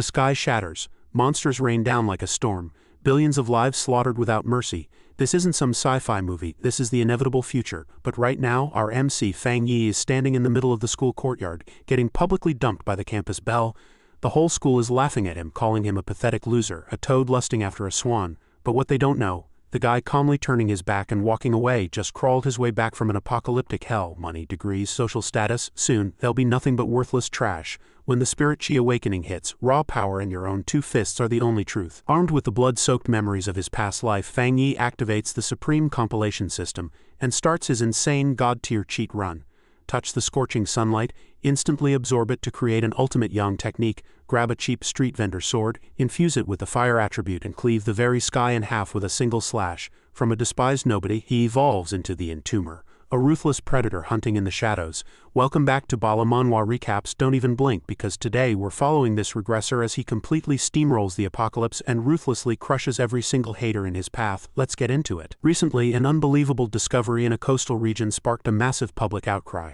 The sky shatters, monsters rain down like a storm, billions of lives slaughtered without mercy. This isn't some sci-fi movie, this is the inevitable future. But right now, our MC Fang Yi is standing in the middle of the school courtyard, getting publicly dumped by the campus belle. The whole school is laughing at him, calling him a pathetic loser, a toad lusting after a swan. But what they don't know, the guy calmly turning his back and walking away just crawled his way back from an apocalyptic hell. Money, degrees, social status, soon, they'll be nothing but worthless trash. When the spirit chi awakening hits, raw power and your own two fists are the only truth. Armed with the blood-soaked memories of his past life, Fang Yi activates the Supreme Compilation System and starts his insane god-tier cheat run. Touch the scorching sunlight, instantly absorb it to create an ultimate yang technique, grab a cheap street vendor sword, infuse it with the fire attribute and cleave the very sky in half with a single slash. From a despised nobody, he evolves into the Entomber, a ruthless predator hunting in the shadows. Welcome back to BALA Manhua Recaps. Don't even blink, because today we're following this regressor as he completely steamrolls the apocalypse and ruthlessly crushes every single hater in his path. Let's get into it. Recently, an unbelievable discovery in a coastal region sparked a massive public outcry.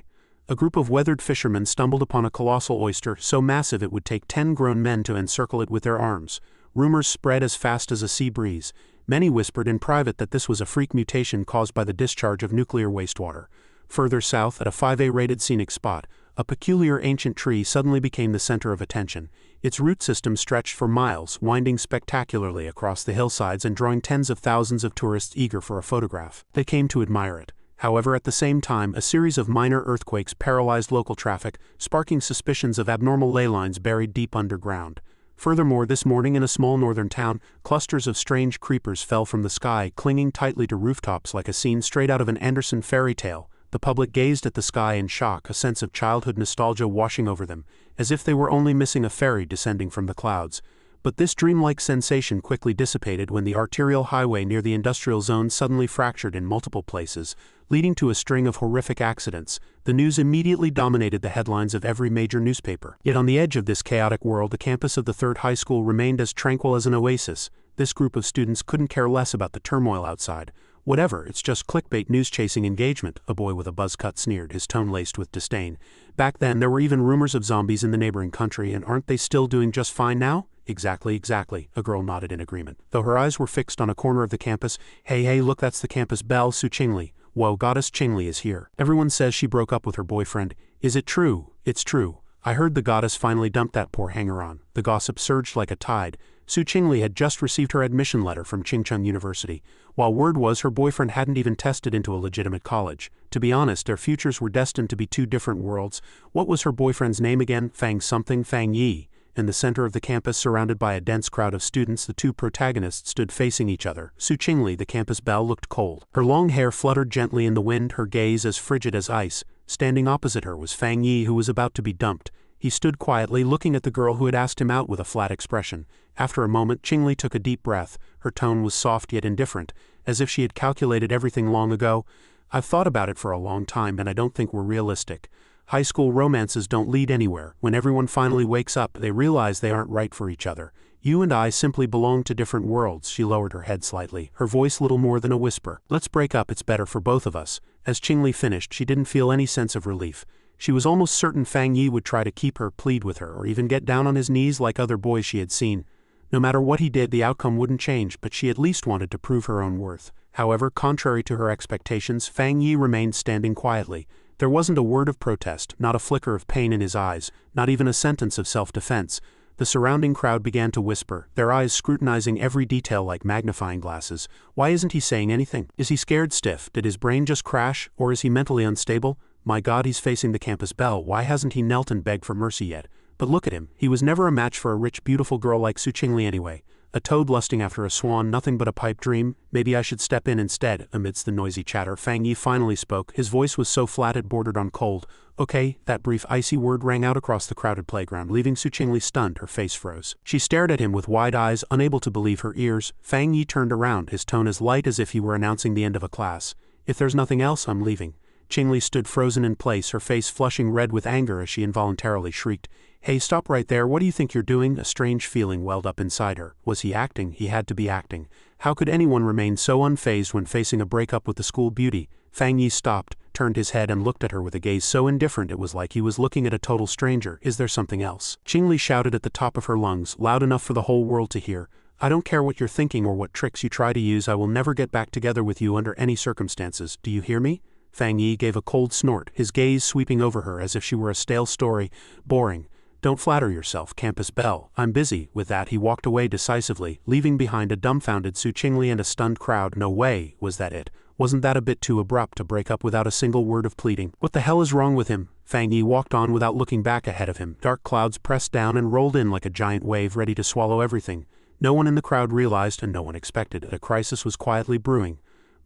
A group of weathered fishermen stumbled upon a colossal oyster so massive it would take 10 grown men to encircle it with their arms. Rumors spread as fast as a sea breeze. Many whispered in private that this was a freak mutation caused by the discharge of nuclear wastewater. Further south, at a 5A-rated scenic spot, a peculiar ancient tree suddenly became the center of attention. Its root system stretched for miles, winding spectacularly across the hillsides and drawing tens of thousands of tourists eager for a photograph. They came to admire it. However, at the same time, a series of minor earthquakes paralyzed local traffic, sparking suspicions of abnormal ley lines buried deep underground. Furthermore, this morning in a small northern town, clusters of strange creepers fell from the sky, clinging tightly to rooftops like a scene straight out of an Andersen fairy tale. The public gazed at the sky in shock, a sense of childhood nostalgia washing over them, as if they were only missing a fairy descending from the clouds. But this dreamlike sensation quickly dissipated when the arterial highway near the industrial zone suddenly fractured in multiple places, leading to a string of horrific accidents. The news immediately dominated the headlines of every major newspaper. Yet on the edge of this chaotic world, the campus of the third high school remained as tranquil as an oasis. This group of students couldn't care less about the turmoil outside. Whatever, it's just clickbait news-chasing engagement, a boy with a buzz cut sneered, his tone laced with disdain. Back then, there were even rumors of zombies in the neighboring country, and aren't they still doing just fine now? Exactly, a girl nodded in agreement, though her eyes were fixed on a corner of the campus. Hey, look, that's the campus belle, Su Qingli. Whoa, Goddess Qingli is here. Everyone says she broke up with her boyfriend. Is it true? It's true. I heard the goddess finally dumped that poor hanger-on. The gossip surged like a tide. Su Qingli had just received her admission letter from Qingcheng University, while word was her boyfriend hadn't even tested into a legitimate college. To be honest, their futures were destined to be two different worlds. What was her boyfriend's name again? Fang Yi. In the center of the campus, surrounded by a dense crowd of students, the two protagonists stood facing each other. Su Qingli, the campus belle, looked cold. Her long hair fluttered gently in the wind, her gaze as frigid as ice. Standing opposite her was Fang Yi, who was about to be dumped. He stood quietly, looking at the girl who had asked him out with a flat expression. After a moment, Qingli took a deep breath. Her tone was soft yet indifferent, as if she had calculated everything long ago. I've thought about it for a long time, and I don't think we're realistic. High school romances don't lead anywhere. When everyone finally wakes up, they realize they aren't right for each other. You and I simply belong to different worlds. She lowered her head slightly, her voice little more than a whisper. Let's break up, it's better for both of us. As Qingli finished, she didn't feel any sense of relief. She was almost certain Fang Yi would try to keep her, plead with her, or even get down on his knees like other boys she had seen. No matter what he did, the outcome wouldn't change, but she at least wanted to prove her own worth. However, contrary to her expectations, Fang Yi remained standing quietly. There wasn't a word of protest, not a flicker of pain in his eyes, not even a sentence of self-defense. The surrounding crowd began to whisper, their eyes scrutinizing every detail like magnifying glasses. Why isn't he saying anything? Is he scared stiff? Did his brain just crash? Or is he mentally unstable? My God, he's facing the campus belle. Why hasn't he knelt and begged for mercy yet? But look at him. He was never a match for a rich, beautiful girl like Su Qingli anyway. A toad lusting after a swan, nothing but a pipe dream. Maybe I should step in instead. Amidst the noisy chatter, Fang Yi finally spoke. His voice was so flat it bordered on cold. Okay, that brief icy word rang out across the crowded playground, leaving Su Qingli stunned. Her face froze. She stared at him with wide eyes, unable to believe her ears. Fang Yi turned around, his tone as light as if he were announcing the end of a class. If there's nothing else, I'm leaving. Qingli stood frozen in place, her face flushing red with anger as she involuntarily shrieked. Hey, stop right there, what do you think you're doing? A strange feeling welled up inside her. Was he acting? He had to be acting. How could anyone remain so unfazed when facing a breakup with the school beauty? Fang Yi stopped, turned his head and looked at her with a gaze so indifferent it was like he was looking at a total stranger. "Is there something else?" Qingli shouted at the top of her lungs, loud enough for the whole world to hear. "I don't care what you're thinking or what tricks you try to use, I will never get back together with you under any circumstances. Do you hear me?" Fang Yi gave a cold snort, his gaze sweeping over her as if she were a stale story. "Boring. Don't flatter yourself, Campus Belle. I'm busy." With that he walked away decisively, leaving behind a dumbfounded Su Qingli and a stunned crowd. "No way, was that it? Wasn't that a bit too abrupt to break up without a single word of pleading? What the hell is wrong with him?" Fang Yi walked on without looking back ahead of him. Dark clouds pressed down and rolled in like a giant wave ready to swallow everything. No one in the crowd realized, and no one expected, that a crisis was quietly brewing.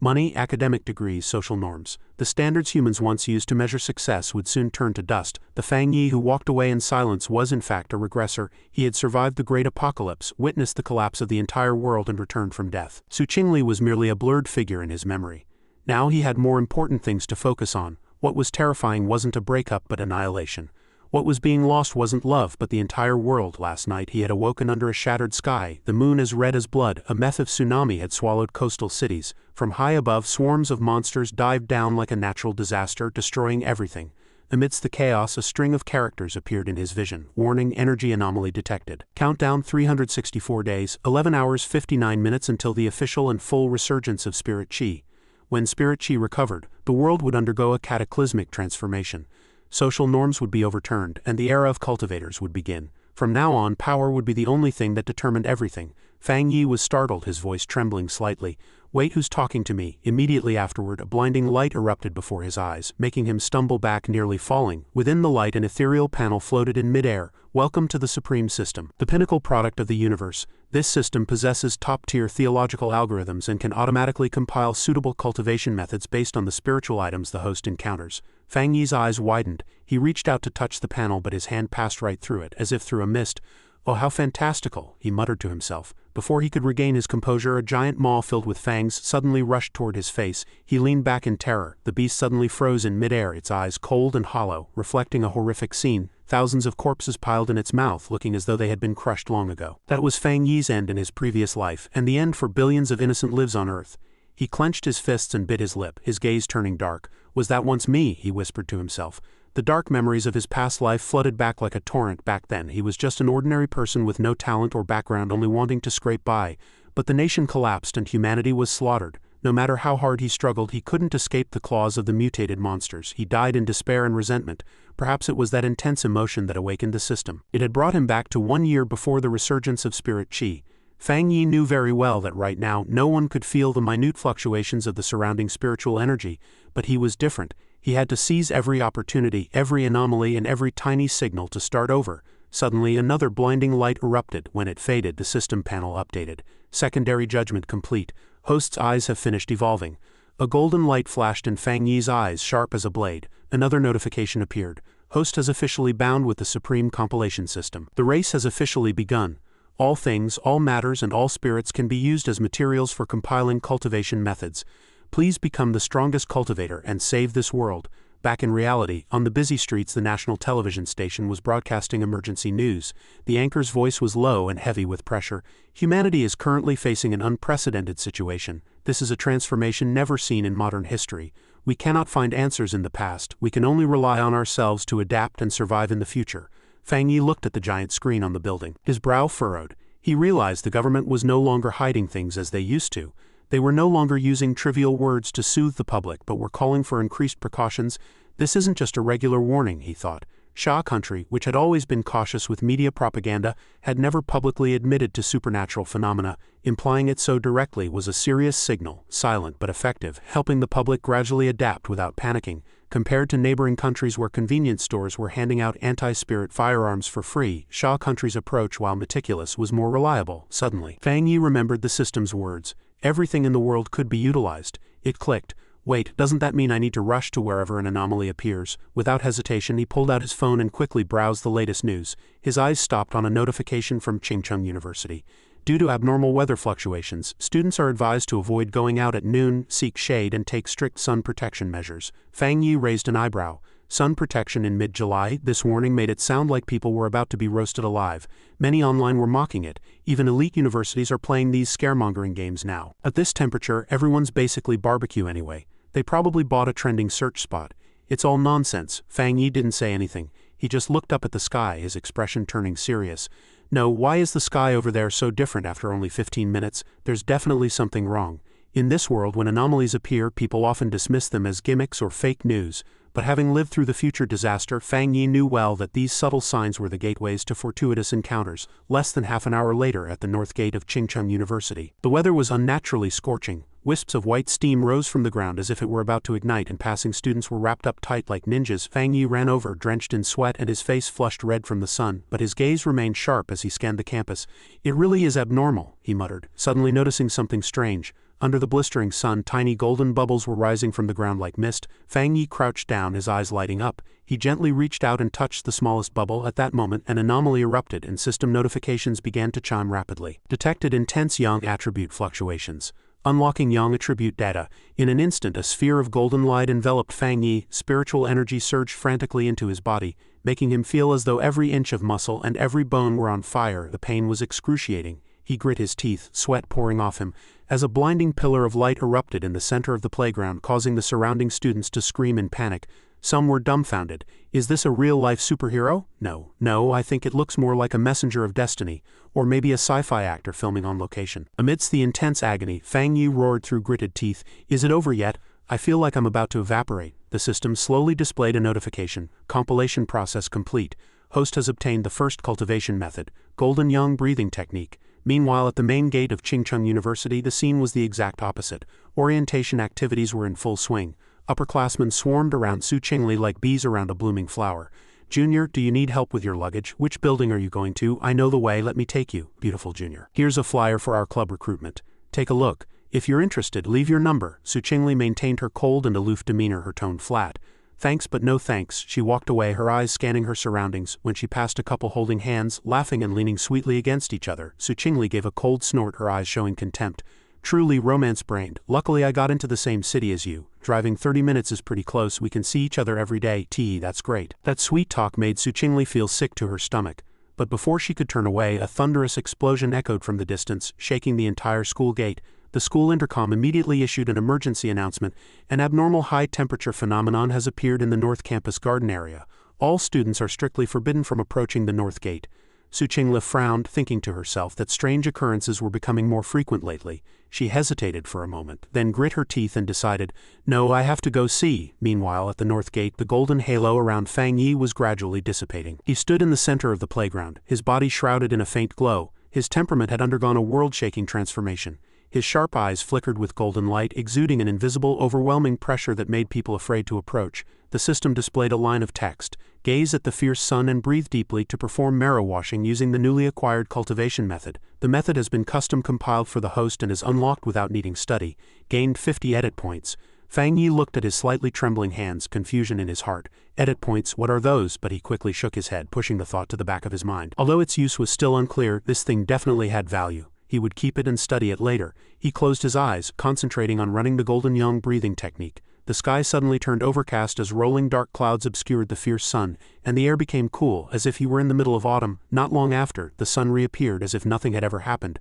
Money, academic degrees, social norms. The standards humans once used to measure success would soon turn to dust. The Fang Yi who walked away in silence was in fact a regressor. He had survived the great apocalypse, witnessed the collapse of the entire world and returned from death. Su Qingli was merely a blurred figure in his memory. Now he had more important things to focus on. What was terrifying wasn't a breakup but annihilation. What was being lost wasn't love but the entire world. Last night he had awoken under a shattered sky, the moon as red as blood. A massive tsunami had swallowed coastal cities. From high above, swarms of monsters dived down like a natural disaster, destroying everything. Amidst the chaos, a string of characters appeared in his vision. Warning: energy anomaly detected. Countdown: 364 days, 11 hours 59 minutes until the official and full resurgence of Spirit Chi. When Spirit Chi recovered, the world would undergo a cataclysmic transformation. Social norms would be overturned, and the era of cultivators would begin. From now on, power would be the only thing that determined everything. Fang Yi was startled, his voice trembling slightly. "Wait, who's talking to me?" Immediately afterward, a blinding light erupted before his eyes, making him stumble back, nearly falling. Within the light, an ethereal panel floated in midair. "Welcome to the Supreme System, the pinnacle product of the universe. This system possesses top-tier theological algorithms and can automatically compile suitable cultivation methods based on the spiritual items the host encounters." Fang Yi's eyes widened. He reached out to touch the panel, but his hand passed right through it, as if through a mist. "Oh, how fantastical," he muttered to himself. Before he could regain his composure, a giant maw filled with fangs suddenly rushed toward his face. He leaned back in terror. The beast suddenly froze in midair, its eyes cold and hollow, reflecting a horrific scene. Thousands of corpses piled in its mouth, looking as though they had been crushed long ago. That was Fang Yi's end in his previous life, and the end for billions of innocent lives on Earth. He clenched his fists and bit his lip, his gaze turning dark. "Was that once me?" he whispered to himself. The dark memories of his past life flooded back like a torrent. Back then, he was just an ordinary person with no talent or background, only wanting to scrape by. But the nation collapsed and humanity was slaughtered. No matter how hard he struggled, he couldn't escape the claws of the mutated monsters. He died in despair and resentment. Perhaps it was that intense emotion that awakened the system. It had brought him back to 1 year before the resurgence of Spirit Chi. Fang Yi knew very well that right now no one could feel the minute fluctuations of the surrounding spiritual energy, but he was different. He had to seize every opportunity, every anomaly, and every tiny signal to start over. Suddenly another blinding light erupted. When it faded, the system panel updated. Secondary judgment complete. Host's eyes have finished evolving. A golden light flashed in Fang Yi's eyes, sharp as a blade. Another notification appeared. Host has officially bound with the Supreme Compilation System. The race has officially begun. All things, all matters, and all spirits can be used as materials for compiling cultivation methods. Please become the strongest cultivator and save this world. Back in reality, on the busy streets, the national television station was broadcasting emergency news. The anchor's voice was low and heavy with pressure. "Humanity is currently facing an unprecedented situation. This is a transformation never seen in modern history. We cannot find answers in the past. We can only rely on ourselves to adapt and survive in the future." Fang Yi looked at the giant screen on the building. His brow furrowed. He realized the government was no longer hiding things as they used to. They were no longer using trivial words to soothe the public, but were calling for increased precautions. This isn't just a regular warning, he thought. Shah country, which had always been cautious with media propaganda, had never publicly admitted to supernatural phenomena. Implying it so directly was a serious signal, silent but effective, helping the public gradually adapt without panicking. Compared to neighboring countries where convenience stores were handing out anti-spirit firearms for free, Shah country's approach, while meticulous, was more reliable. Suddenly, Fang Yi remembered the system's words. Everything in the world could be utilized. It clicked. Wait, doesn't that mean I need to rush to wherever an anomaly appears? Without hesitation, he pulled out his phone and quickly browsed the latest news. His eyes stopped on a notification from Chingcheng University. Due to abnormal weather fluctuations, students are advised to avoid going out at noon, seek shade, and take strict sun protection measures. Fang Yi raised an eyebrow. Sun protection in mid-July? This warning made it sound like people were about to be roasted alive. Many online were mocking it. Even elite universities are playing these scaremongering games now. At this temperature, everyone's basically barbecue anyway. They probably bought a trending search spot. It's all nonsense. Fang Yi didn't say anything. He just looked up at the sky, his expression turning serious. No, why is the sky over there so different after only 15 minutes? There's definitely something wrong. In this world, when anomalies appear, people often dismiss them as gimmicks or fake news. But having lived through the future disaster, Fang Yi knew well that these subtle signs were the gateways to fortuitous encounters. Less than half an hour later at the north gate of Qingcheng University, the weather was unnaturally scorching. Wisps of white steam rose from the ground as if it were about to ignite, and passing students were wrapped up tight like ninjas. Fang Yi ran over, drenched in sweat and his face flushed red from the sun, but his gaze remained sharp as he scanned the campus. "It really is abnormal," he muttered, suddenly noticing something strange. Under the blistering sun, tiny golden bubbles were rising from the ground like mist. Fang Yi crouched down, his eyes lighting up. He gently reached out and touched the smallest bubble. At that moment, an anomaly erupted and system notifications began to chime rapidly. Detected intense yang attribute fluctuations. Unlocking yang attribute data. In an instant, a sphere of golden light enveloped Fang Yi. Spiritual energy surged frantically into his body, making him feel as though every inch of muscle and every bone were on fire. The pain was excruciating. He grit his teeth, sweat pouring off him, as a blinding pillar of light erupted in the center of the playground, causing the surrounding students to scream in panic. Some were dumbfounded. Is this a real-life superhero? No, I think it looks more like a messenger of destiny, or maybe a sci-fi actor filming on location. Amidst the intense agony, Fang Yi roared through gritted teeth, "Is it over yet? I feel like I'm about to evaporate." The system slowly displayed a notification. Compilation process complete. Host has obtained the first cultivation method, Golden Yang breathing technique. Meanwhile, at the main gate of Qingcheng University, the scene was the exact opposite. Orientation activities were in full swing. Upperclassmen swarmed around Su Qingli like bees around a blooming flower. "Junior, do you need help with your luggage? Which building are you going to? I know the way, let me take you." "Beautiful, Junior. Here's a flyer for our club recruitment. Take a look. If you're interested, leave your number." Su Qingli maintained her cold and aloof demeanor, her tone flat. "Thanks, but no thanks." She walked away, her eyes scanning her surroundings. When she passed a couple holding hands, laughing and leaning sweetly against each other, Su Qingli gave a cold snort, her eyes showing contempt. "Truly romance-brained. Luckily I got into the same city as you. Driving 30 minutes is pretty close. We can see each other every day. That's great." That sweet talk made Su Qingli feel sick to her stomach. But before she could turn away, a thunderous explosion echoed from the distance, shaking the entire school gate. The school intercom immediately issued an emergency announcement. "An abnormal high-temperature phenomenon has appeared in the North Campus garden area. All students are strictly forbidden from approaching the North Gate." Su Qingli frowned, thinking to herself that strange occurrences were becoming more frequent lately. She hesitated for a moment, then grit her teeth and decided, "No, I have to go see." Meanwhile, at the North Gate, the golden halo around Fang Yi was gradually dissipating. He stood in the center of the playground, his body shrouded in a faint glow. His temperament had undergone a world-shaking transformation. His sharp eyes flickered with golden light, exuding an invisible, overwhelming pressure that made people afraid to approach. The system displayed a line of text: "Gaze at the fierce sun and breathe deeply to perform marrow washing using the newly acquired cultivation method. The method has been custom compiled for the host and is unlocked without needing study. Gained 50 edit points." Fang Yi looked at his slightly trembling hands, confusion in his heart. Edit points, what are those? But he quickly shook his head, pushing the thought to the back of his mind. Although its use was still unclear, this thing definitely had value. He would keep it and study it later. He closed his eyes, concentrating on running the Golden Yang breathing technique. The sky suddenly turned overcast as rolling dark clouds obscured the fierce sun, and the air became cool, as if he were in the middle of autumn. Not long after, the sun reappeared as if nothing had ever happened.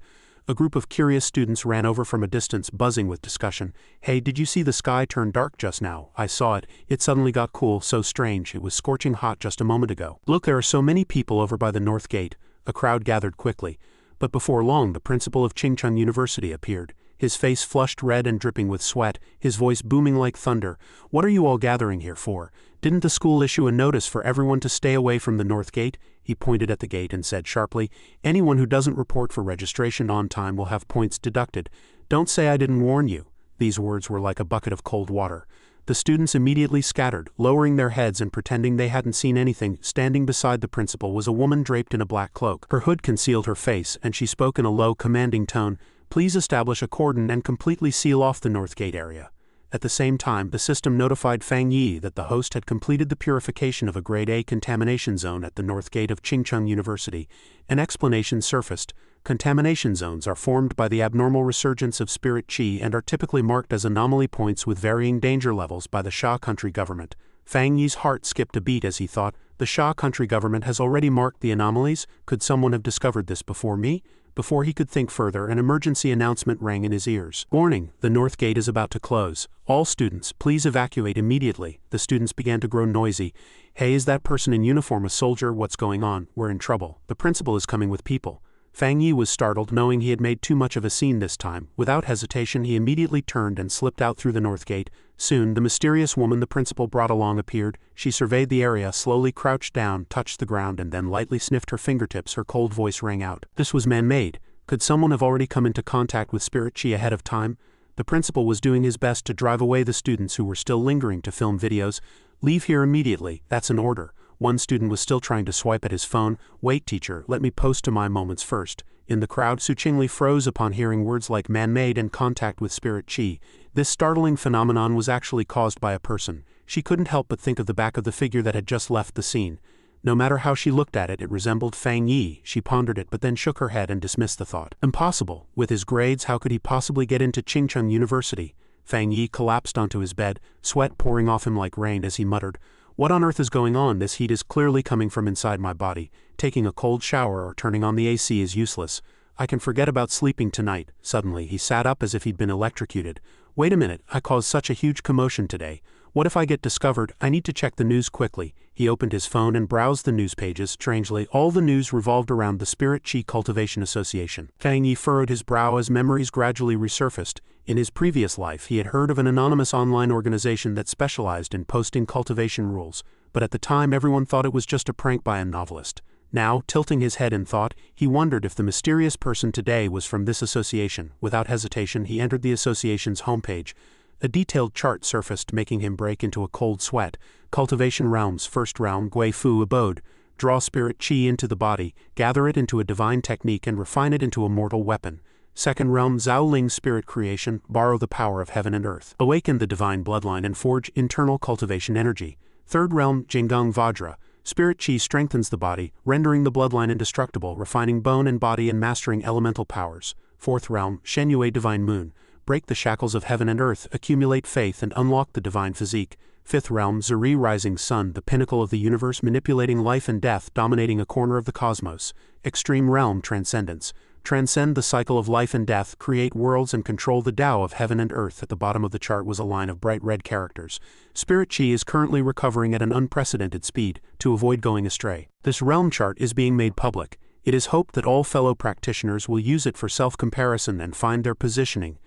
A group of curious students ran over from a distance, buzzing with discussion. "Hey, did you see the sky turn dark just now?" "I saw it. It suddenly got cool, so strange. It was scorching hot just a moment ago." "Look, there are so many people over by the North Gate." A crowd gathered quickly. But before long, the principal of Qingcheng University appeared. His face flushed red and dripping with sweat, his voice booming like thunder. "What are you all gathering here for? Didn't the school issue a notice for everyone to stay away from the North Gate?" He pointed at the gate and said sharply, "Anyone who doesn't report for registration on time will have points deducted. Don't say I didn't warn you." These words were like a bucket of cold water. The students immediately scattered, lowering their heads and pretending they hadn't seen anything. Standing beside the principal was a woman draped in a black cloak. Her hood concealed her face, and she spoke in a low, commanding tone. "Please establish a cordon and completely seal off the North Gate area." At the same time, the system notified Fang Yi that the host had completed the purification of a Grade A contamination zone at the North Gate of Qingcheng University. An explanation surfaced. Contamination zones are formed by the abnormal resurgence of spirit qi and are typically marked as anomaly points with varying danger levels by the Xia country government. Fang Yi's heart skipped a beat as he thought, The Shah country government has already marked the anomalies. Could someone have discovered this before me? Before he could think further, an emergency announcement rang in his ears. Warning, the north gate is about to close. All students, please evacuate immediately. The students began to grow noisy. Hey, is that person in uniform a soldier? What's going on? We're in trouble. The principal is coming with people. Fang Yi was startled, knowing he had made too much of a scene this time. Without hesitation, he immediately turned and slipped out through the north gate. Soon, the mysterious woman the principal brought along appeared. She surveyed the area, slowly crouched down, touched the ground, and then lightly sniffed her fingertips. Her cold voice rang out. This was man-made. Could someone have already come into contact with Spirit Chi ahead of time? The principal was doing his best to drive away the students who were still lingering to film videos. Leave here immediately. That's an order. One student was still trying to swipe at his phone. Wait, teacher, let me post to my moments first. In the crowd, Su Qingli froze upon hearing words like man-made and contact with Spirit Chi. This startling phenomenon was actually caused by a person. She couldn't help but think of the back of the figure that had just left the scene. No matter how she looked at it, it resembled Fang Yi. She pondered it but then shook her head and dismissed the thought. Impossible. With his grades, how could he possibly get into Qingcheng University? Fang Yi collapsed onto his bed, sweat pouring off him like rain as he muttered, "What on earth is going on? This heat is clearly coming from inside my body. Taking a cold shower or turning on the AC is useless. I can forget about sleeping tonight." Suddenly, he sat up as if he'd been electrocuted. "Wait a minute, I caused such a huge commotion today. What if I get discovered? I need to check the news quickly." He opened his phone and browsed the news pages. Strangely, all the news revolved around the Spirit Chi Cultivation Association. Fang Yi furrowed his brow as memories gradually resurfaced. In his previous life, he had heard of an anonymous online organization that specialized in posting cultivation rules, but at the time everyone thought it was just a prank by a novelist. Now, tilting his head in thought, he wondered if the mysterious person today was from this association. Without hesitation, he entered the association's homepage. A detailed chart surfaced, making him break into a cold sweat. Cultivation realms. First realm, Gui Fu abode. Draw spirit chi into the body, gather it into a divine technique and refine it into a mortal weapon. Second realm, Zhao Ling spirit creation. Borrow the power of heaven and earth. Awaken the divine bloodline and forge internal cultivation energy. Third realm, Jinggang Vajra. Spirit chi strengthens the body, rendering the bloodline indestructible, refining bone and body and mastering elemental powers. Fourth realm, Shenyue divine moon. Break the shackles of heaven and earth, accumulate faith and unlock the divine physique. Fifth realm, Zuri rising sun, the pinnacle of the universe, manipulating life and death, dominating a corner of the cosmos. Extreme realm, transcendence. Transcend the cycle of life and death, create worlds and control the Tao of heaven and earth. At the bottom of the chart was a line of bright red characters. Spirit chi is currently recovering at an unprecedented speed, to avoid going astray. This realm chart is being made public. It is hoped that all fellow practitioners will use it for self-comparison and find their positioning.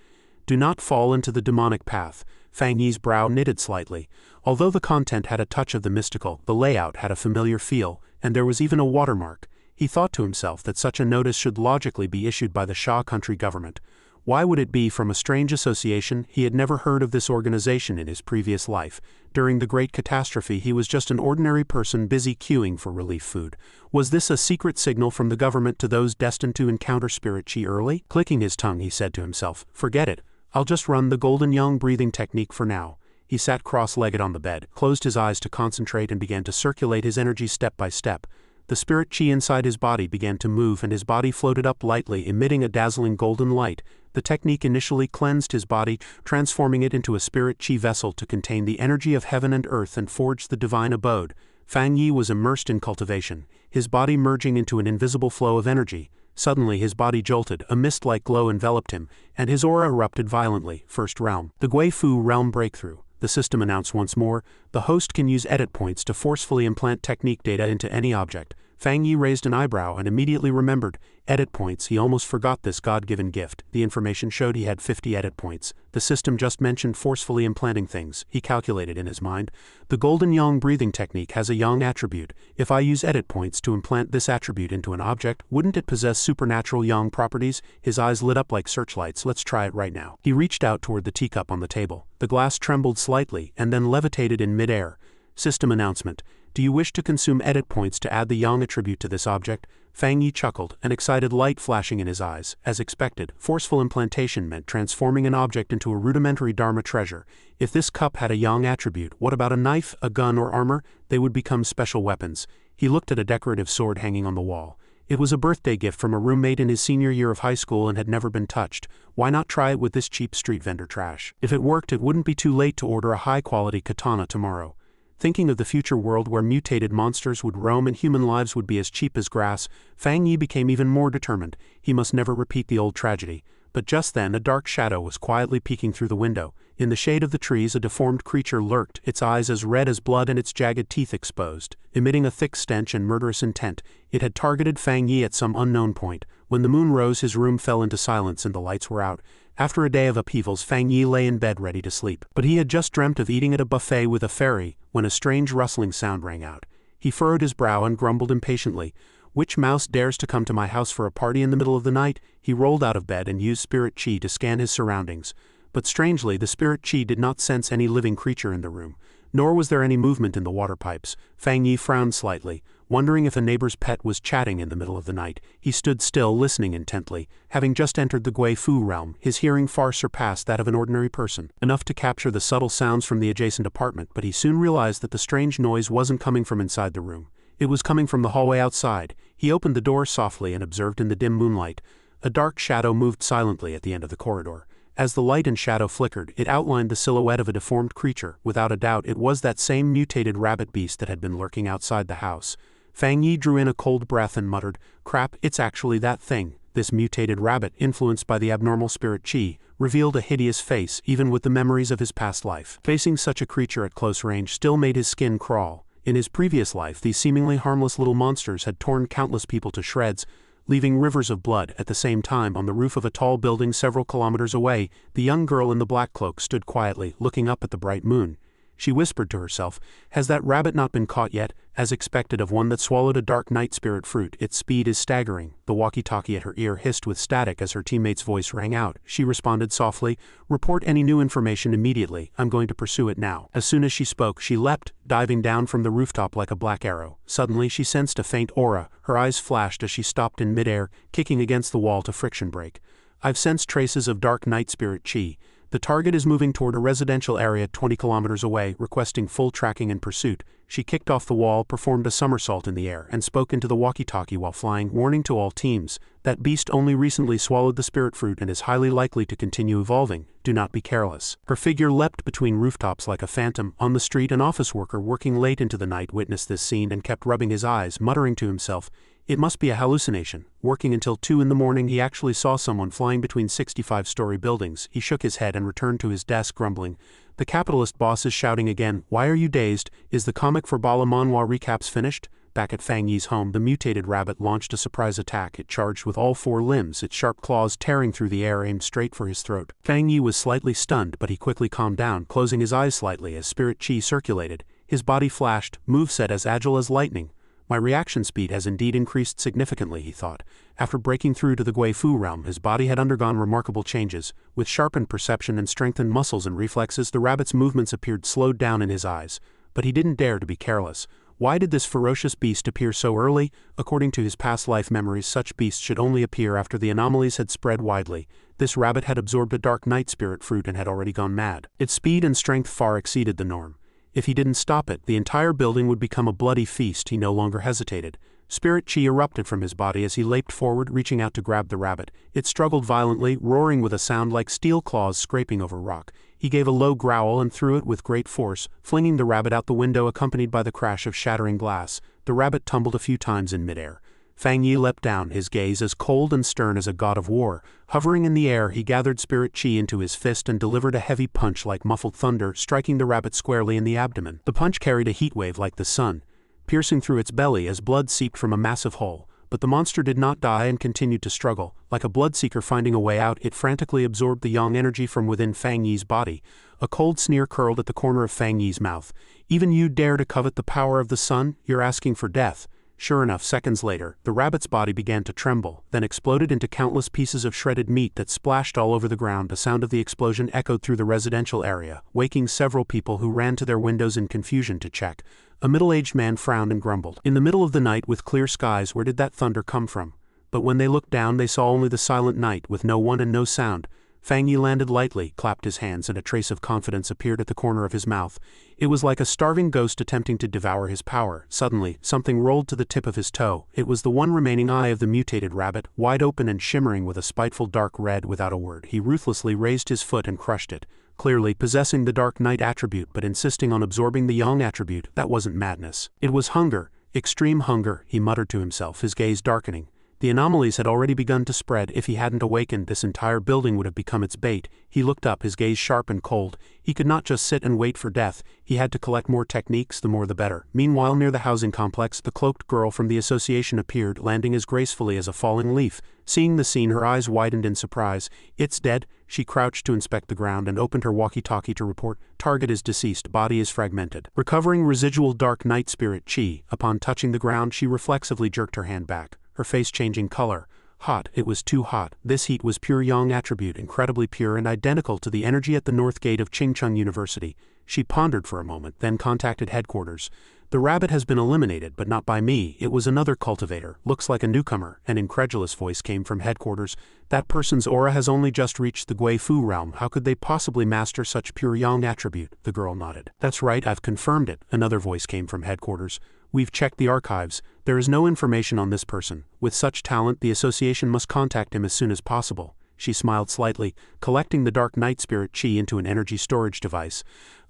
Do not fall into the demonic path. Fang Yi's brow knitted slightly. Although the content had a touch of the mystical, the layout had a familiar feel, and there was even a watermark. He thought to himself that such a notice should logically be issued by the Shah country government. Why would it be from a strange association? He had never heard of this organization in his previous life. During the Great Catastrophe, he was just an ordinary person busy queuing for relief food. Was this a secret signal from the government to those destined to encounter spirit chi early? Clicking his tongue, he said to himself, "Forget it. I'll just run the golden yang breathing technique for now." He sat cross-legged on the bed, closed his eyes to concentrate and began to circulate his energy step by step. The spirit chi inside his body began to move and his body floated up lightly, emitting a dazzling golden light. The technique initially cleansed his body, transforming it into a spirit chi vessel to contain the energy of heaven and earth and forge the divine abode. Fang Yi was immersed in cultivation, his body merging into an invisible flow of energy. Suddenly his body jolted, a mist-like glow enveloped him, and his aura erupted violently. First realm. The Gui Fu realm breakthrough. The system announced once more. The host can use edit points to forcefully implant technique data into any object. Fang Yi raised an eyebrow and immediately remembered. Edit points. He almost forgot this God-given gift. The information showed he had 50 edit points. The system just mentioned forcefully implanting things. He calculated in his mind. The golden yang breathing technique has a yang attribute. If I use edit points to implant this attribute into an object, wouldn't it possess supernatural yang properties? His eyes lit up like searchlights. Let's try it right now. He reached out toward the teacup on the table. The glass trembled slightly and then levitated in midair. System announcement. Do you wish to consume edit points to add the yang attribute to this object? Fang Yi chuckled, an excited light flashing in his eyes. As expected, forceful implantation meant transforming an object into a rudimentary Dharma treasure. If this cup had a yang attribute, what about a knife, a gun, or armor? They would become special weapons. He looked at a decorative sword hanging on the wall. It was a birthday gift from a roommate in his senior year of high school and had never been touched. Why not try it with this cheap street vendor trash? If it worked, it wouldn't be too late to order a high-quality katana tomorrow. Thinking of the future world where mutated monsters would roam and human lives would be as cheap as grass, Fang Yi became even more determined. He must never repeat the old tragedy. But just then a dark shadow was quietly peeking through the window. In the shade of the trees a deformed creature lurked, its eyes as red as blood and its jagged teeth exposed, emitting a thick stench and murderous intent. It had targeted Fang Yi at some unknown point. When the moon rose his room fell into silence and the lights were out. After a day of upheavals Fang Yi lay in bed ready to sleep. But he had just dreamt of eating at a buffet with a fairy, when a strange rustling sound rang out. He furrowed his brow and grumbled impatiently. "Which mouse dares to come to my house for a party in the middle of the night?" He rolled out of bed and used spirit chi to scan his surroundings. But strangely the spirit chi did not sense any living creature in the room. Nor was there any movement in the water pipes. Fang Yi frowned slightly, wondering if a neighbor's pet was chatting in the middle of the night. He stood still, listening intently. Having just entered the Gui Fu realm, his hearing far surpassed that of an ordinary person, enough to capture the subtle sounds from the adjacent apartment, but he soon realized that the strange noise wasn't coming from inside the room. It was coming from the hallway outside. He opened the door softly and observed in the dim moonlight. A dark shadow moved silently at the end of the corridor. As the light and shadow flickered, it outlined the silhouette of a deformed creature. Without a doubt it was that same mutated rabbit beast that had been lurking outside the house. Fang Yi drew in a cold breath and muttered, "Crap, it's actually that thing." This mutated rabbit, influenced by the abnormal spirit chi, revealed a hideous face even with the memories of his past life. Facing such a creature at close range still made his skin crawl. In his previous life these seemingly harmless little monsters had torn countless people to shreds, leaving rivers of blood. At the same time, on the roof of a tall building several kilometers away, the young girl in the black cloak stood quietly, looking up at the bright moon. She whispered to herself, "Has that rabbit not been caught yet?" As expected of one that swallowed a dark night spirit fruit, its speed is staggering. The walkie-talkie at her ear hissed with static as her teammate's voice rang out. She responded softly, "Report any new information immediately. I'm going to pursue it now." As soon as she spoke, she leapt, diving down from the rooftop like a black arrow. Suddenly she sensed a faint aura. Her eyes flashed as she stopped in midair, kicking against the wall to friction break. "I've sensed traces of dark night spirit chi. The target is moving toward a residential area 20 kilometers away, requesting full tracking and pursuit." She kicked off the wall, performed a somersault in the air, and spoke into the walkie-talkie while flying, warning to all teams. "That beast only recently swallowed the spirit fruit and is highly likely to continue evolving. Do not be careless." Her figure leapt between rooftops like a phantom. On the street an office worker working late into the night witnessed this scene and kept rubbing his eyes, muttering to himself, "It must be a hallucination." Working until 2 in the morning he actually saw someone flying between 65-story buildings. He shook his head and returned to his desk grumbling. The capitalist boss is shouting again, "Why are you dazed? Is the comic for BALA Manhua Recaps finished?" Back at Fang Yi's home the mutated rabbit launched a surprise attack. It charged with all 4 limbs, its sharp claws tearing through the air aimed straight for his throat. Fang Yi was slightly stunned, but he quickly calmed down, closing his eyes slightly as spirit chi circulated. His body flashed, moveset as agile as lightning. "My reaction speed has indeed increased significantly," he thought. After breaking through to the Gui Fu realm, his body had undergone remarkable changes. With sharpened perception and strengthened muscles and reflexes, the rabbit's movements appeared slowed down in his eyes. But he didn't dare to be careless. Why did this ferocious beast appear so early? According to his past life memories, such beasts should only appear after the anomalies had spread widely. This rabbit had absorbed a dark night spirit fruit and had already gone mad. Its speed and strength far exceeded the norm. If he didn't stop it, the entire building would become a bloody feast. He no longer hesitated. Spirit chi erupted from his body as he leaped forward, reaching out to grab the rabbit. It struggled violently, roaring with a sound like steel claws scraping over rock. He gave a low growl and threw it with great force, flinging the rabbit out the window accompanied by the crash of shattering glass. The rabbit tumbled a few times in midair. Fang Yi leapt down, his gaze as cold and stern as a god of war. Hovering in the air, he gathered spirit chi into his fist and delivered a heavy punch like muffled thunder, striking the rabbit squarely in the abdomen. The punch carried a heat wave like the sun, piercing through its belly as blood seeped from a massive hole. But the monster did not die and continued to struggle. Like a bloodseeker finding a way out, it frantically absorbed the yang energy from within Fang Yi's body. A cold sneer curled at the corner of Fang Yi's mouth. "Even you dare to covet the power of the sun? You're asking for death." Sure enough, seconds later, the rabbit's body began to tremble, then exploded into countless pieces of shredded meat that splashed all over the ground. The sound of the explosion echoed through the residential area, waking several people who ran to their windows in confusion to check. A middle-aged man frowned and grumbled. In the middle of the night with clear skies, where did that thunder come from? But when they looked down they saw only the silent night with no one and no sound. Fang Yi landed lightly, clapped his hands, and a trace of confidence appeared at the corner of his mouth. It was like a starving ghost attempting to devour his power. Suddenly, something rolled to the tip of his toe. It was the one remaining eye of the mutated rabbit, wide open and shimmering with a spiteful dark red. Without a word, he ruthlessly raised his foot and crushed it. clearly possessing the Dark Knight attribute but insisting on absorbing the Yang attribute. That wasn't madness. It was hunger, extreme hunger, he muttered to himself, his gaze darkening. The anomalies had already begun to spread. If he hadn't awakened, this entire building would have become its bait. He looked up, his gaze sharp and cold. He could not just sit and wait for death. He had to collect more techniques, the more the better. Meanwhile, near the housing complex, the cloaked girl from the association appeared, landing as gracefully as a falling leaf. Seeing the scene, her eyes widened in surprise. "It's dead." She crouched to inspect the ground and opened her walkie-talkie to report. "Target is deceased, body is fragmented." Recovering residual Dark Knight spirit chi, upon touching the ground, she reflexively jerked her hand back, her face changing color. Hot, it was too hot. This heat was pure Yang attribute, incredibly pure and identical to the energy at the north gate of Chingcheng University. She pondered for a moment, then contacted headquarters. "The rabbit has been eliminated, but not by me. It was another cultivator. Looks like a newcomer." An incredulous voice came from headquarters. "That person's aura has only just reached the Gui Fu realm. How could they possibly master such pure Yang attribute?" The girl nodded. "That's right, I've confirmed it." Another voice came from headquarters. "We've checked the archives. There is no information on this person. With such talent, the association must contact him as soon as possible." She smiled slightly, collecting the Dark Knight spirit chi into an energy storage device.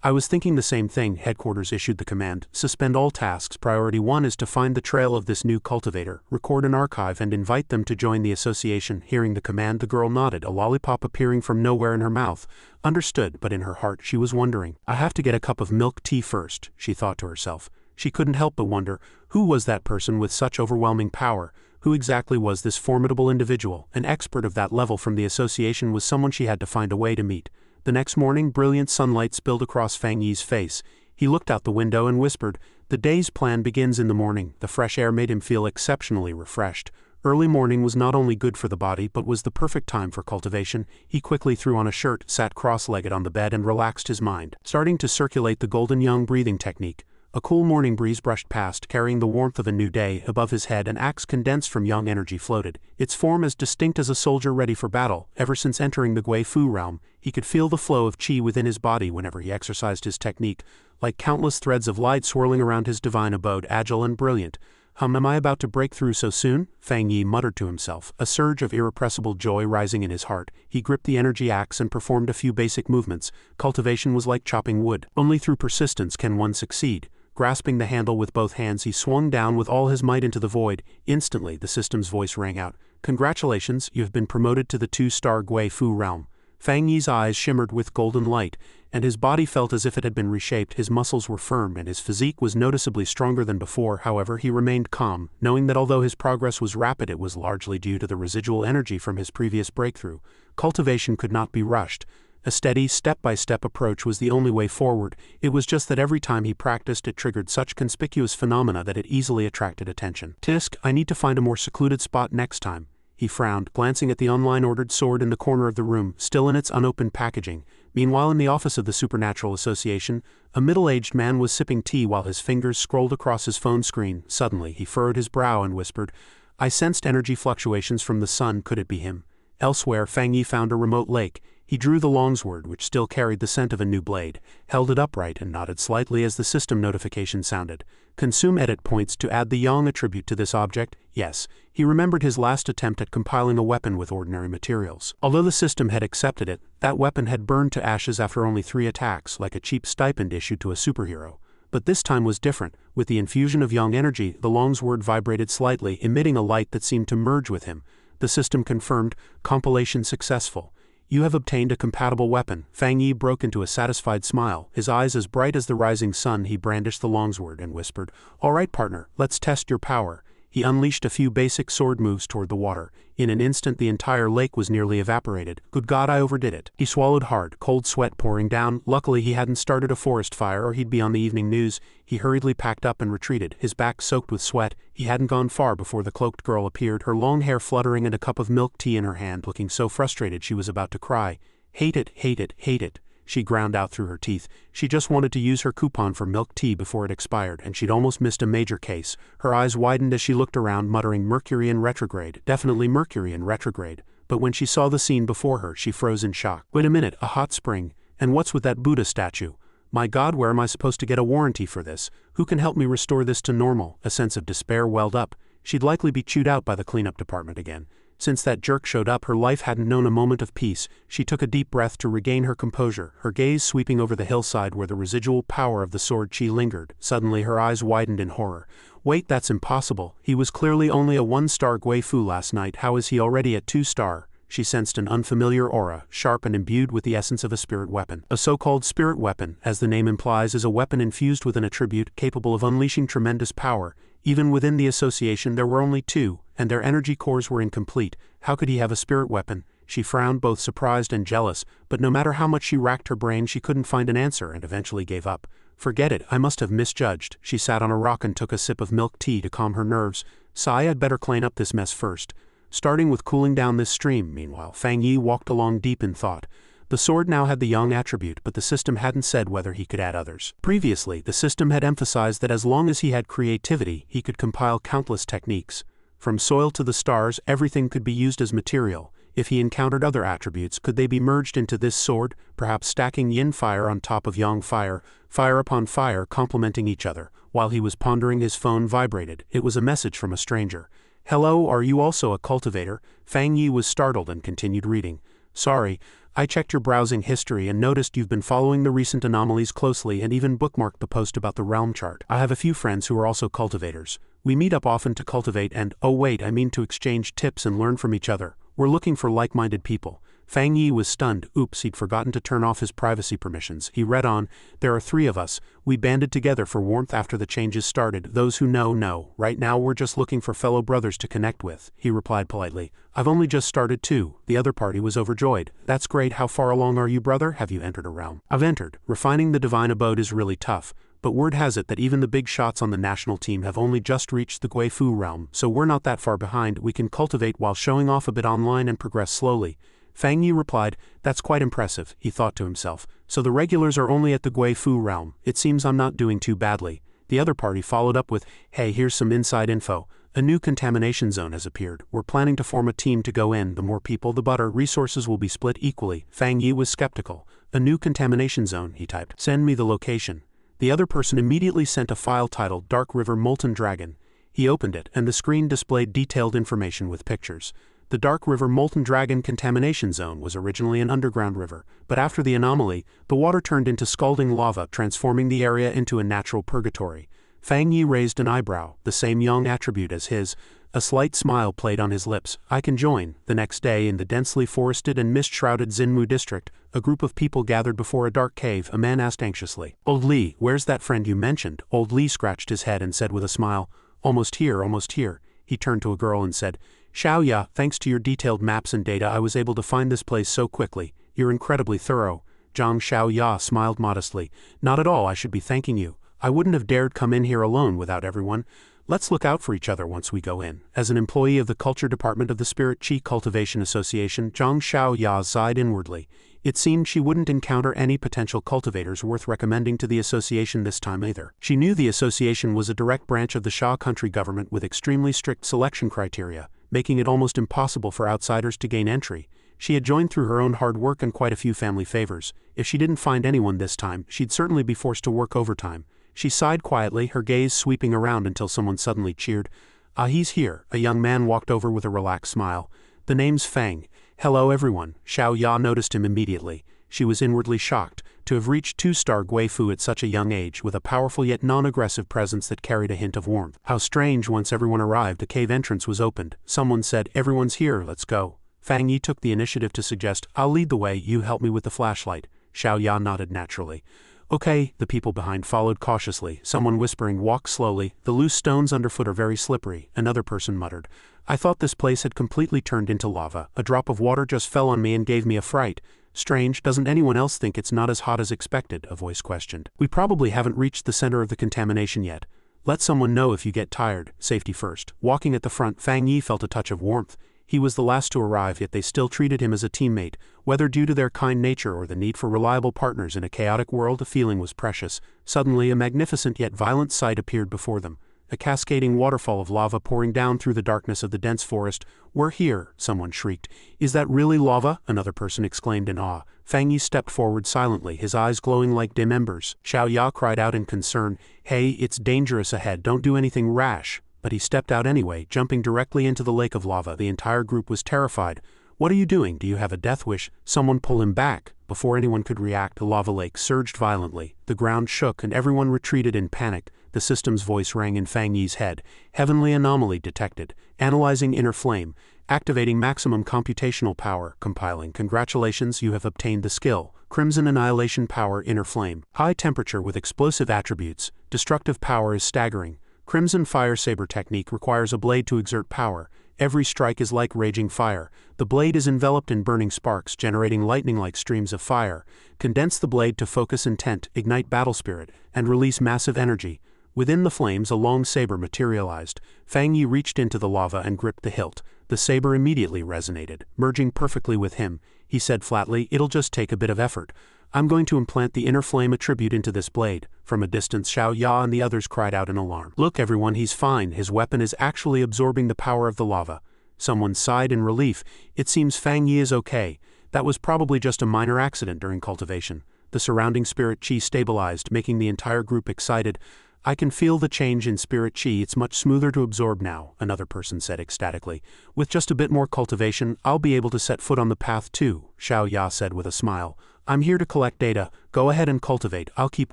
"I was thinking the same thing." Headquarters issued the command. "Suspend all tasks. Priority 1 is to find the trail of this new cultivator, record an archive and invite them to join the association." Hearing the command, the girl nodded, a lollipop appearing from nowhere in her mouth. Understood, but in her heart she was wondering. "I have to get a cup of milk tea first," she thought to herself. She couldn't help but wonder, who was that person with such overwhelming power? Who exactly was this formidable individual? An expert of that level from the association was someone she had to find a way to meet. The next morning, brilliant sunlight spilled across Fang Yi's face. He looked out the window and whispered, "The day's plan begins in the morning." The fresh air made him feel exceptionally refreshed. Early morning was not only good for the body but was the perfect time for cultivation. He quickly threw on a shirt, sat cross-legged on the bed and relaxed his mind, starting to circulate the golden Yang breathing technique. A cool morning breeze brushed past, carrying the warmth of a new day. Above his head, an axe condensed from Yang energy floated, its form as distinct as a soldier ready for battle. Ever since entering the Gui Fu realm, he could feel the flow of qi within his body whenever he exercised his technique, like countless threads of light swirling around his divine abode, agile and brilliant. Am I about to break through so soon?" Fang Yi muttered to himself, a surge of irrepressible joy rising in his heart. He gripped the energy axe and performed a few basic movements. Cultivation was like chopping wood. Only through persistence can one succeed. Grasping the handle with both hands, he swung down with all his might into the void. Instantly, the system's voice rang out. "Congratulations, you have been promoted to the 2-star Gui Fu realm." Fang Yi's eyes shimmered with golden light, and his body felt as if it had been reshaped. His muscles were firm and his physique was noticeably stronger than before. However, he remained calm, knowing that although his progress was rapid, it was largely due to the residual energy from his previous breakthrough. Cultivation could not be rushed. A steady, step-by-step approach was the only way forward. It was just that every time he practiced, it triggered such conspicuous phenomena that it easily attracted attention. "Tisk, I need to find a more secluded spot next time." He frowned, glancing at the online-ordered sword in the corner of the room, still in its unopened packaging. Meanwhile, in the office of the Supernatural Association, a middle-aged man was sipping tea while his fingers scrolled across his phone screen. Suddenly, he furrowed his brow and whispered, "I sensed energy fluctuations from the sun. Could it be him?" Elsewhere, Fang Yi found a remote lake. He drew the longsword, which still carried the scent of a new blade, held it upright and nodded slightly as the system notification sounded. "Consume edit points to add the Yang attribute to this object." Yes, he remembered his last attempt at compiling a weapon with ordinary materials. Although the system had accepted it, that weapon had burned to ashes after only 3 attacks, like a cheap stipend issued to a superhero. But this time was different. With the infusion of Yang energy, the longsword vibrated slightly, emitting a light that seemed to merge with him. The system confirmed, "Compilation successful. You have obtained a compatible weapon." Fang Yi broke into a satisfied smile, his eyes as bright as the rising sun. He brandished the longsword and whispered, "All right, partner, let's test your power." He unleashed a few basic sword moves toward the water. In an instant, the entire lake was nearly evaporated. Good God, I overdid it. He swallowed hard, cold sweat pouring down. Luckily, he hadn't started a forest fire or he'd be on the evening news. He hurriedly packed up and retreated, his back soaked with sweat. He hadn't gone far before the cloaked girl appeared, her long hair fluttering and a cup of milk tea in her hand, looking so frustrated she was about to cry. "Hate it, hate it, hate it," she ground out through her teeth. She just wanted to use her coupon for milk tea before it expired, and she'd almost missed a major case. Her eyes widened as she looked around, muttering, "Mercury in retrograde, definitely Mercury in retrograde." But when she saw the scene before her, she froze in shock. "Wait a minute, a hot spring? And what's with that Buddha statue? My God, where am I supposed to get a warranty for this? Who can help me restore this to normal?" A sense of despair welled up. She'd likely be chewed out by the cleanup department again. Since that jerk showed up, her life hadn't known a moment of peace. She took a deep breath to regain her composure, her gaze sweeping over the hillside where the residual power of the sword chi lingered. Suddenly her eyes widened in horror. Wait, that's impossible. He was clearly only a 1-star Guifu last night. How is he already at 2-star? She sensed an unfamiliar aura, sharp and imbued with the essence of a spirit weapon. A so-called spirit weapon, as the name implies, is a weapon infused with an attribute capable of unleashing tremendous power. Even within the association there were only 2, and their energy cores were incomplete. How could he have a spirit weapon? She frowned, both surprised and jealous, but no matter how much she racked her brain she couldn't find an answer and eventually gave up. Forget it, I must have misjudged. She sat on a rock and took a sip of milk tea to calm her nerves. Sigh, I'd better clean up this mess first. Starting with cooling down this stream. Meanwhile, Fang Yi walked along deep in thought. The sword now had the yang attribute, but the system hadn't said whether he could add others. Previously, the system had emphasized that as long as he had creativity, he could compile countless techniques. From soil to the stars, everything could be used as material. If he encountered other attributes, could they be merged into this sword, perhaps stacking yin fire on top of yang fire, fire upon fire, complementing each other? While he was pondering, his phone vibrated. It was a message from a stranger. Hello, are you also a cultivator? Fang Yi was startled and continued reading. Sorry, I checked your browsing history and noticed you've been following the recent anomalies closely and even bookmarked the post about the realm chart. I have a few friends who are also cultivators. We meet up often to cultivate and, oh wait, I mean to exchange tips and learn from each other. We're looking for like-minded people. Fang Yi was stunned. Oops, he'd forgotten to turn off his privacy permissions. He read on, there are 3 of us. We banded together for warmth after the changes started. Those who know. Right now we're just looking for fellow brothers to connect with. He replied politely. I've only just started too. The other party was overjoyed. That's great. How far along are you, brother? Have you entered a realm? I've entered. Refining the divine abode is really tough. But word has it that even the big shots on the national team have only just reached the Guifu realm, so we're not that far behind. We can cultivate while showing off a bit online and progress slowly. Fang Yi replied, that's quite impressive, he thought to himself. So the regulars are only at the Guifu realm. It seems I'm not doing too badly. The other party followed up with, hey, here's some inside info. A new contamination zone has appeared. We're planning to form a team to go in. The more people, the better. Resources will be split equally. Fang Yi was skeptical. A new contamination zone, he typed. Send me the location. The other person immediately sent a file titled Dark River Molten Dragon. He opened it, and the screen displayed detailed information with pictures. The Dark River Molten Dragon Contamination Zone was originally an underground river, but after the anomaly, the water turned into scalding lava, transforming the area into a natural purgatory. Fang Yi raised an eyebrow, the same yang attribute as his. A slight smile played on his lips. I can join. The next day, in the densely forested and mist-shrouded Xinmu district, a group of people gathered before a dark cave. A man asked anxiously, Old Li, where's that friend you mentioned? Old Li scratched his head and said with a smile, almost here, almost here. He turned to a girl and said, Xiao Ya, thanks to your detailed maps and data I was able to find this place so quickly. You're incredibly thorough. Zhang Xiao Ya smiled modestly. Not at all, I should be thanking you. I wouldn't have dared come in here alone without everyone. Let's look out for each other once we go in. As an employee of the Culture Department of the Spirit Chi Cultivation Association, Zhang Xiao Ya sighed inwardly. It seemed she wouldn't encounter any potential cultivators worth recommending to the association this time either. She knew the association was a direct branch of the Xia country government with extremely strict selection criteria, making it almost impossible for outsiders to gain entry. She had joined through her own hard work and quite a few family favors. If she didn't find anyone this time, she'd certainly be forced to work overtime. She sighed quietly, her gaze sweeping around until someone suddenly cheered. Ah, he's here. A young man walked over with a relaxed smile. The name's Fang. Hello everyone. Xiao Ya noticed him immediately. She was inwardly shocked to have reached 2-star Guifu at such a young age, with a powerful yet non-aggressive presence that carried a hint of warmth. How strange. Once everyone arrived, a cave entrance was opened. Someone said, everyone's here, let's go. Fang Yi took the initiative to suggest, I'll lead the way, you help me with the flashlight. Xiao Ya nodded naturally. Okay, the people behind followed cautiously, someone whispering, walk slowly, the loose stones underfoot are very slippery. Another person muttered, I thought this place had completely turned into lava. A drop of water just fell on me and gave me a fright. Strange, doesn't anyone else think it's not as hot as expected? A voice questioned. We probably haven't reached the center of the contamination yet. Let someone know if you get tired. Safety first. Walking at the front, Fang Yi felt a touch of warmth. He was the last to arrive, yet they still treated him as a teammate. Whether due to their kind nature or the need for reliable partners in a chaotic world, the feeling was precious. Suddenly, a magnificent yet violent sight appeared before them. A cascading waterfall of lava pouring down through the darkness of the dense forest. We're here, someone shrieked. Is that really lava? Another person exclaimed in awe. Fang Yi stepped forward silently, his eyes glowing like dim embers. Xiao Ya cried out in concern, Hey, it's dangerous ahead, don't do anything rash. but he stepped out anyway, jumping directly into the lake of lava. The entire group was terrified. "What are you doing? Do you have a death wish?" Someone pull him back. Before anyone could react, the lava lake surged violently. The ground shook and everyone retreated in panic. The system's voice rang in Fang Yi's head. "Heavenly anomaly detected. Analyzing inner flame. Activating maximum computational power. Compiling. Congratulations, you have obtained the skill. Crimson Annihilation Power Inner Flame. High temperature with explosive attributes. Destructive power is staggering. Crimson Fire Saber technique requires a blade to exert power. Every strike is like raging fire. The blade is enveloped in burning sparks, generating lightning-like streams of fire. Condense the blade to focus intent, ignite battle spirit, and release massive energy. Within the flames, a long saber materialized. Fang Yi reached into the lava and gripped the hilt. The saber immediately resonated, merging perfectly with him. He said flatly, "It'll just take a bit of effort. I'm going to implant the inner flame attribute into this blade." From a distance, Xiao Ya and the others cried out in alarm. "Look everyone, he's fine. His weapon is actually absorbing the power of the lava." Someone sighed in relief. "It seems Fang Yi is okay. That was probably just a minor accident during cultivation." The surrounding spirit chi stabilized, making the entire group excited. "I can feel the change in spirit chi. It's much smoother to absorb now," another person said ecstatically. "With just a bit more cultivation, I'll be able to set foot on the path too," Xiao Ya said with a smile. "I'm here to collect data. Go ahead and cultivate. I'll keep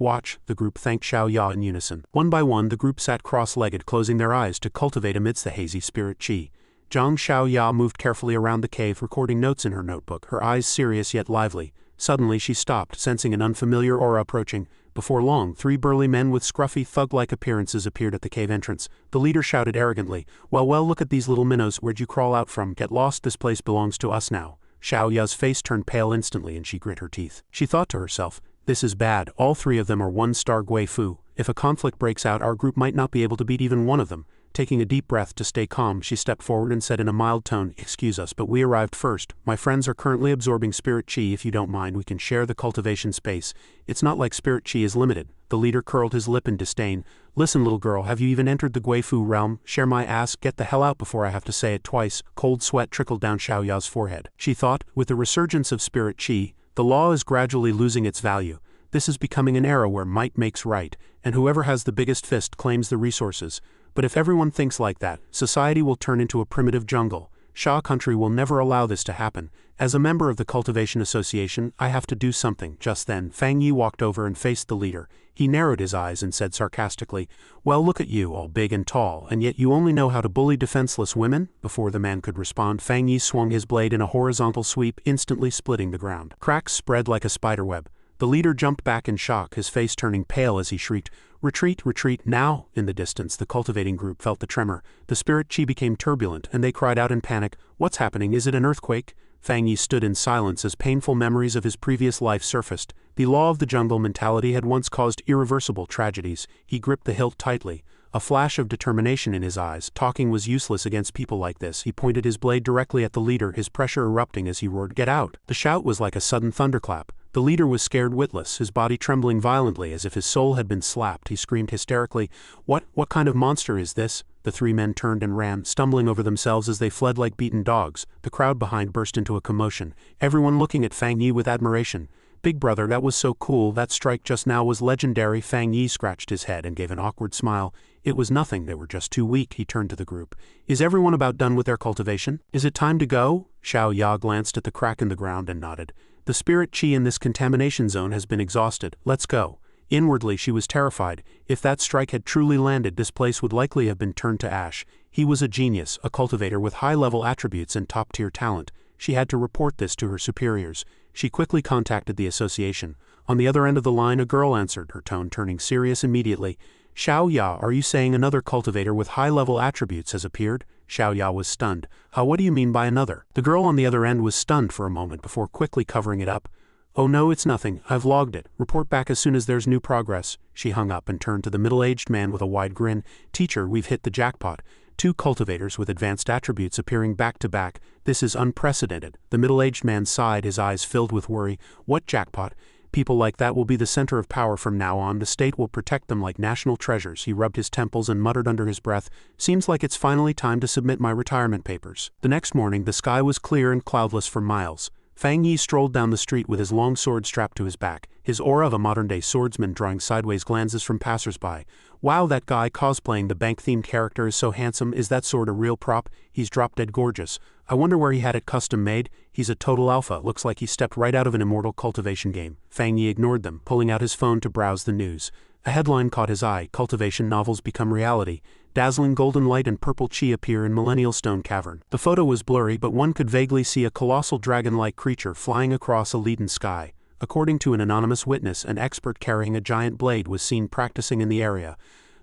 watch." The group thanked Xiao Ya in unison. One by one, the group sat cross-legged, closing their eyes to cultivate amidst the hazy spirit chi. Zhang Xiao Ya moved carefully around the cave, recording notes in her notebook, her eyes serious yet lively. Suddenly she stopped, sensing an unfamiliar aura approaching. Before long, 3 burly men with scruffy, thug-like appearances appeared at the cave entrance. The leader shouted arrogantly, well, look at these little minnows. Where'd you crawl out from? Get lost, this place belongs to us now." Xiao Ya's face turned pale instantly and she grit her teeth. She thought to herself, "This is bad. All 3 of them are 1-star Gui Fu. If a conflict breaks out, our group might not be able to beat even one of them." Taking a deep breath to stay calm, she stepped forward and said in a mild tone, "Excuse us, but we arrived first. My friends are currently absorbing spirit chi. If you don't mind, we can share the cultivation space. It's not like spirit chi is limited." The leader curled his lip in disdain. "Listen, little girl, have you even entered the Gui Fu realm? Share my ass, get the hell out before I have to say it twice." Cold sweat trickled down Xiao Ya's forehead. She thought, with the resurgence of spirit chi, the law is gradually losing its value. This is becoming an era where might makes right, and whoever has the biggest fist claims the resources. But if everyone thinks like that, society will turn into a primitive jungle. Sha country will never allow this to happen. As a member of the Cultivation Association, I have to do something." Just then, Fang Yi walked over and faced the leader. He narrowed his eyes and said sarcastically, "Well, look at you, all big and tall, and yet you only know how to bully defenseless women?" Before the man could respond, Fang Yi swung his blade in a horizontal sweep, instantly splitting the ground. Cracks spread like a spiderweb. The leader jumped back in shock, his face turning pale as he shrieked, "Retreat, retreat, now!" In the distance, the cultivating group felt the tremor. The spirit chi became turbulent, and they cried out in panic, "What's happening? Is it an earthquake?" Fang Yi stood in silence as painful memories of his previous life surfaced. The law of the jungle mentality had once caused irreversible tragedies. He gripped the hilt tightly, a flash of determination in his eyes. Talking was useless against people like this. He pointed his blade directly at the leader, his pressure erupting as he roared, "Get out!" The shout was like a sudden thunderclap. The leader was scared witless, his body trembling violently as if his soul had been slapped. He screamed hysterically, What kind of monster is this?" The 3 men turned and ran, stumbling over themselves as they fled like beaten dogs. The crowd behind burst into a commotion, everyone looking at Fang Yi with admiration. "Big brother, that was so cool. That strike just now was legendary." Fang Yi scratched his head and gave an awkward smile. "It was nothing, they were just too weak." He turned to the group. "Is everyone about done with their cultivation? Is it time to go?" Xiao Ya glanced at the crack in the ground and nodded. "The spirit chi in this contamination zone has been exhausted. Let's go." Inwardly she was terrified. If that strike had truly landed, this place would likely have been turned to ash. He was a genius, a cultivator with high-level attributes and top-tier talent. She had to report this to her superiors. She quickly contacted the association. On the other end of the line, a girl answered, her tone turning serious immediately. "Xiao Ya, are you saying another cultivator with high-level attributes has appeared?" Xiao Ya was stunned. What do you mean by another?" The girl on the other end was stunned for a moment before quickly covering it up. "Oh no, it's nothing. I've logged it. Report back as soon as there's new progress." She hung up and turned to the middle-aged man with a wide grin. "Teacher, we've hit the jackpot. 2 cultivators with advanced attributes appearing back to back. This is unprecedented." The middle-aged man sighed, his eyes filled with worry. "What jackpot? People like that will be the center of power from now on. The state will protect them like national treasures." He rubbed his temples and muttered under his breath, "Seems like it's finally time to submit my retirement papers." The next morning, the sky was clear and cloudless for miles. Fang Yi strolled down the street with his long sword strapped to his back. His his aura of a modern-day swordsman drawing sideways glances from passersby. Wow, that guy cosplaying the bank-themed character is so handsome. Is that sword a real prop? He's drop-dead gorgeous. I wonder where he had it custom-made. He's a total alpha. Looks like he stepped right out of an immortal cultivation game. Fang Yi ignored them, pulling out his phone to browse the news. A headline caught his eye: cultivation novels become reality. Dazzling golden light and purple chi appear in Millennial Stone Cavern. The photo was blurry, but one could vaguely see a colossal dragon-like creature flying across a leaden sky. According to an anonymous witness, an expert carrying a giant blade was seen practicing in the area.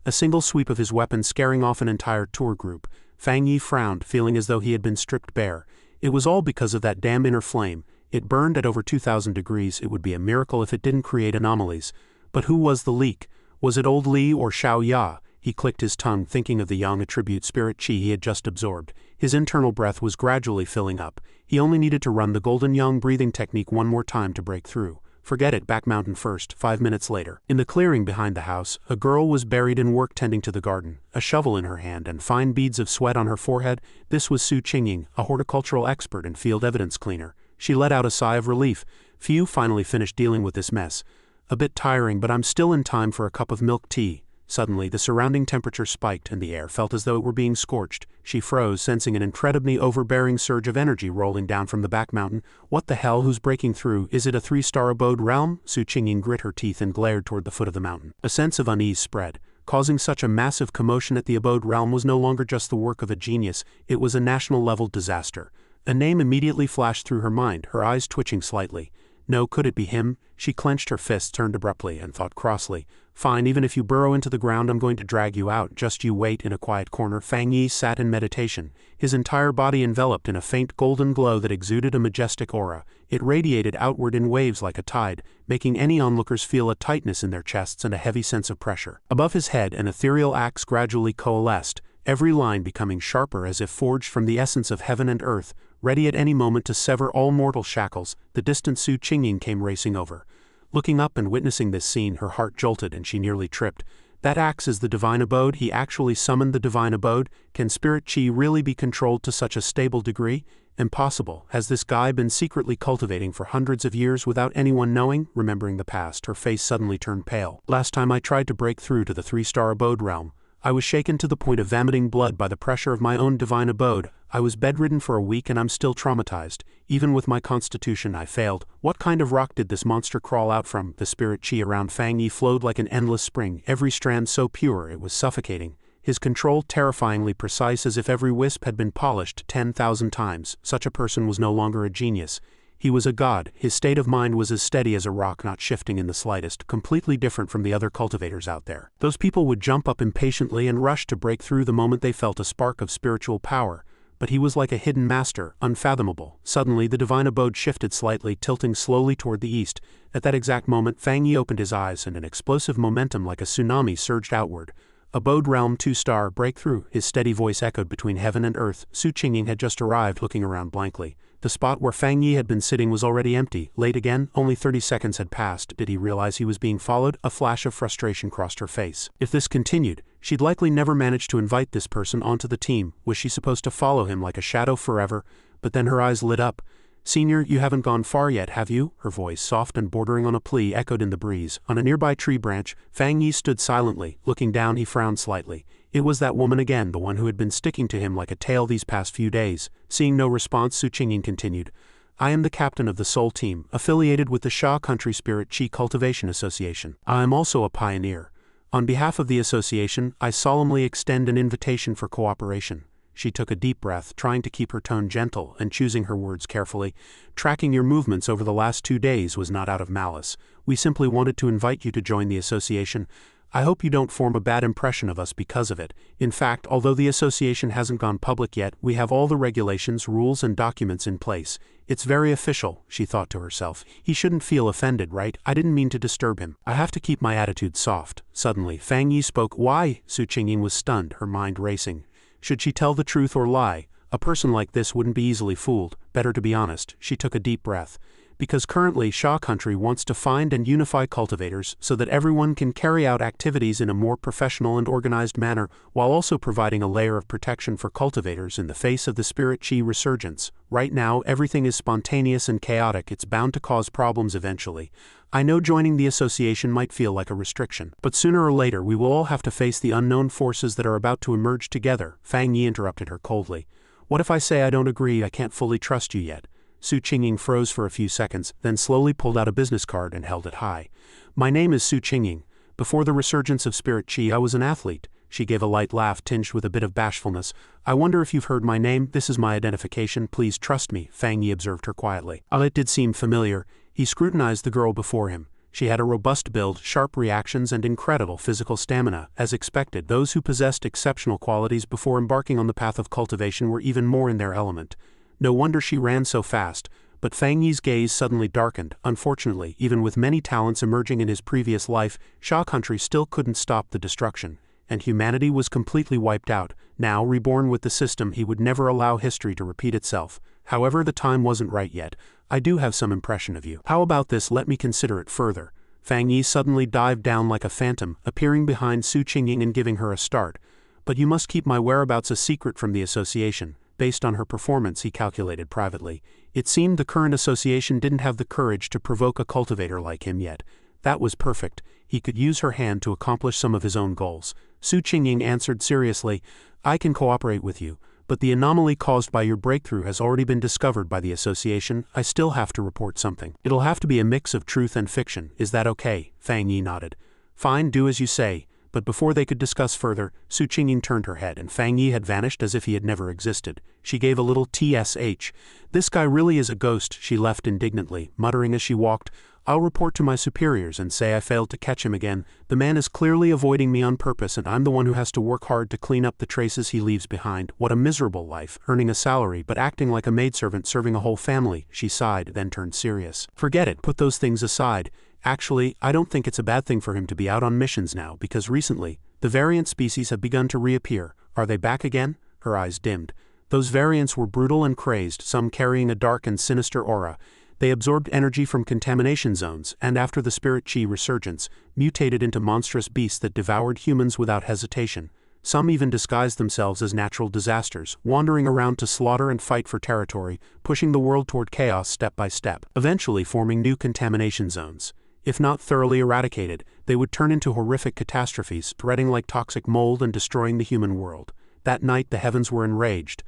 A single sweep of his weapon scaring off an entire tour group. Fang Yi frowned, feeling as though he had been stripped bare. It was all because of that damn inner flame. It burned at over 2,000 degrees. It would be a miracle if it didn't create anomalies. But who was the leak? Was it old Li or Xiao Ya? He clicked his tongue, thinking of the yang attribute spirit chi he had just absorbed. His internal breath was gradually filling up. He only needed to run the golden yang breathing technique one more time to break through. Forget it, back mountain first. 5 minutes later, in the clearing behind the house, a girl was buried in work tending to the garden, a shovel in her hand and fine beads of sweat on her forehead. This was Su Qingying, a horticultural expert and field evidence cleaner. She let out a sigh of relief. Phew, finally finished dealing with this mess. A bit tiring, but I'm still in time for a cup of milk tea. Suddenly, the surrounding temperature spiked and the air felt as though it were being scorched. She froze, sensing an incredibly overbearing surge of energy rolling down from the back mountain. What the hell? Who's breaking through? Is it a 3-star abode realm? Su Qingying grit her teeth and glared toward the foot of the mountain. A sense of unease spread. Causing such a massive commotion at the abode realm was no longer just the work of a genius, it was a national-level disaster. A name immediately flashed through her mind, her eyes twitching slightly. No, could it be him? She clenched her fists, turned abruptly, and thought crossly. Fine, even if you burrow into the ground, I'm going to drag you out. Just you wait. In a quiet corner, Fang Yi sat in meditation, his entire body enveloped in a faint golden glow that exuded a majestic aura. It radiated outward in waves like a tide, making any onlookers feel a tightness in their chests and a heavy sense of pressure. Above his head, an ethereal axe gradually coalesced, every line becoming sharper as if forged from the essence of heaven and earth, ready at any moment to sever all mortal shackles. The distant Su Qingying came racing over. Looking up and witnessing this scene, her heart jolted and she nearly tripped. That axe is the divine abode. He actually summoned the divine abode. Can spirit chi really be controlled to such a stable degree? Impossible. Has this guy been secretly cultivating for hundreds of years without anyone knowing? Remembering the past, her face suddenly turned pale. Last time I tried to break through to the 3-star abode realm, I was shaken to the point of vomiting blood by the pressure of my own divine abode. I was bedridden for a week and I'm still traumatized. Even with my constitution, I failed. What kind of rock did this monster crawl out from? The spirit chi around Fang Yi flowed like an endless spring, every strand so pure it was suffocating. His control terrifyingly precise, as if every wisp had been polished 10,000 times. Such a person was no longer a genius. He was a god. His state of mind was as steady as a rock, not shifting in the slightest, completely different from the other cultivators out there. Those people would jump up impatiently and rush to break through the moment they felt a spark of spiritual power. But he was like a hidden master, unfathomable. Suddenly, the divine abode shifted slightly, tilting slowly toward the east. At that exact moment, Fang Yi opened his eyes and an explosive momentum like a tsunami surged outward. Abode realm 2-star breakthrough. His steady voice echoed between heaven and earth. Su Qingying had just arrived, looking around blankly. The spot where Fang Yi had been sitting was already empty. Late again? Only 30 seconds had passed. Did he realize he was being followed? A flash of frustration crossed her face. If this continued, she'd likely never manage to invite this person onto the team. Was she supposed to follow him like a shadow forever? But then her eyes lit up. Senior, you haven't gone far yet, have you? Her voice, soft and bordering on a plea, echoed in the breeze. On a nearby tree branch, Fang Yi stood silently. Looking down, he frowned slightly. It was that woman again, the one who had been sticking to him like a tail these past few days. Seeing no response, Su Qingying continued. I am the captain of the Soul Team, affiliated with the Sha Country Spirit Chi Cultivation Association. I am also a pioneer. On behalf of the association, I solemnly extend an invitation for cooperation. She took a deep breath, trying to keep her tone gentle and choosing her words carefully. Tracking your movements over the last 2 days was not out of malice. We simply wanted to invite you to join the association. I hope you don't form a bad impression of us because of it. In fact, although the association hasn't gone public yet, we have all the regulations, rules, and documents in place. It's very official, she thought to herself. He shouldn't feel offended, right? I didn't mean to disturb him. I have to keep my attitude soft. Suddenly, Fang Yi spoke. Why? Su Qingying was stunned, her mind racing. Should she tell the truth or lie? A person like this wouldn't be easily fooled, better to be honest. She took a deep breath. Because currently Sha Country wants to find and unify cultivators so that everyone can carry out activities in a more professional and organized manner, while also providing a layer of protection for cultivators in the face of the spirit chi resurgence. Right now everything is spontaneous and chaotic. It's bound to cause problems eventually. I know joining the association might feel like a restriction, but sooner or later we will all have to face the unknown forces that are about to emerge together. Fang Yi interrupted her coldly. What if I say I don't agree? I can't fully trust you yet. Su Qingying froze for a few seconds, then slowly pulled out a business card and held it high. My name is Su Qingying. Before the resurgence of spirit chi I was an athlete. She gave a light laugh tinged with a bit of bashfulness. I wonder if you've heard my name. This is my identification. Please trust me, Fang Yi observed her quietly. It did seem familiar. He scrutinized the girl before him. She had a robust build, sharp reactions, and incredible physical stamina. As expected, those who possessed exceptional qualities before embarking on the path of cultivation were even more in their element. No wonder she ran so fast, but Fang Yi's gaze suddenly darkened. Unfortunately, even with many talents emerging in his previous life, Sha Country still couldn't stop the destruction, and humanity was completely wiped out. Now, reborn with the system, he would never allow history to repeat itself. However, the time wasn't right yet. I do have some impression of you. How about this? Let me consider it further. Fang Yi suddenly dived down like a phantom, appearing behind Su Qingying and giving her a start. But you must keep my whereabouts a secret from the association. Based on her performance, he calculated privately. It seemed the current association didn't have the courage to provoke a cultivator like him yet. That was perfect. He could use her hand to accomplish some of his own goals. Su Qingying answered seriously, I can cooperate with you, but the anomaly caused by your breakthrough has already been discovered by the association. I still have to report something. It'll have to be a mix of truth and fiction. Is that okay? Fang Yi nodded. Fine, do as you say. But before they could discuss further, Su Qingying turned her head and Fang Yi had vanished as if he had never existed. She gave a little tsh. This guy really is a ghost, she left indignantly, muttering as she walked. I'll report to my superiors and say I failed to catch him again. The man is clearly avoiding me on purpose and I'm the one who has to work hard to clean up the traces he leaves behind. What a miserable life, earning a salary but acting like a maidservant serving a whole family, she sighed, then turned serious. Forget it, put those things aside. Actually, I don't think it's a bad thing for him to be out on missions now, because recently, the variant species have begun to reappear. Are they back again? Her eyes dimmed. Those variants were brutal and crazed, some carrying a dark and sinister aura. They absorbed energy from contamination zones, and after the spirit chi resurgence, mutated into monstrous beasts that devoured humans without hesitation. Some even disguised themselves as natural disasters, wandering around to slaughter and fight for territory, pushing the world toward chaos step by step, eventually forming new contamination zones. If not thoroughly eradicated, they would turn into horrific catastrophes, spreading like toxic mold and destroying the human world. That night the heavens were enraged.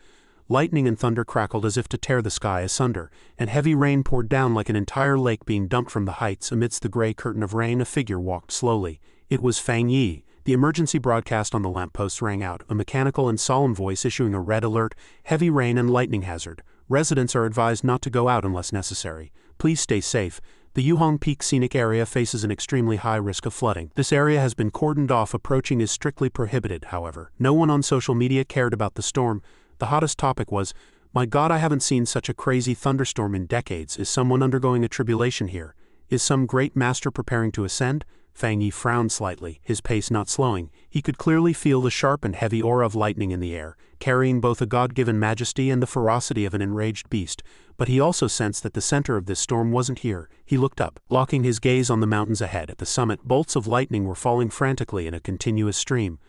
Lightning and thunder crackled as if to tear the sky asunder, and heavy rain poured down like an entire lake being dumped from the heights. Amidst the gray curtain of rain, a figure walked slowly. It was Fang Yi. The emergency broadcast on the lamppost rang out, a mechanical and solemn voice issuing a red alert: heavy rain and lightning hazard. Residents are advised not to go out unless necessary. Please stay safe. The Yuhong Peak scenic area faces an extremely high risk of flooding. This area has been cordoned off. Approaching is strictly prohibited, however. No one on social media cared about the storm. The hottest topic was, my God, I haven't seen such a crazy thunderstorm in decades. Is someone undergoing a tribulation here? Is some great master preparing to ascend? Fang Yi frowned slightly, his pace not slowing. He could clearly feel the sharp and heavy aura of lightning in the air, carrying both a god-given majesty and the ferocity of an enraged beast. But he also sensed that the center of this storm wasn't here. He looked up, locking his gaze on the mountains ahead. At the summit, bolts of lightning were falling frantically in a continuous stream.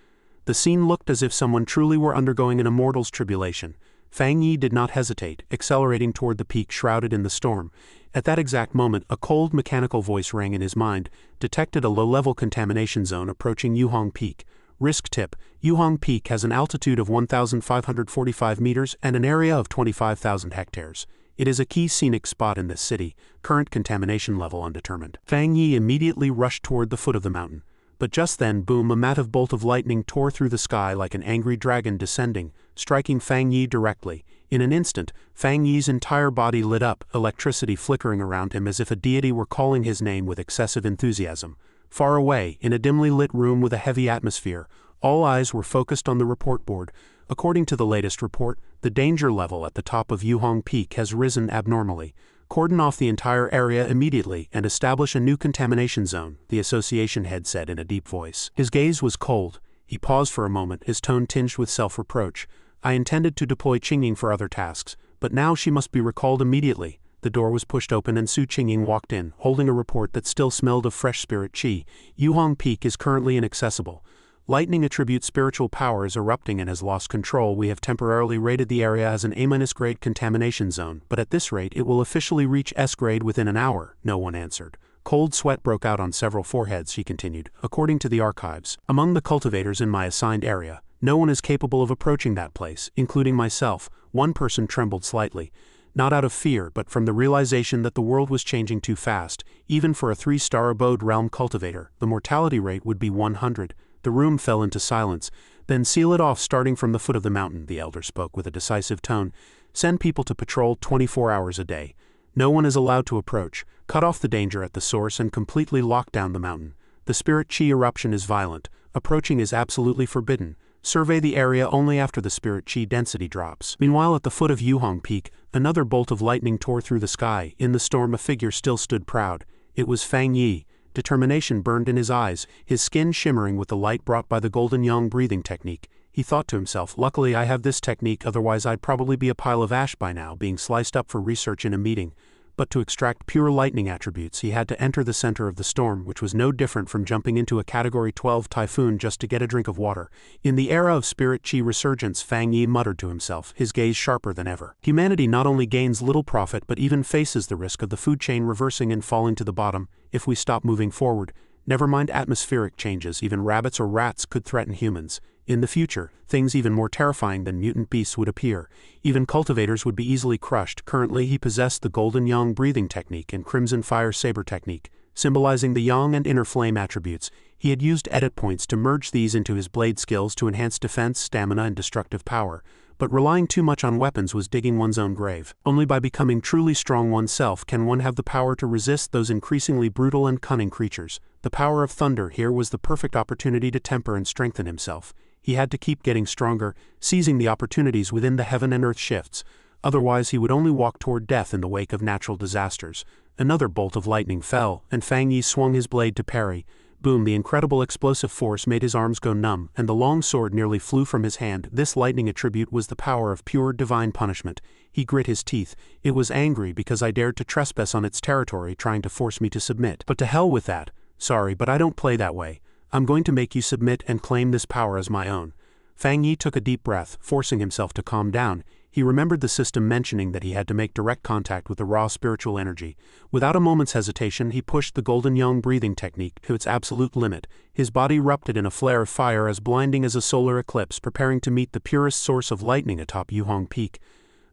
The scene looked as if someone truly were undergoing an immortal's tribulation. Fang Yi did not hesitate, accelerating toward the peak shrouded in the storm. At that exact moment, a cold mechanical voice rang in his mind, detected a low-level contamination zone approaching Yuhong Peak. Risk tip: Yuhong Peak has an altitude of 1,545 meters and an area of 25,000 hectares. It is a key scenic spot in this city, current contamination level undetermined. Fang Yi immediately rushed toward the foot of the mountain. But just then, boom, a massive bolt of lightning tore through the sky like an angry dragon descending, striking Fang Yi directly. In an instant, Fang Yi's entire body lit up, electricity flickering around him as if a deity were calling his name with excessive enthusiasm. Far away, in a dimly lit room with a heavy atmosphere, all eyes were focused on the report board. According to the latest report, the danger level at the top of Yuhong Peak has risen abnormally. Cordon off the entire area immediately and establish a new contamination zone, the association head said in a deep voice. His gaze was cold. He paused for a moment, his tone tinged with self-reproach. I intended to deploy Qingying for other tasks, but now she must be recalled immediately. The door was pushed open and Su Qingying walked in, holding a report that still smelled of fresh spirit qi. Yuhong Peak is currently inaccessible. Lightning attribute spiritual power is erupting and has lost control. We have temporarily rated the area as an A-grade contamination zone, but at this rate it will officially reach S-grade within an hour, no one answered. Cold sweat broke out on several foreheads, she continued. According to the archives, among the cultivators in my assigned area, no one is capable of approaching that place, including myself. One person trembled slightly. Not out of fear, but from the realization that the world was changing too fast. Even for a 3-star abode realm cultivator, the mortality rate would be 100. The room fell into silence. Then seal it off starting from the foot of the mountain, the elder spoke with a decisive tone. Send people to patrol 24 hours a day. No one is allowed to approach. Cut off the danger at the source and completely lock down the mountain. The spirit qi eruption is violent. Approaching is absolutely forbidden. Survey the area only after the spirit qi density drops. Meanwhile, at the foot of Yuhong Peak, another bolt of lightning tore through the sky. In the storm, a figure still stood proud. It was Fang Yi. Determination burned in his eyes, his skin shimmering with the light brought by the golden yang breathing technique. He thought to himself, luckily I have this technique, otherwise I'd probably be a pile of ash by now, being sliced up for research in a meeting. But to extract pure lightning attributes, he had to enter the center of the storm, which was no different from jumping into a Category 12 typhoon just to get a drink of water. In the era of spirit qi resurgence, Fang Yi muttered to himself, his gaze sharper than ever. Humanity not only gains little profit but even faces the risk of the food chain reversing and falling to the bottom if we stop moving forward. Never mind atmospheric changes, even rabbits or rats could threaten humans. In the future, things even more terrifying than mutant beasts would appear. Even cultivators would be easily crushed. Currently he possessed the golden yang breathing technique and crimson fire saber technique, symbolizing the yang and inner flame attributes. He had used edit points to merge these into his blade skills to enhance defense, stamina, and destructive power. But relying too much on weapons was digging one's own grave. Only by becoming truly strong oneself can one have the power to resist those increasingly brutal and cunning creatures. The power of thunder here was the perfect opportunity to temper and strengthen himself. He had to keep getting stronger, seizing the opportunities within the heaven and earth shifts. Otherwise he would only walk toward death in the wake of natural disasters. Another bolt of lightning fell, and Fang Yi swung his blade to parry. Boom! The incredible explosive force made his arms go numb, and the long sword nearly flew from his hand. This lightning attribute was the power of pure divine punishment. He grit his teeth. It was angry because I dared to trespass on its territory, trying to force me to submit. But to hell with that. Sorry, but I don't play that way. I'm going to make you submit and claim this power as my own. Fang Yi took a deep breath, forcing himself to calm down. He remembered the system mentioning that he had to make direct contact with the raw spiritual energy. Without a moment's hesitation, he pushed the golden yang breathing technique to its absolute limit. His body erupted in a flare of fire as blinding as a solar eclipse, preparing to meet the purest source of lightning atop Yuhong Peak.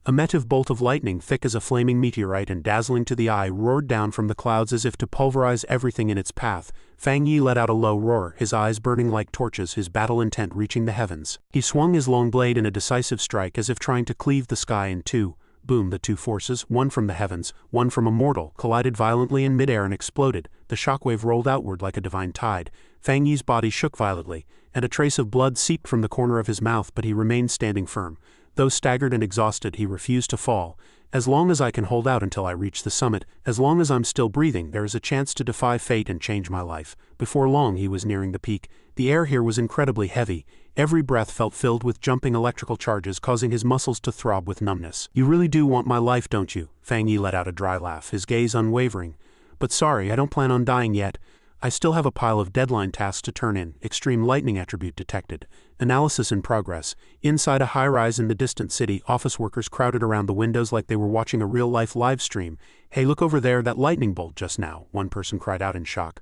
A massive bolt of lightning, thick as a flaming meteorite and dazzling to the eye, roared down from the clouds as if to pulverize everything in its path. Fang Yi let out a low roar, his eyes burning like torches, his battle intent reaching the heavens. He swung his long blade in a decisive strike as if trying to cleave the sky in two. Boom! The two forces, one from the heavens, one from a mortal, collided violently in midair and exploded. The shockwave rolled outward like a divine tide. Fang Yi's body shook violently, and a trace of blood seeped from the corner of his mouth, but he remained standing firm. Though staggered and exhausted, he refused to fall. As long as I can hold out until I reach the summit, as long as I'm still breathing, there is a chance to defy fate and change my life. Before long he was nearing the peak. The air here was incredibly heavy. Every breath felt filled with jumping electrical charges, causing his muscles to throb with numbness. You really do want my life, don't you? Fang Yi let out a dry laugh, his gaze unwavering. But sorry, I don't plan on dying yet. I still have a pile of deadline tasks to turn in. Extreme lightning attribute detected. Analysis in progress. Inside a high-rise in the distant city, office workers crowded around the windows like they were watching a real-life live stream. Hey, look over there, that lightning bolt just now, one person cried out in shock.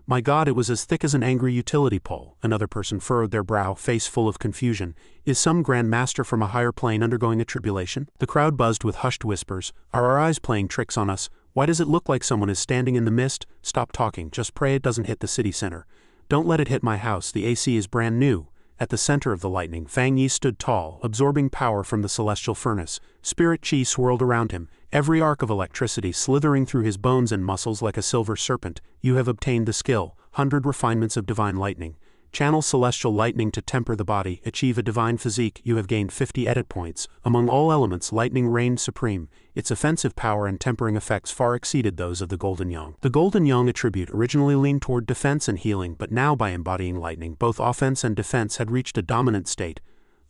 My God, it was as thick as an angry utility pole. Another person furrowed their brow, face full of confusion. Is some grand master from a higher plane undergoing a tribulation? The crowd buzzed with hushed whispers. Are our eyes playing tricks on us? Why does it look like someone is standing in the mist? Stop talking, just pray it doesn't hit the city center. Don't let it hit my house, the AC is brand new. At the center of the lightning, Fang Yi stood tall, absorbing power from the celestial furnace. Spirit qi swirled around him, every arc of electricity slithering through his bones and muscles like a silver serpent. You have obtained the skill, 100 refinements of divine lightning. Channel celestial lightning to temper the body, achieve a divine physique. You have gained 50 edit points. Among all elements, lightning reigned supreme. Its offensive power and tempering effects far exceeded those of the golden yang. The golden yang attribute originally leaned toward defense and healing, but now by embodying lightning, both offense and defense had reached a dominant state.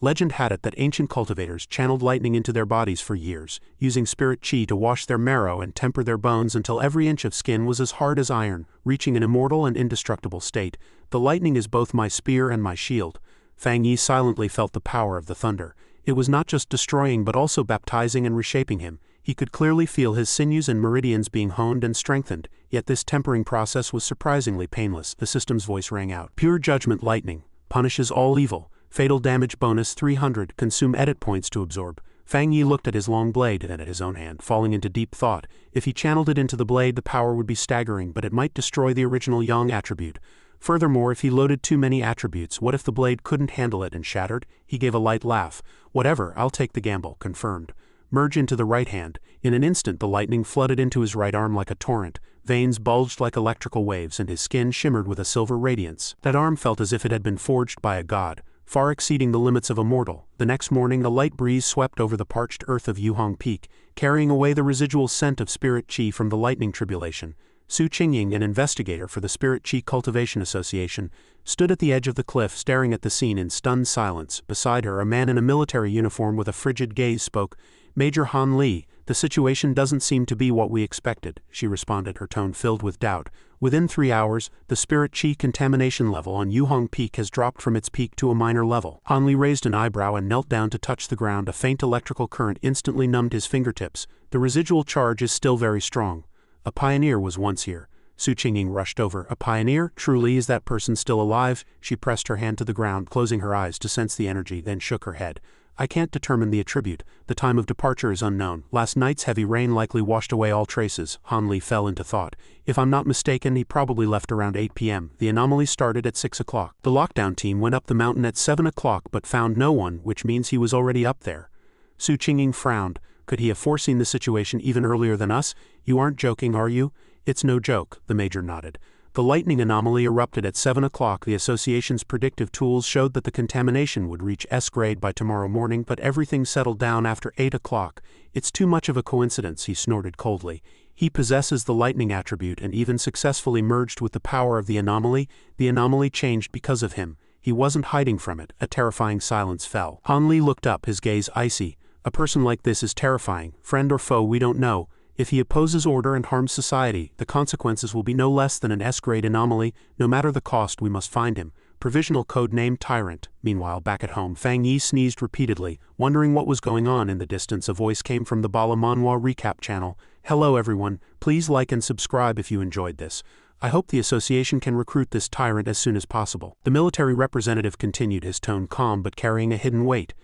Legend had it that ancient cultivators channeled lightning into their bodies for years, using spirit chi to wash their marrow and temper their bones until every inch of skin was as hard as iron, reaching an immortal and indestructible state. The lightning is both my spear and my shield. Fang Yi silently felt the power of the thunder. It was not just destroying but also baptizing and reshaping him. He could clearly feel his sinews and meridians being honed and strengthened, yet this tempering process was surprisingly painless. The system's voice rang out. Pure judgment lightning. Punishes all evil. Fatal damage bonus 300. Consume edit points to absorb. Fang Yi looked at his long blade and at his own hand, falling into deep thought. If he channeled it into the blade, the power would be staggering, but it might destroy the original Yang attribute. Furthermore, if he loaded too many attributes, what if the blade couldn't handle it and shattered? He gave a light laugh. Whatever, I'll take the gamble. Confirmed. Merge into the right hand. In an instant the lightning flooded into his right arm like a torrent. Veins bulged like electrical waves and his skin shimmered with a silver radiance. That arm felt as if it had been forged by a god, far exceeding the limits of a mortal. The next morning a light breeze swept over the parched earth of Yuhong Peak, carrying away the residual scent of spirit chi from the lightning tribulation. Su Qingying, an investigator for the Spirit Chi Cultivation Association, stood at the edge of the cliff staring at the scene in stunned silence. Beside her, a man in a military uniform with a frigid gaze spoke. Major Han Li, the situation doesn't seem to be what we expected, she responded, her tone filled with doubt. Within 3 hours, the Spirit Chi contamination level on Yuhong Peak has dropped from its peak to a minor level. Han Li raised an eyebrow and knelt down to touch the ground. A faint electrical current instantly numbed his fingertips. The residual charge is still very strong. A pioneer was once here. Su Qingying rushed over. A pioneer? Truly, is that person still alive? She pressed her hand to the ground, closing her eyes to sense the energy, then shook her head. I can't determine the attribute. The time of departure is unknown. Last night's heavy rain likely washed away all traces. Han Li fell into thought. If I'm not mistaken, he probably left around 8 p.m. The anomaly started at 6 o'clock. The lockdown team went up the mountain at 7 o'clock but found no one, which means he was already up there. Su Qingying frowned. Could he have foreseen the situation even earlier than us? You aren't joking, are you? It's no joke, the major nodded. The lightning anomaly erupted at 7 o'clock. The association's predictive tools showed that the contamination would reach S grade by tomorrow morning, but everything settled down after 8 o'clock. It's too much of a coincidence, he snorted coldly. He possesses the lightning attribute and even successfully merged with the power of the anomaly. The anomaly changed because of him. He wasn't hiding from it. A terrifying silence fell. Han Li looked up, his gaze icy. A person like this is terrifying. Friend or foe, we don't know. If he opposes order and harms society, the consequences will be no less than an S-grade anomaly. No matter the cost, we must find him. Provisional code name Tyrant. Meanwhile, back at home, Fang Yi sneezed repeatedly, wondering what was going on. In the distance, a voice came from the BALA Manhua Recap channel. Hello everyone, please like and subscribe if you enjoyed this. I hope the association can recruit this tyrant as soon as possible. The military representative continued, his tone calm but carrying a hidden weight.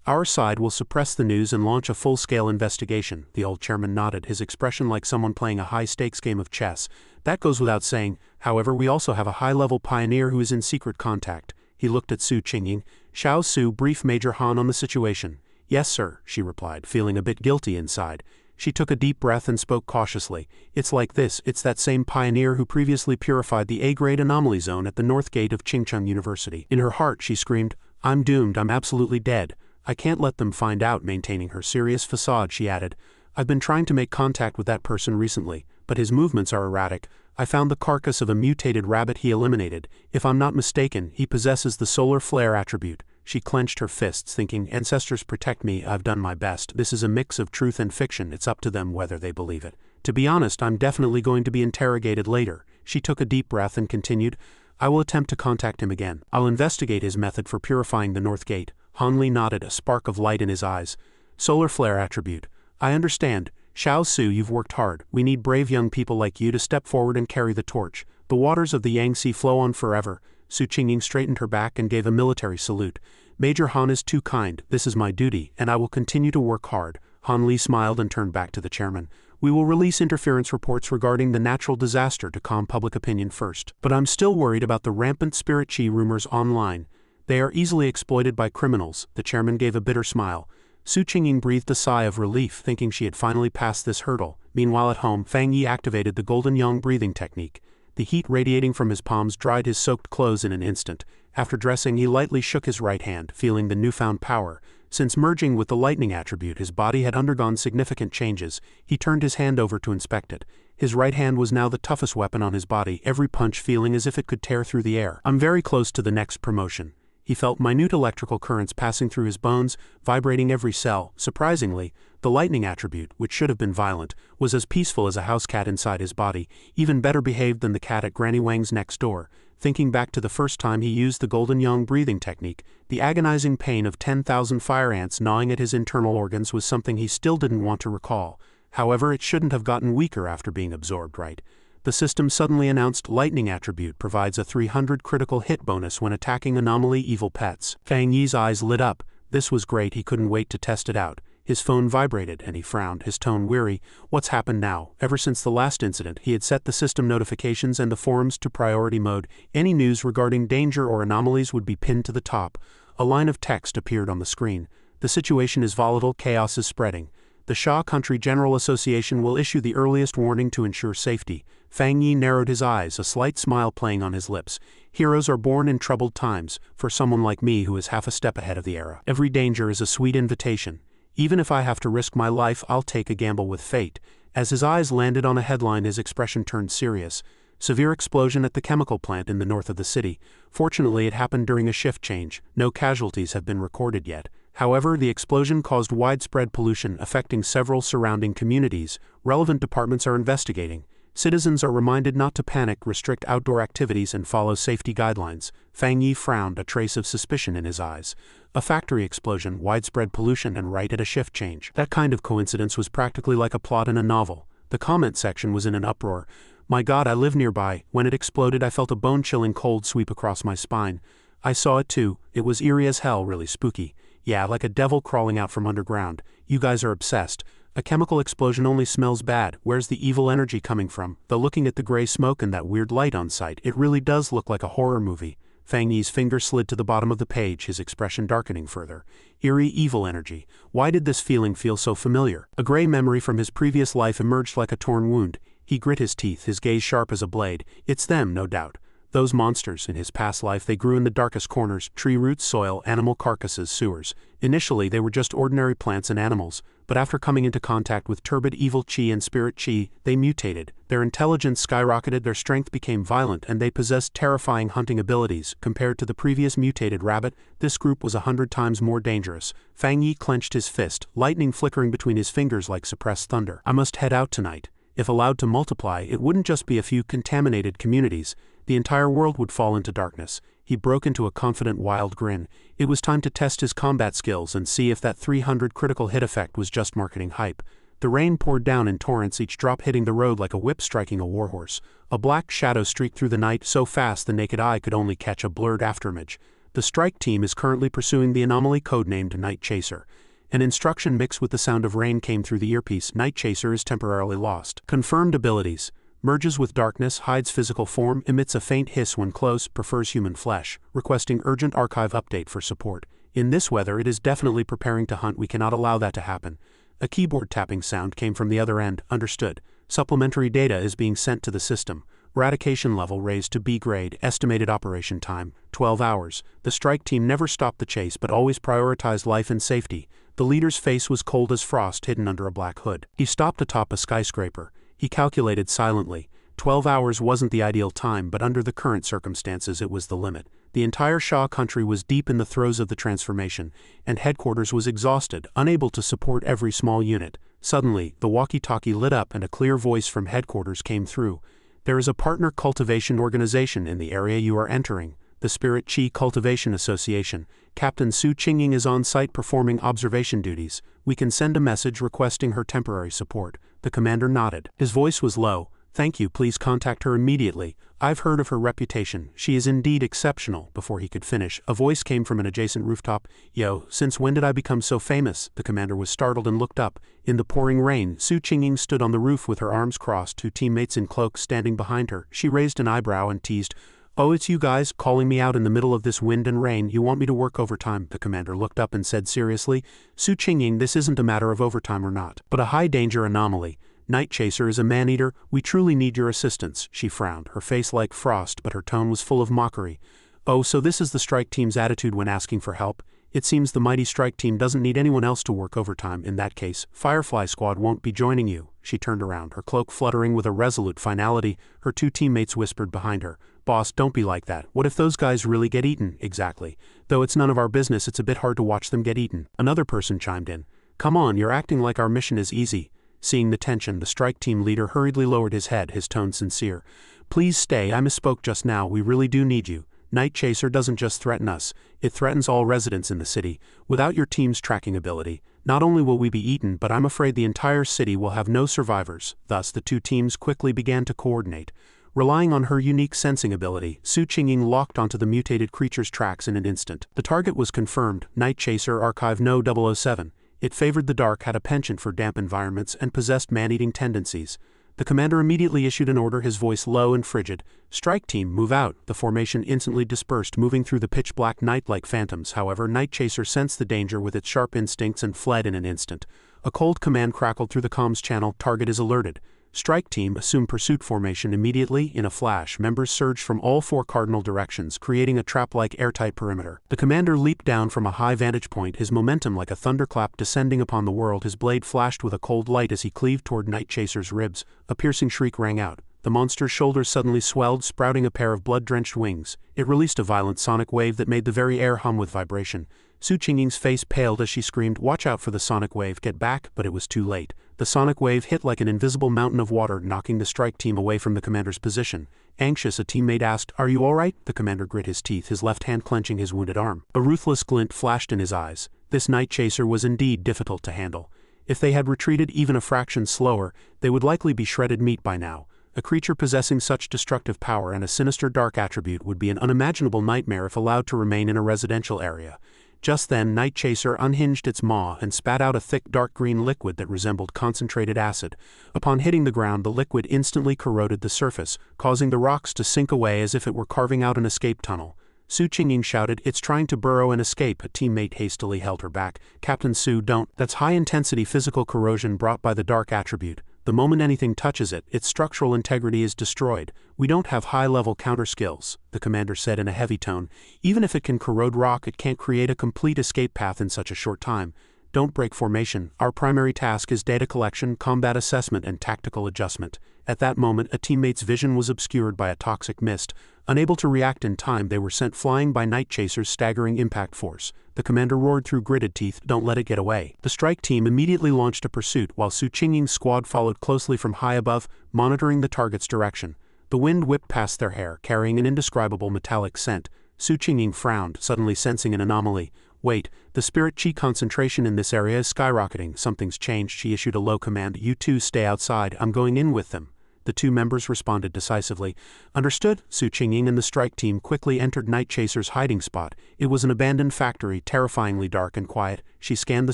Our side will suppress the news and launch a full-scale investigation. The old chairman nodded, his expression like someone playing a high-stakes game of chess. That goes without saying. However, we also have a high-level pioneer who is in secret contact. He looked at Su Qingying. Xiao Su briefed Major Han on the situation. Yes, sir, she replied, feeling a bit guilty inside. She took a deep breath and spoke cautiously. It's like this, it's that same pioneer who previously purified the A-grade anomaly zone at the north gate of Qingcheng University. In her heart, she screamed, I'm doomed, I'm absolutely dead. I can't let them find out. Maintaining her serious facade, she added, I've been trying to make contact with that person recently, but his movements are erratic. I found the carcass of a mutated rabbit he eliminated. If I'm not mistaken, he possesses the solar flare attribute. She clenched her fists, thinking, ancestors protect me, I've done my best. This is a mix of truth and fiction, it's up to them whether they believe it. To be honest, I'm definitely going to be interrogated later. She took a deep breath and continued, I will attempt to contact him again. I'll investigate his method for purifying the North Gate. Han Li nodded, a spark of light in his eyes. Solar flare attribute. I understand. Xiao Su, you've worked hard. We need brave young people like you to step forward and carry the torch. The waters of the Yangtze flow on forever. Su Qingying straightened her back and gave a military salute. Major Han is too kind. This is my duty, and I will continue to work hard. Han Li smiled and turned back to the chairman. We will release interference reports regarding the natural disaster to calm public opinion first. But I'm still worried about the rampant spirit chi rumors online. They are easily exploited by criminals. The chairman gave a bitter smile. Su Qingying breathed a sigh of relief, thinking she had finally passed this hurdle. Meanwhile at home, Fang Yi activated the golden yang breathing technique. The heat radiating from his palms dried his soaked clothes in an instant. After dressing, he lightly shook his right hand, feeling the newfound power. Since merging with the lightning attribute, his body had undergone significant changes. He turned his hand over to inspect it. His right hand was now the toughest weapon on his body, every punch feeling as if it could tear through the air. I'm very close to the next promotion. He felt minute electrical currents passing through his bones, vibrating every cell. Surprisingly, the lightning attribute, which should have been violent, was as peaceful as a house cat inside his body, even better behaved than the cat at Granny Wang's next door. Thinking back to the first time he used the Golden Yang breathing technique, the agonizing pain of 10,000 fire ants gnawing at his internal organs was something he still didn't want to recall. However, it shouldn't have gotten weaker after being absorbed, right? The system suddenly announced lightning attribute provides a 300 critical hit bonus when attacking anomaly evil pets. Fang Yi's eyes lit up. This was great, he couldn't wait to test it out. His phone vibrated and he frowned, his tone weary. What's happened now? Ever since the last incident, he had set the system notifications and the forums to priority mode. Any news regarding danger or anomalies would be pinned to the top. A line of text appeared on the screen. The situation is volatile, chaos is spreading. The Sha Country General Association will issue the earliest warning to ensure safety. Fang Yi narrowed his eyes, a slight smile playing on his lips. Heroes are born in troubled times, for someone like me who is half a step ahead of the era. Every danger is a sweet invitation. Even if I have to risk my life, I'll take a gamble with fate. As his eyes landed on a headline, his expression turned serious. Severe explosion at the chemical plant in the north of the city. Fortunately, it happened during a shift change. No casualties have been recorded yet. However, the explosion caused widespread pollution affecting several surrounding communities. Relevant departments are investigating. Citizens are reminded not to panic, restrict outdoor activities, and follow safety guidelines. Fang Yi frowned, a trace of suspicion in his eyes. A factory explosion, widespread pollution, and right at a shift change. That kind of coincidence was practically like a plot in a novel. The comment section was in an uproar. My God, I live nearby. When it exploded, I felt a bone-chilling cold sweep across my spine. I saw it too. It was eerie as hell, really spooky. Yeah, like a devil crawling out from underground. You guys are obsessed. A chemical explosion only smells bad. Where's the evil energy coming from? Though looking at the gray smoke and that weird light on site, it really does look like a horror movie. Fang Yi's finger slid to the bottom of the page, his expression darkening further. Eerie evil energy. Why did this feeling feel so familiar? A gray memory from his previous life emerged like a torn wound. He grit his teeth, his gaze sharp as a blade. It's them, no doubt. Those monsters, in his past life, they grew in the darkest corners, tree roots, soil, animal carcasses, sewers. Initially, they were just ordinary plants and animals, but after coming into contact with turbid evil chi and spirit chi, they mutated. Their intelligence skyrocketed, their strength became violent, and they possessed terrifying hunting abilities. Compared to the previous mutated rabbit, this group was 100 times more dangerous. Fang Yi clenched his fist, lightning flickering between his fingers like suppressed thunder. I must head out tonight. If allowed to multiply, it wouldn't just be a few contaminated communities. The entire world would fall into darkness. He broke into a confident, wild grin. It was time to test his combat skills and see if that 300 critical hit effect was just marketing hype. The rain poured down in torrents, each drop hitting the road like a whip striking a warhorse. A black shadow streaked through the night so fast the naked eye could only catch a blurred afterimage. The strike team is currently pursuing the anomaly codenamed Night Chaser. An instruction mixed with the sound of rain came through the earpiece. Night Chaser is temporarily lost. Confirmed abilities. Merges with darkness, hides physical form, emits a faint hiss when close, prefers human flesh, requesting urgent archive update for support. In this weather, it is definitely preparing to hunt. We cannot allow that to happen. A keyboard tapping sound came from the other end. Understood. Supplementary data is being sent to the system. Eradication level raised to B grade. Estimated operation time, 12 hours. The strike team never stopped the chase but always prioritized life and safety. The leader's face was cold as frost, hidden under a black hood. He stopped atop a skyscraper. He calculated silently. 12 hours wasn't the ideal time, but under the current circumstances it was the limit. The entire Sha country was deep in the throes of the transformation, and headquarters was exhausted, unable to support every small unit. Suddenly, the walkie-talkie lit up and a clear voice from headquarters came through. There is a partner cultivation organization in the area you are entering, the Spirit Chi Cultivation Association. Captain Su Qingying is on site performing observation duties. We can send a message requesting her temporary support. The commander nodded. His voice was low. Thank you, please contact her immediately. I've heard of her reputation. She is indeed exceptional. Before he could finish, a voice came from an adjacent rooftop. Yo, since when did I become so famous? The commander was startled and looked up. In the pouring rain, Su Qingying stood on the roof with her arms crossed, two teammates in cloaks standing behind her. She raised an eyebrow and teased, "Oh, it's you guys, calling me out in the middle of this wind and rain. You want me to work overtime?" The commander looked up and said seriously, "Su Qingying, this isn't a matter of overtime or not, but a high-danger anomaly. Night Chaser is a man-eater. We truly need your assistance." She frowned, her face like frost, but her tone was full of mockery. "Oh, so this is the strike team's attitude when asking for help? It seems the mighty strike team doesn't need anyone else to work overtime. In that case, Firefly Squad won't be joining you. She turned around, her cloak fluttering with a resolute finality. Her two teammates whispered behind her, "Boss, don't be like that. What if those guys really get eaten?" "Exactly. Though it's none of our business, it's a bit hard to watch them get eaten." Another person chimed in. "Come on, you're acting like our mission is easy." Seeing the tension, the strike team leader hurriedly lowered his head, his tone sincere. "Please stay, I misspoke just now, we really do need you. Night Chaser doesn't just threaten us, it threatens all residents in the city. Without your team's tracking ability, not only will we be eaten, but I'm afraid the entire city will have no survivors." Thus, the two teams quickly began to coordinate. Relying on her unique sensing ability, Su Qingying locked onto the mutated creature's tracks in an instant. The target was confirmed, Night Chaser Archive No. 007. It favored the dark, had a penchant for damp environments, and possessed man-eating tendencies. The commander immediately issued an order, his voice low and frigid. "Strike team, move out." The formation instantly dispersed, moving through the pitch-black night like phantoms. However, Night Chaser sensed the danger with its sharp instincts and fled in an instant. A cold command crackled through the comms channel, "Target is alerted." Strike team, assume pursuit formation immediately. In a flash, members surged from all four cardinal directions, creating a trap-like airtight perimeter. The commander leaped down from a high vantage point, his momentum like a thunderclap descending upon the world. His blade flashed with a cold light as he cleaved toward Night Chaser's ribs. A piercing shriek rang out. The monster's shoulders suddenly swelled, sprouting a pair of blood-drenched wings. It released a violent sonic wave that made the very air hum with vibration. Su Qingying's face paled as she screamed, "Watch out for the sonic wave, get back," but it was too late. The sonic wave hit like an invisible mountain of water, knocking the strike team away from the commander's position. Anxious, a teammate asked, "Are you alright?" The commander grit his teeth, his left hand clenching his wounded arm. A ruthless glint flashed in his eyes. This Night Chaser was indeed difficult to handle. If they had retreated even a fraction slower, they would likely be shredded meat by now. A creature possessing such destructive power and a sinister dark attribute would be an unimaginable nightmare if allowed to remain in a residential area. Just then, Night Chaser unhinged its maw and spat out a thick dark green liquid that resembled concentrated acid. Upon hitting the ground, the liquid instantly corroded the surface, causing the rocks to sink away as if it were carving out an escape tunnel. Su Qingying shouted, "It's trying to burrow and escape." A teammate hastily held her back. "Captain Su, don't. That's high-intensity physical corrosion brought by the dark attribute. The moment anything touches it, its structural integrity is destroyed. We don't have high-level counter skills," the commander said in a heavy tone. "Even if it can corrode rock, it can't create a complete escape path in such a short time. Don't break formation. Our primary task is data collection, combat assessment, and tactical adjustment." At that moment, a teammate's vision was obscured by a toxic mist. Unable to react in time, they were sent flying by Night Chaser's staggering impact force. The commander roared through gritted teeth, "Don't let it get away." The strike team immediately launched a pursuit, while Su Qingying's squad followed closely from high above, monitoring the target's direction. The wind whipped past their hair, carrying an indescribable metallic scent. Su Qingying frowned, suddenly sensing an anomaly. "Wait, the spirit chi concentration in this area is skyrocketing. Something's changed." She issued a low command, "You two stay outside, I'm going in with them." The two members responded decisively. "Understood." Su Qingying and the strike team quickly entered Night Chaser's hiding spot. It was an abandoned factory, terrifyingly dark and quiet. She scanned the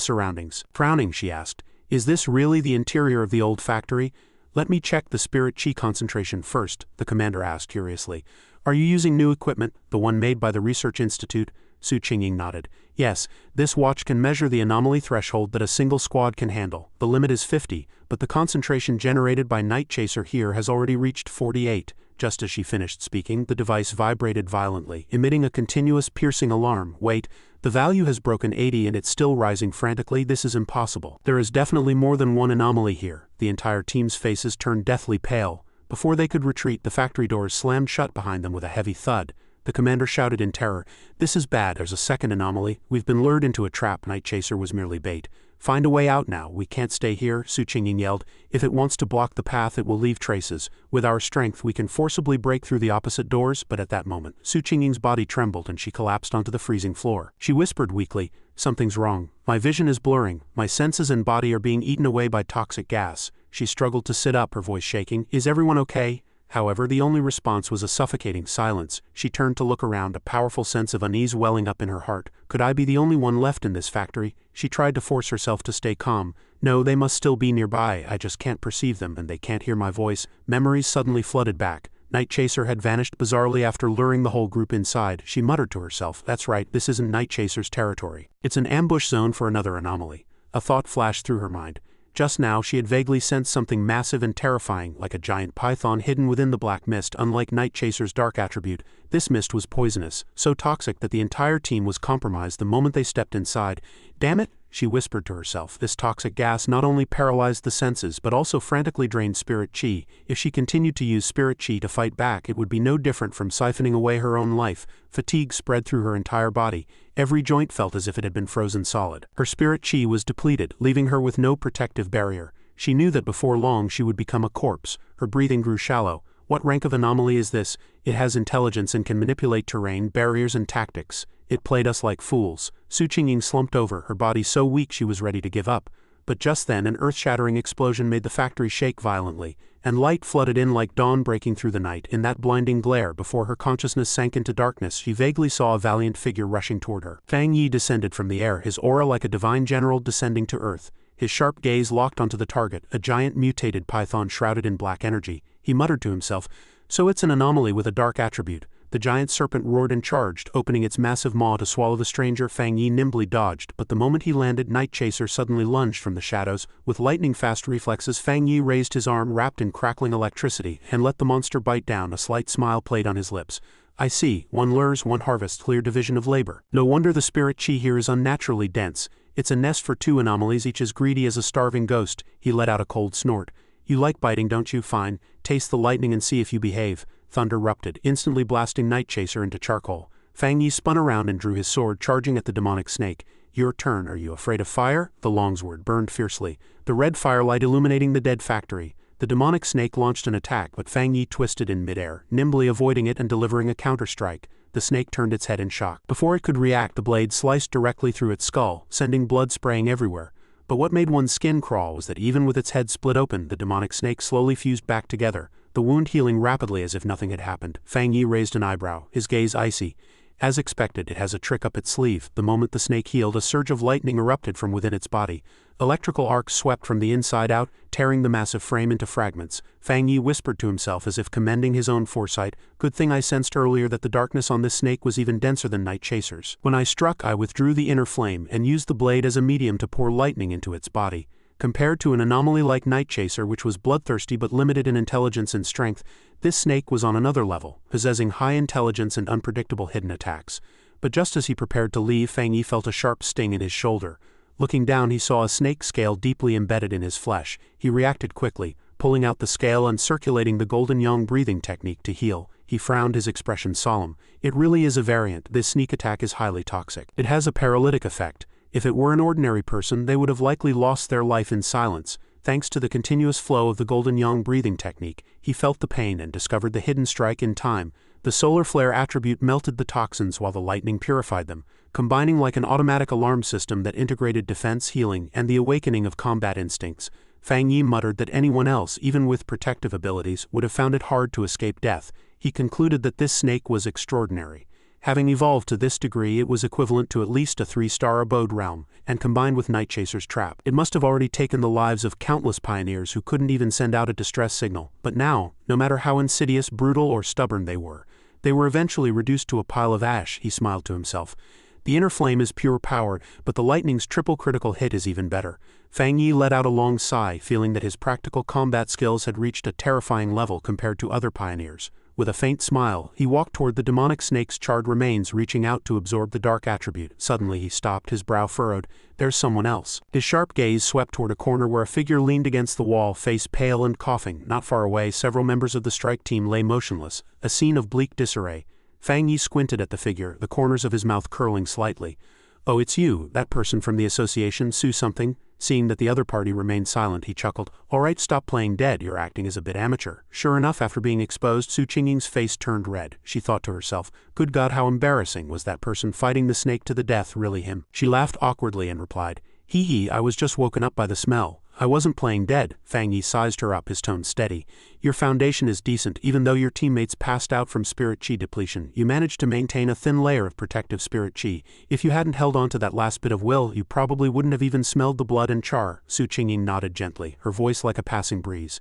surroundings. Frowning, she asked, "Is this really the interior of the old factory?" "Let me check the spirit chi concentration first," the commander asked curiously. "Are you using new equipment, the one made by the Research Institute?" Su Qingying nodded. "Yes, this watch can measure the anomaly threshold that a single squad can handle. The limit is 50, but the concentration generated by Night Chaser here has already reached 48. Just as she finished speaking, the device vibrated violently, emitting a continuous piercing alarm. "Wait, the value has broken 80 and it's still rising frantically. This is impossible. There is definitely more than one anomaly here." The entire team's faces turned deathly pale. Before they could retreat, the factory doors slammed shut behind them with a heavy thud. The commander shouted in terror, "This is bad, there's a second anomaly. We've been lured into a trap." Night Chaser was merely bait. "Find a way out now, we can't stay here," Su Qingying yelled. "If it wants to block the path, it will leave traces. With our strength, we can forcibly break through the opposite doors." But at that moment, Su Qingying's body trembled and she collapsed onto the freezing floor. She whispered weakly, "Something's wrong. My vision is blurring. My senses and body are being eaten away by toxic gas." She struggled to sit up, her voice shaking. "Is everyone okay?" However, the only response was a suffocating silence. She turned to look around, a powerful sense of unease welling up in her heart. Could I be the only one left in this factory? She tried to force herself to stay calm. "No, they must still be nearby. I just can't perceive them, and they can't hear my voice." Memories suddenly flooded back. Night Chaser had vanished bizarrely after luring the whole group inside. She muttered to herself, "That's right, this isn't Night Chaser's territory. It's an ambush zone for another anomaly." A thought flashed through her mind. Just now she had vaguely sensed something massive and terrifying, like a giant python hidden within the black mist. Unlike Night Chaser's dark attribute, this mist was poisonous, so toxic that the entire team was compromised the moment they stepped inside. Damn it, she whispered to herself. This toxic gas not only paralyzed the senses but also frantically drained spirit chi. If she continued to use spirit chi to fight back, it would be no different from siphoning away her own life. Fatigue spread through her entire body. Every joint felt as if it had been frozen solid. Her spirit chi was depleted, leaving her with no protective barrier. She knew that before long she would become a corpse. Her breathing grew shallow. What rank of anomaly is this? It has intelligence and can manipulate terrain, barriers and tactics. It played us like fools. Su Qingying slumped over, her body so weak she was ready to give up. But just then an earth-shattering explosion made the factory shake violently, and light flooded in like dawn breaking through the night. In that blinding glare, before her consciousness sank into darkness, she vaguely saw a valiant figure rushing toward her. Fang Yi descended from the air, his aura like a divine general descending to earth. His sharp gaze locked onto the target, a giant mutated python shrouded in black energy. He muttered to himself, "So it's an anomaly with a dark attribute." The giant serpent roared and charged, opening its massive maw to swallow the stranger. Fang Yi nimbly dodged, but the moment he landed, Night Chaser suddenly lunged from the shadows. With lightning-fast reflexes, Fang Yi raised his arm wrapped in crackling electricity and let the monster bite down. A slight smile played on his lips. "I see, one lures, one harvests, clear division of labor. No wonder the spirit chi here is unnaturally dense. It's a nest for two anomalies, each as greedy as a starving ghost." He let out a cold snort. "You like biting, don't you? Fine. Taste the lightning and see if you behave." Thunder erupted, instantly blasting Night Chaser into charcoal. Fang Yi spun around and drew his sword, charging at the demonic snake. "Your turn. Are you afraid of fire?" The longsword burned fiercely, the red firelight illuminating the dead factory. The demonic snake launched an attack, but Fang Yi twisted in midair, nimbly avoiding it and delivering a counter-strike. The snake turned its head in shock. Before it could react, the blade sliced directly through its skull, sending blood spraying everywhere. But what made one's skin crawl was that even with its head split open, the demonic snake slowly fused back together, the wound healing rapidly as if nothing had happened. Fang Yi raised an eyebrow, his gaze icy. As expected, it has a trick up its sleeve. The moment the snake healed, a surge of lightning erupted from within its body. Electrical arcs swept from the inside out, tearing the massive frame into fragments. Fang Yi whispered to himself as if commending his own foresight. "Good thing I sensed earlier that the darkness on this snake was even denser than Night Chaser's. When I struck, I withdrew the inner flame and used the blade as a medium to pour lightning into its body." Compared to an anomaly like Night Chaser, which was bloodthirsty but limited in intelligence and strength, this snake was on another level, possessing high intelligence and unpredictable hidden attacks. But just as he prepared to leave, Fang Yi felt a sharp sting in his shoulder. Looking down, he saw a snake scale deeply embedded in his flesh. He reacted quickly, pulling out the scale and circulating the golden yang breathing technique to heal. He frowned, his expression solemn. "It really is a variant. This sneak attack is highly toxic. It has a paralytic effect. If it were an ordinary person, they would have likely lost their life in silence." Thanks to the continuous flow of the golden yang breathing technique, he felt the pain and discovered the hidden strike in time. The solar flare attribute melted the toxins while the lightning purified them, combining like an automatic alarm system that integrated defense, healing, and the awakening of combat instincts. Fang Yi muttered that anyone else, even with protective abilities, would have found it hard to escape death. He concluded that this snake was extraordinary. Having evolved to this degree, it was equivalent to at least a 3-star abode realm, and combined with Night Chaser's trap, it must have already taken the lives of countless pioneers who couldn't even send out a distress signal. But now, no matter how insidious, brutal, or stubborn they were eventually reduced to a pile of ash. He smiled to himself. The inner flame is pure power, but the lightning's triple critical hit is even better. Fang Yi let out a long sigh, feeling that his practical combat skills had reached a terrifying level compared to other pioneers. With a faint smile, he walked toward the demonic snake's charred remains, reaching out to absorb the dark attribute. Suddenly he stopped, his brow furrowed. There's someone else. His sharp gaze swept toward a corner where a figure leaned against the wall, face pale and coughing. Not far away, several members of the strike team lay motionless, a scene of bleak disarray. Fang Yi squinted at the figure, the corners of his mouth curling slightly. "Oh, it's you, that person from the association, Sue something?" Seeing that the other party remained silent, he chuckled. "All right, stop playing dead. You're acting as a bit amateur." Sure enough, after being exposed, Su Qingying's face turned red. She thought to herself, "Good God, how embarrassing. Was that person fighting the snake to the death really him?" She laughed awkwardly and replied, "Hee hee, I was just woken up by the smell. I wasn't playing dead." Fang Yi sized her up, his tone steady. "Your foundation is decent. Even though your teammates passed out from spirit chi depletion, you managed to maintain a thin layer of protective spirit chi. If you hadn't held on to that last bit of will, you probably wouldn't have even smelled the blood and char." Su Qingying nodded gently, her voice like a passing breeze.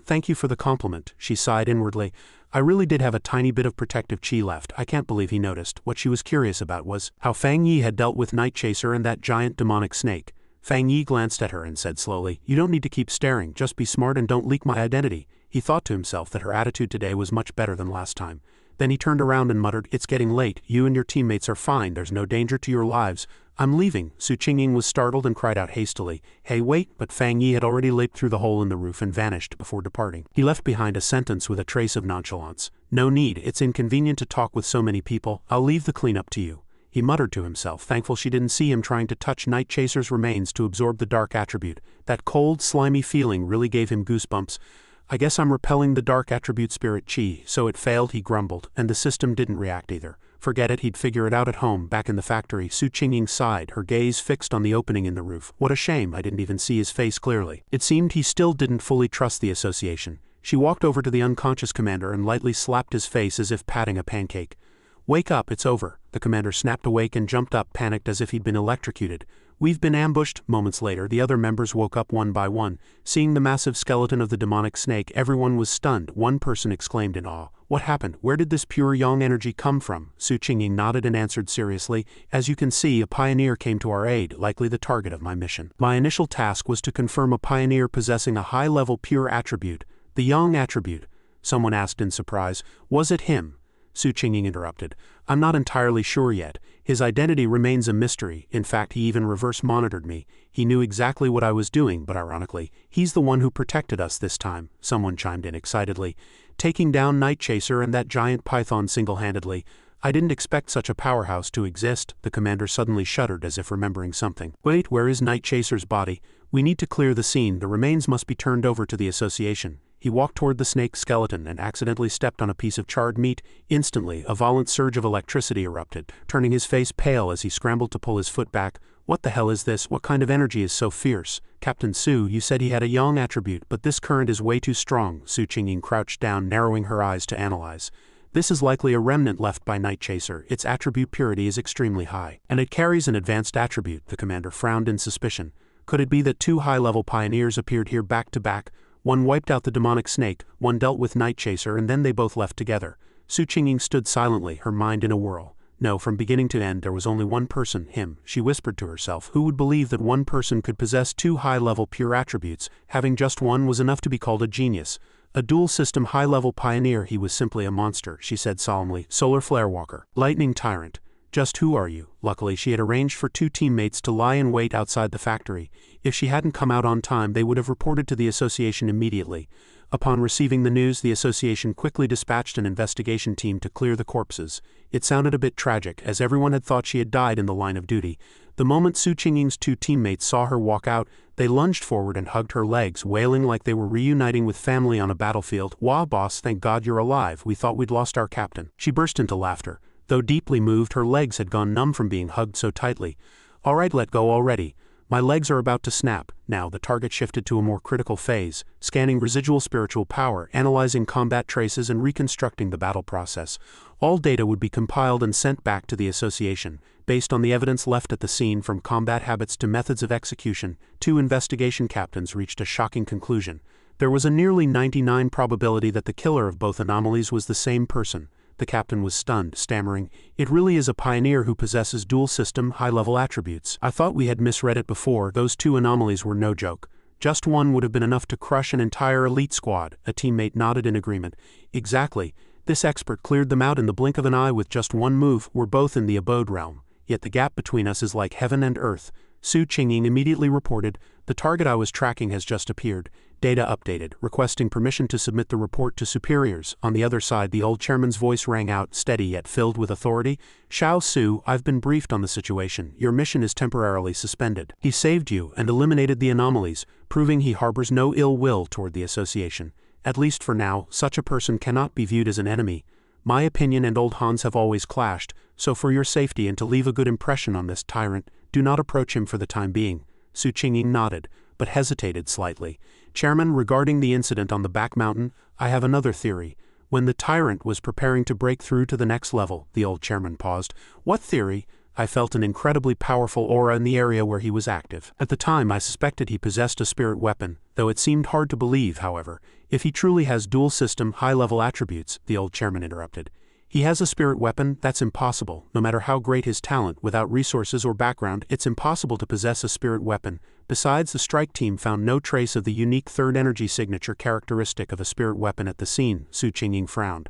Thank you for the compliment," she sighed inwardly. "I really did have a tiny bit of protective chi left." I can't believe he noticed. What she was curious about was how Fang Yi had dealt with Night Chaser and that giant demonic snake. Fang Yi glanced at her and said slowly, "You don't need to keep staring, just be smart and don't leak my identity." He thought to himself that her attitude today was much better than last time. Then he turned around and muttered, "It's getting late, you and your teammates are fine, there's no danger to your lives. I'm leaving." Su Qingying was startled and cried out hastily, "Hey wait," but Fang Yi had already leaped through the hole in the roof and vanished before departing. He left behind a sentence with a trace of nonchalance. "No need, it's inconvenient to talk with so many people, I'll leave the cleanup to you." He muttered to himself, thankful she didn't see him trying to touch Night Chaser's remains to absorb the dark attribute. That cold, slimy feeling really gave him goosebumps. "I guess I'm repelling the dark attribute spirit chi," so it failed, he grumbled, and the system didn't react either. Forget it, he'd figure it out at home. Back in the factory, Su Qingying sighed, her gaze fixed on the opening in the roof. What a shame, I didn't even see his face clearly. It seemed he still didn't fully trust the association. She walked over to the unconscious commander and lightly slapped his face as if patting a pancake. "Wake up, it's over." The commander snapped awake and jumped up, panicked as if he'd been electrocuted. "We've been ambushed." Moments later, the other members woke up one by one. Seeing the massive skeleton of the demonic snake, everyone was stunned. One person exclaimed in awe, "What happened? Where did this pure yang energy come from?" Su Qingying nodded and answered seriously, "As you can see, a pioneer came to our aid, likely the target of my mission. My initial task was to confirm a pioneer possessing a high-level pure attribute, the yang attribute." Someone asked in surprise, "Was it him?" Su Qingying interrupted, "I'm not entirely sure yet. His identity remains a mystery. In fact, he even reverse-monitored me. He knew exactly what I was doing, but ironically, he's the one who protected us this time." Someone chimed in excitedly, "Taking down Night Chaser and that giant python single-handedly. I didn't expect such a powerhouse to exist." The commander suddenly shuddered as if remembering something. "Wait, where is Night Chaser's body? We need to clear the scene. The remains must be turned over to the association." He walked toward the snake skeleton and accidentally stepped on a piece of charred meat. Instantly, a violent surge of electricity erupted, turning his face pale as he scrambled to pull his foot back. "What the hell is this? What kind of energy is so fierce?" "Captain Su, you said he had a yang attribute, but this current is way too strong." Su Qingying crouched down, narrowing her eyes to analyze. "This is likely a remnant left by Night Chaser. Its attribute purity is extremely high, and it carries an advanced attribute." The commander frowned in suspicion. Could it be that two high-level pioneers appeared here back to back? One wiped out the demonic snake, one dealt with Night Chaser, and then they both left together. Su Qingying stood silently, her mind in a whirl. No, from beginning to end there was only one person, him. She whispered to herself, who would believe that one person could possess two high-level pure attributes? Having just one was enough to be called a genius. A dual-system high-level pioneer, he was simply a monster, she said solemnly. "Solar Flare Walker. Lightning Tyrant. Just who are you?" Luckily, she had arranged for two teammates to lie in wait outside the factory. If she hadn't come out on time, they would have reported to the association immediately. Upon receiving the news, the association quickly dispatched an investigation team to clear the corpses. It sounded a bit tragic, as everyone had thought she had died in the line of duty. The moment Su Qingying's two teammates saw her walk out, they lunged forward and hugged her legs, wailing like they were reuniting with family on a battlefield. "Wah, boss, thank God you're alive. We thought we'd lost our captain." She burst into laughter. Though deeply moved, her legs had gone numb from being hugged so tightly. "All right, let go already. My legs are about to snap." Now the target shifted to a more critical phase, scanning residual spiritual power, analyzing combat traces, and reconstructing the battle process. All data would be compiled and sent back to the association. Based on the evidence left at the scene, from combat habits to methods of execution, two investigation captains reached a shocking conclusion. There was a nearly 99% probability that the killer of both anomalies was the same person. The captain was stunned, stammering, "It really is a pioneer who possesses dual-system, high-level attributes. I thought we had misread it before. Those two anomalies were no joke. Just one would have been enough to crush an entire elite squad." A teammate nodded in agreement. "Exactly. This expert cleared them out in the blink of an eye with just one move. We're both in the abode realm. Yet the gap between us is like heaven and earth." Su Qingying immediately reported, "The target I was tracking has just appeared. Data updated, requesting permission to submit the report to superiors." On the other side, the old chairman's voice rang out, steady yet filled with authority. "Xiao Su, I've been briefed on the situation. Your mission is temporarily suspended." He saved you and eliminated the anomalies, proving he harbors no ill will toward the association. At least for now, such a person cannot be viewed as an enemy. My opinion and old Han's have always clashed, so for your safety and to leave a good impression on this tyrant, do not approach him for the time being." Su Qingying nodded, but hesitated slightly. "Chairman, regarding the incident on the back mountain, I have another theory. When the tyrant was preparing to break through to the next level," the old chairman paused. "What theory?" "I felt an incredibly powerful aura in the area where he was active. At the time, I suspected he possessed a spirit weapon, though it seemed hard to believe, however. If he truly has dual-system, high-level attributes," the old chairman interrupted. He has a spirit weapon? That's impossible. No matter how great his talent, without resources or background, it's impossible to possess a spirit weapon. Besides, the strike team found no trace of the unique third energy signature characteristic of a spirit weapon at the scene. Su Qingying frowned.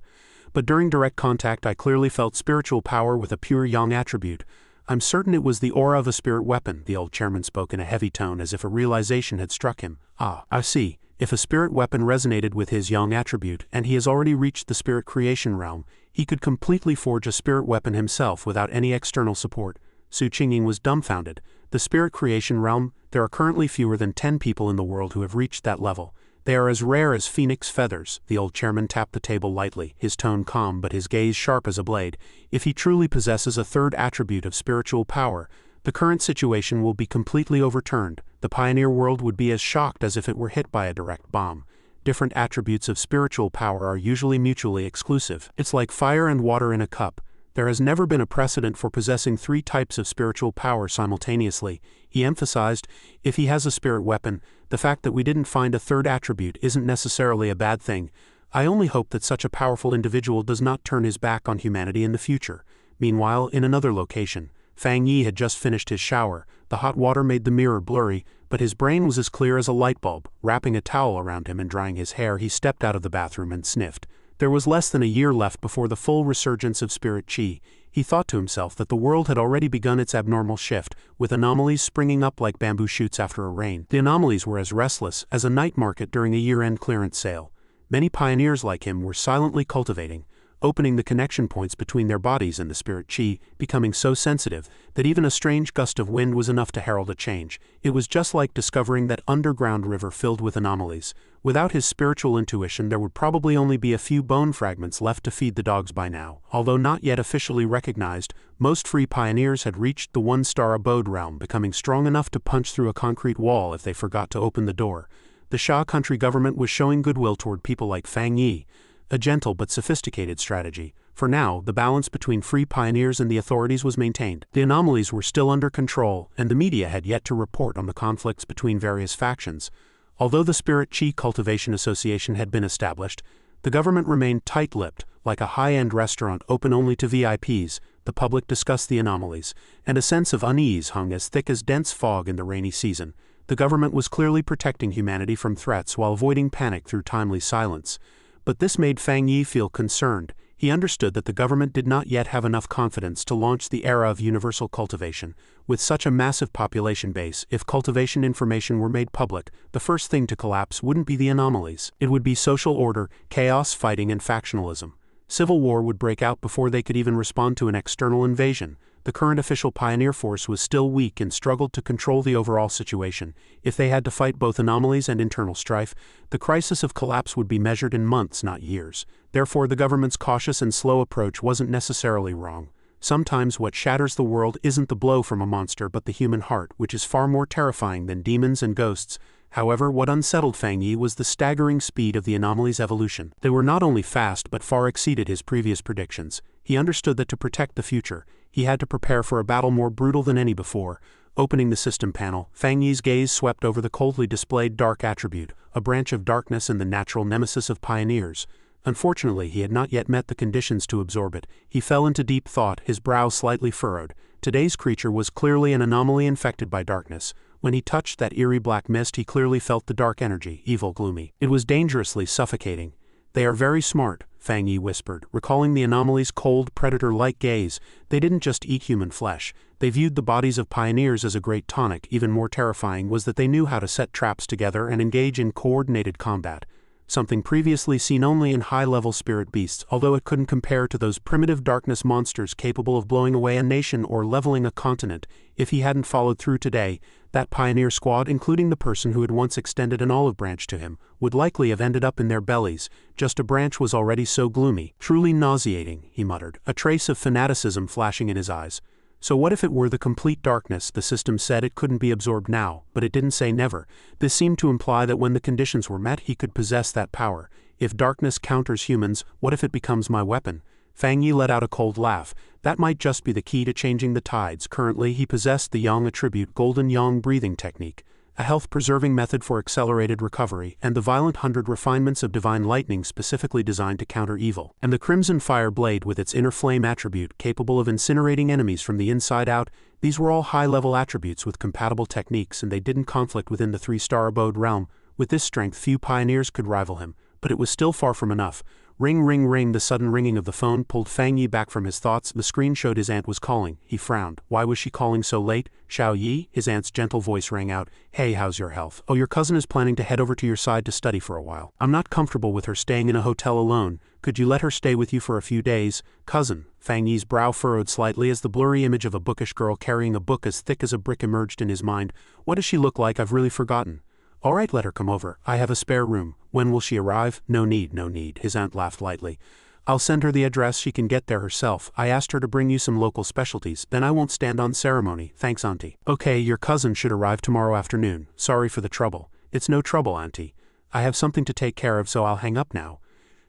But during direct contact I clearly felt spiritual power with a pure yang attribute. I'm certain it was the aura of a spirit weapon, the old chairman spoke in a heavy tone as if a realization had struck him. Ah, I see. If a spirit weapon resonated with his yang attribute, and he has already reached the spirit creation realm, he could completely forge a spirit weapon himself without any external support. Su Qingying was dumbfounded. The spirit creation realm, there are currently fewer than 10 people in the world who have reached that level. They are as rare as phoenix feathers. The old chairman tapped the table lightly, his tone calm but his gaze sharp as a blade. If he truly possesses a third attribute of spiritual power, the current situation will be completely overturned. The pioneer world would be as shocked as if it were hit by a direct bomb. Different attributes of spiritual power are usually mutually exclusive. It's like fire and water in a cup. There has never been a precedent for possessing 3 types of spiritual power simultaneously. He emphasized, if he has a spirit weapon, the fact that we didn't find a third attribute isn't necessarily a bad thing. I only hope that such a powerful individual does not turn his back on humanity in the future. Meanwhile, in another location, Fang Yi had just finished his shower. The hot water made the mirror blurry, but his brain was as clear as a light bulb. Wrapping a towel around him and drying his hair, he stepped out of the bathroom and sniffed. There was less than a year left before the full resurgence of spirit qi. He thought to himself that the world had already begun its abnormal shift, with anomalies springing up like bamboo shoots after a rain. The anomalies were as restless as a night market during a year-end clearance sale. Many pioneers like him were silently cultivating, opening the connection points between their bodies and the spirit qi, becoming so sensitive that even a strange gust of wind was enough to herald a change. It was just like discovering that underground river filled with anomalies. Without his spiritual intuition, there would probably only be a few bone fragments left to feed the dogs by now. Although not yet officially recognized, most free pioneers had reached the 1-star abode realm, becoming strong enough to punch through a concrete wall if they forgot to open the door. The Xia country government was showing goodwill toward people like Fang Yi, a gentle but sophisticated strategy. For now, the balance between free pioneers and the authorities was maintained. The anomalies were still under control, and the media had yet to report on the conflicts between various factions. Although the Spirit Qi Cultivation Association had been established, the government remained tight-lipped, like a high-end restaurant open only to VIPs. The public discussed the anomalies, and a sense of unease hung as thick as dense fog in the rainy season. The government was clearly protecting humanity from threats while avoiding panic through timely silence. But this made Fang Yi feel concerned. He understood that the government did not yet have enough confidence to launch the era of universal cultivation. With such a massive population base, if cultivation information were made public, the first thing to collapse wouldn't be the anomalies. It would be social order, chaos, fighting, and factionalism. Civil war would break out before they could even respond to an external invasion. The current official pioneer force was still weak and struggled to control the overall situation. If they had to fight both anomalies and internal strife, the crisis of collapse would be measured in months, not years. Therefore, the government's cautious and slow approach wasn't necessarily wrong. Sometimes what shatters the world isn't the blow from a monster but the human heart, which is far more terrifying than demons and ghosts. However, what unsettled Fang Yi was the staggering speed of the anomalies' evolution. They were not only fast but far exceeded his previous predictions. He understood that to protect the future, he had to prepare for a battle more brutal than any before. Opening the system panel, Fang Yi's gaze swept over the coldly displayed dark attribute, a branch of darkness and the natural nemesis of pioneers. Unfortunately, he had not yet met the conditions to absorb it. He fell into deep thought, his brow slightly furrowed. Today's creature was clearly an anomaly infected by darkness. When he touched that eerie black mist, he clearly felt the dark energy, evil, gloomy. It was dangerously suffocating. "They are very smart," Fang Yi whispered, recalling the anomaly's cold, predator-like gaze. They didn't just eat human flesh. They viewed the bodies of pioneers as a great tonic. Even more terrifying was that they knew how to set traps together and engage in coordinated combat. Something previously seen only in high-level spirit beasts, although it couldn't compare to those primitive darkness monsters capable of blowing away a nation or leveling a continent. If he hadn't followed through today, that pioneer squad, including the person who had once extended an olive branch to him, would likely have ended up in their bellies. Just a branch was already so gloomy. "Truly nauseating," he muttered, a trace of fanaticism flashing in his eyes. So what if it were the complete darkness? The system said it couldn't be absorbed now, but it didn't say never. This seemed to imply that when the conditions were met, he could possess that power. If darkness counters humans, what if it becomes my weapon? Fang Yi let out a cold laugh. That might just be the key to changing the tides. Currently, he possessed the yang attribute, golden yang breathing technique. a health-preserving method for accelerated recovery, and the violent 100 refinements of divine lightning specifically designed to counter evil. And the crimson fire blade with its inner flame attribute capable of incinerating enemies from the inside out. These were all high-level attributes with compatible techniques, and they didn't conflict within the 3-star abode realm. With this strength, few pioneers could rival him, but it was still far from enough. Ring, ring, ring. The sudden ringing of the phone pulled Fang Yi back from his thoughts. The screen showed his aunt was calling. He frowned. Why was she calling so late? Xiao Yi? His aunt's gentle voice rang out. Hey, how's your health? Oh, your cousin is planning to head over to your side to study for a while. I'm not comfortable with her staying in a hotel alone. Could you let her stay with you for a few days? Cousin. Fang Yi's brow furrowed slightly as the blurry image of a bookish girl carrying a book as thick as a brick emerged in his mind. What does she look like? I've really forgotten. All right, let her come over. I have a spare room. When will she arrive? No need, no need. His aunt laughed lightly. I'll send her the address. She can get there herself. I asked her to bring you some local specialties. Then I won't stand on ceremony. Thanks, Auntie. Okay, your cousin should arrive tomorrow afternoon. Sorry for the trouble. It's no trouble, Auntie. I have something to take care of, so I'll hang up now.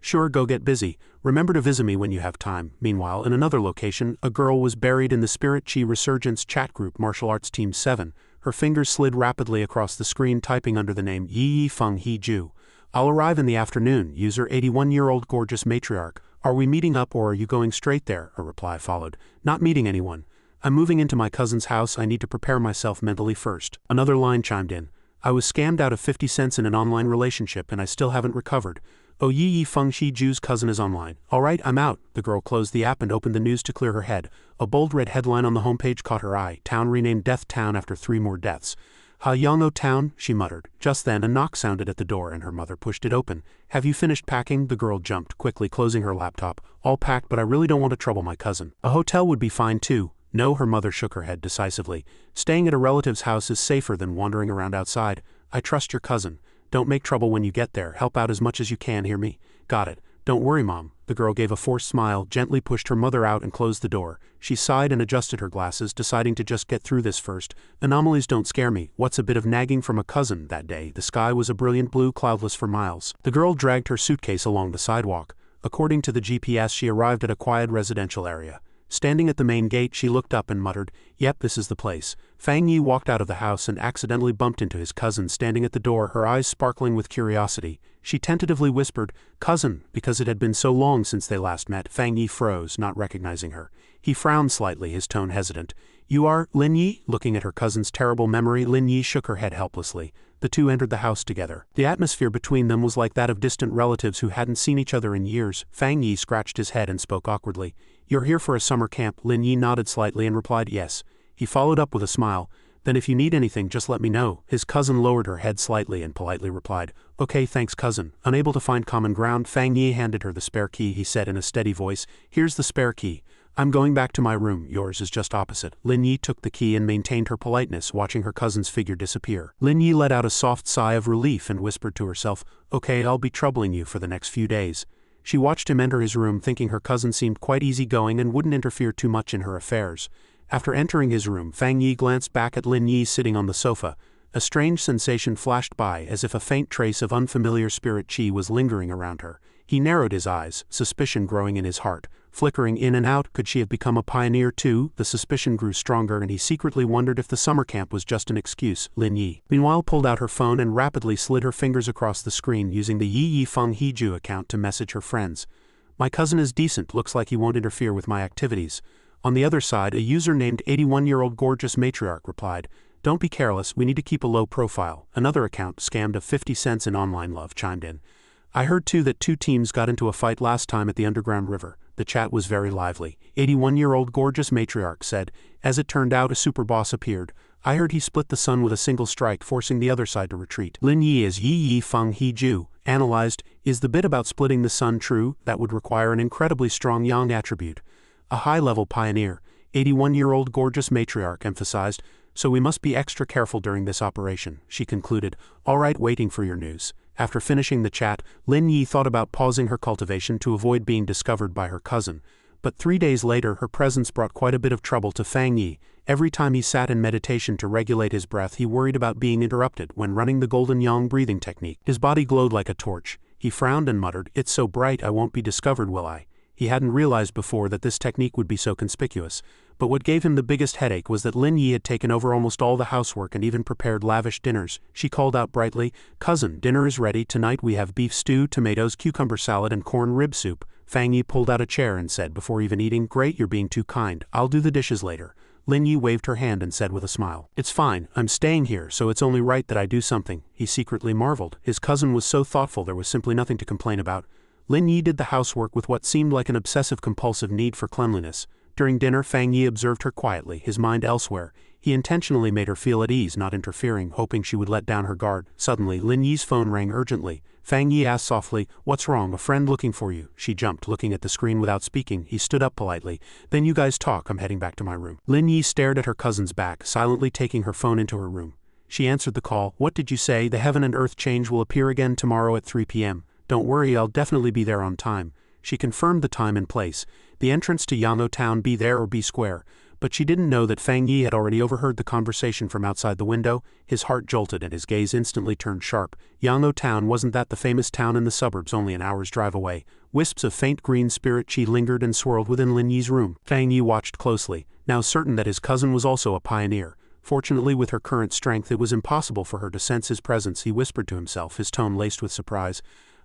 Sure, go get busy. Remember to visit me when you have time. Meanwhile, in another location, a girl was buried in the Spirit Chi Resurgence chat group Martial Arts Team 7. Her fingers slid rapidly across the screen, typing under the name Yi Feng He Ju. I'll arrive in the afternoon. User 81-year-old gorgeous matriarch. Are we meeting up or are you going straight there? A reply followed. Not meeting anyone. I'm moving into my cousin's house. I need to prepare myself mentally first. Another line chimed in. I was scammed out of 50 cents in an online relationship and I still haven't recovered. Oh, Yi Feng Shi Ju's cousin is online. All right, I'm out. The girl closed the app and opened the news to clear her head. A bold red headline on the homepage caught her eye. Town renamed Death Town after 3 more deaths. Hayango Town, she muttered. Just then, a knock sounded at the door and her mother pushed it open. Have you finished packing? The girl jumped, quickly closing her laptop. All packed, but I really don't want to trouble my cousin. A hotel would be fine too. No, her mother shook her head decisively. Staying at a relative's house is safer than wandering around outside. I trust your cousin. Don't make trouble when you get there. Help out as much as you can, hear me? Got it. Don't worry, Mom. The girl gave a forced smile, gently pushed her mother out and closed the door. She sighed and adjusted her glasses, deciding to just get through this first. Anomalies don't scare me. What's a bit of nagging from a cousin? That day, the sky was a brilliant blue, cloudless for miles. The girl dragged her suitcase along the sidewalk. According to the GPS, she arrived at a quiet residential area. Standing at the main gate, she looked up and muttered, Yep, this is the place. Fang Yi walked out of the house and accidentally bumped into his cousin standing at the door, her eyes sparkling with curiosity. She tentatively whispered, Cousin, because it had been so long since they last met. Fang Yi froze, not recognizing her. He frowned slightly, his tone hesitant. You are Lin Yi? Looking at her cousin's terrible memory, Lin Yi shook her head helplessly. The two entered the house together. The atmosphere between them was like that of distant relatives who hadn't seen each other in years. Fang Yi scratched his head and spoke awkwardly. You're here for a summer camp? Lin Yi nodded slightly and replied yes. He followed up with a smile. Then if you need anything, just let me know. His cousin lowered her head slightly and politely replied, Okay, thanks, cousin. Unable to find common ground, Fang Yi handed her the spare key. He said in a steady voice, Here's the spare key. I'm going back to my room. Yours is just opposite. Lin Yi took the key and maintained her politeness, watching her cousin's figure disappear. Lin Yi let out a soft sigh of relief and whispered to herself, Okay, I'll be troubling you for the next few days. She watched him enter his room, thinking her cousin seemed quite easygoing and wouldn't interfere too much in her affairs. After entering his room, Fang Yi glanced back at Lin Yi sitting on the sofa. A strange sensation flashed by, as if a faint trace of unfamiliar spirit chi was lingering around her. He narrowed his eyes, suspicion growing in his heart. Flickering in and out, could she have become a pioneer too? The suspicion grew stronger and he secretly wondered if the summer camp was just an excuse. Lin Yi, meanwhile, pulled out her phone and rapidly slid her fingers across the screen, using the Yi Feng Heju account to message her friends. My cousin is decent, looks like he won't interfere with my activities. On the other side, a user named 81-year-old gorgeous matriarch replied, Don't be careless, we need to keep a low profile. Another account, scammed of 50 cents in online love, chimed in. I heard too that 2 teams got into a fight last time at the underground river. The chat was very lively. 81-year-old gorgeous matriarch said, As it turned out, a super boss appeared. I heard he split the sun with a single strike, forcing the other side to retreat. Lin Yi is Yi Feng Heju. Analyzed, is the bit about splitting the sun true? That would require an incredibly strong yang attribute. A high-level pioneer, 81-year-old gorgeous matriarch emphasized, so we must be extra careful during this operation. She concluded, All right, waiting for your news. After finishing the chat, Lin Yi thought about pausing her cultivation to avoid being discovered by her cousin. But 3 days later, her presence brought quite a bit of trouble to Fang Yi. Every time he sat in meditation to regulate his breath, he worried about being interrupted when running the golden yang breathing technique. His body glowed like a torch. He frowned and muttered, It's so bright I won't be discovered, will I? He hadn't realized before that this technique would be so conspicuous. But what gave him the biggest headache was that Lin Yi had taken over almost all the housework and even prepared lavish dinners. She called out brightly, "Cousin, dinner is ready. Tonight we have beef stew, tomatoes, cucumber salad, and corn rib soup." Fang Yi pulled out a chair and said before even eating, "Great, you're being too kind. I'll do the dishes later." Lin Yi waved her hand and said with a smile, "It's fine, I'm staying here, so it's only right that I do something." He secretly marveled. His cousin was so thoughtful, there was simply nothing to complain about. Lin Yi did the housework with what seemed like an obsessive-compulsive need for cleanliness. During dinner, Fang Yi observed her quietly, his mind elsewhere. He intentionally made her feel at ease, not interfering, hoping she would let down her guard. Suddenly, Lin Yi's phone rang urgently. Fang Yi asked softly, "What's wrong? A friend looking for you." She jumped, looking at the screen without speaking. He stood up politely. "Then you guys talk, I'm heading back to my room." Lin Yi stared at her cousin's back, silently taking her phone into her room. She answered the call. "What did you say? The heaven and earth change will appear again tomorrow at 3 p.m. Don't worry, I'll definitely be there on time." She confirmed the time and place. The entrance to Yang'o Town, be there or be square. But she didn't know that Fang Yi had already overheard the conversation from outside the window. His heart jolted and his gaze instantly turned sharp. Yang'o Town, wasn't that the famous town in the suburbs only an hour's drive away? Wisps of faint green spirit chi lingered and swirled within Lin Yi's room. Fang Yi watched closely, now certain that his cousin was also a pioneer. Fortunately, with her current strength, it was impossible for her to sense his presence. He whispered to himself, his tone laced with surprise.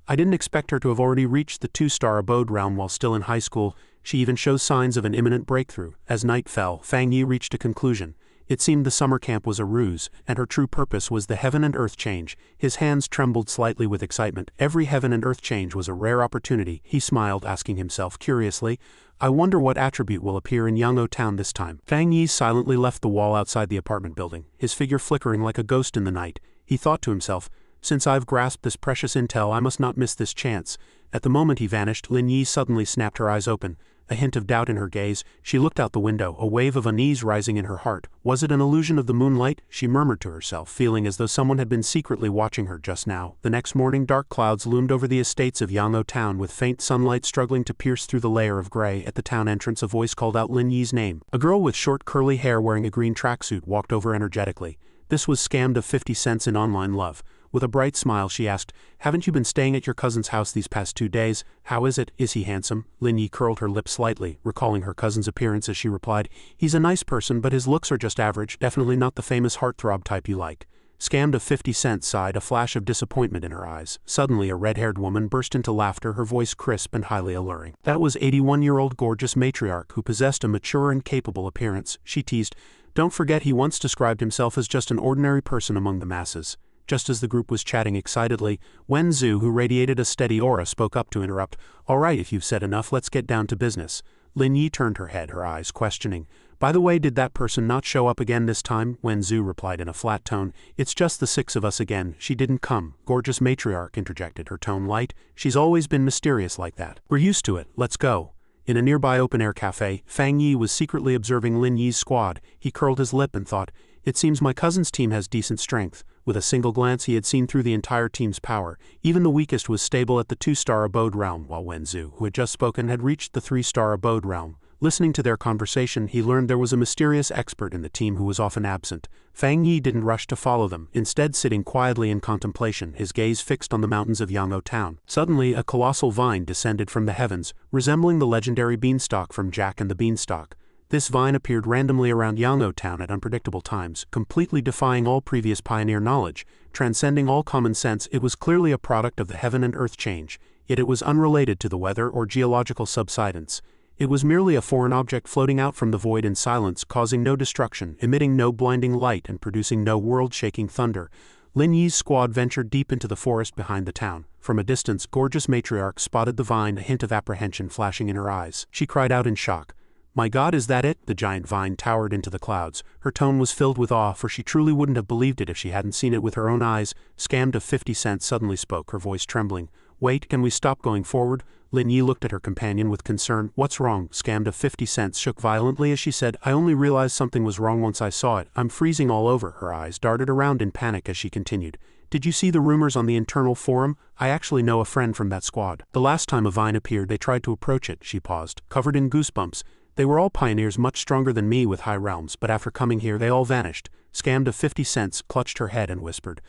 "I didn't expect her to have already reached the 2-star abode realm while still in high school. She even shows signs of an imminent breakthrough." As night fell, Fang Yi reached a conclusion. It seemed the summer camp was a ruse, and her true purpose was the heaven and earth change. His hands trembled slightly with excitement. Every heaven and earth change was a rare opportunity. He smiled, asking himself curiously, "I wonder what attribute will appear in Yang'o Town this time." Fang Yi silently left the wall outside the apartment building, his figure flickering like a ghost in the night. He thought to himself, "Since I've grasped this precious intel, I must not miss this chance." At the moment he vanished, Lin Yi suddenly snapped her eyes open. A hint of doubt in her gaze, she looked out the window, a wave of unease rising in her heart. Was it an illusion of the moonlight? She murmured to herself, feeling as though someone had been secretly watching her just now. The next morning, dark clouds loomed over the estates of Yang'o Town, with faint sunlight struggling to pierce through the layer of gray. At the town entrance, a voice called out Lin Yi's name. A girl with short curly hair wearing a green tracksuit walked over energetically. This was Scammed of 50 cents in online love. With a bright smile, she asked, "Haven't you been staying at your cousin's house these past 2 days? How is it? Is he handsome?" Lin Yi curled her lips slightly, recalling her cousin's appearance as she replied, "He's a nice person, but his looks are just average, definitely not the famous heartthrob type you like." Scammed of 50 cents sighed, a flash of disappointment in her eyes. Suddenly, a red-haired woman burst into laughter, her voice crisp and highly alluring. That was 81-year-old gorgeous matriarch who possessed a mature and capable appearance. She teased, "Don't forget he once described himself as just an ordinary person among the masses." Just as the group was chatting excitedly, Wen Zhu, who radiated a steady aura, spoke up to interrupt. "All right, if you've said enough, let's get down to business." Lin Yi turned her head, her eyes questioning. "By the way, did that person not show up again this time?" Wen Zhu replied in a flat tone. "It's just the 6 of us again. She didn't come." Gorgeous matriarch interjected, her tone light. "She's always been mysterious like that." "We're used to it. Let's go." In a nearby open-air cafe, Fang Yi was secretly observing Lin Yi's squad. He curled his lip and thought, "It seems my cousin's team has decent strength." With a single glance, he had seen through the entire team's power. Even the weakest was stable at the 2-star abode realm, while Wen Zhu, who had just spoken, had reached the 3-star abode realm. Listening to their conversation, he learned there was a mysterious expert in the team who was often absent. Fang Yi didn't rush to follow them, instead sitting quietly in contemplation, his gaze fixed on the mountains of Yang'o Town. Suddenly, a colossal vine descended from the heavens, resembling the legendary beanstalk from Jack and the Beanstalk. This vine appeared randomly around Yang'o Town at unpredictable times, completely defying all previous pioneer knowledge. Transcending all common sense, it was clearly a product of the heaven and earth change, yet it was unrelated to the weather or geological subsidence. It was merely a foreign object floating out from the void in silence, causing no destruction, emitting no blinding light, and producing no world-shaking thunder. Lin Yi's squad ventured deep into the forest behind the town. From a distance, gorgeous matriarch spotted the vine, a hint of apprehension flashing in her eyes. She cried out in shock. "My God, is that it?" The giant vine towered into the clouds. Her tone was filled with awe, for she truly wouldn't have believed it if she hadn't seen it with her own eyes. Scammed of 50 cents suddenly spoke, her voice trembling. "Wait, can we stop going forward?" Lin Yi looked at her companion with concern. "What's wrong?" Scammed of 50 cents shook violently as she said, "I only realized something was wrong once I saw it. I'm freezing all over." Her eyes darted around in panic as she continued. "Did you see the rumors on the internal forum? I actually know a friend from that squad. The last time a vine appeared, they tried to approach it." She paused, covered in goosebumps. "They were all pioneers much stronger than me with high realms, but after coming here they all vanished." Scammed of 50 cents clutched her head and whispered,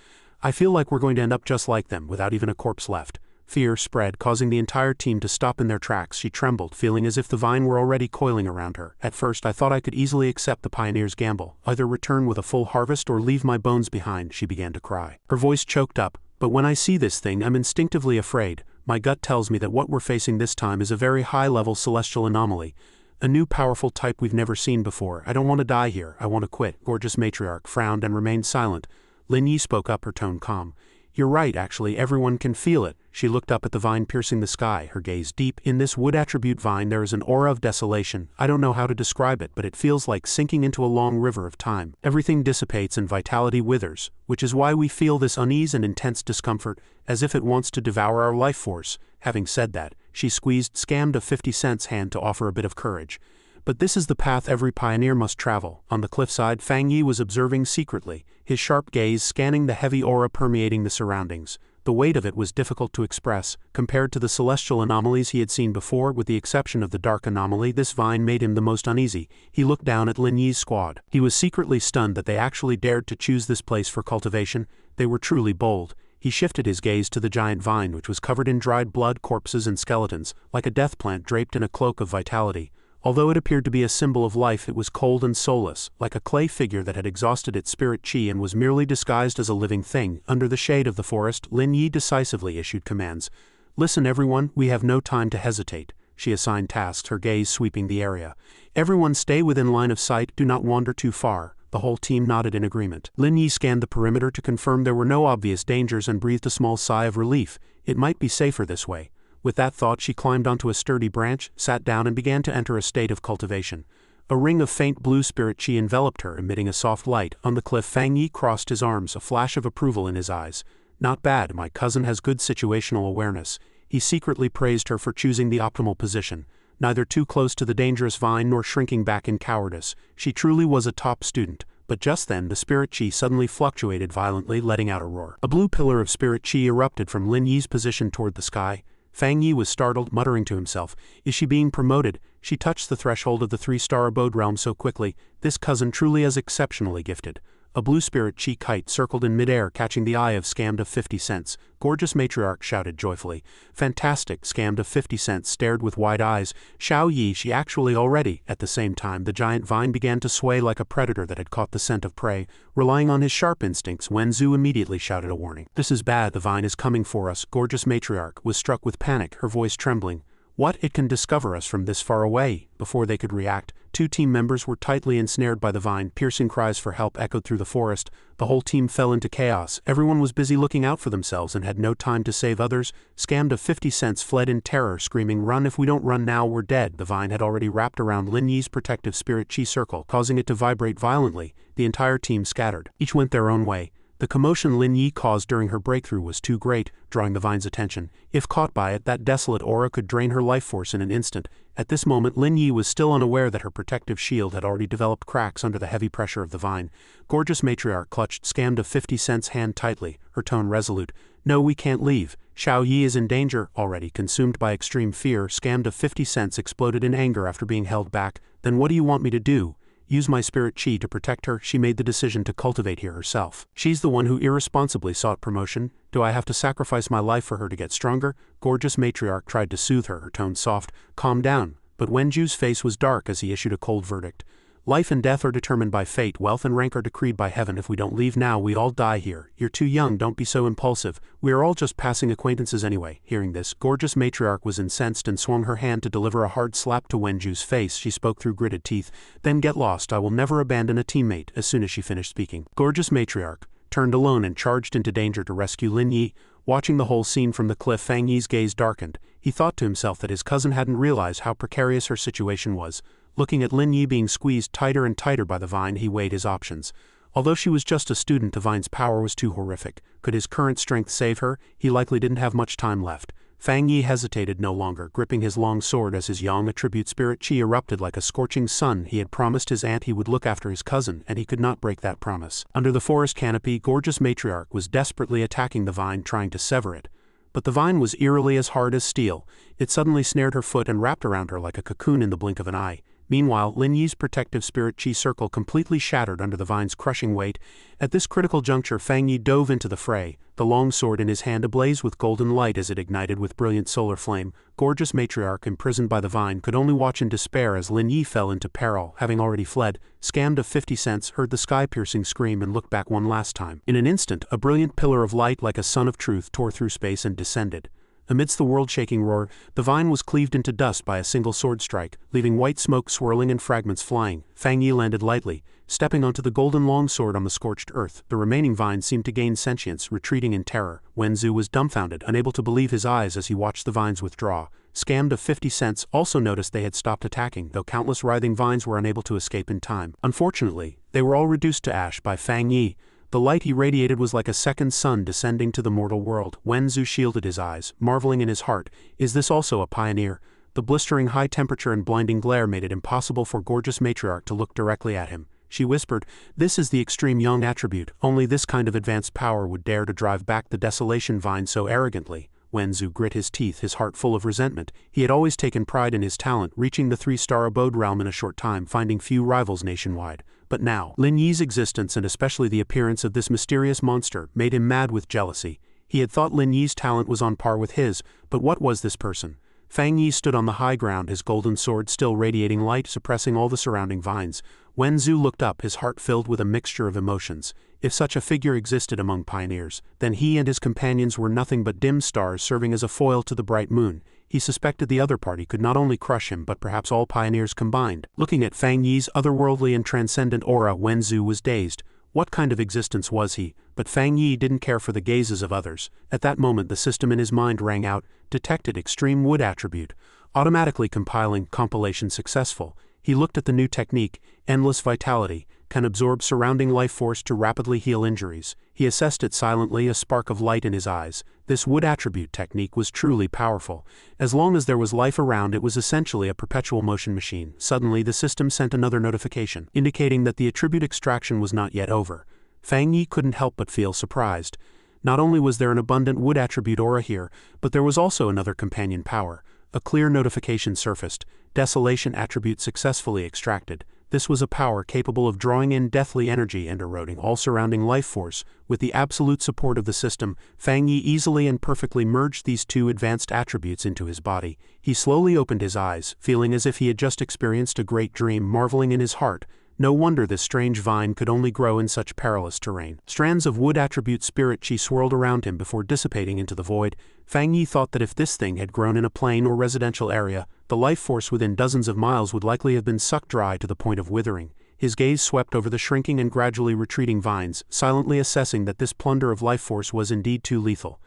"I feel like we're going to end up just like them, without even a corpse left." Fear spread, causing the entire team to stop in their tracks. She trembled, feeling as if the vine were already coiling around her. At first I thought I could easily accept the pioneer's gamble, either return with a full harvest or leave my bones behind, she began to cry. Her voice choked up, but when I see this thing I'm instinctively afraid. My gut tells me that what we're facing this time is a very high-level celestial anomaly. A new powerful type we've never seen before. I don't want to die here, I want to quit. Gorgeous matriarch frowned and remained silent. Lin Yi spoke up, her tone calm. You're right, actually, everyone can feel it. She looked up at the vine piercing the sky, her gaze deep. In this wood attribute vine there is an aura of desolation. I don't know how to describe it, but it feels like sinking into a long river of time. Everything dissipates and vitality withers, which is why we feel this unease and intense discomfort, as if it wants to devour our life force. Having said that, she squeezed Scammed of 50 Cent's hand to offer a bit of courage. But this is the path every pioneer must travel. On the cliffside, Fang Yi was observing secretly, his sharp gaze scanning the heavy aura permeating the surroundings. The weight of it was difficult to express. Compared to the celestial anomalies he had seen before, with the exception of the dark anomaly, this vine made him the most uneasy. He looked down at Lin Yi's squad. He was secretly stunned that they actually dared to choose this place for cultivation. They were truly bold. He shifted his gaze to the giant vine, which was covered in dried blood, corpses and skeletons, like a death plant draped in a cloak of vitality. Although it appeared to be a symbol of life, it was cold and soulless, like a clay figure that had exhausted its spirit chi and was merely disguised as a living thing. Under the shade of the forest, Lin Yi decisively issued commands. Listen everyone, we have no time to hesitate. She assigned tasks, her gaze sweeping the area. Everyone stay within line of sight, do not wander too far. The whole team nodded in agreement. Lin Yi scanned the perimeter to confirm there were no obvious dangers and breathed a small sigh of relief. It might be safer this way. With that thought she climbed onto a sturdy branch, sat down and began to enter a state of cultivation. A ring of faint blue spirit chi enveloped her, emitting a soft light. On the cliff Fang Yi crossed his arms, a flash of approval in his eyes. Not bad, my cousin has good situational awareness. He secretly praised her for choosing the optimal position. Neither too close to the dangerous vine nor shrinking back in cowardice. She truly was a top student. But just then the spirit chi suddenly fluctuated violently, letting out a roar. A blue pillar of spirit chi erupted from Lin Yi's position toward the sky. Fang Yi was startled, muttering to himself, is she being promoted? She touched the threshold of the 3-star abode realm so quickly. This cousin truly is exceptionally gifted. A blue spirit chi kite circled in midair, catching the eye of Scammed of 50 Cents. Gorgeous matriarch shouted joyfully. Fantastic! Scammed of 50 Cents stared with wide eyes. Xiao Yi, she actually already. At the same time, the giant vine began to sway like a predator that had caught the scent of prey. Relying on his sharp instincts, Wen Zhu immediately shouted a warning. This is bad, the vine is coming for us. Gorgeous matriarch was struck with panic, her voice trembling. What? It can discover us from this far away. Before they could react, 2 team members were tightly ensnared by the vine. Piercing cries for help echoed through the forest. The whole team fell into chaos. Everyone was busy looking out for themselves and had no time to save others. Scammed of 50 Cents fled in terror, screaming, run, if we don't run now we're dead. The vine had already wrapped around Lin Yi's protective spirit chi circle, causing it to vibrate violently. The entire team scattered. Each went their own way. The commotion Lin Yi caused during her breakthrough was too great, drawing the vine's attention. If caught by it, that desolate aura could drain her life force in an instant. At this moment Lin Yi was still unaware that her protective shield had already developed cracks under the heavy pressure of the vine. Gorgeous matriarch clutched Scammed of 50 Cents' hand tightly, her tone resolute. No, we can't leave. Xiao Yi is in danger. Already consumed by extreme fear, Scammed of 50 Cents exploded in anger after being held back. Then what do you want me to do? Use my spirit chi to protect her? She made the decision to cultivate here herself. She's the one who irresponsibly sought promotion. Do I have to sacrifice my life for her to get stronger? Gorgeous matriarch tried to soothe her, her tone soft. Calm down. But Wenju's face was dark as he issued a cold verdict. Life and death are determined by fate. Wealth and rank are decreed by heaven. If we don't leave now, we all die here. You're too young, don't be so impulsive. We are all just passing acquaintances anyway. Hearing this, gorgeous matriarch was incensed and swung her hand to deliver a hard slap to Wenju's face. She spoke through gritted teeth. Then get lost. I will never abandon a teammate. As soon as she finished speaking, gorgeous matriarch turned alone and charged into danger to rescue Lin Yi. Watching the whole scene from the cliff, Fang Yi's gaze darkened. He thought to himself that his cousin hadn't realized how precarious her situation was. Looking at Lin Yi being squeezed tighter and tighter by the vine, he weighed his options. Although she was just a student, the vine's power was too horrific. Could his current strength save her? He likely didn't have much time left. Fang Yi hesitated no longer, gripping his long sword as his yang attribute spirit chi erupted like a scorching sun. He had promised his aunt he would look after his cousin, and he could not break that promise. Under the forest canopy, gorgeous matriarch was desperately attacking the vine, trying to sever it. But the vine was eerily as hard as steel. It suddenly snared her foot and wrapped around her like a cocoon in the blink of an eye. Meanwhile, Lin Yi's protective spirit chi circle completely shattered under the vine's crushing weight. At this critical juncture, Fang Yi dove into the fray, the long sword in his hand ablaze with golden light as it ignited with brilliant solar flame. Gorgeous matriarch imprisoned by the vine could only watch in despair as Lin Yi fell into peril, having already fled, scammed of 50 cents, heard the sky-piercing scream and looked back one last time. In an instant, a brilliant pillar of light like a sun of truth tore through space and descended. Amidst the world-shaking roar, the vine was cleaved into dust by a single sword strike, leaving white smoke swirling and fragments flying. Fang Yi landed lightly, stepping onto the golden longsword on the scorched earth. The remaining vine seemed to gain sentience, retreating in terror. Wen Zhu was dumbfounded, unable to believe his eyes as he watched the vines withdraw. Scammed of 50 cents also noticed they had stopped attacking, though countless writhing vines were unable to escape in time. Unfortunately, they were all reduced to ash by Fang Yi. The light he radiated was like a second sun descending to the mortal world. Wen Zhu shielded his eyes, marveling in his heart, is this also a pioneer? The blistering high temperature and blinding glare made it impossible for gorgeous matriarch to look directly at him. She whispered, "This is the extreme young attribute. Only this kind of advanced power would dare to drive back the desolation vine so arrogantly." Wen Zhu grit his teeth, his heart full of resentment. He had always taken pride in his talent, reaching the 3-star abode realm in a short time, finding few rivals nationwide. But now, Lin Yi's existence and especially the appearance of this mysterious monster made him mad with jealousy. He had thought Lin Yi's talent was on par with his, but what was this person? Fang Yi stood on the high ground, his golden sword still radiating light, suppressing all the surrounding vines. Wen Zhu looked up, his heart filled with a mixture of emotions. If such a figure existed among pioneers, then he and his companions were nothing but dim stars serving as a foil to the bright moon. He suspected the other party could not only crush him but perhaps all pioneers combined. Looking at Fang Yi's otherworldly and transcendent aura, Wen Zhu was dazed. What kind of existence was he? But Fang Yi didn't care for the gazes of others. At that moment the system in his mind rang out, detected extreme wood attribute. Automatically compiling, compilation successful. He looked at the new technique, endless vitality, can absorb surrounding life force to rapidly heal injuries. He assessed it silently, a spark of light in his eyes. This wood attribute technique was truly powerful. As long as there was life around, it was essentially a perpetual motion machine. Suddenly the system sent another notification, indicating that the attribute extraction was not yet over. Fang Yi couldn't help but feel surprised. Not only was there an abundant wood attribute aura here, but there was also another companion power. A clear notification surfaced. Desolation attribute successfully extracted. This was a power capable of drawing in deathly energy and eroding all surrounding life force. With the absolute support of the system, Fang Yi easily and perfectly merged these two advanced attributes into his body. He slowly opened his eyes, feeling as if he had just experienced a great dream, marveling in his heart. No wonder this strange vine could only grow in such perilous terrain. Strands of wood attribute spirit chi swirled around him before dissipating into the void. Fang Yi thought that if this thing had grown in a plain or residential area, the life force within dozens of miles would likely have been sucked dry to the point of withering. His gaze swept over the shrinking and gradually retreating vines, silently assessing that this plunder of life force was indeed too lethal.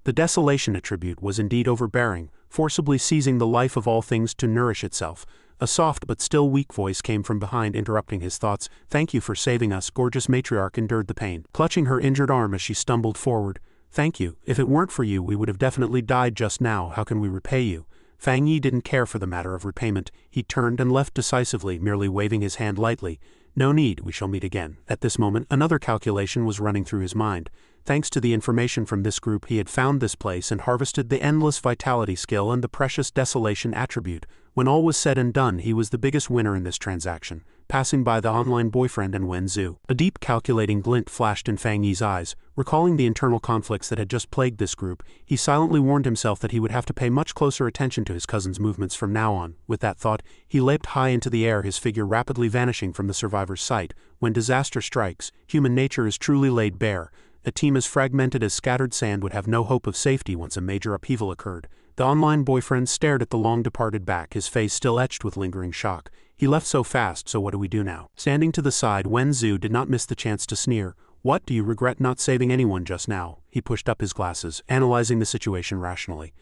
The desolation attribute was indeed overbearing, forcibly seizing the life of all things to nourish itself. A soft but still weak voice came from behind, interrupting his thoughts. "Thank you for saving us." Gorgeous matriarch endured the pain, clutching her injured arm as she stumbled forward. "Thank you. If it weren't for you, we would have definitely died just now. How can we repay you?" Fang Yi didn't care for the matter of repayment. He turned and left decisively, merely waving his hand lightly. "No need, we shall meet again." At this moment, another calculation was running through his mind. Thanks to the information from this group, he had found this place and harvested the endless vitality skill and the precious desolation attribute. When all was said and done, he was the biggest winner in this transaction, passing by the online boyfriend and Wen Zhu. A deep calculating glint flashed in Fang Yi's eyes. Recalling the internal conflicts that had just plagued this group, he silently warned himself that he would have to pay much closer attention to his cousin's movements from now on. With that thought, he leapt high into the air, his figure rapidly vanishing from the survivor's sight. When disaster strikes, human nature is truly laid bare. A team as fragmented as scattered sand would have no hope of safety once a major upheaval occurred. The online boyfriend stared at the long-departed back, his face still etched with lingering shock. He left so fast, so what do we do now? Standing to the side, Wen Zhu did not miss the chance to sneer. "What, do you regret not saving anyone just now?" He pushed up his glasses, analyzing the situation rationally.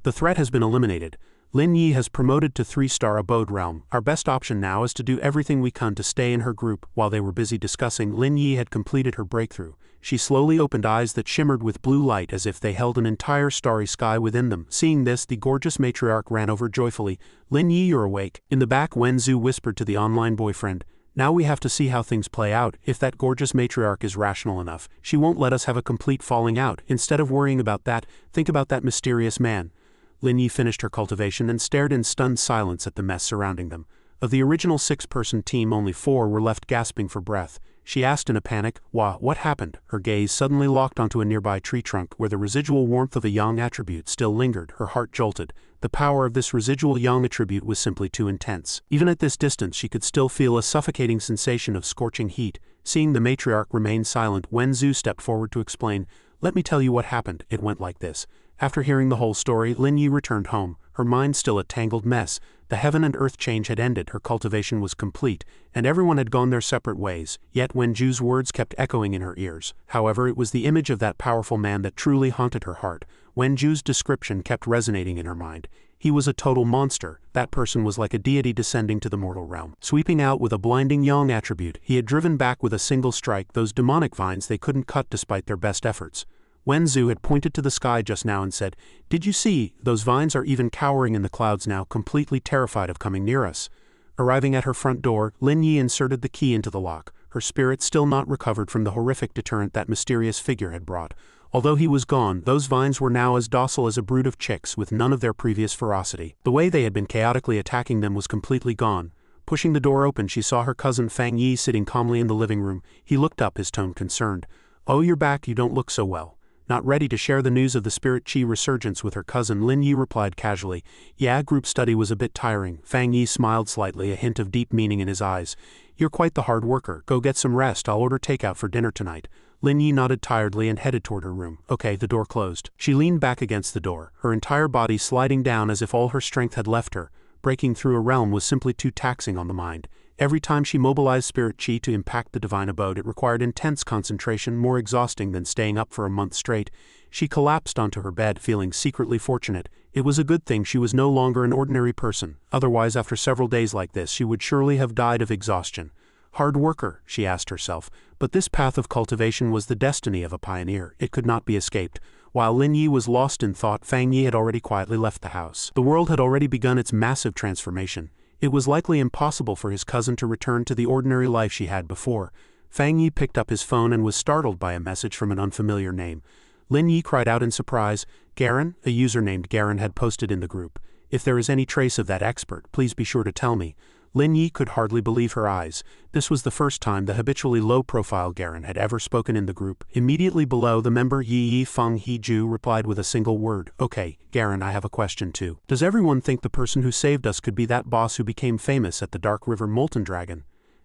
"The threat has been eliminated. Lin Yi has promoted to 3-star abode realm. Our best option now is to do everything we can to stay in her group." While they were busy discussing, Lin Yi had completed her breakthrough. She slowly opened eyes that shimmered with blue light as if they held an entire starry sky within them. Seeing this, the gorgeous matriarch ran over joyfully. "Lin Yi, you're awake." In the back, Wen Zhu whispered to the online boyfriend, "Now we have to see how things play out. If that gorgeous matriarch is rational enough, she won't let us have a complete falling out. Instead of worrying about that, think about that mysterious man." Lin Yi finished her cultivation and stared in stunned silence at the mess surrounding them. Of the original 6-person team, only 4 were left gasping for breath. She asked in a panic, what happened?" Her gaze suddenly locked onto a nearby tree trunk where the residual warmth of a yang attribute still lingered. Her heart jolted. The power of this residual yang attribute was simply too intense. Even at this distance she could still feel a suffocating sensation of scorching heat. Seeing the matriarch remain silent, Wenzu stepped forward to explain, "Let me tell you what happened. It went like this." After hearing the whole story, Lin Yi returned home, her mind still a tangled mess. The heaven and earth change had ended, her cultivation was complete, and everyone had gone their separate ways, yet Wenju's words kept echoing in her ears. However, it was the image of that powerful man that truly haunted her heart. Wenju's description kept resonating in her mind. He was a total monster. That person was like a deity descending to the mortal realm. Sweeping out with a blinding yang attribute, he had driven back with a single strike those demonic vines they couldn't cut despite their best efforts. Wenzu had pointed to the sky just now and said, "Did you see? Those vines are even cowering in the clouds now, completely terrified of coming near us." Arriving at her front door, Lin Yi inserted the key into the lock, her spirit still not recovered from the horrific deterrent that mysterious figure had brought. Although he was gone, those vines were now as docile as a brood of chicks with none of their previous ferocity. The way they had been chaotically attacking them was completely gone. Pushing the door open, she saw her cousin Fang Yi sitting calmly in the living room. He looked up, his tone concerned. "Oh, you're back, you don't look so well." Not ready to share the news of the spirit chi resurgence with her cousin, Lin Yi replied casually, "Yeah, group study was a bit tiring." Fang Yi smiled slightly, a hint of deep meaning in his eyes. "You're quite the hard worker. Go get some rest. I'll order takeout for dinner tonight." Lin Yi nodded tiredly and headed toward her room. Okay, the door closed. She leaned back against the door, her entire body sliding down as if all her strength had left her. Breaking through a realm was simply too taxing on the mind. Every time she mobilized spirit chi to impact the divine abode, it required intense concentration, more exhausting than staying up for a month straight. She collapsed onto her bed, feeling secretly fortunate. It was a good thing she was no longer an ordinary person. Otherwise, after several days like this, she would surely have died of exhaustion. Hard worker, she asked herself, but this path of cultivation was the destiny of a pioneer. It could not be escaped. While Lin Yi was lost in thought, Fang Yi had already quietly left the house. The world had already begun its massive transformation. It was likely impossible for his cousin to return to the ordinary life she had before. Fang Yi picked up his phone and was startled by a message from an unfamiliar name. Lin Yi cried out in surprise. "Garen?" A user named Garen had posted in the group. "If there is any trace of that expert, please be sure to tell me." Lin Yi could hardly believe her eyes. This was the first time the habitually low-profile Garen had ever spoken in the group. Immediately below, the member Yi Feng He-ju replied with a single word. "Okay, Garen, I have a question too. Does everyone think the person who saved us could be that boss who became famous at the Dark River Molten Dragon?"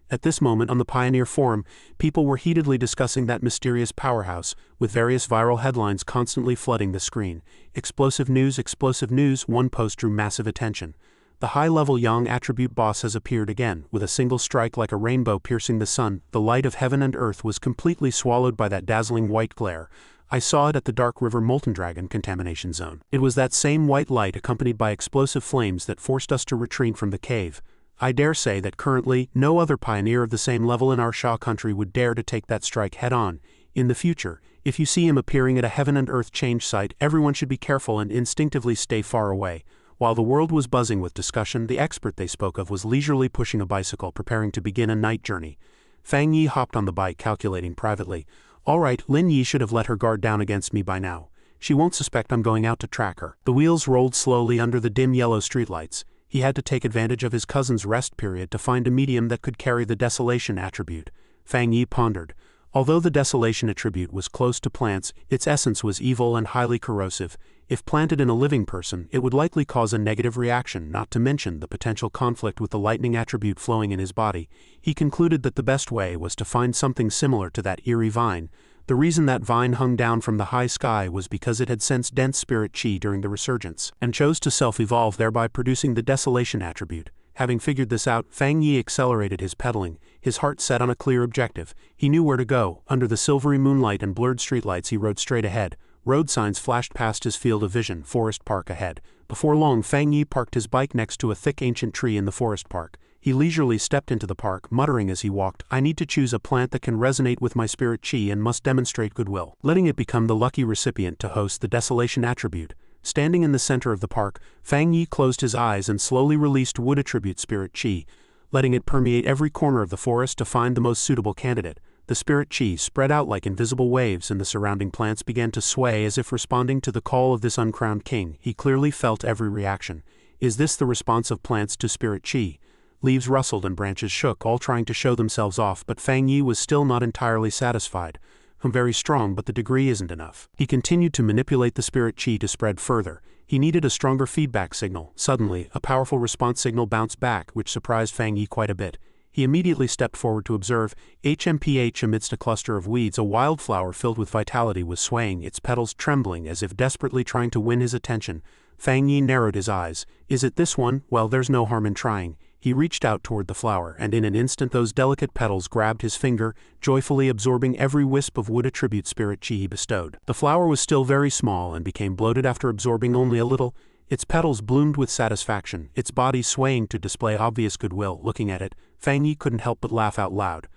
At this moment on the Pioneer Forum, people were heatedly discussing that mysterious powerhouse, with various viral headlines constantly flooding the screen. Explosive news, one post drew massive attention. The high-level Yang attribute boss has appeared again, with a single strike like a rainbow piercing the sun. The light of heaven and earth was completely swallowed by that dazzling white glare. I saw it at the Dark River Molten Dragon contamination zone. It was that same white light accompanied by explosive flames that forced us to retreat from the cave. I dare say that currently, no other pioneer of the same level in our Sha country would dare to take that strike head-on. In the future, if you see him appearing at a heaven and earth change site, everyone should be careful and instinctively stay far away. While the world was buzzing with discussion, the expert they spoke of was leisurely pushing a bicycle, preparing to begin a night journey. Fang Yi hopped on the bike, calculating privately. "All right, Lin Yi should have let her guard down against me by now. She won't suspect I'm going out to track her." The wheels rolled slowly under the dim yellow streetlights. He had to take advantage of his cousin's rest period to find a medium that could carry the desolation attribute. Fang Yi pondered. Although the desolation attribute was close to plants, its essence was evil and highly corrosive. If planted in a living person, it would likely cause a negative reaction, not to mention the potential conflict with the lightning attribute flowing in his body. He concluded that the best way was to find something similar to that eerie vine. The reason that vine hung down from the high sky was because it had sensed dense spirit chi during the resurgence, and chose to self-evolve, thereby producing the desolation attribute. Having figured this out, Fang Yi accelerated his pedaling, his heart set on a clear objective. He knew where to go. Under the silvery moonlight and blurred streetlights, he rode straight ahead. Road signs flashed past his field of vision, forest park ahead. Before long, Fang Yi parked his bike next to a thick ancient tree in the forest park. He leisurely stepped into the park, muttering as he walked, "I need to choose a plant that can resonate with my spirit chi and must demonstrate goodwill," letting it become the lucky recipient to host the desolation attribute. Standing in the center of the park, Fang Yi closed his eyes and slowly released wood attribute spirit chi, letting it permeate every corner of the forest to find the most suitable candidate. The spirit chi spread out like invisible waves, and the surrounding plants began to sway as if responding to the call of this uncrowned king. He clearly felt every reaction. Is this the response of plants to spirit chi? Leaves rustled and branches shook, all trying to show themselves off, but Fang Yi was still not entirely satisfied. I'm very strong, but the degree isn't enough. He continued to manipulate the spirit chi to spread further. He needed a stronger feedback signal. Suddenly, a powerful response signal bounced back, which surprised Fang Yi quite a bit. He immediately stepped forward to observe. HMPH, amidst a cluster of weeds, a wildflower filled with vitality was swaying, its petals trembling as if desperately trying to win his attention. Fang Yi narrowed his eyes. Is it this one? Well, there's no harm in trying. He reached out toward the flower, and in an instant those delicate petals grabbed his finger, joyfully absorbing every wisp of wood attribute spirit chi he bestowed. The flower was still very small and became bloated after absorbing only a little. Its petals bloomed with satisfaction, its body swaying to display obvious goodwill. Looking at it, Fang Yi couldn't help but laugh out loud.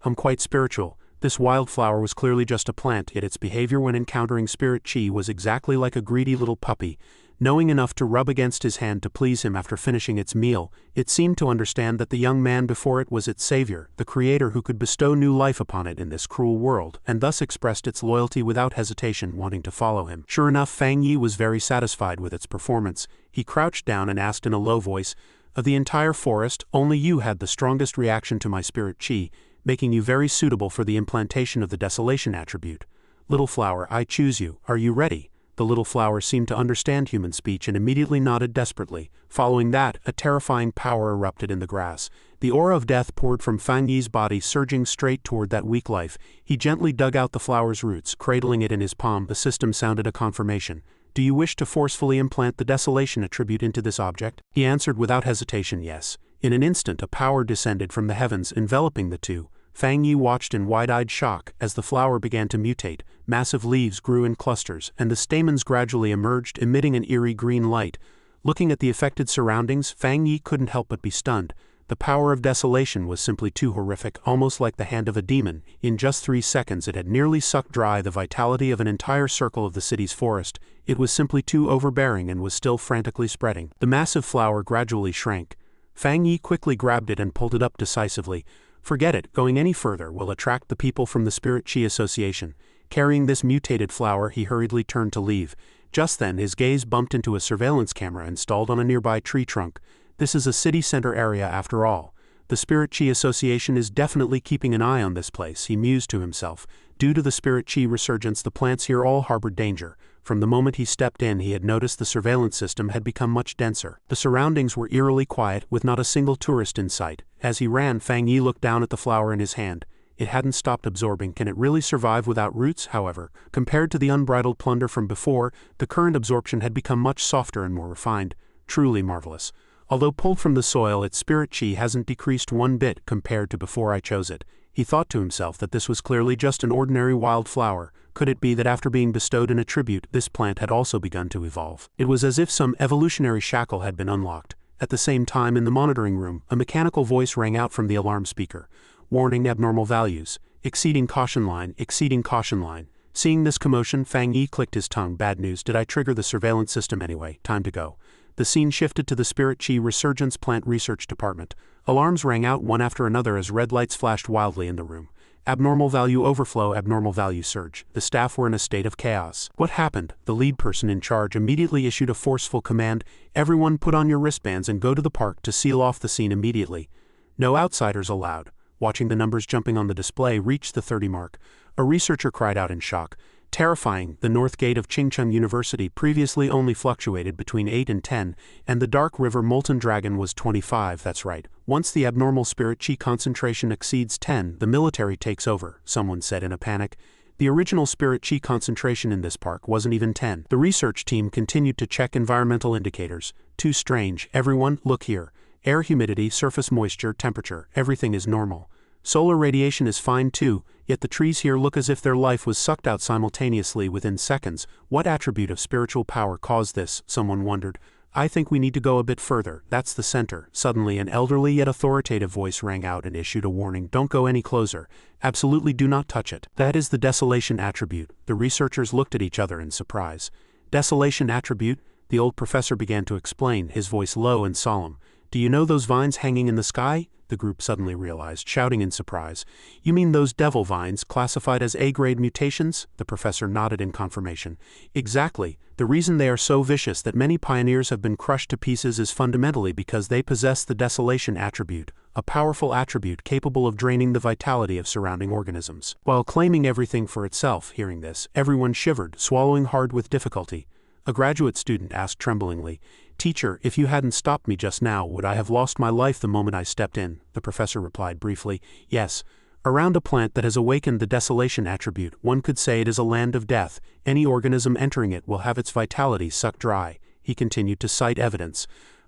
I'm quite spiritual. This wildflower was clearly just a plant, yet its behavior when encountering spirit chi was exactly like a greedy little puppy. Knowing enough to rub against his hand to please him after finishing its meal, it seemed to understand that the young man before it was its savior, the creator who could bestow new life upon it in this cruel world, and thus expressed its loyalty without hesitation, wanting to follow him. Sure enough, Fang Yi was very satisfied with its performance. He crouched down and asked in a low voice, of the entire forest, only you had the strongest reaction to my spirit chi, making you very suitable for the implantation of the desolation attribute. Little flower, I choose you. Are you ready? The little flower seemed to understand human speech and immediately nodded desperately. Following that, a terrifying power erupted in the grass. The aura of death poured from Fang Yi's body, surging straight toward that weak life. He gently dug out the flower's roots, cradling it in his palm. The system sounded a confirmation. Do you wish to forcefully implant the desolation attribute into this object? He answered without hesitation, yes. In an instant, a power descended from the heavens, enveloping the two. Fang Yi watched in wide-eyed shock as the flower began to mutate. Massive leaves grew in clusters, and the stamens gradually emerged, emitting an eerie green light. Looking at the affected surroundings, Fang Yi couldn't help but be stunned. The power of desolation was simply too horrific, almost like the hand of a demon. In just 3 seconds it had nearly sucked dry the vitality of an entire circle of the city's forest. It was simply too overbearing and was still frantically spreading. The massive flower gradually shrank. Fang Yi quickly grabbed it and pulled it up decisively. Forget it, going any further will attract the people from the Spirit Chi Association. Carrying this mutated flower, he hurriedly turned to leave. Just then his gaze bumped into a surveillance camera installed on a nearby tree trunk. This is a city center area after all. The Spirit Chi Association is definitely keeping an eye on this place, he mused to himself. Due to the Spirit Chi resurgence, the plants here all harbored danger. From the moment he stepped in, he had noticed the surveillance system had become much denser. The surroundings were eerily quiet, with not a single tourist in sight. As he ran, Fang Yi looked down at the flower in his hand. It hadn't stopped absorbing. Can it really survive without roots? However, compared to the unbridled plunder from before, the current absorption had become much softer and more refined. Truly marvelous. Although pulled from the soil, its spirit chi hasn't decreased one bit compared to before I chose it. He thought to himself that this was clearly just an ordinary wild flower. Could it be that after being bestowed an attribute, this plant had also begun to evolve? It was as if some evolutionary shackle had been unlocked. At the same time, in the monitoring room, a mechanical voice rang out from the alarm speaker. Warning: abnormal values. Exceeding caution line, exceeding caution line. Seeing this commotion, Fang Yi clicked his tongue. Bad news. Did I trigger the surveillance system anyway? Time to go. The scene shifted to the Spirit Chi Resurgence Plant Research Department. Alarms rang out one after another as red lights flashed wildly in the room. Abnormal value overflow, abnormal value surge. The staff were in a state of chaos. What happened? The lead person in charge immediately issued a forceful command. Everyone put on your wristbands and go to the park to seal off the scene immediately. No outsiders allowed. Watching the numbers jumping on the display reach the 30 mark, a researcher cried out in shock. Terrifying, the north gate of Qingcheng University previously only fluctuated between 8 and 10, and the Dark River Molten Dragon was 25, that's right. Once the abnormal spirit chi concentration exceeds 10, the military takes over, someone said in a panic. The original spirit chi concentration in this park wasn't even 10. The research team continued to check environmental indicators. Too strange. Everyone, look here. Air humidity, surface moisture, temperature, everything is normal. Solar radiation is fine too, yet the trees here look as if their life was sucked out simultaneously within seconds. What attribute of spiritual power caused this? Someone wondered. I think we need to go a bit further. That's the center. Suddenly an elderly yet authoritative voice rang out and issued a warning. Don't go any closer. Absolutely do not touch it. That is the desolation attribute. The researchers looked at each other in surprise. Desolation attribute? The old professor began to explain, his voice low and solemn. Do you know those vines hanging in the sky? the group suddenly realized, shouting in surprise. You mean those devil vines classified as A-grade mutations? The professor nodded in confirmation. Exactly. The reason they are so vicious that many pioneers have been crushed to pieces is fundamentally because they possess the desolation attribute, a powerful attribute capable of draining the vitality of surrounding organisms. While claiming everything for itself, hearing this, everyone shivered, swallowing hard with difficulty. A graduate student asked tremblingly, Teacher, if you hadn't stopped me just now, would I have lost my life the moment I stepped in? The professor replied briefly, Yes. Around a plant that has awakened the desolation attribute, one could say it is a land of death. Any organism entering it will have its vitality sucked dry. He continued to cite evidence.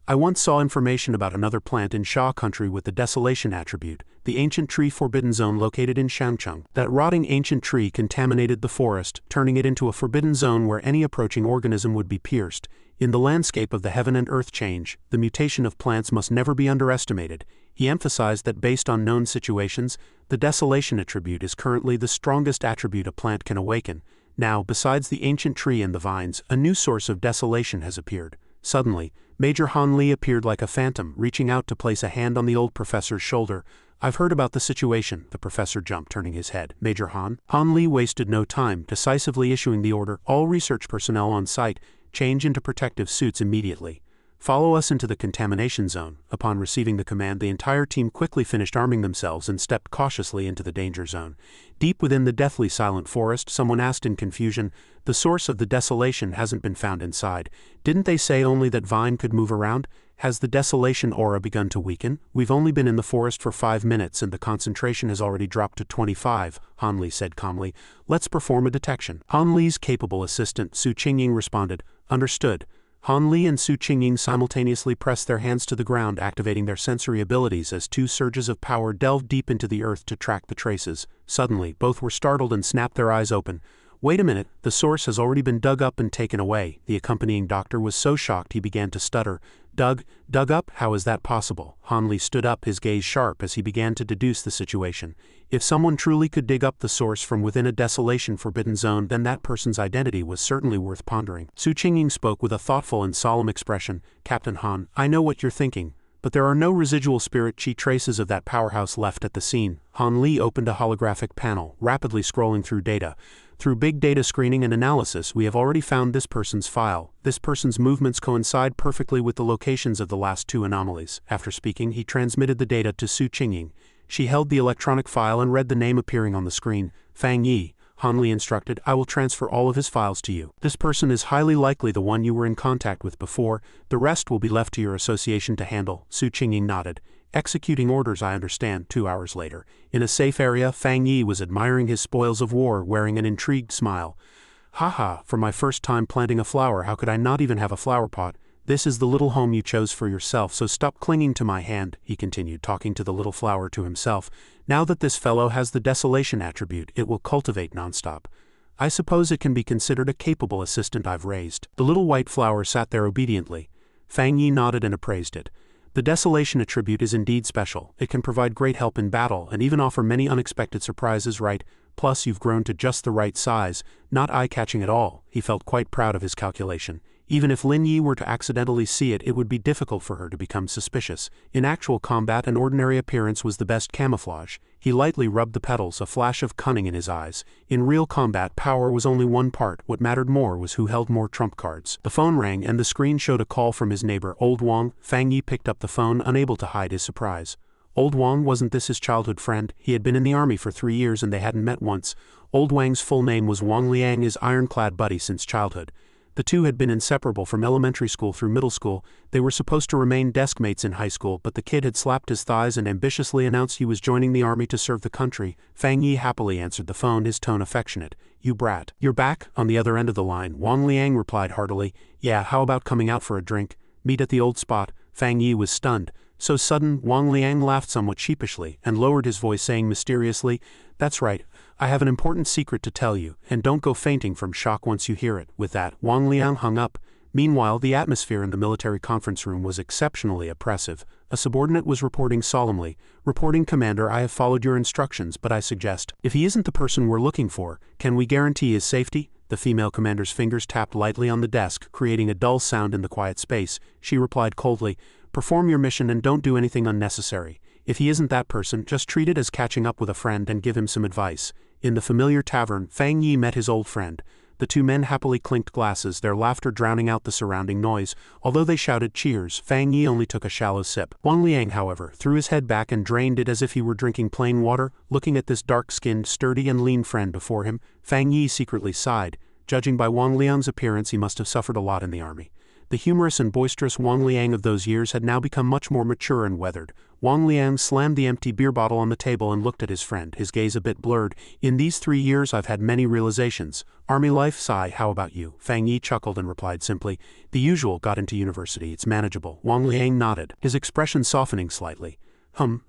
I once saw information about another plant in Sha country with the desolation attribute, the ancient tree forbidden zone located in Shangcheng. That rotting ancient tree contaminated the forest, turning it into a forbidden zone where any approaching organism would be pierced. In the landscape of the heaven and earth change, the mutation of plants must never be underestimated. He emphasized that based on known situations, the desolation attribute is currently the strongest attribute a plant can awaken. Now, besides the ancient tree and the vines, a new source of desolation has appeared. Suddenly, Major Han Li appeared like a phantom, reaching out to place a hand on the old professor's shoulder. I've heard about the situation, the professor jumped, turning his head. Major Han? Han Li wasted no time, decisively issuing the order, all research personnel on site, change into protective suits immediately. Follow us into the contamination zone. Upon receiving the command, the entire team quickly finished arming themselves and stepped cautiously into the danger zone. Deep within the deathly silent forest, someone asked in confusion, the source of the desolation hasn't been found inside. Didn't they say only that Vine could move around? Has the desolation aura begun to weaken? We've only been in the forest for 5 minutes and the concentration has already dropped to 25, Han Li said calmly. Let's perform a detection. Han Li's capable assistant, Su Qingying, responded. Understood. Han Li and Su Qingying simultaneously pressed their hands to the ground, activating their sensory abilities as 2 surges of power delved deep into the earth to track the traces. Suddenly, both were startled and snapped their eyes open. Wait a minute, the source has already been dug up and taken away. The accompanying doctor was so shocked he began to stutter. Dug up? How is that possible? Han Li stood up, his gaze sharp as he began to deduce the situation. If someone truly could dig up the source from within a desolation forbidden zone, then that person's identity was certainly worth pondering. Su Qingying spoke with a thoughtful and solemn expression. Captain Han, I know what you're thinking, but there are no residual spirit chi traces of that powerhouse left at the scene. Han Li opened a holographic panel, rapidly scrolling through data. Through big data screening and analysis, we have already found this person's file. This person's movements coincide perfectly with the locations of the last 2 anomalies. After speaking, he transmitted the data to Su Qingying. She held the electronic file and read the name appearing on the screen. Fang Yi. Han Li instructed, I will transfer all of his files to you. This person is highly likely the one you were in contact with before. The rest will be left to your association to handle. Su Qingying nodded. Executing orders, I understand. 2 hours later, in a safe area, Fang Yi was admiring his spoils of war, wearing an intrigued smile. Haha, for my first time planting a flower, how could I not even have a flower pot? This is the little home you chose for yourself, so stop clinging to my hand, he continued, talking to the little flower to himself. Now that this fellow has the desolation attribute, it will cultivate nonstop. I suppose it can be considered a capable assistant I've raised. The little white flower sat there obediently. Fang Yi nodded and appraised it. The desolation attribute is indeed special. It can provide great help in battle and even offer many unexpected surprises, right? Plus you've grown to just the right size, not eye-catching at all. He felt quite proud of his calculation. Even if Lin Yi were to accidentally see it, it would be difficult for her to become suspicious. In actual combat, an ordinary appearance was the best camouflage. He lightly rubbed the petals, a flash of cunning in his eyes. In real combat, power was only one part. What mattered more was who held more trump cards. The phone rang and the screen showed a call from his neighbor, Old Wang. Fang Yi picked up the phone, unable to hide his surprise. Old Wang, wasn't this his childhood friend? He had been in the army for 3 years and they hadn't met once. Old Wang's full name was Wang Liang, his ironclad buddy since childhood. The two had been inseparable from elementary school through middle school. They were supposed to remain desk mates in high school, but the kid had slapped his thighs and ambitiously announced he was joining the army to serve the country. Fang Yi happily answered the phone, his tone affectionate. You brat. You're back? On the other end of the line, Wang Liang replied heartily. Yeah, how about coming out for a drink? Meet at the old spot. Fang Yi was stunned. So sudden, Wang Liang laughed somewhat sheepishly and lowered his voice, saying mysteriously, That's right. I have an important secret to tell you, and don't go fainting from shock once you hear it. With that, Wang Liang hung up. Meanwhile, the atmosphere in the military conference room was exceptionally oppressive. A subordinate was reporting solemnly, Reporting, Commander, I have followed your instructions, but I suggest, if he isn't the person we're looking for, can we guarantee his safety? The female commander's fingers tapped lightly on the desk, creating a dull sound in the quiet space. She replied coldly, Perform your mission and don't do anything unnecessary. If he isn't that person, just treat it as catching up with a friend and give him some advice. In the familiar tavern, Fang Yi met his old friend. The two men happily clinked glasses, their laughter drowning out the surrounding noise. Although they shouted cheers, Fang Yi only took a shallow sip. Wang Liang, however, threw his head back and drained it as if he were drinking plain water. Looking at this dark-skinned, sturdy and lean friend before him, Fang Yi secretly sighed. Judging by Wang Liang's appearance, he must have suffered a lot in the army. The humorous and boisterous Wang Liang of those years had now become much more mature and weathered. Wang Liang slammed the empty beer bottle on the table and looked at his friend, his gaze a bit blurred. In these 3 years I've had many realizations. Army life, sigh, how about you? Fang Yi chuckled and replied simply, the usual, got into university, it's manageable. Wang Liang nodded, his expression softening slightly.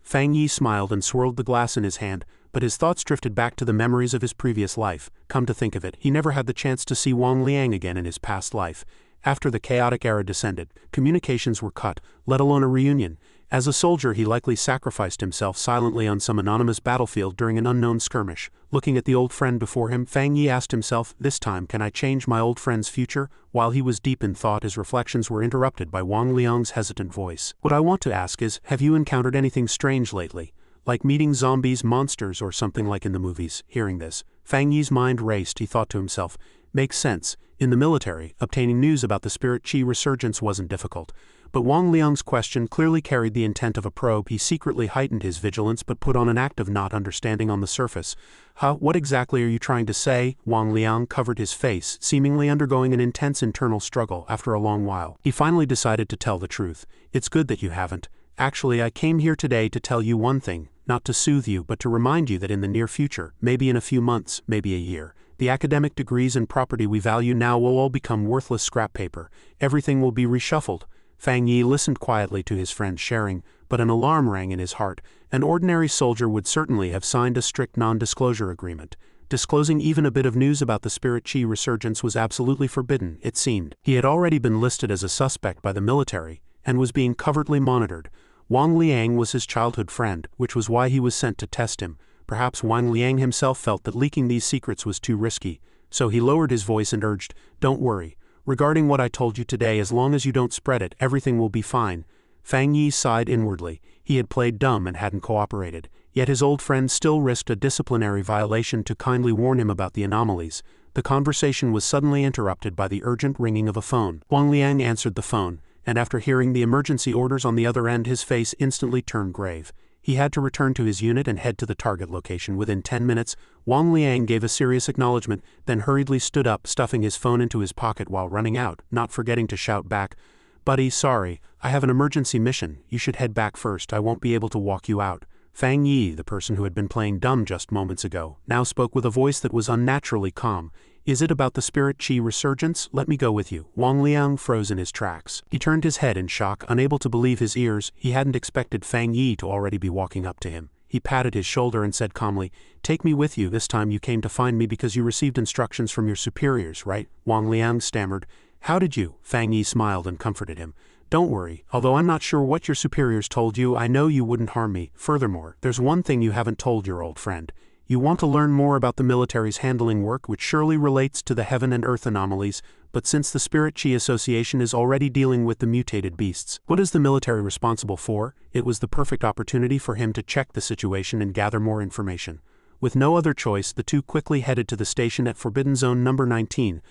Fang Yi smiled and swirled the glass in his hand, but his thoughts drifted back to the memories of his previous life. Come to think of it, he never had the chance to see Wang Liang again in his past life. After the chaotic era descended, communications were cut, let alone a reunion. As a soldier, he likely sacrificed himself silently on some anonymous battlefield during an unknown skirmish. Looking at the old friend before him, Fang Yi asked himself, this time can I change my old friend's future? While he was deep in thought, his reflections were interrupted by Wang Liang's hesitant voice. What I want to ask is, have you encountered anything strange lately? Like meeting zombies, monsters, or something like in the movies? Hearing this, Fang Yi's mind raced. He thought to himself, makes sense. In the military, obtaining news about the spirit chi resurgence wasn't difficult. But Wang Liang's question clearly carried the intent of a probe. He secretly heightened his vigilance but put on an act of not understanding on the surface. What exactly are you trying to say? Wang Liang covered his face, seemingly undergoing an intense internal struggle. After a long while, he finally decided to tell the truth. It's good that you haven't. Actually, I came here today to tell you one thing, not to soothe you but to remind you that in the near future, maybe in a few months, maybe a year, the academic degrees and property we value now will all become worthless scrap paper. Everything will be reshuffled. Fang Yi listened quietly to his friend's sharing, but an alarm rang in his heart. An ordinary soldier would certainly have signed a strict non-disclosure agreement. Disclosing even a bit of news about the spirit chi resurgence was absolutely forbidden, it seemed. He had already been listed as a suspect by the military, and was being covertly monitored. Wang Liang was his childhood friend, which was why he was sent to test him. Perhaps Wang Liang himself felt that leaking these secrets was too risky, so he lowered his voice and urged, don't worry. Regarding what I told you today, as long as you don't spread it, everything will be fine. Fang Yi sighed inwardly. He had played dumb and hadn't cooperated, yet his old friend still risked a disciplinary violation to kindly warn him about the anomalies. The conversation was suddenly interrupted by the urgent ringing of a phone. Wang Liang answered the phone, and after hearing the emergency orders on the other end, his face instantly turned grave. He had to return to his unit and head to the target location within 10 minutes. Wang Liang gave a serious acknowledgement, then hurriedly stood up, stuffing his phone into his pocket while running out, not forgetting to shout back, buddy, sorry, I have an emergency mission. You should head back first. I won't be able to walk you out. Fang Yi, the person who had been playing dumb just moments ago, now spoke with a voice that was unnaturally calm. Is it about the spirit chi resurgence? Let me go with you. Wang Liang froze in his tracks. He turned his head in shock, unable to believe his ears. He hadn't expected Fang Yi to already be walking up to him. He patted his shoulder and said calmly, take me with you. This time you came to find me because you received instructions from your superiors, right? Wang Liang stammered. How did you? Fang Yi smiled and comforted him. Don't worry, although I'm not sure what your superiors told you, I know you wouldn't harm me. Furthermore, there's one thing you haven't told your old friend. You want to learn more about the military's handling work, which surely relates to the heaven and earth anomalies, but since the Spirit Chi Association is already dealing with the mutated beasts, what is the military responsible for? It was the perfect opportunity for him to check the situation and gather more information. With no other choice, the two quickly headed to the station at Forbidden Zone number 19.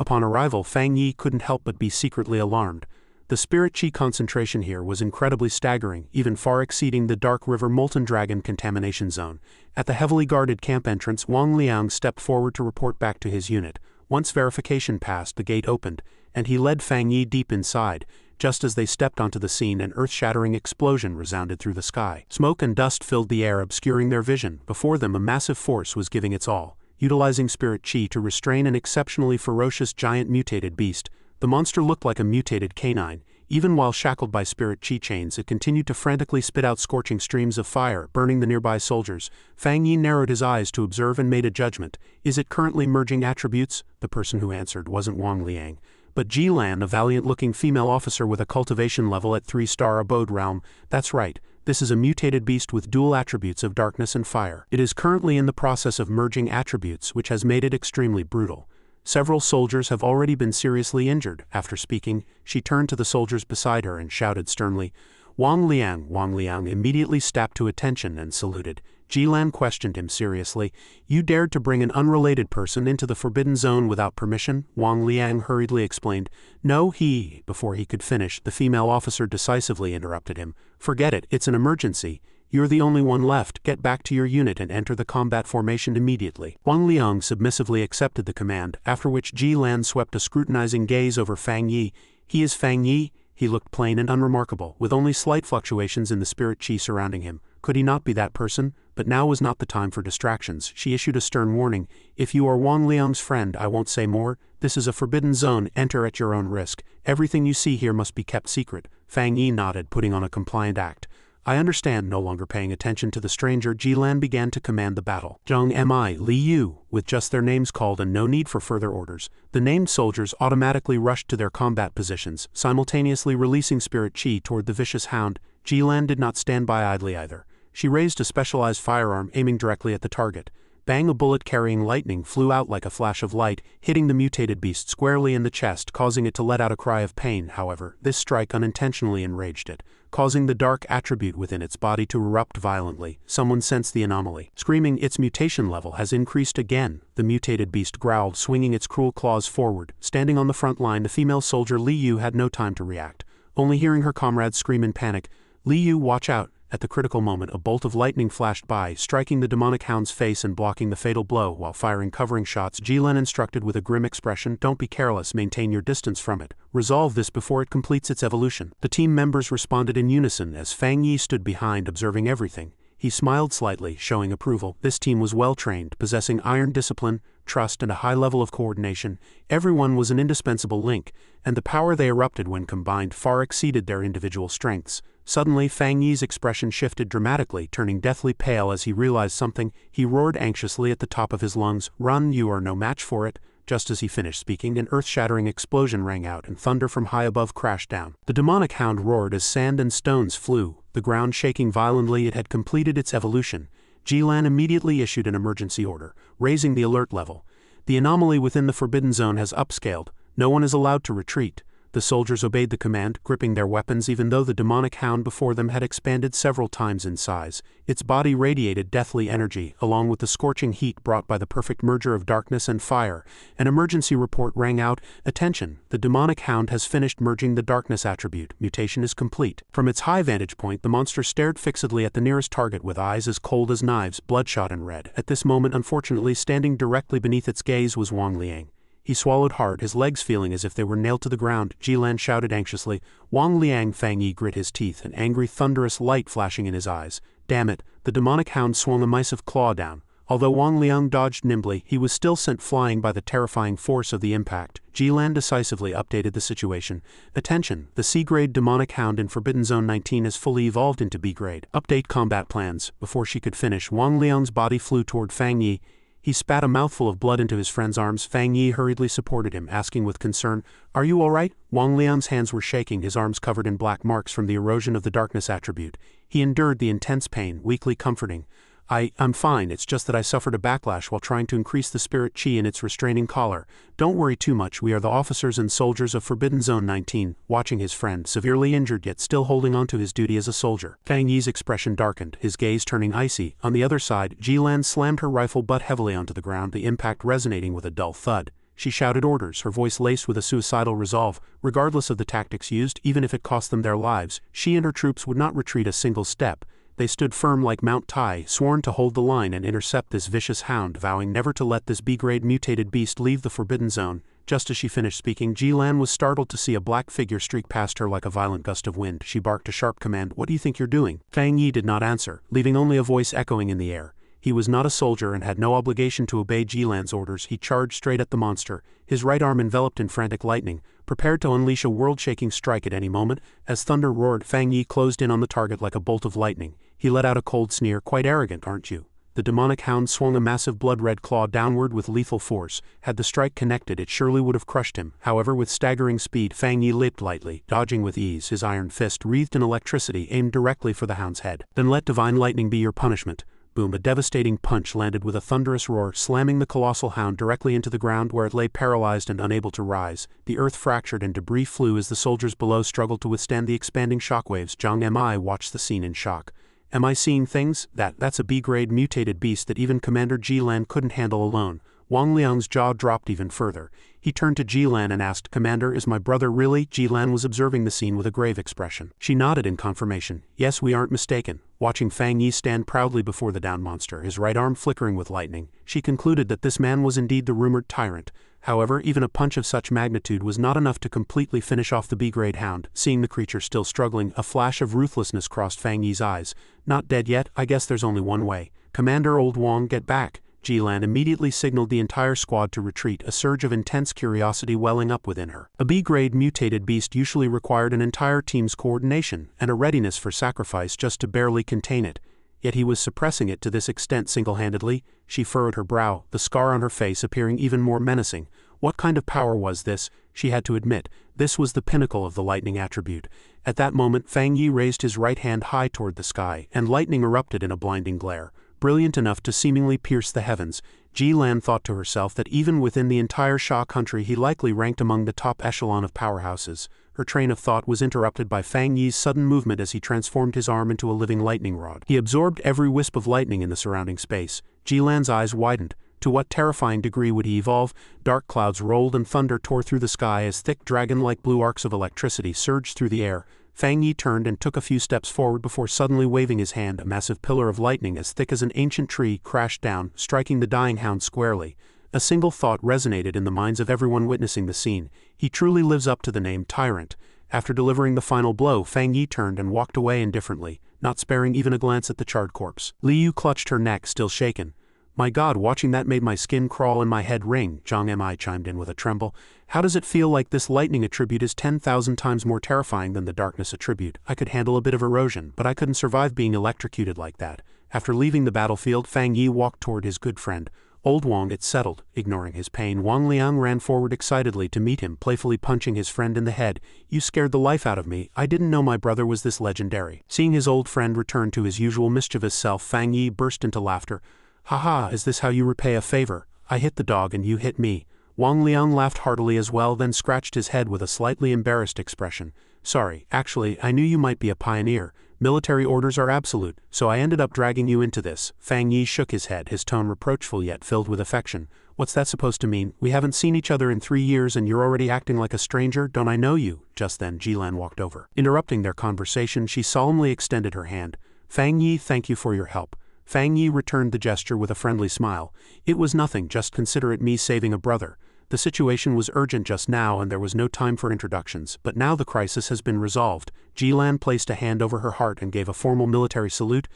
Upon arrival, Fang Yi couldn't help but be secretly alarmed. The spirit chi concentration here was incredibly staggering, even far exceeding the Dark River Molten Dragon contamination zone. At the heavily guarded camp entrance, Wang Liang stepped forward to report back to his unit. Once verification passed, the gate opened, and he led Fang Yi deep inside. Just as they stepped onto the scene, an earth-shattering explosion resounded through the sky. Smoke and dust filled the air, obscuring their vision. Before them, a massive force was giving its all, utilizing spirit chi to restrain an exceptionally ferocious giant mutated beast. The monster looked like a mutated canine. Even while shackled by spirit chi chains, it continued to frantically spit out scorching streams of fire, burning the nearby soldiers. Fang Yi narrowed his eyes to observe and made a judgment. Is it currently merging attributes? The person who answered wasn't Wang Liang, but Ji Lan, a valiant-looking female officer with a cultivation level at 3-star abode realm. That's right. This is a mutated beast with dual attributes of darkness and fire. It is currently in the process of merging attributes, which has made it extremely brutal. Several soldiers have already been seriously injured. After speaking, she turned to the soldiers beside her and shouted sternly, Wang Liang immediately stepped to attention and saluted. Jilan questioned him seriously. You dared to bring an unrelated person into the Forbidden Zone without permission? Wang Liang hurriedly explained. No, Before he could finish, the female officer decisively interrupted him. Forget it, it's an emergency. You're the only one left. Get back to your unit and enter the combat formation immediately. Wang Liang submissively accepted the command, after which Jilan swept a scrutinizing gaze over Fang Yi. He is Fang Yi? He looked plain and unremarkable, with only slight fluctuations in the spirit chi surrounding him. Could he not be that person? But now was not the time for distractions. She issued a stern warning. If you are Wang Liang's friend, I won't say more. This is a forbidden zone. Enter at your own risk. Everything you see here must be kept secret. Fang Yi nodded, putting on a compliant act. I understand. No longer paying attention to the stranger, Jilan began to command the battle. Zheng Mi, Li Yu, with just their names called and no need for further orders, the named soldiers automatically rushed to their combat positions, simultaneously releasing spirit chi toward the vicious hound. Jilan did not stand by idly either. She raised a specialized firearm, aiming directly at the target. Bang! A bullet carrying lightning flew out like a flash of light, hitting the mutated beast squarely in the chest, causing it to let out a cry of pain. However, this strike unintentionally enraged it, causing the dark attribute within its body to erupt violently. Someone sensed the anomaly. Screaming, its mutation level has increased again. The mutated beast growled, swinging its cruel claws forward. Standing on the front line, the female soldier Li Yu had no time to react. Only hearing her comrades scream in panic, Li Yu, watch out! At the critical moment, a bolt of lightning flashed by, striking the demonic hound's face and blocking the fatal blow. While firing covering shots, Jilan instructed with a grim expression, don't be careless, maintain your distance from it. Resolve this before it completes its evolution. The team members responded in unison as Fang Yi stood behind, observing everything. He smiled slightly, showing approval. This team was well trained, possessing iron discipline, trust, and a high level of coordination. Everyone was an indispensable link, and the power they erupted when combined far exceeded their individual strengths. Suddenly, Fang Yi's expression shifted dramatically, turning deathly pale as he realized something. He roared anxiously at the top of his lungs, "Run, you are no match for it." Just as he finished speaking, an earth-shattering explosion rang out and thunder from high above crashed down. The demonic hound roared as sand and stones flew, the ground shaking violently. It had completed its evolution. Jilan immediately issued an emergency order, raising the alert level. The anomaly within the Forbidden Zone has upscaled. No one is allowed to retreat. The soldiers obeyed the command, gripping their weapons even though the demonic hound before them had expanded several times in size. Its body radiated deathly energy, along with the scorching heat brought by the perfect merger of darkness and fire. An emergency report rang out. Attention, the demonic hound has finished merging the darkness attribute. Mutation is complete. From its high vantage point, the monster stared fixedly at the nearest target with eyes as cold as knives, bloodshot and red. At this moment, unfortunately, standing directly beneath its gaze was Wang Liang. He swallowed hard, his legs feeling as if they were nailed to the ground. Jilan shouted anxiously. Wang Liang. Fang Yi grit his teeth, an angry thunderous light flashing in his eyes. Damn it, the demonic hound swung a massive claw down. Although Wang Liang dodged nimbly, he was still sent flying by the terrifying force of the impact. Jilan decisively updated the situation. Attention, the C-grade demonic hound in Forbidden Zone 19 has fully evolved into B-grade. Update combat plans. Before she could finish, Wang Liang's body flew toward Fang Yi. He spat a mouthful of blood into his friend's arms. Fang Yi hurriedly supported him, asking with concern, "Are you all right?" Wang Liang's hands were shaking, his arms covered in black marks from the erosion of the darkness attribute. He endured the intense pain, weakly comforting. I'm fine, it's just that I suffered a backlash while trying to increase the spirit chi in its restraining collar. Don't worry too much, we are the officers and soldiers of Forbidden Zone 19, watching his friend, severely injured yet still holding on to his duty as a soldier. Fang Yi's expression darkened, his gaze turning icy. On the other side, Jilan slammed her rifle butt heavily onto the ground, the impact resonating with a dull thud. She shouted orders, her voice laced with a suicidal resolve. Regardless of the tactics used, even if it cost them their lives, she and her troops would not retreat a single step. They stood firm like Mount Tai, sworn to hold the line and intercept this vicious hound, vowing never to let this B-grade mutated beast leave the Forbidden Zone. Just as she finished speaking, Jilan was startled to see a black figure streak past her like a violent gust of wind. She barked a sharp command, "What do you think you're doing?" Fang Yi did not answer, leaving only a voice echoing in the air. He was not a soldier and had no obligation to obey Jilan's orders. He charged straight at the monster, his right arm enveloped in frantic lightning, prepared to unleash a world-shaking strike at any moment. As thunder roared, Fang Yi closed in on the target like a bolt of lightning. He let out a cold sneer, "Quite arrogant, aren't you?" The demonic hound swung a massive blood-red claw downward with lethal force. Had the strike connected, it surely would have crushed him. However, with staggering speed, Fang Yi leaped lightly, dodging with ease, his iron fist wreathed in electricity aimed directly for the hound's head. "Then let divine lightning be your punishment." Boom, a devastating punch landed with a thunderous roar, slamming the colossal hound directly into the ground where it lay paralyzed and unable to rise. The earth fractured and debris flew as the soldiers below struggled to withstand the expanding shockwaves. Zhang Mi watched the scene in shock. Am I seeing things? That's a B-grade mutated beast that even Commander Jilan couldn't handle alone. Wang Liang's jaw dropped even further. He turned to Jilan and asked, Commander, is my brother really? Jilan was observing the scene with a grave expression. She nodded in confirmation. Yes, we aren't mistaken. Watching Fang Yi stand proudly before the down monster, his right arm flickering with lightning, she concluded that this man was indeed the rumored tyrant. However, even a punch of such magnitude was not enough to completely finish off the B-grade hound. Seeing the creature still struggling, a flash of ruthlessness crossed Fang Yi's eyes. Not dead yet? I guess there's only one way. Commander, old Wang, get back. Jilan immediately signaled the entire squad to retreat, a surge of intense curiosity welling up within her. A B-grade mutated beast usually required an entire team's coordination and a readiness for sacrifice just to barely contain it. Yet he was suppressing it to this extent single-handedly. She furrowed her brow, the scar on her face appearing even more menacing. What kind of power was this? She had to admit, this was the pinnacle of the lightning attribute. At that moment, Fang Yi raised his right hand high toward the sky, and lightning erupted in a blinding glare. Brilliant enough to seemingly pierce the heavens, Jilan thought to herself that even within the entire Xia country he likely ranked among the top echelon of powerhouses. Her train of thought was interrupted by Fang Yi's sudden movement as he transformed his arm into a living lightning rod. He absorbed every wisp of lightning in the surrounding space. Jilan's eyes widened. To what terrifying degree would he evolve? Dark clouds rolled and thunder tore through the sky as thick dragon-like blue arcs of electricity surged through the air. Fang Yi turned and took a few steps forward before suddenly waving his hand. A massive pillar of lightning as thick as an ancient tree crashed down, striking the dying hound squarely. A single thought resonated in the minds of everyone witnessing the scene. He truly lives up to the name Tyrant. After delivering the final blow, Fang Yi turned and walked away indifferently, not sparing even a glance at the charred corpse. Liu clutched her neck, still shaken. My God, watching that made my skin crawl and my head ring, Zhang Mi chimed in with a tremble. How does it feel like this lightning attribute is 10,000 times more terrifying than the darkness attribute? I could handle a bit of erosion, but I couldn't survive being electrocuted like that. After leaving the battlefield, Fang Yi walked toward his good friend. Old Wang, it settled. Ignoring his pain, Wang Liang ran forward excitedly to meet him, playfully punching his friend in the head. You scared the life out of me. I didn't know my brother was this legendary. Seeing his old friend return to his usual mischievous self, Fang Yi burst into laughter. Haha, is this how you repay a favor? I hit the dog and you hit me. Wang Liang laughed heartily as well, then scratched his head with a slightly embarrassed expression. Sorry, actually, I knew you might be a pioneer. Military orders are absolute, so I ended up dragging you into this. Fang Yi shook his head, his tone reproachful yet filled with affection. What's that supposed to mean? We haven't seen each other in 3 years and you're already acting like a stranger? Don't I know you? Just then, Jilan walked over. Interrupting their conversation, she solemnly extended her hand. Fang Yi, thank you for your help. Fang Yi returned the gesture with a friendly smile. It was nothing, just consider it me saving a brother. The situation was urgent just now and there was no time for introductions, but now the crisis has been resolved. Jilan placed a hand over her heart and gave a formal military salute.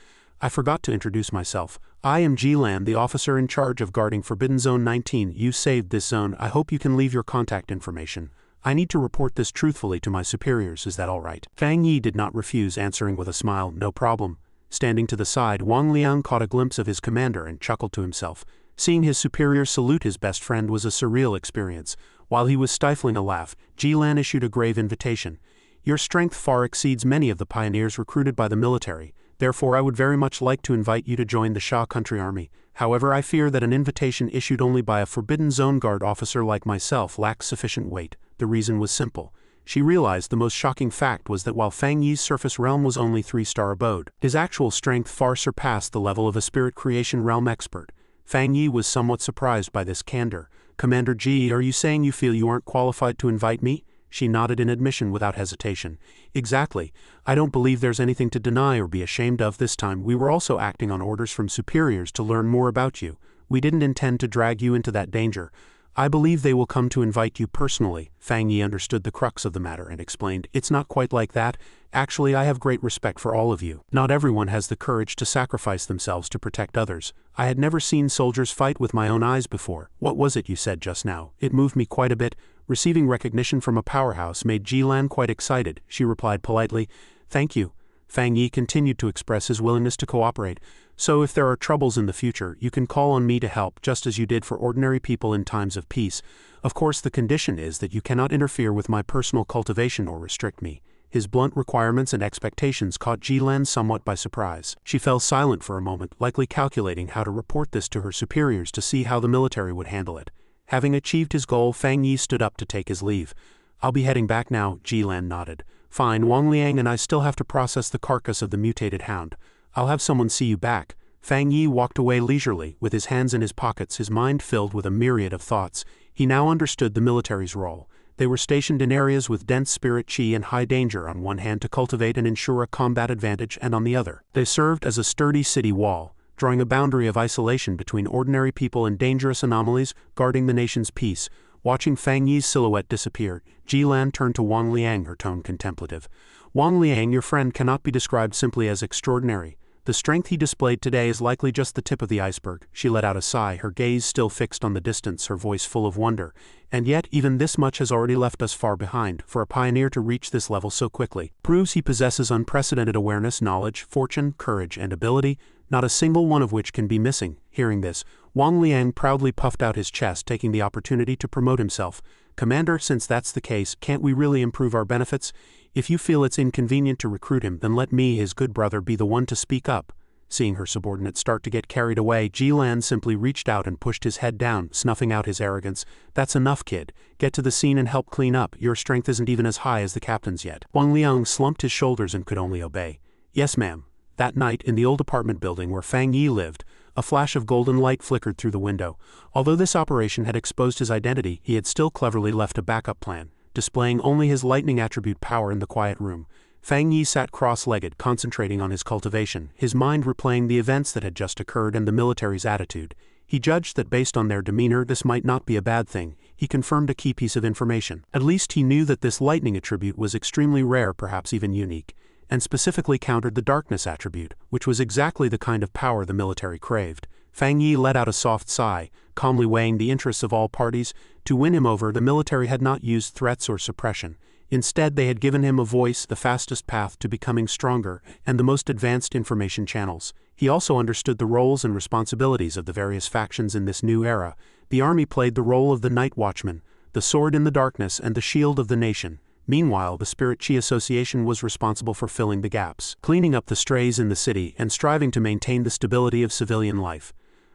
I forgot to introduce myself. I am Jilan, the officer in charge of guarding Forbidden Zone 19. You saved this zone. I hope you can leave your contact information. I need to report this truthfully to my superiors, is that all right? Fang Yi did not refuse, answering with a smile, no problem. Standing to the side, Wang Liang caught a glimpse of his commander and chuckled to himself. Seeing his superior salute his best friend was a surreal experience. While he was stifling a laugh, Jilan issued a grave invitation. Your strength far exceeds many of the pioneers recruited by the military. Therefore I would very much like to invite you to join the Xia Country Army. However, I fear that an invitation issued only by a Forbidden Zone Guard officer like myself lacks sufficient weight. The reason was simple. She realized the most shocking fact was that while Fang Yi's surface realm was only 3-star abode, his actual strength far surpassed the level of a spirit creation realm expert. Fang Yi was somewhat surprised by this candor. Commander Ji, are you saying you feel you aren't qualified to invite me? She nodded in admission without hesitation. Exactly. I don't believe there's anything to deny or be ashamed of this time. We were also acting on orders from superiors to learn more about you. We didn't intend to drag you into that danger. I believe they will come to invite you personally. Fang Yi understood the crux of the matter and explained, it's not quite like that. Actually, I have great respect for all of you. Not everyone has the courage to sacrifice themselves to protect others. I had never seen soldiers fight with my own eyes before. What was it you said just now? It moved me quite a bit. Receiving recognition from a powerhouse made Jilan quite excited. She replied politely, thank you. Fang Yi continued to express his willingness to cooperate. So if there are troubles in the future, you can call on me to help just as you did for ordinary people in times of peace. Of course, the condition is that you cannot interfere with my personal cultivation or restrict me. His blunt requirements and expectations caught Ji-Lan somewhat by surprise. She fell silent for a moment, likely calculating how to report this to her superiors to see how the military would handle it. Having achieved his goal, Fang Yi stood up to take his leave. "I'll be heading back now," Ji-Lan nodded. "Fine, Wang Liang and I still have to process the carcass of the mutated hound. I'll have someone see you back." Fang Yi walked away leisurely, with his hands in his pockets, his mind filled with a myriad of thoughts. He now understood the military's role. They were stationed in areas with dense spirit qi and high danger on one hand to cultivate and ensure a combat advantage, and on the other, they served as a sturdy city wall, drawing a boundary of isolation between ordinary people and dangerous anomalies, guarding the nation's peace. Watching Fang Yi's silhouette disappear, Ji-Lan turned to Wang Liang, her tone contemplative. "Wang Liang, your friend cannot be described simply as extraordinary. The strength he displayed today is likely just the tip of the iceberg." She let out a sigh, her gaze still fixed on the distance, her voice full of wonder. "And yet, even this much has already left us far behind. For a pioneer to reach this level so quickly proves he possesses unprecedented awareness, knowledge, fortune, courage, and ability, not a single one of which can be missing." Hearing this, Wang Liang proudly puffed out his chest, taking the opportunity to promote himself. "Commander, since that's the case, can't we really improve our benefits? If you feel it's inconvenient to recruit him, then let me, his good brother, be the one to speak up." Seeing her subordinate start to get carried away, Ji-Lan simply reached out and pushed his head down, snuffing out his arrogance. "That's enough, kid. Get to the scene and help clean up. Your strength isn't even as high as the captain's yet." Wang Liang slumped his shoulders and could only obey. "Yes, ma'am." That night, in the old apartment building where Fang Yi lived, a flash of golden light flickered through the window. Although this operation had exposed his identity, he had still cleverly left a backup plan, displaying only his lightning attribute power in the quiet room. Fang Yi sat cross-legged, concentrating on his cultivation, his mind replaying the events that had just occurred and the military's attitude. He judged that based on their demeanor this might not be a bad thing. He confirmed a key piece of information. At least he knew that this lightning attribute was extremely rare, perhaps even unique, and specifically countered the darkness attribute, which was exactly the kind of power the military craved. Fang Yi let out a soft sigh, calmly weighing the interests of all parties. To win him over, the military had not used threats or suppression. Instead, they had given him a voice, the fastest path to becoming stronger, and the most advanced information channels. He also understood the roles and responsibilities of the various factions in this new era. The army played the role of the night watchman, the sword in the darkness, and the shield of the nation. Meanwhile, the Spirit Qi Association was responsible for filling the gaps, cleaning up the strays in the city, and striving to maintain the stability of civilian life.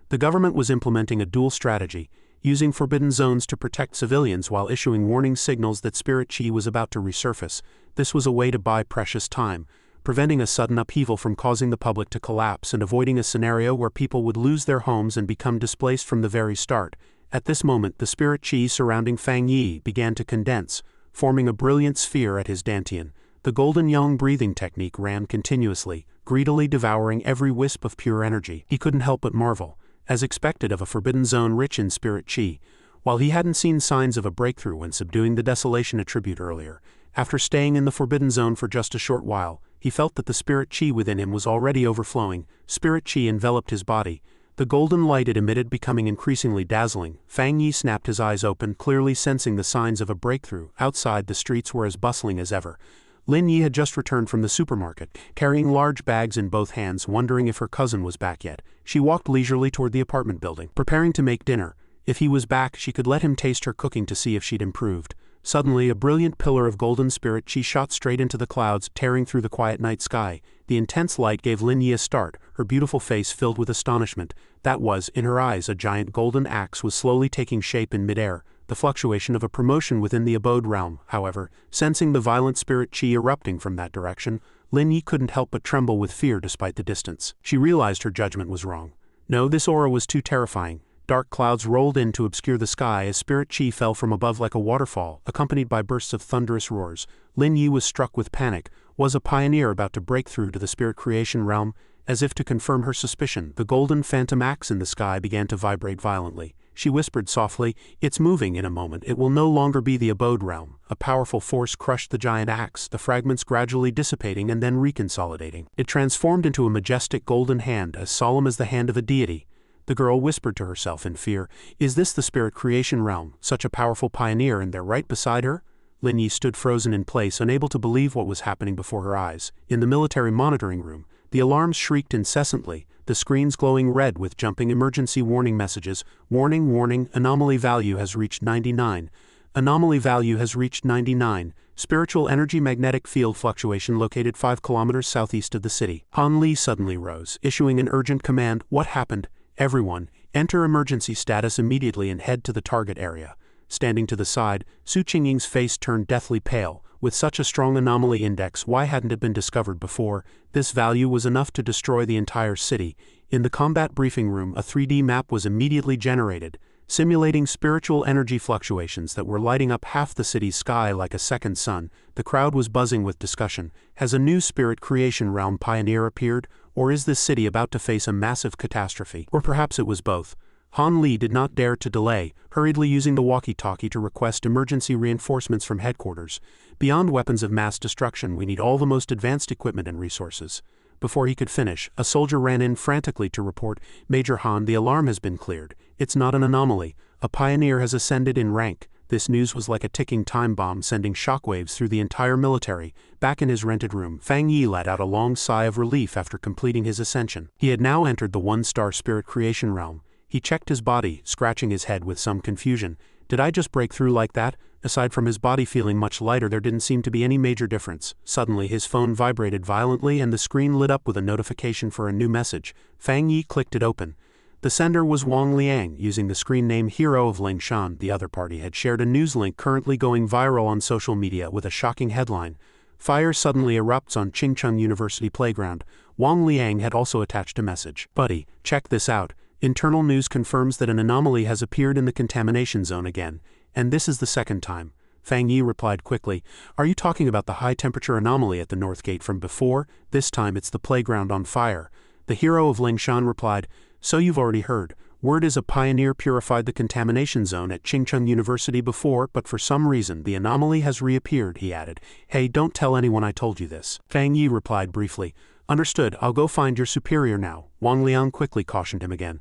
The government was implementing a dual strategy, using forbidden zones to protect civilians while issuing warning signals that Spirit Qi was about to resurface. This was a way to buy precious time, preventing a sudden upheaval from causing the public to collapse and avoiding a scenario where people would lose their homes and become displaced from the very start. At this moment, the Spirit Qi surrounding Fang Yi began to condense, forming a brilliant sphere at his dantian. The golden yang breathing technique ran continuously, greedily devouring every wisp of pure energy. He couldn't help but marvel, as expected of a forbidden zone rich in Spirit Qi. While he hadn't seen signs of a breakthrough when subduing the desolation attribute earlier, after staying in the forbidden zone for just a short while, he felt that the Spirit Qi within him was already overflowing. Spirit Qi enveloped his body, the golden light it emitted becoming increasingly dazzling. Fang Yi snapped his eyes open, clearly sensing the signs of a breakthrough. Outside, the streets were as bustling as ever. Lin Yi had just returned from the supermarket, carrying large bags in both hands, wondering if her cousin was back yet. She walked leisurely toward the apartment building, preparing to make dinner. If he was back, she could let him taste her cooking to see if she'd improved. Suddenly, a brilliant pillar of golden Spirit Qi shot straight into the clouds, tearing through the quiet night sky. The intense light gave Lin Yi a start, her beautiful face filled with astonishment. That was, in her eyes, a giant golden axe was slowly taking shape in midair, the fluctuation of a promotion within the abode realm. However, sensing the violent Spirit Qi erupting from that direction, Lin Yi couldn't help but tremble with fear despite the distance. She realized her judgment was wrong. No, this aura was too terrifying. Dark clouds rolled in to obscure the sky as Spirit Qi fell from above like a waterfall, accompanied by bursts of thunderous roars. Lin Yi was struck with panic. Was a pioneer about to break through to the spirit creation realm? As if to confirm her suspicion, the golden phantom axe in the sky began to vibrate violently. She whispered softly, "It's moving. In a moment it will no longer be the abode realm." A powerful force crushed the giant axe, the fragments gradually dissipating and then reconsolidating. It transformed into a majestic golden hand, as solemn as the hand of a deity. The girl whispered to herself in fear, "Is this the spirit creation realm? Such a powerful pioneer, and they're right beside her?" Lin Yi stood frozen in place, unable to believe what was happening before her eyes. In the military monitoring room, the alarms shrieked incessantly, the screens glowing red with jumping emergency warning messages. "Warning, warning, anomaly value has reached 99. Anomaly value has reached 99. spiritual energy magnetic field fluctuation located 5 kilometers southeast of the city. Han Li suddenly rose, issuing an urgent command. What happened? Everyone, enter emergency status immediately and head to the target area. Standing to the side, Su Qingying's face turned deathly pale. With such a strong anomaly index, why hadn't it been discovered before? This value was enough to destroy the entire city. In the combat briefing room, a 3D map was immediately generated, simulating spiritual energy fluctuations that were lighting up half the city's sky like a second sun. The crowd was buzzing with discussion. Has a new spirit creation realm pioneer appeared, or is this city about to face a massive catastrophe? Or perhaps it was both. Han Li did not dare to delay, hurriedly using the walkie-talkie to request emergency reinforcements from headquarters. Beyond weapons of mass destruction, we need all the most advanced equipment and resources. Before he could finish, a soldier ran in frantically to report, Major Han, the alarm has been cleared. It's not an anomaly. A pioneer has ascended in rank. This news was like a ticking time bomb, sending shockwaves through the entire military. Back in his rented room, Fang Yi let out a long sigh of relief after completing his ascension. He had now entered the one-star spirit creation realm. He checked his body, scratching his head with some confusion. Did I just break through like that? Aside from his body feeling much lighter, there didn't seem to be any major difference. Suddenly, his phone vibrated violently and the screen lit up with a notification for a new message. Fang Yi clicked it open. The sender was Wang Liang, using the screen name Hero of Lingshan. The other party had shared a news link currently going viral on social media with a shocking headline. Fire suddenly erupts on Qingcheng University playground. Wang Liang had also attached a message. Buddy, check this out. Internal news confirms that an anomaly has appeared in the contamination zone again, and this is the second time. Fang Yi replied quickly. Are you talking about the high-temperature anomaly at the North Gate from before? This time it's the playground on fire. The Hero of Lingshan replied, so you've already heard. Word is a pioneer purified the contamination zone at Qingcheng University before, but for some reason the anomaly has reappeared, he added. Hey, don't tell anyone I told you this. Fang Yi replied briefly. Understood, I'll go find your superior now. Wang Liang quickly cautioned him again.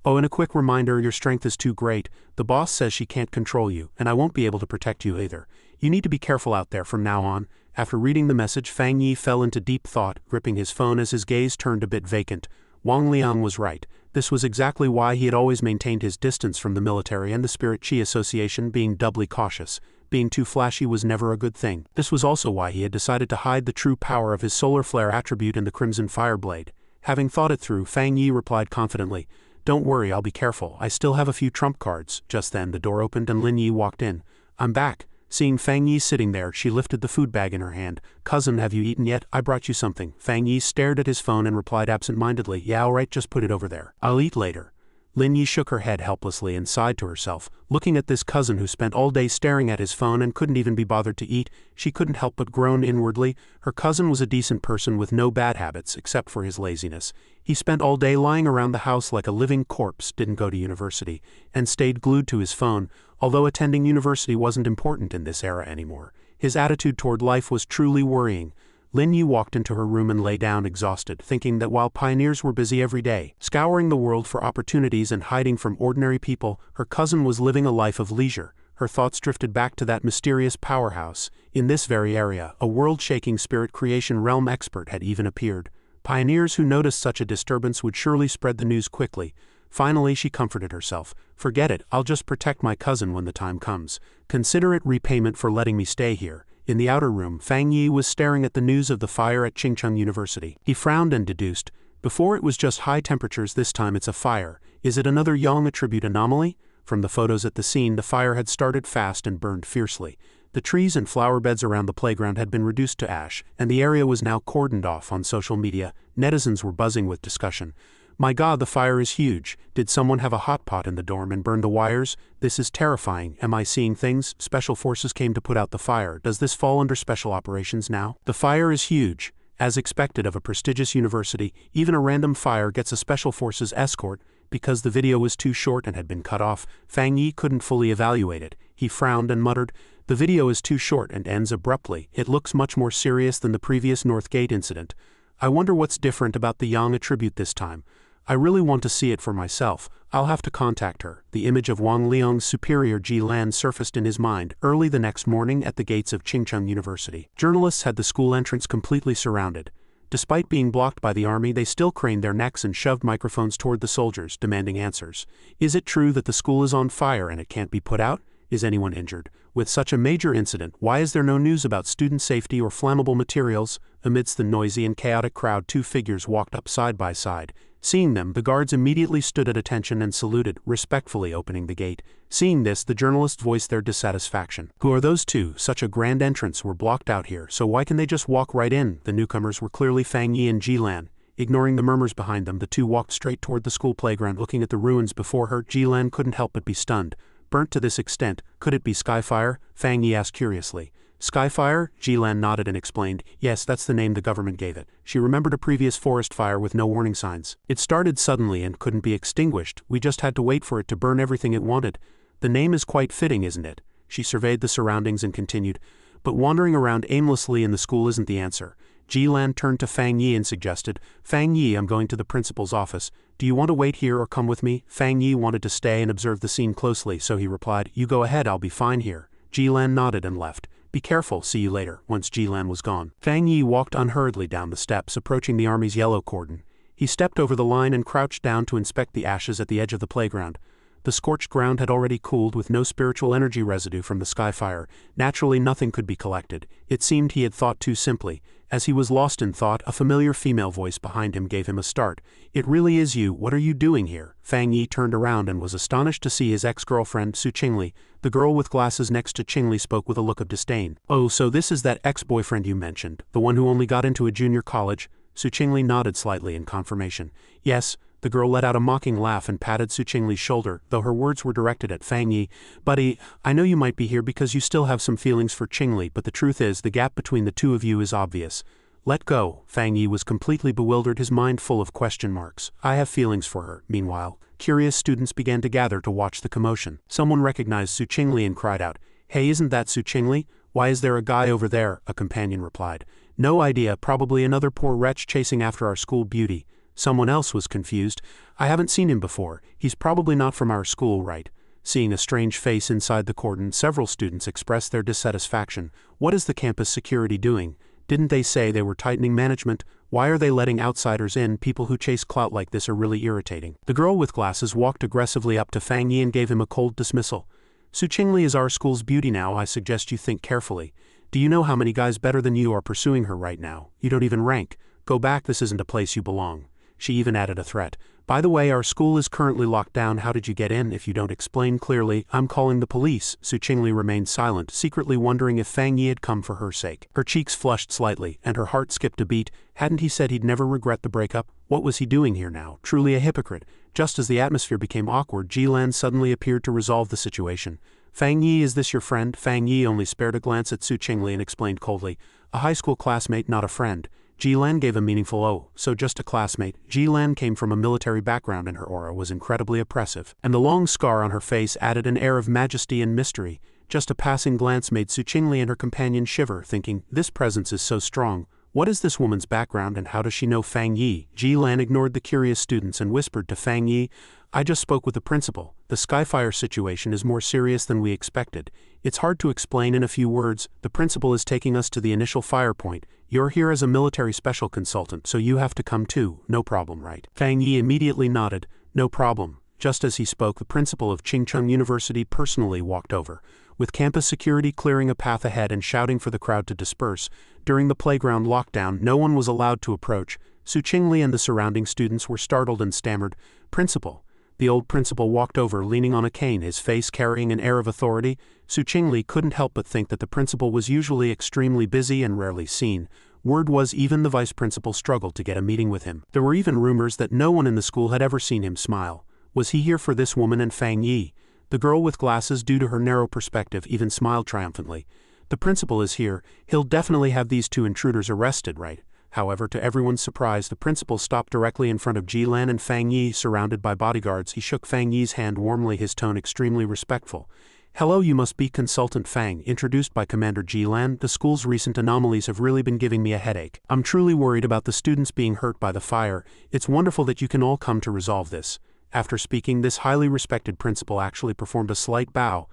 Oh, and a quick reminder, your strength is too great. The boss says she can't control you, and I won't be able to protect you either. You need to be careful out there from now on. After reading the message, Fang Yi fell into deep thought, gripping his phone as his gaze turned a bit vacant. Wang Liang was right. This was exactly why he had always maintained his distance from the military and the Spirit Chi Association, being doubly cautious. Being too flashy was never a good thing. This was also why he had decided to hide the true power of his solar flare attribute in the Crimson Fireblade. Having thought it through, Fang Yi replied confidently, Don't worry, I'll be careful. I still have a few trump cards. Just then, the door opened and Lin Yi walked in. I'm back. Seeing Fang Yi sitting there, she lifted the food bag in her hand. Cousin, have you eaten yet? I brought you something. Fang Yi stared at his phone and replied absent-mindedly, Yeah, all right, just put it over there. I'll eat later. Lin Yi shook her head helplessly and sighed to herself. Looking at this cousin who spent all day staring at his phone and couldn't even be bothered to eat, she couldn't help but groan inwardly. Her cousin was a decent person with no bad habits except for his laziness. He spent all day lying around the house like a living corpse, didn't go to university, and stayed glued to his phone, although attending university wasn't important in this era anymore. His attitude toward life was truly worrying. Lin Yi walked into her room and lay down exhausted, thinking that while pioneers were busy every day, scouring the world for opportunities and hiding from ordinary people, her cousin was living a life of leisure. Her thoughts drifted back to that mysterious powerhouse. In this very area, a world-shaking spirit creation realm expert had even appeared. Pioneers who noticed such a disturbance would surely spread the news quickly. Finally, she comforted herself. Forget it, I'll just protect my cousin when the time comes. Consider it repayment for letting me stay here. In the outer room, Fang Yi was staring at the news of the fire at Qingcheng University. He frowned and deduced, before it was just high temperatures, this time it's a fire. Is it another Yang attribute anomaly? From the photos at the scene, the fire had started fast and burned fiercely. The trees and flower beds around the playground had been reduced to ash, and the area was now cordoned off. On social media, netizens were buzzing with discussion. My God, the fire is huge. Did someone have a hot pot in the dorm and burn the wires? This is terrifying. Am I seeing things? Special forces came to put out the fire. Does this fall under special operations now? The fire is huge. As expected of a prestigious university, even a random fire gets a special forces escort. Because the video was too short and had been cut off, Fang Yi couldn't fully evaluate it. He frowned and muttered, The video is too short and ends abruptly. It looks much more serious than the previous North Gate incident. I wonder what's different about the Yang attribute this time. I really want to see it for myself. I'll have to contact her. The image of Wang Liang's superior Ji Lan surfaced in his mind early the next morning at the gates of Qingcheng University. Journalists had the school entrance completely surrounded. Despite being blocked by the army, they still craned their necks and shoved microphones toward the soldiers, demanding answers. Is it true that the school is on fire and it can't be put out? Is anyone injured? With such a major incident, why is there no news about student safety or flammable materials? Amidst the noisy and chaotic crowd, two figures walked up side by side. Seeing them, the guards immediately stood at attention and saluted, respectfully opening the gate. Seeing this, the journalists voiced their dissatisfaction. Who are those two? Such a grand entrance were blocked out here, so why can they just walk right in? The newcomers were clearly Fang Yi and Jilan. Ignoring the murmurs behind them, the two walked straight toward the school playground. Looking at the ruins before her, Jilan couldn't help but be stunned. Burnt to this extent, could it be Skyfire? Fang Yi asked curiously. Skyfire? Jilan nodded and explained, yes, that's the name the government gave it. She remembered a previous forest fire with no warning signs. It started suddenly and couldn't be extinguished. We just had to wait for it to burn everything it wanted. The name is quite fitting, isn't it? She surveyed the surroundings and continued, but wandering around aimlessly in the school isn't the answer. Jilan turned to Fang Yi and suggested, Fang Yi, I'm going to the principal's office. Do you want to wait here or come with me? Fang Yi wanted to stay and observe the scene closely, so he replied, you go ahead, I'll be fine here. Jilan nodded and left. Be careful, see you later. Once Jilan was gone, Fang Yi walked unhurriedly down the steps, approaching the army's yellow cordon. He stepped over the line and crouched down to inspect the ashes at the edge of the playground. The scorched ground had already cooled with no spiritual energy residue from the Skyfire. Naturally, nothing could be collected. It seemed he had thought too simply. As he was lost in thought, a familiar female voice behind him gave him a start. It really is you. What are you doing here? Fang Yi turned around and was astonished to see his ex-girlfriend, Su Qingli. The girl with glasses next to Qingli spoke with a look of disdain. Oh, so this is that ex-boyfriend you mentioned, the one who only got into a junior college? Su Qingli nodded slightly in confirmation. Yes. The girl let out a mocking laugh and patted Su Qingli's shoulder, though her words were directed at Fang Yi. Buddy, I know you might be here because you still have some feelings for Qingli, but the truth is, the gap between the two of you is obvious. Let go. Fang Yi was completely bewildered, his mind full of question marks. I have feelings for her. Meanwhile, curious students began to gather to watch the commotion. Someone recognized Su Qingli and cried out, Hey, isn't that Su Qingli? Why is there a guy over there? A companion replied. No idea, probably another poor wretch chasing after our school beauty. Someone else was confused. I haven't seen him before. He's probably not from our school, right? Seeing a strange face inside the cordon, several students expressed their dissatisfaction. What is the campus security doing? Didn't they say they were tightening management? Why are they letting outsiders in? People who chase clout like this are really irritating. The girl with glasses walked aggressively up to Fang Yi and gave him a cold dismissal. Su Qingli is our school's beauty now. I suggest you think carefully. Do you know how many guys better than you are pursuing her right now? You don't even rank. Go back, this isn't a place you belong. She even added a threat. By the way, our school is currently locked down. How did you get in? If you don't explain clearly, I'm calling the police. Su Qingli remained silent, secretly wondering if Fang Yi had come for her sake. Her cheeks flushed slightly, and her heart skipped a beat. Hadn't he said he'd never regret the breakup? What was he doing here now? Truly a hypocrite. Just as the atmosphere became awkward, Jilan suddenly appeared to resolve the situation. Fang Yi, is this your friend? Fang Yi only spared a glance at Su Qingli and explained coldly. A high school classmate, not a friend. Jilan gave a meaningful "oh, so just a classmate." Jilan came from a military background and her aura was incredibly oppressive, and the long scar on her face added an air of majesty and mystery. Just a passing glance made Su Qingli and her companion shiver, thinking, this presence is so strong. What is this woman's background and how does she know Fang Yi? Jilan ignored the curious students and whispered to Fang Yi, I just spoke with the principal. The Skyfire situation is more serious than we expected. It's hard to explain in a few words. The principal is taking us to the initial fire point. You're here as a military special consultant, so you have to come too. No problem, right? Fang Yi immediately nodded. No problem. Just as he spoke, the principal of Qingcheng University personally walked over. With campus security clearing a path ahead and shouting for the crowd to disperse, during the playground lockdown, no one was allowed to approach. Su Qingli and the surrounding students were startled and stammered, Principal. The old principal walked over, leaning on a cane, his face carrying an air of authority. Su Qingli couldn't help but think that the principal was usually extremely busy and rarely seen. Word was even the vice principal struggled to get a meeting with him. There were even rumors that no one in the school had ever seen him smile. Was he here for this woman and Fang Yi? The girl with glasses, due to her narrow perspective, even smiled triumphantly. The principal is here. He'll definitely have these two intruders arrested, right? However, to everyone's surprise, the principal stopped directly in front of Jilan and Fang Yi, surrounded by bodyguards. He shook Fang Yi's hand warmly, his tone extremely respectful. Hello, you must be Consultant Fang, introduced by Commander Jilan. The school's recent anomalies have really been giving me a headache. I'm truly worried about the students being hurt by the fire. It's wonderful that you can all come to resolve this. After speaking, this highly respected principal actually performed a slight bow.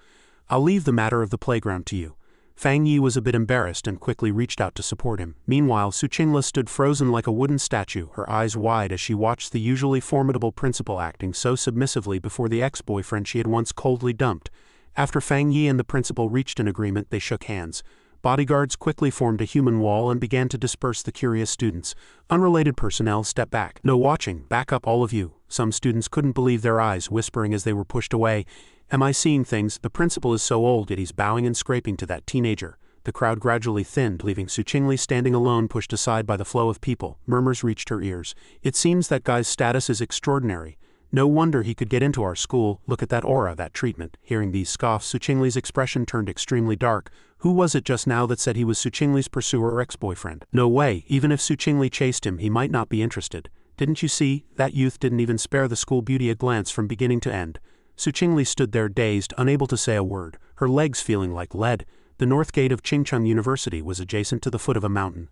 I'll leave the matter of the playground to you. Fang Yi was a bit embarrassed and quickly reached out to support him. Meanwhile, Su Qingli stood frozen like a wooden statue, her eyes wide as she watched the usually formidable principal acting so submissively before the ex-boyfriend she had once coldly dumped. After Fang Yi and the principal reached an agreement, they shook hands. Bodyguards quickly formed a human wall and began to disperse the curious students. Unrelated personnel stepped back. No watching, back up all of you. Some students couldn't believe their eyes, whispering as they were pushed away. Am I seeing things? The principal is so old yet he's bowing and scraping to that teenager. The crowd gradually thinned, leaving Su Qingli standing alone, pushed aside by the flow of people. Murmurs reached her ears. It seems that guy's status is extraordinary. No wonder he could get into our school. Look at that aura, that treatment. Hearing these scoffs, Su Qingli's expression turned extremely dark. Who was it just now that said he was Su Qingli's pursuer or ex-boyfriend? No way, even if Su Qingli chased him, he might not be interested. Didn't you see? That youth didn't even spare the school beauty a glance from beginning to end. Su Qingli stood there dazed, unable to say a word, her legs feeling like lead. The north gate of Qingcheng University was adjacent to the foot of a mountain.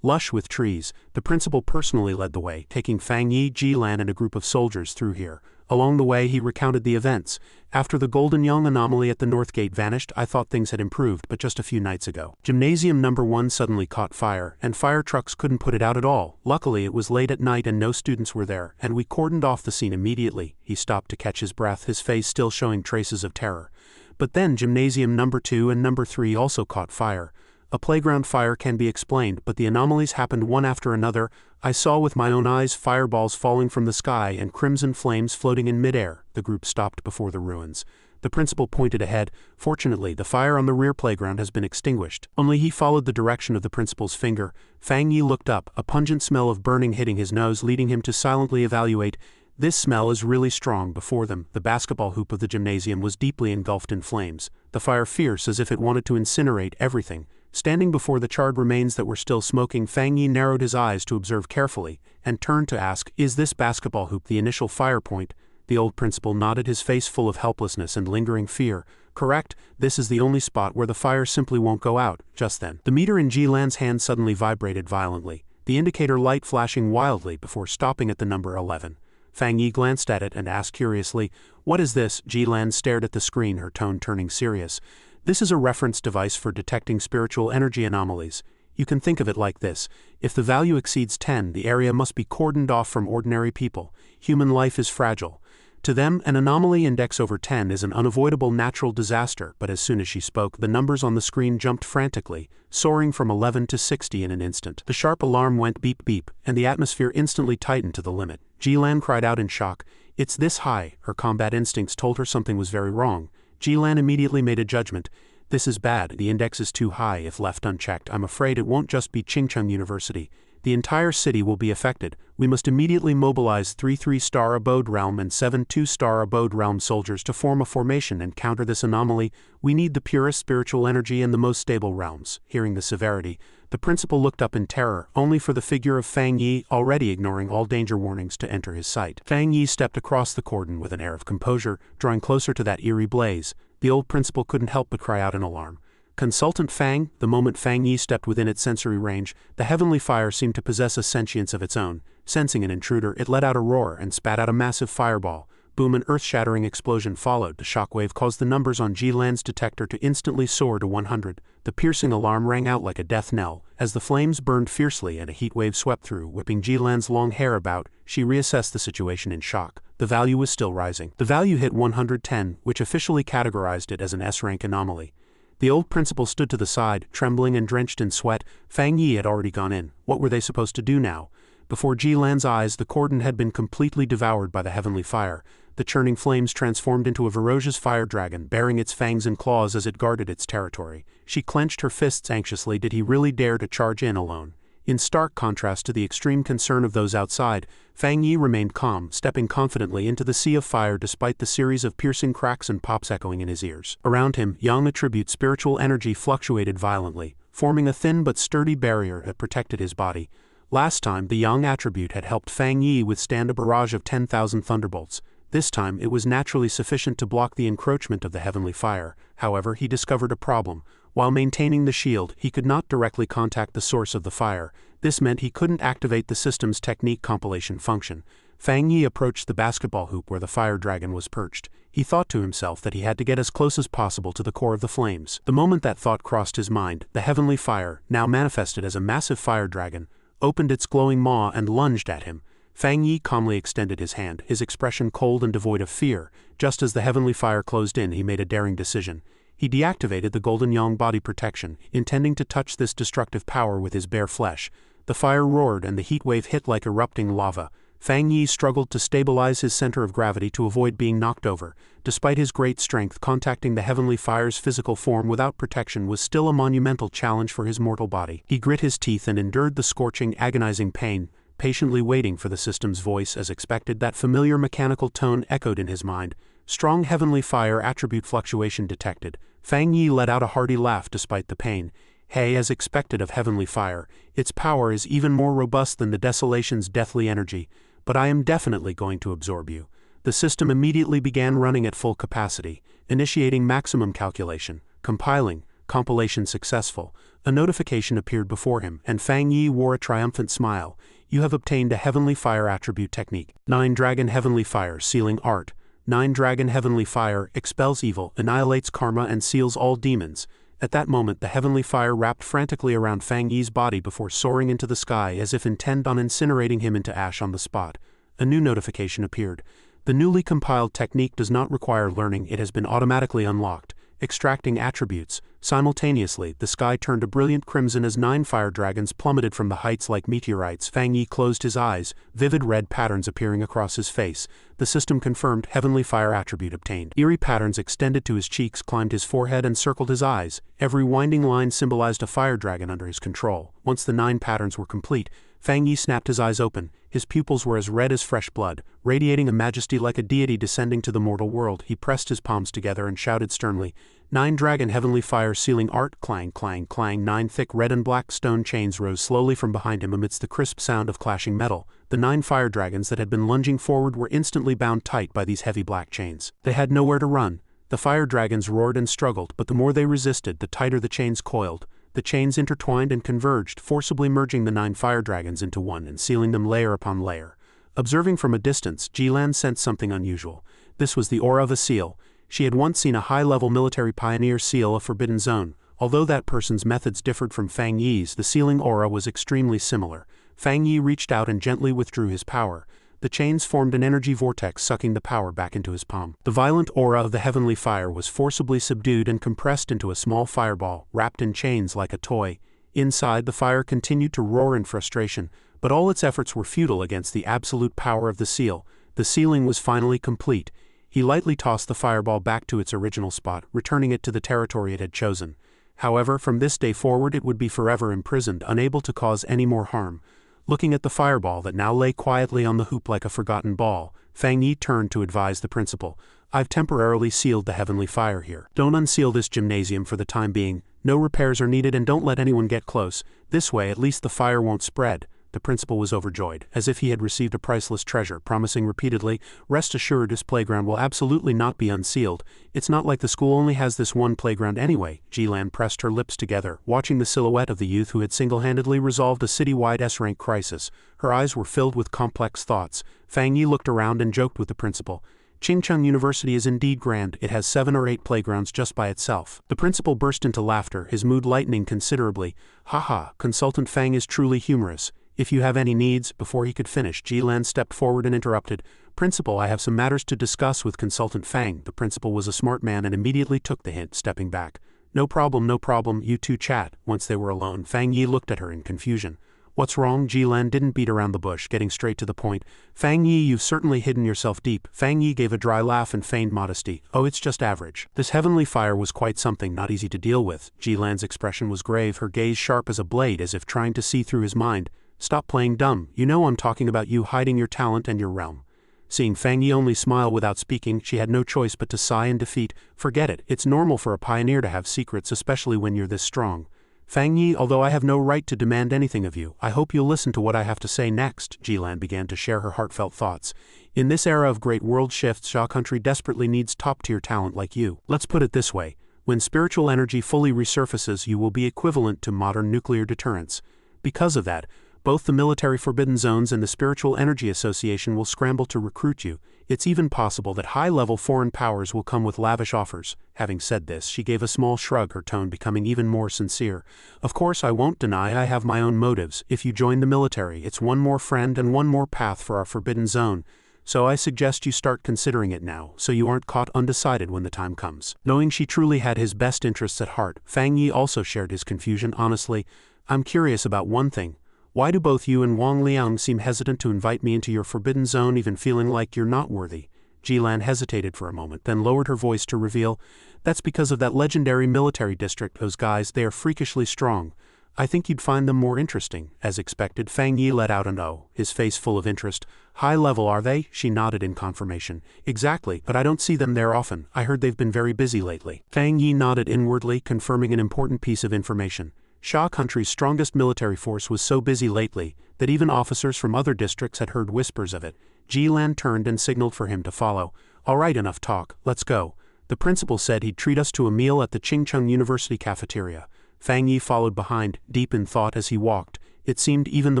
Lush with trees, the principal personally led the way, taking Fang Yi, Jilan and a group of soldiers through here. Along the way he recounted the events. After the Golden Young anomaly at the north gate vanished, I thought things had improved, but just a few nights ago. Gymnasium number 1 suddenly caught fire, and fire trucks couldn't put it out at all. Luckily it was late at night and no students were there, and we cordoned off the scene immediately. He stopped to catch his breath, his face still showing traces of terror. But then Gymnasium number 2 and number 3 also caught fire. A playground fire can be explained, but the anomalies happened one after another. I saw with my own eyes fireballs falling from the sky and crimson flames floating in midair. The group stopped before the ruins. The principal pointed ahead. Fortunately, the fire on the rear playground has been extinguished. Only he followed the direction of the principal's finger. Fang Yi looked up, a pungent smell of burning hitting his nose, leading him to silently evaluate. This smell is really strong. Before them, the basketball hoop of the gymnasium was deeply engulfed in flames, the fire fierce as if it wanted to incinerate everything. Standing before the charred remains that were still smoking, Fang Yi narrowed his eyes to observe carefully, and turned to ask, "Is this basketball hoop the initial fire point?" The old principal nodded, his face full of helplessness and lingering fear. "Correct, this is the only spot where the fire simply won't go out." Just then, the meter in Jilan's hand suddenly vibrated violently, the indicator light flashing wildly before stopping at the number 11. Fang Yi glanced at it and asked curiously, "What is this?" Jilan stared at the screen, her tone turning serious. "This is a reference device for detecting spiritual energy anomalies. You can think of it like this. If the value exceeds 10, the area must be cordoned off from ordinary people. Human life is fragile. To them, an anomaly index over 10 is an unavoidable natural disaster." But as soon as she spoke, the numbers on the screen jumped frantically, soaring from 11 to 60 in an instant. The sharp alarm went beep beep, and the atmosphere instantly tightened to the limit. Jilan cried out in shock. "It's this high." Her combat instincts told her something was very wrong. Jilan immediately made a judgment. "This is bad. The index is too high if left unchecked. I'm afraid it won't just be Qingcheng University. The entire city will be affected. We must immediately mobilize 3 3-star Abode Realm and 7 2-star Abode Realm soldiers to form a formation and counter this anomaly. We need the purest spiritual energy and the most stable realms." Hearing the severity, the principal looked up in terror, only for the figure of Fang Yi, already ignoring all danger warnings, to enter his sight. Fang Yi stepped across the cordon with an air of composure, drawing closer to that eerie blaze. The old principal couldn't help but cry out in alarm. "Consultant Fang." The moment Fang Yi stepped within its sensory range, the heavenly fire seemed to possess a sentience of its own. Sensing an intruder, it let out a roar and spat out a massive fireball. Boom, an earth-shattering explosion followed. The shockwave caused the numbers on Jilan's detector to instantly soar to 100. The piercing alarm rang out like a death knell. As the flames burned fiercely and a heat wave swept through, whipping Jilan's long hair about, she reassessed the situation in shock. The value was still rising. The value hit 110, which officially categorized it as an S-rank anomaly. The old principal stood to the side, trembling and drenched in sweat. Fang Yi had already gone in. What were they supposed to do now? Before Jilan's eyes, the cordon had been completely devoured by the heavenly fire. The churning flames transformed into a ferocious fire dragon, baring its fangs and claws as it guarded its territory. She clenched her fists anxiously. Did he really dare to charge in alone? In stark contrast to the extreme concern of those outside, Fang Yi remained calm, stepping confidently into the sea of fire despite the series of piercing cracks and pops echoing in his ears. Around him, Yang Attribute's spiritual energy fluctuated violently, forming a thin but sturdy barrier that protected his body. Last time, the Yang Attribute had helped Fang Yi withstand a barrage of 10,000 thunderbolts. This time, it was naturally sufficient to block the encroachment of the heavenly fire. However, he discovered a problem. While maintaining the shield, he could not directly contact the source of the fire. This meant he couldn't activate the system's technique compilation function. Fang Yi approached the basketball hoop where the fire dragon was perched. He thought to himself that he had to get as close as possible to the core of the flames. The moment that thought crossed his mind, the heavenly fire, now manifested as a massive fire dragon, opened its glowing maw and lunged at him. Fang Yi calmly extended his hand, his expression cold and devoid of fear. Just as the heavenly fire closed in, he made a daring decision. He deactivated the Golden Yang body protection, intending to touch this destructive power with his bare flesh. The fire roared and the heat wave hit like erupting lava. Fang Yi struggled to stabilize his center of gravity to avoid being knocked over. Despite his great strength, contacting the heavenly fire's physical form without protection was still a monumental challenge for his mortal body. He grit his teeth and endured the scorching, agonizing pain, patiently waiting for the system's voice. As expected, that familiar mechanical tone echoed in his mind. Strong heavenly fire attribute fluctuation detected. Fang Yi let out a hearty laugh despite the pain. Hey, as expected of heavenly fire, its power is even more robust than the desolation's deathly energy, but I am definitely going to absorb you. The system immediately began running at full capacity, initiating maximum calculation, compiling, compilation successful. A notification appeared before him, and Fang Yi wore a triumphant smile. You have obtained a heavenly fire attribute technique. 9 Dragon Heavenly Fire Sealing Art. 9 Dragon Heavenly Fire expels evil, annihilates karma and seals all demons. At that moment the heavenly fire wrapped frantically around Fang Yi's body before soaring into the sky as if intent on incinerating him into ash on the spot. A new notification appeared. The newly compiled technique does not require learning, it has been automatically unlocked. Extracting attributes. Simultaneously, the sky turned a brilliant crimson as 9 fire dragons plummeted from the heights like meteorites. Fang Yi closed his eyes, vivid red patterns appearing across his face. The system confirmed heavenly fire attribute obtained. Eerie patterns extended to his cheeks, climbed his forehead and circled his eyes. Every winding line symbolized a fire dragon under his control. Once the 9 patterns were complete, Fang Yi snapped his eyes open. His pupils were as red as fresh blood, radiating a majesty like a deity descending to the mortal world. He pressed his palms together and shouted sternly, 9 Dragon Heavenly Fire Sealing Art. Clang, clang, clang. 9 thick red and black stone chains rose slowly from behind him amidst the crisp sound of clashing metal. The 9 fire dragons that had been lunging forward were instantly bound tight by these heavy black chains. They had nowhere to run. The fire dragons roared and struggled, but the more they resisted, the tighter the chains coiled. The chains intertwined and converged, forcibly merging the 9 fire dragons into one and sealing them layer upon layer. Observing from a distance, Jilan sensed something unusual. This was the aura of a seal. She had once seen a high-level military pioneer seal a forbidden zone. Although that person's methods differed from Fang Yi's, the sealing aura was extremely similar. Fang Yi reached out and gently withdrew his power. The chains formed an energy vortex, sucking the power back into his palm. The violent aura of the heavenly fire was forcibly subdued and compressed into a small fireball, wrapped in chains like a toy. Inside, the fire continued to roar in frustration, but all its efforts were futile against the absolute power of the seal. The sealing was finally complete. He lightly tossed the fireball back to its original spot, returning it to the territory it had chosen. However, from this day forward it would be forever imprisoned, unable to cause any more harm. Looking at the fireball that now lay quietly on the hoop like a forgotten ball, Fang Yi turned to advise the principal. I've temporarily sealed the heavenly fire here. Don't unseal this gymnasium for the time being. No repairs are needed and don't let anyone get close. This way at least the fire won't spread. The principal was overjoyed, as if he had received a priceless treasure, promising repeatedly, rest assured this playground will absolutely not be unsealed. It's not like the school only has this one playground anyway. Jilan pressed her lips together, watching the silhouette of the youth who had single-handedly resolved a city-wide S-rank crisis. Her eyes were filled with complex thoughts. Fang Yi looked around and joked with the principal. Qingcheng University is indeed grand, it has 7 or 8 playgrounds just by itself. The principal burst into laughter, his mood lightening considerably. Haha, Consultant Fang is truly humorous. If you have any needs. Before he could finish, Jilan stepped forward and interrupted. Principal, I have some matters to discuss with Consultant Fang. The principal was a smart man and immediately took the hint, stepping back. No problem, you two chat. Once they were alone, Fang Yi looked at her in confusion. What's wrong? Jilan didn't beat around the bush, getting straight to the point. Fang Yi, you've certainly hidden yourself deep. Fang Yi gave a dry laugh and feigned modesty. Oh, it's just average. This heavenly fire was quite something, not easy to deal with. Jilan's expression was grave, her gaze sharp as a blade, as if trying to see through his mind. Stop playing dumb, you know I'm talking about you hiding your talent and your realm. Seeing Fang Yi only smile without speaking, she had no choice but to sigh in defeat. Forget it, it's normal for a pioneer to have secrets, especially when you're this strong. Fang Yi, although I have no right to demand anything of you, I hope you'll listen to what I have to say next. Jilan began to share her heartfelt thoughts. In this era of great world shifts, Xia country desperately needs top-tier talent like you. Let's put it this way, when spiritual energy fully resurfaces, you will be equivalent to modern nuclear deterrence. Because of that, Both the military forbidden zones and the Spiritual Energy Association will scramble to recruit you. It's even possible that high-level foreign powers will come with lavish offers. Having said this, she gave a small shrug, her tone becoming even more sincere. Of course, I won't deny I have my own motives. If you join the military, it's one more friend and one more path for our forbidden zone. So I suggest you start considering it now, so you aren't caught undecided when the time comes. Knowing she truly had his best interests at heart, Fang Yi also shared his confusion honestly. I'm curious about one thing. Why do both you and Wang Liang seem hesitant to invite me into your forbidden zone, even feeling like you're not worthy? Jilan hesitated for a moment, then lowered her voice to reveal, that's because of that legendary military district. Those guys, they are freakishly strong. I think you'd find them more interesting. As expected, Fang Yi let out an "oh," his face full of interest. High level, are they? She nodded in confirmation. Exactly, but I don't see them there often. I heard they've been very busy lately. Fang Yi nodded inwardly, confirming an important piece of information. Xia country's strongest military force was so busy lately that even officers from other districts had heard whispers of it. Jilan turned and signaled for him to follow. All right, enough talk, let's go. The principal said he'd treat us to a meal at the Qingcheng University cafeteria. Fang Yi followed behind, deep in thought as he walked. It seemed even the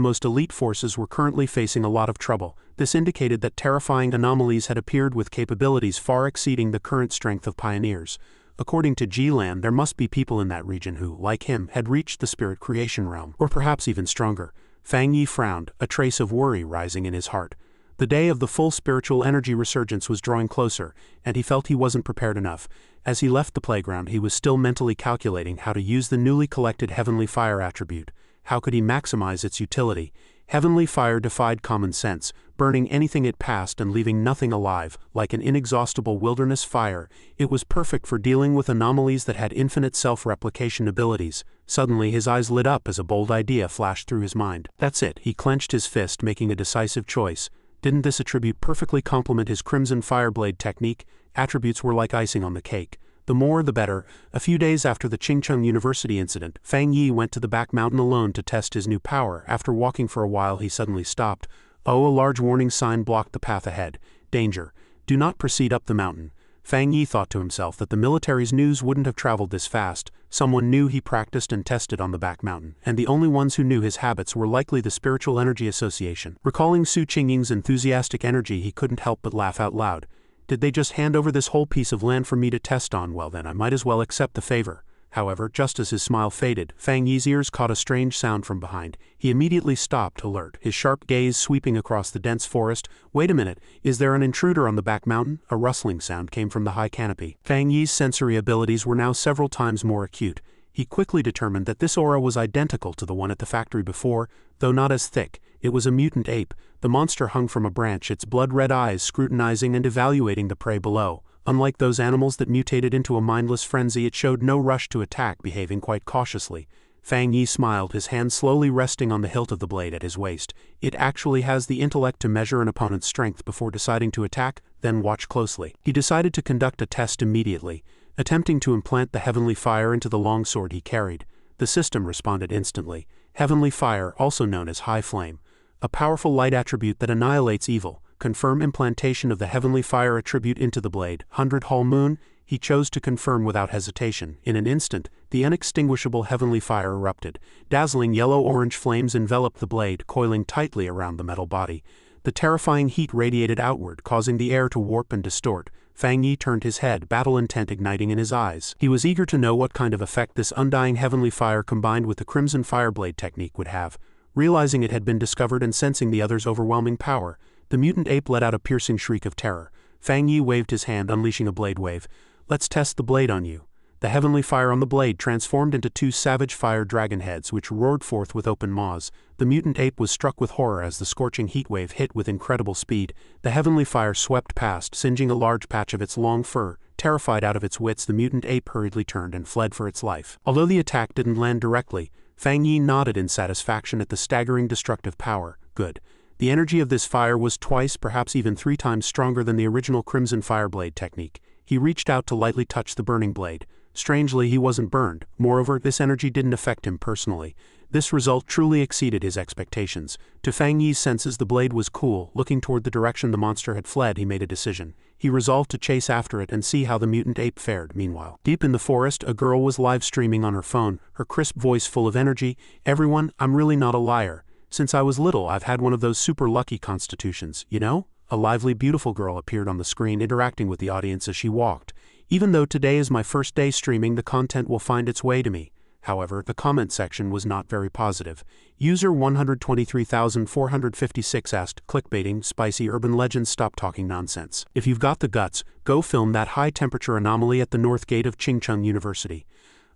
most elite forces were currently facing a lot of trouble. This indicated that terrifying anomalies had appeared with capabilities far exceeding the current strength of pioneers. According to Jilan, there must be people in that region who, like him, had reached the spirit creation realm, or perhaps even stronger. Fang Yi frowned, a trace of worry rising in his heart. The day of the full spiritual energy resurgence was drawing closer, and he felt he wasn't prepared enough. As he left the playground, he was still mentally calculating how to use the newly collected Heavenly Fire attribute. How could he maximize its utility? Heavenly Fire defied common sense, burning anything it passed and leaving nothing alive. Like an inexhaustible wilderness fire, it was perfect for dealing with anomalies that had infinite self-replication abilities. Suddenly his eyes lit up as a bold idea flashed through his mind. That's it, he clenched his fist, making a decisive choice. Didn't this attribute perfectly complement his Crimson Fireblade technique? Attributes were like icing on the cake. The more the better. A few days after the Qingcheng University incident, Fang Yi went to the back mountain alone to test his new power. After walking for a while, he suddenly stopped. Oh, a large warning sign blocked the path ahead. Danger. Do not proceed up the mountain. Fang Yi thought to himself that the military's news wouldn't have traveled this fast. Someone knew he practiced and tested on the back mountain, and the only ones who knew his habits were likely the Spiritual Energy Association. Recalling Su Qingying's enthusiastic energy, he couldn't help but laugh out loud. Did they just hand over this whole piece of land for me to test on? Well then, I might as well accept the favor. However, just as his smile faded, Fang Yi's ears caught a strange sound from behind. He immediately stopped, alert, his sharp gaze sweeping across the dense forest. Wait a minute, is there an intruder on the back mountain? A rustling sound came from the high canopy. Fang Yi's sensory abilities were now several times more acute. He quickly determined that this aura was identical to the one at the factory before, though not as thick. It was a mutant ape. The monster hung from a branch, its blood-red eyes scrutinizing and evaluating the prey below. Unlike those animals that mutated into a mindless frenzy, it showed no rush to attack, behaving quite cautiously. Fang Yi smiled, his hand slowly resting on the hilt of the blade at his waist. It actually has the intellect to measure an opponent's strength before deciding to attack, then watch closely. He decided to conduct a test immediately, attempting to implant the Heavenly Fire into the longsword he carried. The system responded instantly. Heavenly Fire, also known as High Flame. A powerful light attribute that annihilates evil. Confirm implantation of the Heavenly Fire attribute into the blade. 100 Hall Moon. He chose to confirm without hesitation. In an instant, the unextinguishable Heavenly Fire erupted. Dazzling yellow-orange flames enveloped the blade, coiling tightly around the metal body. The terrifying heat radiated outward, causing the air to warp and distort. Fang Yi turned his head, battle intent igniting in his eyes. He was eager to know what kind of effect this undying Heavenly Fire combined with the Crimson Fireblade technique would have. Realizing it had been discovered and sensing the other's overwhelming power, the mutant ape let out a piercing shriek of terror. Fang Yi waved his hand, unleashing a blade wave. Let's test the blade on you. The Heavenly Fire on the blade transformed into two savage fire dragon heads which roared forth with open maws. The mutant ape was struck with horror as the scorching heat wave hit with incredible speed. The Heavenly Fire swept past, singeing a large patch of its long fur. Terrified out of its wits, the mutant ape hurriedly turned and fled for its life. Although the attack didn't land directly, Fang Yi nodded in satisfaction at the staggering destructive power. Good. The energy of this fire was twice, perhaps even 3 times stronger than the original Crimson Fireblade technique. He reached out to lightly touch the burning blade. Strangely, he wasn't burned. Moreover, this energy didn't affect him personally. This result truly exceeded his expectations. To Fang Yi's senses, the blade was cool. Looking toward the direction the monster had fled, he made a decision. He resolved to chase after it and see how the mutant ape fared. Meanwhile, deep in the forest, a girl was live streaming on her phone, her crisp voice full of energy. Everyone, I'm really not a liar. Since I was little I've had one of those super lucky constitutions, you know? A lively, beautiful girl appeared on the screen interacting with the audience as she walked. Even though today is my first day streaming, the content will find its way to me. However, the comment section was not very positive. User 123,456 asked, clickbaiting, spicy urban legends, stop talking nonsense. If you've got the guts, go film that high-temperature anomaly at the north gate of Chingcheng University.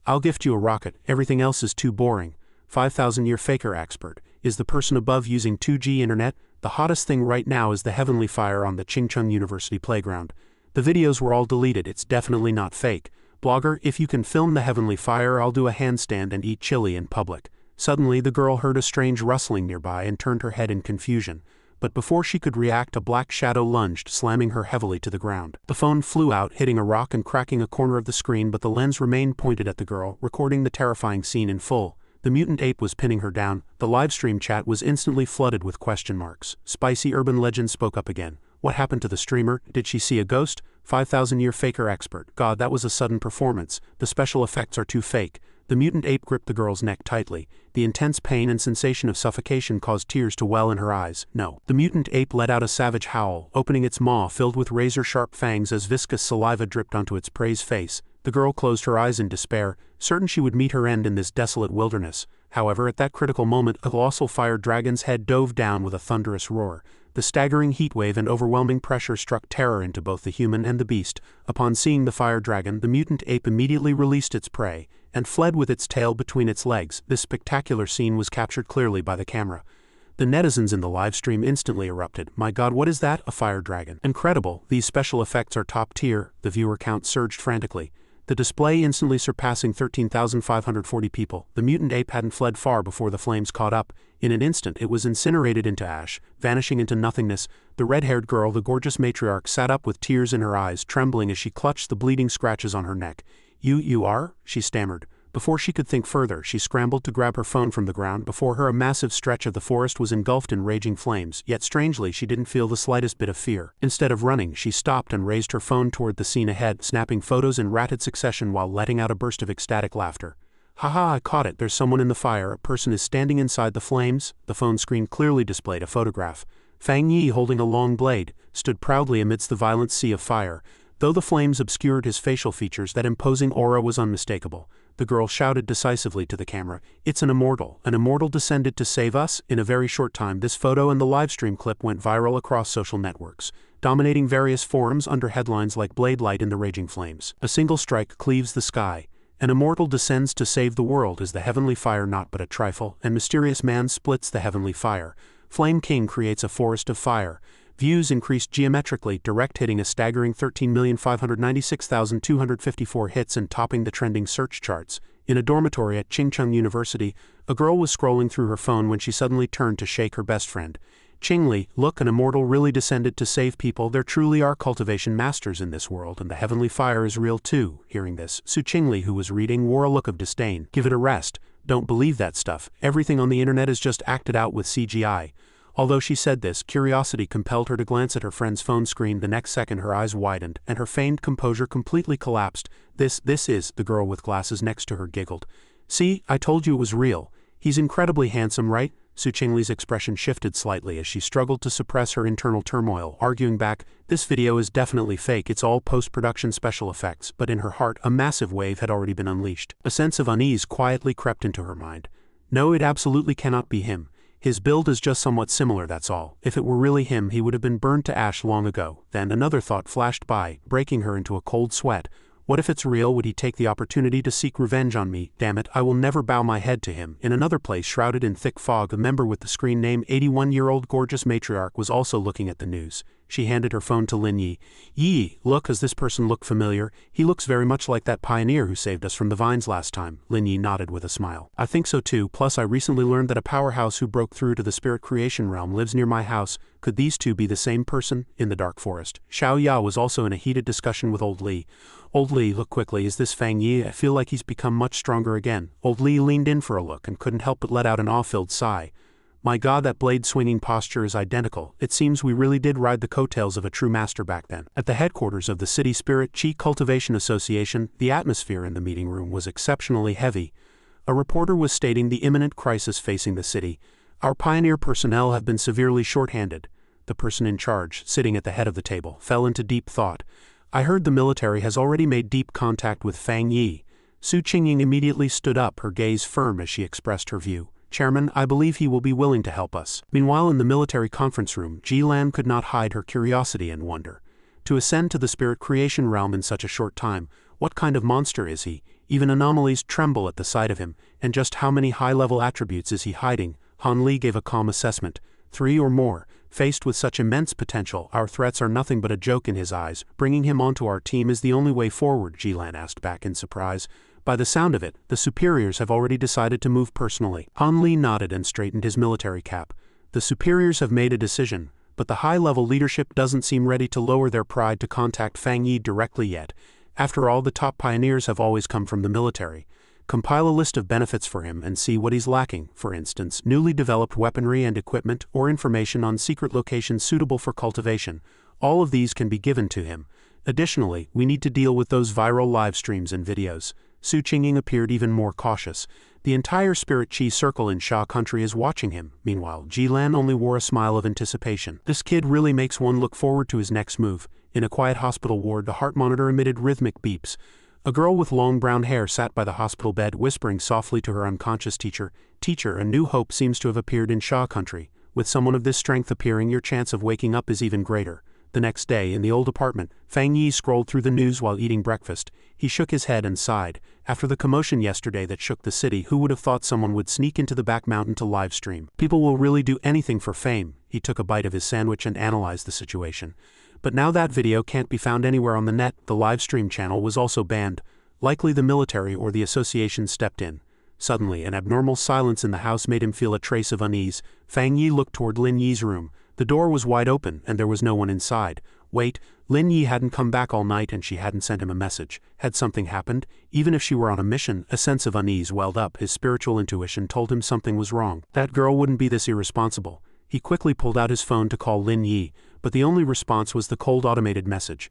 I'll gift you a rocket, everything else is too boring. 5,000-year faker expert. Is the person above using 2G internet? The hottest thing right now is the heavenly fire on the Chingcheng University playground. The videos were all deleted, it's definitely not fake. Blogger, if you can film the heavenly fire, I'll do a handstand and eat chili in public. Suddenly the girl heard a strange rustling nearby and turned her head in confusion. But before she could react, a black shadow lunged, slamming her heavily to the ground. The phone flew out, hitting a rock and cracking a corner of the screen, but the lens remained pointed at the girl, recording the terrifying scene in full. The mutant ape was pinning her down. The livestream chat was instantly flooded with question marks. Spicy urban legend spoke up again. What happened to the streamer? Did she see a ghost? 5,000-year faker expert. God, that was a sudden performance. The special effects are too fake. The mutant ape gripped the girl's neck tightly. The intense pain and sensation of suffocation caused tears to well in her eyes. No. The mutant ape let out a savage howl, opening its maw filled with razor-sharp fangs as viscous saliva dripped onto its prey's face. The girl closed her eyes in despair, certain she would meet her end in this desolate wilderness. However, at that critical moment, a colossal fire dragon's head dove down with a thunderous roar. The staggering heatwave and overwhelming pressure struck terror into both the human and the beast. Upon seeing the fire dragon, the mutant ape immediately released its prey and fled with its tail between its legs. This spectacular scene was captured clearly by the camera. The netizens in the livestream instantly erupted. My God, what is that? A fire dragon. Incredible. These special effects are top tier. The viewer count surged frantically. The display instantly surpassing 13,540 people. The mutant ape hadn't fled far before the flames caught up. In an instant it was incinerated into ash, vanishing into nothingness. The red-haired girl, the gorgeous matriarch, sat up with tears in her eyes, trembling as she clutched the bleeding scratches on her neck. You are? She stammered. Before she could think further, she scrambled to grab her phone from the ground. Before her, a massive stretch of the forest was engulfed in raging flames, yet strangely she didn't feel the slightest bit of fear. Instead of running, she stopped and raised her phone toward the scene ahead, snapping photos in rapid succession while letting out a burst of ecstatic laughter. Haha, I caught it, there's someone in the fire, a person is standing inside the flames. The phone screen clearly displayed a photograph. Fang Yi, holding a long blade, stood proudly amidst the violent sea of fire. Though the flames obscured his facial features, that imposing aura was unmistakable. The girl shouted decisively to the camera, "It's an immortal. An immortal descended to save us." In a very short time, this photo and the livestream clip went viral across social networks, dominating various forums under headlines like "Blade Light in the Raging Flames. A single strike cleaves the sky. An immortal descends to save the world. Is the heavenly fire not but a trifle? And mysterious man splits the heavenly fire. Flame King creates a forest of fire. Views increased geometrically, direct hitting a staggering 13,596,254 hits and topping the trending search charts. In a dormitory at Chingcheng University, a girl was scrolling through her phone when she suddenly turned to shake her best friend. "Qingli, look, an immortal really descended to save people. There truly are cultivation masters in this world, and the heavenly fire is real too." Hearing this, Su Qingli, who was reading, wore a look of disdain. "Give it a rest. Don't believe that stuff. Everything on the internet is just acted out with CGI." Although she said this, curiosity compelled her to glance at her friend's phone screen. The next second her eyes widened, and her feigned composure completely collapsed. This is, the girl with glasses next to her giggled. "See, I told you it was real. He's incredibly handsome, right?" Su Qingli's expression shifted slightly as she struggled to suppress her internal turmoil, arguing back, "This video is definitely fake, it's all post-production special effects." But in her heart, a massive wave had already been unleashed. A sense of unease quietly crept into her mind. No, it absolutely cannot be him. His build is just somewhat similar, that's all. If it were really him, he would have been burned to ash long ago. Then another thought flashed by, breaking her into a cold sweat. What if it's real? Would he take the opportunity to seek revenge on me? Damn it, I will never bow my head to him. In another place, shrouded in thick fog, a member with the screen name 81-year-old gorgeous matriarch was also looking at the news. She handed her phone to Lin Yi. "Yi, look, does this person look familiar? He looks very much like that pioneer who saved us from the vines last time." Lin Yi nodded with a smile. "I think so too, plus I recently learned that a powerhouse who broke through to the spirit creation realm lives near my house. Could these two be the same person?" In the dark forest, Xiao Ya was also in a heated discussion with Old Li. "Old Li, look quickly, is this Fang Yi? I feel like he's become much stronger again." Old Li leaned in for a look and couldn't help but let out an awe-filled sigh. "My God, that blade-swinging posture is identical. It seems we really did ride the coattails of a true master back then." At the headquarters of the City Spirit Chi Cultivation Association, the atmosphere in the meeting room was exceptionally heavy. A reporter was stating the imminent crisis facing the city. Our pioneer personnel have been severely short-handed. The person in charge, sitting at the head of the table, fell into deep thought. I heard the military has already made deep contact with Fang Yi. Su Qingying immediately stood up, her gaze firm as she expressed her view. Chairman, I believe he will be willing to help us. Meanwhile, in the military conference room, Jilan could not hide her curiosity and wonder. To ascend to the spirit creation realm in such a short time, what kind of monster is he? Even anomalies tremble at the sight of him, and just how many high-level attributes is he hiding? Han Li gave a calm assessment. 3 or more. Faced with such immense potential, our threats are nothing but a joke in his eyes. Bringing him onto our team is the only way forward, Jilan asked back in surprise. By the sound of it, the superiors have already decided to move personally. Han Li nodded and straightened his military cap. The superiors have made a decision, but the high-level leadership doesn't seem ready to lower their pride to contact Fang Yi directly yet. After all, the top pioneers have always come from the military. Compile a list of benefits for him and see what he's lacking, for instance, newly developed weaponry and equipment or information on secret locations suitable for cultivation. All of these can be given to him. Additionally, we need to deal with those viral live streams and videos. Su Qingying appeared even more cautious. The entire Spirit Chi circle in Sha country is watching him. Meanwhile, Jilan only wore a smile of anticipation. This kid really makes one look forward to his next move. In a quiet hospital ward, the heart monitor emitted rhythmic beeps. A girl with long brown hair sat by the hospital bed, whispering softly to her unconscious teacher. Teacher, a new hope seems to have appeared in Sha country. With someone of this strength appearing, your chance of waking up is even greater. The next day, in the old apartment, Fang Yi scrolled through the news while eating breakfast. He shook his head and sighed. After the commotion yesterday that shook the city, who would have thought someone would sneak into the back mountain to live stream? People will really do anything for fame. He took a bite of his sandwich and analyzed the situation. But now that video can't be found anywhere on the net. The live stream channel was also banned. Likely the military or the association stepped in. Suddenly, an abnormal silence in the house made him feel a trace of unease. Fang Yi looked toward Lin Yi's room. The door was wide open, and there was no one inside. Wait, Lin Yi hadn't come back all night and she hadn't sent him a message. Had something happened? Even if she were on a mission, a sense of unease welled up. His spiritual intuition told him something was wrong. That girl wouldn't be this irresponsible. He quickly pulled out his phone to call Lin Yi, but the only response was the cold automated message.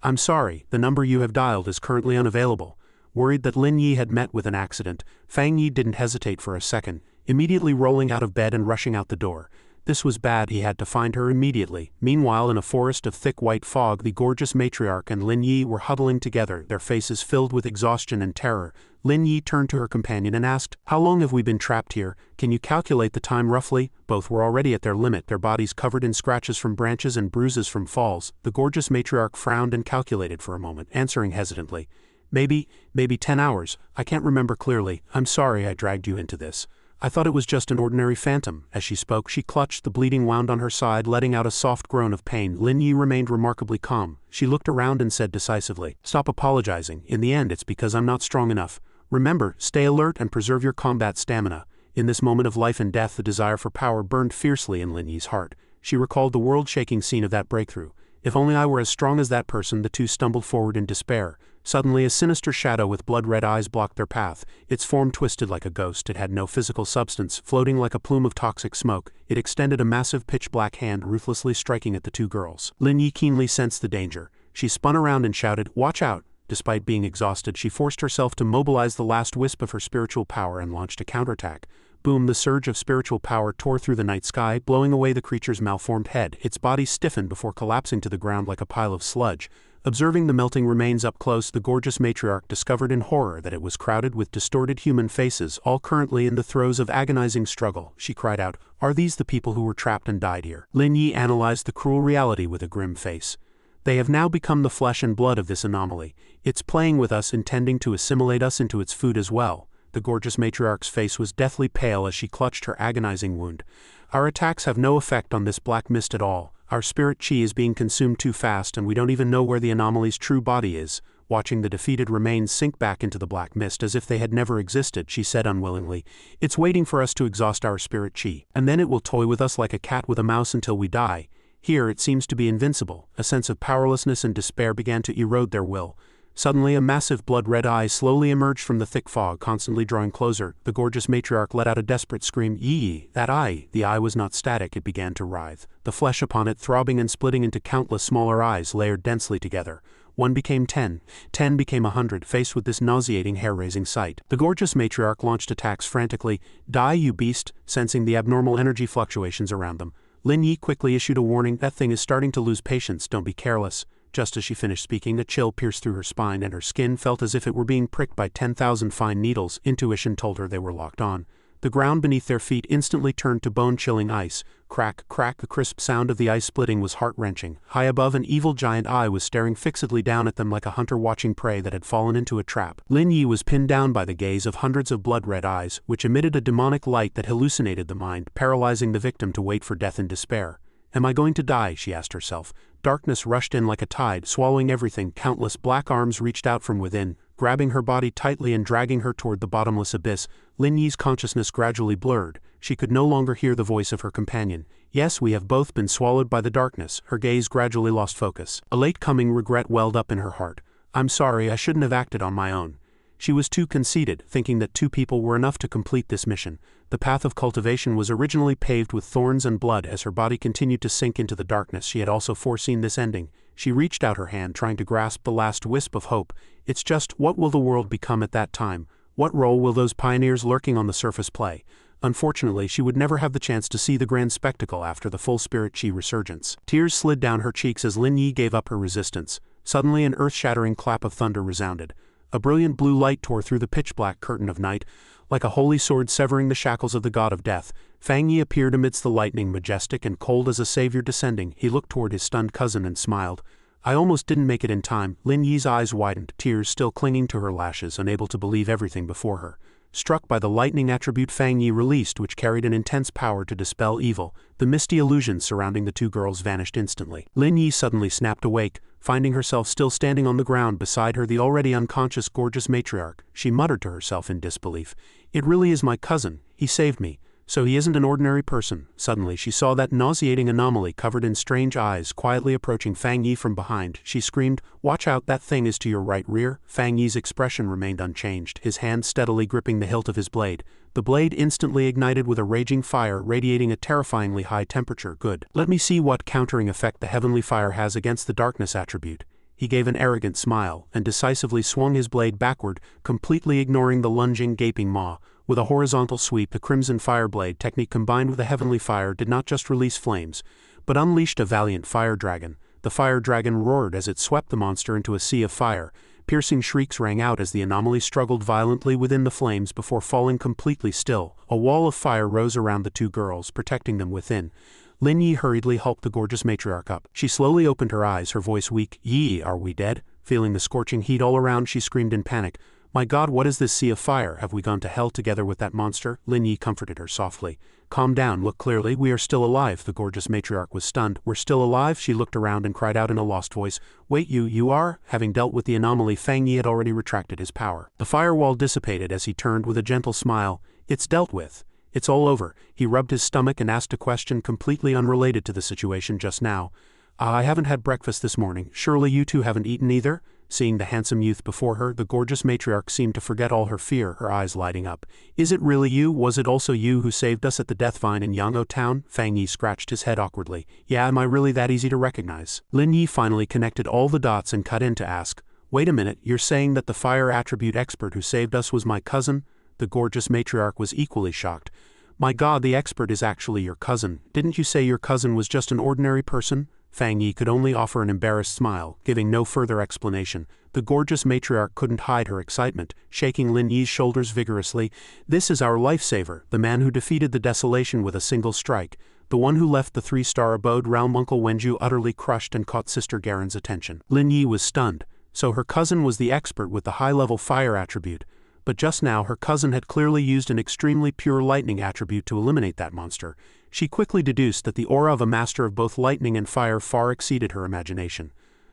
I'm sorry, the number you have dialed is currently unavailable. Worried that Lin Yi had met with an accident, Fang Yi didn't hesitate for a second, immediately rolling out of bed and rushing out the door. This was bad, he had to find her immediately. Meanwhile, in a forest of thick white fog, the gorgeous matriarch and Lin Yi were huddling together, their faces filled with exhaustion and terror. Lin Yi turned to her companion and asked, How long have we been trapped here? Can you calculate the time roughly? Both were already at their limit, their bodies covered in scratches from branches and bruises from falls. The gorgeous matriarch frowned and calculated for a moment, answering hesitantly. Maybe 10 hours. I can't remember clearly. I'm sorry I dragged you into this. I thought it was just an ordinary phantom. As she spoke, she clutched the bleeding wound on her side, letting out a soft groan of pain. Lin Yi remained remarkably calm. She looked around and said decisively, Stop apologizing. In the end, it's because I'm not strong enough. Remember, stay alert and preserve your combat stamina. In this moment of life and death, the desire for power burned fiercely in Lin Yi's heart. She recalled the world-shaking scene of that breakthrough. If only I were as strong as that person. The two stumbled forward in despair. Suddenly, a sinister shadow with blood-red eyes blocked their path. Its form twisted like a ghost. It had no physical substance, floating like a plume of toxic smoke. It extended a massive pitch-black hand, ruthlessly striking at the two girls. Lin Yi keenly sensed the danger. She spun around and shouted, Watch out! Despite being exhausted, she forced herself to mobilize the last wisp of her spiritual power and launched a counterattack. Boom! The surge of spiritual power tore through the night sky, blowing away the creature's malformed head. Its body stiffened before collapsing to the ground like a pile of sludge. Observing the melting remains up close, the gorgeous matriarch discovered in horror that it was crowded with distorted human faces, all currently in the throes of agonizing struggle. She cried out, Are these the people who were trapped and died here? Lin Yi analyzed the cruel reality with a grim face. They have now become the flesh and blood of this anomaly. It's playing with us, intending to assimilate us into its food as well. The gorgeous matriarch's face was deathly pale as she clutched her agonizing wound. Our attacks have no effect on this black mist at all. Our spirit chi is being consumed too fast and we don't even know where the anomaly's true body is. Watching the defeated remains sink back into the black mist as if they had never existed, she said unwillingly, It's waiting for us to exhaust our spirit chi, and then it will toy with us like a cat with a mouse until we die. Here it seems to be invincible. A sense of powerlessness and despair began to erode their will. Suddenly a massive blood-red eye slowly emerged from the thick fog, constantly drawing closer. The gorgeous matriarch let out a desperate scream. Yee! That eye! The eye was not static, it began to writhe. The flesh upon it throbbing and splitting into countless smaller eyes layered densely together. 1 became 10, 10 became 100, faced with this nauseating, hair-raising sight. The gorgeous matriarch launched attacks frantically. Die, you beast! Sensing the abnormal energy fluctuations around them, Lin Yi quickly issued a warning. That thing is starting to lose patience, don't be careless. Just as she finished speaking, a chill pierced through her spine and her skin felt as if it were being pricked by 10,000 fine needles. Intuition told her they were locked on. The ground beneath their feet instantly turned to bone-chilling ice. Crack, crack, the crisp sound of the ice splitting was heart-wrenching. High above, an evil giant eye was staring fixedly down at them like a hunter watching prey that had fallen into a trap. Lin Yi was pinned down by the gaze of hundreds of blood-red eyes, which emitted a demonic light that hallucinated the mind, paralyzing the victim to wait for death in despair. Am I going to die? She asked herself. Darkness rushed in like a tide, swallowing everything. Countless black arms reached out from within, grabbing her body tightly and dragging her toward the bottomless abyss. Lin Yi's consciousness gradually blurred. She could no longer hear the voice of her companion. Yes, we have both been swallowed by the darkness. Her gaze gradually lost focus. A late-coming regret welled up in her heart. I'm sorry, I shouldn't have acted on my own. She was too conceited, thinking that 2 people were enough to complete this mission. The path of cultivation was originally paved with thorns and blood. As her body continued to sink into the darkness, she had also foreseen this ending. She reached out her hand, trying to grasp the last wisp of hope. It's just, what will the world become at that time? What role will those pioneers lurking on the surface play? Unfortunately, she would never have the chance to see the grand spectacle after the full Spirit Chi resurgence. Tears slid down her cheeks as Lin Yi gave up her resistance. Suddenly an earth-shattering clap of thunder resounded. A brilliant blue light tore through the pitch-black curtain of night, like a holy sword severing the shackles of the god of death. Fang Yi appeared amidst the lightning, majestic and cold as a savior descending. He looked toward his stunned cousin and smiled. I almost didn't make it in time. Lin Yi's eyes widened, tears still clinging to her lashes, unable to believe everything before her. Struck by the lightning attribute Fang Yi released, which carried an intense power to dispel evil, the misty illusions surrounding the 2 girls vanished instantly. Lin Yi suddenly snapped awake, finding herself still standing on the ground beside her, the already unconscious gorgeous matriarch. She muttered to herself in disbelief. It really is my cousin. He saved me. So he isn't an ordinary person. Suddenly she saw that nauseating anomaly covered in strange eyes quietly approaching Fang Yi from behind. She screamed, "Watch out, that thing is to your right rear." Fang Yi's expression remained unchanged, his hand steadily gripping the hilt of his blade. The blade instantly ignited with a raging fire, radiating a terrifyingly high temperature. Good. Let me see what countering effect the heavenly fire has against the darkness attribute. He gave an arrogant smile, and decisively swung his blade backward, completely ignoring the lunging, gaping maw. With a horizontal sweep, the crimson fire blade technique combined with the heavenly fire did not just release flames, but unleashed a valiant fire dragon. The fire dragon roared as it swept the monster into a sea of fire. Piercing shrieks rang out as the anomaly struggled violently within the flames before falling completely still. A wall of fire rose around the 2 girls, protecting them within. Lin Yi hurriedly helped the gorgeous matriarch up. She slowly opened her eyes, her voice weak. Yi, are we dead? Feeling the scorching heat all around, she screamed in panic. My God, what is this sea of fire? Have we gone to hell together with that monster? Lin Yi comforted her softly. Calm down, look clearly, we are still alive. The gorgeous matriarch was stunned. We're still alive? She looked around and cried out in a lost voice. Wait, you are? Having dealt with the anomaly, Fang Yi had already retracted his power. The firewall dissipated as he turned with a gentle smile. It's dealt with. It's all over. He rubbed his stomach and asked a question completely unrelated to the situation just now. I haven't had breakfast this morning. Surely you 2 haven't eaten either? Seeing the handsome youth before her, the gorgeous matriarch seemed to forget all her fear, her eyes lighting up. Is it really you? Was it also you who saved us at the Death Vine in Yang'o Town? Fang Yi scratched his head awkwardly. Yeah, am I really that easy to recognize? Lin Yi finally connected all the dots and cut in to ask, wait a minute, you're saying that the fire attribute expert who saved us was my cousin? The gorgeous matriarch was equally shocked. My God, the expert is actually your cousin. Didn't you say your cousin was just an ordinary person? Fang Yi could only offer an embarrassed smile, giving no further explanation. The gorgeous matriarch couldn't hide her excitement, shaking Lin Yi's shoulders vigorously. This is our lifesaver, the man who defeated the desolation with a single strike, the one who left the 3-star abode realm. Uncle Wenju utterly crushed and caught Sister Garen's attention. Lin Yi was stunned. So her cousin was the expert with the high-level fire attribute. But just now her cousin had clearly used an extremely pure lightning attribute to eliminate that monster. She quickly deduced that the aura of a master of both lightning and fire far exceeded her imagination.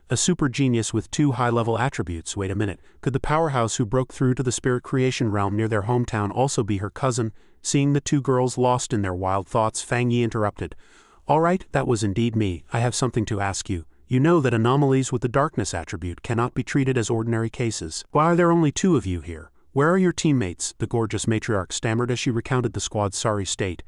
A super genius with 2 high-level attributes. Wait a minute, could the powerhouse who broke through to the spirit creation realm near their hometown also be her cousin? Seeing the 2 girls lost in their wild thoughts, Fang Yi interrupted. All right, that was indeed me. I have something to ask you. You know that anomalies with the darkness attribute cannot be treated as ordinary cases. Why are there only 2 of you here? Where are your teammates? The gorgeous matriarch stammered as she recounted the squad's sorry state.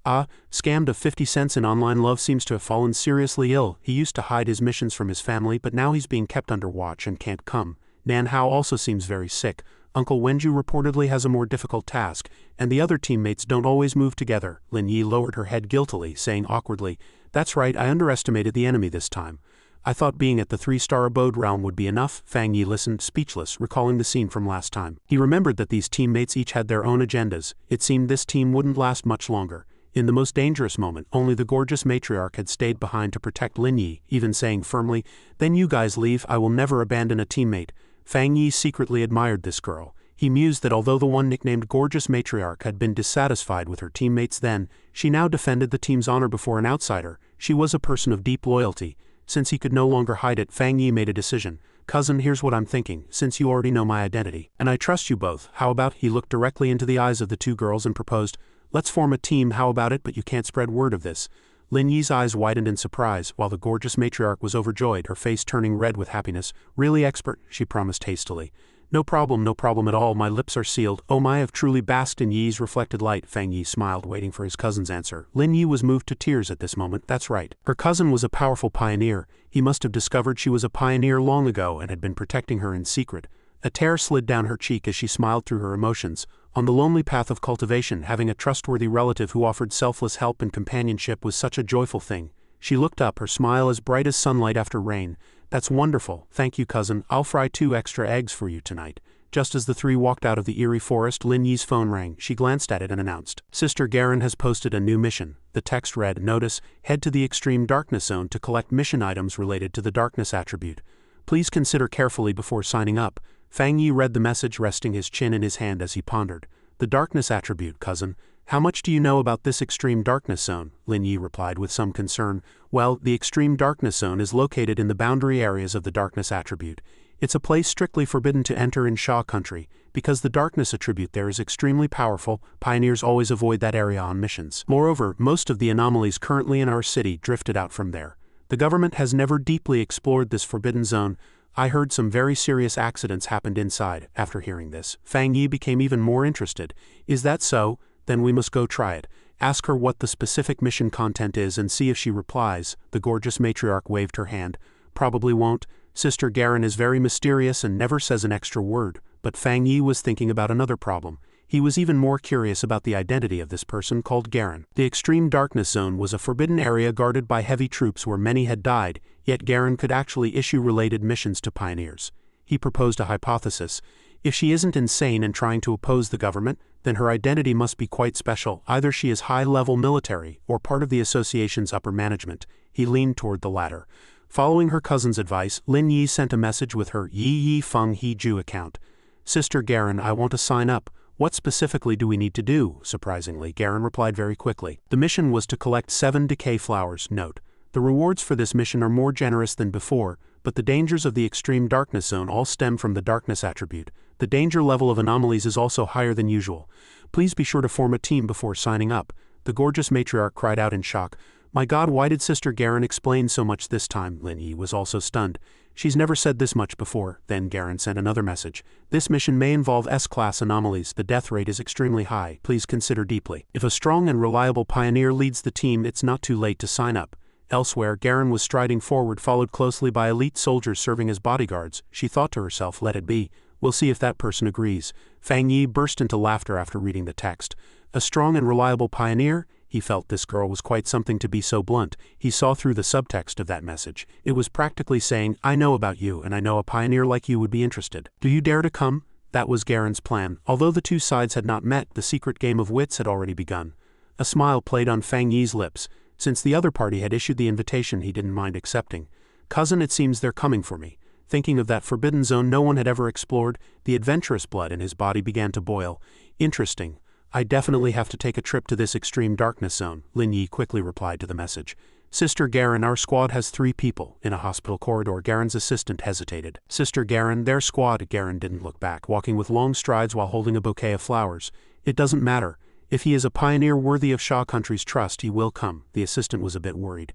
Scammed of 50 cents in online love seems to have fallen seriously ill. He used to hide his missions from his family, but now he's being kept under watch and can't come. Nan Hao also seems very sick. Uncle Wenju reportedly has a more difficult task, and the other teammates don't always move together. Lin Yi lowered her head guiltily, saying awkwardly, "That's right, I underestimated the enemy this time. I thought being at the 3-star abode realm would be enough." Fang Yi listened, speechless, recalling the scene from last time. He remembered that these teammates each had their own agendas. It seemed this team wouldn't last much longer. In the most dangerous moment, only the gorgeous matriarch had stayed behind to protect Lin Yi, even saying firmly, "Then you guys leave, I will never abandon a teammate." Fang Yi secretly admired this girl. He mused that although the one nicknamed Gorgeous Matriarch had been dissatisfied with her teammates then, she now defended the team's honor before an outsider. She was a person of deep loyalty. Since he could no longer hide it, Fang Yi made a decision. "Cousin, here's what I'm thinking, since you already know my identity, and I trust you both, how about," he looked directly into the eyes of the 2 girls and proposed, "let's form a team, how about it, but you can't spread word of this." Lin Yi's eyes widened in surprise, while the gorgeous matriarch was overjoyed, her face turning red with happiness. "Really expert," she promised hastily. No problem at all, my lips are sealed." "Oh my, I've truly basked in Yi's reflected light." Fang Yi smiled, waiting for his cousin's answer. Lin Yi was moved to tears at this moment. That's right. Her cousin was a powerful pioneer. He must have discovered she was a pioneer long ago and had been protecting her in secret. A tear slid down her cheek as she smiled through her emotions. On the lonely path of cultivation, having a trustworthy relative who offered selfless help and companionship was such a joyful thing. She looked up, her smile as bright as sunlight after rain. "That's wonderful. Thank you, cousin. I'll fry 2 extra eggs for you tonight." Just as the 3 walked out of the eerie forest, Lin Yi's phone rang. She glanced at it and announced, "Sister Garen has posted a new mission." The text read, "Notice, head to the extreme darkness zone to collect mission items related to the darkness attribute. Please consider carefully before signing up." Fang Yi read the message, resting his chin in his hand as he pondered. "The darkness attribute, cousin. How much do you know about this extreme darkness zone?" Lin Yi replied with some concern. "Well, the extreme darkness zone is located in the boundary areas of the darkness attribute. It's a place strictly forbidden to enter in Sha country. Because the darkness attribute there is extremely powerful, pioneers always avoid that area on missions. Moreover, most of the anomalies currently in our city drifted out from there. The government has never deeply explored this forbidden zone. I heard some very serious accidents happened inside." After hearing this, Fang Yi became even more interested. "Is that so? Then we must go try it. Ask her what the specific mission content is and see if she replies." The gorgeous matriarch waved her hand. "Probably won't. Sister Garen is very mysterious and never says an extra word." But Fang Yi was thinking about another problem. He was even more curious about the identity of this person called Garen. The extreme darkness zone was a forbidden area guarded by heavy troops where many had died, yet Garen could actually issue related missions to pioneers. He proposed a hypothesis. If she isn't insane and trying to oppose the government, then her identity must be quite special. Either she is high-level military or part of the association's upper management. He leaned toward the latter. Following her cousin's advice, Lin Yi sent a message with her Yi Feng He Ju account. "Sister Garen, I want to sign up. What specifically do we need to do?" Surprisingly, Garen replied very quickly. The mission was to collect 7 decay flowers. Note: the rewards for this mission are more generous than before, but the dangers of the extreme darkness zone all stem from the darkness attribute. The danger level of anomalies is also higher than usual. Please be sure to form a team before signing up. The gorgeous matriarch cried out in shock. "My God, why did Sister Garen explain so much this time?" Lin Yi was also stunned. "She's never said this much before." Then Garen sent another message. "This mission may involve S-class anomalies. The death rate is extremely high. Please consider deeply. If a strong and reliable pioneer leads the team, it's not too late to sign up." Elsewhere, Garen was striding forward, followed closely by elite soldiers serving as bodyguards. She thought to herself, "Let it be. We'll see if that person agrees." Fang Yi burst into laughter after reading the text. A strong and reliable pioneer? He felt this girl was quite something to be so blunt. He saw through the subtext of that message. It was practically saying, "I know about you, and I know a pioneer like you would be interested. Do you dare to come?" That was Garen's plan. Although the two sides had not met, the secret game of wits had already begun. A smile played on Fang Yi's lips. Since the other party had issued the invitation, he didn't mind accepting. "Cousin, it seems they're coming for me." Thinking of that forbidden zone no one had ever explored, the adventurous blood in his body began to boil. "Interesting. I definitely have to take a trip to this extreme darkness zone," Lin Yi quickly replied to the message. "Sister Garen, our squad has 3 people." In a hospital corridor, Garen's assistant hesitated. "Sister Garen, their squad." Garen didn't look back, walking with long strides while holding a bouquet of flowers. "It doesn't matter. If he is a pioneer worthy of Sha country's trust, he will come." The assistant was a bit worried.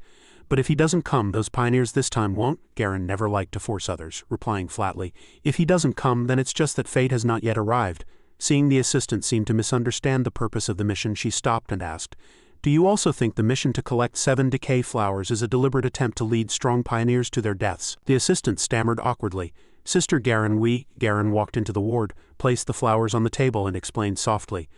But if he doesn't come, those pioneers this time won't. Garen never liked to force others, replying flatly. If he doesn't come, then it's just that fate has not yet arrived. Seeing the assistant seemed to misunderstand the purpose of the mission, she stopped and asked, "Do you also think the mission to collect 7 decay flowers is a deliberate attempt to lead strong pioneers to their deaths?" The assistant stammered awkwardly. "Sister Garen, Garen walked into the ward, placed the flowers on the table and explained softly.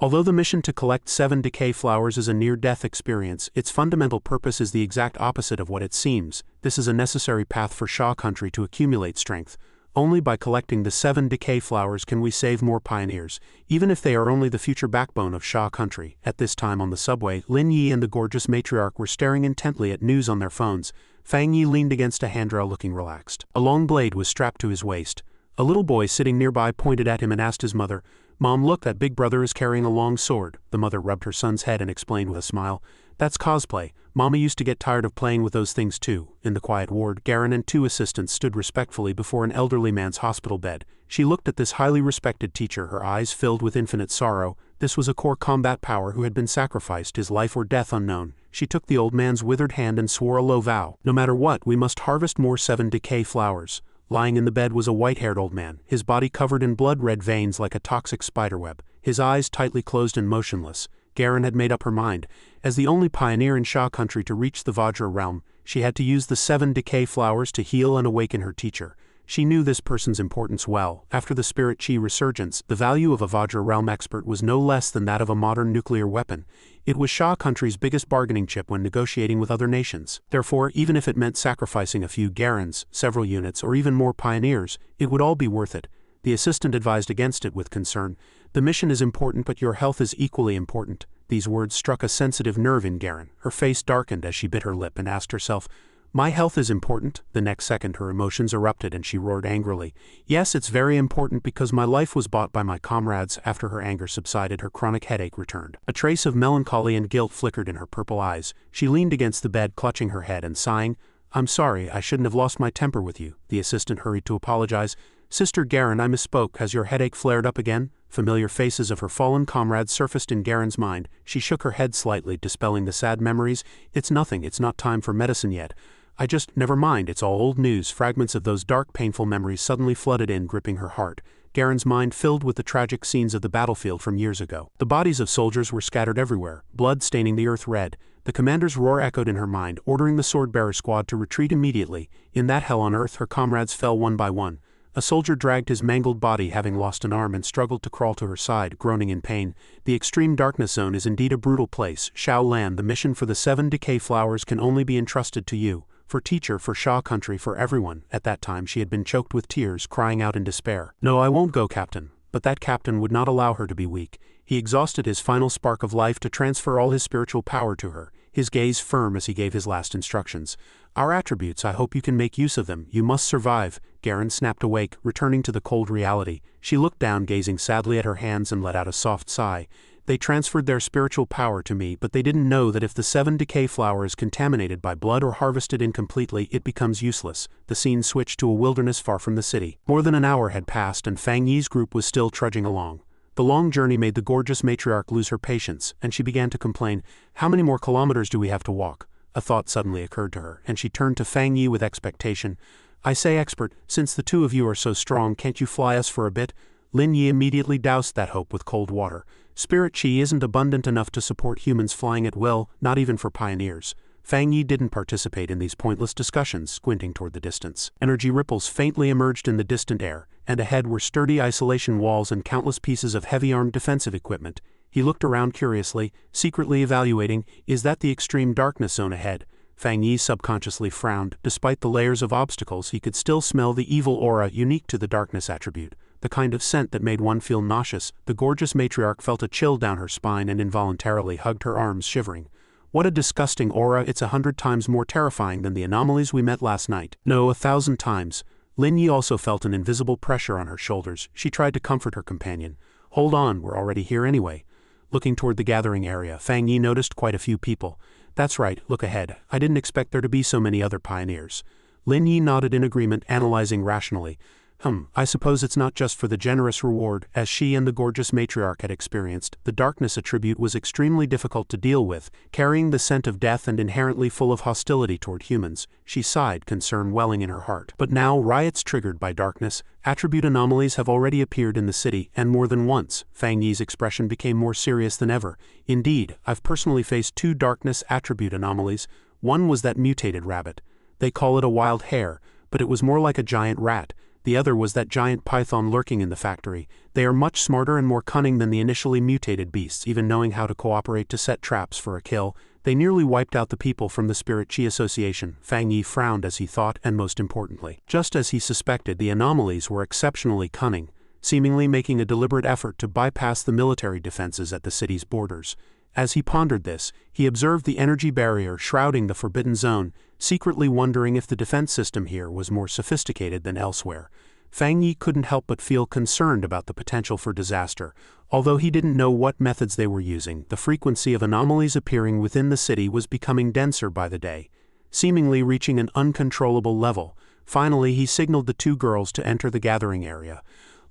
Although the mission to collect 7 decay flowers is a near-death experience, its fundamental purpose is the exact opposite of what it seems. This is a necessary path for Sha country to accumulate strength. Only by collecting the 7 decay flowers can we save more pioneers, even if they are only the future backbone of Sha country." At this time on the subway, Lin Yi and the gorgeous matriarch were staring intently at news on their phones. Fang Yi leaned against a handrail looking relaxed. A long blade was strapped to his waist. A little boy sitting nearby pointed at him and asked his mother, "Mom, look, that big brother is carrying a long sword." The mother rubbed her son's head and explained with a smile, "That's cosplay. Mama used to get tired of playing with those things too." In the quiet ward, Garen and 2 assistants stood respectfully before an elderly man's hospital bed. She looked at this highly respected teacher, her eyes filled with infinite sorrow. This was a core combat power who had been sacrificed, his life or death unknown. She took the old man's withered hand and swore a low vow. "No matter what, we must harvest more 7 decay flowers." Lying in the bed was a white-haired old man, his body covered in blood-red veins like a toxic spiderweb, his eyes tightly closed and motionless. Garen had made up her mind. As the only pioneer in Sha country to reach the Vajra realm, she had to use the 7 decay flowers to heal and awaken her teacher. She knew this person's importance well. After the Spirit Chi resurgence, the value of a Vajra realm expert was no less than that of a modern nuclear weapon. It was Sha country's biggest bargaining chip when negotiating with other nations. Therefore, even if it meant sacrificing a few Garens, several units, or even more pioneers, it would all be worth it. The assistant advised against it with concern. "The mission is important, but your health is equally important." These words struck a sensitive nerve in Garen. Her face darkened as she bit her lip and asked herself, "My health is important?" The next second her emotions erupted and she roared angrily, "Yes, it's very important because my life was bought by my comrades." After her anger subsided, her chronic headache returned. A trace of melancholy and guilt flickered in her purple eyes. She leaned against the bed, clutching her head and sighing, "I'm sorry, I shouldn't have lost my temper with you." The assistant hurried to apologize. "Sister Garen, I misspoke. Has your headache flared up again?" Familiar faces of her fallen comrades surfaced in Garen's mind. She shook her head slightly, dispelling the sad memories. "It's nothing, it's not time for medicine yet. Never mind, it's all old news." Fragments of those dark, painful memories suddenly flooded in, gripping her heart. Garen's mind filled with the tragic scenes of the battlefield from years ago. The bodies of soldiers were scattered everywhere, blood staining the earth red. The commander's roar echoed in her mind, ordering the sword-bearer squad to retreat immediately. In that hell on earth, her comrades fell one by one. A soldier dragged his mangled body, having lost an arm, and struggled to crawl to her side, groaning in pain. The extreme darkness zone is indeed a brutal place. Shao Lan, the mission for the 7 decay flowers can only be entrusted to you. For teacher, for Sha country, for everyone. At that time she had been choked with tears, crying out in despair. "No, I won't go, Captain." But that captain would not allow her to be weak. He exhausted his final spark of life to transfer all his spiritual power to her, his gaze firm as he gave his last instructions. "Our attributes, I hope you can make use of them. You must survive." Garen snapped awake, returning to the cold reality. She looked down, gazing sadly at her hands, and let out a soft sigh. "They transferred their spiritual power to me, but they didn't know that if the 7 decay flower is contaminated by blood or harvested incompletely, it becomes useless." The scene switched to a wilderness far from the city. More than an hour had passed and Fang Yi's group was still trudging along. The long journey made the gorgeous matriarch lose her patience, and she began to complain, "How many more kilometers do we have to walk?" A thought suddenly occurred to her, and she turned to Fang Yi with expectation. "I say, expert, since the 2 of you are so strong, can't you fly us for a bit?" Lin Yi immediately doused that hope with cold water. Spirit Chi isn't abundant enough to support humans flying at will, not even for pioneers. Fang Yi didn't participate in these pointless discussions, squinting toward the distance. Energy ripples faintly emerged in the distant air, and ahead were sturdy isolation walls and countless pieces of heavy-armed defensive equipment. He looked around curiously, secretly evaluating, is that the extreme darkness zone ahead? Fang Yi subconsciously frowned. Despite the layers of obstacles, he could still smell the evil aura unique to the darkness attribute, the kind of scent that made one feel nauseous. The gorgeous matriarch felt a chill down her spine and involuntarily hugged her arms, shivering. What a disgusting aura! It's 100 times more terrifying than the anomalies we met last night. No, 1,000 times. Lin Yi also felt an invisible pressure on her shoulders. She tried to comfort her companion. Hold on, we're already here anyway. Looking toward the gathering area, Fang Yi noticed quite a few people. That's right, look ahead. I didn't expect there to be so many other pioneers. Lin Yi nodded in agreement, analyzing rationally. I suppose it's not just for the generous reward, as she and the gorgeous matriarch had experienced. The darkness attribute was extremely difficult to deal with, carrying the scent of death and inherently full of hostility toward humans. She sighed, concern welling in her heart. But now, riots triggered by darkness, attribute anomalies have already appeared in the city, and more than once. Fang Yi's expression became more serious than ever. Indeed, I've personally faced 2 darkness attribute anomalies. One was that mutated rabbit. They call it a wild hare, but it was more like a giant rat. The other was that giant python lurking in the factory. They are much smarter and more cunning than the initially mutated beasts, even knowing how to cooperate to set traps for a kill. They nearly wiped out the people from the Spirit Chi Association. Fang Yi frowned as he thought, and most importantly, just as he suspected, the anomalies were exceptionally cunning, seemingly making a deliberate effort to bypass the military defenses at the city's borders. As he pondered this, he observed the energy barrier shrouding the forbidden zone, secretly wondering if the defense system here was more sophisticated than elsewhere. Fang Yi couldn't help but feel concerned about the potential for disaster. Although he didn't know what methods they were using, the frequency of anomalies appearing within the city was becoming denser by the day, seemingly reaching an uncontrollable level. Finally, he signaled the 2 girls to enter the gathering area.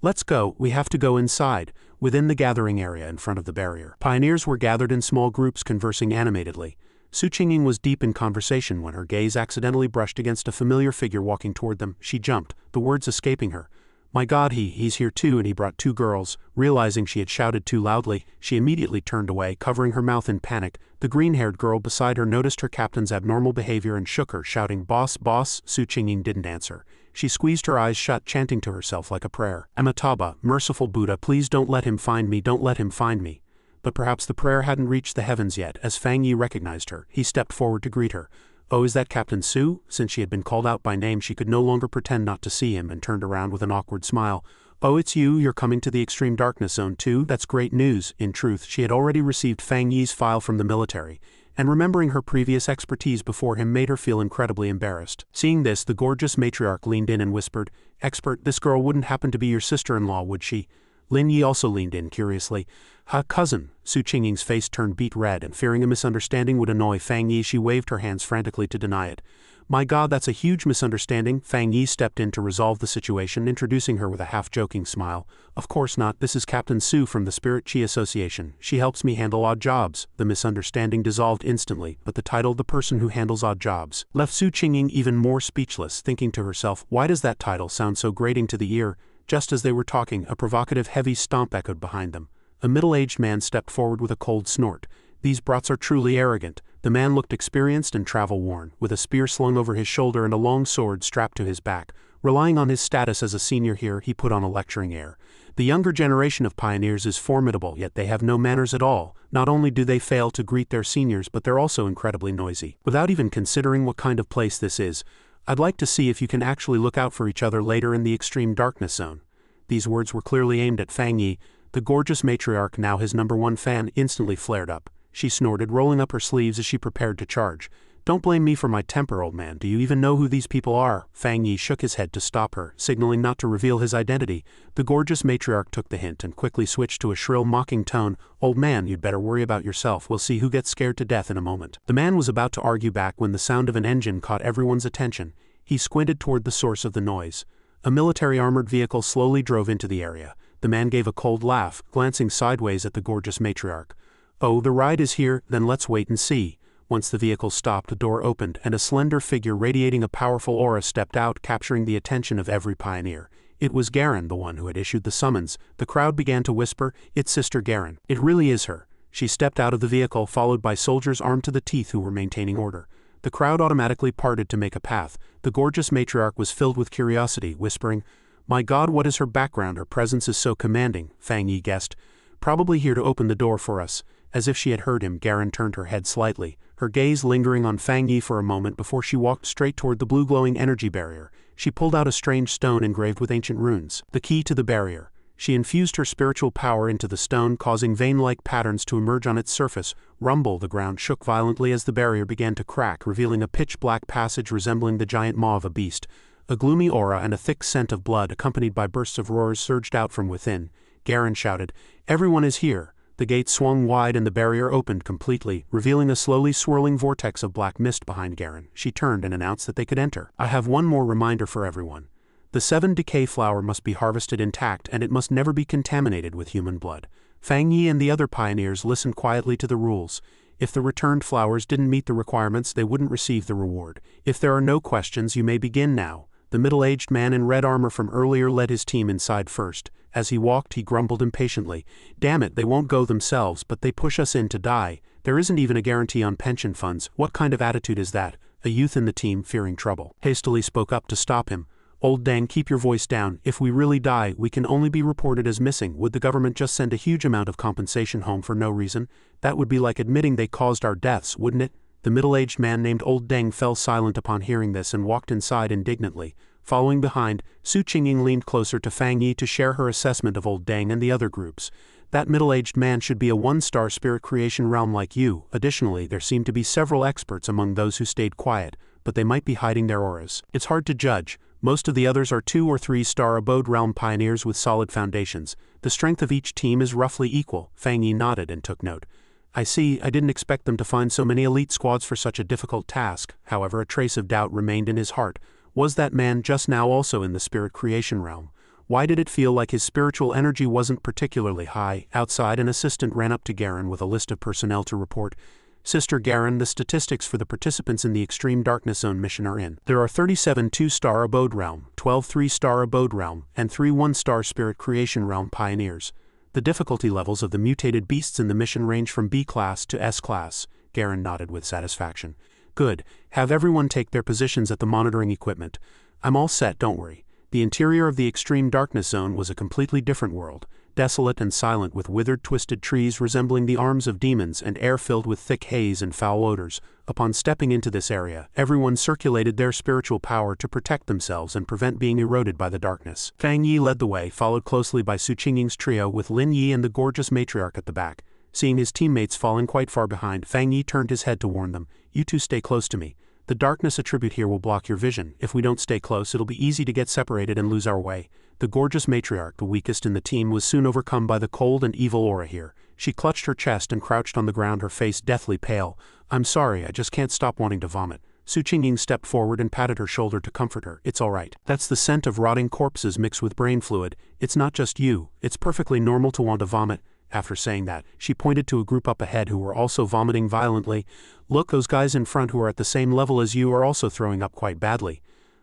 "Let's go, we have to go inside." Within the gathering area in front of the barrier, pioneers were gathered in small groups conversing animatedly. Su Qingying was deep in conversation when her gaze accidentally brushed against a familiar figure walking toward them. She jumped, the words escaping her. "My God, he's here too," and he brought 2 girls. Realizing she had shouted too loudly, she immediately turned away, covering her mouth in panic. The green-haired girl beside her noticed her captain's abnormal behavior and shook her, shouting, "Boss, boss." Su Qingying didn't answer. She squeezed her eyes shut, chanting to herself like a prayer. "Amitabha, merciful Buddha, please don't let him find me, don't let him find me." But perhaps the prayer hadn't reached the heavens yet. As Fang Yi recognized her, he stepped forward to greet her. "Oh, is that Captain Su?" Since she had been called out by name, she could no longer pretend not to see him and turned around with an awkward smile. "Oh, it's you, you're coming to the extreme darkness zone too? That's great news." In truth, she had already received Fang Yi's file from the military, and remembering her previous expertise before him made her feel incredibly embarrassed. Seeing this, the gorgeous matriarch leaned in and whispered, "Expert, this girl wouldn't happen to be your sister-in-law, would she?" Lin Yi also leaned in curiously. "Ha, cousin." Su Qingying's face turned beet red, and fearing a misunderstanding would annoy Fang Yi, she waved her hands frantically to deny it. "My God, that's a huge misunderstanding." Fang Yi stepped in to resolve the situation, introducing her with a half-joking smile. "Of course not, this is Captain Su from the Spirit Chi Association. She helps me handle odd jobs." The misunderstanding dissolved instantly, but the title "the person who handles odd jobs" left Su Qingying even more speechless, thinking to herself, why does that title sound so grating to the ear? Just as they were talking, a provocative heavy stomp echoed behind them. A middle-aged man stepped forward with a cold snort. "These brats are truly arrogant." The man looked experienced and travel-worn, with a spear slung over his shoulder and a long sword strapped to his back. Relying on his status as a senior here, he put on a lecturing air. "The younger generation of pioneers is formidable, yet they have no manners at all. Not only do they fail to greet their seniors, but they're also incredibly noisy. Without even considering what kind of place this is, I'd like to see if you can actually look out for each other later in the extreme darkness zone." These words were clearly aimed at Fang Yi. The gorgeous matriarch, now his #1 fan, instantly flared up. She snorted, rolling up her sleeves as she prepared to charge. "Don't blame me for my temper, old man. Do you even know who these people are?" Fang Yi shook his head to stop her, signaling not to reveal his identity. The gorgeous matriarch took the hint and quickly switched to a shrill, mocking tone. "Old man, you'd better worry about yourself. We'll see who gets scared to death in a moment." The man was about to argue back when the sound of an engine caught everyone's attention. He squinted toward the source of the noise. A military armored vehicle slowly drove into the area. The man gave a cold laugh, glancing sideways at the gorgeous matriarch. "Oh, the ride is here, then let's wait and see." Once the vehicle stopped, the door opened, and a slender figure radiating a powerful aura stepped out, capturing the attention of every pioneer. It was Garen, the one who had issued the summons. The crowd began to whisper, "It's Sister Garen. It really is her." She stepped out of the vehicle, followed by soldiers armed to the teeth who were maintaining order. The crowd automatically parted to make a path. The gorgeous matriarch was filled with curiosity, whispering, "My God, what is her background? Her presence is so commanding." Fang Yi guessed. "Probably here to open the door for us." As if she had heard him, Garen turned her head slightly, her gaze lingering on Fang Yi for a moment before she walked straight toward the blue glowing energy barrier. She pulled out a strange stone engraved with ancient runes, the key to the barrier. She infused her spiritual power into the stone, causing vein-like patterns to emerge on its surface. Rumble, the ground shook violently as the barrier began to crack, revealing a pitch-black passage resembling the giant maw of a beast. A gloomy aura and a thick scent of blood, accompanied by bursts of roars, surged out from within. Garen shouted, "Everyone is here!" The gate swung wide and the barrier opened completely, revealing a slowly swirling vortex of black mist behind Garen. She turned and announced that they could enter. "I have one more reminder for everyone. The 7 decay flower must be harvested intact and it must never be contaminated with human blood. Fang Yi and the other pioneers listened quietly to the rules. If the returned flowers didn't meet the requirements, they wouldn't receive the reward. If there are no questions, you may begin now. The middle-aged man in red armor from earlier led his team inside first. As he walked, he grumbled impatiently. Damn it, they won't go themselves, but they push us in to die. There isn't even a guarantee on pension funds. What kind of attitude is that? A youth in the team, fearing trouble, hastily spoke up to stop him. Old Dang, keep your voice down. If we really die, we can only be reported as missing. Would the government just send a huge amount of compensation home for no reason? That would be like admitting they caused our deaths, wouldn't it? The middle-aged man named Old Deng fell silent upon hearing this and walked inside indignantly. Following behind, Su Qingying leaned closer to Fang Yi to share her assessment of Old Deng and the other groups. That middle-aged man should be a 1-star spirit creation realm like you. Additionally, there seemed to be several experts among those who stayed quiet, but they might be hiding their auras. It's hard to judge. Most of the others are 2- or 3-star abode realm pioneers with solid foundations. The strength of each team is roughly equal. Fang Yi nodded and took note. I see. I didn't expect them to find so many elite squads for such a difficult task. However, a trace of doubt remained in his heart. Was that man just now also in the spirit creation realm? Why did it feel like his spiritual energy wasn't particularly high? Outside, an assistant ran up to Garen with a list of personnel to report. Sister Garen, the statistics for the participants in the Extreme Darkness Zone mission are in. There are 37 2-star abode realm, 12 3-star abode realm, and 3 1-star spirit creation realm pioneers. The difficulty levels of the mutated beasts in the mission range from B class to S class. Garen nodded with satisfaction. Good. Have everyone take their positions at the monitoring equipment. I'm all set, don't worry. The interior of the Extreme Darkness Zone was a completely different world, desolate and silent with withered twisted trees resembling the arms of demons and air filled with thick haze and foul odors. Upon stepping into this area, everyone circulated their spiritual power to protect themselves and prevent being eroded by the darkness. Fang Yi led the way, followed closely by Su Qingying's trio with Lin Yi and the gorgeous matriarch at the back. Seeing his teammates falling quite far behind, Fang Yi turned his head to warn them. You two stay close to me. The darkness attribute here will block your vision. If we don't stay close, it'll be easy to get separated and lose our way. The gorgeous matriarch, the weakest in the team, was soon overcome by the cold and evil aura here. She clutched her chest and crouched on the ground, her face deathly pale. I'm sorry, I just can't stop wanting to vomit. Su Qingying stepped forward and patted her shoulder to comfort her. It's all right. That's the scent of rotting corpses mixed with brain fluid. It's not just you. It's perfectly normal to want to vomit. After saying that, she pointed to a group up ahead who were also vomiting violently. Look, those guys in front who are at the same level as you are also throwing up quite badly.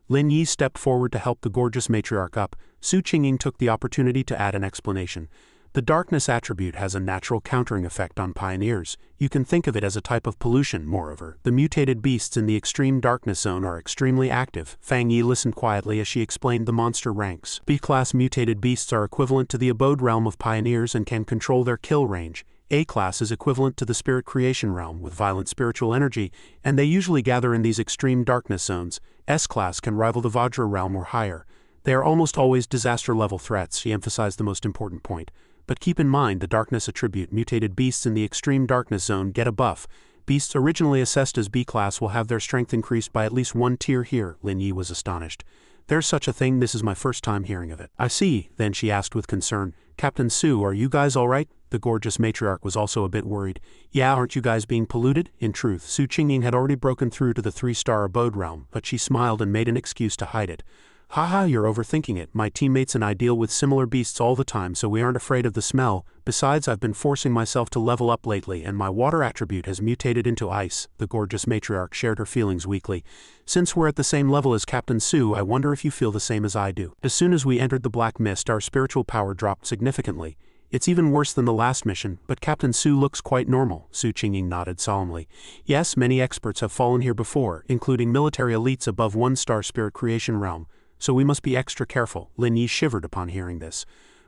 Lin Yi stepped forward to help the gorgeous matriarch up. Su Qingying took the opportunity to add an explanation. The darkness attribute has a natural countering effect on pioneers. You can think of it as a type of pollution. Moreover, the mutated beasts in the Extreme Darkness Zone are extremely active. Fang Yi listened quietly as she explained the monster ranks. B-class mutated beasts are equivalent to the abode realm of pioneers and can control their kill range. A-class is equivalent to the spirit creation realm with violent spiritual energy, and they usually gather in these extreme darkness zones. S-class can rival the Vajra realm or higher. They are almost always disaster-level threats. She emphasized the most important point. But keep in mind the darkness attribute. Mutated beasts in the Extreme Darkness Zone get a buff. Beasts originally assessed as B-class will have their strength increased by at least 1 tier here. Lin Yi was astonished. There's such a thing? This is my first time hearing of it. I see, then she asked with concern. Captain Su, are you guys all right? The gorgeous matriarch was also a bit worried. Yeah, aren't you guys being polluted? In truth, Su Qingying had already broken through to the 3-star abode realm, but she smiled and made an excuse to hide it. Haha, you're overthinking it. My teammates and I deal with similar beasts all the time, so we aren't afraid of the smell. Besides, I've been forcing myself to level up lately, and my water attribute has mutated into ice. The gorgeous matriarch shared her feelings weakly. Since we're at the same level as Captain Su, I wonder if you feel the same as I do. As soon as we entered the black mist, our spiritual power dropped significantly. It's even worse than the last mission, but Captain Su looks quite normal. Su Qingying nodded solemnly. Yes, many experts have fallen here before, including military elites above 1-star spirit creation realm. So we must be extra careful. Lin Yi shivered upon hearing this.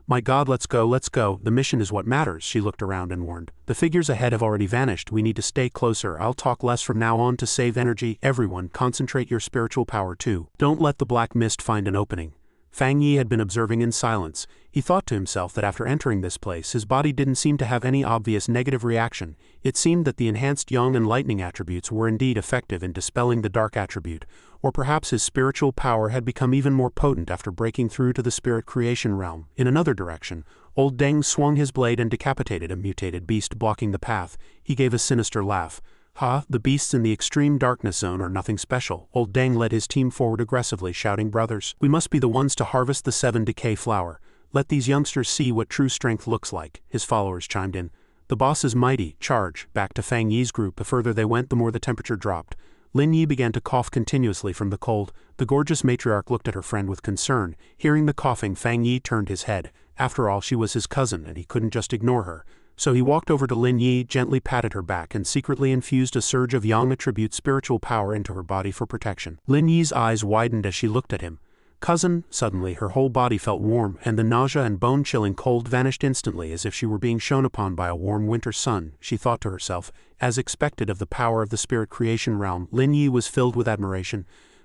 My God, let's go. The mission is what matters. She looked around and warned. The figures ahead have already vanished. We need to stay closer. I'll talk less from now on to save energy. Everyone, concentrate your spiritual power too. Don't let the black mist find an opening. Fang Yi had been observing in silence. He thought to himself that after entering this place, his body didn't seem to have any obvious negative reaction. It seemed that the enhanced yang and lightning attributes were indeed effective in dispelling the dark attribute, or perhaps his spiritual power had become even more potent after breaking through to the spirit creation realm. In another direction, Old Deng swung his blade and decapitated a mutated beast blocking the path. He gave a sinister laugh. "Ha, the beasts in the extreme darkness zone are nothing special." Old Dang led his team forward aggressively, shouting, "Brothers, we must be the ones to harvest the 7 decay flower. Let these youngsters see what true strength looks like." His followers chimed in. "The boss is mighty, charge." Back to Fang Yi's group. The further they went, the more the temperature dropped. Lin Yi began to cough continuously from the cold. The gorgeous matriarch looked at her friend with concern. Hearing the coughing, Fang Yi turned his head. After all, she was his cousin, and he couldn't just ignore her. So he walked over to Lin Yi, gently patted her back, and secretly infused a surge of yang attribute spiritual power into her body for protection. Lin Yi's eyes widened as she looked at him. "Cousin," suddenly her whole body felt warm, and the nausea and bone-chilling cold vanished instantly as if she were being shone upon by a warm winter sun. She thought to herself, as expected of the power of the spirit creation realm. Lin Yi was filled with admiration.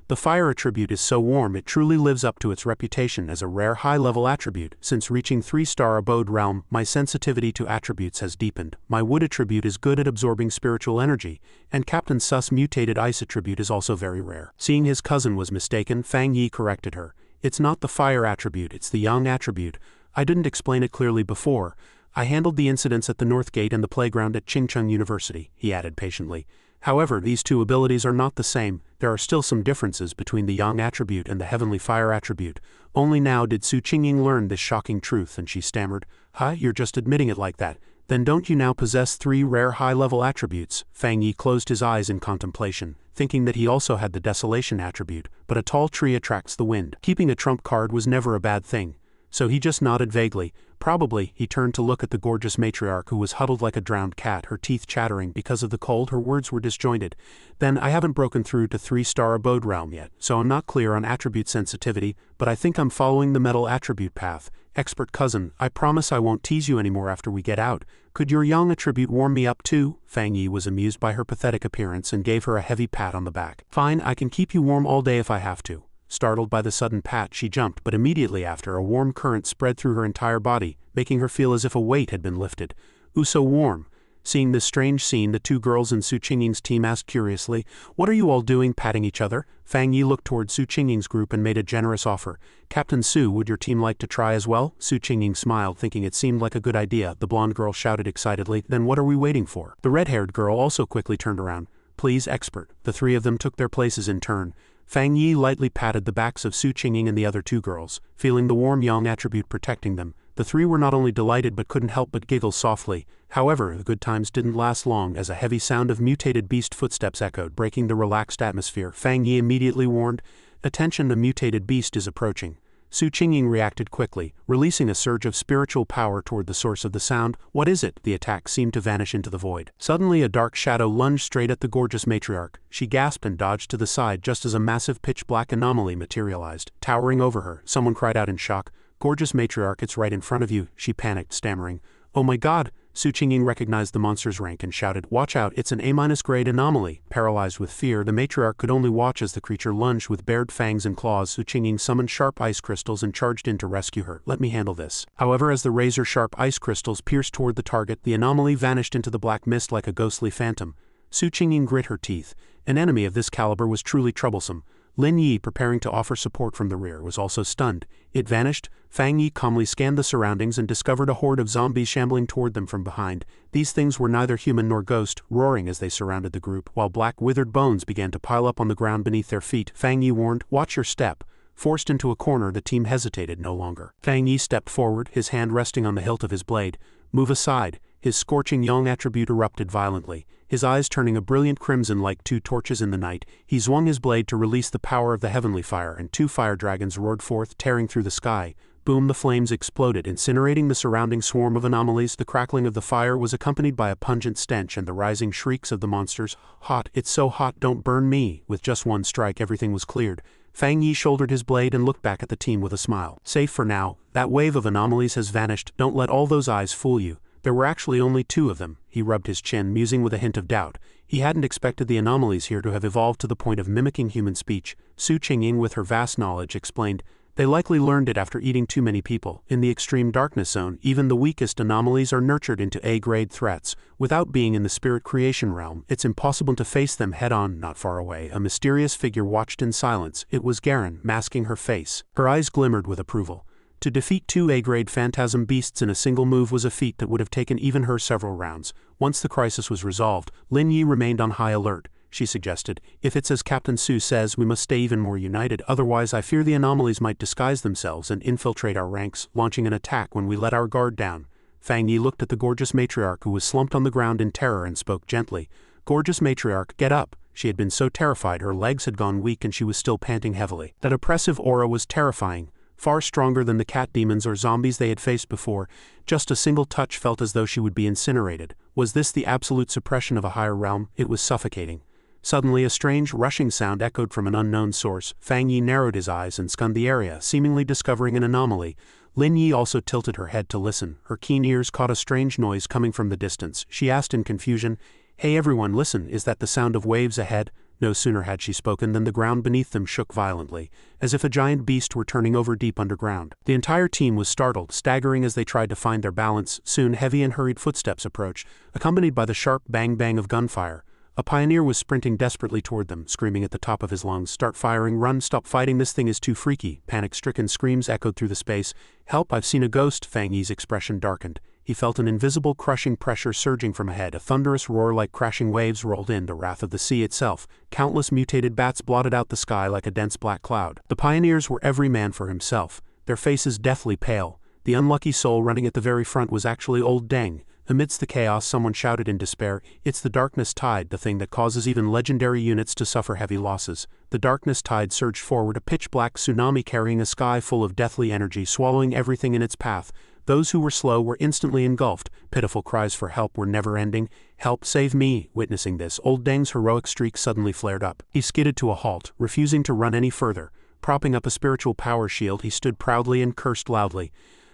The fire attribute is so warm it truly lives up to its reputation as a rare high-level attribute. Since reaching 3-star abode realm, my sensitivity to attributes has deepened. My wood attribute is good at absorbing spiritual energy, and Captain Su's mutated ice attribute is also very rare. Seeing his cousin was mistaken, Fang Yi corrected her. "It's not the fire attribute, it's the yang attribute. I didn't explain it clearly before. I handled the incidents at the North Gate and the playground at Qingcheng University," he added patiently. "However, these two abilities are not the same. There are still some differences between the yang attribute and the heavenly fire attribute." Only now did Su Qingying learn this shocking truth, and she stammered, "Huh, you're just admitting it like that. Then don't you now possess 3 rare high-level attributes?" Fang Yi closed his eyes in contemplation, thinking that he also had the desolation attribute, but a tall tree attracts the wind. Keeping a trump card was never a bad thing. So he just nodded vaguely. Probably, he turned to look at the gorgeous matriarch who was huddled like a drowned cat, her teeth chattering because of the cold. Her words were disjointed. "Then I haven't broken through to 3-star abode realm yet, so I'm not clear on attribute sensitivity, but I think I'm following the metal attribute path. Expert cousin, I promise I won't tease you anymore after we get out. Could your yang attribute warm me up too?" Fang Yi was amused by her pathetic appearance and gave her a heavy pat on the back. "Fine, I can keep you warm all day if I have to." Startled by the sudden pat, she jumped, but immediately after, a warm current spread through her entire body, making her feel as if a weight had been lifted. "Ooh, so warm." Seeing this strange scene, the 2 girls in Su Qingying's team asked curiously, "What are you all doing, patting each other?" Fang Yi looked toward Su Qingying's group and made a generous offer. "Captain Su, would your team like to try as well?" Su Qingying smiled, thinking it seemed like a good idea. The blonde girl shouted excitedly, "Then what are we waiting for?" The red-haired girl also quickly turned around. "Please, expert." The 3 of them took their places in turn. Fang Yi lightly patted the backs of Su Qingying and the other 2 girls, feeling the warm yang attribute protecting them. The 3 were not only delighted but couldn't help but giggle softly. However, the good times didn't last long as a heavy sound of mutated beast footsteps echoed, breaking the relaxed atmosphere. Fang Yi immediately warned, "Attention, the mutated beast is approaching." Su Qingying reacted quickly, releasing a surge of spiritual power toward the source of the sound. "What is it?" The attack seemed to vanish into the void. Suddenly a dark shadow lunged straight at the gorgeous matriarch. She gasped and dodged to the side just as a massive pitch-black anomaly materialized. Towering over her, someone cried out in shock, "Gorgeous matriarch, it's right in front of you." She panicked, stammering, "Oh my god!" Su Qingying recognized the monster's rank and shouted, "Watch out, it's an A- grade anomaly." Paralyzed with fear, the matriarch could only watch as the creature lunged with bared fangs and claws. Su Qingying summoned sharp ice crystals and charged in to rescue her. "Let me handle this." However, as the razor-sharp ice crystals pierced toward the target, the anomaly vanished into the black mist like a ghostly phantom. Su Qingying grit her teeth. An enemy of this caliber was truly troublesome. Lin Yi, preparing to offer support from the rear, was also stunned. It vanished. Fang Yi calmly scanned the surroundings and discovered a horde of zombies shambling toward them from behind. These things were neither human nor ghost, roaring as they surrounded the group, while black withered bones began to pile up on the ground beneath their feet. Fang Yi warned, "Watch your step." Forced into a corner, the team hesitated no longer. Fang Yi stepped forward, his hand resting on the hilt of his blade. "Move aside." His scorching yang attribute erupted violently. His eyes turning a brilliant crimson like 2 torches in the night, he swung his blade to release the power of the heavenly fire, and 2 fire dragons roared forth, tearing through the sky. Boom, the flames exploded, incinerating the surrounding swarm of anomalies. The crackling of the fire was accompanied by a pungent stench and the rising shrieks of the monsters. "Hot, it's so hot, don't burn me." With just one strike, everything was cleared. Fang Yi shouldered his blade and looked back at the team with a smile. "Safe for now. That wave of anomalies has vanished. Don't let all those eyes fool you. There were actually only 2 of them." He rubbed his chin, musing with a hint of doubt. He hadn't expected the anomalies here to have evolved to the point of mimicking human speech. Su Qingying, with her vast knowledge, explained, "They likely learned it after eating too many people. In the extreme darkness zone, even the weakest anomalies are nurtured into A-grade threats. Without being in the spirit creation realm, it's impossible to face them head-on." Not far away, a mysterious figure watched in silence. It was Garen, masking her face. Her eyes glimmered with approval. To defeat 2 A-grade phantasm beasts in a single move was a feat that would have taken even her several rounds. Once the crisis was resolved, Lin Yi remained on high alert. She suggested, "If it's as Captain Su says, we must stay even more united, otherwise I fear the anomalies might disguise themselves and infiltrate our ranks, launching an attack when we let our guard down." Fang Yi looked at the gorgeous matriarch who was slumped on the ground in terror and spoke gently. "Gorgeous matriarch, get up." She had been so terrified her legs had gone weak and she was still panting heavily. That oppressive aura was terrifying, far stronger than the cat demons or zombies they had faced before. Just a single touch felt as though she would be incinerated. Was this the absolute suppression of a higher realm? It was suffocating. Suddenly a strange, rushing sound echoed from an unknown source. Fang Yi narrowed his eyes and scanned the area, seemingly discovering an anomaly. Lin Yi also tilted her head to listen. Her keen ears caught a strange noise coming from the distance. She asked in confusion, "Hey everyone, listen, is that the sound of waves ahead?" No sooner had she spoken than the ground beneath them shook violently, as if a giant beast were turning over deep underground. The entire team was startled, staggering as they tried to find their balance. Soon heavy and hurried footsteps approached, accompanied by the sharp bang-bang of gunfire. A pioneer was sprinting desperately toward them, screaming at the top of his lungs, "Start firing, run, stop fighting, this thing is too freaky." Panic-stricken screams echoed through the space. "Help, I've seen a ghost." Fang Yi's expression darkened. He felt an invisible crushing pressure surging from ahead. A thunderous roar like crashing waves rolled in, the wrath of the sea itself. Countless mutated bats blotted out the sky like a dense black cloud. The pioneers were every man for himself, their faces deathly pale. The unlucky soul running at the very front was actually Old Deng. Amidst the chaos, someone shouted in despair, "It's the darkness tide, the thing that causes even legendary units to suffer heavy losses." The darkness tide surged forward, a pitch-black tsunami carrying a sky full of deathly energy, swallowing everything in its path. Those who were slow were instantly engulfed. Pitiful cries for help were never-ending. "Help, save me!" Witnessing this, Old Deng's heroic streak suddenly flared up. He skidded to a halt, refusing to run any further. Propping up a spiritual power shield, he stood proudly and cursed loudly.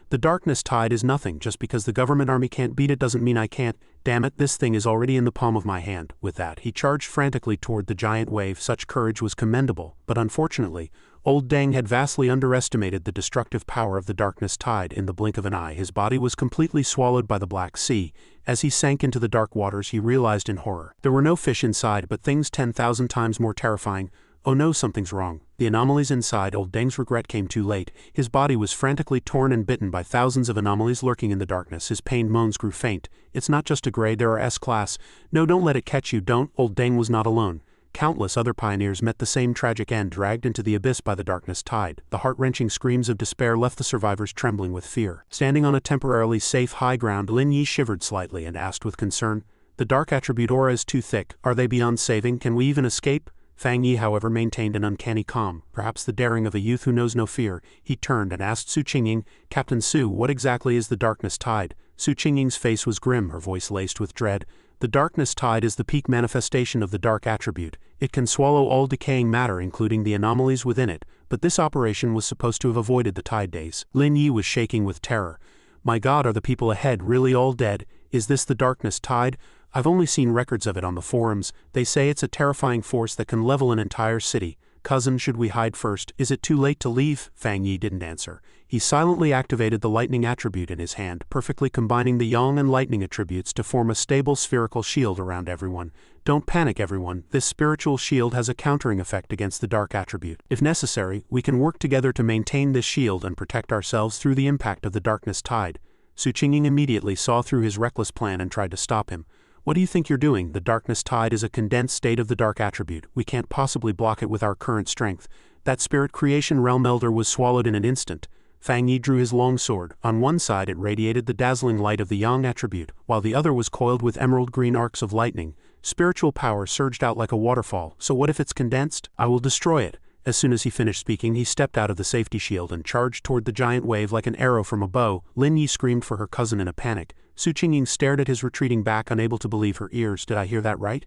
"The darkness tide is nothing. Just because the government army can't beat it doesn't mean I can't. Damn it, this thing is already in the palm of my hand." With that, he charged frantically toward the giant wave. Such courage was commendable, but unfortunately, Old Deng had vastly underestimated the destructive power of the darkness tide. In the blink of an eye, his body was completely swallowed by the Black Sea. As he sank into the dark waters, he realized in horror. There were no fish inside, but things 10,000 times more terrifying. Oh no, something's wrong. The anomalies inside. Old Deng's regret came too late. His body was frantically torn and bitten by thousands of anomalies lurking in the darkness. His pained moans grew faint. "It's not just a grade, there are S-class. No, don't let it catch you, don't." Old Deng was not alone. Countless other pioneers met the same tragic end, dragged into the abyss by the darkness tide. The heart-wrenching screams of despair left the survivors trembling with fear. Standing on a temporarily safe high ground, Lin Yi shivered slightly and asked with concern, "The dark attribute aura is too thick. Are they beyond saving? Can we even escape?" Fang Yi, however, maintained an uncanny calm, perhaps the daring of a youth who knows no fear. He turned and asked Su Qingying, "Captain Su, what exactly is the darkness tide?" Su Qingying's face was grim, her voice laced with dread. "The darkness tide is the peak manifestation of the dark attribute. It can swallow all decaying matter, including the anomalies within it, but this operation was supposed to have avoided the tide days." Lin Yi was shaking with terror. "My God, are the people ahead really all dead? Is this the darkness tide? I've only seen records of it on the forums. They say it's a terrifying force that can level an entire city. Cousin, should we hide first? Is it too late to leave?" Fang Yi didn't answer. He silently activated the lightning attribute in his hand, perfectly combining the yang and lightning attributes to form a stable spherical shield around everyone. "Don't panic, everyone. This spiritual shield has a countering effect against the dark attribute. If necessary, we can work together to maintain this shield and protect ourselves through the impact of the darkness tide." Su Qingying immediately saw through his reckless plan and tried to stop him. "What do you think you're doing? The darkness tide is a condensed state of the dark attribute. We can't possibly block it with our current strength." That spirit creation realm elder was swallowed in an instant. Fang Yi drew his long sword. On one side it radiated the dazzling light of the yang attribute, while the other was coiled with emerald green arcs of lightning. Spiritual power surged out like a waterfall. "So what if it's condensed? I will destroy it." As soon as he finished speaking, he stepped out of the safety shield and charged toward the giant wave like an arrow from a bow. Lin Yi screamed for her cousin in a panic. Su Qingying stared at his retreating back, unable to believe her ears. "Did I hear that right?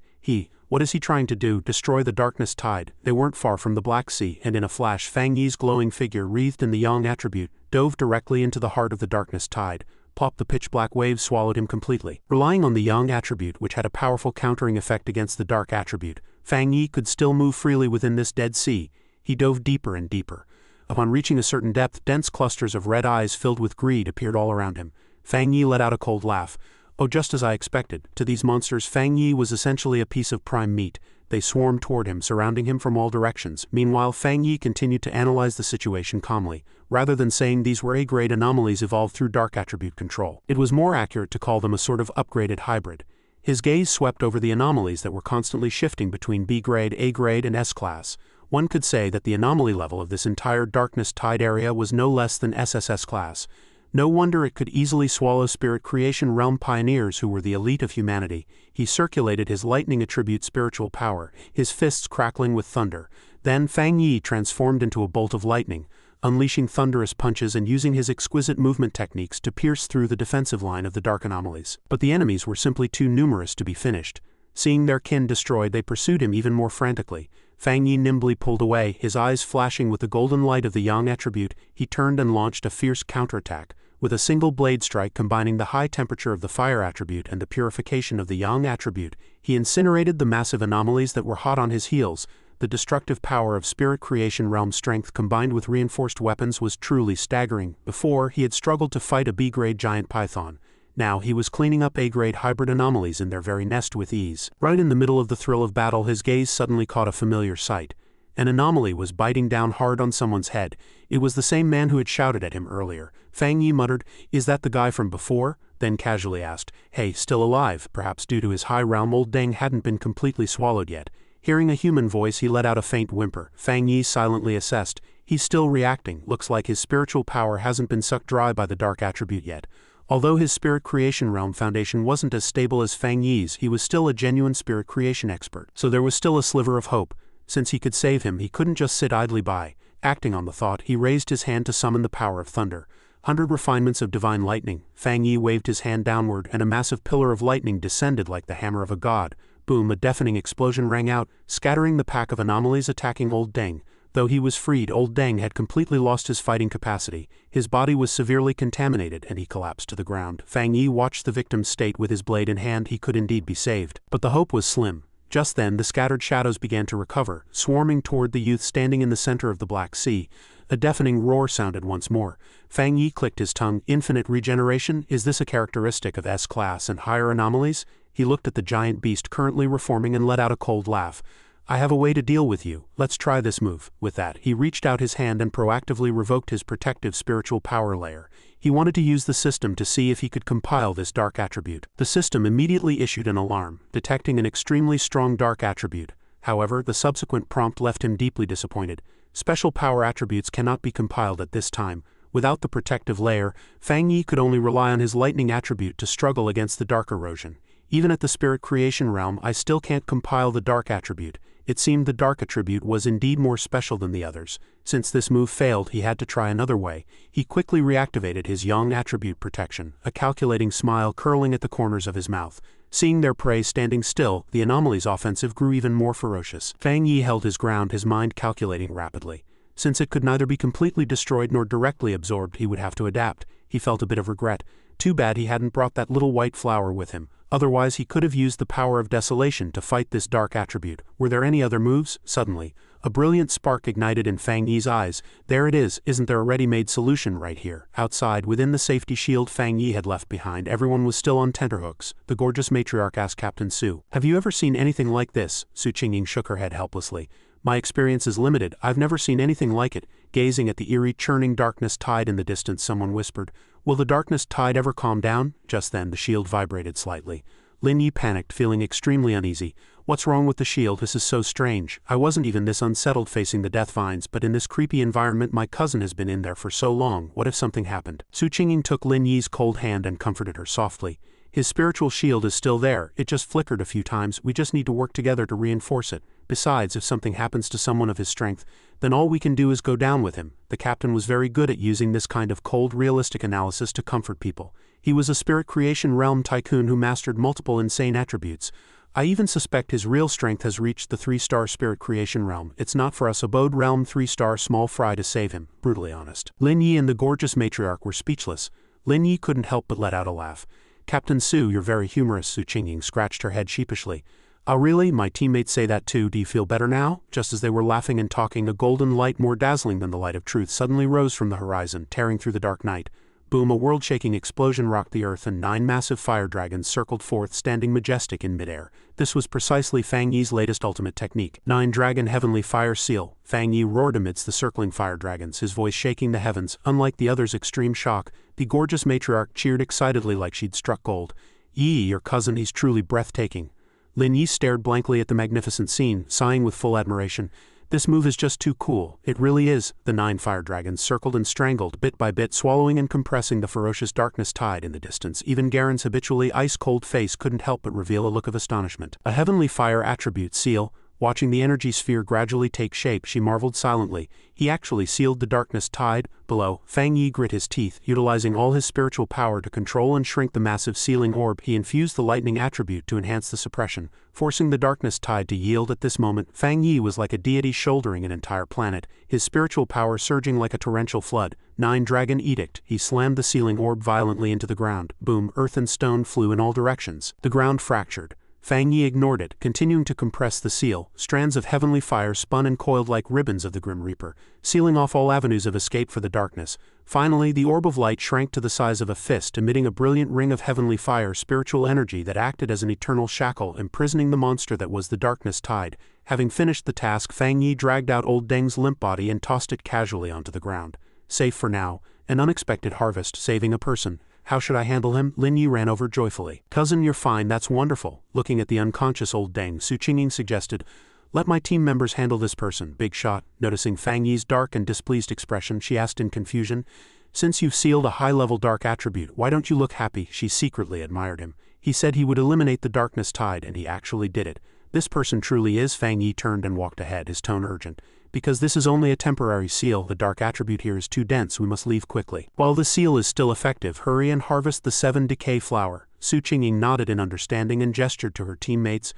What is he trying to do? Destroy the darkness tide?" They weren't far from the Black Sea, and in a flash Fang Yi's glowing figure, wreathed in the yang attribute, dove directly into the heart of the darkness tide. Plop! The pitch-black wave swallowed him completely. Relying on the yang attribute, which had a powerful countering effect against the dark attribute, Fang Yi could still move freely within this dead sea. He dove deeper and deeper. Upon reaching a certain depth, dense clusters of red eyes filled with greed appeared all around him. Fang Yi let out a cold laugh. "Oh, just as I expected. To these monsters, Fang Yi was essentially a piece of prime meat. They swarmed toward him, surrounding him from all directions. Meanwhile, Fang Yi continued to analyze the situation calmly, rather than saying these were A-grade anomalies evolved through dark attribute control. It was more accurate to call them a sort of upgraded hybrid. His gaze swept over the anomalies that were constantly shifting between B-grade, A-grade, and S-class. One could say that the anomaly level of this entire darkness tide area was no less than SSS class. No wonder it could easily swallow Spirit Creation Realm pioneers who were the elite of humanity. He circulated his lightning attribute spiritual power, his fists crackling with thunder. Then Fang Yi transformed into a bolt of lightning, unleashing thunderous punches and using his exquisite movement techniques to pierce through the defensive line of the dark anomalies. But the enemies were simply too numerous to be finished. Seeing their kin destroyed, they pursued him even more frantically. Fang Yi nimbly pulled away, his eyes flashing with the golden light of the yang attribute. He turned and launched a fierce counterattack. With a single blade strike combining the high temperature of the fire attribute and the purification of the yang attribute, he incinerated the massive anomalies that were hot on his heels. The destructive power of Spirit Creation Realm strength combined with reinforced weapons was truly staggering. Before, he had struggled to fight a B-grade giant python. Now he was cleaning up A-grade hybrid anomalies in their very nest with ease. Right in the middle of the thrill of battle, his gaze suddenly caught a familiar sight. An anomaly was biting down hard on someone's head. It was the same man who had shouted at him earlier. Fang Yi muttered, "Is that the guy from before?" Then casually asked, "Hey, still alive?" Perhaps due to his high realm, old Deng hadn't been completely swallowed yet. Hearing a human voice, he let out a faint whimper. Fang Yi silently assessed, "He's still reacting. Looks like his spiritual power hasn't been sucked dry by the dark attribute yet." Although his Spirit Creation Realm foundation wasn't as stable as Fang Yi's, he was still a genuine spirit creation expert. So there was still a sliver of hope. Since he could save him, he couldn't just sit idly by. Acting on the thought, he raised his hand to summon the power of thunder. 100 refinements of divine lightning. Fang Yi waved his hand downward, and a massive pillar of lightning descended like the hammer of a god. Boom, a deafening explosion rang out, scattering the pack of anomalies attacking Old Deng. Though he was freed, Old Deng had completely lost his fighting capacity. His body was severely contaminated, and he collapsed to the ground. Fang Yi watched the victim's state with his blade in hand. He could indeed be saved. But the hope was slim. Just then, the scattered shadows began to recover, swarming toward the youth standing in the center of the Black Sea. A deafening roar sounded once more. Fang Yi clicked his tongue. Infinite regeneration? Is this a characteristic of S-class and higher anomalies? He looked at the giant beast currently reforming and let out a cold laugh. "I have a way to deal with you. Let's try this move." With that, he reached out his hand and proactively revoked his protective spiritual power layer. He wanted to use the system to see if he could compile this dark attribute. The system immediately issued an alarm, detecting an extremely strong dark attribute. However, the subsequent prompt left him deeply disappointed. Special power attributes cannot be compiled at this time. Without the protective layer, Fang Yi could only rely on his lightning attribute to struggle against the dark erosion. Even at the Spirit Creation Realm, I still can't compile the dark attribute. It seemed the dark attribute was indeed more special than the others. Since this move failed, he had to try another way. He quickly reactivated his yang attribute protection, a calculating smile curling at the corners of his mouth. Seeing their prey standing still, the anomaly's offensive grew even more ferocious. Fang Yi held his ground, his mind calculating rapidly. Since it could neither be completely destroyed nor directly absorbed, he would have to adapt. He felt a bit of regret. Too bad he hadn't brought that little white flower with him. Otherwise, he could have used the power of desolation to fight this dark attribute. Were there any other moves? Suddenly, a brilliant spark ignited in Fang Yi's eyes. There it is, isn't there a ready-made solution right here? Outside, within the safety shield Fang Yi had left behind, everyone was still on tenterhooks. The gorgeous matriarch asked Captain Su. "Have you ever seen anything like this?" Su Qingying shook her head helplessly. "My experience is limited. I've never seen anything like it." Gazing at the eerie, churning darkness tide in the distance, someone whispered, "Will the darkness tide ever calm down?" Just then, the shield vibrated slightly. Lin Yi panicked, feeling extremely uneasy. "What's wrong with the shield? This is so strange. I wasn't even this unsettled facing the death vines, but in this creepy environment my cousin has been in there for so long. What if something happened?" Su Qingying took Lin Yi's cold hand and comforted her softly. "His spiritual shield is still there. It just flickered a few times. We just need to work together to reinforce it. Besides, if something happens to someone of his strength, then all we can do is go down with him." The captain was very good at using this kind of cold, realistic analysis to comfort people. He was a Spirit Creation Realm tycoon who mastered multiple insane attributes. "I even suspect his real strength has reached the 3-star Spirit Creation Realm. It's not for us Abode Realm 3-star small fry to save him." Brutally honest. Lin Yi and the gorgeous matriarch were speechless. Lin Yi couldn't help but let out a laugh. "Captain Su, you're very humorous." Su Qingying scratched her head sheepishly. "Oh really? My teammates say that too. Do you feel better now?" Just as they were laughing and talking, a golden light more dazzling than the light of truth suddenly rose from the horizon, tearing through the dark night. Boom, a world-shaking explosion rocked the earth and 9 massive fire dragons circled forth, standing majestic in midair. This was precisely Fang Yi's latest ultimate technique. 9 Dragon Heavenly Fire Seal. Fang Yi roared amidst the circling fire dragons, his voice shaking the heavens. Unlike the others' extreme shock, the gorgeous matriarch cheered excitedly like she'd struck gold. Yi, your cousin, he's truly breathtaking. Lin Yi stared blankly at the magnificent scene, sighing with full admiration. This move is just too cool. It really is. The 9 fire dragons circled and strangled, bit by bit, swallowing and compressing the ferocious darkness tide in the distance. Even Garen's habitually ice-cold face couldn't help but reveal a look of astonishment. A heavenly fire attribute seal. Watching the energy sphere gradually take shape, she marveled silently. He actually sealed the darkness tide below. Fang Yi grit his teeth. Utilizing all his spiritual power to control and shrink the massive sealing orb, he infused the lightning attribute to enhance the suppression, forcing the darkness tide to yield. At this moment, Fang Yi was like a deity shouldering an entire planet, his spiritual power surging like a torrential flood. 9 Dragon Edict. He slammed the sealing orb violently into the ground. Boom, earth and stone flew in all directions. The ground fractured. Fang Yi ignored it, continuing to compress the seal. Strands of heavenly fire spun and coiled like ribbons of the Grim Reaper, sealing off all avenues of escape for the darkness. Finally, the orb of light shrank to the size of a fist, emitting a brilliant ring of heavenly fire spiritual energy that acted as an eternal shackle, imprisoning the monster that was the darkness tide. Having finished the task, Fang Yi dragged out old Deng's limp body and tossed it casually onto the ground. Safe for now. An unexpected harvest, saving a person. How should I handle him? Lin Yi ran over joyfully. Cousin, you're fine, that's wonderful. Looking at the unconscious old Deng, Su Qingying suggested, let my team members handle this person. Big shot. Noticing Fang Yi's dark and displeased expression, she asked in confusion, since you've sealed a high-level dark attribute, why don't you look happy? She secretly admired him. He said he would eliminate the darkness tide, and he actually did it. This person truly is. Fang Yi turned and walked ahead, his tone urgent. Because this is only a temporary seal, the dark attribute here is too dense, we must leave quickly. While the seal is still effective, hurry and harvest the 7 decay flower. Su Qingying nodded in understanding and gestured to her teammates.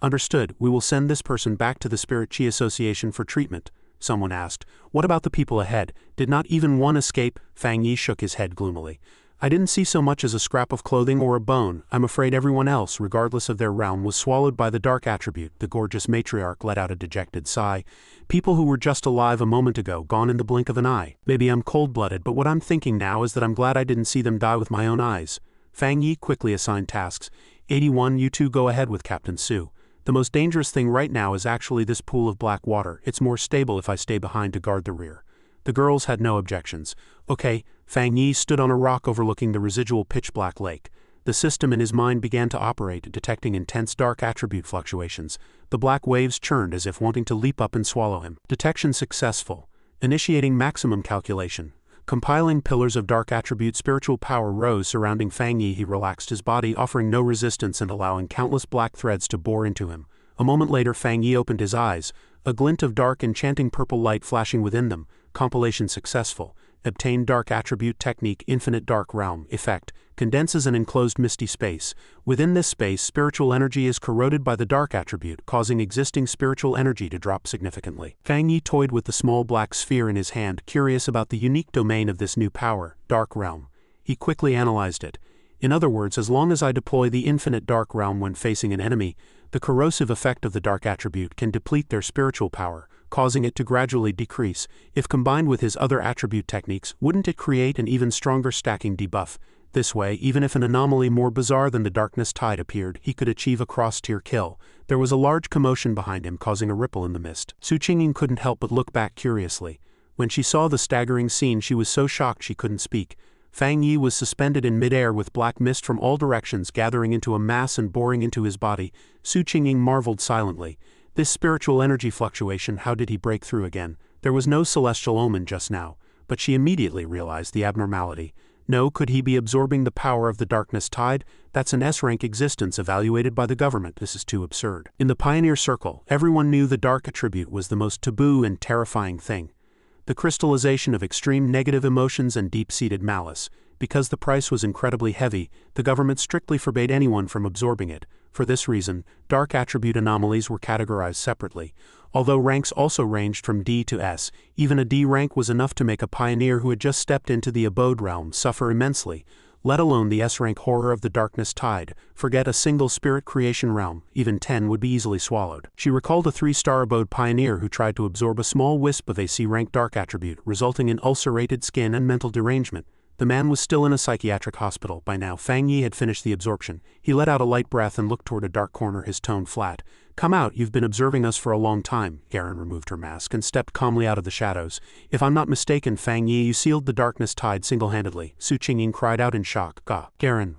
Understood, we will send this person back to the Spirit Chi Association for treatment. Someone asked, what about the people ahead? Did not even one escape? Fang Yi shook his head gloomily. I didn't see so much as a scrap of clothing or a bone. I'm afraid everyone else, regardless of their realm, was swallowed by the dark attribute. The gorgeous matriarch let out a dejected sigh. People who were just alive a moment ago, gone in the blink of an eye. Maybe I'm cold-blooded, but what I'm thinking now is that I'm glad I didn't see them die with my own eyes. Fang Yi quickly assigned tasks. 81, you two go ahead with Captain Su. The most dangerous thing right now is actually this pool of black water. It's more stable if I stay behind to guard the rear. The girls had no objections. Okay. Fang Yi stood on a rock overlooking the residual pitch-black lake. The system in his mind began to operate, detecting intense dark attribute fluctuations. The black waves churned as if wanting to leap up and swallow him. Detection successful. Initiating maximum calculation. Compiling pillars of dark attribute spiritual power rose surrounding Fang Yi. He relaxed his body, offering no resistance and allowing countless black threads to bore into him. A moment later, Fang Yi opened his eyes, a glint of dark enchanting purple light flashing within them. Compilation successful. Obtain dark attribute technique. Infinite dark realm effect condenses an enclosed misty space. Within this space, spiritual energy is corroded by the dark attribute, causing existing spiritual energy to drop significantly. Fang Yi toyed with the small black sphere in his hand, curious about the unique domain of this new power, dark realm. He quickly analyzed it. In other words, as long as I deploy the infinite dark realm when facing an enemy, the corrosive effect of the dark attribute can deplete their spiritual power, causing it to gradually decrease. If combined with his other attribute techniques, wouldn't it create an even stronger stacking debuff? This way, even if an anomaly more bizarre than the darkness tide appeared, he could achieve a cross-tier kill. There was a large commotion behind him, causing a ripple in the mist. Su Qingying couldn't help but look back curiously. When she saw the staggering scene, she was so shocked she couldn't speak. Fang Yi was suspended in midair with black mist from all directions gathering into a mass and boring into his body. Su Qingying marveled silently. This spiritual energy fluctuation, how did he break through again? There was no celestial omen just now, but she immediately realized the abnormality. No, could he be absorbing the power of the darkness tide? That's an S-rank existence evaluated by the government. This is too absurd. In the Pioneer Circle, everyone knew the dark attribute was the most taboo and terrifying thing. The crystallization of extreme negative emotions and deep-seated malice. Because the price was incredibly heavy, the government strictly forbade anyone from absorbing it. For this reason, dark attribute anomalies were categorized separately. Although ranks also ranged from D to S, even a D rank was enough to make a pioneer who had just stepped into the abode realm suffer immensely, let alone the S-rank horror of the darkness tide. Forget a single spirit creation realm, even 10 would be easily swallowed. She recalled a 3-star abode pioneer who tried to absorb a small wisp of a C-rank dark attribute, resulting in ulcerated skin and mental derangement. The man was still in a psychiatric hospital. By now, Fang Yi had finished the absorption. He let out a light breath and looked toward a dark corner, his tone flat. "Come out, you've been observing us for a long time." Garen removed her mask and stepped calmly out of the shadows. "If I'm not mistaken, Fang Yi, you sealed the darkness tide single-handedly." Su Qingying cried out in shock. "Gah."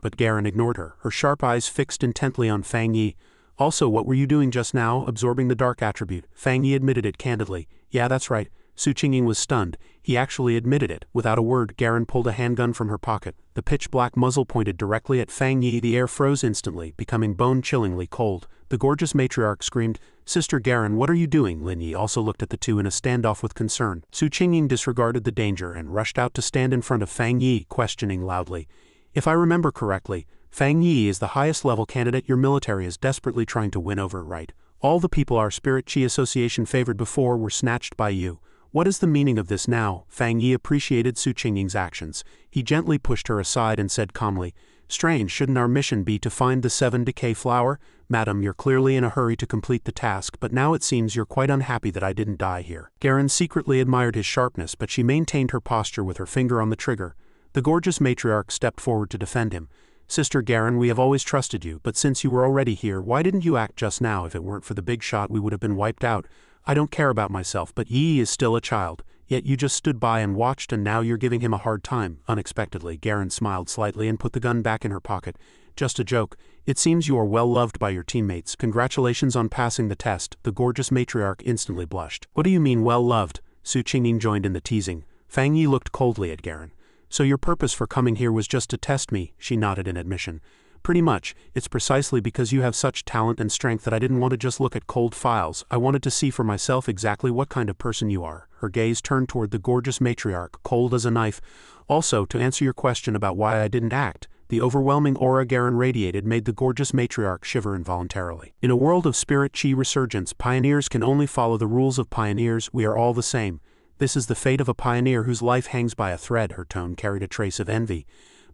But Garen ignored her, her sharp eyes fixed intently on Fang Yi. "Also, what were you doing just now, absorbing the dark attribute?" Fang Yi admitted it candidly. "Yeah, that's right." Su Qingying was stunned. He actually admitted it. Without a word, Garen pulled a handgun from her pocket. The pitch-black muzzle pointed directly at Fang Yi. The air froze instantly, becoming bone-chillingly cold. The gorgeous matriarch screamed, "Sister Garen, what are you doing?" Lin Yi also looked at the two in a standoff with concern. Su Qingying disregarded the danger and rushed out to stand in front of Fang Yi, questioning loudly. "If I remember correctly, Fang Yi is the highest-level candidate your military is desperately trying to win over, right? All the people our Spirit Chi Association favored before were snatched by you. What is the meaning of this now?" Fang Yi appreciated Su Qingying's actions. He gently pushed her aside and said calmly, "Strange, shouldn't our mission be to find the 7 decay flower? Madam, you're clearly in a hurry to complete the task, but now it seems you're quite unhappy that I didn't die here." Garen secretly admired his sharpness, but she maintained her posture with her finger on the trigger. The gorgeous matriarch stepped forward to defend him. "Sister Garen, we have always trusted you, but since you were already here, why didn't you act just now? If it weren't for the big shot, we would have been wiped out. I don't care about myself, but Yi is still a child. Yet you just stood by and watched, and now you're giving him a hard time." Unexpectedly, Garen smiled slightly and put the gun back in her pocket. "Just a joke. It seems you are well loved by your teammates. Congratulations on passing the test." The gorgeous matriarch instantly blushed. "What do you mean well loved?" Su Qingying joined in the teasing. Fang Yi looked coldly at Garen. "So your purpose for coming here was just to test me?" She nodded in admission. "Pretty much. It's precisely because you have such talent and strength that I didn't want to just look at cold files. I wanted to see for myself exactly what kind of person you are." Her gaze turned toward the gorgeous matriarch, cold as a knife. "Also, to answer your question about why I didn't act, the overwhelming aura Garen radiated made the gorgeous matriarch shiver involuntarily. In a world of spirit chi resurgence, pioneers can only follow the rules of pioneers. We are all the same. This is the fate of a pioneer whose life hangs by a thread." Her tone carried a trace of envy.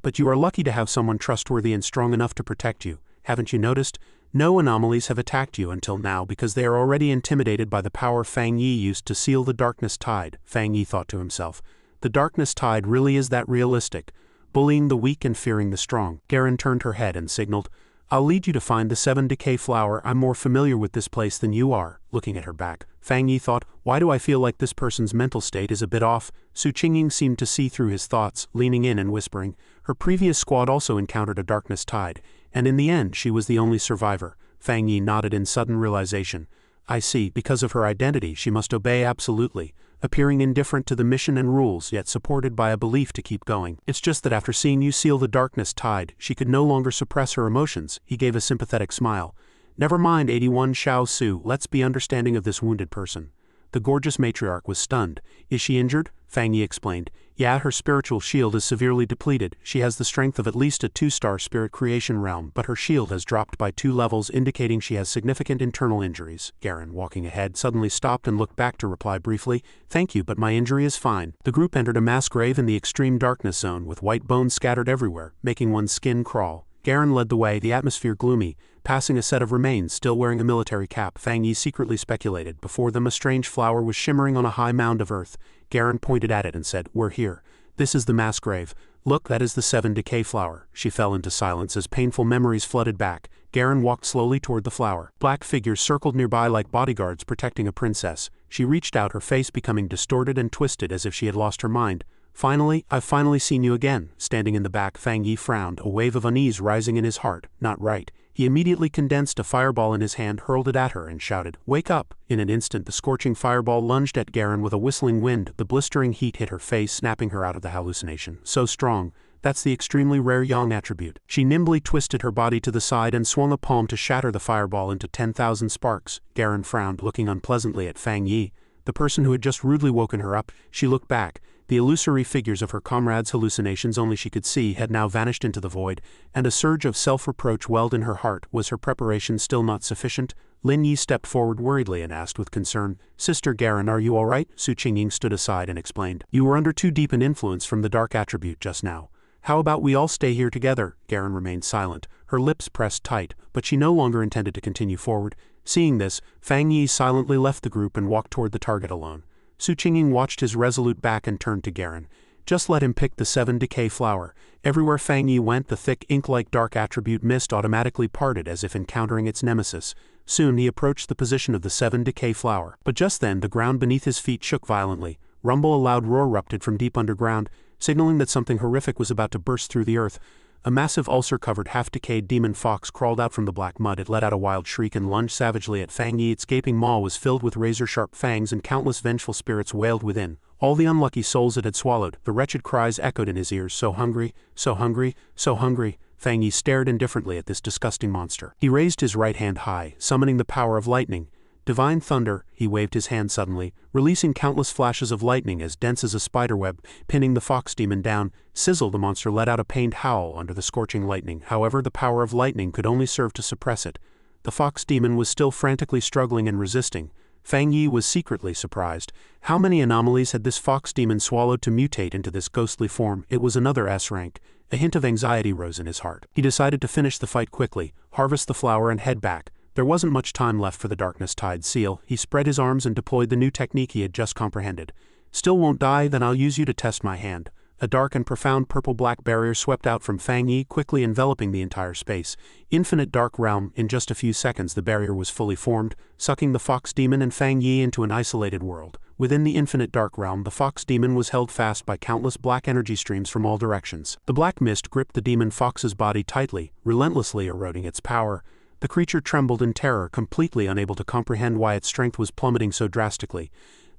"But you are lucky to have someone trustworthy and strong enough to protect you. Haven't you noticed? No anomalies have attacked you until now because they are already intimidated by the power Fang Yi used to seal the darkness tide." Fang Yi thought to himself. The darkness tide really is that realistic, bullying the weak and fearing the strong. Garen turned her head and signaled, "I'll lead you to find the 7 decay flower. I'm more familiar with this place than you are." Looking at her back, Fang Yi thought, "Why do I feel like this person's mental state is a bit off?" Su Qingying seemed to see through his thoughts, leaning in and whispering. Her previous squad also encountered a darkness tide, and in the end she was the only survivor. Fang Yi nodded in sudden realization. "I see, because of her identity she must obey absolutely, appearing indifferent to the mission and rules yet supported by a belief to keep going. It's just that after seeing you seal the darkness tide, she could no longer suppress her emotions." He gave a sympathetic smile. "Never mind 81 Xiao Su, let's be understanding of this wounded person." The gorgeous matriarch was stunned. "Is she injured?" Fang Yi explained. "Yeah, her spiritual shield is severely depleted. She has the strength of at least a 2-star spirit creation realm, but her shield has dropped by 2 levels, indicating she has significant internal injuries." Garen, walking ahead, suddenly stopped and looked back to reply briefly, "Thank you, but my injury is fine." The group entered a mass grave in the extreme darkness zone with white bones scattered everywhere, making one's skin crawl. Garen led the way, the atmosphere gloomy. Passing a set of remains still wearing a military cap, Fang Yi secretly speculated. Before them a strange flower was shimmering on a high mound of earth. Garen pointed at it and said, "We're here. This is the mass grave. Look, that is the 7 decay flower." She fell into silence as painful memories flooded back. Garen walked slowly toward the flower. Black figures circled nearby like bodyguards protecting a princess. She reached out, her face becoming distorted and twisted as if she had lost her mind. "Finally, I've finally seen you again." Standing in the back, Fang Yi frowned, a wave of unease rising in his heart. Not right. He immediately condensed a fireball in his hand, hurled it at her, and shouted, "Wake up!" In an instant the scorching fireball lunged at Garen with a whistling wind. The blistering heat hit her face, snapping her out of the hallucination. So strong. That's the extremely rare Yang attribute. She nimbly twisted her body to the side and swung a palm to shatter the fireball into 10,000 sparks. Garen frowned, looking unpleasantly at Fang Yi, the person who had just rudely woken her up. She looked back. The illusory figures of her comrades' hallucinations only she could see had now vanished into the void, and a surge of self-reproach welled in her heart. Was her preparation still not sufficient? Lin Yi stepped forward worriedly and asked with concern, "Sister Garen, are you all right?" Su Qingying stood aside and explained, "You were under too deep an influence from the dark attribute just now. How about we all stay here together?" Garen remained silent, her lips pressed tight, but she no longer intended to continue forward. Seeing this, Fang Yi silently left the group and walked toward the target alone. Su Qingying watched his resolute back and turned to Garen. Just let him pick the 7 decay flower. Everywhere Fang Yi went, the thick ink-like dark attribute mist automatically parted as if encountering its nemesis. Soon he approached the position of the 7 decay flower. But just then the ground beneath his feet shook violently. Rumble, a loud roar erupted from deep underground, signaling that something horrific was about to burst through the earth. A massive ulcer-covered, half-decayed demon fox crawled out from the black mud. It let out a wild shriek and lunged savagely at Fang Yi. Its gaping maw was filled with razor-sharp fangs, and countless vengeful spirits wailed within. All the unlucky souls it had swallowed. The wretched cries echoed in his ears. So hungry, so hungry, so hungry. Fang Yi stared indifferently at this disgusting monster. He raised his right hand high, summoning the power of lightning. Divine thunder, he waved his hand suddenly, releasing countless flashes of lightning as dense as a spiderweb, pinning the fox demon down. Sizzle, the monster let out a pained howl under the scorching lightning. However, the power of lightning could only serve to suppress it. The fox demon was still frantically struggling and resisting. Fang Yi was secretly surprised. How many anomalies had this fox demon swallowed to mutate into this ghostly form? It was another S-rank. A hint of anxiety rose in his heart. He decided to finish the fight quickly, harvest the flower and head back. There wasn't much time left for the darkness-tied seal. He spread his arms and deployed the new technique he had just comprehended. Still won't die? Then I'll use you to test my hand. A dark and profound purple-black barrier swept out from Fang Yi, quickly enveloping the entire space. Infinite dark realm. In just a few seconds the barrier was fully formed, sucking the fox demon and Fang Yi into an isolated world. Within the infinite dark realm, the fox demon was held fast by countless black energy streams from all directions. The black mist gripped the demon fox's body tightly, relentlessly eroding its power. The creature trembled in terror, completely unable to comprehend why its strength was plummeting so drastically.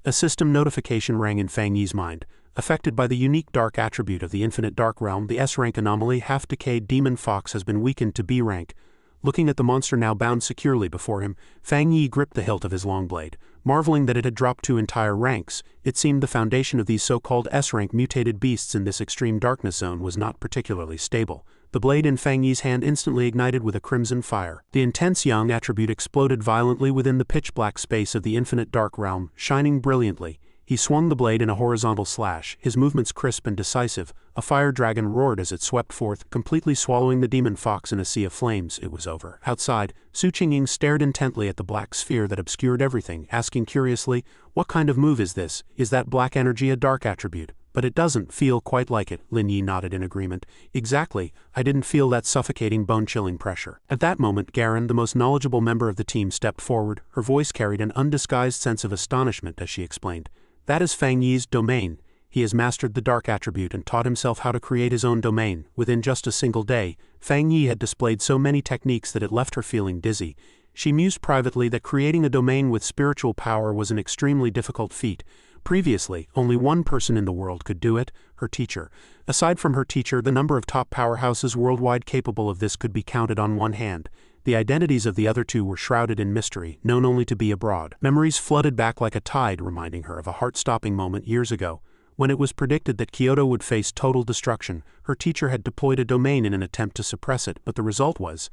A system notification rang in Fang Yi's mind. Affected by the unique dark attribute of the infinite dark realm, the S-rank anomaly half-decayed demon fox has been weakened to B rank. Looking at the monster now bound securely before him, Fang Yi gripped the hilt of his long blade, marveling that it had dropped 2 entire ranks. It seemed the foundation of these so-called S-rank mutated beasts in this extreme darkness zone was not particularly stable. The blade in Fang Yi's hand instantly ignited with a crimson fire. The intense yang attribute exploded violently within the pitch-black space of the infinite dark realm, shining brilliantly. He swung the blade in a horizontal slash, his movements crisp and decisive. A fire dragon roared as it swept forth, completely swallowing the demon fox in a sea of flames. It was over. Outside, Su Qingying stared intently at the black sphere that obscured everything, asking curiously, "What kind of move is this? Is that black energy a dark attribute?" "But it doesn't feel quite like it," Lin Yi nodded in agreement. "Exactly, I didn't feel that suffocating, bone-chilling pressure." At that moment, Garen, the most knowledgeable member of the team, stepped forward. Her voice carried an undisguised sense of astonishment as she explained. "That is Fang Yi's domain. He has mastered the dark attribute and taught himself how to create his own domain. Within just a single day, Fang Yi had displayed so many techniques that it left her feeling dizzy. She mused privately that creating a domain with spiritual power was an extremely difficult feat. Previously, only one person in the world could do it, her teacher. Aside from her teacher, the number of top powerhouses worldwide capable of this could be counted on one hand. The identities of the other two were shrouded in mystery, known only to be abroad. Memories flooded back like a tide, reminding her of a heart-stopping moment years ago. When it was predicted that Kyoto would face total destruction, her teacher had deployed a domain in an attempt to suppress it, but the result was...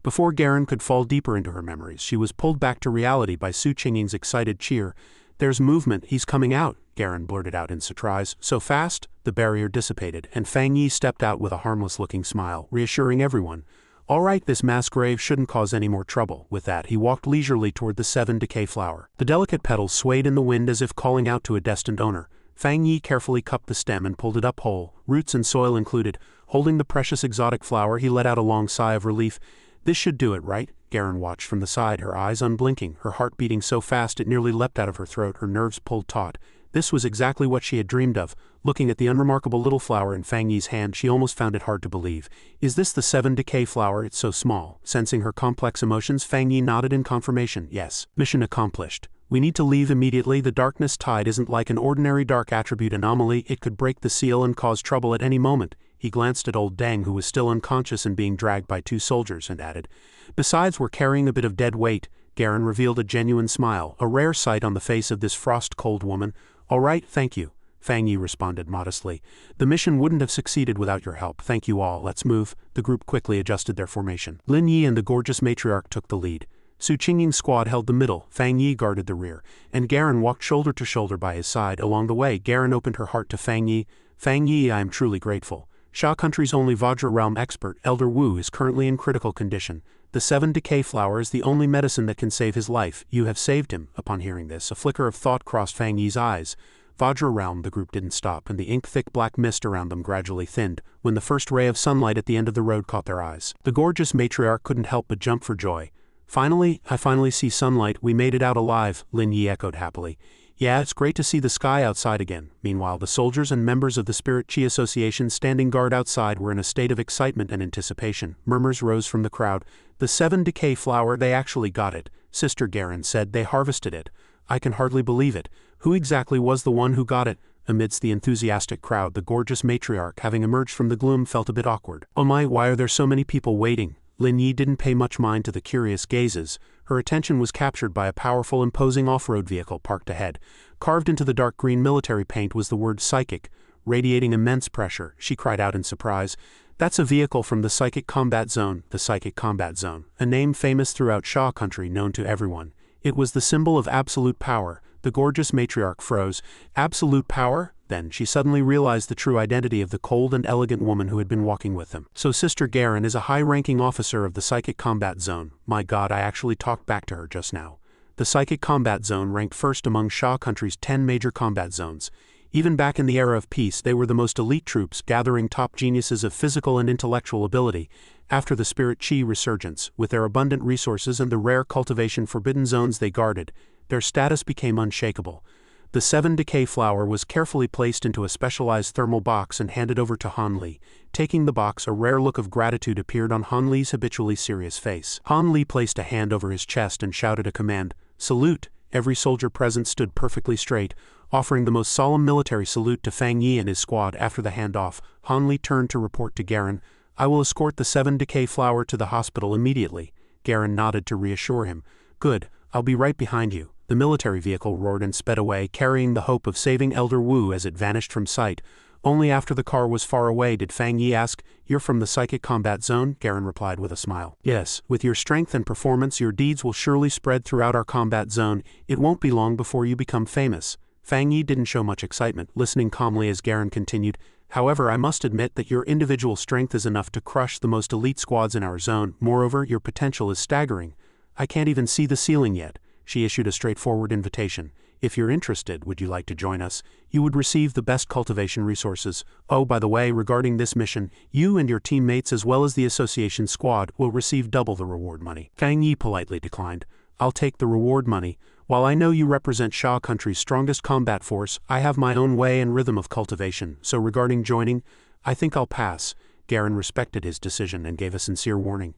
Before Garen could fall deeper into her memories, she was pulled back to reality by Su Qingying's excited cheer. "There's movement, he's coming out," Garen blurted out in surprise. "So fast?" The barrier dissipated, and Fang Yi stepped out with a harmless-looking smile, reassuring everyone. "All right, this mass grave shouldn't cause any more trouble." With that, he walked leisurely toward the 7 decay flower. The delicate petals swayed in the wind as if calling out to a destined owner. Fang Yi carefully cupped the stem and pulled it up whole, roots and soil included. Holding the precious exotic flower, he let out a long sigh of relief. "This should do it, right?" Garen watched from the side, her eyes unblinking, her heart beating so fast it nearly leapt out of her throat, her nerves pulled taut. This was exactly what she had dreamed of. Looking at the unremarkable little flower in Fang Yi's hand, she almost found it hard to believe. "Is this the 7 decay flower? It's so small." Sensing her complex emotions, Fang Yi nodded in confirmation. "Yes. Mission accomplished. We need to leave immediately. The darkness tide isn't like an ordinary dark attribute anomaly. It could break the seal and cause trouble at any moment." He glanced at old Deng, who was still unconscious and being dragged by 2 soldiers, and added, "Besides, we're carrying a bit of dead weight." Garen revealed a genuine smile, a rare sight on the face of this frost-cold woman. "All right, thank you," Fang Yi responded modestly. "The mission wouldn't have succeeded without your help. Thank you all. Let's move." The group quickly adjusted their formation. Lin Yi and the gorgeous matriarch took the lead. Su Qingying's squad held the middle, Fang Yi guarded the rear, and Garen walked shoulder to shoulder by his side. Along the way, Garen opened her heart to Fang Yi. "Fang Yi, I am truly grateful. Sha country's only Vajra realm expert, Elder Wu, is currently in critical condition. The 7 decay flower is the only medicine that can save his life. You have saved him." Upon hearing this, a flicker of thought crossed Fang Yi's eyes. Vajra realm. The group didn't stop, and the ink-thick black mist around them gradually thinned, when the first ray of sunlight at the end of the road caught their eyes. The gorgeous matriarch couldn't help but jump for joy. "Finally, I finally see sunlight, we made it out alive," Lin Yi echoed happily. "Yeah, it's great to see the sky outside again." Meanwhile, the soldiers and members of the Spirit Chi Association standing guard outside were in a state of excitement and anticipation. Murmurs rose from the crowd. "The 7 decay flower, they actually got it," Sister Garen said. "They harvested it. I can hardly believe it. Who exactly was the one who got it?" Amidst the enthusiastic crowd, the gorgeous matriarch, having emerged from the gloom, felt a bit awkward. "Oh my, why are there so many people waiting?" Lin Yi didn't pay much mind to the curious gazes. Her attention was captured by a powerful, imposing off-road vehicle parked ahead. Carved into the dark green military paint was the word psychic, radiating immense pressure. She cried out in surprise. "That's a vehicle from the Psychic Combat Zone." The Psychic Combat Zone, a name famous throughout Sha country, known to everyone. It was the symbol of absolute power. The gorgeous matriarch froze. Absolute power? Then she suddenly realized the true identity of the cold and elegant woman who had been walking with them. "So Sister Garen is a high-ranking officer of the Psychic Combat Zone. My God, I actually talked back to her just now." The Psychic Combat Zone ranked first among Sha country's 10 major combat zones. Even back in the era of peace, they were the most elite troops, gathering top geniuses of physical and intellectual ability. After the Spirit Chi resurgence, with their abundant resources and the rare cultivation forbidden zones they guarded, their status became unshakable. The 7 decay flower was carefully placed into a specialized thermal box and handed over to Han Li. Taking the box, a rare look of gratitude appeared on Han Li's habitually serious face. Han Li placed a hand over his chest and shouted a command, "Salute!" Every soldier present stood perfectly straight, offering the most solemn military salute to Fang Yi and his squad. After the handoff, Han Li turned to report to Garen, "I will escort the 7 decay flower to the hospital immediately." Garen nodded to reassure him. "Good, I'll be right behind you." The military vehicle roared and sped away, carrying the hope of saving Elder Wu as it vanished from sight. Only after the car was far away did Fang Yi ask, "You're from the Psychic Combat Zone?" Garen replied with a smile. "Yes, with your strength and performance your deeds will surely spread throughout our combat zone. It won't be long before you become famous." Fang Yi didn't show much excitement, listening calmly as Garen continued, "However, I must admit that your individual strength is enough to crush the most elite squads in our zone. Moreover, your potential is staggering. I can't even see the ceiling yet." She issued a straightforward invitation. "If you're interested, would you like to join us? You would receive the best cultivation resources. Oh, by the way, regarding this mission, you and your teammates as well as the association squad will receive double the reward money." Fang Yi politely declined. "I'll take the reward money. While I know you represent Sha country's strongest combat force, I have my own way and rhythm of cultivation, so regarding joining, I think I'll pass." Garen respected his decision and gave a sincere warning.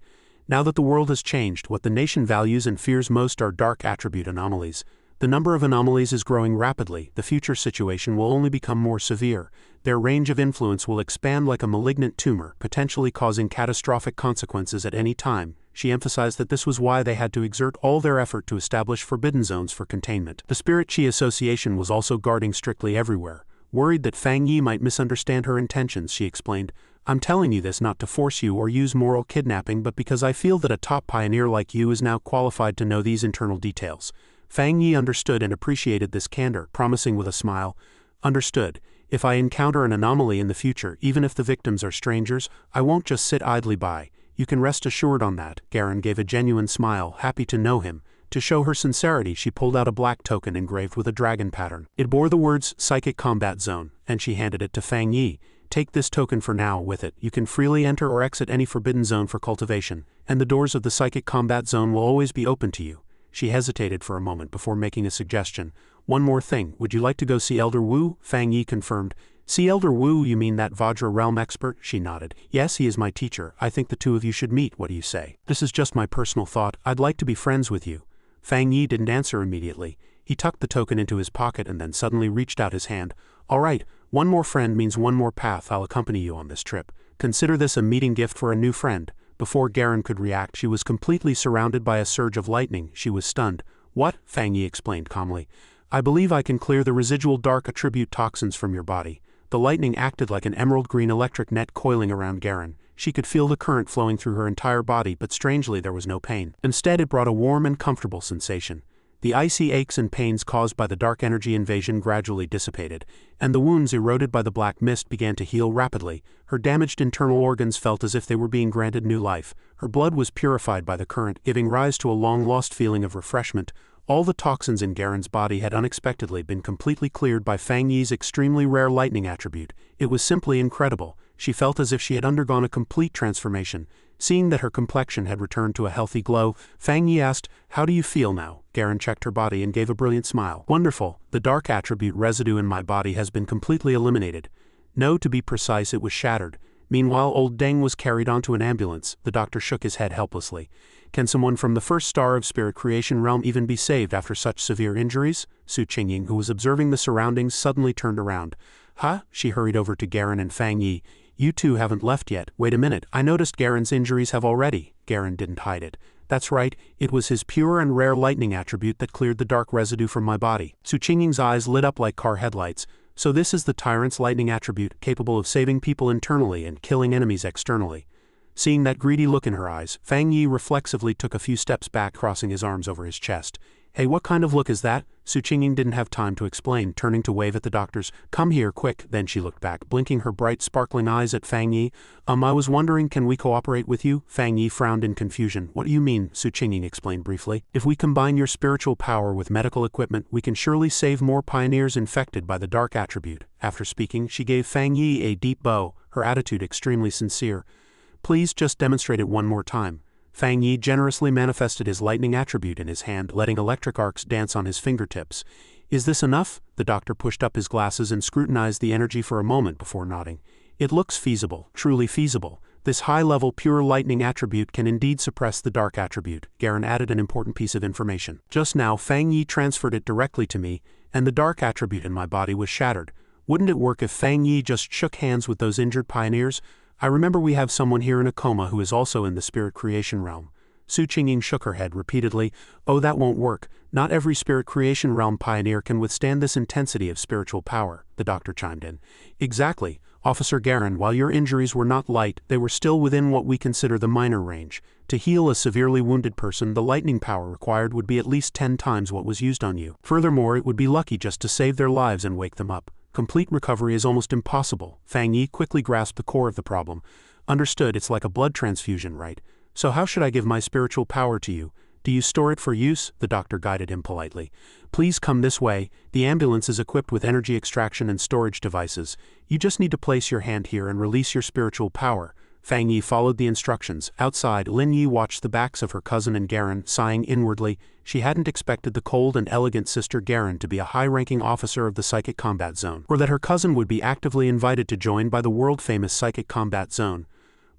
Now that the world has changed, what the nation values and fears most are dark attribute anomalies. The number of anomalies is growing rapidly. The future situation will only become more severe. Their range of influence will expand like a malignant tumor, potentially causing catastrophic consequences at any time. She emphasized that this was why they had to exert all their effort to establish forbidden zones for containment. The Spirit Chi Association was also guarding strictly everywhere. Worried that Fang Yi might misunderstand her intentions, she explained, "I'm telling you this not to force you or use moral kidnapping, but because I feel that a top pioneer like you is now qualified to know these internal details." Fang Yi understood and appreciated this candor, promising with a smile, "Understood. If I encounter an anomaly in the future, even if the victims are strangers, I won't just sit idly by. You can rest assured on that." Garen gave a genuine smile, happy to know him. To show her sincerity, she pulled out a black token engraved with a dragon pattern. It bore the words Psychic Combat Zone, and she handed it to Fang Yi. "Take this token for now. With it, you can freely enter or exit any forbidden zone for cultivation, and the doors of the Psychic Combat Zone will always be open to you." She hesitated for a moment before making a suggestion. "One more thing, would you like to go see Elder Wu?" Fang Yi confirmed. "See Elder Wu, you mean that Vajra realm expert?" She nodded. "Yes, he is my teacher. I think the two of you should meet. What do you say?" "This is just my personal thought. I'd like to be friends with you." Fang Yi didn't answer immediately. He tucked the token into his pocket and then suddenly reached out his hand. "All right, one more friend means one more path. I'll accompany you on this trip. Consider this a meeting gift for a new friend." Before Garen could react, she was completely surrounded by a surge of lightning. She was stunned. "What?" Fang Yi explained calmly. "I believe I can clear the residual dark attribute toxins from your body." The lightning acted like an emerald-green electric net coiling around Garen. She could feel the current flowing through her entire body, but strangely there was no pain. Instead, it brought a warm and comfortable sensation. The icy aches and pains caused by the dark energy invasion gradually dissipated, and the wounds eroded by the black mist began to heal rapidly. Her damaged internal organs felt as if they were being granted new life. Her blood was purified by the current, giving rise to a long-lost feeling of refreshment. All the toxins in Garen's body had unexpectedly been completely cleared by Fang Yi's extremely rare lightning attribute. It was simply incredible. She felt as if she had undergone a complete transformation. Seeing that her complexion had returned to a healthy glow, Fang Yi asked, "How do you feel now?" Garen checked her body and gave a brilliant smile. "Wonderful. The dark attribute residue in my body has been completely eliminated. No, to be precise, it was shattered. Meanwhile, old Deng was carried onto an ambulance." The doctor shook his head helplessly. "Can someone from the first star of spirit creation realm even be saved after such severe injuries?" Su Qingying, who was observing the surroundings, suddenly turned around. "Huh?" She hurried over to Garen and Fang Yi. "You two haven't left yet. Wait a minute, I noticed Garen's injuries have already." Garen didn't hide it. "That's right, it was his pure and rare lightning attribute that cleared the dark residue from my body." Su Qingying's eyes lit up like car headlights. "So this is the tyrant's lightning attribute, capable of saving people internally and killing enemies externally." Seeing that greedy look in her eyes, Fang Yi reflexively took a few steps back, crossing his arms over his chest. "Hey, what kind of look is that?" Su Qingying didn't have time to explain, turning to wave at the doctors. "Come here, quick." Then she looked back, blinking her bright, sparkling eyes at Fang Yi. I was wondering, can we cooperate with you?" Fang Yi frowned in confusion. "What do you mean?" Su Qingying explained briefly. "If we combine your spiritual power with medical equipment, we can surely save more pioneers infected by the dark attribute." After speaking, she gave Fang Yi a deep bow, her attitude extremely sincere. "Please just demonstrate it one more time." Fang Yi generously manifested his lightning attribute in his hand, letting electric arcs dance on his fingertips. "Is this enough?" The doctor pushed up his glasses and scrutinized the energy for a moment before nodding. "It looks feasible, truly feasible. This high-level pure lightning attribute can indeed suppress the dark attribute." Garen added an important piece of information. "Just now, Fang Yi transferred it directly to me, and the dark attribute in my body was shattered. Wouldn't it work if Fang Yi just shook hands with those injured pioneers? I remember we have someone here in a coma who is also in the spirit creation realm." Su Qingying shook her head repeatedly. "Oh, that won't work. Not every spirit creation realm pioneer can withstand this intensity of spiritual power," the doctor chimed in. "Exactly. Officer Garen, while your injuries were not light, they were still within what we consider the minor range. To heal a severely wounded person, the lightning power required would be at least 10 times what was used on you. Furthermore, it would be lucky just to save their lives and wake them up. Complete recovery is almost impossible." Fang Yi quickly grasped the core of the problem. "Understood, it's like a blood transfusion, right? So how should I give my spiritual power to you? Do you store it for use?" The doctor guided him politely. "Please come this way. The ambulance is equipped with energy extraction and storage devices. You just need to place your hand here and release your spiritual power." Fang Yi followed the instructions. Outside, Lin Yi watched the backs of her cousin and Garen, sighing inwardly. She hadn't expected the cold and elegant sister Garen to be a high-ranking officer of the Psychic Combat Zone, or that her cousin would be actively invited to join by the world-famous Psychic Combat Zone.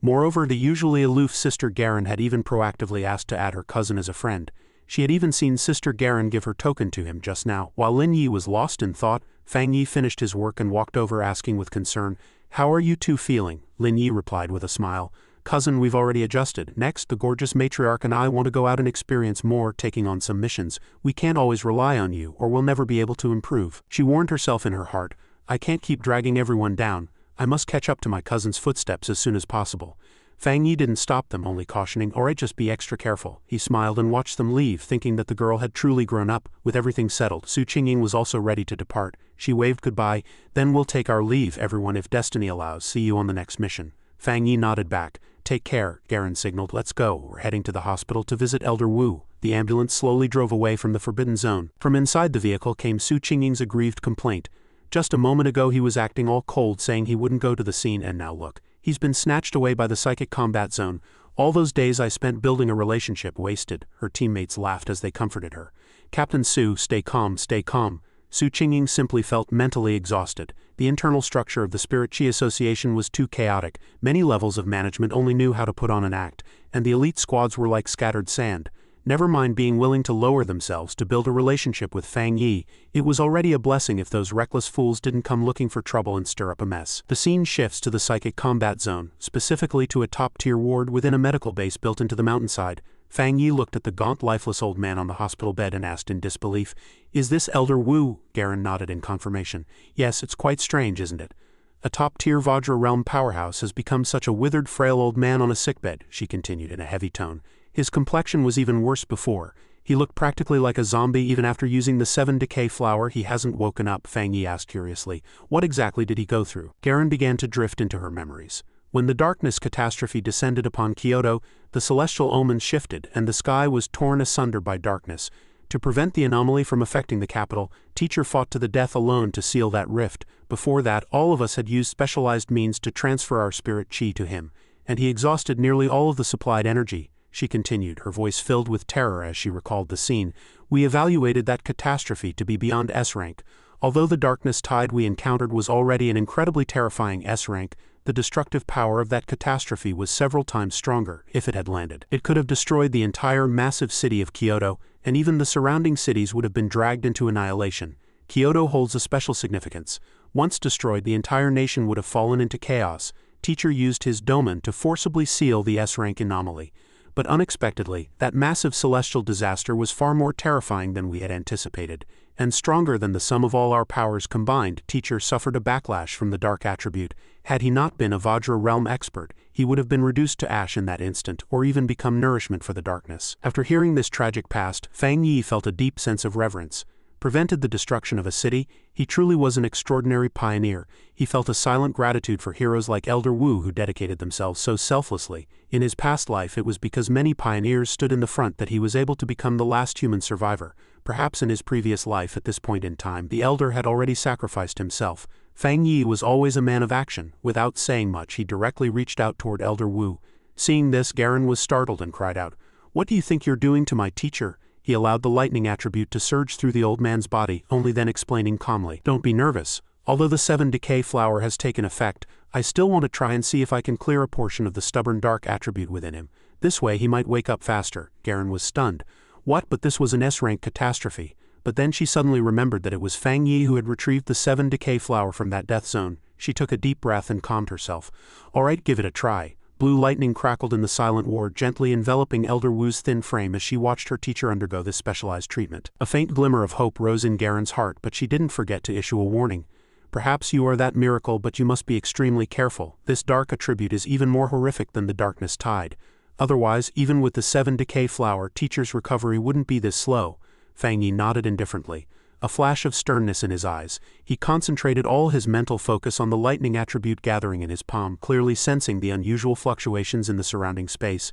Moreover, the usually aloof sister Garen had even proactively asked to add her cousin as a friend. She had even seen sister Garen give her token to him just now. While Lin Yi was lost in thought, Fang Yi finished his work and walked over, asking with concern, "How are you two feeling?" Lin Yi replied with a smile. "Cousin, we've already adjusted. Next, the gorgeous matriarch and I want to go out and experience more, taking on some missions. We can't always rely on you, or we'll never be able to improve." She warned herself in her heart, "I can't keep dragging everyone down. I must catch up to my cousin's footsteps as soon as possible." Fang Yi didn't stop them, only cautioning, "Alright, just be extra careful." He smiled and watched them leave, thinking that the girl had truly grown up. With everything settled, Su Qingying was also ready to depart. She waved goodbye. "Then we'll take our leave, everyone, if destiny allows. See you on the next mission." Fang Yi nodded back. "Take care," Garen signaled. "Let's go. We're heading to the hospital to visit Elder Wu." The ambulance slowly drove away from the forbidden zone. From inside the vehicle came Su Qingying's aggrieved complaint. Just a moment ago he was acting all cold, saying he wouldn't go to the scene, and now look. He's been snatched away by the Psychic Combat Zone. All those days I spent building a relationship wasted. Her teammates laughed as they comforted her. "Captain Su, stay calm, stay calm." Su Qingying simply felt mentally exhausted. The internal structure of the Spirit Chi Association was too chaotic. Many levels of management only knew how to put on an act, and the elite squads were like scattered sand. Never mind being willing to lower themselves to build a relationship with Fang Yi, it was already a blessing if those reckless fools didn't come looking for trouble and stir up a mess. The scene shifts to the Psychic Combat Zone, specifically to a top-tier ward within a medical base built into the mountainside. Fang Yi looked at the gaunt, lifeless old man on the hospital bed and asked in disbelief, "Is this Elder Wu?" Garen nodded in confirmation. "Yes, it's quite strange, isn't it? A top-tier Vajra realm powerhouse has become such a withered, frail old man on a sickbed," she continued in a heavy tone. "His complexion was even worse before. He looked practically like a zombie even after using the 7 decay flower." "He hasn't woken up?" Fang Yi asked curiously. "What exactly did he go through?" Garen began to drift into her memories. When the darkness catastrophe descended upon Kyoto, the celestial omens shifted, and the sky was torn asunder by darkness. To prevent the anomaly from affecting the capital, Teacher fought to the death alone to seal that rift. Before that, all of us had used specialized means to transfer our spirit chi to him, and he exhausted nearly all of the supplied energy. She continued, her voice filled with terror as she recalled the scene. We evaluated that catastrophe to be beyond S-rank. Although the darkness tide we encountered was already an incredibly terrifying S-rank, the destructive power of that catastrophe was several times stronger. If it had landed, it could have destroyed the entire massive city of Kyoto, and even the surrounding cities would have been dragged into annihilation. Kyoto holds a special significance. Once destroyed, the entire nation would have fallen into chaos. Teacher used his domain to forcibly seal the S-rank anomaly. But unexpectedly, that massive celestial disaster was far more terrifying than we had anticipated, and stronger than the sum of all our powers combined. Teacher suffered a backlash from the dark attribute. Had he not been a Vajra realm expert, he would have been reduced to ash in that instant, or even become nourishment for the darkness. After hearing this tragic past, Fang Yi felt a deep sense of reverence. Prevented the destruction of a city, he truly was an extraordinary pioneer. He felt a silent gratitude for heroes like Elder Wu who dedicated themselves so selflessly. In his past life, it was because many pioneers stood in the front that he was able to become the last human survivor. Perhaps in his previous life at this point in time, the Elder had already sacrificed himself. Fang Yi was always a man of action. Without saying much, he directly reached out toward Elder Wu. Seeing this, Garen was startled and cried out, "What do you think you're doing to my teacher?" He allowed the lightning attribute to surge through the old man's body, only then explaining calmly, "Don't be nervous. Although the 7 decay flower has taken effect, I still want to try and see if I can clear a portion of the stubborn dark attribute within him. This way he might wake up faster." Garen was stunned. What? But this was an S-rank catastrophe. But then she suddenly remembered that it was Fang Yi who had retrieved the 7 decay flower from that death zone. She took a deep breath and calmed herself. "All right, give it a try." Blue lightning crackled in the silent ward, gently enveloping Elder Wu's thin frame as she watched her teacher undergo this specialized treatment. A faint glimmer of hope rose in Garen's heart, but she didn't forget to issue a warning. "Perhaps you are that miracle, but you must be extremely careful. This dark attribute is even more horrific than the darkness tide. Otherwise, even with the 7 decay flower, teacher's recovery wouldn't be this slow." Fang Yi nodded indifferently. A flash of sternness in his eyes, he concentrated all his mental focus on the lightning attribute gathering in his palm, clearly sensing the unusual fluctuations in the surrounding space.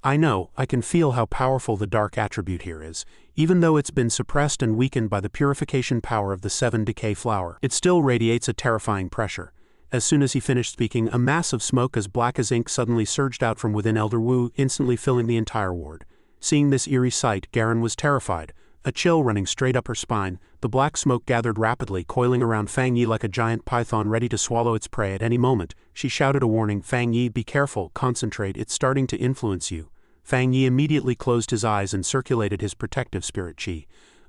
"I know, I can feel how powerful the dark attribute here is. Even though it's been suppressed and weakened by the purification power of the 7 decay flower, it still radiates a terrifying pressure." As soon as he finished speaking, a mass of smoke as black as ink suddenly surged out from within Elder Wu, instantly filling the entire ward. Seeing this eerie sight, Garen was terrified. A chill running straight up her spine, the black smoke gathered rapidly, coiling around Fang Yi like a giant python ready to swallow its prey at any moment. She shouted a warning, "Fang Yi, be careful, concentrate, it's starting to influence you." Fang Yi immediately closed his eyes and circulated his protective spirit chi.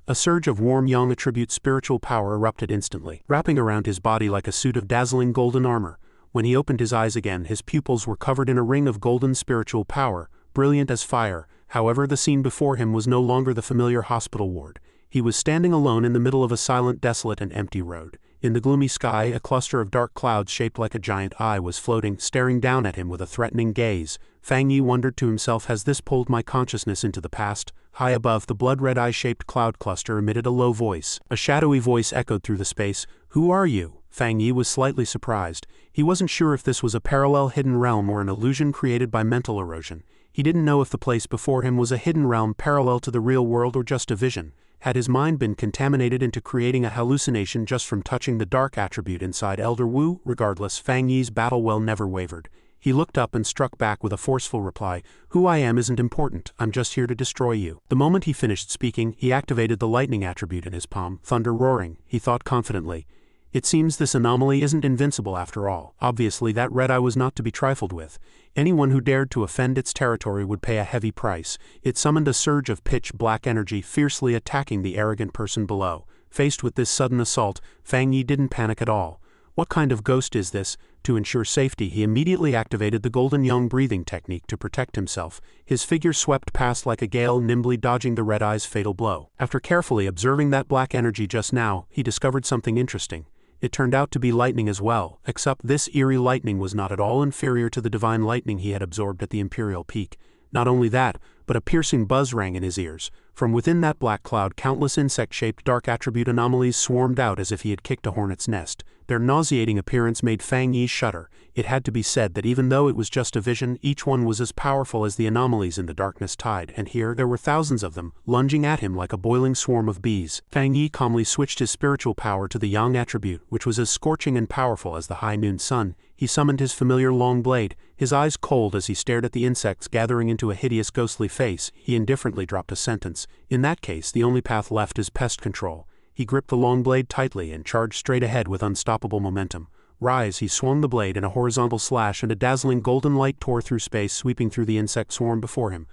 A surge of warm yang attribute spiritual power erupted instantly, wrapping around his body like a suit of dazzling golden armor. When he opened his eyes again, his pupils were covered in a ring of golden spiritual power, brilliant as fire. However, the scene before him was no longer the familiar hospital ward. He was standing alone in the middle of a silent, desolate, and empty road. In the gloomy sky, a cluster of dark clouds shaped like a giant eye was floating, staring down at him with a threatening gaze. Fang Yi wondered to himself, has this pulled my consciousness into the past? High above, the blood-red eye-shaped cloud cluster emitted a low voice. A shadowy voice echoed through the space. "Who are you?" Fang Yi was slightly surprised. He wasn't sure if this was a parallel hidden realm or an illusion created by mental erosion. He didn't know if the place before him was a hidden realm parallel to the real world or just a vision. Had his mind been contaminated into creating a hallucination just from touching the dark attribute inside Elder Wu? Regardless, Fang Yi's battle well never wavered. He looked up and struck back with a forceful reply. "Who I am isn't important, I'm just here to destroy you." The moment he finished speaking, he activated the lightning attribute in his palm, thunder roaring. He thought confidently, "It seems this anomaly isn't invincible after all." Obviously, that red eye was not to be trifled with. Anyone who dared to offend its territory would pay a heavy price. It summoned a surge of pitch-black energy, fiercely attacking the arrogant person below. Faced with this sudden assault, Fang Yi didn't panic at all. What kind of ghost is this? To ensure safety, he immediately activated the golden yang breathing technique to protect himself. His figure swept past like a gale, nimbly dodging the red eye's fatal blow. After carefully observing that black energy just now, he discovered something interesting. It turned out to be lightning as well, except this eerie lightning was not at all inferior to the divine lightning he had absorbed at the Imperial Peak. Not only that, but a piercing buzz rang in his ears. From within that black cloud, countless insect-shaped dark attribute anomalies swarmed out as if he had kicked a hornet's nest. Their nauseating appearance made Fang Yi shudder. It had to be said that even though it was just a vision, each one was as powerful as the anomalies in the darkness tide, and here there were thousands of them, lunging at him like a boiling swarm of bees. Fang Yi calmly switched his spiritual power to the yang attribute, which was as scorching and powerful as the high noon sun. He summoned his familiar long blade, his eyes cold as he stared at the insects gathering into a hideous ghostly face. He indifferently dropped a sentence. In that case, the only path left is pest control. He gripped the long blade tightly and charged straight ahead with unstoppable momentum. Rise, he swung the blade in a horizontal slash, and a dazzling golden light tore through space, sweeping through the insect swarm before him.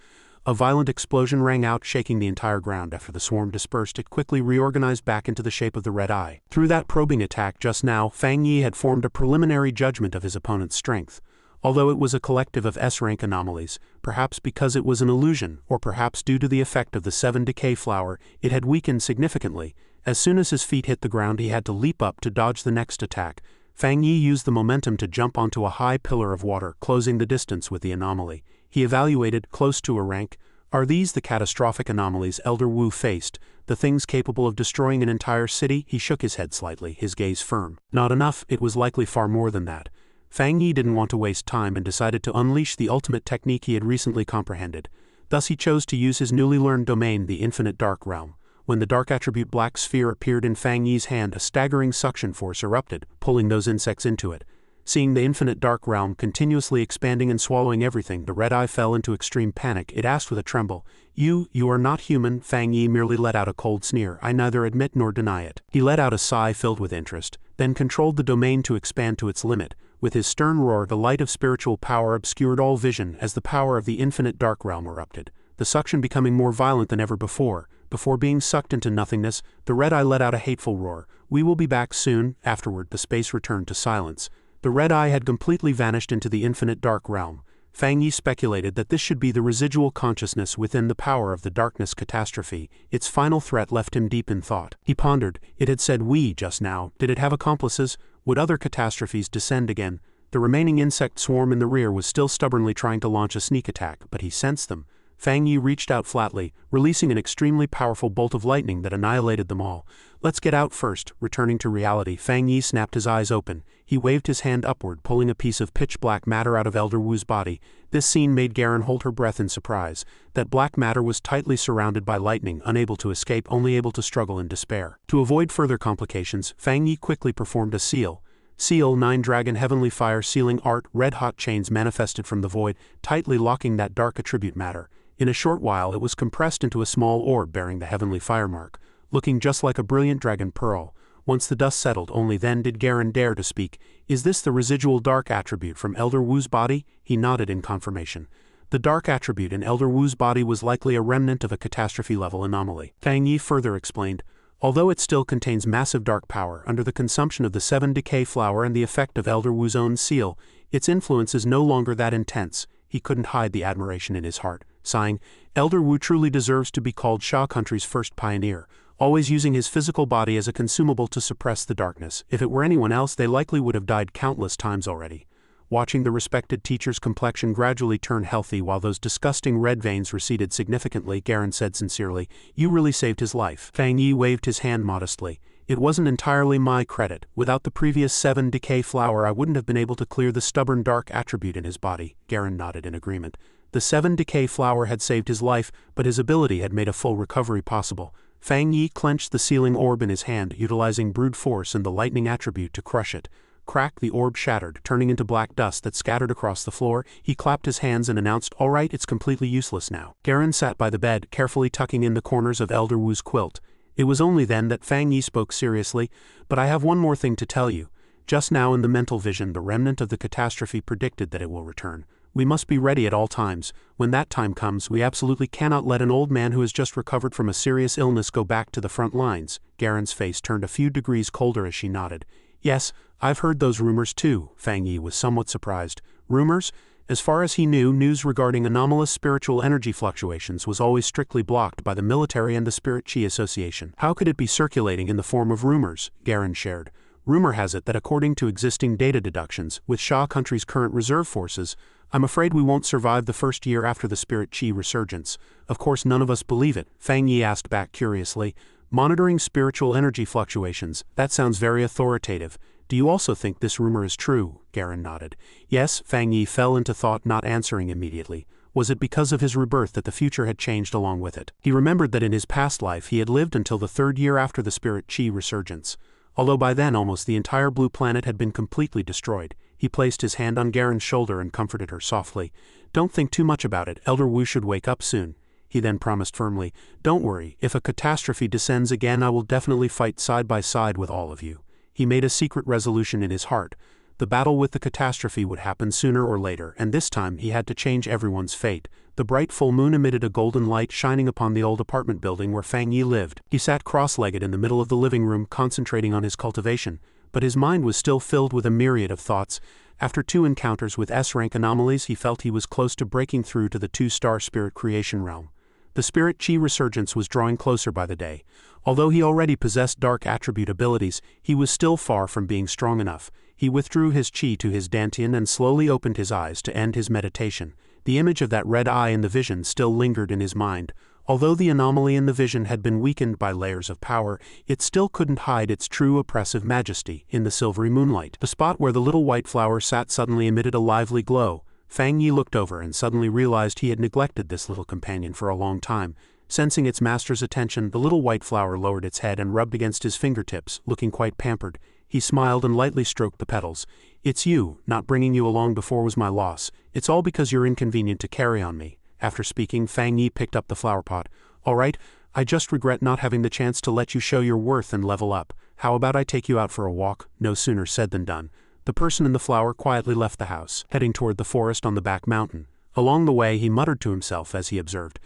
A violent explosion rang out, shaking the entire ground. After the swarm dispersed, it quickly reorganized back into the shape of the red eye. Through that probing attack just now, Fang Yi had formed a preliminary judgment of his opponent's strength. Although it was a collective of S-rank anomalies, perhaps because it was an illusion, or perhaps due to the effect of the 7 decay flower, it had weakened significantly. As soon as his feet hit the ground, he had to leap up to dodge the next attack. Fang Yi used the momentum to jump onto a high pillar of water, closing the distance with the anomaly. He evaluated, close to a rank. Are these the catastrophic anomalies Elder Wu faced, the things capable of destroying an entire city? He shook his head slightly, his gaze firm. Not enough, it was likely far more than that. Fang Yi didn't want to waste time and decided to unleash the ultimate technique he had recently comprehended. Thus he chose to use his newly learned domain, the Infinite Dark Realm. When the dark attribute black sphere appeared in Fang Yi's hand, a staggering suction force erupted, pulling those insects into it. Seeing the infinite dark realm continuously expanding and swallowing everything, the red eye fell into extreme panic. It asked with a tremble, You are not human." Fang Yi merely let out a cold sneer. "I neither admit nor deny it." He let out a sigh filled with interest, then controlled the domain to expand to its limit. With his stern roar, the light of spiritual power obscured all vision as the power of the infinite dark realm erupted, the suction becoming more violent than ever before. Before being sucked into nothingness, the red eye let out a hateful roar. "We will be back soon." Afterward, the space returned to silence. The red eye had completely vanished into the infinite dark realm. Fang Yi speculated that this should be the residual consciousness within the power of the darkness catastrophe. Its final threat left him deep in thought. He pondered. It had said "we" just now. Did it have accomplices? Would other catastrophes descend again? The remaining insect swarm in the rear was still stubbornly trying to launch a sneak attack, but he sensed them. Fang Yi reached out flatly, releasing an extremely powerful bolt of lightning that annihilated them all. "Let's get out first." Returning to reality, Fang Yi snapped his eyes open. He waved his hand upward, pulling a piece of pitch-black matter out of Elder Wu's body. This scene made Garen hold her breath in surprise. That black matter was tightly surrounded by lightning, unable to escape, only able to struggle in despair. To avoid further complications, Fang Yi quickly performed a seal. Seal 9 Dragon Heavenly Fire Sealing Art. Red-hot chains manifested from the void, tightly locking that dark attribute matter. In a short while it was compressed into a small orb bearing the heavenly fire mark, looking just like a brilliant dragon pearl. Once the dust settled, only then did Garen dare to speak. "Is this the residual dark attribute from Elder Wu's body?" He nodded in confirmation. The dark attribute in Elder Wu's body was likely a remnant of a catastrophe-level anomaly. Fang Yi further explained, "Although it still contains massive dark power, under the consumption of the 7 decay flower and the effect of Elder Wu's own seal, its influence is no longer that intense." He couldn't hide the admiration in his heart. Sighing, "Elder Wu truly deserves to be called Sha Country's first pioneer, always using his physical body as a consumable to suppress the darkness. If it were anyone else, they likely would have died countless times already." Watching the respected teacher's complexion gradually turn healthy while those disgusting red veins receded significantly, Garen said sincerely, "You really saved his life." Fang Yi waved his hand modestly. "It wasn't entirely my credit. Without the previous 7 decay flower, I wouldn't have been able to clear the stubborn dark attribute in his body." Garen nodded in agreement. The 7 decay flower had saved his life, but his ability had made a full recovery possible. Fang Yi clenched the sealing orb in his hand, utilizing brute force and the lightning attribute to crush it. Crack, the orb shattered, turning into black dust that scattered across the floor. He clapped his hands and announced, "All right, it's completely useless now." Garen sat by the bed, carefully tucking in the corners of Elder Wu's quilt. It was only then that Fang Yi spoke seriously. "But I have one more thing to tell you. Just now in the mental vision, the remnant of the catastrophe predicted that it will return. We must be ready at all times. When that time comes, we absolutely cannot let an old man who has just recovered from a serious illness go back to the front lines." Garen's face turned a few degrees colder as she nodded. "Yes, I've heard those rumors too." Fang Yi was somewhat surprised. Rumors? As far as he knew, news regarding anomalous spiritual energy fluctuations was always strictly blocked by the military and the Spirit Chi Association. How could it be circulating in the form of rumors? Garen shared. Rumor has it that according to existing data deductions, with Xia country's current reserve forces, I'm afraid we won't survive the first year after the spirit qi resurgence. Of course none of us believe it, Fang Yi asked back curiously. Monitoring spiritual energy fluctuations, that sounds very authoritative. Do you also think this rumor is true? Garen nodded. Yes, Fang Yi fell into thought, not answering immediately. Was it because of his rebirth that the future had changed along with it? He remembered that in his past life he had lived until the 3rd year after the spirit qi resurgence. Although by then almost the entire blue planet had been completely destroyed, he placed his hand on Garen's shoulder and comforted her softly. Don't think too much about it, Elder Wu should wake up soon. He then promised firmly, don't worry, if a catastrophe descends again I will definitely fight side by side with all of you. He made a secret resolution in his heart. The battle with the catastrophe would happen sooner or later, and this time he had to change everyone's fate. The bright full moon emitted a golden light shining upon the old apartment building where Fang Yi lived. He sat cross-legged in the middle of the living room concentrating on his cultivation, but his mind was still filled with a myriad of thoughts. After 2 encounters with S-rank anomalies he felt he was close to breaking through to the 2-star spirit creation realm. The spirit qi resurgence was drawing closer by the day. Although he already possessed dark attribute abilities, he was still far from being strong enough. He withdrew his qi to his dantian and slowly opened his eyes to end his meditation. The image of that red eye in the vision still lingered in his mind. Although the anomaly in the vision had been weakened by layers of power, it still couldn't hide its true oppressive majesty in the silvery moonlight. The spot where the little white flower sat suddenly emitted a lively glow. Fang Yi looked over and suddenly realized he had neglected this little companion for a long time. Sensing its master's attention, the little white flower lowered its head and rubbed against his fingertips, looking quite pampered. He smiled and lightly stroked the petals. It's you, not bringing you along before was my loss. It's all because you're inconvenient to carry on me. After speaking, Fang Yi picked up the flower pot. All right, I just regret not having the chance to let you show your worth and level up. How about I take you out for a walk? No sooner said than done. The person in the flower quietly left the house, heading toward the forest on the back mountain. Along the way he muttered to himself as he observed.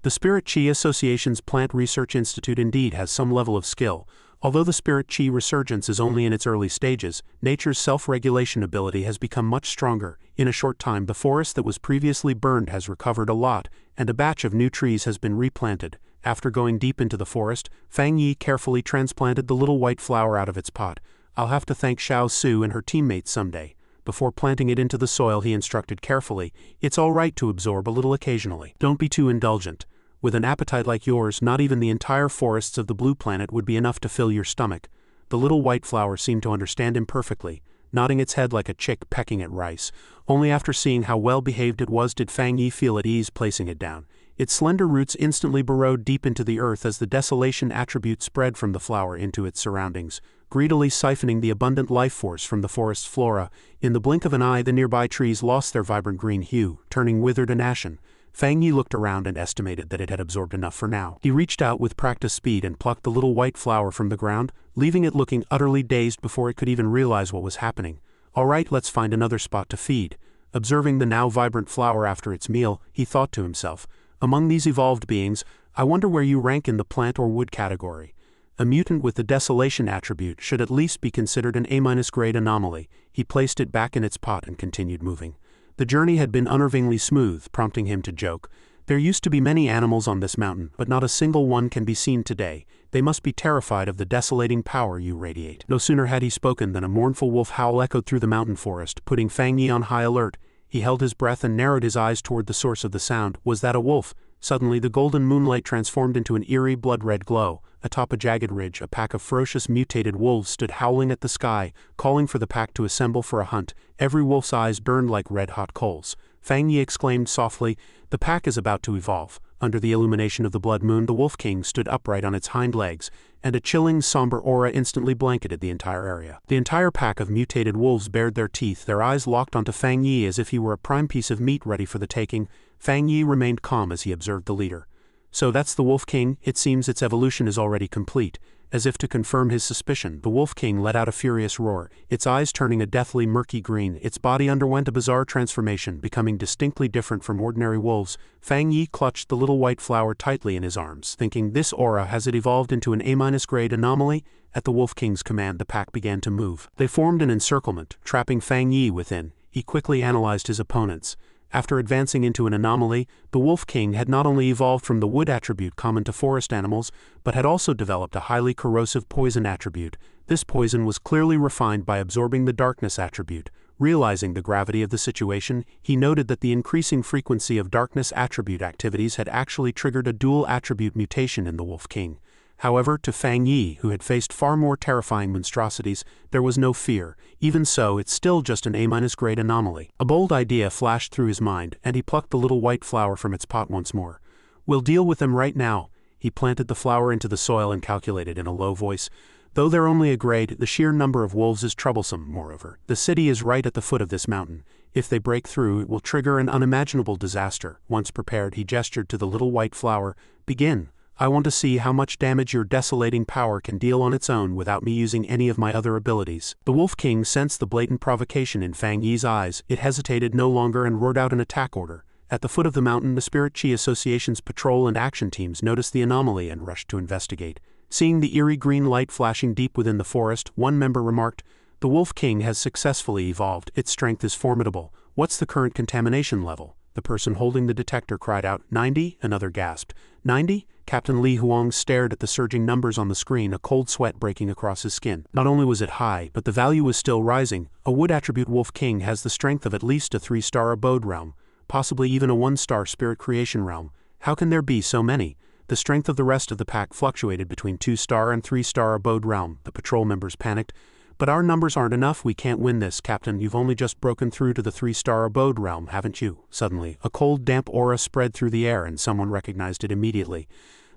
The Spirit Qi Association's Plant Research Institute indeed has some level of skill. Although the Spirit Qi resurgence is only in its early stages, nature's self-regulation ability has become much stronger. In a short time the forest that was previously burned has recovered a lot, and a batch of new trees has been replanted. After going deep into the forest, Fang Yi carefully transplanted the little white flower out of its pot. I'll have to thank Xiao Su and her teammates someday. Before planting it into the soil he instructed carefully, it's all right to absorb a little occasionally. Don't be too indulgent. With an appetite like yours, not even the entire forests of the blue planet would be enough to fill your stomach. The little white flower seemed to understand him perfectly, nodding its head like a chick pecking at rice. Only after seeing how well behaved it was did Fang Yi feel at ease placing it down. Its slender roots instantly burrowed deep into the earth as the desolation attribute spread from the flower into its surroundings, greedily siphoning the abundant life force from the forest's flora. In the blink of an eye the nearby trees lost their vibrant green hue, turning withered and ashen. Fang Yi looked around and estimated that it had absorbed enough for now. He reached out with practiced speed and plucked the little white flower from the ground, leaving it looking utterly dazed before it could even realize what was happening. All right, let's find another spot to feed. Observing the now vibrant flower after its meal, he thought to himself, among these evolved beings, I wonder where you rank in the plant or wood category. A mutant with the desolation attribute should at least be considered an A-grade anomaly. He placed it back in its pot and continued moving. The journey had been unnervingly smooth, prompting him to joke. There used to be many animals on this mountain, but not a single one can be seen today. They must be terrified of the desolating power you radiate. No sooner had he spoken than a mournful wolf howl echoed through the mountain forest, putting Fang Yi on high alert. He held his breath and narrowed his eyes toward the source of the sound. Was that a wolf? Suddenly the golden moonlight transformed into an eerie blood-red glow. Atop a jagged ridge, a pack of ferocious mutated wolves stood howling at the sky, calling for the pack to assemble for a hunt. Every wolf's eyes burned like red-hot coals. Fang Yi exclaimed softly, the pack is about to evolve. Under the illumination of the blood moon the Wolf King stood upright on its hind legs, and a chilling, somber aura instantly blanketed the entire area. The entire pack of mutated wolves bared their teeth, their eyes locked onto Fang Yi as if he were a prime piece of meat ready for the taking. Fang Yi remained calm as he observed the leader. So that's the Wolf King, it seems its evolution is already complete. As if to confirm his suspicion, the Wolf King let out a furious roar, its eyes turning a deathly murky green. Its body underwent a bizarre transformation, becoming distinctly different from ordinary wolves. Fang Yi clutched the little white flower tightly in his arms, thinking, this aura, has it evolved into an A-grade anomaly? At the Wolf King's command the pack began to move. They formed an encirclement, trapping Fang Yi within. He quickly analyzed his opponents. After advancing into an anomaly, the Wolf King had not only evolved from the wood attribute common to forest animals, but had also developed a highly corrosive poison attribute. This poison was clearly refined by absorbing the darkness attribute. Realizing the gravity of the situation, he noted that the increasing frequency of darkness attribute activities had actually triggered a dual attribute mutation in the Wolf King. However, to Fang Yi, who had faced far more terrifying monstrosities, there was no fear. Even so, it's still just an A-grade anomaly. A bold idea flashed through his mind, and he plucked the little white flower from its pot once more. "We'll deal with them right now." He planted the flower into the soil and calculated in a low voice. "Though they're only a grade, the sheer number of wolves is troublesome. Moreover, the city is right at the foot of this mountain. If they break through, it will trigger an unimaginable disaster." Once prepared, he gestured to the little white flower. "Begin. I want to see how much damage your desolating power can deal on its own without me using any of my other abilities." The Wolf King sensed the blatant provocation in Fang Yi's eyes. It hesitated no longer and roared out an attack order. At the foot of the mountain, the Spirit Chi Association's patrol and action teams noticed the anomaly and rushed to investigate. Seeing the eerie green light flashing deep within the forest, one member remarked, "The Wolf King has successfully evolved. Its strength is formidable. What's the current contamination level?" The person holding the detector cried out, 90, another gasped. 90? Captain Li Huang stared at the surging numbers on the screen, a cold sweat breaking across his skin. Not only was it high, but the value was still rising. A wood attribute Wolf King has the strength of at least a 3-star abode realm, possibly even a 1-star spirit creation realm. How can there be so many? The strength of the rest of the pack fluctuated between 2-star and 3-star abode realm. The patrol members panicked. "But our numbers aren't enough. We can't win this, Captain. You've only just broken through to the 3-star abode realm, haven't you?" Suddenly, a cold, damp aura spread through the air and someone recognized it immediately.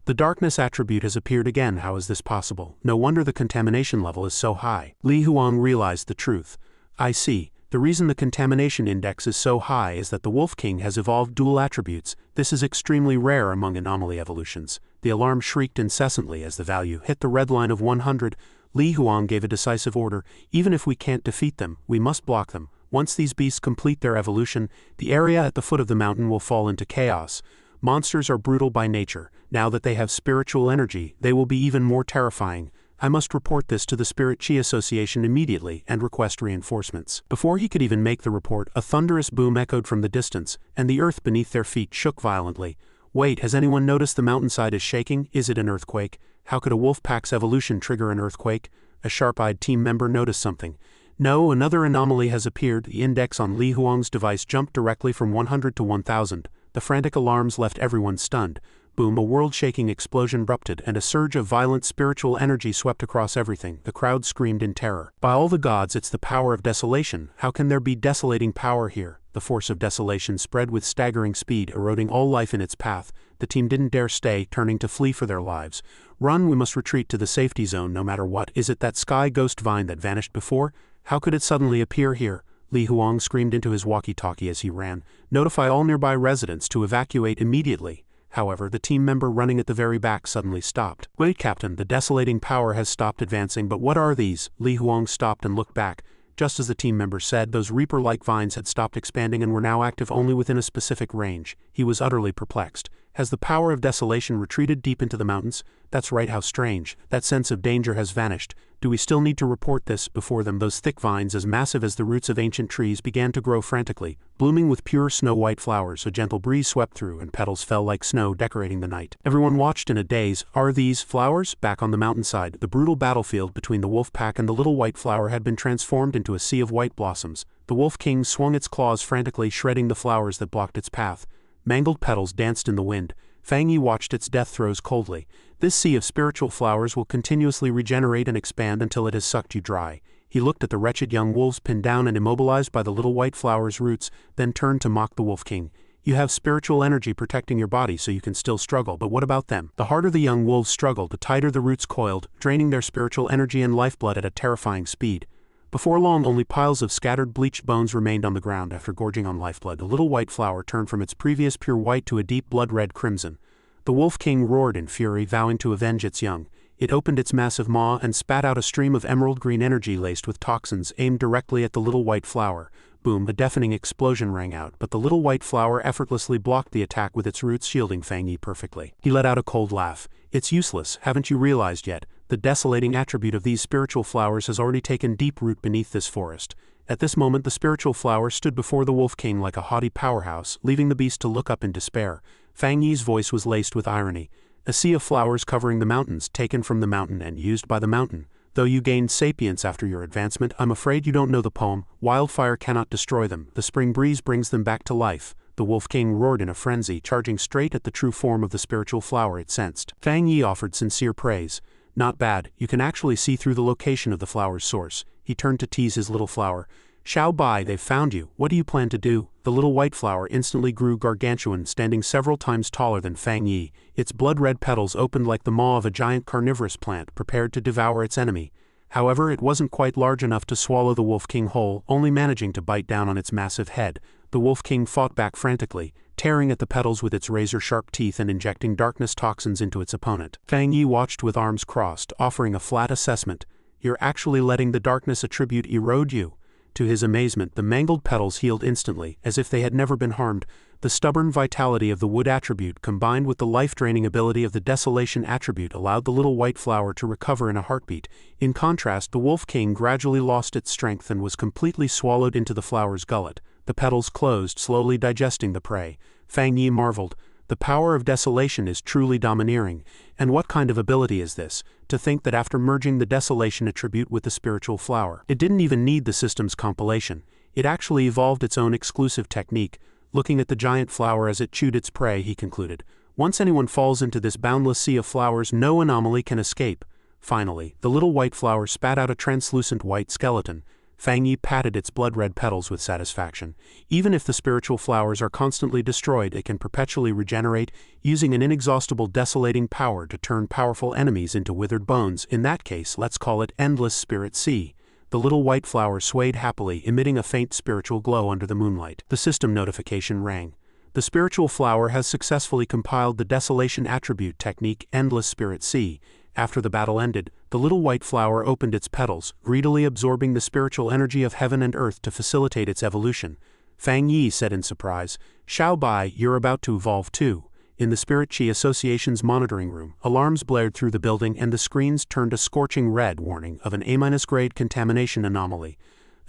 "The darkness attribute has appeared again. How is this possible? No wonder the contamination level is so high." Li Huang realized the truth. "I see. The reason the contamination index is so high is that the Wolf King has evolved dual attributes. This is extremely rare among anomaly evolutions." The alarm shrieked incessantly as the value hit the red line of 100. Li Huang gave a decisive order. "Even if we can't defeat them, we must block them. Once these beasts complete their evolution, the area at the foot of the mountain will fall into chaos. Monsters are brutal by nature. Now that they have spiritual energy, they will be even more terrifying. I must report this to the Spirit Chi Association immediately and request reinforcements." Before he could even make the report, a thunderous boom echoed from the distance, and the earth beneath their feet shook violently. "Wait, has anyone noticed the mountainside is shaking? Is it an earthquake? How could a wolf pack's evolution trigger an earthquake?" A sharp-eyed team member noticed something. "No, another anomaly has appeared." The index on Li Huang's device jumped directly from 100 to 1000. The frantic alarms left everyone stunned. Boom, a world-shaking explosion erupted, and a surge of violent spiritual energy swept across everything. The crowd screamed in terror. "By all the gods, it's the power of desolation. How can there be desolating power here?" The force of desolation spread with staggering speed, eroding all life in its path. The team didn't dare stay, turning to flee for their lives. "Run, we must retreat to the safety zone no matter what." "Is it that sky ghost vine that vanished before? How could it suddenly appear here?" Li Huang screamed into his walkie-talkie as he ran. "Notify all nearby residents to evacuate immediately." However, the team member running at the very back suddenly stopped. "Wait, Captain, the desolating power has stopped advancing, but what are these?" Li Huang stopped and looked back. Just as the team member said, those reaper-like vines had stopped expanding and were now active only within a specific range. He was utterly perplexed. Has the power of desolation retreated deep into the mountains? That's right, how strange. That sense of danger has vanished. Do we still need to report this? Before them, those thick vines, as massive as the roots of ancient trees, began to grow frantically, blooming with pure snow-white flowers. A gentle breeze swept through, and petals fell like snow, decorating the night. Everyone watched in a daze. Are these flowers? Back on the mountainside, the brutal battlefield between the wolf pack and the little white flower had been transformed into a sea of white blossoms. The Wolf King swung its claws frantically, shredding the flowers that blocked its path. Mangled petals danced in the wind. Fang Yi watched its death throes coldly. This sea of spiritual flowers will continuously regenerate and expand until it has sucked you dry. He looked at the wretched young wolves pinned down and immobilized by the little white flower's roots, then turned to mock the Wolf King. "You have spiritual energy protecting your body so you can still struggle, but what about them?" The harder the young wolves struggled, the tighter the roots coiled, draining their spiritual energy and lifeblood at a terrifying speed. Before long, only piles of scattered bleached bones remained on the ground. After gorging on lifeblood, the little white flower turned from its previous pure white to a deep blood-red crimson. The Wolf King roared in fury, vowing to avenge its young. It opened its massive maw and spat out a stream of emerald green energy laced with toxins aimed directly at the little white flower. Boom, a deafening explosion rang out, but the little white flower effortlessly blocked the attack with its roots, shielding Fang Yi perfectly. He let out a cold laugh. "It's useless, haven't you realized yet? The desolating attribute of these spiritual flowers has already taken deep root beneath this forest. At this moment the spiritual flower stood before the Wolf King like a haughty powerhouse, leaving the beast to look up in despair. Fang Yi's voice was laced with irony. A sea of flowers covering the mountains, taken from the mountain and used by the mountain. Though you gained sapience after your advancement, I'm afraid you don't know the poem. Wildfire cannot destroy them. The spring breeze brings them back to life. The Wolf King roared in a frenzy, charging straight at the true form of the spiritual flower it sensed. Fang Yi offered sincere praise. Not bad, you can actually see through the location of the flower's source. He turned to tease his little flower. Xiao Bai, they've found you. What do you plan to do? The little white flower instantly grew gargantuan, standing several times taller than Fang Yi. Its blood-red petals opened like the maw of a giant carnivorous plant, prepared to devour its enemy. However, it wasn't quite large enough to swallow the Wolf King whole, only managing to bite down on its massive head. The Wolf King fought back frantically, tearing at the petals with its razor-sharp teeth and injecting darkness toxins into its opponent. Fang Yi watched with arms crossed, offering a flat assessment. You're actually letting the darkness attribute erode you. To his amazement, the mangled petals healed instantly, as if they had never been harmed. The stubborn vitality of the wood attribute combined with the life-draining ability of the desolation attribute allowed the little white flower to recover in a heartbeat. In contrast, the Wolf King gradually lost its strength and was completely swallowed into the flower's gullet. The petals closed, slowly digesting the prey. Fang Yi marveled. The power of desolation is truly domineering. And what kind of ability is this? To think that after merging the desolation attribute with the spiritual flower, it didn't even need the system's compilation. It actually evolved its own exclusive technique. Looking at the giant flower as it chewed its prey, he concluded, once anyone falls into this boundless sea of flowers, no anomaly can escape. Finally, the little white flower spat out a translucent white skeleton. Fang Yi patted its blood-red petals with satisfaction. Even if the spiritual flowers are constantly destroyed, it can perpetually regenerate, using an inexhaustible desolating power to turn powerful enemies into withered bones. In that case, let's call it Endless Spirit Sea. The little white flower swayed happily, emitting a faint spiritual glow under the moonlight. The system notification rang. The spiritual flower has successfully compiled the desolation attribute technique Endless Spirit Sea. After the battle ended, the little white flower opened its petals, greedily absorbing the spiritual energy of heaven and earth to facilitate its evolution. Fang Yi said in surprise, Xiao Bai, you're about to evolve too. In the Spirit Chi Association's monitoring room, alarms blared through the building and the screens turned a scorching red warning of an A-grade contamination anomaly.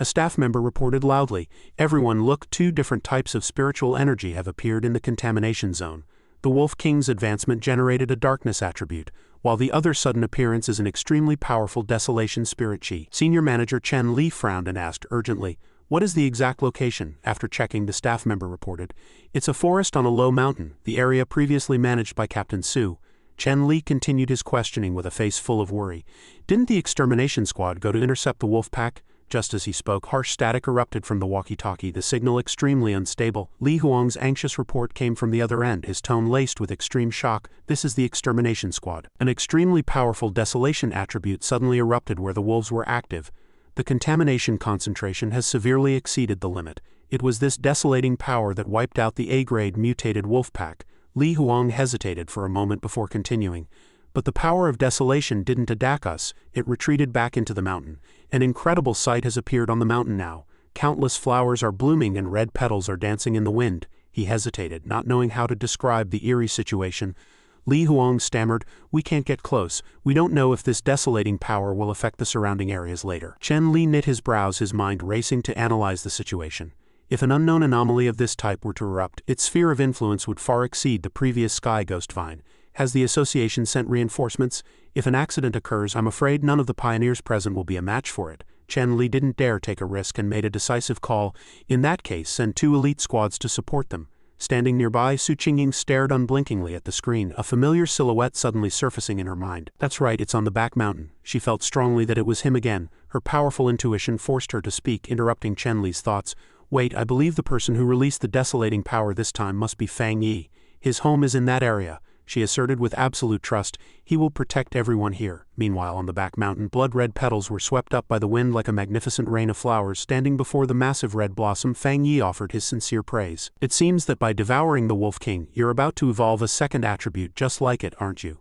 A staff member reported loudly, everyone look, 2 different types of spiritual energy have appeared in the contamination zone. The Wolf King's advancement generated a darkness attribute, while the other sudden appearance is an extremely powerful desolation spirit chi. Senior Manager Chen Li frowned and asked urgently, what is the exact location? After checking, the staff member reported, it's a forest on a low mountain, the area previously managed by Captain Su. Chen Li continued his questioning with a face full of worry. Didn't the extermination squad go to intercept the wolf pack? Just as he spoke, harsh static erupted from the walkie-talkie, the signal extremely unstable. Li Huang's anxious report came from the other end, his tone laced with extreme shock. This is the extermination squad. An extremely powerful desolation attribute suddenly erupted where the wolves were active. The contamination concentration has severely exceeded the limit. It was this desolating power that wiped out the A-grade mutated wolf pack. Li Huang hesitated for a moment before continuing. But the power of desolation didn't attack us, it retreated back into the mountain. An incredible sight has appeared on the mountain now. Countless flowers are blooming and red petals are dancing in the wind. He hesitated, not knowing how to describe the eerie situation. Li Huang stammered, we can't get close. We don't know if this desolating power will affect the surrounding areas later. Chen Li knit his brows, his mind racing to analyze the situation. If an unknown anomaly of this type were to erupt, its sphere of influence would far exceed the previous sky ghost vine. Has the association sent reinforcements? If an accident occurs, I'm afraid none of the pioneers present will be a match for it. Chen Li didn't dare take a risk and made a decisive call. In that case, send 2 elite squads to support them. Standing nearby, Su Qingying stared unblinkingly at the screen, a familiar silhouette suddenly surfacing in her mind. That's right, it's on the back mountain. She felt strongly that it was him again. Her powerful intuition forced her to speak, interrupting Chen Li's thoughts. Wait, I believe the person who released the desolating power this time must be Fang Yi. His home is in that area, she asserted with absolute trust. He will protect everyone here. Meanwhile, on the back mountain, blood-red petals were swept up by the wind like a magnificent rain of flowers. Standing before the massive red blossom, Fang Yi offered his sincere praise. It seems that by devouring the Wolf King, you're about to evolve a second attribute just like it, aren't you?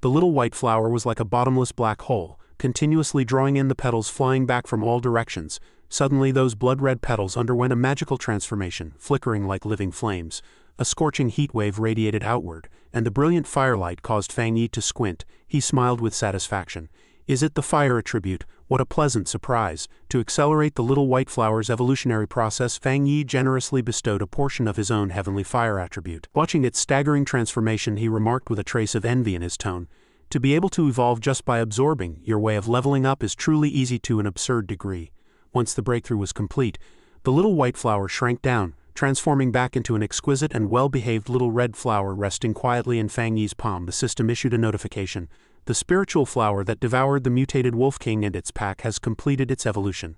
The little white flower was like a bottomless black hole, continuously drawing in the petals flying back from all directions. Suddenly those blood-red petals underwent a magical transformation, flickering like living flames. A scorching heat wave radiated outward, and the brilliant firelight caused Fang Yi to squint. He smiled with satisfaction. Is it the fire attribute? What a pleasant surprise. To accelerate the little white flower's evolutionary process, Fang Yi generously bestowed a portion of his own heavenly fire attribute. Watching its staggering transformation, he remarked with a trace of envy in his tone, "To be able to evolve just by absorbing your way of leveling up is truly easy to an absurd degree." Once the breakthrough was complete, the little white flower shrank down, transforming back into an exquisite and well-behaved little red flower resting quietly in Fang Yi's palm. The system issued a notification. The spiritual flower that devoured the mutated Wolf King and its pack has completed its evolution.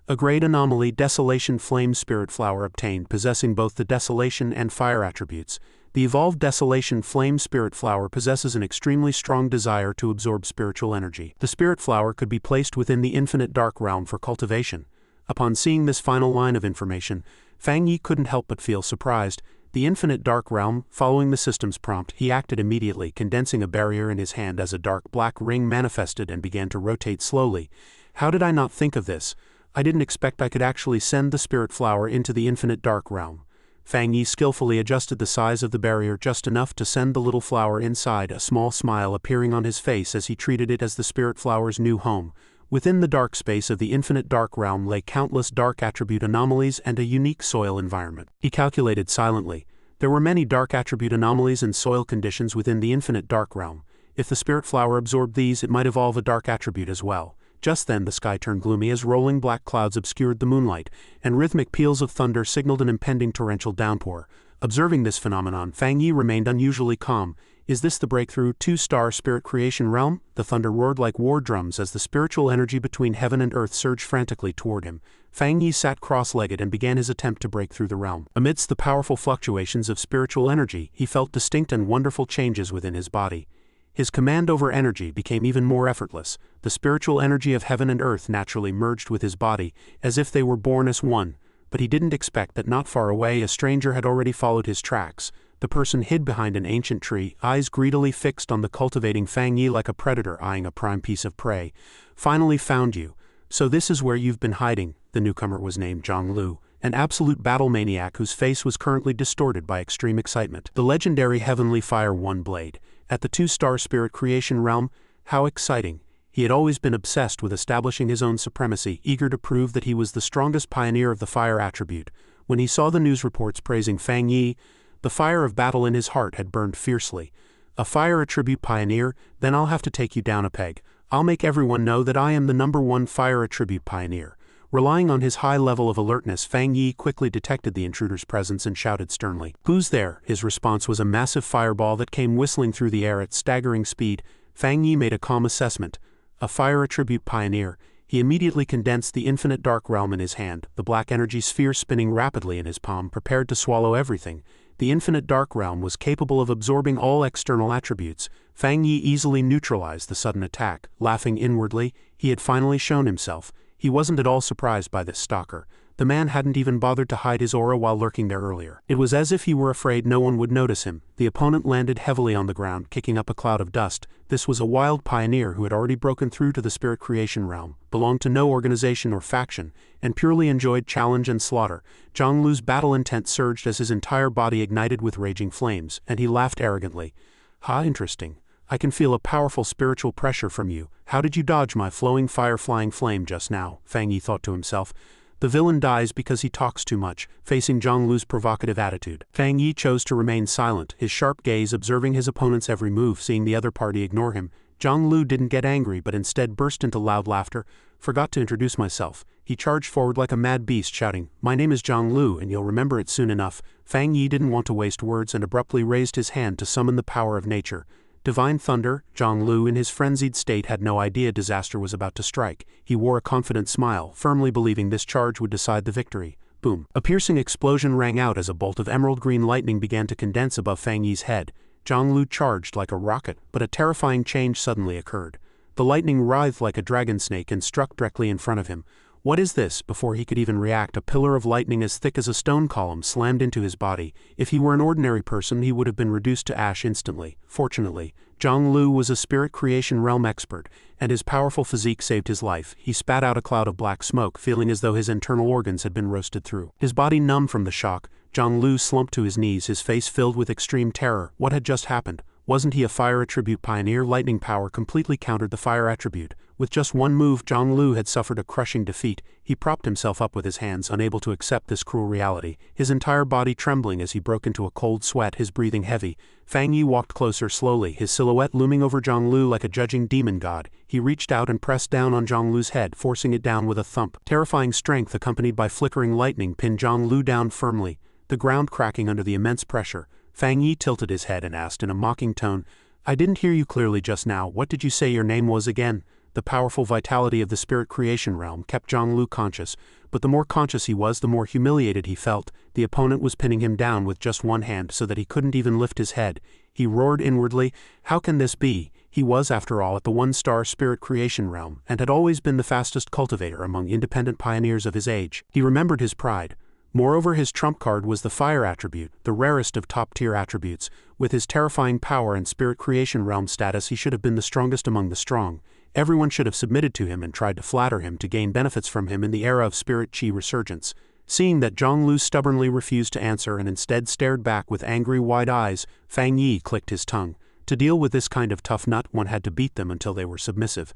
A grade anomaly, Desolation Flame Spirit Flower obtained, possessing both the Desolation and Fire attributes. The evolved Desolation Flame Spirit Flower possesses an extremely strong desire to absorb spiritual energy. The Spirit Flower could be placed within the Infinite Dark Realm for cultivation. Upon seeing this final line of information, Fang Yi couldn't help but feel surprised. The Infinite Dark Realm, following the system's prompt, he acted immediately, condensing a barrier in his hand as a dark black ring manifested and began to rotate slowly. How did I not think of this? I didn't expect I could actually send the Spirit Flower into the Infinite Dark Realm. Fang Yi skillfully adjusted the size of the barrier just enough to send the little flower inside, a small smile appearing on his face as he treated it as the Spirit Flower's new home. Within the dark space of the Infinite Dark Realm lay countless dark attribute anomalies and a unique soil environment. He calculated silently. There were many dark attribute anomalies and soil conditions within the Infinite Dark Realm. If the Spirit Flower absorbed these, it might evolve a dark attribute as well. Just then the sky turned gloomy as rolling black clouds obscured the moonlight, and rhythmic peals of thunder signaled an impending torrential downpour. Observing this phenomenon, Fang Yi remained unusually calm. Is this the breakthrough 2-star spirit creation realm? The thunder roared like war drums as the spiritual energy between heaven and earth surged frantically toward him. Fang Yi sat cross-legged and began his attempt to break through the realm. Amidst the powerful fluctuations of spiritual energy, he felt distinct and wonderful changes within his body. His command over energy became even more effortless. The spiritual energy of heaven and earth naturally merged with his body, as if they were born as one. But he didn't expect that not far away a stranger had already followed his tracks. The person hid behind an ancient tree, eyes greedily fixed on the cultivating Fang Yi like a predator eyeing a prime piece of prey. "Finally found you. So this is where you've been hiding." The newcomer was named Zhang Lu, an absolute battle maniac whose face was currently distorted by extreme excitement. The legendary Heavenly Fire One Blade. At the 2-star spirit creation realm? How exciting. He had always been obsessed with establishing his own supremacy, eager to prove that he was the strongest pioneer of the fire attribute. When he saw the news reports praising Fang Yi, the fire of battle in his heart had burned fiercely. A fire attribute pioneer? Then I'll have to take you down a peg. I'll make everyone know that I am the #1 fire attribute pioneer. Relying on his high level of alertness, Fang Yi quickly detected the intruder's presence and shouted sternly, "Who's there?" His response was a massive fireball that came whistling through the air at staggering speed. Fang Yi made a calm assessment. A fire attribute pioneer. He immediately condensed the Infinite Dark Realm in his hand, the black energy sphere spinning rapidly in his palm, prepared to swallow everything. The Infinite Dark Realm was capable of absorbing all external attributes. Fang Yi easily neutralized the sudden attack. Laughing inwardly, he had finally shown himself. He wasn't at all surprised by this stalker. The man hadn't even bothered to hide his aura while lurking there earlier. It was as if he were afraid no one would notice him. The opponent landed heavily on the ground, kicking up a cloud of dust. This was a wild pioneer who had already broken through to the spirit creation realm, belonged to no organization or faction, and purely enjoyed challenge and slaughter. Zhang Lu's battle intent surged as his entire body ignited with raging flames, and he laughed arrogantly. "Ha, interesting. I can feel a powerful spiritual pressure from you. How did you dodge my flowing fire-flying flame just now?" Fang Yi thought to himself. The villain dies because he talks too much. Facing Zhang Lu's provocative attitude, Fang Yi chose to remain silent, his sharp gaze observing his opponent's every move. Seeing the other party ignore him, Zhang Lu didn't get angry but instead burst into loud laughter. "Forgot to introduce myself." He charged forward like a mad beast, shouting, "My name is Zhang Lu, and you'll remember it soon enough." Fang Yi didn't want to waste words and abruptly raised his hand to summon the power of nature. Divine thunder. Zhang Lu in his frenzied state had no idea disaster was about to strike. He wore a confident smile, firmly believing this charge would decide the victory. Boom. A piercing explosion rang out as a bolt of emerald green lightning began to condense above Fang Yi's head. Zhang Lu charged like a rocket, but a terrifying change suddenly occurred. The lightning writhed like a dragon snake and struck directly in front of him. "What is this?" Before he could even react, a pillar of lightning as thick as a stone column slammed into his body. If he were an ordinary person, he would have been reduced to ash instantly. Fortunately, Zhang Lu was a spirit creation realm expert, and his powerful physique saved his life. He spat out a cloud of black smoke, feeling as though his internal organs had been roasted through. His body numb from the shock, Zhang Lu slumped to his knees, his face filled with extreme terror. What had just happened? Wasn't he a fire attribute pioneer? Lightning power completely countered the fire attribute. With just one move, Zhang Lu had suffered a crushing defeat. He propped himself up with his hands, unable to accept this cruel reality, his entire body trembling as he broke into a cold sweat, his breathing heavy. Fang Yi walked closer slowly, his silhouette looming over Zhang Lu like a judging demon god. He reached out and pressed down on Zhang Lu's head, forcing it down with a thump. Terrifying strength accompanied by flickering lightning pinned Zhang Lu down firmly, the ground cracking under the immense pressure. Fang Yi tilted his head and asked in a mocking tone, "I didn't hear you clearly just now. What did you say your name was again?" The powerful vitality of the spirit creation realm kept Zhang Lu conscious, but the more conscious he was, the more humiliated he felt. The opponent was pinning him down with just one hand so that he couldn't even lift his head. He roared inwardly, "How can this be?" He was, after all, at the one-star spirit creation realm, and had always been the fastest cultivator among independent pioneers of his age. He remembered his pride. Moreover, his trump card was the fire attribute, the rarest of top-tier attributes. With his terrifying power and spirit creation realm status, he should have been the strongest among the strong. Everyone should have submitted to him and tried to flatter him to gain benefits from him in the era of spirit chi resurgence. Seeing that Zhang Lu stubbornly refused to answer and instead stared back with angry wide eyes, Fang Yi clicked his tongue. To deal with this kind of tough nut, one had to beat them until they were submissive.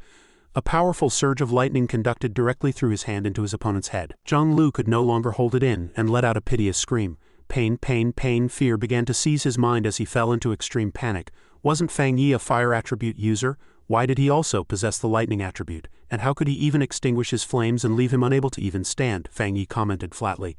A powerful surge of lightning conducted directly through his hand into his opponent's head. Zhang Lu could no longer hold it in and let out a piteous scream. Pain, pain, pain, fear began to seize his mind as he fell into extreme panic. Wasn't Fang Yi a fire attribute user? Why did he also possess the lightning attribute? And how could he even extinguish his flames and leave him unable to even stand? Fang Yi commented flatly.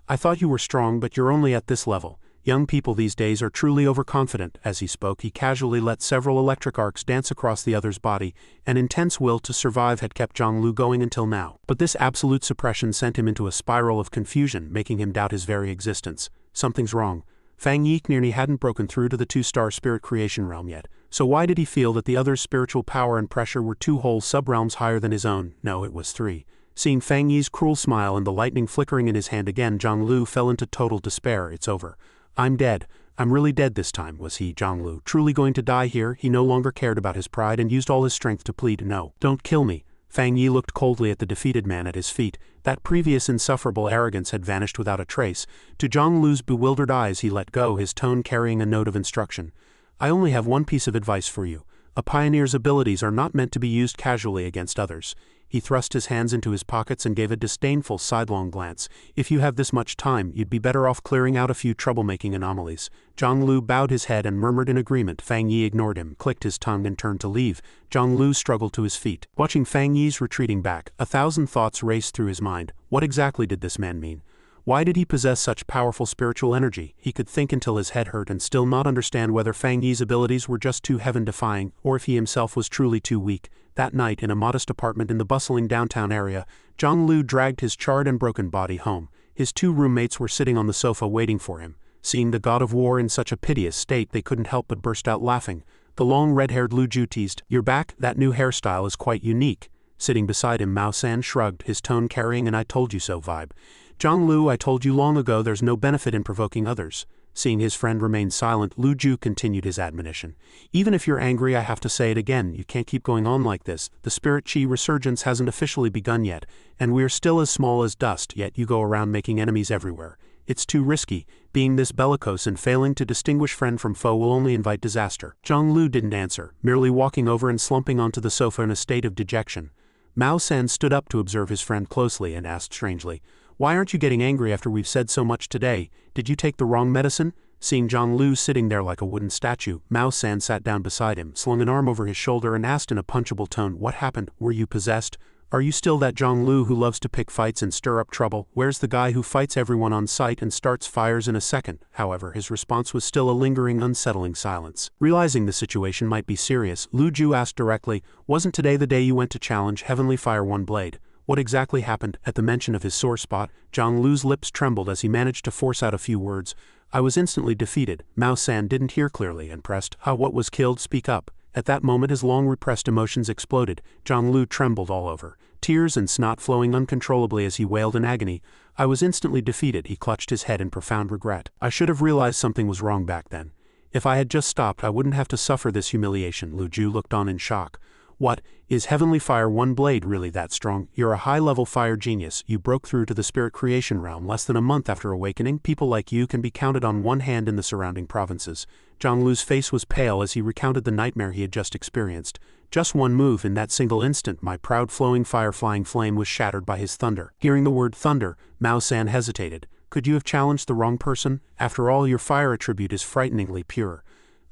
"I thought you were strong, but you're only at this level. Young people these days are truly overconfident." As he spoke, he casually let several electric arcs dance across the other's body. An intense will to survive had kept Zhang Lu going until now. But this absolute suppression sent him into a spiral of confusion, making him doubt his very existence. Something's wrong. Fang Yi nearly hadn't broken through to the two-star spirit creation realm yet. So why did he feel that the other's spiritual power and pressure were two whole sub-realms higher than his own? No, it was three. Seeing Fang Yi's cruel smile and the lightning flickering in his hand again, Zhang Lu fell into total despair. "It's over. I'm dead. I'm really dead this time." Was he, Zhang Lu, truly going to die here? He no longer cared about his pride and used all his strength to plead, "No, don't kill me." Fang Yi looked coldly at the defeated man at his feet. That previous insufferable arrogance had vanished without a trace. To Zhang Lu's bewildered eyes he let go, his tone carrying a note of instruction. "I only have one piece of advice for you. A pioneer's abilities are not meant to be used casually against others." He thrust his hands into his pockets and gave a disdainful sidelong glance. "If you have this much time, you'd be better off clearing out a few troublemaking anomalies." Zhang Lu bowed his head and murmured in agreement. Fang Yi ignored him, clicked his tongue and turned to leave. Zhang Lu struggled to his feet. Watching Fang Yi's retreating back, 1,000 thoughts raced through his mind. What exactly did this man mean? Why did he possess such powerful spiritual energy? He could think until his head hurt and still not understand whether Fang Yi's abilities were just too heaven-defying, or if he himself was truly too weak. That night, in a modest apartment in the bustling downtown area, Zhang Lu dragged his charred and broken body home. His two roommates were sitting on the sofa waiting for him. Seeing the god of war in such a piteous state, they couldn't help but burst out laughing. The long red-haired Lu Ju teased, "You're back? That new hairstyle is quite unique." Sitting beside him, Mao San shrugged, his tone carrying an "I told you so" vibe. "Zhang Lu, I told you long ago there's no benefit in provoking others." Seeing his friend remain silent, Lu Ju continued his admonition. "Even if you're angry, I have to say it again, you can't keep going on like this. The spirit chi resurgence hasn't officially begun yet, and we're still as small as dust, yet you go around making enemies everywhere. It's too risky. Being this bellicose and failing to distinguish friend from foe will only invite disaster." Zhang Lu didn't answer, merely walking over and slumping onto the sofa in a state of dejection. Mao San stood up to observe his friend closely and asked strangely, "Why aren't you getting angry after we've said so much today? Did you take the wrong medicine?" Seeing Zhang Lu sitting there like a wooden statue, Mao San sat down beside him, slung an arm over his shoulder and asked in a punchable tone, "What happened? Were you possessed? Are you still that Zhang Lu who loves to pick fights and stir up trouble? Where's the guy who fights everyone on sight and starts fires in a second?" However, his response was still a lingering, unsettling silence. Realizing the situation might be serious, Lu Ju asked directly, "Wasn't today the day you went to challenge Heavenly Fire One Blade? What exactly happened?" At the mention of his sore spot, Zhang Lu's lips trembled as he managed to force out a few words. "I was instantly defeated." Mao San didn't hear clearly and pressed, "What was killed? Speak up." At that moment his long-repressed emotions exploded. Zhang Lu trembled all over, tears and snot flowing uncontrollably as he wailed in agony. "I was instantly defeated." He clutched his head in profound regret. "I should have realized something was wrong back then. If I had just stopped, I wouldn't have to suffer this humiliation." Lu Ju looked on in shock. "What, is Heavenly Fire One Blade really that strong? You're a high-level fire genius. You broke through to the spirit creation realm less than a month after awakening. People like you can be counted on one hand in the surrounding provinces." Zhang Lu's face was pale as he recounted the nightmare he had just experienced. Just one move. In that single instant, my proud flowing fire-flying flame was shattered by his thunder. Hearing the word thunder, Mao San hesitated. Could you have challenged the wrong person? After all, your fire attribute is frighteningly pure.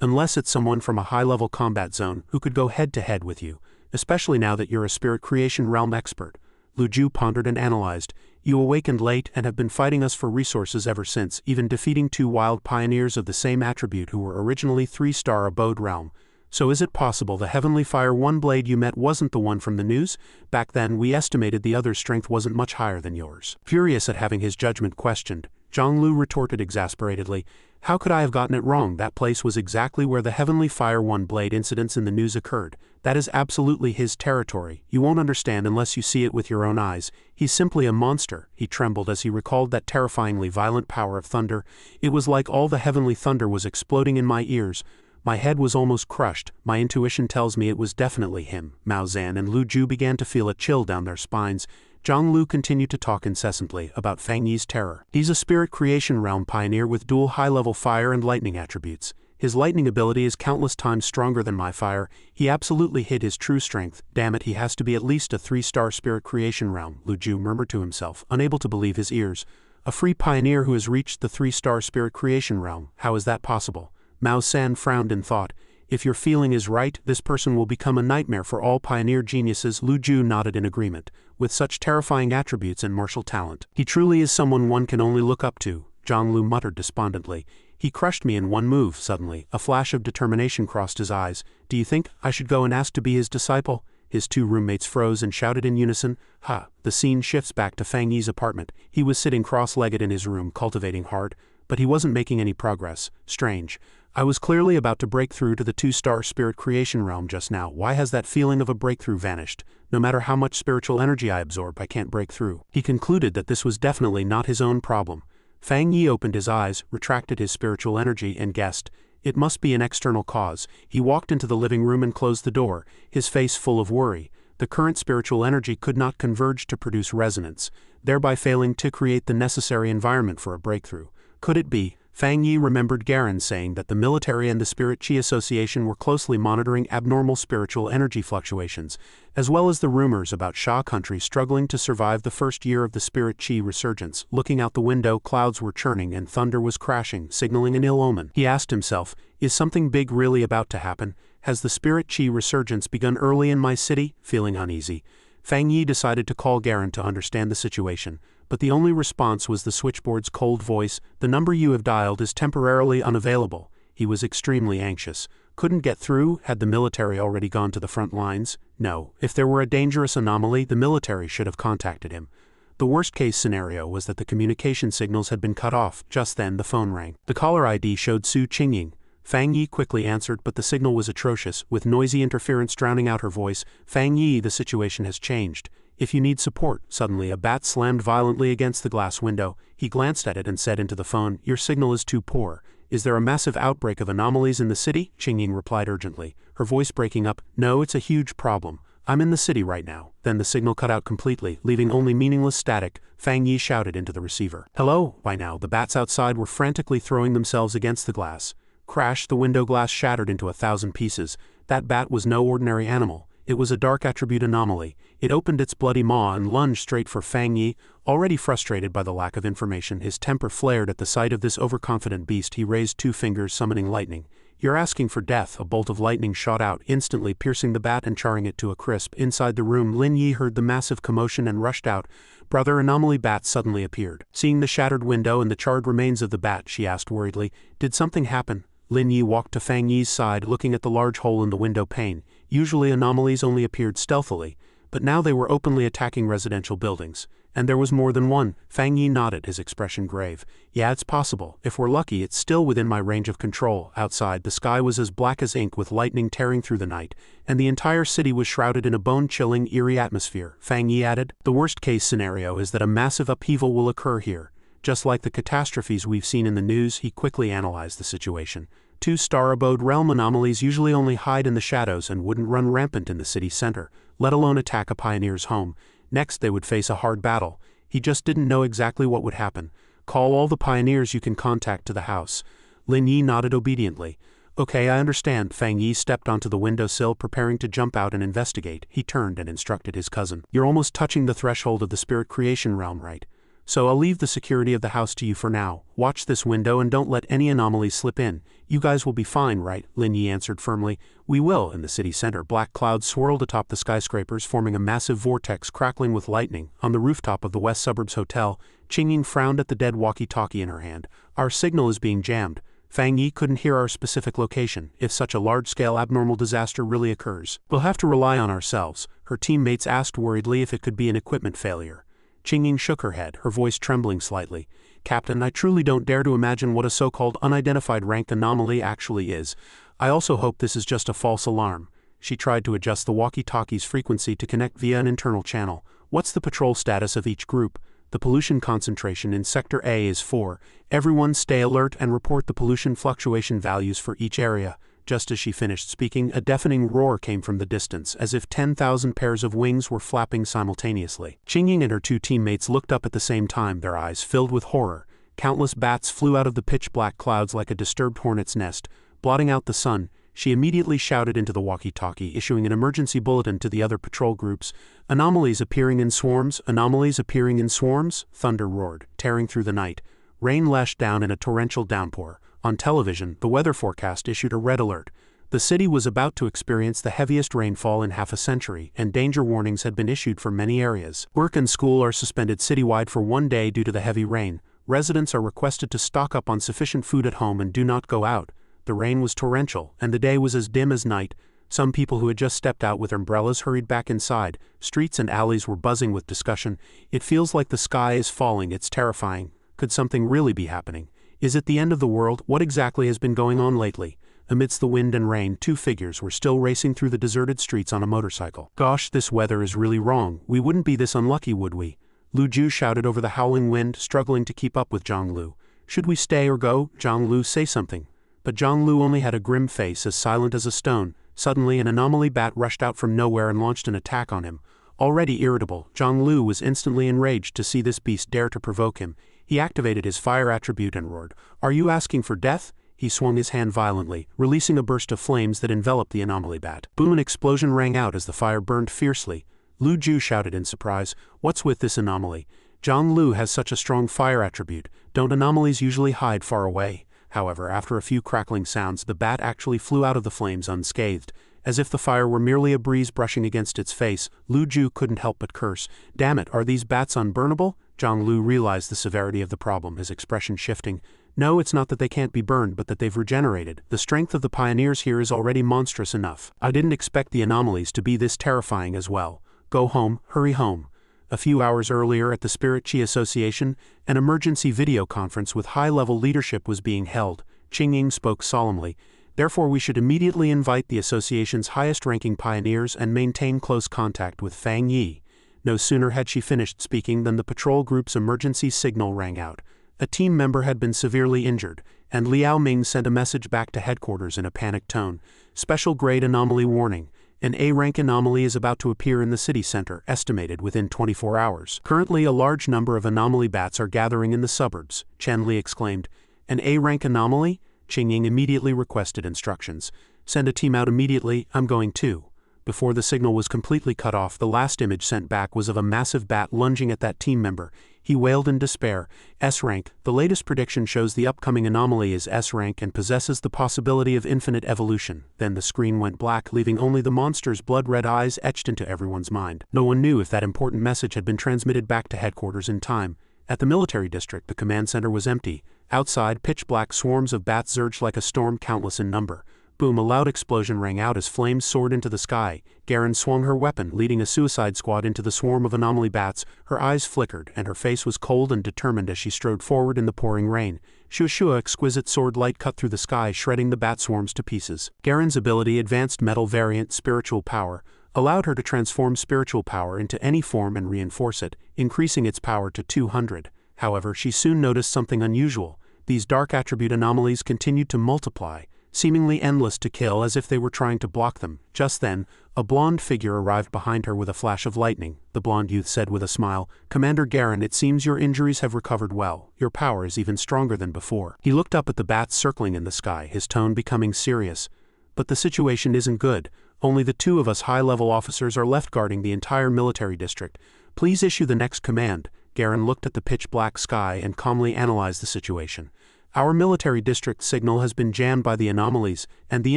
Unless it's someone from a high-level combat zone who could go head-to-head with you, especially now that you're a spirit creation realm expert. Lu Ju pondered and analyzed. You awakened late and have been fighting us for resources ever since, even defeating 2 wild pioneers of the same attribute who were originally 3-star abode realm. So is it possible the Heavenly Fire One blade you met wasn't the one from the news? Back then we estimated the other's strength wasn't much higher than yours. Furious at having his judgment questioned, Zhang Lu retorted exasperatedly, how could I have gotten it wrong? That place was exactly where the Heavenly Fire One blade incidents in the news occurred. That is absolutely his territory. You won't understand unless you see it with your own eyes. He's simply a monster. He trembled as he recalled that terrifyingly violent power of thunder. It was like all the heavenly thunder was exploding in my ears. My head was almost crushed. My intuition tells me it was definitely him. Mao Zan and Lu Ju began to feel a chill down their spines. Zhang Lu continued to talk incessantly about Fang Yi's terror. He's a spirit creation realm pioneer with dual high-level fire and lightning attributes. His lightning ability is countless times stronger than my fire. He absolutely hid his true strength. Damn it, he has to be at least a 3-star spirit creation realm, Lu Ju murmured to himself, unable to believe his ears. A free pioneer who has reached the 3-star spirit creation realm. How is that possible? Mao San frowned in thought. If your feeling is right, this person will become a nightmare for all pioneer geniuses. Lu Ju nodded in agreement. With such terrifying attributes and martial talent, he truly is someone one can only look up to, Zhang Lu muttered despondently. He crushed me in one move. Suddenly, a flash of determination crossed his eyes. Do you think I should go and ask to be his disciple? His 2 roommates froze and shouted in unison. Ha! The scene shifts back to Fang Yi's apartment. He was sitting cross-legged in his room, cultivating hard, but he wasn't making any progress. Strange. I was clearly about to break through to the 2-star spirit creation realm just now. Why has that feeling of a breakthrough vanished? No matter how much spiritual energy I absorb, I can't break through. He concluded that this was definitely not his own problem. Fang Yi opened his eyes, retracted his spiritual energy, and guessed. It must be an external cause. He walked into the living room and closed the door, his face full of worry. The current spiritual energy could not converge to produce resonance, thereby failing to create the necessary environment for a breakthrough. Could it be? Fang Yi remembered Garen saying that the military and the Spirit Qi Association were closely monitoring abnormal spiritual energy fluctuations, as well as the rumors about Xia country struggling to survive the first year of the Spirit Qi resurgence. Looking out the window, clouds were churning and thunder was crashing, signaling an ill omen. He asked himself, is something big really about to happen? Has the Spirit Qi resurgence begun early in my city? Feeling uneasy, Fang Yi decided to call Garen to understand the situation. But the only response was the switchboard's cold voice. The number you have dialed is temporarily unavailable. He was extremely anxious. Couldn't get through? Had the military already gone to the front lines? No. If there were a dangerous anomaly, the military should have contacted him. The worst-case scenario was that the communication signals had been cut off. Just then the phone rang. The caller ID showed Su Qingying. Fang Yi quickly answered, but the signal was atrocious, with noisy interference drowning out her voice. Fang Yi, the situation has changed. If you need support. Suddenly a bat slammed violently against the glass window. He glanced at it and said into the phone, your signal is too poor. Is there a massive outbreak of anomalies in the city? Qingying replied urgently, her voice breaking up. No, it's a huge problem. I'm in the city right now. Then the signal cut out completely, leaving only meaningless static. Fang Yi shouted into the receiver. Hello? By now the bats outside were frantically throwing themselves against the glass. Crash! The window glass shattered into 1,000 pieces. That bat was no ordinary animal. It was a dark attribute anomaly. It opened its bloody maw and lunged straight for Fang Yi. Already frustrated by the lack of information, his temper flared at the sight of this overconfident beast. He raised 2 fingers, summoning lightning. You're asking for death. A bolt of lightning shot out, instantly piercing the bat and charring it to a crisp. Inside the room, Lin Yi heard the massive commotion and rushed out. Brother, anomaly bat suddenly appeared. Seeing the shattered window and the charred remains of the bat, she asked worriedly, did something happen? Lin Yi walked to Fang Yi's side, looking at the large hole in the window pane. Usually anomalies only appeared stealthily, but now they were openly attacking residential buildings. And there was more than one. Fang Yi nodded, his expression grave. Yeah, it's possible. If we're lucky, it's still within my range of control. Outside, the sky was as black as ink with lightning tearing through the night, and the entire city was shrouded in a bone-chilling, eerie atmosphere. Fang Yi added, the worst-case scenario is that a massive upheaval will occur here. Just like the catastrophes we've seen in the news, he quickly analyzed the situation. 2-star abode realm anomalies usually only hide in the shadows and wouldn't run rampant in the city center, let alone attack a pioneer's home. Next they would face a hard battle. He just didn't know exactly what would happen. Call all the pioneers you can contact to the house. Lin Yi nodded obediently. Okay, I understand. Fang Yi stepped onto the windowsill, preparing to jump out and investigate. He turned and instructed his cousin. You're almost touching the threshold of the spirit creation realm, right? So I'll leave the security of the house to you for now. Watch this window and don't let any anomalies slip in. You guys will be fine, right? Lin Yi answered firmly. We will. In the city center, black clouds swirled atop the skyscrapers, forming a massive vortex crackling with lightning. On the rooftop of the West Suburbs Hotel, Qingying frowned at the dead walkie-talkie in her hand. Our signal is being jammed. Fang Yi couldn't hear our specific location. If such a large-scale abnormal disaster really occurs, we'll have to rely on ourselves. Her teammates asked worriedly if it could be an equipment failure. Qingying shook her head, her voice trembling slightly. Captain, I truly don't dare to imagine what a so-called unidentified rank anomaly actually is. I also hope this is just a false alarm. She tried to adjust the walkie-talkie's frequency to connect via an internal channel. What's the patrol status of each group? The pollution concentration in Sector A is 4. Everyone stay alert and report the pollution fluctuation values for each area. Just as she finished speaking, a deafening roar came from the distance, as if 10,000 pairs of wings were flapping simultaneously. Qingying and her two teammates looked up at the same time, their eyes filled with horror. Countless bats flew out of the pitch-black clouds like a disturbed hornet's nest, blotting out the sun. She immediately shouted into the walkie-talkie, issuing an emergency bulletin to the other patrol groups. Anomalies appearing in swarms, anomalies appearing in swarms, thunder roared, tearing through the night. Rain lashed down in a torrential downpour. On television, the weather forecast issued a red alert. The city was about to experience the heaviest rainfall in half a century, and danger warnings had been issued for many areas. Work and school are suspended citywide for 1 day due to the heavy rain. Residents are requested to stock up on sufficient food at home and do not go out. The rain was torrential, and the day was as dim as night. Some people who had just stepped out with umbrellas hurried back inside. Streets and alleys were buzzing with discussion. It feels like the sky is falling, it's terrifying. Could something really be happening? Is it the end of the world? What exactly has been going on lately? Amidst the wind and rain, two figures were still racing through the deserted streets on a motorcycle. Gosh, this weather is really wrong. We wouldn't be this unlucky, would we? Lu Ju shouted over the howling wind, struggling to keep up with Zhang Lu. Should we stay or go? Zhang Lu, say something. But Zhang Lu only had a grim face, as silent as a stone. Suddenly, an anomaly bat rushed out from nowhere and launched an attack on him. Already irritable, Zhang Lu was instantly enraged to see this beast dare to provoke him. He activated his fire attribute and roared, "Are you asking for death?" He swung his hand violently, releasing a burst of flames that enveloped the anomaly bat. Boom! An explosion rang out as the fire burned fiercely. Lu Ju shouted in surprise, "What's with this anomaly? Zhang Lu has such a strong fire attribute. Don't anomalies usually hide far away?" However, after a few crackling sounds, the bat actually flew out of the flames unscathed. As if the fire were merely a breeze brushing against its face, Lu Ju couldn't help but curse. "Damn it, are these bats unburnable?" Zhang Lu realized the severity of the problem, his expression shifting. "No, it's not that they can't be burned, but that they've regenerated. The strength of the pioneers here is already monstrous enough. I didn't expect the anomalies to be this terrifying as well. Go home, hurry home." A few hours earlier at the Spirit Chi Association, an emergency video conference with high-level leadership was being held. Qingying spoke solemnly. "Therefore we should immediately invite the association's highest-ranking pioneers and maintain close contact with Fang Yi." No sooner had she finished speaking than the patrol group's emergency signal rang out. A team member had been severely injured, and Liao Ming sent a message back to headquarters in a panicked tone. "Special grade anomaly warning. An A-rank anomaly is about to appear in the city center, estimated within 24 hours. Currently, a large number of anomaly bats are gathering in the suburbs," Chen Li exclaimed. "An A-rank anomaly?" Qingying immediately requested instructions. "Send a team out immediately, I'm going too." Before the signal was completely cut off, the last image sent back was of a massive bat lunging at that team member. He wailed in despair. "S-rank. The latest prediction shows the upcoming anomaly is S-rank and possesses the possibility of infinite evolution." Then the screen went black, leaving only the monster's blood-red eyes etched into everyone's mind. No one knew if that important message had been transmitted back to headquarters in time. At the military district, the command center was empty. Outside, pitch-black swarms of bats surged like a storm, countless in number. Boom! A loud explosion rang out as flames soared into the sky. Garen swung her weapon, leading a suicide squad into the swarm of anomaly bats. Her eyes flickered, and her face was cold and determined as she strode forward in the pouring rain. Shushua exquisite sword light cut through the sky, shredding the bat swarms to pieces. Garen's ability, Advanced Metal Variant Spiritual Power, allowed her to transform spiritual power into any form and reinforce it, increasing its power to 200. However, she soon noticed something unusual. These dark attribute anomalies continued to multiply. seemingly endless to kill as if they were trying to block them. Just then, a blonde figure arrived behind her with a flash of lightning. The blonde youth said with a smile, "Commander Garen, it seems your injuries have recovered well. Your power is even stronger than before." He looked up at the bats circling in the sky, his tone becoming serious. "But the situation isn't good. Only the two of us high-level officers are left guarding the entire military district. Please issue the next command." Garen looked at the pitch-black sky and calmly analyzed the situation. "Our military district signal has been jammed by the anomalies, and the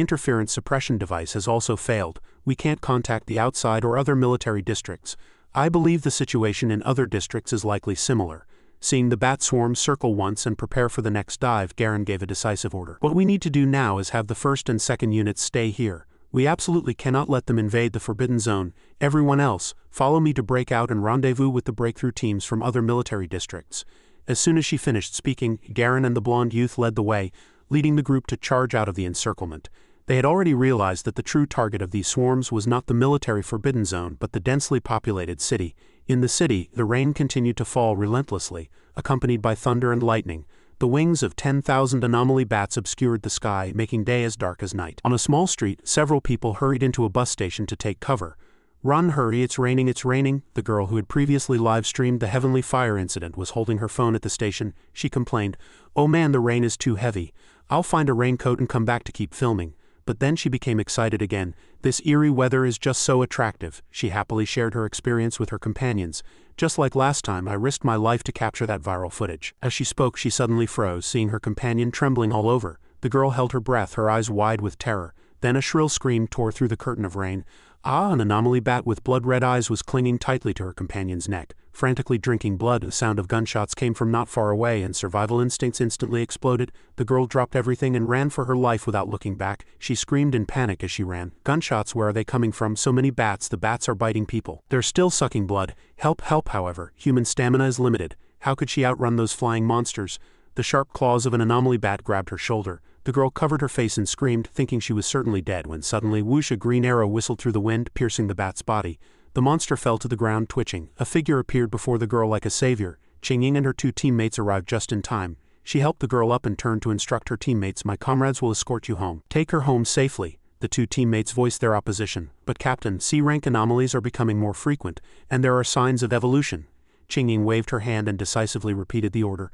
interference suppression device has also failed. We can't contact the outside or other military districts. I believe the situation in other districts is likely similar." Seeing the bat swarm circle once and prepare for the next dive, Garen gave a decisive order. "What we need to do now is have the first and second units stay here. We absolutely cannot let them invade the Forbidden Zone. Everyone else, follow me to break out and rendezvous with the breakthrough teams from other military districts." As soon as she finished speaking, Garen and the blonde youth led the way, leading the group to charge out of the encirclement. They had already realized that the true target of these swarms was not the military Forbidden Zone but the densely populated city. In the city, the rain continued to fall relentlessly, accompanied by thunder and lightning. The wings of 10,000 anomaly bats obscured the sky, making day as dark as night. On a small street, several people hurried into a bus station to take cover. "Run, hurry, it's raining, it's raining." The girl who had previously live-streamed the Heavenly Fire incident was holding her phone at the station. She complained, "Oh man, the rain is too heavy. I'll find a raincoat and come back to keep filming." But then she became excited again. "This eerie weather is just so attractive." She happily shared her experience with her companions. "Just like last time, I risked my life to capture that viral footage." As she spoke, she suddenly froze, seeing her companion trembling all over. The girl held her breath, her eyes wide with terror. Then a shrill scream tore through the curtain of rain. An anomaly bat with blood-red eyes was clinging tightly to her companion's neck, frantically drinking blood. The sound of gunshots came from not far away, and survival instincts instantly exploded. The girl dropped everything and ran for her life without looking back. She screamed in panic as she ran. "Gunshots, where are they coming from? So many bats, the bats are biting people. They're still sucking blood. Help, help." However, human stamina is limited. How could she outrun those flying monsters? The sharp claws of an anomaly bat grabbed her shoulder. The girl covered her face and screamed, thinking she was certainly dead, when suddenly whoosh, a green arrow whistled through the wind, piercing the bat's body. The monster fell to the ground, twitching. A figure appeared before the girl like a savior. Qingying and her two teammates arrived just in time. She helped the girl up and turned to instruct her teammates, "My comrades will escort you home. Take her home safely." The two teammates voiced their opposition. "But Captain, C-rank anomalies are becoming more frequent, and there are signs of evolution." Qingying waved her hand and decisively repeated the order.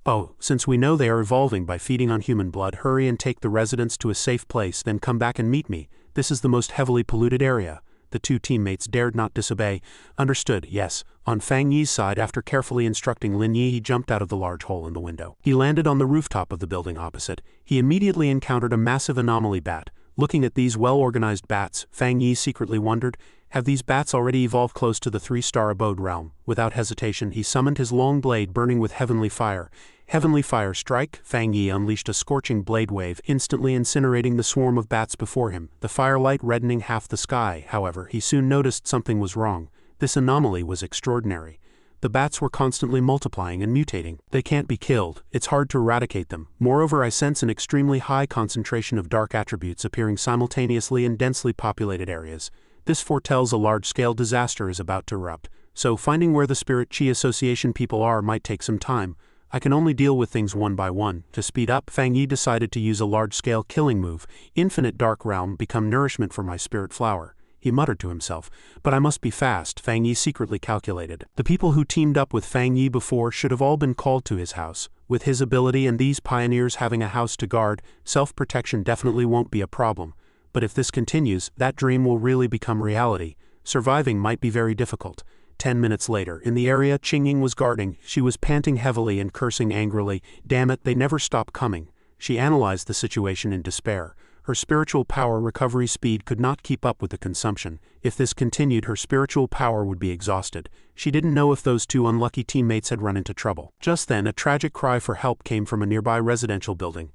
"Oh, since we know they are evolving by feeding on human blood, hurry and take the residents to a safe place, then come back and meet me. This is the most heavily polluted area." The two teammates dared not disobey. "Understood, yes." On Fang Yi's side, after carefully instructing Lin Yi, he jumped out of the large hole in the window. He landed on the rooftop of the building opposite. He immediately encountered a massive anomaly bat. Looking at these well-organized bats, Fang Yi secretly wondered, have these bats already evolved close to the 3-star abode realm? Without hesitation, he summoned his long blade burning with heavenly fire. "Heavenly Fire Strike!" Fang Yi unleashed a scorching blade wave, instantly incinerating the swarm of bats before him, the firelight reddening half the sky. However, he soon noticed something was wrong. This anomaly was extraordinary. The bats were constantly multiplying and mutating. "They can't be killed. It's hard to eradicate them. Moreover, I sense an extremely high concentration of dark attributes appearing simultaneously in densely populated areas. This foretells a large-scale disaster is about to erupt. So finding where the Spirit Chi Association people are might take some time. I can only deal with things one by one." To speed up, Fang Yi decided to use a large-scale killing move. "Infinite Dark Realm, become nourishment for my spirit flower." He muttered to himself. "But I must be fast," Fang Yi secretly calculated. The people who teamed up with Fang Yi before should have all been called to his house. With his ability and these pioneers having a house to guard, self-protection definitely won't be a problem. But if this continues, that dream will really become reality. Surviving might be very difficult. 10 minutes later, in the area Qingying was guarding, she was panting heavily and cursing angrily. "Damn it, they never stop coming." She analyzed the situation in despair. Her spiritual power recovery speed could not keep up with the consumption. If this continued, her spiritual power would be exhausted. She didn't know if those two unlucky teammates had run into trouble. Just then, a tragic cry for help came from a nearby residential building.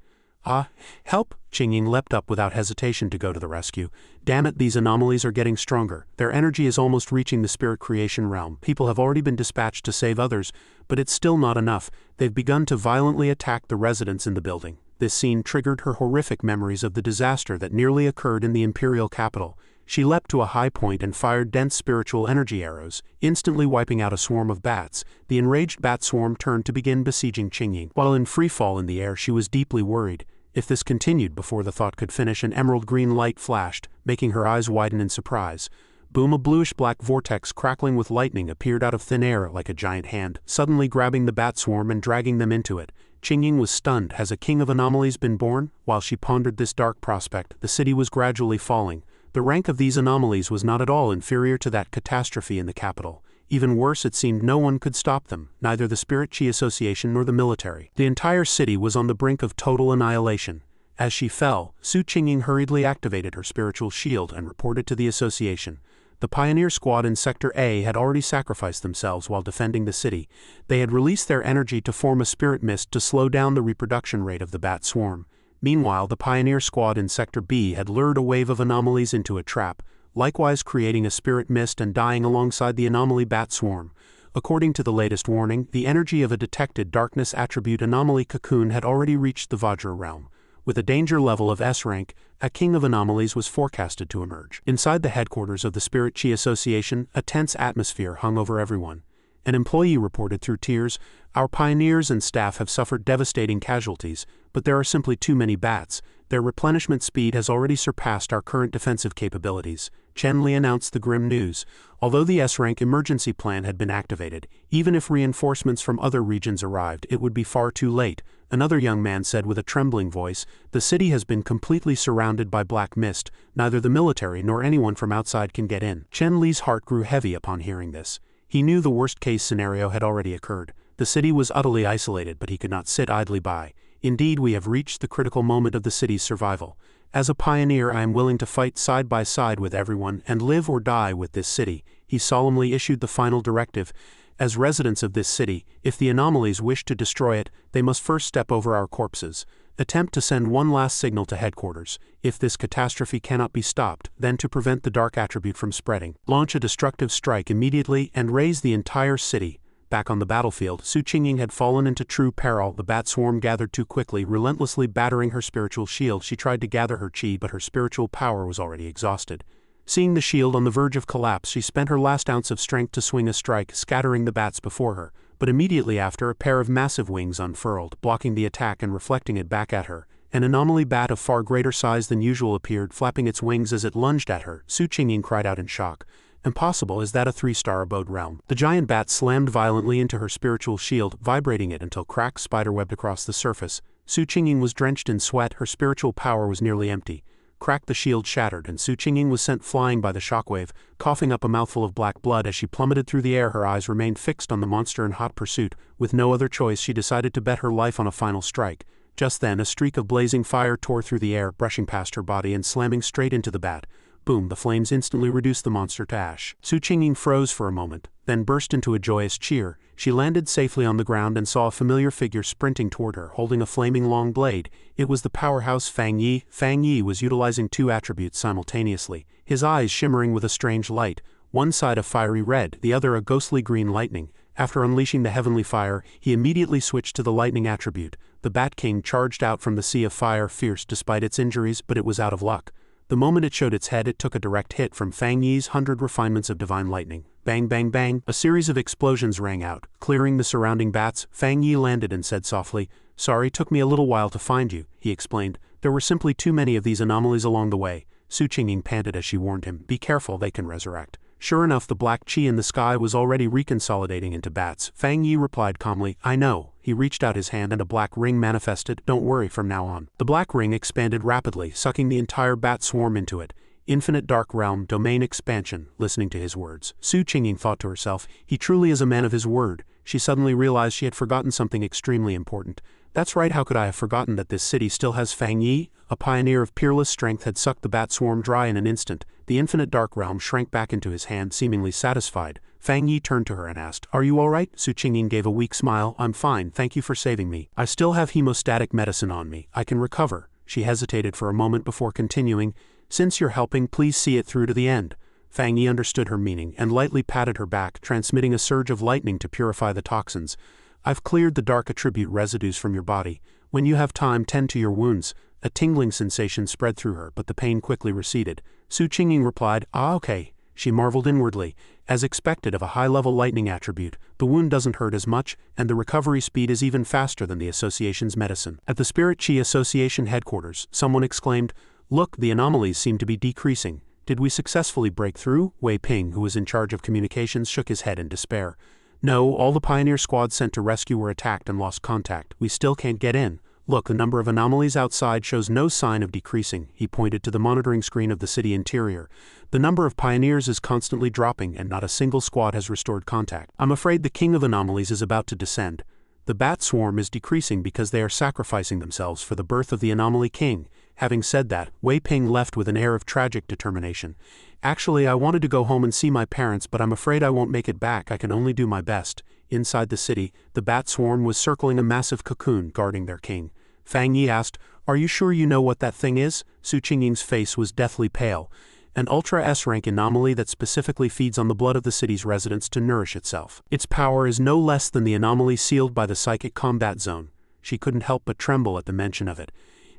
Help!" Qingying leapt up without hesitation to go to the rescue. "Damn it, these anomalies are getting stronger. Their energy is almost reaching the spirit creation realm. People have already been dispatched to save others, but it's still not enough. They've begun to violently attack the residents in the building." This scene triggered her horrific memories of the disaster that nearly occurred in the imperial capital. She leapt to a high point and fired dense spiritual energy arrows, instantly wiping out a swarm of bats. The enraged bat swarm turned to begin besieging Qingying. While in free fall in the air, she was deeply worried. If this continued, before the thought could finish, an emerald green light flashed, making her eyes widen in surprise. Boom! A bluish-black vortex crackling with lightning appeared out of thin air like a giant hand, suddenly grabbing the bat swarm and dragging them into it. Qingying was stunned. Has a king of anomalies been born? While she pondered this dark prospect, the city was gradually falling. The rank of these anomalies was not at all inferior to that catastrophe in the capital. Even worse, it seemed no one could stop them, neither the Spirit Chi Association nor the military. The entire city was on the brink of total annihilation. As she fell, Su Qingying hurriedly activated her spiritual shield and reported to the association. The pioneer squad in Sector A had already sacrificed themselves while defending the city. They had released their energy to form a spirit mist to slow down the reproduction rate of the bat swarm. Meanwhile, the pioneer squad in Sector B had lured a wave of anomalies into a trap, likewise creating a spirit mist and dying alongside the anomaly bat swarm. According to the latest warning, the energy of a detected darkness attribute anomaly cocoon had already reached the Vajra realm. With a danger level of S rank, a king of anomalies was forecasted to emerge. Inside the headquarters of the Spirit Chi Association, a tense atmosphere hung over everyone. An employee reported through tears, "Our pioneers and staff have suffered devastating casualties, but there are simply too many bats. Their replenishment speed has already surpassed our current defensive capabilities." Chen Li announced the grim news. Although the S-rank emergency plan had been activated, even if reinforcements from other regions arrived, it would be far too late. Another young man said with a trembling voice, "The city has been completely surrounded by black mist. Neither the military nor anyone from outside can get in." Chen Li's heart grew heavy upon hearing this. He knew the worst-case scenario had already occurred. The city was utterly isolated, but he could not sit idly by. "Indeed, we have reached the critical moment of the city's survival. As a pioneer, I am willing to fight side by side with everyone and live or die with this city." He solemnly issued the final directive. "As residents of this city, if the anomalies wish to destroy it, they must first step over our corpses. Attempt to send one last signal to headquarters. If this catastrophe cannot be stopped, then to prevent the dark attribute from spreading, launch a destructive strike immediately and raise the entire city." Back on the battlefield, Su Qingying had fallen into true peril. The bat swarm gathered too quickly, relentlessly battering her spiritual shield. She tried to gather her chi, but her spiritual power was already exhausted. Seeing the shield on the verge of collapse, she spent her last ounce of strength to swing a strike, scattering the bats before her. But immediately after, a pair of massive wings unfurled, blocking the attack and reflecting it back at her. An anomaly bat of far greater size than usual appeared, flapping its wings as it lunged at her. Su Qingying cried out in shock. "Impossible, is that a 3-star abode realm?" The giant bat slammed violently into her spiritual shield, vibrating it until cracks spiderwebbed across the surface. Su Qingying was drenched in sweat, her spiritual power was nearly empty. Crack! The shield shattered, and Su Qingying was sent flying by the shockwave, coughing up a mouthful of black blood. As she plummeted through the air, her eyes remained fixed on the monster in hot pursuit. With no other choice, she decided to bet her life on a final strike. Just then, a streak of blazing fire tore through the air, brushing past her body and slamming straight into the bat. Boom! The flames instantly reduced the monster to ash. Su Qingying froze for a moment, then burst into a joyous cheer. She landed safely on the ground and saw a familiar figure sprinting toward her, holding a flaming long blade. It was the powerhouse Fang Yi. Fang Yi was utilizing two attributes simultaneously, his eyes shimmering with a strange light, one side a fiery red, the other a ghostly green lightning. After unleashing the heavenly fire, he immediately switched to the lightning attribute. The Bat King charged out from the sea of fire, fierce despite its injuries, but it was out of luck. The moment it showed its head, it took a direct hit from Fang Yi's 100 refinements of divine lightning. Bang, bang, bang! A series of explosions rang out, clearing the surrounding bats. Fang Yi landed and said softly, "Sorry, took me a little while to find you," he explained. "There were simply too many of these anomalies along the way." Su Qingying panted as she warned him, "Be careful, they can resurrect." Sure enough, the black chi in the sky was already reconsolidating into bats. Fang Yi replied calmly, "I know." He reached out his hand and a black ring manifested. "Don't worry from now on." The black ring expanded rapidly, sucking the entire bat swarm into it. Infinite dark realm, domain expansion. Listening to his words, Su Qingying thought to herself, he truly is a man of his word. She suddenly realized she had forgotten something extremely important. That's right, how could I have forgotten that this city still has Fang Yi? A pioneer of peerless strength had sucked the bat swarm dry in an instant. The infinite dark realm shrank back into his hand, seemingly satisfied. Fang Yi turned to her and asked, "Are you all right?" Su Qingying gave a weak smile. "I'm fine, thank you for saving me. I still have hemostatic medicine on me. I can recover." She hesitated for a moment before continuing, "Since you're helping, please see it through to the end." Fang Yi understood her meaning and lightly patted her back, transmitting a surge of lightning to purify the toxins. "I've cleared the dark attribute residues from your body. When you have time, tend to your wounds." A tingling sensation spread through her, but the pain quickly receded. Su Qingying replied, "Ah, okay." She marveled inwardly. As expected of a high-level lightning attribute, the wound doesn't hurt as much, and the recovery speed is even faster than the association's medicine. At the Spirit Chi Association headquarters, someone exclaimed, "Look, the anomalies seem to be decreasing. Did we successfully break through?" Wei Ping, who was in charge of communications, shook his head in despair. "No, all the pioneer squads sent to rescue were attacked and lost contact. We still can't get in. Look, the number of anomalies outside shows no sign of decreasing." He pointed to the monitoring screen of the city interior. "The number of pioneers is constantly dropping, and not a single squad has restored contact. I'm afraid the king of anomalies is about to descend. The bat swarm is decreasing because they are sacrificing themselves for the birth of the anomaly king." Having said that, Wei Ping left with an air of tragic determination. "Actually, I wanted to go home and see my parents, but I'm afraid I won't make it back. I can only do my best." Inside the city, the bat swarm was circling a massive cocoon guarding their king. Fang Yi asked, "Are you sure you know what that thing is?" Su Qingying's face was deathly pale. "An Ultra S-Rank anomaly that specifically feeds on the blood of the city's residents to nourish itself. Its power is no less than the anomaly sealed by the psychic combat zone." She couldn't help but tremble at the mention of it.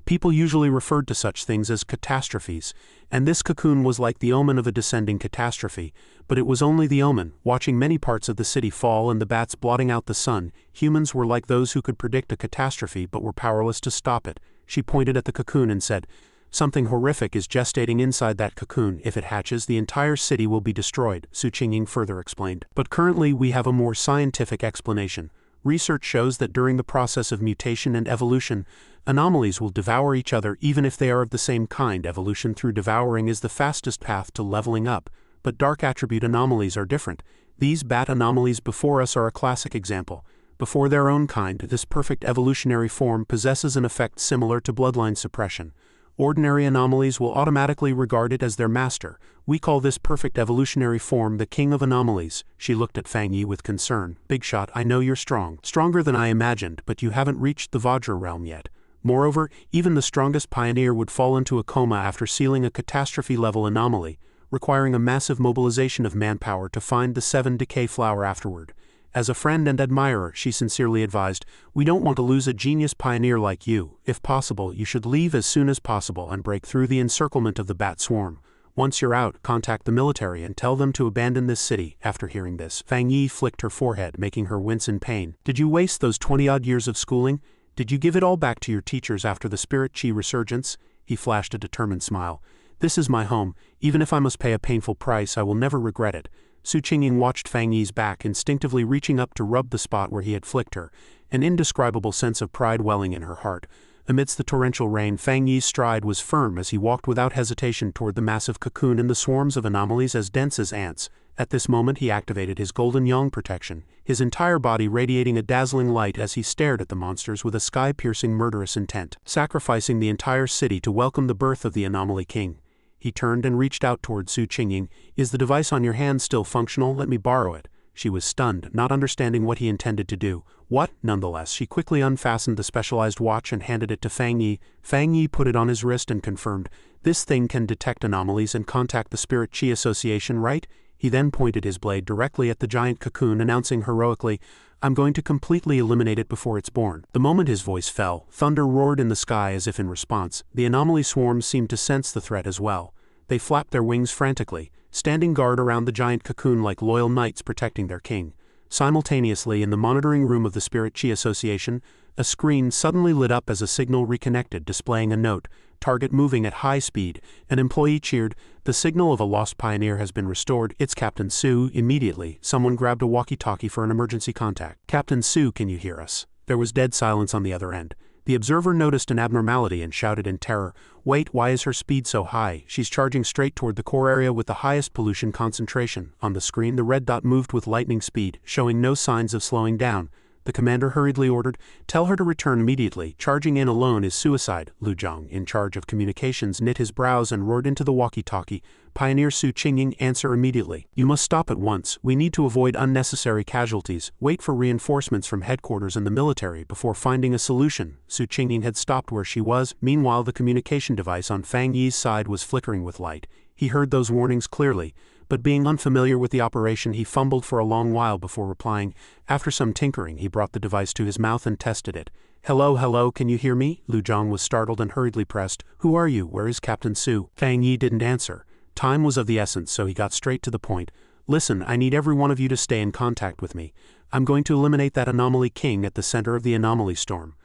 People usually referred to such things as catastrophes, and this cocoon was like the omen of a descending catastrophe, but it was only the omen. Watching many parts of the city fall and the bats blotting out the sun, humans were like those who could predict a catastrophe but were powerless to stop it. She pointed at the cocoon and said, "Something horrific is gestating inside that cocoon. If it hatches, the entire city will be destroyed," Su Qingying further explained. "But currently we have a more scientific explanation. Research shows that during the process of mutation and evolution, anomalies will devour each other even if they are of the same kind. Evolution through devouring is the fastest path to leveling up, but dark attribute anomalies are different. These bat anomalies before us are a classic example. Before their own kind, this perfect evolutionary form possesses an effect similar to bloodline suppression. Ordinary anomalies will automatically regard it as their master. We call this perfect evolutionary form the king of anomalies." She looked at Fang Yi with concern. "Big shot, I know you're strong. Stronger than I imagined, but you haven't reached the Vajra realm yet. Moreover, even the strongest pioneer would fall into a coma after sealing a catastrophe-level anomaly, requiring a massive mobilization of manpower to find the 7 decay flower afterward. As a friend and admirer," she sincerely advised, "we don't want to lose a genius pioneer like you. If possible, you should leave as soon as possible and break through the encirclement of the bat swarm. Once you're out, contact the military and tell them to abandon this city." After hearing this, Fang Yi flicked her forehead, making her wince in pain. "Did you waste those 20-odd years of schooling? Did you give it all back to your teachers after the Spirit Chi resurgence?" He flashed a determined smile. "This is my home. Even if I must pay a painful price, I will never regret it." Su Qingying watched Fang Yi's back, instinctively reaching up to rub the spot where he had flicked her, an indescribable sense of pride welling in her heart. Amidst the torrential rain, Fang Yi's stride was firm as he walked without hesitation toward the massive cocoon and the swarms of anomalies as dense as ants. At this moment he activated his golden yang protection, his entire body radiating a dazzling light as he stared at the monsters with a sky-piercing murderous intent, sacrificing the entire city to welcome the birth of the anomaly king. He turned and reached out toward Su Qingying. "Is the device on your hand still functional? Let me borrow it." She was stunned, not understanding what he intended to do. "What?" Nonetheless, she quickly unfastened the specialized watch and handed it to Fang Yi. Fang Yi put it on his wrist and confirmed, "This thing can detect anomalies and contact the Spirit Chi Association, right?" He then pointed his blade directly at the giant cocoon, announcing heroically, "I'm going to completely eliminate it before it's born." The moment his voice fell, thunder roared in the sky as if in response. The anomaly swarms seemed to sense the threat as well. They flapped their wings frantically, standing guard around the giant cocoon like loyal knights protecting their king. Simultaneously, in the monitoring room of the Spirit Chi Association, a screen suddenly lit up as a signal reconnected, displaying a note, "Target moving at high speed." An employee cheered, "The signal of a lost pioneer has been restored. It's Captain Su." Immediately, someone grabbed a walkie-talkie for an emergency contact. "Captain Su, can you hear us?" There was dead silence on the other end. The observer noticed an abnormality and shouted in terror, "Wait, why is her speed so high? She's charging straight toward the core area with the highest pollution concentration." On the screen, the red dot moved with lightning speed, showing no signs of slowing down. The commander hurriedly ordered, "Tell her to return immediately. Charging in alone is suicide." Lu Zhang, in charge of communications, knit his brows and roared into the walkie-talkie, "Pioneer Su Qingying, answer immediately. You must stop at once. We need to avoid unnecessary casualties. Wait for reinforcements from headquarters and the military before finding a solution." Su Qingying had stopped where she was. Meanwhile, the communication device on Fang Yi's side was flickering with light. He heard those warnings clearly, but being unfamiliar with the operation, he fumbled for a long while before replying. After some tinkering, he brought the device to his mouth and tested it. "Hello, hello, can you hear me?" Lu Zhang was startled and hurriedly pressed, "Who are you? Where is Captain Su?" Fang Yi didn't answer. Time was of the essence, so he got straight to the point. Listen, I need every one of you to stay in contact with me. I'm going to eliminate that anomaly king at the center of the anomaly storm.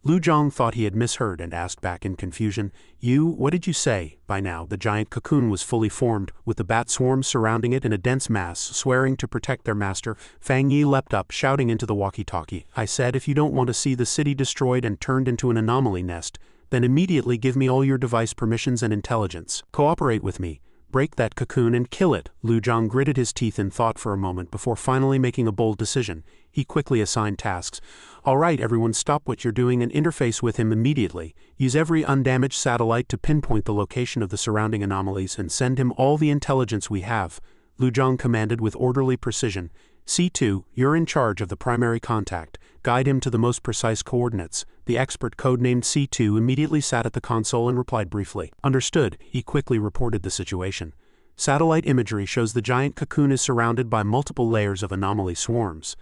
Lu Zhang thought he had misheard and asked back in confusion, what did you say? By now, the giant cocoon was fully formed, with the bat swarms surrounding it in a dense mass, swearing to protect their master. Fang Yi leapt up, shouting into the walkie-talkie, I said if you don't want to see the city destroyed and turned into an anomaly nest, then immediately give me all your device permissions and intelligence. Cooperate with me. Break that cocoon and kill it. Lu Zhang gritted his teeth in thought for a moment before finally making a bold decision. He quickly assigned tasks. All right, everyone, stop what you're doing and interface with him immediately. Use every undamaged satellite to pinpoint the location of the surrounding anomalies and send him all the intelligence we have. Lu Zhang commanded with orderly precision. C2, you're in charge of the primary contact. Guide him to the most precise coordinates. The expert, codenamed C2, immediately sat at the console and replied briefly. Understood. He quickly reported the situation. Satellite imagery shows the giant cocoon is surrounded by multiple layers of anomaly swarms.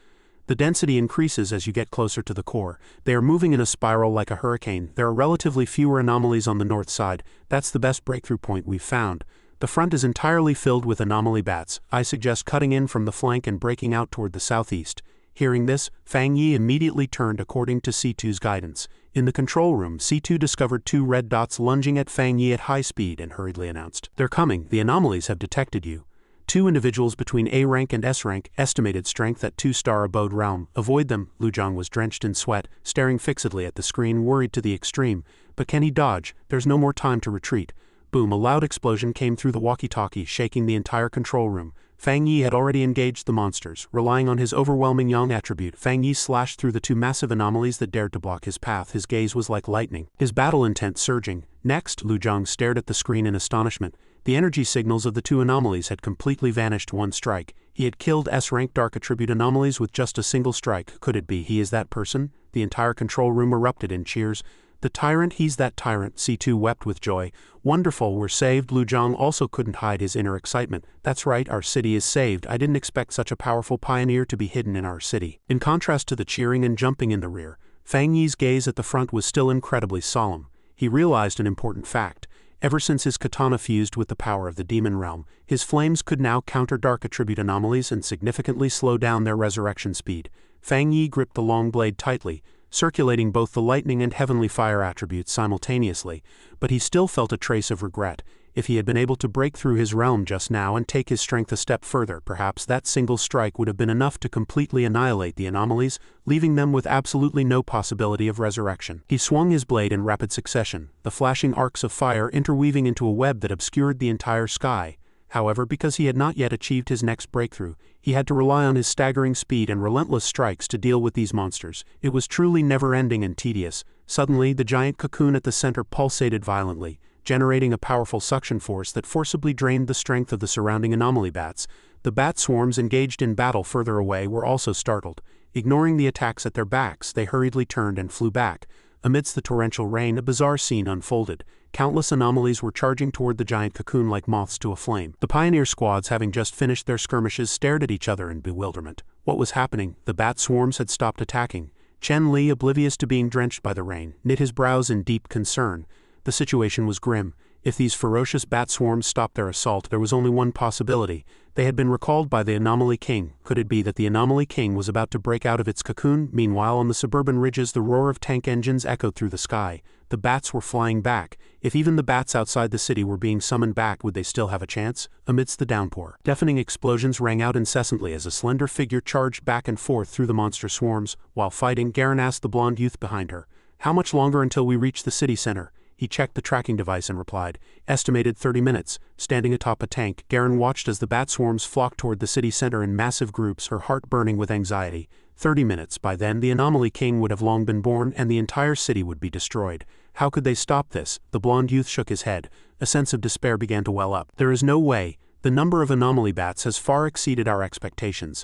The density increases as you get closer to the core. They are moving in a spiral like a hurricane. There are relatively fewer anomalies on the north side. That's the best breakthrough point we've found. The front is entirely filled with anomaly bats. I suggest cutting in from the flank and breaking out toward the southeast. Hearing this, Fang Yi immediately turned according to C2's guidance. In the control room, C2 discovered 2 red dots lunging at Fang Yi at high speed and hurriedly announced, They're coming. The anomalies have detected you. 2 individuals between A rank and S rank, estimated strength at 2-star abode realm. Avoid them. Lu Zhang was drenched in sweat, staring fixedly at the screen, worried to the extreme. But can he dodge? There's no more time to retreat. Boom, a loud explosion came through the walkie-talkie, shaking the entire control room. Fang Yi had already engaged the monsters. Relying on his overwhelming yang attribute, Fang Yi slashed through the 2 massive anomalies that dared to block his path. His gaze was like lightning, his battle intent surging. Next, Lu Zhang stared at the screen in astonishment. The energy signals of the 2 anomalies had completely vanished one strike. He had killed S-rank dark attribute anomalies with just a single strike. Could it be he is that person? The entire control room erupted in cheers. The tyrant, he's that tyrant. C2 wept with joy. Wonderful, we're saved. Lu Zhang also couldn't hide his inner excitement. That's right, our city is saved. I didn't expect such a powerful pioneer to be hidden in our city. In contrast to the cheering and jumping in the rear, Fang Yi's gaze at the front was still incredibly solemn. He realized an important fact. Ever since his katana fused with the power of the demon realm, his flames could now counter dark attribute anomalies and significantly slow down their resurrection speed. Fang Yi gripped the long blade tightly, circulating both the lightning and heavenly fire attributes simultaneously, but he still felt a trace of regret. If he had been able to break through his realm just now and take his strength a step further, perhaps that single strike would have been enough to completely annihilate the anomalies, leaving them with absolutely no possibility of resurrection. He swung his blade in rapid succession, the flashing arcs of fire interweaving into a web that obscured the entire sky. However, because he had not yet achieved his next breakthrough, he had to rely on his staggering speed and relentless strikes to deal with these monsters. It was truly never-ending and tedious. Suddenly, the giant cocoon at the center pulsated violently, generating a powerful suction force that forcibly drained the strength of the surrounding anomaly bats. The bat swarms engaged in battle further away were also startled. Ignoring the attacks at their backs, they hurriedly turned and flew back. Amidst the torrential rain, a bizarre scene unfolded. Countless anomalies were charging toward the giant cocoon like moths to a flame. The pioneer squads, having just finished their skirmishes, stared at each other in bewilderment. What was happening? The bat swarms had stopped attacking. Chen Li, oblivious to being drenched by the rain, knit his brows in deep concern. The situation was grim. If these ferocious bat swarms stopped their assault, there was only one possibility. They had been recalled by the Anomaly King. Could it be that the Anomaly King was about to break out of its cocoon? Meanwhile, on the suburban ridges, the roar of tank engines echoed through the sky. The bats were flying back. If even the bats outside the city were being summoned back, would they still have a chance? Amidst the downpour, deafening explosions rang out incessantly as a slender figure charged back and forth through the monster swarms. While fighting, Garen asked the blonde youth behind her, "How much longer until we reach the city center?" He checked the tracking device and replied, "Estimated 30 minutes. Standing atop a tank, Garen watched as the bat swarms flocked toward the city center in massive groups, her heart burning with anxiety. 30 minutes. By then, the Anomaly King would have long been born and the entire city would be destroyed. How could they stop this? The blonde youth shook his head. A sense of despair began to well up. There is no way. The number of anomaly bats has far exceeded our expectations.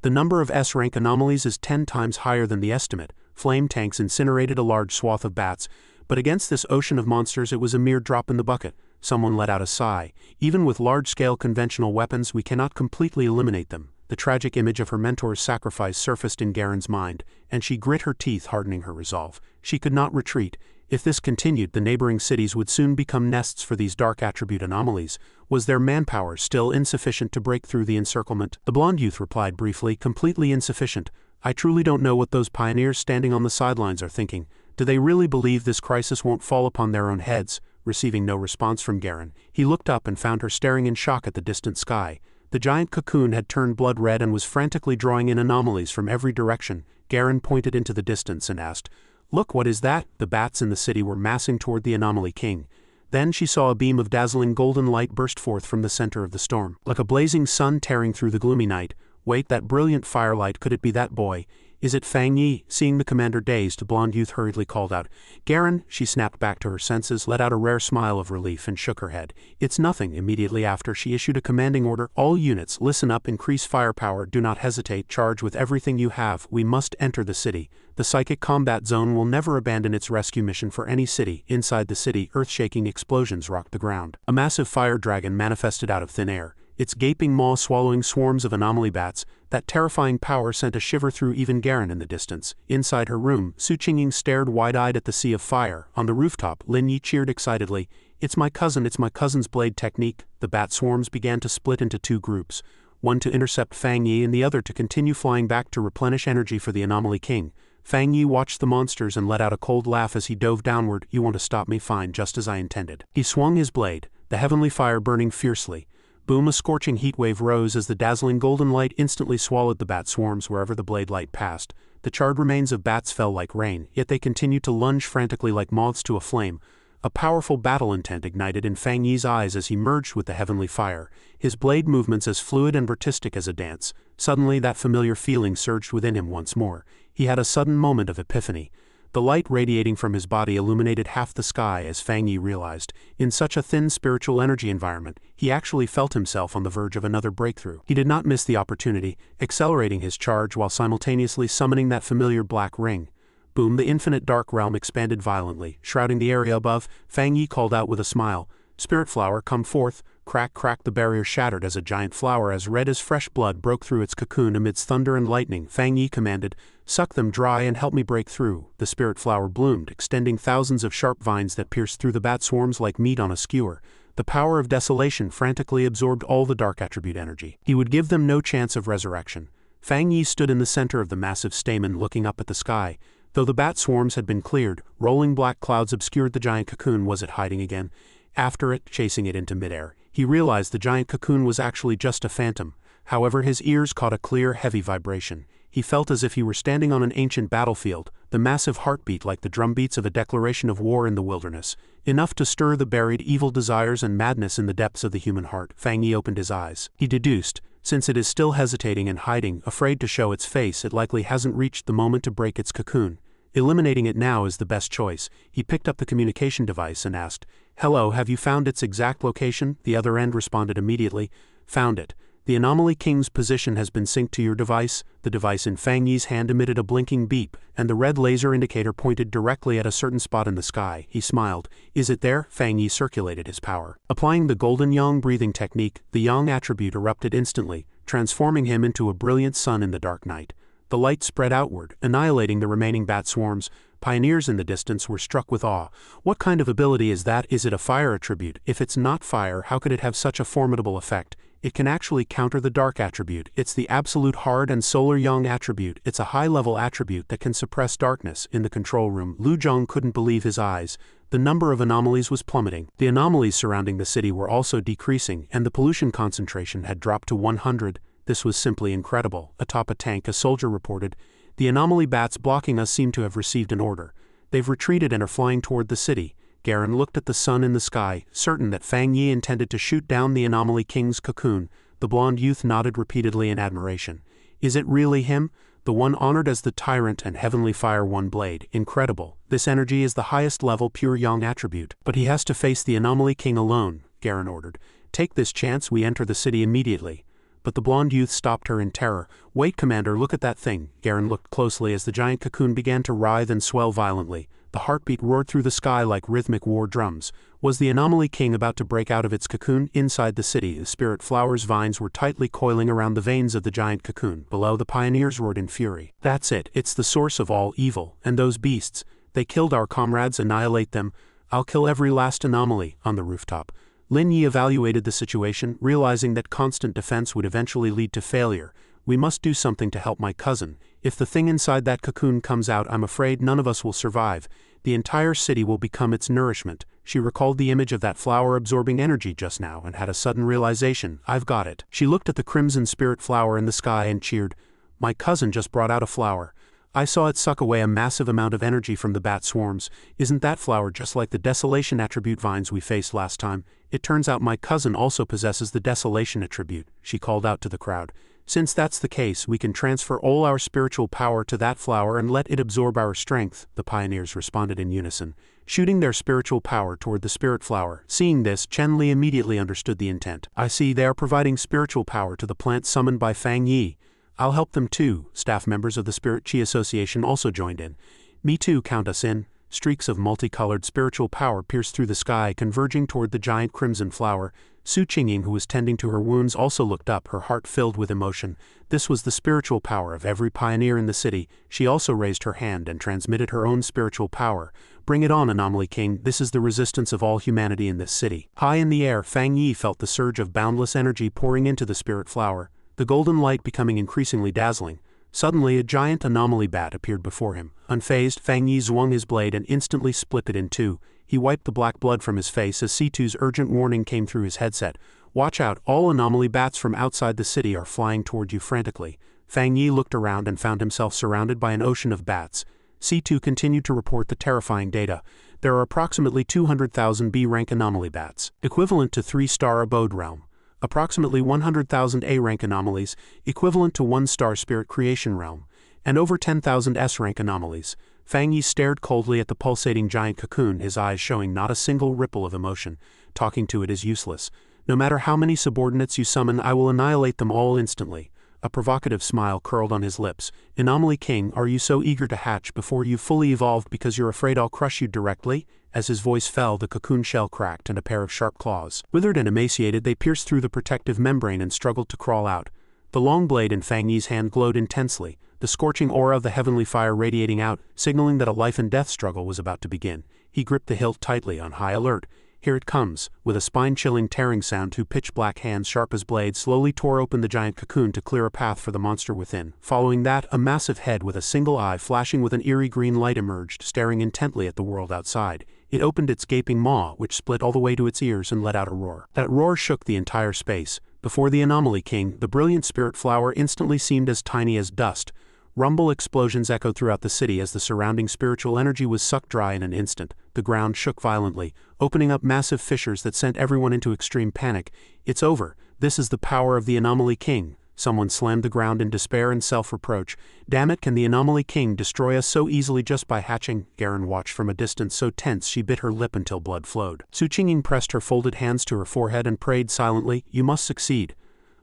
The number of S-rank anomalies is 10 times higher than the estimate. Flame tanks incinerated a large swath of bats, but against this ocean of monsters it was a mere drop in the bucket. Someone let out a sigh. Even with large-scale conventional weapons, we cannot completely eliminate them. The tragic image of her mentor's sacrifice surfaced in Garen's mind, and she grit her teeth, hardening her resolve. She could not retreat. If this continued, the neighboring cities would soon become nests for these dark attribute anomalies. Was their manpower still insufficient to break through the encirclement? The blonde youth replied briefly, completely insufficient. I truly don't know what those pioneers standing on the sidelines are thinking. Do they really believe this crisis won't fall upon their own heads? Receiving no response from Garen, he looked up and found her staring in shock at the distant sky. The giant cocoon had turned blood red and was frantically drawing in anomalies from every direction. Garen pointed into the distance and asked, "Look, what is that?" The bats in the city were massing toward the anomaly king. Then she saw a beam of dazzling golden light burst forth from the center of the storm, like a blazing sun tearing through the gloomy night. Wait, that brilliant firelight, could it be that boy? Is it Fang Yi? Seeing the commander dazed, the blonde youth hurriedly called out, "Garen!" She snapped back to her senses, let out a rare smile of relief, and shook her head. "It's nothing." Immediately after, she issued a commanding order. "All units, listen up, increase firepower, do not hesitate, charge with everything you have. We must enter the city. The psychic combat zone will never abandon its rescue mission for any city." Inside the city, earth-shaking explosions rocked the ground. A massive fire dragon manifested out of thin air, its gaping maw swallowing swarms of anomaly bats. That terrifying power sent a shiver through even Garen in the distance. Inside her room, Su Qingying stared wide-eyed at the sea of fire. On the rooftop, Lin Yi cheered excitedly, it's my cousin's blade technique." The bat swarms began to split into two groups, one to intercept Fang Yi and the other to continue flying back to replenish energy for the anomaly king. Fang Yi watched the monsters and let out a cold laugh as he dove downward. "You want to stop me? Fine, just as I intended." He swung his blade, the heavenly fire burning fiercely. Boom! A scorching heat wave rose as the dazzling golden light instantly swallowed the bat swarms wherever the blade light passed. The charred remains of bats fell like rain, yet they continued to lunge frantically like moths to a flame. A powerful battle intent ignited in Fang Yi's eyes as he merged with the heavenly fire, his blade movements as fluid and artistic as a dance. Suddenly that familiar feeling surged within him once more. He had a sudden moment of epiphany. The light radiating from his body illuminated half the sky as Fang Yi realized, in such a thin spiritual energy environment, he actually felt himself on the verge of another breakthrough. He did not miss the opportunity, accelerating his charge while simultaneously summoning that familiar black ring. Boom! The infinite dark realm expanded violently, shrouding the area above. Fang Yi called out with a smile, "Spirit flower, come forth." Crack, crack, the barrier shattered as a giant flower as red as fresh blood broke through its cocoon amidst thunder and lightning. Fang Yi commanded, "Suck them dry and help me break through." The spirit flower bloomed, extending thousands of sharp vines that pierced through the bat swarms like meat on a skewer. The power of desolation frantically absorbed all the dark attribute energy. He would give them no chance of resurrection. Fang Yi stood in the center of the massive stamen looking up at the sky. Though the bat swarms had been cleared, rolling black clouds obscured the giant cocoon. Was it hiding again? After it, chasing it into midair, he realized the giant cocoon was actually just a phantom. However, his ears caught a clear, heavy vibration. He felt as if he were standing on an ancient battlefield, the massive heartbeat like the drumbeats of a declaration of war in the wilderness, enough to stir the buried evil desires and madness in the depths of the human heart. Fang Yi opened his eyes. He deduced, since it is still hesitating and hiding, afraid to show its face, it likely hasn't reached the moment to break its cocoon. Eliminating it now is the best choice. He picked up the communication device and asked, "Hello, have you found its exact location?" The other end responded immediately, "Found it. The anomaly king's position has been synced to your device." The device in Fang Yi's hand emitted a blinking beep, and the red laser indicator pointed directly at a certain spot in the sky. He smiled. "Is it there?" Fang Yi circulated his power. Applying the golden yang breathing technique, the yang attribute erupted instantly, transforming him into a brilliant sun in the dark night. The light spread outward, annihilating the remaining bat swarms. Pioneers in the distance were struck with awe. What kind of ability is that? Is it a fire attribute? If it's not fire, how could it have such a formidable effect? It can actually counter the dark attribute. It's the absolute hard and solar yang attribute. It's a high-level attribute that can suppress darkness. In the control room, Lu Zhong couldn't believe his eyes. The number of anomalies was plummeting. The anomalies surrounding the city were also decreasing, and the pollution concentration had dropped to 100. This was simply incredible. Atop a tank, a soldier reported, "The anomaly bats blocking us seem to have received an order. They've retreated and are flying toward the city." Garen looked at the sun in the sky, certain that Fang Yi intended to shoot down the anomaly king's cocoon. The blonde youth nodded repeatedly in admiration. "Is it really him? The one honored as the tyrant and heavenly fire one blade? Incredible. This energy is the highest level pure yang attribute. But he has to face the anomaly king alone," Garen ordered. "Take this chance, we enter the city immediately." But the blonde youth stopped her in terror. "Wait, Commander, look at that thing." Garen looked closely as the giant cocoon began to writhe and swell violently. The heartbeat roared through the sky like rhythmic war drums. Was the anomaly king about to break out of its cocoon? Inside the city, the spirit flower's vines were tightly coiling around the veins of the giant cocoon. Below, the pioneers roared in fury. "That's it, it's the source of all evil. And those beasts, They killed our comrades, annihilate them. I'll kill every last anomaly. On the rooftop, Lin Yi evaluated the situation, realizing that constant defense would eventually lead to failure. We must do something to help my cousin. If the thing inside that cocoon comes out, I'm afraid none of us will survive. The entire city will become its nourishment. She recalled the image of that flower absorbing energy just now and had a sudden realization. I've got it. She looked at the crimson spirit flower in the sky and cheered. My cousin just brought out a flower. I saw it suck away a massive amount of energy from the bat swarms. Isn't that flower just like the desolation attribute vines we faced last time? It turns out my cousin also possesses the desolation attribute, she called out to the crowd. Since that's the case, we can transfer all our spiritual power to that flower and let it absorb our strength, the pioneers responded in unison, shooting their spiritual power toward the spirit flower. Seeing this, Chen Li immediately understood the intent. I see they are providing spiritual power to the plant summoned by Fang Yi. I'll help them too. Staff members of the Spirit Chi Association also joined in. Me too, count us in. Streaks of multicolored spiritual power pierced through the sky, converging toward the giant crimson flower. Su Qingying, who was tending to her wounds, also looked up, her heart filled with emotion. This was the spiritual power of every pioneer in the city. She also raised her hand and transmitted her own spiritual power. Bring it on, Anomaly King. This is the resistance of all humanity in this city. High in the air, Fang Yi felt the surge of boundless energy pouring into the spirit flower, the golden light becoming increasingly dazzling. Suddenly, a giant anomaly bat appeared before him. Unfazed, Fang Yi swung his blade and instantly split it in two. He wiped the black blood from his face as C2's urgent warning came through his headset. Watch out, all anomaly bats from outside the city are flying toward you frantically. Fang Yi looked around and found himself surrounded by an ocean of bats. C2 continued to report the terrifying data. There are approximately 200,000 B-rank anomaly bats, equivalent to 3-star abode realm. Approximately 100,000 A-rank anomalies, equivalent to 1-star spirit creation realm, and over 10,000 S-rank anomalies. Fang Yi stared coldly at the pulsating giant cocoon, his eyes showing not a single ripple of emotion. Talking to it is useless. No matter how many subordinates you summon, I will annihilate them all instantly. A provocative smile curled on his lips. Anomaly King, are you so eager to hatch before you fully evolved because you're afraid I'll crush you directly? As his voice fell, the cocoon shell cracked and a pair of sharp claws, withered and emaciated, they pierced through the protective membrane and struggled to crawl out. The long blade in Fang Yi's hand glowed intensely, the scorching aura of the heavenly fire radiating out, signaling that a life-and-death struggle was about to begin. He gripped the hilt tightly, on high alert. Here it comes. With a spine-chilling tearing sound, two pitch-black hands sharp as blades slowly tore open the giant cocoon to clear a path for the monster within. Following that, a massive head with a single eye flashing with an eerie green light emerged, staring intently at the world outside. It opened its gaping maw, which split all the way to its ears, and let out a roar. That roar shook the entire space. Before the Anomaly King, the brilliant spirit flower instantly seemed as tiny as dust. Rumble explosions echoed throughout the city as the surrounding spiritual energy was sucked dry in an instant. The ground shook violently, opening up massive fissures that sent everyone into extreme panic. It's over. This is the power of the Anomaly King. Someone slammed the ground in despair and self-reproach. Damn it, can the Anomaly King destroy us so easily just by hatching? Garen watched from a distance, so tense she bit her lip until blood flowed. Su Qingying pressed her folded hands to her forehead and prayed silently, you must succeed.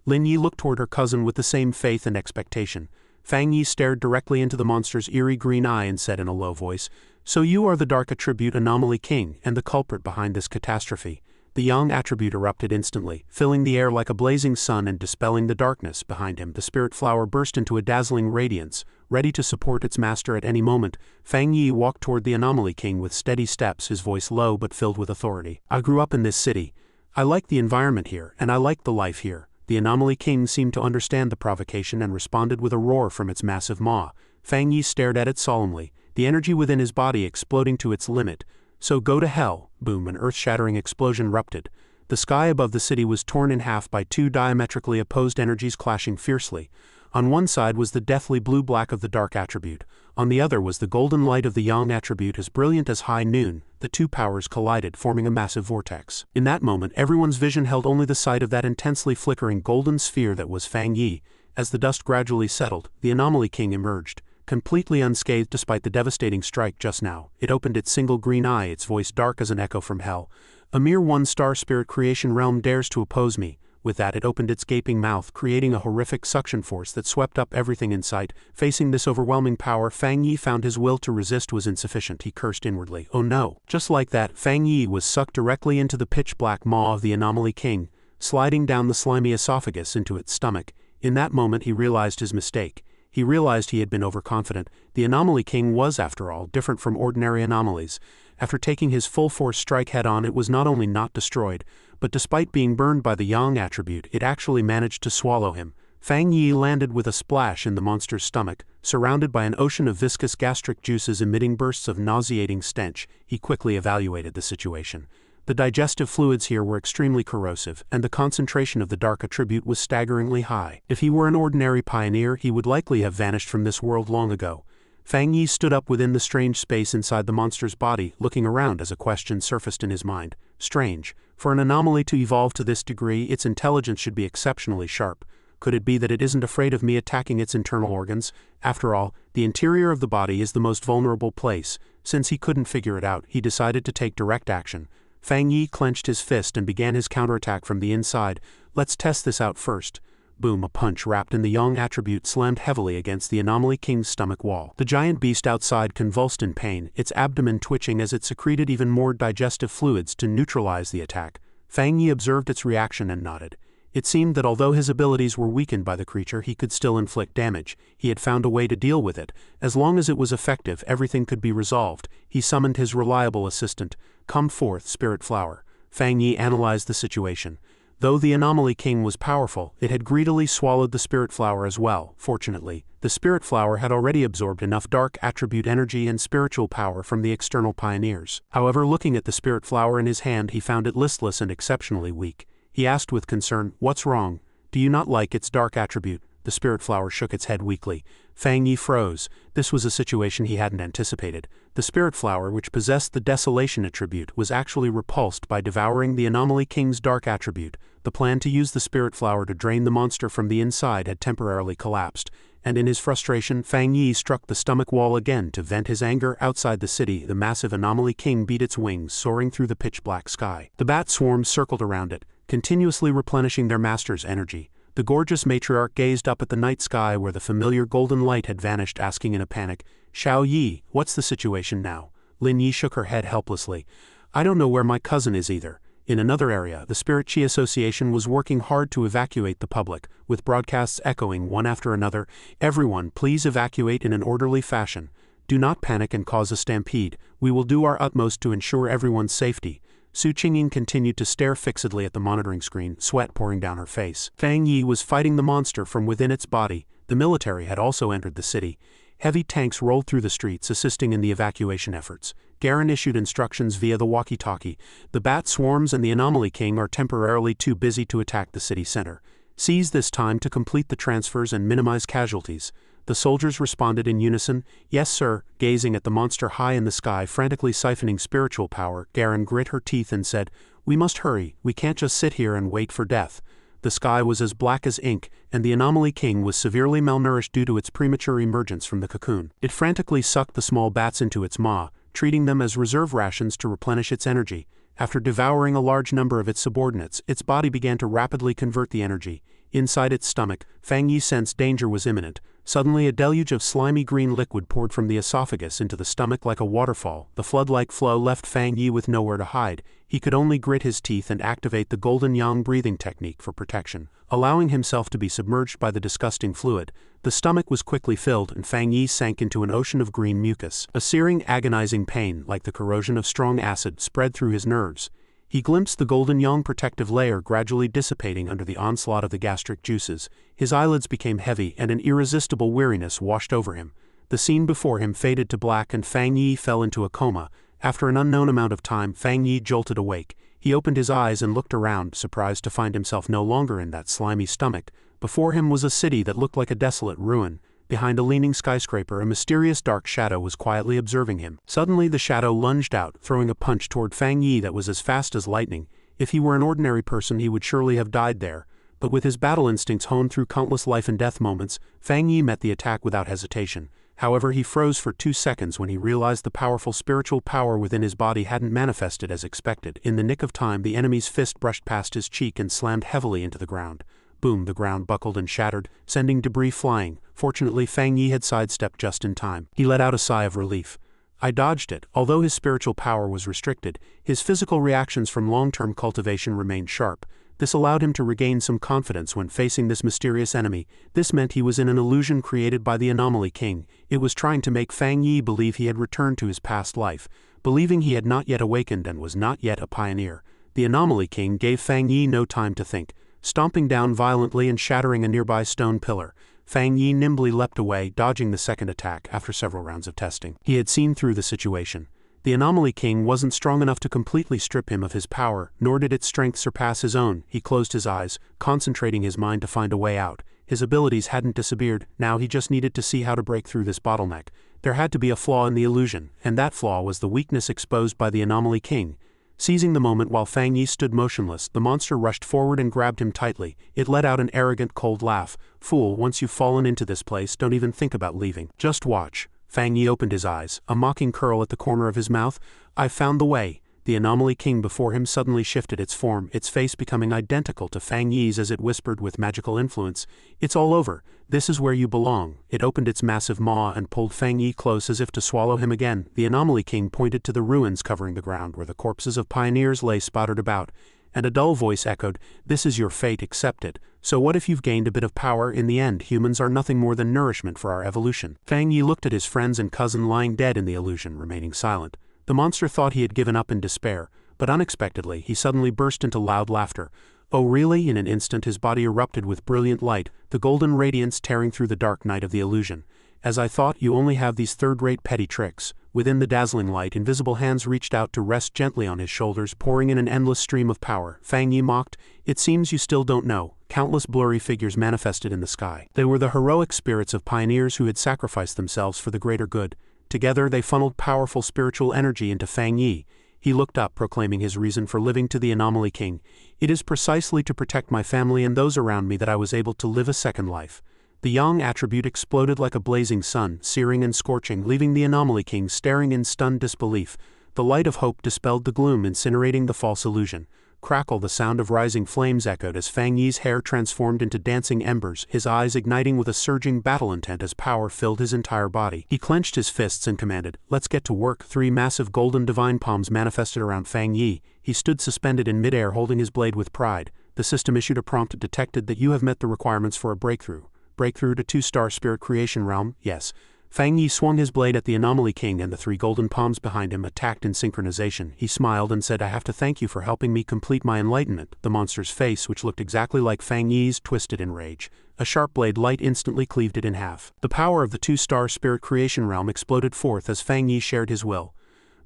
Lin Yi looked toward her cousin with the same faith and expectation. Fang Yi stared directly into the monster's eerie green eye and said in a low voice, so you are the dark attribute Anomaly King and the culprit behind this catastrophe. The young attribute erupted instantly, filling the air like a blazing sun and dispelling the darkness behind him. The spirit flower burst into a dazzling radiance, ready to support its master at any moment. Fang Yi walked toward the Anomaly King with steady steps, his voice low but filled with authority. I grew up in this city. I like the environment here, and I like the life here. The Anomaly King seemed to understand the provocation and responded with a roar from its massive maw. Fang Yi stared at it solemnly, the energy within his body exploding to its limit. So go to hell. Boom, an earth-shattering explosion erupted. The sky above the city was torn in half by two diametrically opposed energies clashing fiercely. On one side was the deathly blue-black of the dark attribute. On the other was the golden light of the yang attribute, as brilliant as high noon. The two powers collided, forming a massive vortex. In that moment, everyone's vision held only the sight of that intensely flickering golden sphere that was Fang Yi. As the dust gradually settled, the Anomaly King emerged. Completely unscathed despite the devastating strike just now, it opened its single green eye, its voice dark as an echo from hell. A mere 1-star spirit creation realm dares to oppose me. With that, it opened its gaping mouth, creating a horrific suction force that swept up everything in sight. Facing this overwhelming power, Fang Yi found his will to resist was insufficient. He cursed inwardly. Oh no. Just like that, Fang Yi was sucked directly into the pitch-black maw of the Anomaly King, sliding down the slimy esophagus into its stomach. In that moment he realized his mistake. He realized he had been overconfident. The Anomaly King was, after all, different from ordinary anomalies. After taking his full-force strike head-on, it was not only not destroyed, but despite being burned by the Yang attribute, it actually managed to swallow him. Fang Yi landed with a splash in the monster's stomach, surrounded by an ocean of viscous gastric juices emitting bursts of nauseating stench. He quickly evaluated the situation. The digestive fluids here were extremely corrosive, and the concentration of the dark attribute was staggeringly high. If he were an ordinary pioneer, he would likely have vanished from this world long ago. Fang Yi stood up within the strange space inside the monster's body, looking around as a question surfaced in his mind. Strange. For an anomaly to evolve to this degree, its intelligence should be exceptionally sharp. Could it be that it isn't afraid of me attacking its internal organs? After all, the interior of the body is the most vulnerable place. Since he couldn't figure it out, he decided to take direct action. Fang Yi clenched his fist and began his counterattack from the inside. Let's test this out first. Boom, a punch wrapped in the Yang attribute slammed heavily against the Anomaly King's stomach wall. The giant beast outside convulsed in pain, its abdomen twitching as it secreted even more digestive fluids to neutralize the attack. Fang Yi observed its reaction and nodded. It seemed that although his abilities were weakened by the creature, he could still inflict damage. He had found a way to deal with it. As long as it was effective, everything could be resolved. He summoned his reliable assistant. Come forth, Spirit Flower. Fang Yi analyzed the situation. Though the Anomaly King was powerful, it had greedily swallowed the Spirit Flower as well. Fortunately, the Spirit Flower had already absorbed enough dark attribute energy and spiritual power from the external pioneers. However, looking at the Spirit Flower in his hand, he found it listless and exceptionally weak. He asked with concern, "What's wrong? Do you not like its dark attribute?" The Spirit Flower shook its head weakly. Fang Yi froze. This was a situation he hadn't anticipated. The Spirit Flower, which possessed the Desolation attribute, was actually repulsed by devouring the Anomaly King's dark attribute. The plan to use the Spirit Flower to drain the monster from the inside had temporarily collapsed, and in his frustration, Fang Yi struck the stomach wall again to vent his anger. Outside the city, the massive Anomaly King beat its wings, soaring through the pitch-black sky. The bat swarms circled around it, continuously replenishing their master's energy. The gorgeous matriarch gazed up at the night sky where the familiar golden light had vanished, asking in a panic, "Xiao Yi, what's the situation now?" Lin Yi shook her head helplessly. "I don't know where my cousin is either." In another area, the Spirit Chi Association was working hard to evacuate the public, with broadcasts echoing one after another. "Everyone, please evacuate in an orderly fashion. Do not panic and cause a stampede. We will do our utmost to ensure everyone's safety." Su Qingying continued to stare fixedly at the monitoring screen, sweat pouring down her face. Fang Yi was fighting the monster from within its body. The military had also entered the city. Heavy tanks rolled through the streets, assisting in the evacuation efforts. Garen issued instructions via the walkie-talkie. The bat swarms and the Anomaly King are temporarily too busy to attack the city center. Seize this time to complete the transfers and minimize casualties. The soldiers responded in unison. "Yes, sir." Gazing at the monster high in the sky, frantically siphoning spiritual power, Garen grit her teeth and said, "We must hurry. We can't just sit here and wait for death." The sky was as black as ink, and the Anomaly King was severely malnourished due to its premature emergence from the cocoon. It frantically sucked the small bats into its maw, treating them as reserve rations to replenish its energy. After devouring a large number of its subordinates, its body began to rapidly convert the energy. Inside its stomach, Fang Yi sensed danger was imminent. Suddenly a deluge of slimy green liquid poured from the esophagus into the stomach like a waterfall. The flood-like flow left Fang Yi with nowhere to hide. He could only grit his teeth and activate the golden yang breathing technique for protection, allowing himself to be submerged by the disgusting fluid. The stomach was quickly filled and Fang Yi sank into an ocean of green mucus. A searing, agonizing pain, like the corrosion of strong acid, spread through his nerves. He glimpsed the golden yang protective layer gradually dissipating under the onslaught of the gastric juices. His eyelids became heavy and an irresistible weariness washed over him. The scene before him faded to black and Fang Yi fell into a coma. After an unknown amount of time, Fang Yi jolted awake. He opened his eyes and looked around, surprised to find himself no longer in that slimy stomach. Before him was a city that looked like a desolate ruin. Behind a leaning skyscraper, a mysterious dark shadow was quietly observing him. Suddenly the shadow lunged out, throwing a punch toward Fang Yi that was as fast as lightning. If he were an ordinary person, he would surely have died there. But with his battle instincts honed through countless life-and-death moments, Fang Yi met the attack without hesitation. However, he froze for 2 seconds when he realized the powerful spiritual power within his body hadn't manifested as expected. In the nick of time, the enemy's fist brushed past his cheek and slammed heavily into the ground. Boom, the ground buckled and shattered, sending debris flying. Fortunately, Fang Yi had sidestepped just in time. He let out a sigh of relief. I dodged it. Although his spiritual power was restricted, his physical reactions from long-term cultivation remained sharp. This allowed him to regain some confidence when facing this mysterious enemy. This meant he was in an illusion created by the Anomaly King. It was trying to make Fang Yi believe he had returned to his past life, believing he had not yet awakened and was not yet a pioneer. The Anomaly King gave Fang Yi no time to think. Stomping down violently and shattering a nearby stone pillar, Fang Yi nimbly leapt away, dodging the second attack after several rounds of testing. He had seen through the situation. The Anomaly King wasn't strong enough to completely strip him of his power, nor did its strength surpass his own. He closed his eyes, concentrating his mind to find a way out. His abilities hadn't disappeared, now he just needed to see how to break through this bottleneck. There had to be a flaw in the illusion, and that flaw was the weakness exposed by the Anomaly King. Seizing the moment while Fang Yi stood motionless, the monster rushed forward and grabbed him tightly. It let out an arrogant, cold laugh. "Fool, once you've fallen into this place, don't even think about leaving. Just watch." Fang Yi opened his eyes, a mocking curl at the corner of his mouth. "I've found the way." The Anomaly King before him suddenly shifted its form, its face becoming identical to Fang Yi's as it whispered with magical influence, "It's all over. This is where you belong." It opened its massive maw and pulled Fang Yi close as if to swallow him again. The Anomaly King pointed to the ruins covering the ground where the corpses of pioneers lay spattered about, and a dull voice echoed, "This is your fate, accept it. So what if you've gained a bit of power? In the end, humans are nothing more than nourishment for our evolution." Fang Yi looked at his friends and cousin lying dead in the illusion, remaining silent. The monster thought he had given up in despair, but unexpectedly he suddenly burst into loud laughter. "Oh really?" In an instant his body erupted with brilliant light, the golden radiance tearing through the dark night of the illusion. "As I thought, you only have these third-rate petty tricks." Within the dazzling light, invisible hands reached out to rest gently on his shoulders, pouring in an endless stream of power. Fang Yi mocked, "It seems you still don't know." Countless blurry figures manifested in the sky. They were the heroic spirits of pioneers who had sacrificed themselves for the greater good. Together they funneled powerful spiritual energy into Fang Yi. He looked up, proclaiming his reason for living to the Anomaly King. "It is precisely to protect my family and those around me that I was able to live a second life." The Yang attribute exploded like a blazing sun, searing and scorching, leaving the Anomaly King staring in stunned disbelief. The light of hope dispelled the gloom, incinerating the false illusion. Crackle, the sound of rising flames echoed as Fang Yi's hair transformed into dancing embers, his eyes igniting with a surging battle intent as power filled his entire body. He clenched his fists and commanded, "Let's get to work." Three massive golden divine palms manifested around Fang Yi. He stood suspended in midair, holding his blade with pride. The system issued a prompt: detected that you have met the requirements for a breakthrough. Breakthrough to 2-star spirit creation realm? Yes. Fang Yi swung his blade at the Anomaly King, and the three golden palms behind him attacked in synchronization. He smiled and said, "I have to thank you for helping me complete my enlightenment." The monster's face, which looked exactly like Fang Yi's, twisted in rage. A sharp blade light instantly cleaved it in half. The power of the 2-star spirit creation realm exploded forth as Fang Yi shared his will.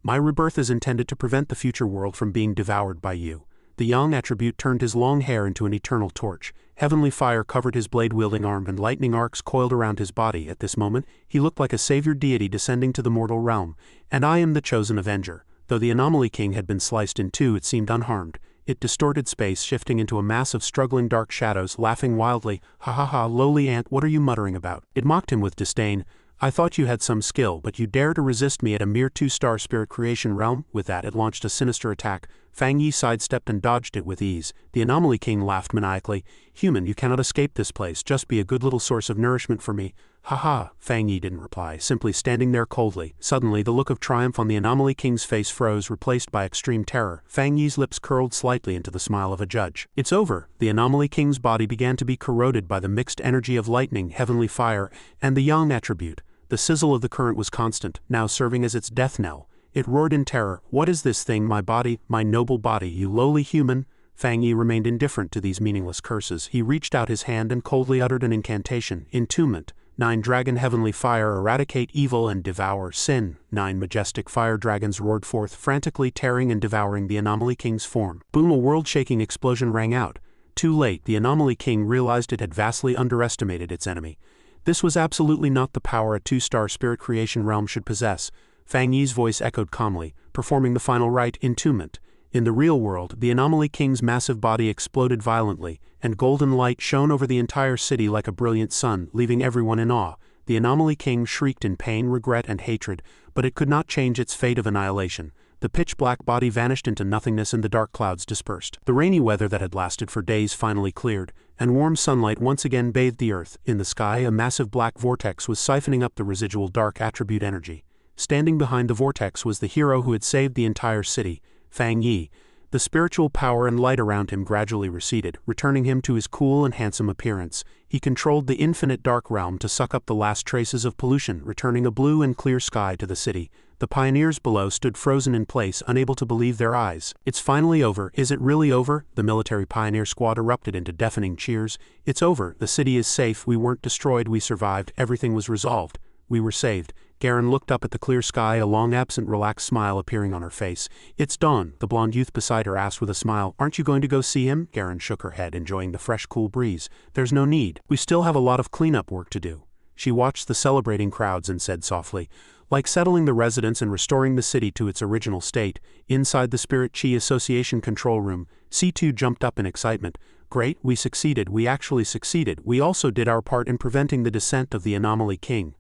"My rebirth is intended to prevent the future world from being devoured by you." The Yang attribute turned his long hair into an eternal torch. Heavenly fire covered his blade-wielding arm and lightning arcs coiled around his body. At this moment, he looked like a savior deity descending to the mortal realm. "And I am the chosen avenger." Though the Anomaly King had been sliced in two, it seemed unharmed. It distorted space, shifting into a mass of struggling dark shadows, laughing wildly. "Ha ha ha, lowly ant, what are you muttering about?" It mocked him with disdain. "I thought you had some skill, but you dare to resist me at a mere 2-star spirit creation realm?" With that, it launched a sinister attack. Fang Yi sidestepped and dodged it with ease. The Anomaly King laughed maniacally. "Human, you cannot escape this place. Just be a good little source of nourishment for me." "Ha ha." Fang Yi didn't reply, simply standing there coldly. Suddenly, the look of triumph on the Anomaly King's face froze, replaced by extreme terror. Fang Yi's lips curled slightly into the smile of a judge. "It's over." The Anomaly King's body began to be corroded by the mixed energy of lightning, heavenly fire, and the Yang attribute. The sizzle of the current was constant, now serving as its death knell. It roared in terror. "What is this thing? My body, my noble body, you lowly human?" Fang Yi remained indifferent to these meaningless curses. He reached out his hand and coldly uttered an incantation. Entombment. 9 dragon heavenly fire, eradicate evil and devour sin. 9 majestic fire dragons roared forth, frantically tearing and devouring the Anomaly King's form. Boom! A world-shaking explosion rang out. Too late, the Anomaly King realized it had vastly underestimated its enemy. This was absolutely not the power a 2-star spirit creation realm should possess. Fang Yi's voice echoed calmly, performing the final rite, entombment. In the real world, the Anomaly King's massive body exploded violently, and golden light shone over the entire city like a brilliant sun, leaving everyone in awe. The Anomaly King shrieked in pain, regret, and hatred, but it could not change its fate of annihilation. The pitch-black body vanished into nothingness and the dark clouds dispersed. The rainy weather that had lasted for days finally cleared, and warm sunlight once again bathed the earth. In the sky, a massive black vortex was siphoning up the residual dark attribute energy. Standing behind the vortex was the hero who had saved the entire city, Fang Yi. The spiritual power and light around him gradually receded, returning him to his cool and handsome appearance. He controlled the infinite dark realm to suck up the last traces of pollution, returning a blue and clear sky to the city. The pioneers below stood frozen in place, unable to believe their eyes. "It's finally over. Is it really over?" The military pioneer squad erupted into deafening cheers. "It's over. The city is safe. We weren't destroyed. We survived. Everything was resolved. We were saved." Garen looked up at the clear sky, a long-absent relaxed smile appearing on her face. "It's dawn," the blonde youth beside her asked with a smile. "Aren't you going to go see him?" Garen shook her head, enjoying the fresh, cool breeze. "There's no need. We still have a lot of cleanup work to do." She watched the celebrating crowds and said softly, "Like settling the residents and restoring the city to its original state." Inside the Spirit Chi Association control room, C2 jumped up in excitement. "Great, we succeeded. We actually succeeded. We also did our part in preventing the descent of the Anomaly King."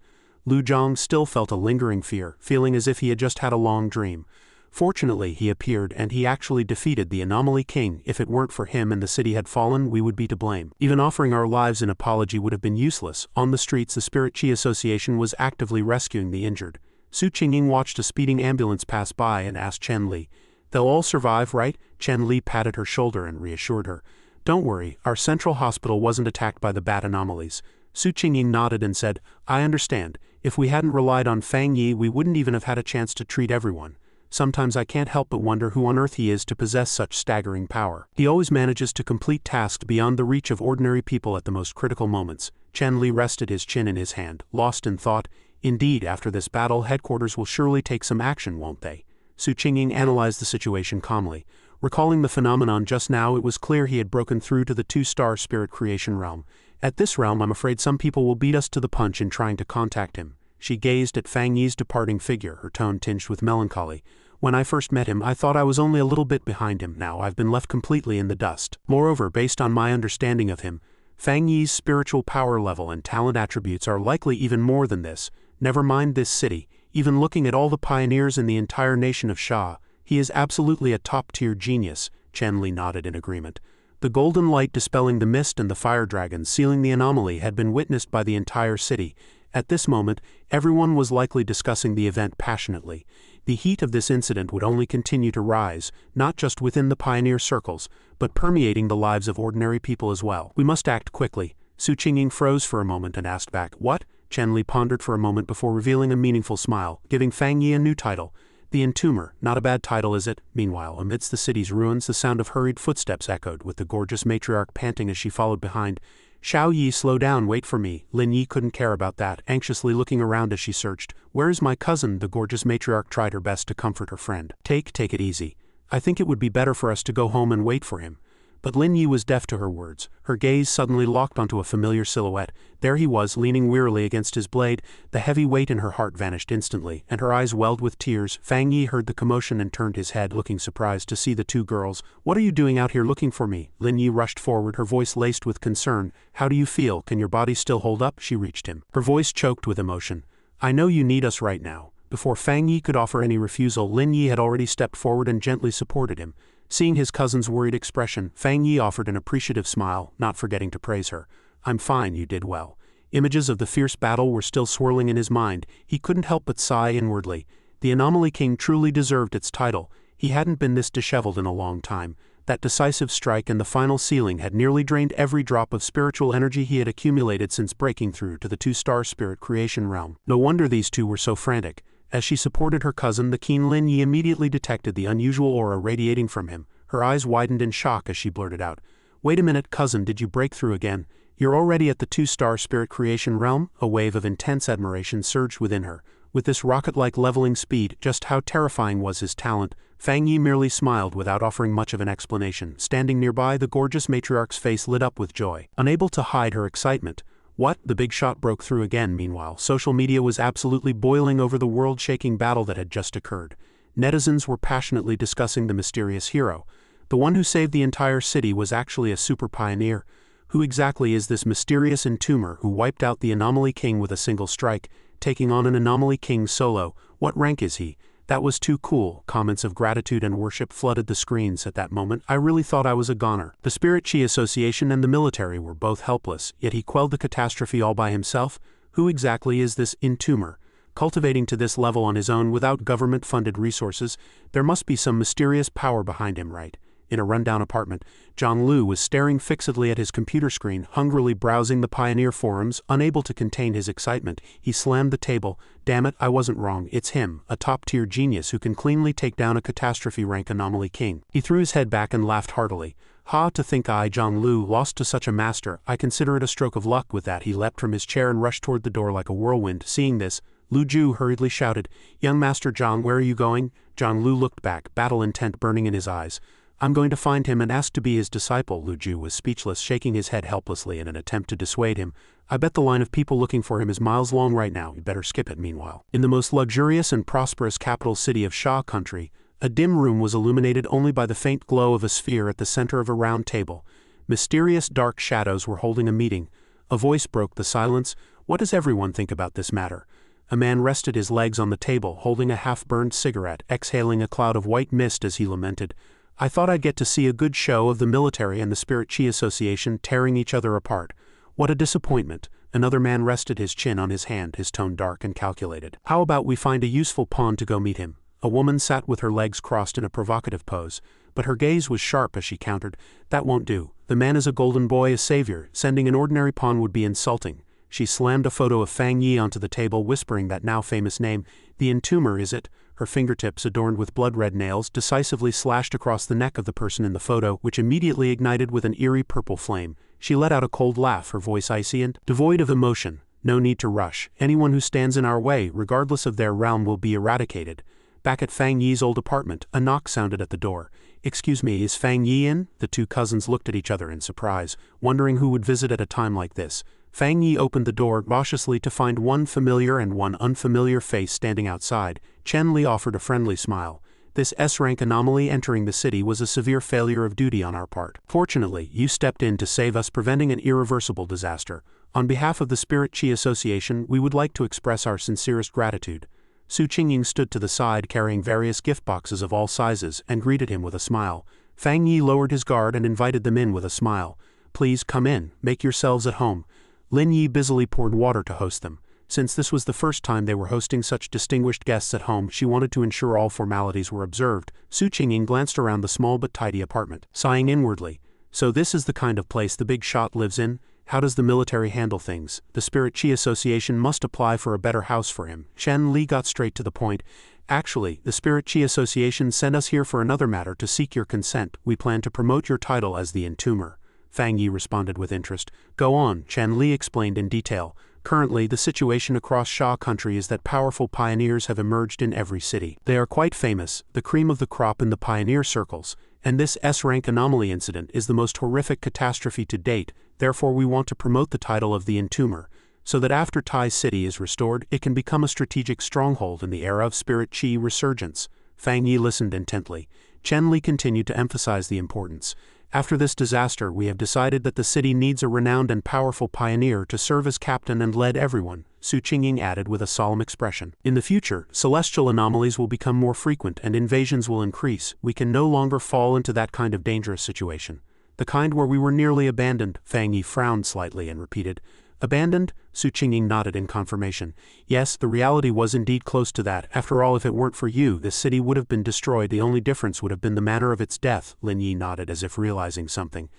Lu Zhang still felt a lingering fear, feeling as if he had just had a long dream. Fortunately, he appeared, and he actually defeated the Anomaly King. If it weren't for him and the city had fallen, we would be to blame. Even offering our lives in apology would have been useless. On the streets, the Spirit Chi Association was actively rescuing the injured. Su Qingying watched a speeding ambulance pass by and asked Chen Li, "They'll all survive, right?" Chen Li patted her shoulder and reassured her. "Don't worry, our central hospital wasn't attacked by the bad anomalies." Su Qingying nodded and said, "I understand. If we hadn't relied on Fang Yi, we wouldn't even have had a chance to treat everyone. Sometimes I can't help but wonder who on earth he is to possess such staggering power. He always manages to complete tasks beyond the reach of ordinary people at the most critical moments." Chen Li rested his chin in his hand, lost in thought. "Indeed, after this battle, headquarters will surely take some action, won't they?" Su Qingying analyzed the situation calmly. Recalling the phenomenon just now, it was clear he had broken through to the 2-star spirit creation realm. "At this realm, I'm afraid some people will beat us to the punch in trying to contact him." She gazed at Fang Yi's departing figure, her tone tinged with melancholy. "When I first met him, I thought I was only a little bit behind him. Now I've been left completely in the dust. Moreover, based on my understanding of him, Fang Yi's spiritual power level and talent attributes are likely even more than this. Never mind this city, even looking at all the pioneers in the entire nation of Sha, he is absolutely a top-tier genius." Chen Li nodded in agreement. The golden light dispelling the mist and the fire dragons sealing the anomaly had been witnessed by the entire city. At this moment, everyone was likely discussing the event passionately. The heat of this incident would only continue to rise, not just within the pioneer circles, but permeating the lives of ordinary people as well. "We must act quickly." Su Qingying froze for a moment and asked back, "What?" Chen Li pondered for a moment before revealing a meaningful smile, giving Fang Yi a new title. "The Entomber. Not a bad title, is it?" Meanwhile, amidst the city's ruins, the sound of hurried footsteps echoed, with the gorgeous matriarch panting as she followed behind. "Xiao Yi, slow down, wait for me." Lin Yi couldn't care about that, anxiously looking around as she searched. "Where is my cousin?" The gorgeous matriarch tried her best to comfort her friend. Take it easy. I think it would be better for us to go home and wait for him." But Lin Yi was deaf to her words. Her gaze suddenly locked onto a familiar silhouette. There he was, leaning wearily against his blade. The heavy weight in her heart vanished instantly, and her eyes welled with tears. Fang Yi heard the commotion and turned his head, looking surprised to see the two girls. "What are you doing out here looking for me?" Lin Yi rushed forward, her voice laced with concern. "How do you feel? Can your body still hold up?" She reached him, her voice choked with emotion. "I know you need us right now." Before Fang Yi could offer any refusal, Lin Yi had already stepped forward and gently supported him. Seeing his cousin's worried expression, Fang Yi offered an appreciative smile, not forgetting to praise her. "I'm fine, you did well." Images of the fierce battle were still swirling in his mind. He couldn't help but sigh inwardly. The Anomaly King truly deserved its title. He hadn't been this disheveled in a long time. That decisive strike and the final sealing had nearly drained every drop of spiritual energy he had accumulated since breaking through to the 2-star spirit creation realm. No wonder these two were so frantic. As she supported her cousin, the keen Lin Yi immediately detected the unusual aura radiating from him. Her eyes widened in shock as she blurted out, "Wait a minute, cousin, did you break through again? You're already at the 2-star spirit creation realm?" A wave of intense admiration surged within her. With this rocket-like leveling speed, just how terrifying was his talent? Fang Yi merely smiled without offering much of an explanation. Standing nearby, the gorgeous matriarch's face lit up with joy. Unable to hide her excitement. "What?" The big shot broke through again. Meanwhile, social media was absolutely boiling over the world-shaking battle that had just occurred. Netizens were passionately discussing the mysterious hero. The one who saved the entire city was actually a super pioneer. Who exactly is this mysterious entomber who wiped out the Anomaly King with a single strike, taking on an Anomaly King solo? What rank is he? That was too cool. Comments of gratitude and worship flooded the screens at that moment. I really thought I was a goner. The Spirit Chi Association and the military were both helpless, yet he quelled the catastrophe all by himself. Who exactly is this entomber? Cultivating to this level on his own without government-funded resources, there must be some mysterious power behind him, right? In a rundown apartment, John Liu was staring fixedly at his computer screen, hungrily browsing the Pioneer forums, unable to contain his excitement. He slammed the table. Damn it, I wasn't wrong, it's him, a top-tier genius who can cleanly take down a catastrophe-rank anomaly king. He threw his head back and laughed heartily. Ha, to think I, John Liu, lost to such a master. I consider it a stroke of luck. With that, he leapt from his chair and rushed toward the door like a whirlwind. Seeing this, Lu Ju hurriedly shouted, "Young Master John, where are you going?" John Liu looked back, battle intent burning in his eyes. "I'm going to find him and ask to be his disciple." Lu Ju was speechless, shaking his head helplessly in an attempt to dissuade him. "I bet the line of people looking for him is miles long right now. You better skip it." Meanwhile, in the most luxurious and prosperous capital city of Sha country, a dim room was illuminated only by the faint glow of a sphere at the center of a round table. Mysterious dark shadows were holding a meeting. A voice broke the silence. "What does everyone think about this matter?" A man rested his legs on the table, holding a half-burned cigarette, exhaling a cloud of white mist as he lamented. "I thought I'd get to see a good show of the military and the Spirit Chi Association tearing each other apart. What a disappointment." Another man rested his chin on his hand, his tone dark and calculated. "How about we find a useful pawn to go meet him?" A woman sat with her legs crossed in a provocative pose, but her gaze was sharp as she countered. "That won't do. The man is a golden boy, a savior. Sending an ordinary pawn would be insulting." She slammed a photo of Fang Yi onto the table, whispering that now famous name. "The Entomber, is it?" Her fingertips, adorned with blood-red nails, decisively slashed across the neck of the person in the photo, which immediately ignited with an eerie purple flame. She let out a cold laugh, her voice icy and devoid of emotion. "No need to rush. Anyone who stands in our way, regardless of their realm, will be eradicated." Back at Fang Yi's old apartment, a knock sounded at the door. "Excuse me, is Fang Yi in?" The two cousins looked at each other in surprise, wondering who would visit at a time like this. Fang Yi opened the door cautiously to find one familiar and one unfamiliar face standing outside. Chen Li offered a friendly smile. "This S-rank anomaly entering the city was a severe failure of duty on our part. Fortunately, you stepped in to save us, preventing an irreversible disaster. On behalf of the Spirit Chi Association, we would like to express our sincerest gratitude." Su Qingying stood to the side carrying various gift boxes of all sizes and greeted him with a smile. Fang Yi lowered his guard and invited them in with a smile. "Please come in, make yourselves at home." Lin Yi busily poured water to host them. Since this was the first time they were hosting such distinguished guests at home, she wanted to ensure all formalities were observed. Su Qingying glanced around the small but tidy apartment, sighing inwardly. "So this is the kind of place the big shot lives in? How does the military handle things? The Spirit Chi Association must apply for a better house for him." Chen Li got straight to the point. "Actually, the Spirit Chi Association sent us here for another matter, to seek your consent. We plan to promote your title as the Entomber." Fang Yi responded with interest. "Go on," Chen Li explained in detail. "Currently, the situation across Sha country is that powerful pioneers have emerged in every city. They are quite famous, the cream of the crop in the pioneer circles, and this S-rank anomaly incident is the most horrific catastrophe to date. Therefore we want to promote the title of the Entomber, so that after Tai City is restored, it can become a strategic stronghold in the era of Spirit Chi resurgence." Fang Yi listened intently. Chen Li continued to emphasize the importance. "After this disaster, we have decided that the city needs a renowned and powerful pioneer to serve as captain and lead everyone," Su Qingying added with a solemn expression. "In the future, celestial anomalies will become more frequent and invasions will increase. We can no longer fall into that kind of dangerous situation. The kind where we were nearly abandoned." Fang Yi frowned slightly and repeated, "Abandoned?" Su Qingying nodded in confirmation. "Yes, the reality was indeed close to that. After all, if it weren't for you, this city would have been destroyed. The only difference would have been the manner of its death." Lin Yi nodded as if realizing something.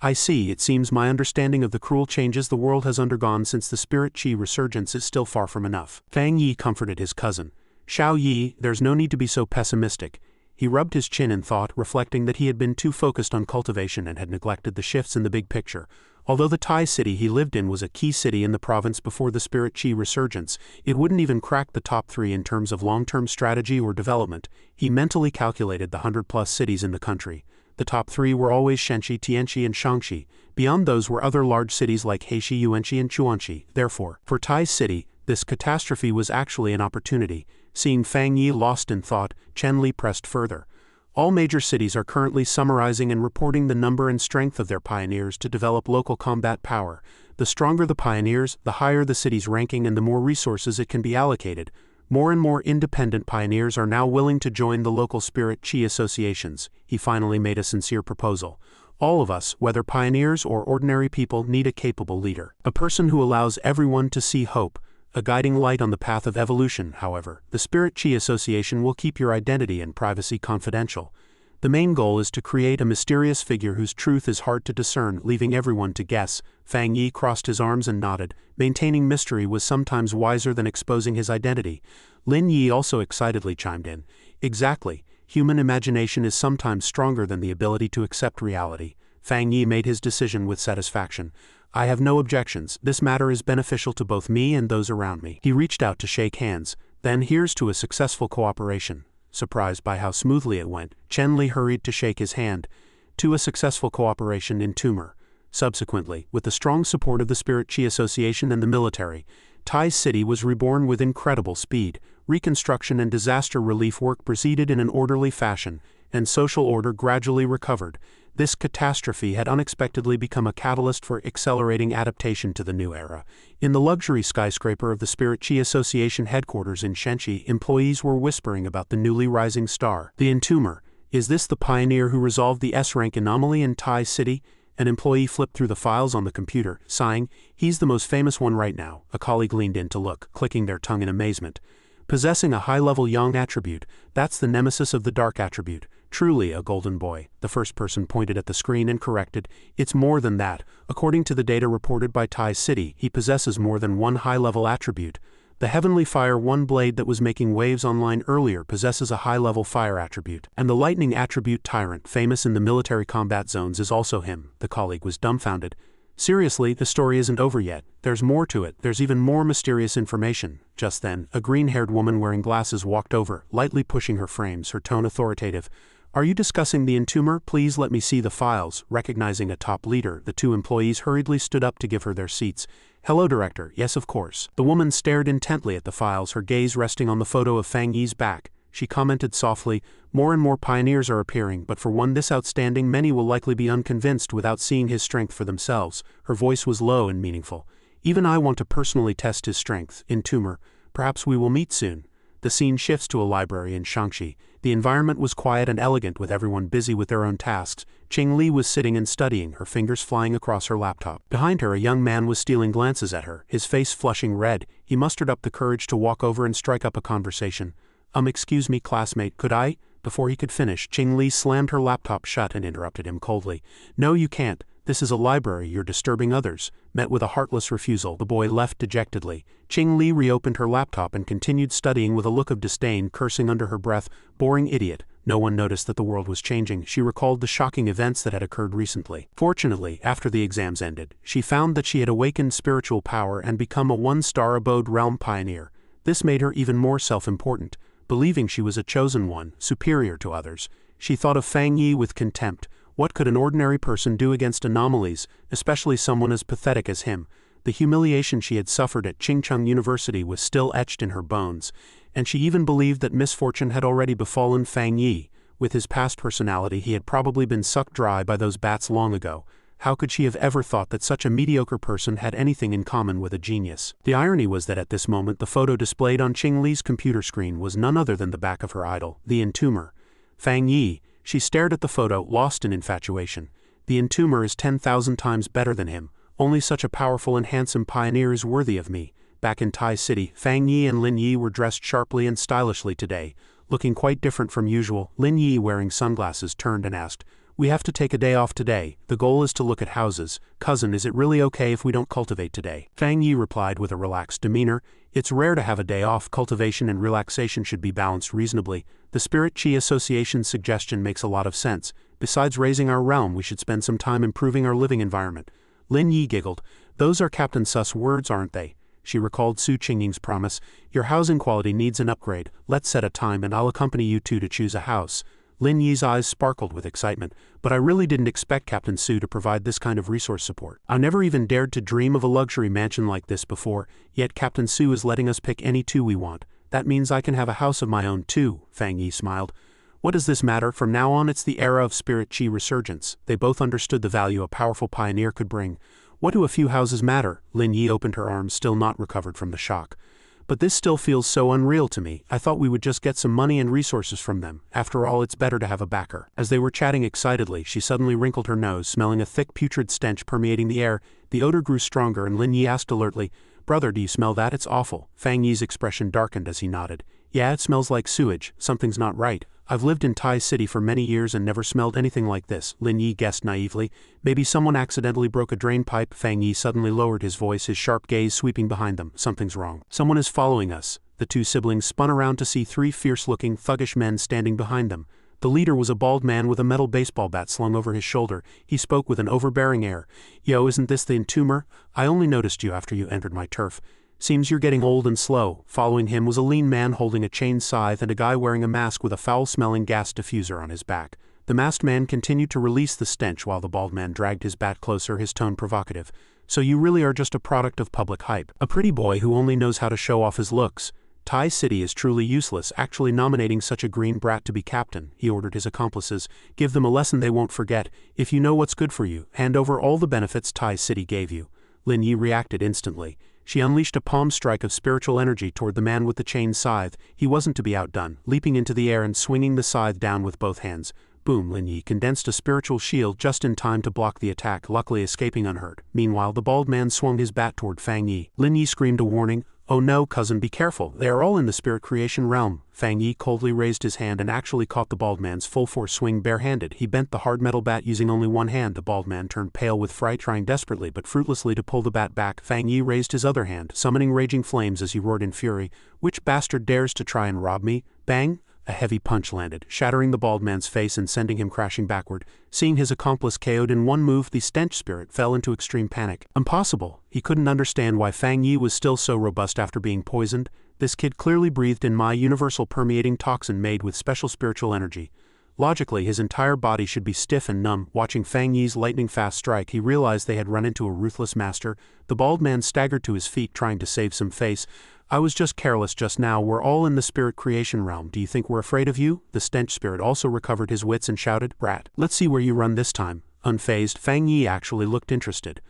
"I see. It seems my understanding of the cruel changes the world has undergone since the Spirit Chi resurgence is still far from enough." Fang Yi comforted his cousin. "Xiao Yi, there's no need to be so pessimistic." He rubbed his chin in thought, reflecting that he had been too focused on cultivation and had neglected the shifts in the big picture. Although the Tai city he lived in was a key city in the province before the Spirit Chi resurgence, it wouldn't even crack the top 3 in terms of long-term strategy or development. He mentally calculated the 100-plus cities in the country. The top 3 were always Shenxi, Tianxi, and Shangxi. Beyond those were other large cities like Heishi, Yuanxi, and Chuanxi. Therefore, for Tai city, this catastrophe was actually an opportunity. Seeing Fang Yi lost in thought, Chen Li pressed further. "All major cities are currently summarizing and reporting the number and strength of their pioneers to develop local combat power. The stronger the pioneers, the higher the city's ranking and the more resources it can be allocated. More and more independent pioneers are now willing to join the local Spirit Chi associations." He finally made a sincere proposal. "All of us, whether pioneers or ordinary people, need a capable leader. A person who allows everyone to see hope. A guiding light on the path of evolution. However, the Spirit Chi Association will keep your identity and privacy confidential." The main goal is to create a mysterious figure whose truth is hard to discern, leaving everyone to guess. Fang Yi crossed his arms and nodded. Maintaining mystery was sometimes wiser than exposing his identity. Lin Yi also excitedly chimed in. Exactly. Human imagination is sometimes stronger than the ability to accept reality. Fang Yi made his decision with satisfaction. I have no objections. This matter is beneficial to both me and those around me. He reached out to shake hands. Then here's to a successful cooperation. Surprised by how smoothly it went, Chen Li hurried to shake his hand. To a successful cooperation in tumor. Subsequently, with the strong support of the Spirit Chi Association and the military, Tai City was reborn with incredible speed. Reconstruction and disaster relief work proceeded in an orderly fashion, and social order gradually recovered. This catastrophe had unexpectedly become a catalyst for accelerating adaptation to the new era. In the luxury skyscraper of the Spirit Chi Association headquarters in Shenxi, employees were whispering about the newly rising star. The Entomber. Is this the pioneer who resolved the S-Rank anomaly in Tai City? An employee flipped through the files on the computer, sighing. He's the most famous one right now. A colleague leaned in to look, clicking their tongue in amazement. Possessing a high-level Yang attribute, that's the nemesis of the Dark attribute. Truly a golden boy. The first person pointed at the screen and corrected. It's more than that. According to the data reported by Tai City, he possesses more than one high-level attribute. The Heavenly Fire One blade that was making waves online earlier possesses a high-level fire attribute. And the lightning attribute Tyrant, famous in the military combat zones, is also him. The colleague was dumbfounded. Seriously, the story isn't over yet. There's more to it. There's even more mysterious information. Just then, a green-haired woman wearing glasses walked over, lightly pushing her frames, her tone authoritative. Are you discussing the Entomber? Please let me see the files. Recognizing a top leader, the two employees hurriedly stood up to give her their seats. Hello, Director. Yes, of course. The woman stared intently at the files, her gaze resting on the photo of Fang Yi's back. She commented softly, more and more pioneers are appearing, but for one this outstanding, many will likely be unconvinced without seeing his strength for themselves. Her voice was low and meaningful. Even I want to personally test his strength. Entomber. Perhaps we will meet soon. The scene shifts to a library in Shanxi. The environment was quiet and elegant with everyone busy with their own tasks. Qing Li was sitting and studying, her fingers flying across her laptop. Behind her, a young man was stealing glances at her, his face flushing red. He mustered up the courage to walk over and strike up a conversation. Excuse me, classmate, could I? Before he could finish, Qing Li slammed her laptop shut and interrupted him coldly. No, you can't. This is a library, you're disturbing others. Met with a heartless refusal, the boy left dejectedly. Qing Li reopened her laptop and continued studying with a look of disdain, cursing under her breath, boring idiot. No one noticed that the world was changing. She recalled the shocking events that had occurred recently. Fortunately, after the exams ended, she found that she had awakened spiritual power and become a one-star abode realm pioneer. This made her even more self-important. Believing she was a chosen one, superior to others, she thought of Fang Yi with contempt. What could an ordinary person do against anomalies, especially someone as pathetic as him? The humiliation she had suffered at Qingcheng University was still etched in her bones, and she even believed that misfortune had already befallen Fang Yi. With his past personality, he had probably been sucked dry by those bats long ago. How could she have ever thought that such a mediocre person had anything in common with a genius? The irony was that at this moment the photo displayed on Qing Li's computer screen was none other than the back of her idol, the Entomber. Fang Yi. She stared at the photo, lost in infatuation. The Entomber is 10,000 times better than him. Only such a powerful and handsome pioneer is worthy of me. Back in Tai City, Fang Yi and Lin Yi were dressed sharply and stylishly today, looking quite different from usual. Lin Yi, wearing sunglasses, turned and asked, "We have to take a day off today. The goal is to look at houses. Cousin, is it really okay if we don't cultivate today?" Fang Yi replied with a relaxed demeanor, "It's rare to have a day off. Cultivation and relaxation should be balanced reasonably. The Spirit Chi Association's suggestion makes a lot of sense. Besides raising our realm, we should spend some time improving our living environment." Lin Yi giggled. "Those are Captain Su's words, aren't they?" She recalled Su Qingying's promise. "Your housing quality needs an upgrade. Let's set a time and I'll accompany you two to choose a house." Lin Yi's eyes sparkled with excitement. "But I really didn't expect Captain Su to provide this kind of resource support. I never even dared to dream of a luxury mansion like this before, yet Captain Su is letting us pick any two we want. That means I can have a house of my own too," Fang Yi smiled. "What does this matter? From now on it's the era of Spirit Chi resurgence." They both understood the value a powerful pioneer could bring. "What do a few houses matter?" Lin Yi opened her arms, still not recovered from the shock. "But this still feels so unreal to me. I thought we would just get some money and resources from them. After all, it's better to have a backer." As they were chatting excitedly, she suddenly wrinkled her nose, smelling a thick putrid stench permeating the air. The odor grew stronger and Lin Yi asked alertly, "Brother, do you smell that? It's awful." Fang Yi's expression darkened as he nodded. Yeah, it smells like sewage. Something's not right. I've lived in Tai City for many years and never smelled anything like this, Lin Yi guessed naively. Maybe someone accidentally broke a drain pipe. Fang Yi suddenly lowered his voice, his sharp gaze sweeping behind them. Something's wrong. Someone is following us. The two siblings spun around to see three fierce-looking, thuggish men standing behind them. The leader was a bald man with a metal baseball bat slung over his shoulder. He spoke with an overbearing air. Yo, isn't this the Entomber? I only noticed you after you entered my turf. Seems you're getting old and slow. Following him was a lean man holding a chain scythe and a guy wearing a mask with a foul-smelling gas diffuser on his back. The masked man continued to release the stench while the bald man dragged his bat closer, his tone provocative. So you really are just a product of public hype. A pretty boy who only knows how to show off his looks. Tai City is truly useless, actually nominating such a green brat to be captain, he ordered his accomplices. Give them a lesson they won't forget. If you know what's good for you, hand over all the benefits Tai City gave you. Lin Yi reacted instantly. She unleashed a palm strike of spiritual energy toward the man with the chain scythe. He wasn't to be outdone, leaping into the air and swinging the scythe down with both hands. Boom! Lin Yi condensed a spiritual shield just in time to block the attack, luckily escaping unhurt. Meanwhile, the bald man swung his bat toward Fang Yi. Lin Yi screamed a warning. Oh no, cousin, be careful. They are all in the spirit creation realm. Fang Yi coldly raised his hand and actually caught the bald man's full-force swing barehanded. He bent the hard metal bat using only one hand. The bald man turned pale with fright, trying desperately but fruitlessly to pull the bat back. Fang Yi raised his other hand, summoning raging flames as he roared in fury. Which bastard dares to try and rob me? Bang! A heavy punch landed, shattering the bald man's face and sending him crashing backward. Seeing his accomplice KO'd in one move, the stench spirit fell into extreme panic. Impossible! He couldn't understand why Fang Yi was still so robust after being poisoned. This kid clearly breathed in my universal permeating toxin made with special spiritual energy. Logically, his entire body should be stiff and numb. Watching Fang Yi's lightning-fast strike, he realized they had run into a ruthless master. The bald man staggered to his feet, trying to save some face. I was just careless just now. We're all in the spirit creation realm. Do you think we're afraid of you? The stench spirit also recovered his wits and shouted, Brat, let's see where you run this time. Unfazed, Fang Yi actually looked interested.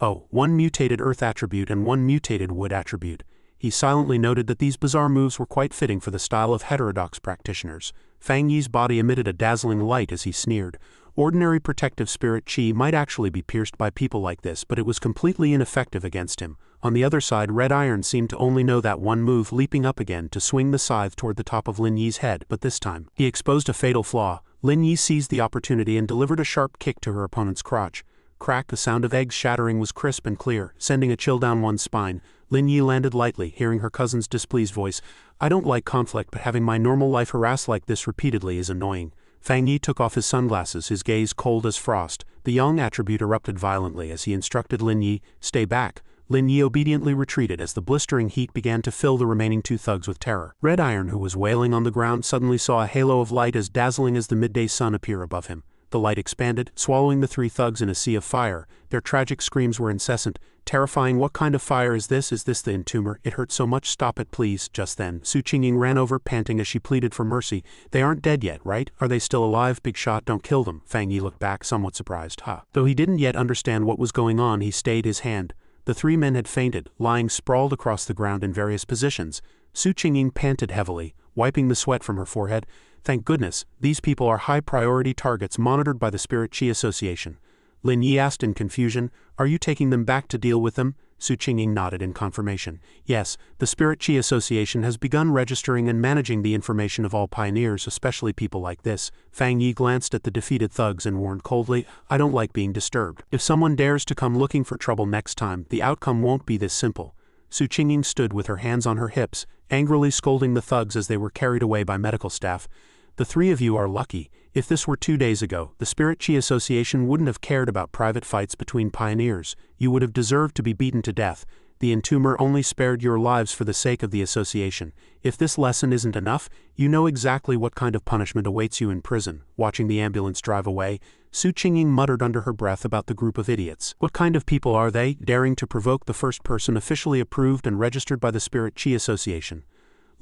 Oh, one mutated earth attribute and one mutated wood attribute. He silently noted that these bizarre moves were quite fitting for the style of heterodox practitioners. Fang Yi's body emitted a dazzling light as he sneered. Ordinary protective spirit chi might actually be pierced by people like this, but it was completely ineffective against him. On the other side, Red Iron seemed to only know that one move, leaping up again to swing the scythe toward the top of Lin Yi's head, but this time, he exposed a fatal flaw. Lin Yi seized the opportunity and delivered a sharp kick to her opponent's crotch. Crack! The sound of eggs shattering was crisp and clear, sending a chill down one's spine. Lin Yi landed lightly, hearing her cousin's displeased voice. I don't like conflict, but having my normal life harassed like this repeatedly is annoying. Fang Yi took off his sunglasses, his gaze cold as frost. The young attribute erupted violently as he instructed Lin Yi, stay back. Lin Yi obediently retreated as the blistering heat began to fill the remaining two thugs with terror. Red Iron, who was wailing on the ground, suddenly saw a halo of light as dazzling as the midday sun appear above him. The light expanded, swallowing the three thugs in a sea of fire. Their tragic screams were incessant. Terrifying. What kind of fire is this? Is this the Entomber? It hurts so much. Stop it, please. Just then, Su Qingying ran over, panting as she pleaded for mercy. They aren't dead yet, right? Are they still alive? Big shot, don't kill them. Fang Yi looked back, somewhat surprised. Though he didn't yet understand what was going on, he stayed his hand. The three men had fainted, lying sprawled across the ground in various positions. Su Qingying panted heavily, wiping the sweat from her forehead. Thank goodness, these people are high-priority targets monitored by the Spirit Chi Association. Lin Yi asked in confusion, are you taking them back to deal with them? Su Qingying nodded in confirmation. Yes, the Spirit Chi Association has begun registering and managing the information of all pioneers, especially people like this. Fang Yi glanced at the defeated thugs and warned coldly, I don't like being disturbed. If someone dares to come looking for trouble next time, the outcome won't be this simple. Su Qingying stood with her hands on her hips, angrily scolding the thugs as they were carried away by medical staff. The three of you are lucky. If this were 2 days ago, the Spirit Chi Association wouldn't have cared about private fights between pioneers. You would have deserved to be beaten to death. The Entomber only spared your lives for the sake of the association. If this lesson isn't enough, you know exactly what kind of punishment awaits you in prison. Watching the ambulance drive away, Su Qingying muttered under her breath about the group of idiots. What kind of people are they, daring to provoke the first person officially approved and registered by the Spirit Chi Association?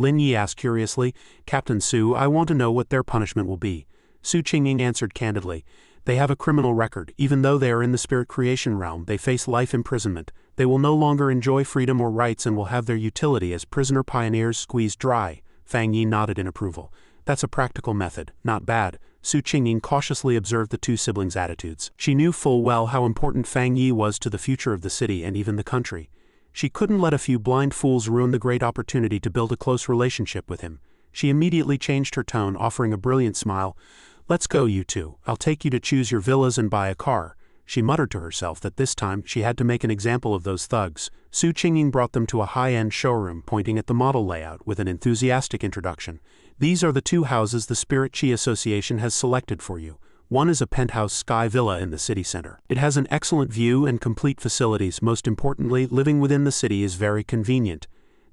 Lin Yi asked curiously, Captain Su, I want to know what their punishment will be. Su Qingying answered candidly, they have a criminal record. Even though they are in the spirit creation realm, they face life imprisonment. They will no longer enjoy freedom or rights and will have their utility as prisoner pioneers squeezed dry. Fang Yi nodded in approval. That's a practical method, not bad. Su Qingying cautiously observed the two siblings' attitudes. She knew full well how important Fang Yi was to the future of the city and even the country. She couldn't let a few blind fools ruin the great opportunity to build a close relationship with him. She immediately changed her tone, offering a brilliant smile. "Let's go, you two. I'll take you to choose your villas and buy a car." She muttered to herself that this time she had to make an example of those thugs. Su Qingying brought them to a high-end showroom, pointing at the model layout with an enthusiastic introduction. "These are the two houses the Spirit Chi Association has selected for you. One is a penthouse sky villa in the city center. It has an excellent view and complete facilities. Most importantly, living within the city is very convenient.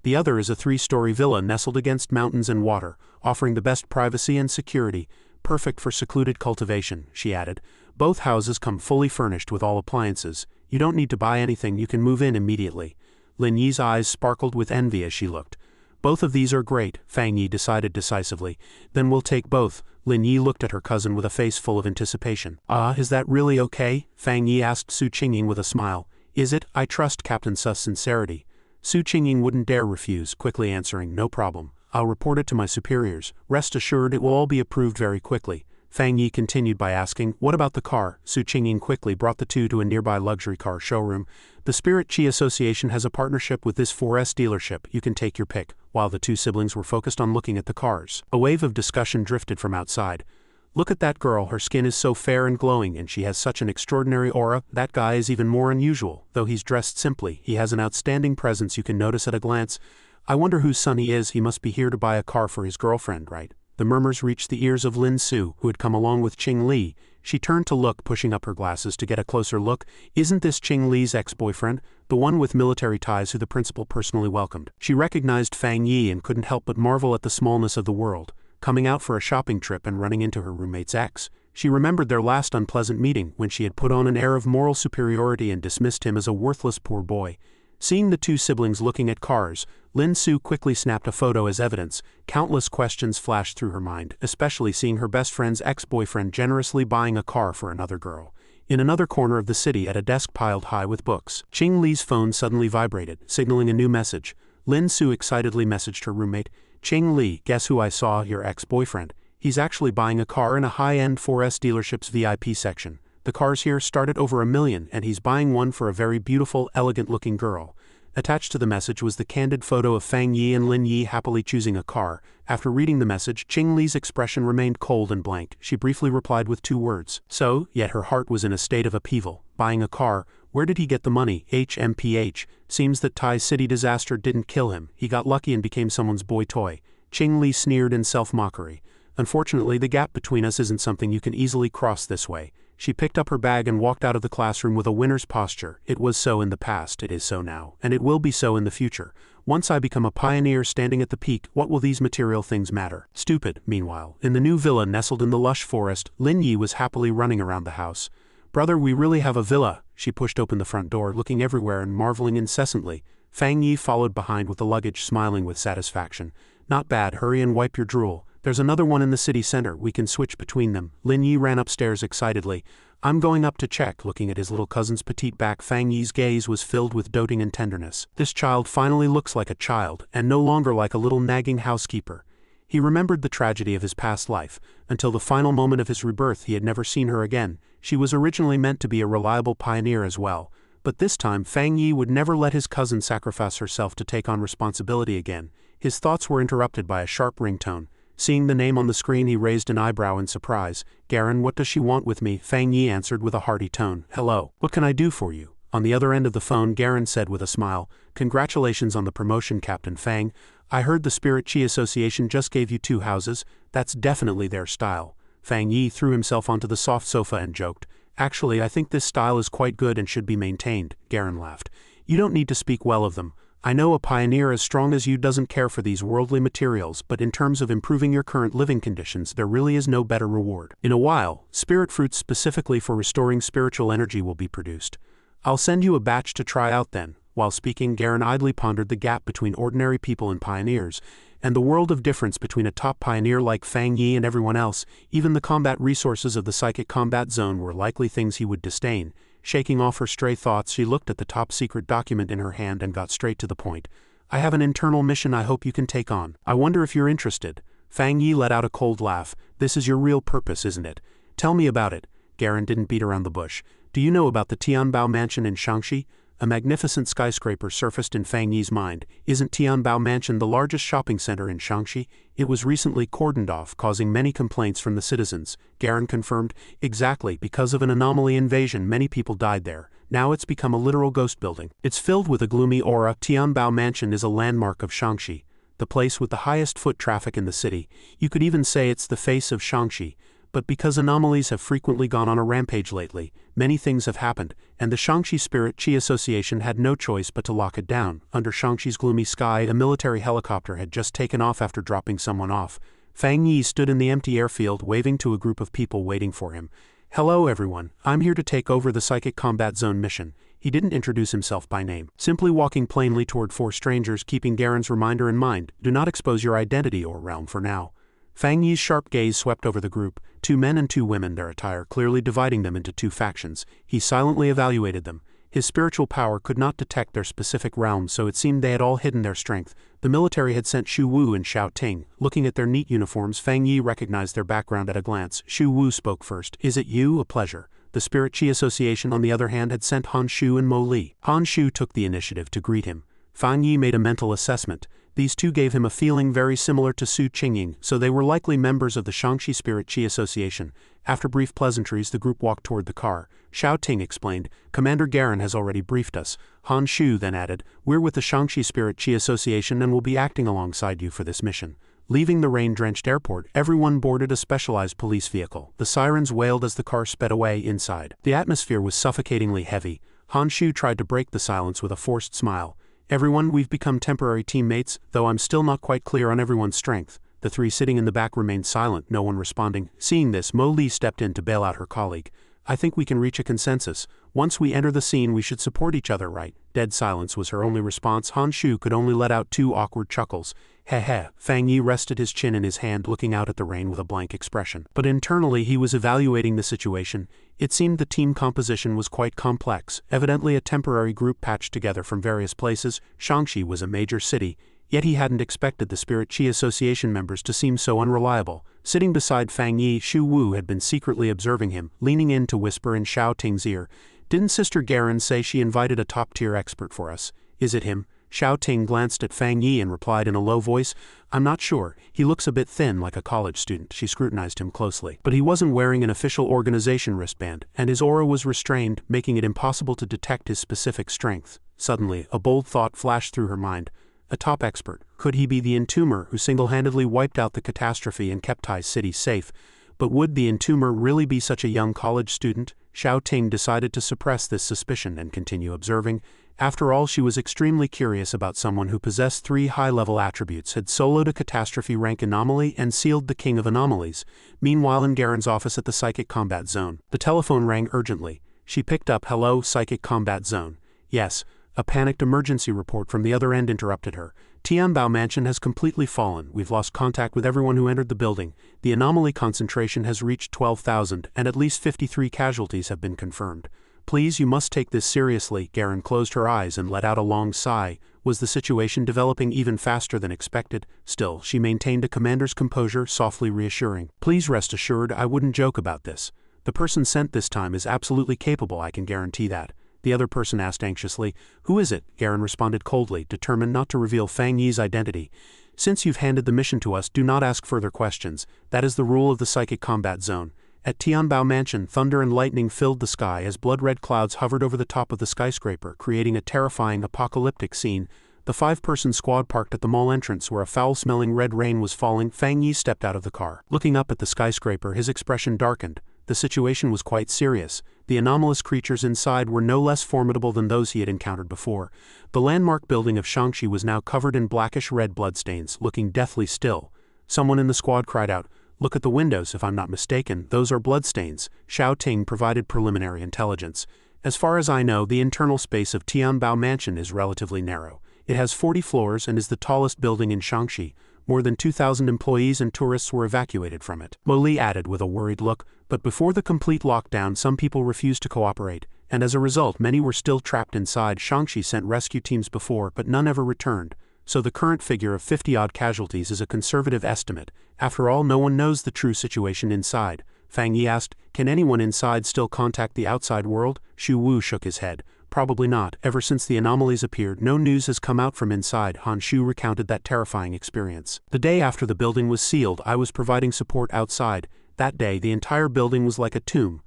The other is a 3-story villa nestled against mountains and water, offering the best privacy and security, perfect for secluded cultivation," she added. "Both houses come fully furnished with all appliances. You don't need to buy anything, you can move in immediately." Lin Yi's eyes sparkled with envy as she looked. "Both of these are great," Fang Yi decided decisively. "Then we'll take both." Lin Yi looked at her cousin with a face full of anticipation. Is that really okay?" Fang Yi asked Su Qingying with a smile. "Is it? I trust Captain Su's sincerity." Su Qingying wouldn't dare refuse, quickly answering, "No problem. I'll report it to my superiors. Rest assured it will all be approved very quickly." Fang Yi continued by asking, "What about the car?" Su Qingying quickly brought the two to a nearby luxury car showroom. "The Spirit Chi Association has a partnership with this 4S dealership. You can take your pick." While the two siblings were focused on looking at the cars, a wave of discussion drifted from outside. "Look at that girl, her skin is so fair and glowing and she has such an extraordinary aura. That guy is even more unusual. Though he's dressed simply, he has an outstanding presence you can notice at a glance. I wonder whose son he is. He must be here to buy a car for his girlfriend, right?" The murmurs reached the ears of Lin Su, who had come along with Qing Li. She turned to look, pushing up her glasses to get a closer look. "Isn't this Qing Li's ex-boyfriend? The one with military ties who the principal personally welcomed?" She recognized Fang Yi and couldn't help but marvel at the smallness of the world. Coming out for a shopping trip and running into her roommate's ex. She remembered their last unpleasant meeting when she had put on an air of moral superiority and dismissed him as a worthless poor boy. Seeing the two siblings looking at cars, Lin Su quickly snapped a photo as evidence. Countless questions flashed through her mind, especially seeing her best friend's ex-boyfriend generously buying a car for another girl. In another corner of the city at a desk piled high with books, Qing Li's phone suddenly vibrated, signaling a new message. Lin Su excitedly messaged her roommate, "Qing Li, guess who I saw? Your ex-boyfriend. He's actually buying a car in a high-end 4S dealership's VIP section. The cars here start at over $1 million, and he's buying one for a very beautiful, elegant-looking girl." Attached to the message was the candid photo of Fang Yi and Lin Yi happily choosing a car. After reading the message, Qing Li's expression remained cold and blank. She briefly replied with 2 words. "So," yet her heart was in a state of upheaval. Buying a car? Where did he get the money? HMPH. Seems that Tai's city disaster didn't kill him. He got lucky and became someone's boy toy. Qing Li sneered in self-mockery. "Unfortunately, the gap between us isn't something you can easily cross this way." She picked up her bag and walked out of the classroom with a winner's posture. "It was so in the past, it is so now, and it will be so in the future. Once I become a pioneer standing at the peak, what will these material things matter?" Stupid. Meanwhile, in the new villa nestled in the lush forest, Lin Yi was happily running around the house. "Brother, we really have a villa." She pushed open the front door, looking everywhere and marveling incessantly. Fang Yi followed behind with the luggage, smiling with satisfaction. "Not bad, hurry and wipe your drool. There's another one in the city center, we can switch between them." Lin Yi ran upstairs excitedly. "I'm going up to check." Looking at his little cousin's petite back, Fang Yi's gaze was filled with doting and tenderness. This child finally looks like a child, and no longer like a little nagging housekeeper. He remembered the tragedy of his past life. Until the final moment of his rebirth he had never seen her again. She was originally meant to be a reliable pioneer as well. But this time Fang Yi would never let his cousin sacrifice herself to take on responsibility again. His thoughts were interrupted by a sharp ringtone. Seeing the name on the screen, he raised an eyebrow in surprise. "Garen, what does she want with me?" Fang Yi answered with a hearty tone. "Hello. What can I do for you?" On the other end of the phone, Garen said with a smile, "Congratulations on the promotion, Captain Fang. I heard the Spirit Chi Association just gave you 2 houses. That's definitely their style." Fang Yi threw himself onto the soft sofa and joked, "Actually, I think this style is quite good and should be maintained." Garen laughed. "You don't need to speak well of them. I know a pioneer as strong as you doesn't care for these worldly materials, but in terms of improving your current living conditions, there really is no better reward. In a while, spirit fruits specifically for restoring spiritual energy will be produced. I'll send you a batch to try out then." While speaking, Garen idly pondered the gap between ordinary people and pioneers, and the world of difference between a top pioneer like Fang Yi and everyone else. Even the combat resources of the psychic combat zone were likely things he would disdain. Shaking off her stray thoughts, she looked at the top-secret document in her hand and got straight to the point. "I have an internal mission I hope you can take on. I wonder if you're interested." Fang Yi let out a cold laugh. "This is your real purpose, isn't it? Tell me about it." Garen didn't beat around the bush. "Do you know about the Tianbao mansion in Shangxi?" A magnificent skyscraper surfaced in Fang Yi's mind. Isn't Tianbao Mansion the largest shopping center in Shaanxi? It was recently cordoned off, causing many complaints from the citizens. Garen confirmed. Exactly, because of an anomaly invasion many people died there. Now it's become a literal ghost building. It's filled with a gloomy aura. Tianbao Mansion is a landmark of Shaanxi, the place with the highest foot traffic in the city. You could even say it's the face of Shaanxi. But because anomalies have frequently gone on a rampage lately, many things have happened, and the Shaanxi Spirit Qi Association had no choice but to lock it down. Under Shaanxi's gloomy sky, a military helicopter had just taken off after dropping someone off. Fang Yi stood in the empty airfield waving to a group of people waiting for him. "Hello everyone, I'm here to take over the Psychic Combat Zone mission." He didn't introduce himself by name, simply walking plainly toward four strangers, keeping Garen's reminder in mind. Do not expose your identity or realm for now. Fang Yi's sharp gaze swept over the group, 2 men and 2 women, their attire clearly dividing them into 2 factions. He silently evaluated them. His spiritual power could not detect their specific realms, so it seemed they had all hidden their strength. The military had sent Xu Wu and Xiao Ting. Looking at their neat uniforms, Fang Yi recognized their background at a glance. Xu Wu spoke first. "Is it you? A pleasure." The Spirit Qi Association, on the other hand, had sent Han Shu and Mo Li. Han Shu took the initiative to greet him. Fang Yi made a mental assessment. These two gave him a feeling very similar to Su Qingying, so they were likely members of the Shaanxi Spirit Qi Association. After brief pleasantries, the group walked toward the car. Xiao Ting explained, "Commander Garen has already briefed us." Han Shu then added, "We're with the Shaanxi Spirit Qi Association and will be acting alongside you for this mission." Leaving the rain-drenched airport, everyone boarded a specialized police vehicle. The sirens wailed as the car sped away inside. The atmosphere was suffocatingly heavy. Han Shu tried to break the silence with a forced smile. "Everyone, we've become temporary teammates, though I'm still not quite clear on everyone's strength." The 3 sitting in the back remained silent, no one responding. Seeing this, Mo Li stepped in to bail out her colleague. "I think we can reach a consensus. Once we enter the scene, we should support each other, right?" Dead silence was her only response. Han Shu could only let out 2 awkward chuckles. "Heh heh." Fang Yi rested his chin in his hand, looking out at the rain with a blank expression. But internally he was evaluating the situation. It seemed the team composition was quite complex, evidently a temporary group patched together from various places. Shaanxi was a major city, yet he hadn't expected the Spirit Qi Association members to seem so unreliable. Sitting beside Fang Yi, Xu Wu had been secretly observing him, leaning in to whisper in Xiao Ting's ear. "Didn't Sister Garen say she invited a top-tier expert for us? Is it him?" Xiao Ting glanced at Fang Yi and replied in a low voice, "I'm not sure. He looks a bit thin, like a college student." She scrutinized him closely. But he wasn't wearing an official organization wristband, and his aura was restrained, making it impossible to detect his specific strength. Suddenly, a bold thought flashed through her mind. A top expert. Could he be the entomber who single-handedly wiped out the catastrophe and kept Tai City safe? But would the entomber really be such a young college student? Xiao Ting decided to suppress this suspicion and continue observing. After all, she was extremely curious about someone who possessed 3 high-level attributes, had soloed a catastrophe rank anomaly, and sealed the king of anomalies. Meanwhile, in Garen's office at the Psychic Combat Zone, the telephone rang urgently. She picked up. "Hello, Psychic Combat Zone." "Yes." A panicked emergency report from the other end interrupted her. "Tianbao Mansion has completely fallen. We've lost contact with everyone who entered the building. The anomaly concentration has reached 12,000, and at least 53 casualties have been confirmed. Please, you must take this seriously." Garen closed her eyes and let out a long sigh. Was the situation developing even faster than expected? Still, she maintained a commander's composure, softly reassuring. "Please rest assured, I wouldn't joke about this. The person sent this time is absolutely capable, I can guarantee that." The other person asked anxiously. "Who is it?" Garen responded coldly, determined not to reveal Fang Yi's identity. "Since you've handed the mission to us, do not ask further questions. That is the rule of the Psychic Combat Zone." At Tianbao Mansion, thunder and lightning filled the sky as blood-red clouds hovered over the top of the skyscraper, creating a terrifying apocalyptic scene. The 5-person squad parked at the mall entrance where a foul-smelling red rain was falling. Fang Yi stepped out of the car. Looking up at the skyscraper, his expression darkened. The situation was quite serious. The anomalous creatures inside were no less formidable than those he had encountered before. The landmark building of Shaanxi was now covered in blackish-red bloodstains, looking deathly still. Someone in the squad cried out, "Look at the windows, if I'm not mistaken, those are bloodstains." Xiao Ting provided preliminary intelligence. "As far as I know, the internal space of Tianbao Mansion is relatively narrow. It has 40 floors and is the tallest building in Shaanxi. More than 2,000 employees and tourists were evacuated from it." Mo Li added with a worried look, "But before the complete lockdown, some people refused to cooperate, and as a result many were still trapped inside. Shaanxi sent rescue teams before, but none ever returned. So the current figure of 50-odd casualties is a conservative estimate. After all, no one knows the true situation inside." Fang Yi asked, "Can anyone inside still contact the outside world?" Xu Wu shook his head. probably not. Ever since the anomalies appeared, no news has come out from inside. Han Shu recounted that terrifying experience. The day after the building was sealed, I was providing support outside. That day, the entire building was like a tomb.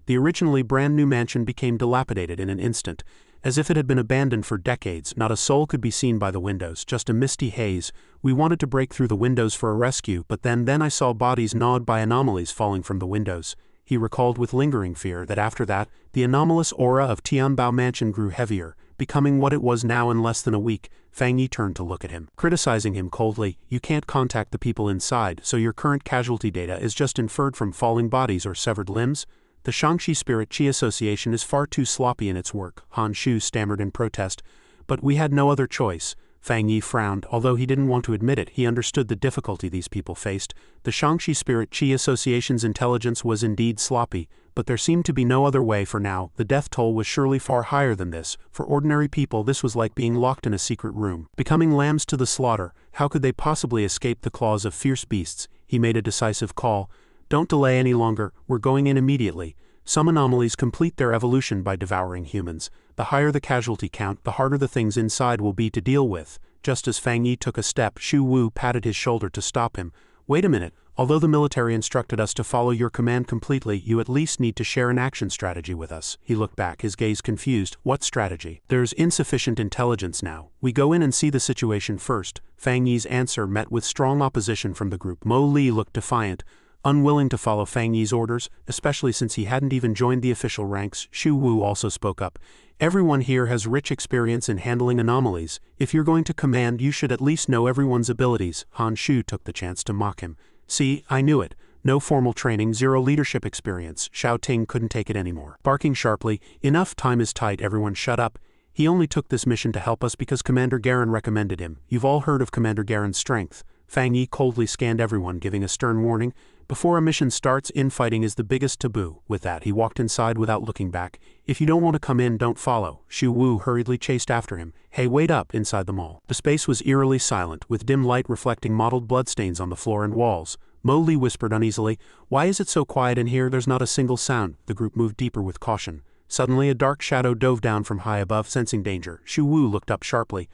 The originally brand new mansion became dilapidated in an instant. As if it had been abandoned for decades, not a soul could be seen by the windows, just a misty haze. We wanted to break through the windows for a rescue, but then I saw bodies gnawed by anomalies falling from the windows. He recalled with lingering fear that after that, the anomalous aura of Tianbao Mansion grew heavier, becoming what it was now in less than a week. Fang Yi turned to look at him, criticizing him coldly. You can't contact the people inside, so your current casualty data is just inferred from falling bodies or severed limbs? The Shangxi Spirit Qi Association is far too sloppy in its work, Han Shu stammered in protest. But we had no other choice. Fang Yi frowned. Although he didn't want to admit it, he understood the difficulty these people faced. The Shangxi Spirit Qi Association's intelligence was indeed sloppy, but there seemed to be no other way for now. The death toll was surely far higher than this. For ordinary people, this was like being locked in a secret room, becoming lambs to the slaughter. How could they possibly escape the claws of fierce beasts? He made a decisive call. Don't delay any longer, we're going in immediately. Some anomalies complete their evolution by devouring humans. The higher the casualty count, the harder the things inside will be to deal with. Just as Fang Yi took a step, Shu Wu patted his shoulder to stop him. Wait a minute, although the military instructed us to follow your command completely, you at least need to share an action strategy with us. He looked back, his gaze confused. What strategy? There's insufficient intelligence now. We go in and see the situation first. Fang Yi's answer met with strong opposition from the group. Mo Li looked defiant, unwilling to follow Fang Yi's orders, especially since he hadn't even joined the official ranks. Shu Wu also spoke up. Everyone here has rich experience in handling anomalies. If you're going to command, you should at least know everyone's abilities. Han Shu took the chance to mock him. See, I knew it. No formal training, zero leadership experience. Xiao Ting couldn't take it anymore. Barking sharply, enough, time is tight, everyone shut up. He only took this mission to help us because Commander Garen recommended him. You've all heard of Commander Garen's strength. Fang Yi coldly scanned everyone, giving a stern warning. Before a mission starts, infighting is the biggest taboo. With that, he walked inside without looking back. If you don't want to come in, don't follow. Shu Wu hurriedly chased after him. Hey, wait up, inside the mall. The space was eerily silent, with dim light reflecting mottled bloodstains on the floor and walls. Mo Li whispered uneasily, why is it so quiet in here? There's not a single sound. The group moved deeper with caution. Suddenly, a dark shadow dove down from high above, sensing danger. Shu Wu looked up sharply.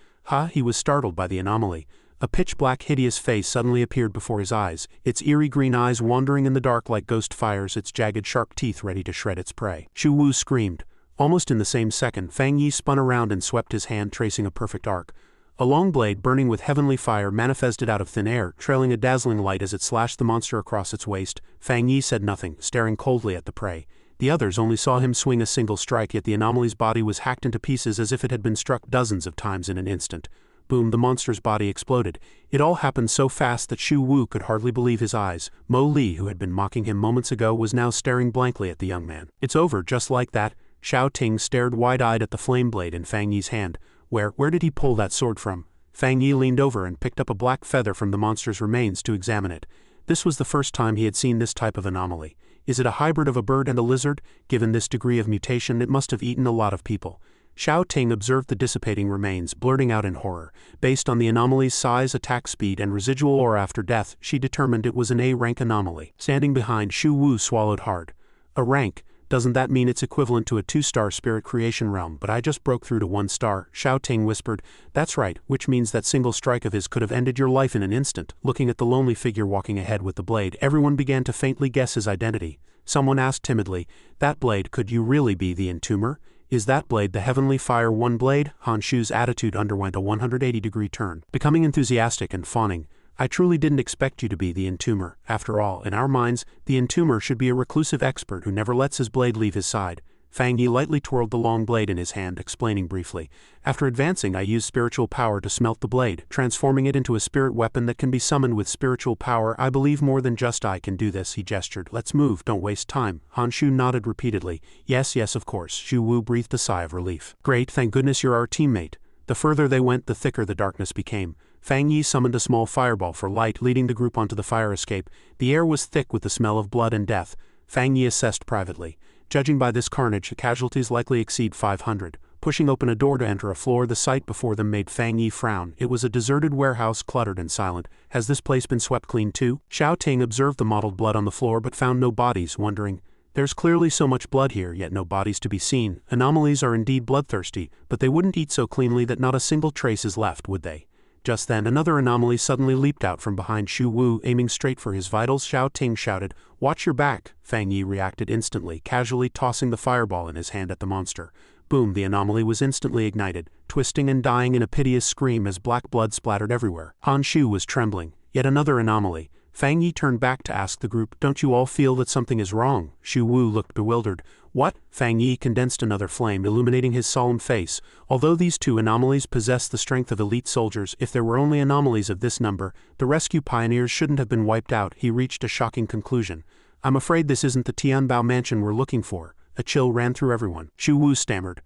He was startled by the anomaly. A pitch-black hideous face suddenly appeared before his eyes, its eerie green eyes wandering in the dark like ghost fires, its jagged sharp teeth ready to shred its prey. Shu Wu screamed. Almost in the same second, Fang Yi spun around and swept his hand, tracing a perfect arc. A long blade burning with heavenly fire manifested out of thin air, trailing a dazzling light as it slashed the monster across its waist. Fang Yi said nothing, staring coldly at the prey. The others only saw him swing a single strike, yet the anomaly's body was hacked into pieces as if it had been struck dozens of times in an instant. Boom, the monster's body exploded. It all happened so fast that Shu Wu could hardly believe his eyes. Mo Li, who had been mocking him moments ago, was now staring blankly at the young man. It's over, just like that. Xiao Ting stared wide-eyed at the flame blade in Fang Yi's hand. Where did he pull that sword from? Fang Yi leaned over and picked up a black feather from the monster's remains to examine it. This was the first time he had seen this type of anomaly. Is it a hybrid of a bird and a lizard? Given this degree of mutation, it must have eaten a lot of people. Xiao Ting observed the dissipating remains, blurting out in horror. Based on the anomaly's size, attack speed, and residual aura after death, she determined it was an A-rank anomaly. Standing behind, Shu Wu swallowed hard. A rank? Doesn't that mean it's equivalent to a 2-star spirit creation realm? But I just broke through to 1 star, Xiao Ting whispered. That's right, which means that single strike of his could have ended your life in an instant. Looking at the lonely figure walking ahead with the blade, everyone began to faintly guess his identity. Someone asked timidly, that blade, could you really be the Entomber? Is that blade the Heavenly Fire One blade? Han Shu's attitude underwent a 180-degree turn, becoming enthusiastic and fawning. I truly didn't expect you to be the Entomber. After all, in our minds, the Entomber should be a reclusive expert who never lets his blade leave his side. Fang Yi lightly twirled the long blade in his hand, explaining briefly. After advancing, I used spiritual power to smelt the blade, transforming it into a spirit weapon that can be summoned with spiritual power. I believe more than just I can do this, he gestured. Let's move, don't waste time. Han Shu nodded repeatedly. Yes, of course. Shu Wu breathed a sigh of relief. Great, thank goodness you're our teammate. The further they went, the thicker the darkness became. Fang Yi summoned a small fireball for light, leading the group onto the fire escape. The air was thick with the smell of blood and death. Fang Yi assessed privately. Judging by this carnage, the casualties likely exceed 500. Pushing open a door to enter a floor, the sight before them made Fang Yi frown. It was a deserted warehouse, cluttered and silent. Has this place been swept clean too? Xiao Ting observed the mottled blood on the floor but found no bodies, wondering, There's clearly so much blood here, yet no bodies to be seen. Anomalies are indeed bloodthirsty, but they wouldn't eat so cleanly that not a single trace is left, would they? Just then, another anomaly suddenly leaped out from behind Shu Wu, aiming straight for his vitals. Xiao Ting shouted, "Watch your back!" Fang Yi reacted instantly, casually tossing the fireball in his hand at the monster. Boom, the anomaly was instantly ignited, twisting and dying in a piteous scream as black blood splattered everywhere. Han Shu was trembling. Yet another anomaly. Fang Yi turned back to ask the group, "Don't you all feel that something is wrong?" Shu Wu looked bewildered. "What?" Fang Yi condensed another flame, illuminating his solemn face. Although these two anomalies possessed the strength of elite soldiers, if there were only anomalies of this number, the rescue pioneers shouldn't have been wiped out. He reached a shocking conclusion. "I'm afraid this isn't the Tianbao mansion we're looking for." A chill ran through everyone. Shu Wu stammered.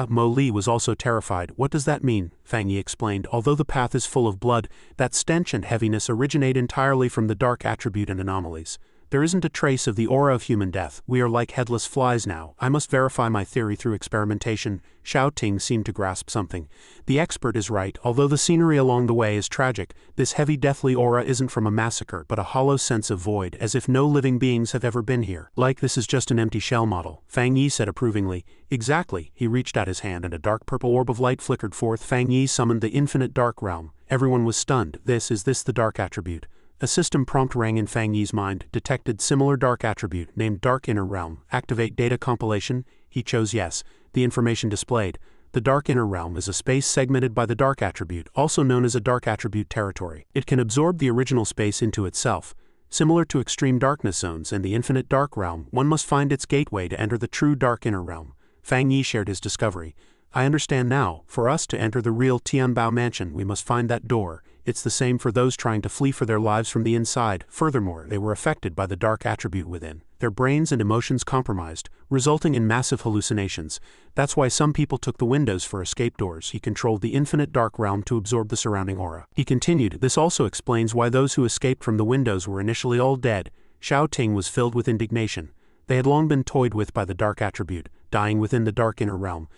Mo Li was also terrified. "What does that mean?" Fang Yi explained. "Although the path is full of blood, that stench and heaviness originate entirely from the dark attribute and anomalies. There isn't a trace of the aura of human death. We are like headless flies now. I must verify my theory through experimentation." Xiao Ting seemed to grasp something. "The expert is right. Although the scenery along the way is tragic, this heavy deathly aura isn't from a massacre but a hollow sense of void, as if no living beings have ever been here. Like this is just an empty shell model," Fang Yi said approvingly. "Exactly." He reached out his hand and a dark purple orb of light flickered forth. Fang Yi summoned the infinite dark realm. Everyone was stunned. Is this the dark attribute? A system prompt rang in Fang Yi's mind. Detected similar dark attribute, named Dark Inner Realm. Activate data compilation? He chose yes. The information displayed. The Dark Inner Realm is a space segmented by the dark attribute, also known as a dark attribute territory. It can absorb the original space into itself. Similar to extreme darkness zones and the infinite dark realm, one must find its gateway to enter the true Dark Inner Realm. Fang Yi shared his discovery. "I understand now. For us to enter the real Tianbao mansion, we must find that door. It's the same for those trying to flee for their lives from the inside." Furthermore, they were affected by the dark attribute within, their brains and emotions compromised, resulting in massive hallucinations. That's why some people took the windows for escape doors. He controlled the infinite dark realm to absorb the surrounding aura. He continued, "This also explains why those who escaped from the windows were initially all dead." Xiao Ting was filled with indignation. They had long been toyed with by the dark attribute, dying within the dark inner realm.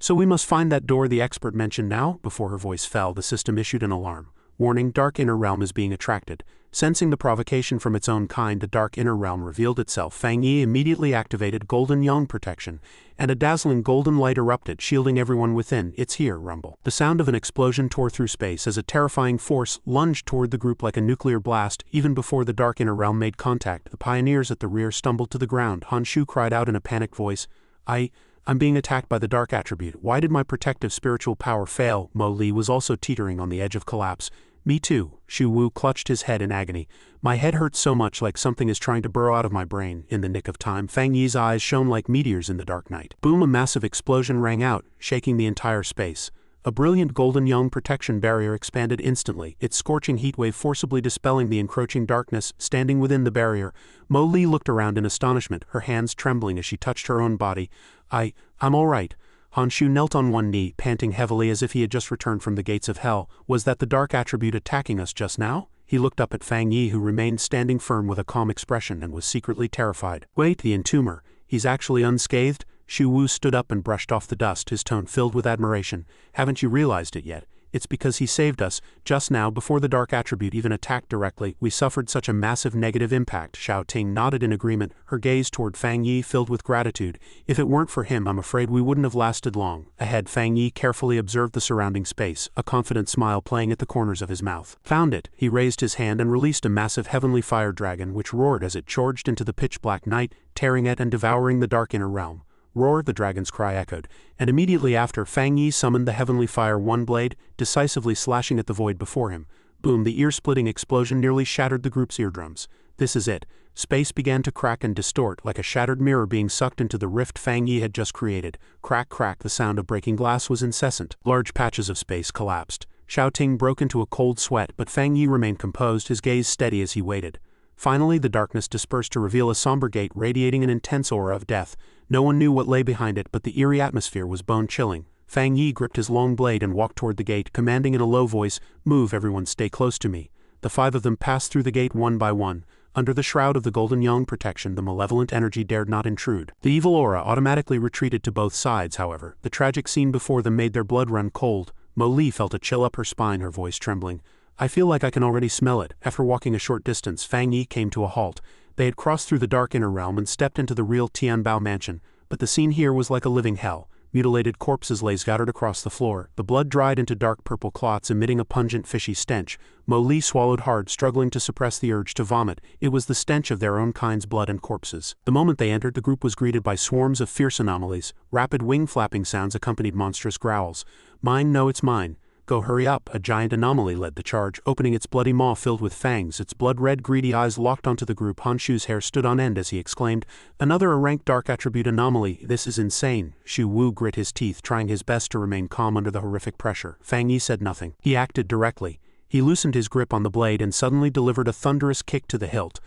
"So we must find that door the expert mentioned now?" Before her voice fell, the system issued an alarm. "Warning, Dark Inner Realm is being attracted." Sensing the provocation from its own kind, the Dark Inner Realm revealed itself. Fang Yi immediately activated Golden Yang protection, and a dazzling golden light erupted, shielding everyone within. "It's here," rumble. The sound of an explosion tore through space as a terrifying force lunged toward the group like a nuclear blast. Even before the Dark Inner Realm made contact, the pioneers at the rear stumbled to the ground. Han Shu cried out in a panicked voice, I'm being attacked by the dark attribute. Why did my protective spiritual power fail?" Mo Li was also teetering on the edge of collapse. "Me too." Shu Wu clutched his head in agony. "My head hurts so much, like something is trying to burrow out of my brain." In the nick of time, Fang Yi's eyes shone like meteors in the dark night. Boom, a massive explosion rang out, shaking the entire space. A brilliant golden yang protection barrier expanded instantly, its scorching heatwave forcibly dispelling the encroaching darkness. Standing within the barrier, Mo Li looked around in astonishment, her hands trembling as she touched her own body. I'm all right." Han Shu knelt on one knee, panting heavily as if he had just returned from the gates of hell. "Was that the dark attribute attacking us just now?" He looked up at Fang Yi, who remained standing firm with a calm expression and was secretly terrified. "Wait, the entomber. He's actually unscathed?" Shu Wu stood up and brushed off the dust, his tone filled with admiration. "Haven't you realized it yet? It's because he saved us. Just now, before the dark attribute even attacked directly, we suffered such a massive negative impact." Xiao Ting nodded in agreement, her gaze toward Fang Yi filled with gratitude. "If it weren't for him, I'm afraid we wouldn't have lasted long." Ahead, Fang Yi carefully observed the surrounding space, a confident smile playing at the corners of his mouth. "Found it." He raised his hand and released a massive heavenly fire dragon, which roared as it charged into the pitch-black night, tearing at and devouring the dark inner realm. "Roar," the dragon's cry echoed, and immediately after, Fang Yi summoned the heavenly fire one blade, decisively slashing at the void before him. Boom, the ear-splitting explosion nearly shattered the group's eardrums. "This is it." Space began to crack and distort, like a shattered mirror being sucked into the rift Fang Yi had just created. Crack, crack, the sound of breaking glass was incessant. Large patches of space collapsed. Xiao Ting broke into a cold sweat, but Fang Yi remained composed, his gaze steady as he waited. Finally, the darkness dispersed to reveal a somber gate radiating an intense aura of death. No one knew what lay behind it, but the eerie atmosphere was bone-chilling. Fang Yi gripped his long blade and walked toward the gate, commanding in a low voice, "Move, everyone, stay close to me." The five of them passed through the gate one by one. Under the shroud of the golden yang protection, the malevolent energy dared not intrude. The evil aura automatically retreated to both sides, however. The tragic scene before them made their blood run cold. Mo Li felt a chill up her spine, her voice trembling. "I feel like I can already smell it." After walking a short distance, Fang Yi came to a halt. They had crossed through the dark inner realm and stepped into the real Tianbao mansion, but the scene here was like a living hell. Mutilated corpses lay scattered across the floor, the blood dried into dark purple clots emitting a pungent fishy stench. Mo Li swallowed hard, struggling to suppress the urge to vomit. It was the stench of their own kind's blood and corpses. The moment they entered, the group was greeted by swarms of fierce anomalies. Rapid wing flapping sounds accompanied monstrous growls. "Mine, no, it's mine. Go, hurry up." A giant anomaly led the charge, opening its bloody maw filled with fangs, its blood-red greedy eyes locked onto the group. Han Shu's hair stood on end as he exclaimed, "Another rank dark attribute anomaly, this is insane." Shu Wu grit his teeth, trying his best to remain calm under the horrific pressure. Fang Yi said nothing. He acted directly. He loosened his grip on the blade and suddenly delivered a thunderous kick to the hilt.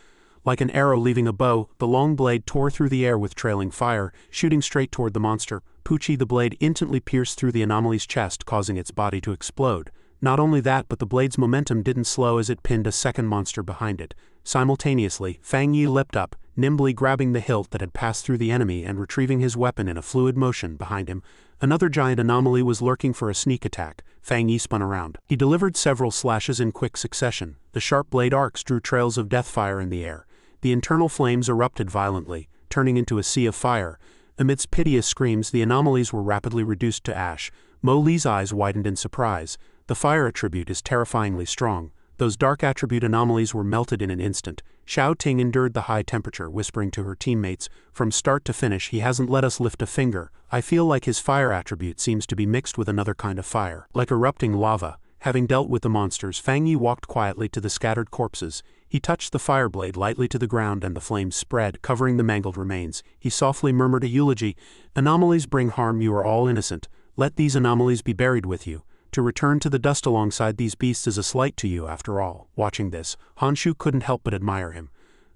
Like an arrow leaving a bow, the long blade tore through the air with trailing fire, shooting straight toward the monster. Pucci, the blade instantly pierced through the anomaly's chest, causing its body to explode. Not only that, but the blade's momentum didn't slow as it pinned a second monster behind it. Simultaneously, Fang Yi leapt up, nimbly grabbing the hilt that had passed through the enemy and retrieving his weapon in a fluid motion behind him. Another giant anomaly was lurking for a sneak attack. Fang Yi spun around. He delivered several slashes in quick succession. The sharp blade arcs drew trails of death fire in the air. The internal flames erupted violently, turning into a sea of fire. Amidst piteous screams, the anomalies were rapidly reduced to ash. Mo Li's eyes widened in surprise. The fire attribute is terrifyingly strong. Those dark attribute anomalies were melted in an instant. Xiao Ting endured the high temperature, whispering to her teammates, "From start to finish, he hasn't let us lift a finger. I feel like his fire attribute seems to be mixed with another kind of fire, like erupting lava." Having dealt with the monsters, Fang Yi walked quietly to the scattered corpses. He touched the fire blade lightly to the ground and the flames spread, covering the mangled remains. He softly murmured a eulogy. "Anomalies bring harm, you are all innocent. Let these anomalies be buried with you. To return to the dust alongside these beasts is a slight to you after all." Watching this, Han Shu couldn't help but admire him.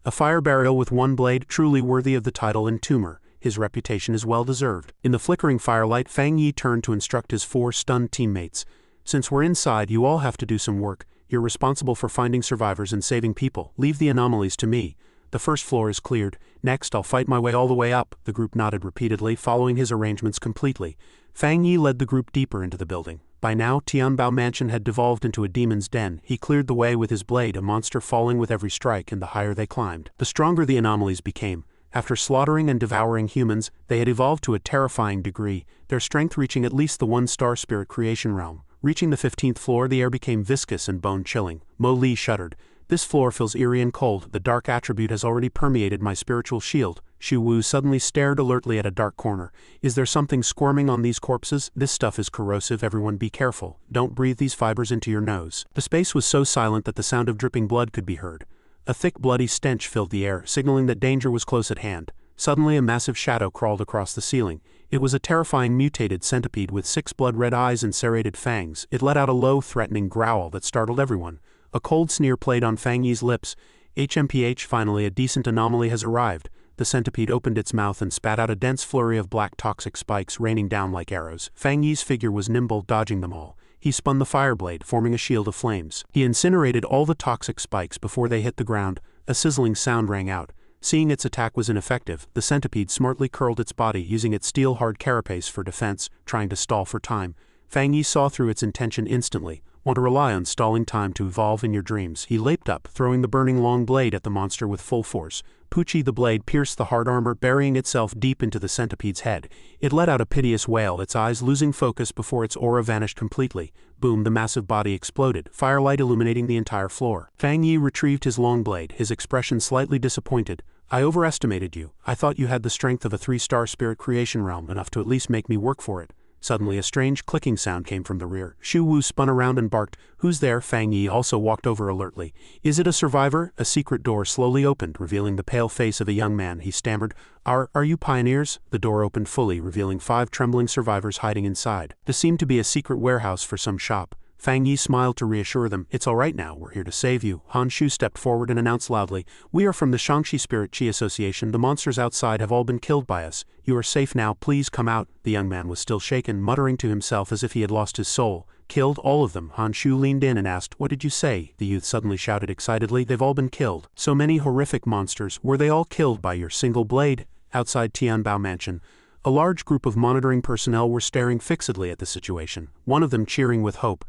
A fire burial with one blade, truly worthy of the title Entomber. His reputation is well deserved. In the flickering firelight, Fang Yi turned to instruct his 4 stunned teammates. "Since we're inside, you all have to do some work. You're responsible for finding survivors and saving people. Leave the anomalies to me. The first floor is cleared. Next, I'll fight my way all the way up." The group nodded repeatedly, following his arrangements completely. Fang Yi led the group deeper into the building. By now, Tianbao Mansion had devolved into a demon's den. He cleared the way with his blade, a monster falling with every strike, and the higher they climbed, the stronger the anomalies became. After slaughtering and devouring humans, they had evolved to a terrifying degree, their strength reaching at least the 1-star spirit creation realm. Reaching the 15th floor, the air became viscous and bone-chilling. Mo Li shuddered. "This floor feels eerie and cold. The dark attribute has already permeated my spiritual shield." Shu Wu suddenly stared alertly at a dark corner. "Is there something squirming on these corpses? This stuff is corrosive. Everyone be careful. Don't breathe these fibers into your nose." The space was so silent that the sound of dripping blood could be heard. A thick bloody stench filled the air, signaling that danger was close at hand. Suddenly a massive shadow crawled across the ceiling. It was a terrifying mutated centipede with 6 blood-red eyes and serrated fangs. It let out a low, threatening growl that startled everyone. A cold sneer played on Fang Yi's lips. "HMPH, finally a decent anomaly has arrived." The centipede opened its mouth and spat out a dense flurry of black toxic spikes raining down like arrows. Fang Yi's figure was nimble, dodging them all. He spun the fire blade, forming a shield of flames. He incinerated all the toxic spikes before they hit the ground. A sizzling sound rang out. Seeing its attack was ineffective, the centipede smartly curled its body, using its steel-hard carapace for defense, trying to stall for time. Fang Yi saw through its intention instantly. "Want to rely on stalling time to evolve in your dreams." He leaped up, throwing the burning long blade at the monster with full force. Pucci, the blade, pierced the hard armor, burying itself deep into the centipede's head. It let out a piteous wail, its eyes losing focus before its aura vanished completely. Boom, the massive body exploded, firelight illuminating the entire floor. Fang Yi retrieved his long blade, his expression slightly disappointed. "I overestimated you. I thought you had the strength of a 3-star spirit creation realm, enough to at least make me work for it." Suddenly a strange clicking sound came from the rear. Shu Wu spun around and barked, "Who's there?" Fang Yi also walked over alertly. "Is it a survivor?" A secret door slowly opened, revealing the pale face of a young man. He stammered, Are you pioneers?" The door opened fully, revealing 5 trembling survivors hiding inside. This seemed to be a secret warehouse for some shop. Fang Yi smiled to reassure them. "It's all right now, we're here to save you." Han Shu stepped forward and announced loudly, "We are from the Shangxi Spirit Chi Association. The monsters outside have all been killed by us. You are safe now, please come out." The young man was still shaken, muttering to himself as if he had lost his soul. "Killed all of them?" Han Shu leaned in and asked, "What did you say?" The youth suddenly shouted excitedly, "They've all been killed. So many horrific monsters. Were they all killed by your single blade?" Outside Tianbao Mansion, a large group of monitoring personnel were staring fixedly at the situation, one of them cheering with hope.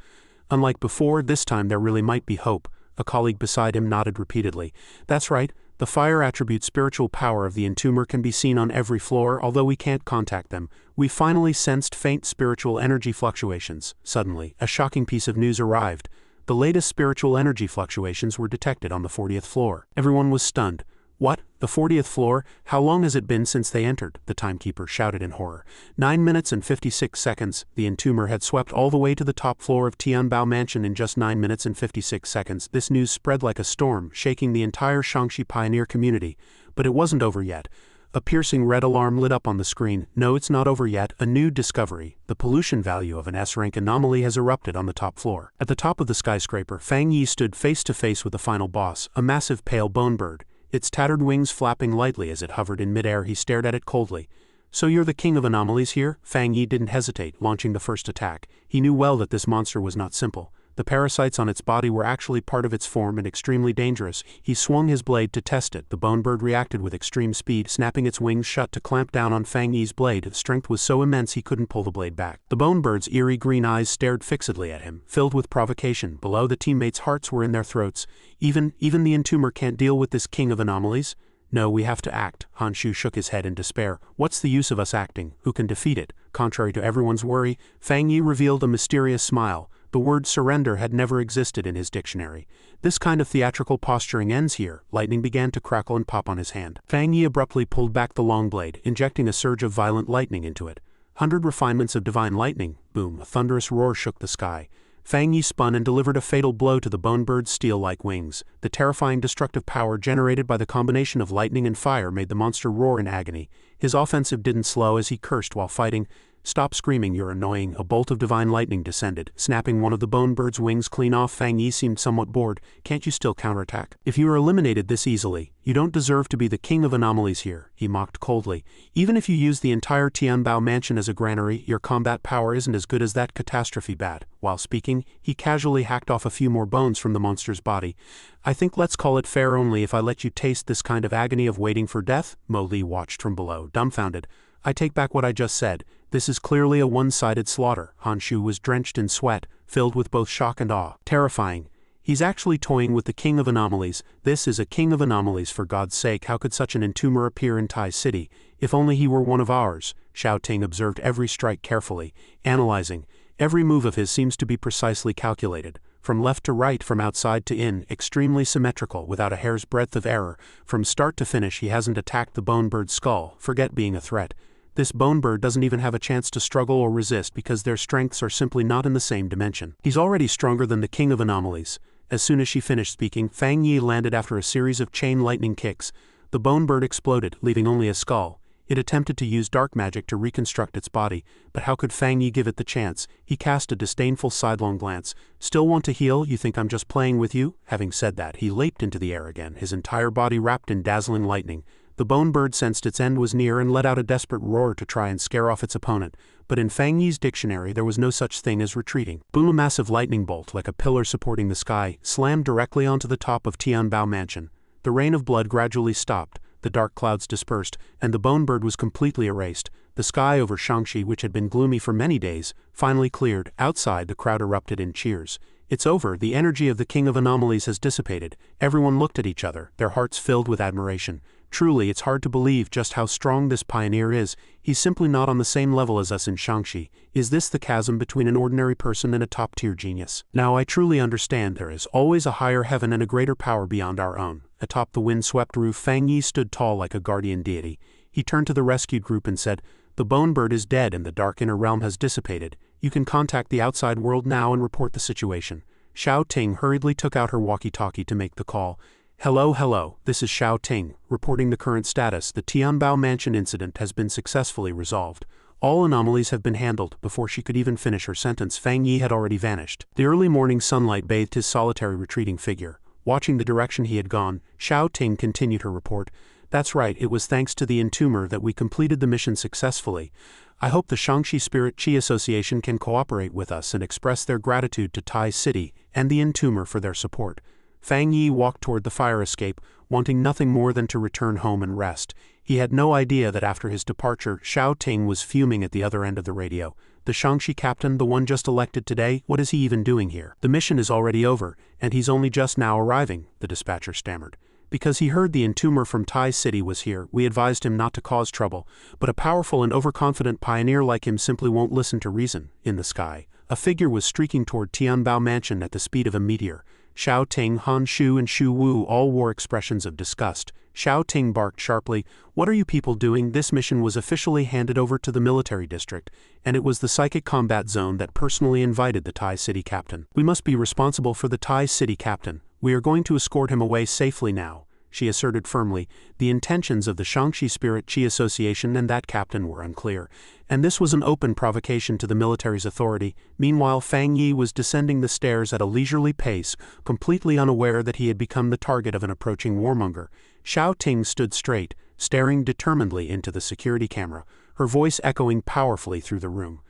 Unlike before, this time there really might be hope. A colleague beside him nodded repeatedly. "That's right, The fire attribute spiritual power of the entomber can be seen on every floor, although we can't contact them. We finally sensed faint spiritual energy fluctuations. Suddenly, a shocking piece of news arrived. The latest spiritual energy fluctuations were detected on the 40th floor. Everyone was stunned. What? The 40th floor? How long has it been since they entered? The timekeeper shouted in horror. 9 minutes and 56 seconds. The entomber had swept all the way to the top floor of Tianbao Mansion in just 9 minutes and 56 seconds. This news spread like a storm, shaking the entire Shangxi pioneer community. But it wasn't over yet. A piercing red alarm lit up on the screen. No, it's not over yet. A new discovery. The pollution value of an S-rank anomaly has erupted on the top floor. At the top of the skyscraper, Fang Yi stood face to face with the final boss, a massive pale bone bird. Its tattered wings flapping lightly as it hovered in midair. He stared at it coldly. So you're the king of anomalies here? Fang Yi didn't hesitate, launching the first attack. He knew well that this monster was not simple. The parasites on its body were actually part of its form and extremely dangerous. He swung his blade to test it. The bone bird reacted with extreme speed, snapping its wings shut to clamp down on Fang Yi's blade. Its strength was so immense he couldn't pull the blade back. The bone bird's eerie green eyes stared fixedly at him, filled with provocation. Below, the teammates' hearts were in their throats. Even the entomber can't deal with this king of anomalies? No, we have to act. Han Shu shook his head in despair. What's the use of us acting? Who can defeat it? Contrary to everyone's worry, Fang Yi revealed a mysterious smile. The word surrender had never existed in his dictionary. This kind of theatrical posturing ends here. Lightning began to crackle and pop on his hand. Fang Yi abruptly pulled back the long blade, injecting a surge of violent lightning into it. 100 refinements of divine lightning. Boom, a thunderous roar shook the sky. Fang Yi spun and delivered a fatal blow to the bone bird's steel-like wings. The terrifying destructive power generated by the combination of lightning and fire made the monster roar in agony. His offensive didn't slow as he cursed while fighting. Stop screaming, you're annoying. A bolt of divine lightning descended, snapping one of the bone bird's wings clean off. Fang Yi seemed somewhat bored. Can't you still counterattack? If you are eliminated this easily, you don't deserve to be the king of anomalies here, he mocked coldly. Even if you use the entire Tianbao Mansion as a granary, your combat power isn't as good as that catastrophe bat. While speaking, he casually hacked off a few more bones from the monster's body. I think let's call it fair only if I let you taste this kind of agony of waiting for death? Mo Li watched from below, dumbfounded. I take back what I just said. This is clearly a one-sided slaughter. Han Shu was drenched in sweat, filled with both shock and awe. Terrifying. He's actually toying with the king of anomalies. This is a king of anomalies, for God's sake. How could such an entomber appear in Tai City? If only he were one of ours. Xiao Ting observed every strike carefully, analyzing. Every move of his seems to be precisely calculated. From left to right, from outside to in, extremely symmetrical, without a hair's breadth of error. From start to finish, he hasn't attacked the bone bird's skull. Forget being a threat. This bone bird doesn't even have a chance to struggle or resist because their strengths are simply not in the same dimension. He's already stronger than the king of anomalies. As soon as she finished speaking, Fang Yi landed after a series of chain lightning kicks. The bone bird exploded, leaving only a skull. It attempted to use dark magic to reconstruct its body, but how could Fang Yi give it the chance? He cast a disdainful sidelong glance. Still want to heal? You think I'm just playing with you? Having said that, he leaped into the air again, his entire body wrapped in dazzling lightning. The bone bird sensed its end was near and let out a desperate roar to try and scare off its opponent, but in Fang Yi's dictionary there was no such thing as retreating. Boom! A massive lightning bolt, like a pillar supporting the sky, slammed directly onto the top of Tianbao Mansion. The rain of blood gradually stopped, the dark clouds dispersed, and the bone bird was completely erased. The sky over Shangxi, which had been gloomy for many days, finally cleared. Outside, the crowd erupted in cheers. It's over, the energy of the king of anomalies has dissipated. Everyone looked at each other, their hearts filled with admiration. Truly, it's hard to believe just how strong this pioneer is. He's simply not on the same level as us in Shangxi. Is this the chasm between an ordinary person and a top-tier genius? Now I truly understand there is always a higher heaven and a greater power beyond our own. Atop the wind-swept roof, Fang Yi stood tall like a guardian deity. He turned to the rescued group and said, "The bone bird is dead and the dark inner realm has dissipated. You can contact the outside world now and report the situation." Xiao Ting hurriedly took out her walkie-talkie to make the call. Hello, this is Xiao Ting, reporting the current status. The Tianbao Mansion incident has been successfully resolved. All anomalies have been handled. Before she could even finish her sentence, Fang Yi had already vanished. The early morning sunlight bathed his solitary retreating figure. Watching the direction he had gone, Xiao Ting continued her report. That's right, it was thanks to the entomber that we completed the mission successfully. I hope the Shangxi Spirit Qi Association can cooperate with us and express their gratitude to Tai City and the entomber for their support. Fang Yi walked toward the fire escape, wanting nothing more than to return home and rest. He had no idea that after his departure, Xiao Ting was fuming at the other end of the radio. The Shangxi captain, the one just elected today, what is he even doing here? The mission is already over, and he's only just now arriving, the dispatcher stammered. Because he heard the entomber from Tai City was here, we advised him not to cause trouble, but a powerful and overconfident pioneer like him simply won't listen to reason. In the sky, a figure was streaking toward Tianbao Mansion at the speed of a meteor. Xiao Ting, Han Shu and Shu Wu all wore expressions of disgust. Xiao Ting barked sharply, "What are you people doing?" This mission was officially handed over to the military district, and it was the psychic combat zone that personally invited the Tai City captain. "We must be responsible for the Tai City captain. We are going to escort him away safely now," she asserted firmly. The intentions of the Shangxi Spirit Qi Association and that captain were unclear, and this was an open provocation to the military's authority. Meanwhile, Fang Yi was descending the stairs at a leisurely pace, completely unaware that he had become the target of an approaching warmonger. Xiao Ting stood straight, staring determinedly into the security camera, her voice echoing powerfully through the room.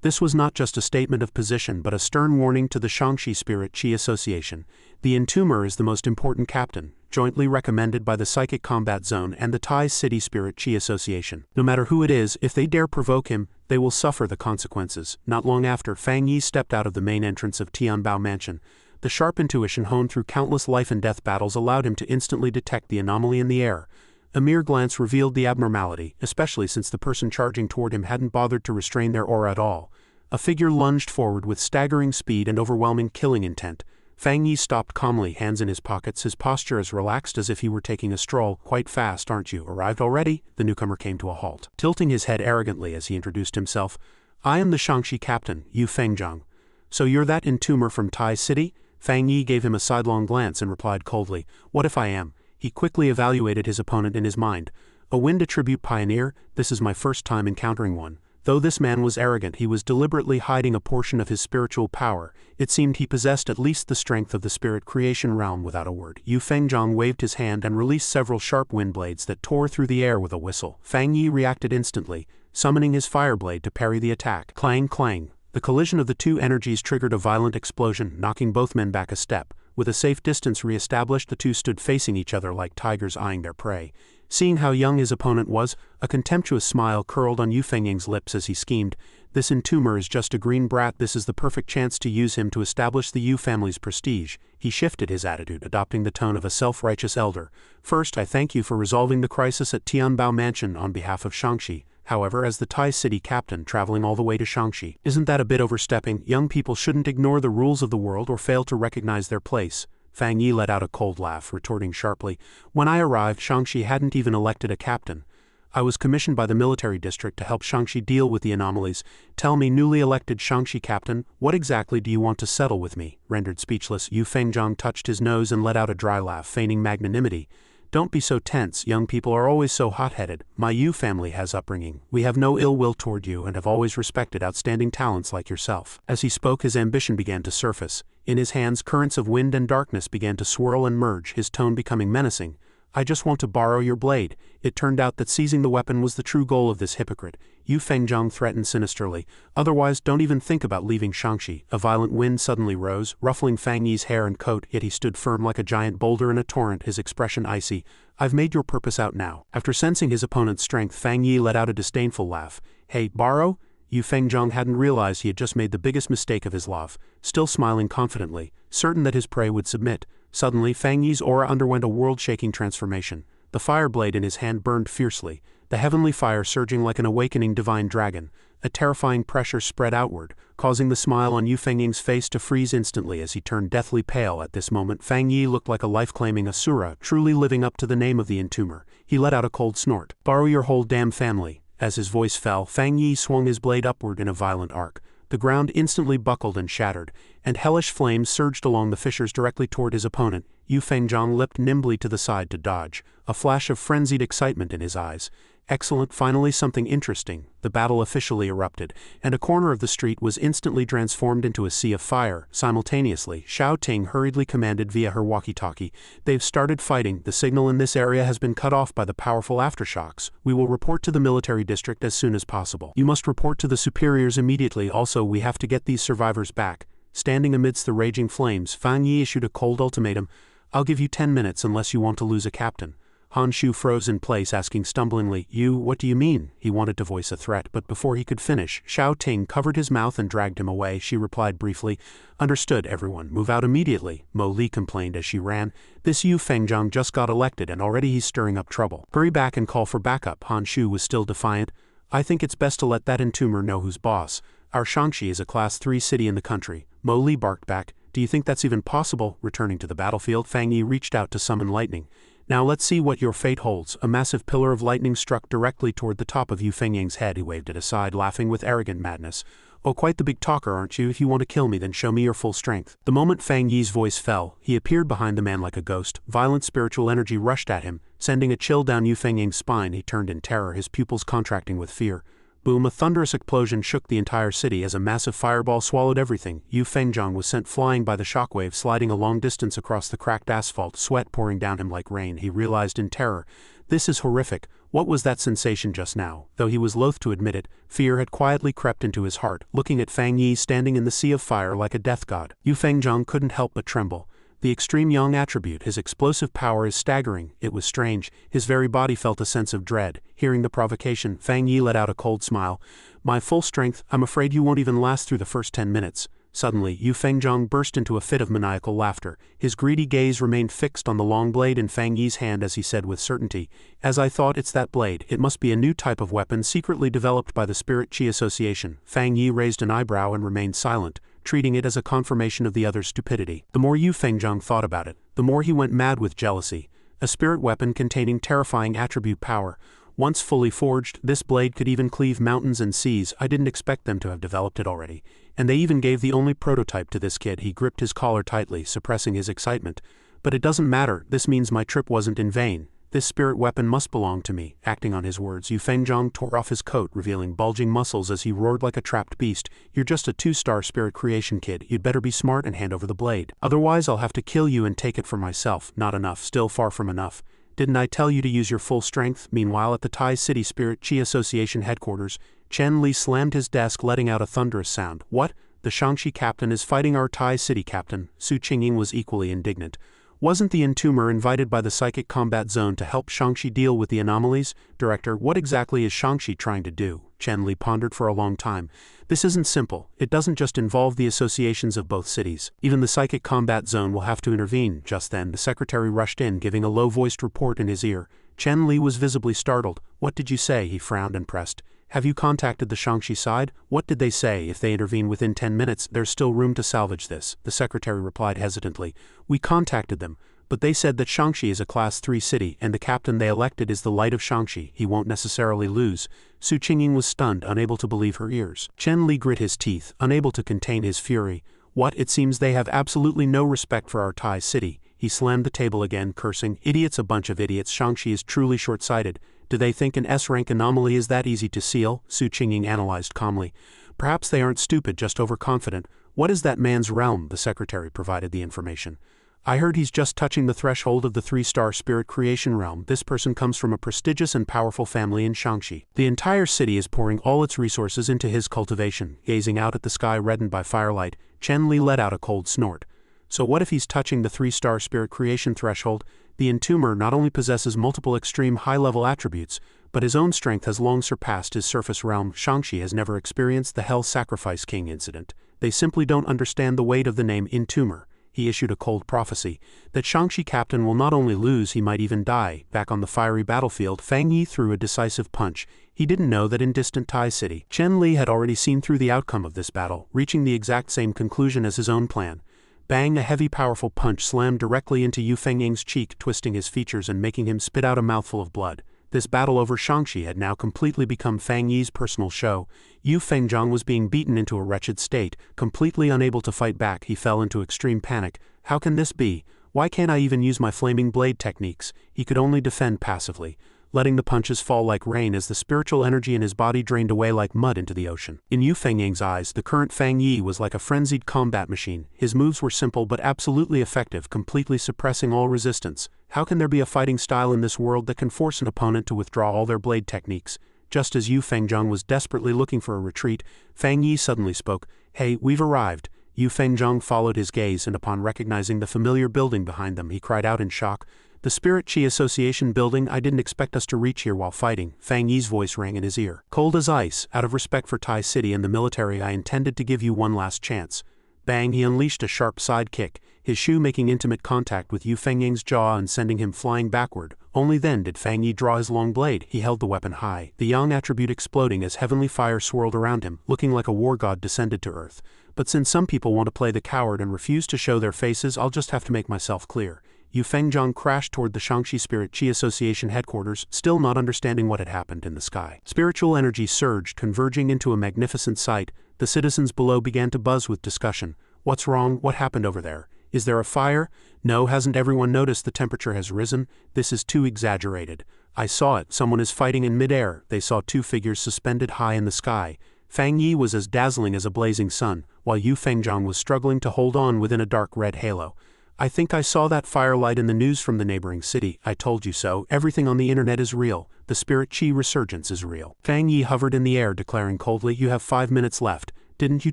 This was not just a statement of position but a stern warning to the Shangxi Spirit Qi Association. The entomber is the most important captain, jointly recommended by the Psychic Combat Zone and the Tai City Spirit Qi Association. No matter who it is, if they dare provoke him, they will suffer the consequences. Not long after, Fang Yi stepped out of the main entrance of Tianbao Mansion. The sharp intuition honed through countless life-and-death battles allowed him to instantly detect the anomaly in the air. A mere glance revealed the abnormality, especially since the person charging toward him hadn't bothered to restrain their aura at all. A figure lunged forward with staggering speed and overwhelming killing intent. Fang Yi stopped calmly, hands in his pockets, his posture as relaxed as if he were taking a stroll. "Quite fast, aren't you? Arrived already?" The newcomer came to a halt, tilting his head arrogantly as he introduced himself. "I am the Shangxi captain, Yu Fengzhang." "So you're that entomber from Tai City?" Fang Yi gave him a sidelong glance and replied coldly, "What if I am?" He quickly evaluated his opponent in his mind. "A wind attribute pioneer? This is my first time encountering one." Though this man was arrogant, he was deliberately hiding a portion of his spiritual power. It seemed he possessed at least the strength of the spirit creation realm. Without a word, Yu Fengzhang waved his hand and released several sharp wind blades that tore through the air with a whistle. Fang Yi reacted instantly, summoning his fire blade to parry the attack. Clang, clang. The collision of the two energies triggered a violent explosion, knocking both men back a step. With a safe distance re-established, the two stood facing each other like tigers eyeing their prey. Seeing how young his opponent was, a contemptuous smile curled on Yu Fengying's lips as he schemed, "This entomber is just a green brat. This is the perfect chance to use him to establish the Yu family's prestige." He shifted his attitude, adopting the tone of a self-righteous elder. "First, I thank you for resolving the crisis at Tianbao Mansion on behalf of Shangxi. However, as the Tai City captain traveling all the way to Shangxi, isn't that a bit overstepping? Young people shouldn't ignore the rules of the world or fail to recognize their place." Fang Yi let out a cold laugh, retorting sharply, "When I arrived, Shangxi hadn't even elected a captain. I was commissioned by the military district to help Shangxi deal with the anomalies. Tell me, newly elected Shangxi captain, what exactly do you want to settle with me?" Rendered speechless, Yu Fengzhang touched his nose and let out a dry laugh, feigning magnanimity. "Don't be so tense. Young people are always so hot-headed. My Yu family has upbringing. We have no ill will toward you and have always respected outstanding talents like yourself." As he spoke, his ambition began to surface. In his hands, currents of wind and darkness began to swirl and merge, his tone becoming menacing. "I just want to borrow your blade." It turned out that seizing the weapon was the true goal of this hypocrite. Yu Fengzhang threatened sinisterly. "Otherwise, don't even think about leaving Shangxi." A violent wind suddenly rose, ruffling Fang Yi's hair and coat, yet he stood firm like a giant boulder in a torrent, his expression icy. "I've made your purpose out now." After sensing his opponent's strength, Fang Yi let out a disdainful laugh. "Hey, borrow?" Yu Fengzhang hadn't realized he had just made the biggest mistake of his life. Still smiling confidently, certain that his prey would submit, suddenly Fang Yi's aura underwent a world-shaking transformation. The fire blade in his hand burned fiercely, the heavenly fire surging like an awakening divine dragon. A terrifying pressure spread outward, causing the smile on Yu Fengying's face to freeze instantly as he turned deathly pale. At this moment, Fang Yi looked like a life-claiming asura, truly living up to the name of the entomber. He let out a cold snort. "Borrow your whole damn family." As his voice fell, Fang Yi swung his blade upward in a violent arc. The ground instantly buckled and shattered, and hellish flames surged along the fissures directly toward his opponent. Yu Fengzhang leapt nimbly to the side to dodge, a flash of frenzied excitement in his eyes. Excellent, finally something interesting. The battle officially erupted, and a corner of the street was instantly transformed into a sea of fire. Simultaneously, Xiao Ting hurriedly commanded via her walkie-talkie, "They've started fighting. The signal in this area has been cut off by the powerful aftershocks. We will report to the military district as soon as possible. You must report to the superiors immediately. Also, we have to get these survivors back." Standing amidst the raging flames, Fang Yi issued a cold ultimatum. "I'll give you 10 minutes unless you want to lose a captain." Han Shu froze in place, asking stumblingly, "You, what do you mean?" He wanted to voice a threat, but before he could finish, Xiao Ting covered his mouth and dragged him away. She replied briefly, "Understood, everyone. Move out immediately," Mo Li complained as she ran. "This Yu Fengzhang just got elected and already he's stirring up trouble. Hurry back and call for backup." Han Shu was still defiant. "I think it's best to let that entomber know who's boss. Our Shangxi is a Class 3 city in the country." Mo Li barked back. "Do you think that's even possible?" Returning to the battlefield, Fang Yi reached out to summon lightning. "Now let's see what your fate holds." A massive pillar of lightning struck directly toward the top of Yu Fengyang's head. He waved it aside, laughing with arrogant madness. "Oh, quite the big talker, aren't you? If you want to kill me, then show me your full strength." The moment Fang Yi's voice fell, he appeared behind the man like a ghost. Violent spiritual energy rushed at him, sending a chill down Yu Fengyang's spine. He turned in terror, his pupils contracting with fear. Boom! A thunderous explosion shook the entire city as a massive fireball swallowed everything. Yu Fengzhang was sent flying by the shockwave, sliding a long distance across the cracked asphalt, sweat pouring down him like rain. He realized in terror, "This is horrific. What was that sensation just now?" Though he was loath to admit it, fear had quietly crept into his heart, looking at Fang Yi standing in the sea of fire like a death god. Yu Fengzhang couldn't help but tremble. The extreme yang attribute, his explosive power, is staggering. It was strange. His very body felt a sense of dread. Hearing the provocation, Fang Yi let out a cold smile. "My full strength, I'm afraid you won't even last through the first 10 minutes. Suddenly, Yu Fengzhang burst into a fit of maniacal laughter. His greedy gaze remained fixed on the long blade in Fang Yi's hand as he said with certainty, "As I thought, it's that blade. It must be a new type of weapon secretly developed by the Spirit Qi Association." Fang Yi raised an eyebrow and remained silent, treating it as a confirmation of the other's stupidity. The more Yu Fengzhang thought about it, the more he went mad with jealousy. A spirit weapon containing terrifying attribute power. Once fully forged, this blade could even cleave mountains and seas. I didn't expect them to have developed it already. And they even gave the only prototype to this kid. He gripped his collar tightly, suppressing his excitement. "But it doesn't matter. This means my trip wasn't in vain. This spirit weapon must belong to me." Acting on his words, Yu Fengzhang tore off his coat, revealing bulging muscles as he roared like a trapped beast. "You're just a 2-star spirit creation kid. You'd better be smart and hand over the blade. Otherwise I'll have to kill you and take it for myself." Not enough, still far from enough. "Didn't I tell you to use your full strength?" Meanwhile, at the Tai City Spirit Qi Association headquarters, Chen Li slammed his desk, letting out a thunderous sound. "What? The Shangxi captain is fighting our Tai City captain?" Su Qingying was equally indignant. "Wasn't the entomber invited by the Psychic Combat Zone to help Shangxi deal with the anomalies? Director, what exactly is Shangxi trying to do?" Chen Li pondered for a long time. "This isn't simple. It doesn't just involve the associations of both cities. Even the Psychic Combat Zone will have to intervene." Just then, the secretary rushed in, giving a low-voiced report in his ear. Chen Li was visibly startled. "What did you say?" He frowned and pressed. "Have you contacted the Shangxi side? What did they say? If they intervene within 10 minutes, there's still room to salvage this." The secretary replied hesitantly. "We contacted them, but they said that Shangxi is a Class 3 city, and the captain they elected is the light of Shangxi. He won't necessarily lose." Su Qingying was stunned, unable to believe her ears. Chen Li grit his teeth, unable to contain his fury. "What? It seems they have absolutely no respect for our Tai City." He slammed the table again, cursing, "Idiots, a bunch of idiots. Shangxi is truly short-sighted. Do they think an S-rank anomaly is that easy to seal?" Su Qingying analyzed calmly. "Perhaps they aren't stupid, just overconfident. What is that man's realm?" The secretary provided the information. "I heard he's just touching the threshold of the 3-star spirit creation realm. This person comes from a prestigious and powerful family in Shangxi. The entire city is pouring all its resources into his cultivation." Gazing out at the sky reddened by firelight, Chen Li let out a cold snort. "So what if he's touching the 3-star spirit creation threshold? The entomber not only possesses multiple extreme high-level attributes, but his own strength has long surpassed his surface realm. Shangxi has never experienced the Hell Sacrifice King incident. They simply don't understand the weight of the name entomber." He issued a cold prophecy. "That Shangxi captain will not only lose, he might even die." Back on the fiery battlefield, Fang Yi threw a decisive punch. He didn't know that in distant Tai City, Chen Li had already seen through the outcome of this battle, reaching the exact same conclusion as his own plan. Bang! A heavy, powerful punch slammed directly into Yu Fengyang's cheek, twisting his features and making him spit out a mouthful of blood. This battle over Shangxi had now completely become Fang Yi's personal show. Yu Fengzhang was being beaten into a wretched state. Completely unable to fight back, he fell into extreme panic. "How can this be? Why can't I even use my flaming blade techniques?" He could only defend passively, letting the punches fall like rain as the spiritual energy in his body drained away like mud into the ocean. In Yu Fengyang's eyes, the current Fang Yi was like a frenzied combat machine. His moves were simple but absolutely effective, completely suppressing all resistance. How can there be a fighting style in this world that can force an opponent to withdraw all their blade techniques? Just as Yu Fengzhang was desperately looking for a retreat, Fang Yi suddenly spoke. "Hey, we've arrived." Yu Fengzhang followed his gaze, and upon recognizing the familiar building behind them, he cried out in shock. The Spirit Chi Association building. I didn't expect us to reach here while fighting. Fang Yi's voice rang in his ear. Cold as ice, out of respect for Tai City and the military, I intended to give you one last chance. Bang, he unleashed a sharp side kick, his shoe making intimate contact with Yu Fengying's jaw and sending him flying backward. Only then did Fang Yi draw his long blade. He held the weapon high, the yang attribute exploding as heavenly fire swirled around him, looking like a war god descended to earth. But since some people want to play the coward and refuse to show their faces, I'll just have to make myself clear. Yu Fengzhang crashed toward the Shangxi Spirit Chi Association headquarters, still not understanding what had happened in the sky. Spiritual energy surged, converging into a magnificent sight. The citizens below began to buzz with discussion. What's wrong? What happened over there? Is there a fire? No, hasn't everyone noticed the temperature has risen? This is too exaggerated. I saw it. Someone is fighting in midair. They saw two figures suspended high in the sky. Fang Yi was as dazzling as a blazing sun, while Yu Fengzhang was struggling to hold on within a dark red halo. I think I saw that firelight in the news from the neighboring city. I told you so. Everything on the internet is real. The Spirit Chi resurgence is real. Fang Yi hovered in the air, declaring coldly, "You have 5 minutes left. Didn't you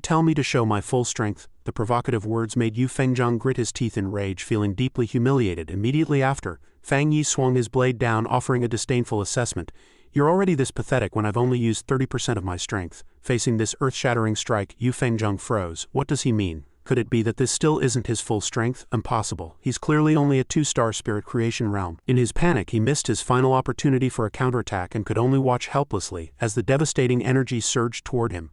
tell me to show my full strength?" The provocative words made Yu Fengzhang grit his teeth in rage, feeling deeply humiliated. Immediately after, Fang Yi swung his blade down, offering a disdainful assessment. "You're already this pathetic when I've only used 30% of my strength." Facing this earth-shattering strike, Yu Fengzhang froze. What does he mean? Could it be that this still isn't his full strength? Impossible. He's clearly only a 2-star spirit creation realm. In his panic, he missed his final opportunity for a counterattack and could only watch helplessly as the devastating energy surged toward him.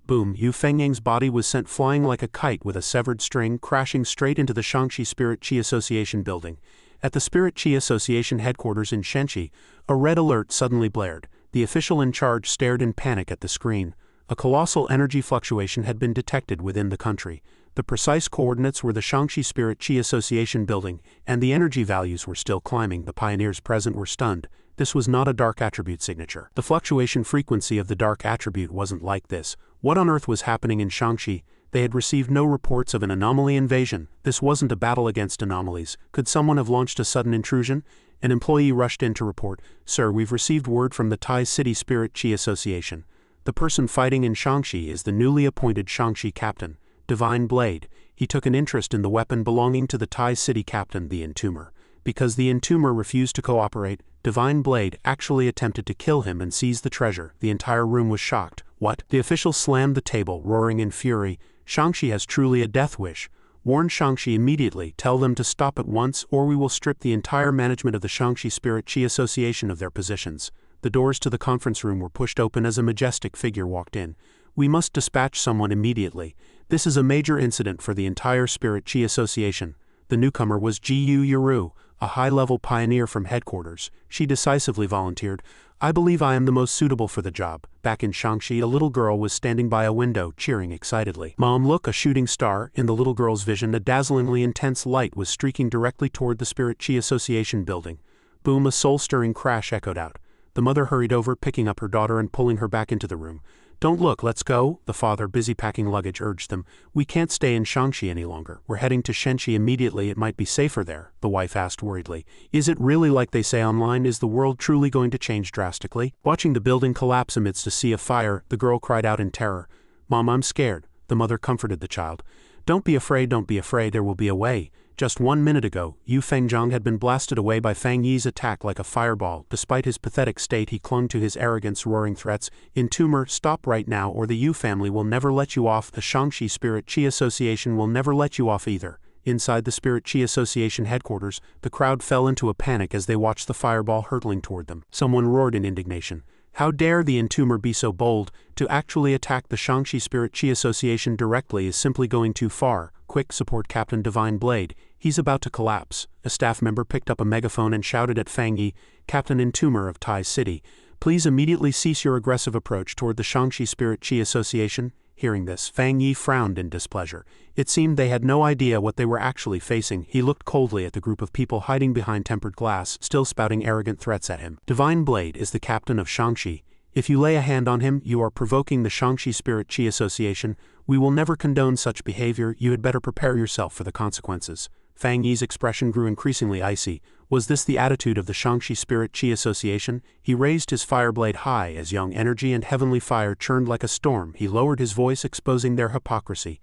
Boom! Yu Fengying's body was sent flying like a kite with a severed string, crashing straight into the Shangxi Spirit Chi Association building. At the Spirit Chi Association headquarters in Shenxi, a red alert suddenly blared. The official in charge stared in panic at the screen. A colossal energy fluctuation had been detected within the country. The precise coordinates were the Shangxi Spirit Chi Association building, and the energy values were still climbing. The pioneers present were stunned. This was not a dark attribute signature. The fluctuation frequency of the dark attribute wasn't like this. What on earth was happening in Shangxi? They had received no reports of an anomaly invasion. This wasn't a battle against anomalies. Could someone have launched a sudden intrusion? An employee rushed in to report, "Sir, we've received word from the Tai City Spirit Chi Association. The person fighting in Shangxi is the newly appointed Shangxi captain, Divine Blade." He took an interest in the weapon belonging to the Tai City captain, the Entomber. Because the Entomber refused to cooperate, Divine Blade actually attempted to kill him and seize the treasure. The entire room was shocked. What? The official slammed the table, roaring in fury. "Shangxi has truly a death wish. Warn Shangxi immediately. Tell them to stop at once, or we will strip the entire management of the Shangxi Spirit Chi Association of their positions." The doors to the conference room were pushed open as a majestic figure walked in. "We must dispatch someone immediately. This is a major incident for the entire Spirit Chi Association." The newcomer was Jiyu Yuru, a high-level pioneer from headquarters. She decisively volunteered, "I believe I am the most suitable for the job." Back in Shangxi, a little girl was standing by a window, cheering excitedly. "Mom, look, a shooting star." In the little girl's vision, a dazzlingly intense light was streaking directly toward the Spirit Chi Association building. Boom! A soul-stirring crash echoed out. The mother hurried over, picking up her daughter and pulling her back into the room. "Don't look, let's go." The father, busy packing luggage, urged them. "We can't stay in Shangxi any longer. We're heading to Shenxi immediately. It might be safer there." The wife asked worriedly. "Is it really like they say online? Is the world truly going to change drastically?" Watching the building collapse amidst a sea of fire, the girl cried out in terror. "Mom, I'm scared." The mother comforted the child. Don't be afraid, there will be a way." Just 1 minute ago, Yu Fengzhang had been blasted away by Fang Yi's attack like a fireball. Despite his pathetic state, he clung to his arrogance, roaring threats. "Entomber, stop right now, or the Yu family will never let you off. The Shangxi Spirit Chi Association will never let you off either." Inside the Spirit Chi Association headquarters, the crowd fell into a panic as they watched the fireball hurtling toward them. Someone roared in indignation. "How dare the Entomber be so bold? To actually attack the Shangxi Spirit Chi Association directly is simply going too far. Quick, support Captain Divine Blade. He's about to collapse." A staff member picked up a megaphone and shouted at Fang Yi, "Captain Entomber of Tai City, please immediately cease your aggressive approach toward the Shangxi Spirit Chi Association." Hearing this, Fang Yi frowned in displeasure. It seemed they had no idea what they were actually facing. He looked coldly at the group of people hiding behind tempered glass, still spouting arrogant threats at him. "Divine Blade is the captain of Shangxi. If you lay a hand on him, you are provoking the Shangxi Spirit Chi Association. We will never condone such behavior. You had better prepare yourself for the consequences." Fang Yi's expression grew increasingly icy. Was this the attitude of the Shangxi Spirit Chi Association? He raised his fireblade high as young energy and heavenly fire churned like a storm. He lowered his voice, exposing their hypocrisy.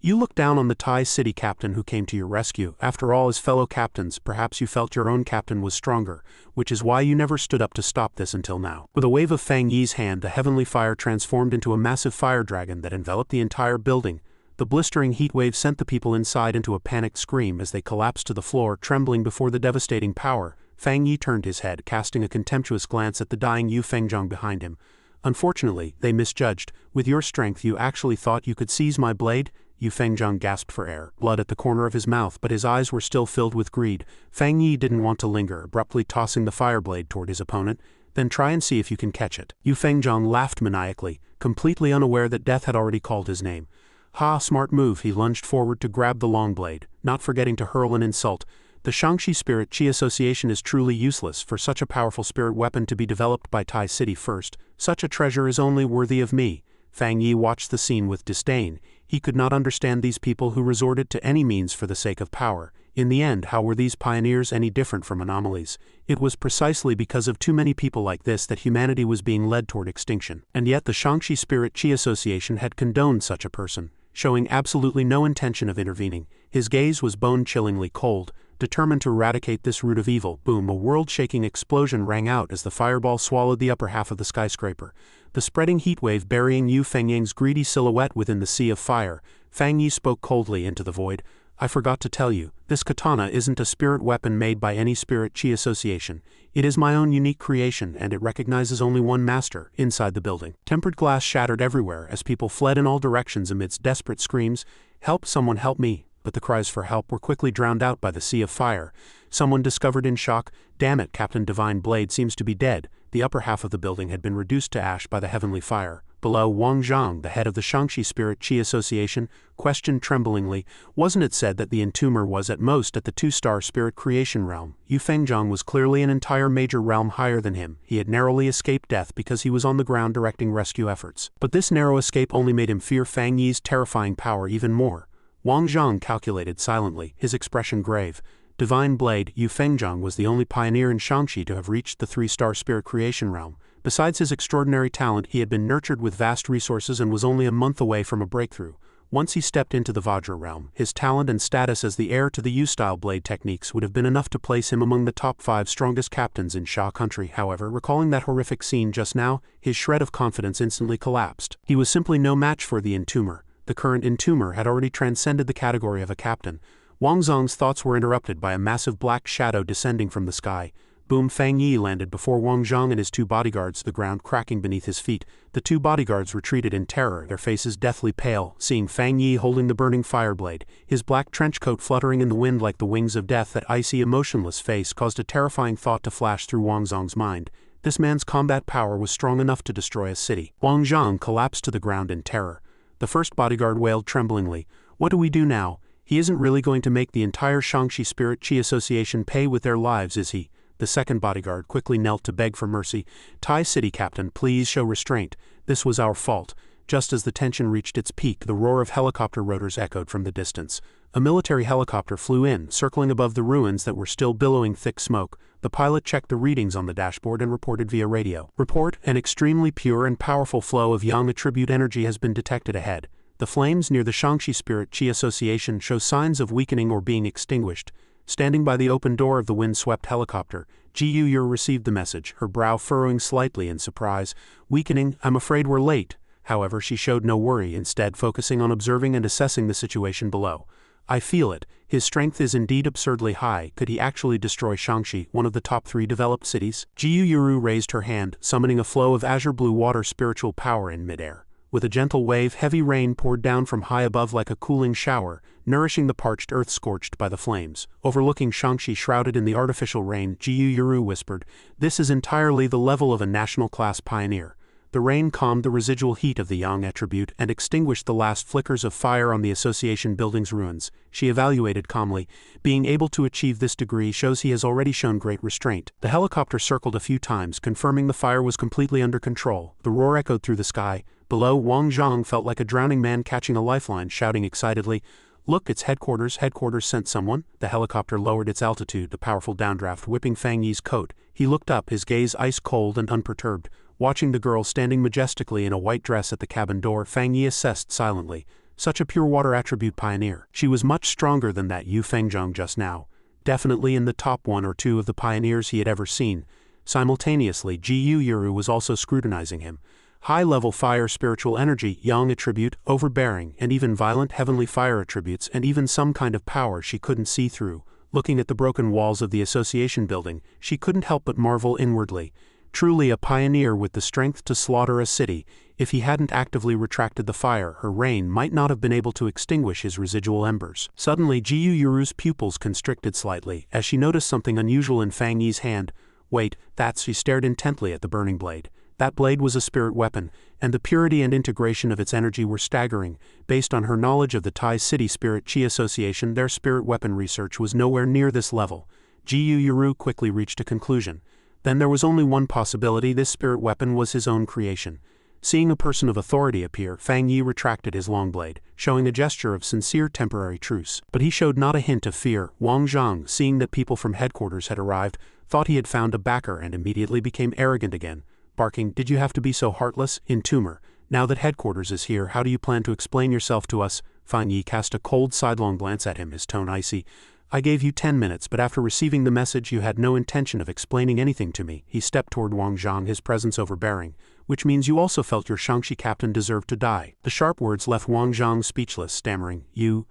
You looked down on the Tai City captain who came to your rescue. After all, as fellow captains, perhaps you felt your own captain was stronger, which is why you never stood up to stop this until now. With a wave of Fang Yi's hand, the heavenly fire transformed into a massive fire dragon that enveloped the entire building. The blistering heat wave sent the people inside into a panicked scream as they collapsed to the floor, trembling before the devastating power. Fang Yi turned his head, casting a contemptuous glance at the dying Yu Fengzhong behind him. Unfortunately, they misjudged. With your strength, you actually thought you could seize my blade? Yu Fengzhong gasped for air, blood at the corner of his mouth, but his eyes were still filled with greed. Fang Yi didn't want to linger, abruptly tossing the fire blade toward his opponent. Then try and see if you can catch it. Yu Fengzhong laughed maniacally, completely unaware that death had already called his name. Ha, smart move. He lunged forward to grab the long blade, not forgetting to hurl an insult. The Shangxi Spirit Qi Association is truly useless. For such a powerful spirit weapon to be developed by Tai City first, such a treasure is only worthy of me. Fang Yi watched the scene with disdain. He could not understand these people who resorted to any means for the sake of power. In the end, how were these pioneers any different from anomalies? It was precisely because of too many people like this that humanity was being led toward extinction. And yet the Shangxi Spirit Qi Association had condoned such a person, showing absolutely no intention of intervening. His gaze was bone-chillingly cold, determined to eradicate this root of evil. Boom! A world-shaking explosion rang out as the fireball swallowed the upper half of the skyscraper, the spreading heat wave burying Yu Fengying's greedy silhouette within the sea of fire. Fang Yi spoke coldly into the void. I forgot to tell you, this katana isn't a spirit weapon made by any Spirit Qi Association. It is my own unique creation, and it recognizes only one master. Inside the building, tempered glass shattered everywhere as people fled in all directions amidst desperate screams. Help, someone help me. But the cries for help were quickly drowned out by the sea of fire. Someone discovered in shock, damn it, Captain Divine Blade seems to be dead. The upper half of the building had been reduced to ash by the heavenly fire. Below, Wang Zhang, the head of the Shangxi Spirit Qi Association, questioned tremblingly, wasn't it said that the entomber was at most at the 2-star spirit creation realm? Yu Fengzhong was clearly an entire major realm higher than him. He had narrowly escaped death because he was on the ground directing rescue efforts. But this narrow escape only made him fear Fang Yi's terrifying power even more. Wang Zhang calculated silently, his expression grave. Divine Blade, Yu Fengzhong was the only pioneer in Shangxi to have reached the 3-star spirit creation realm. Besides his extraordinary talent, he had been nurtured with vast resources and was only a month away from a breakthrough. Once he stepped into the Vajra realm, his talent and status as the heir to the U-style blade techniques would have been enough to place him among the top 5 strongest captains in Xia country. However, recalling that horrific scene just now, his shred of confidence instantly collapsed. He was simply no match for the entomber. The current entomber had already transcended the category of a captain. Wang Zhang's thoughts were interrupted by a massive black shadow descending from the sky. Boom! Fang Yi landed before Wang Zhang and his 2 bodyguards, the ground cracking beneath his feet. The 2 bodyguards retreated in terror, their faces deathly pale, seeing Fang Yi holding the burning fireblade, his black trench coat fluttering in the wind like the wings of death. That icy, emotionless face caused a terrifying thought to flash through Wang Zhang's mind. This man's combat power was strong enough to destroy a city. Wang Zhang collapsed to the ground in terror. The first bodyguard wailed tremblingly, "What do we do now? He isn't really going to make the entire Shangxi Spirit Qi Association pay with their lives, is he?" The second bodyguard quickly knelt to beg for mercy. "Tai City Captain, please show restraint. This was our fault." Just as the tension reached its peak, the roar of helicopter rotors echoed from the distance. A military helicopter flew in, circling above the ruins that were still billowing thick smoke. The pilot checked the readings on the dashboard and reported via radio. Report, an extremely pure and powerful flow of yang attribute energy has been detected ahead. The flames near the Shangxi Spirit Qi Association show signs of weakening or being extinguished. Standing by the open door of the wind-swept helicopter, Ji Yu received the message, her brow furrowing slightly in surprise. "Weakening? I'm afraid we're late." However, she showed no worry, instead focusing on observing and assessing the situation below. "I feel it. His strength is indeed absurdly high. Could he actually destroy Shangxi, one of the top 3 developed cities?" Ji Yu raised her hand, summoning a flow of azure-blue water spiritual power in midair. With a gentle wave, heavy rain poured down from high above like a cooling shower, nourishing the parched earth scorched by the flames. Overlooking Shangxi shrouded in the artificial rain, Ji Yu whispered, "This is entirely the level of a national-class pioneer." The rain calmed the residual heat of the yang attribute and extinguished the last flickers of fire on the association building's ruins. She evaluated calmly. Being able to achieve this degree shows he has already shown great restraint. The helicopter circled a few times, confirming the fire was completely under control. The roar echoed through the sky. Below, Wang Zhang felt like a drowning man catching a lifeline, shouting excitedly, "Look, it's headquarters. Headquarters sent someone." The helicopter lowered its altitude, the powerful downdraft whipping Fang Yi's coat. He looked up, his gaze ice-cold and unperturbed. Watching the girl standing majestically in a white dress at the cabin door, Fang Yi assessed silently. such a pure water attribute pioneer. She was much stronger than that Yu Fengzhong just now, definitely in the top 1 or 2 of the pioneers he had ever seen. Simultaneously, Jiyu Yuru was also scrutinizing him. High-level fire spiritual energy, yang attribute, overbearing, and even violent heavenly fire attributes, and even some kind of power she couldn't see through. Looking at the broken walls of the association building, she couldn't help but marvel inwardly. Truly a pioneer with the strength to slaughter a city. If he hadn't actively retracted the fire, her reign might not have been able to extinguish his residual embers. Suddenly, Jiyu Yuru's pupils constricted slightly, as she noticed something unusual in Fang Yi's hand. Wait, she stared intently at the burning blade. That blade was a spirit weapon, and the purity and integration of its energy were staggering. Based on her knowledge of the Tai City Spirit Chi Association, their spirit weapon research was nowhere near this level. Jiyu Yuru quickly reached a conclusion. Then there was only one possibility: this spirit weapon was his own creation. Seeing a person of authority appear, Fang Yi retracted his long blade, showing a gesture of sincere temporary truce. But he showed not a hint of fear. Wang Zhang, seeing that people from headquarters had arrived, thought he had found a backer and immediately became arrogant again, barking, "Did you have to be so heartless? Entomber, now that headquarters is here, how do you plan to explain yourself to us?" Fang Yi cast a cold sidelong glance at him, his tone icy. "I gave you 10 minutes, but after receiving the message you had no intention of explaining anything to me." He stepped toward Wang Zhang, his presence overbearing. "Which means you also felt your Shangxi captain deserved to die." The sharp words left Wang Zhang speechless, stammering, You,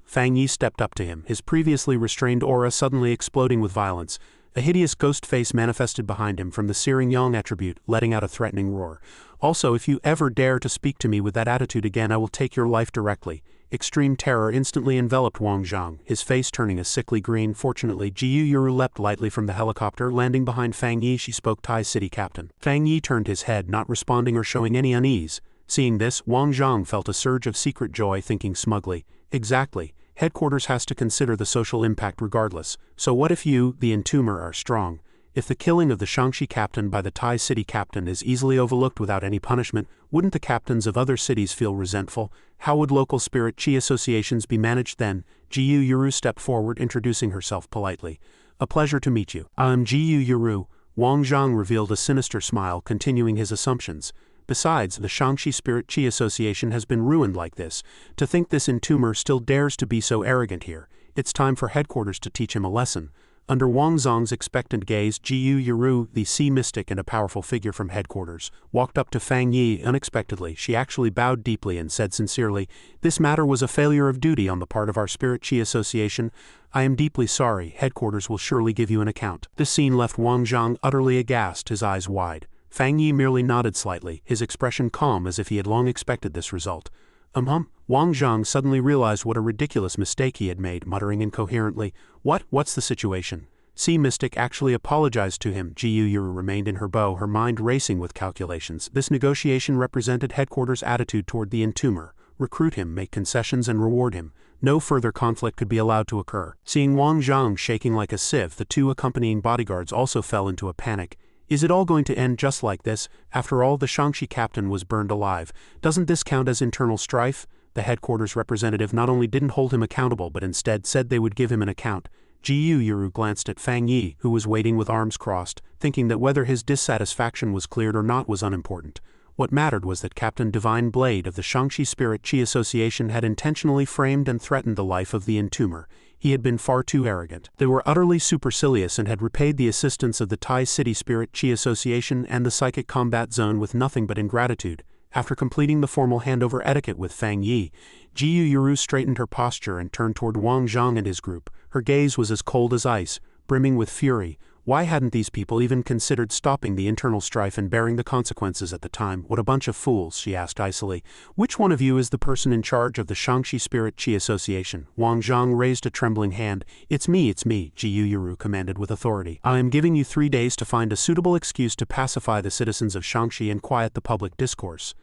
Fang Yi stepped up to him, his previously restrained aura suddenly exploding with violence. A hideous ghost face manifested behind him from the searing yang attribute, letting out a threatening roar. "Also, if you ever dare to speak to me with that attitude again, I will take your life directly." Extreme terror instantly enveloped Wang Zhang, his face turning a sickly green. Fortunately, Jiyu Yuru leapt lightly from the helicopter, landing behind Fang Yi. She spoke Tai City Captain. Fang Yi turned his head, not responding or showing any unease. Seeing this, Wang Zhang felt a surge of secret joy, thinking smugly, "Exactly. Headquarters has to consider the social impact regardless. So what if you, the entomber, are strong? If the killing of the Shangxi captain by the Tai City captain is easily overlooked without any punishment, wouldn't the captains of other cities feel resentful? How would local spirit chi associations be managed then?" Jiyu Yuru stepped forward, introducing herself politely. "A pleasure to meet you. I am Jiyu Yuru." Wang Zhang revealed a sinister smile, continuing his assumptions. Besides, the Shangxi Spirit Chi Association has been ruined like this. To think this entomber still dares to be so arrogant here. It's time for headquarters to teach him a lesson. Under Wang Zhang's expectant gaze, Jiyu Yuru, the sea mystic and a powerful figure from headquarters, walked up to Fang Yi unexpectedly. She actually bowed deeply and said sincerely, "This matter was a failure of duty on the part of our Spirit Chi Association. I am deeply sorry. Headquarters will surely give you an account." This scene left Wang Zhang utterly aghast, his eyes wide. Fang Yi merely nodded slightly, his expression calm as if he had long expected this result. Wang Zhang suddenly realized what a ridiculous mistake he had made, muttering incoherently, What's the situation?" Sea Mystic actually apologized to him. Jiyu Yuru remained in her bow, her mind racing with calculations. This negotiation represented headquarters' attitude toward the entomber. Recruit him, make concessions and reward him. No further conflict could be allowed to occur. Seeing Wang Zhang shaking like a sieve, the 2 accompanying bodyguards also fell into a panic. Is it all going to end just like this? After all, the Shangxi captain was burned alive. Doesn't this count as internal strife? The headquarters representative not only didn't hold him accountable but instead said they would give him an account. Jiyu Yuru glanced at Fang Yi, who was waiting with arms crossed, thinking that whether his dissatisfaction was cleared or not was unimportant. What mattered was that Captain Divine Blade of the Shangxi Spirit Chi Association had intentionally framed and threatened the life of the entomber. He had been far too arrogant. They were utterly supercilious and had repaid the assistance of the Tai City Spirit Chi Association and the Psychic Combat Zone with nothing but ingratitude. After completing the formal handover etiquette with Fang Yi, Jiyu Yuru straightened her posture and turned toward Wang Zhang and his group. Her gaze was as cold as ice, brimming with fury. Why hadn't these people even considered stopping the internal strife and bearing the consequences at the time? What a bunch of fools, she asked icily. Which one of you is the person in charge of the Shangxi Spirit Chi Association? Wang Zhang raised a trembling hand. It's me, Jiyu Yuru commanded with authority. I am giving you 3 days to find a suitable excuse to pacify the citizens of Shangxi and quiet the public discourse.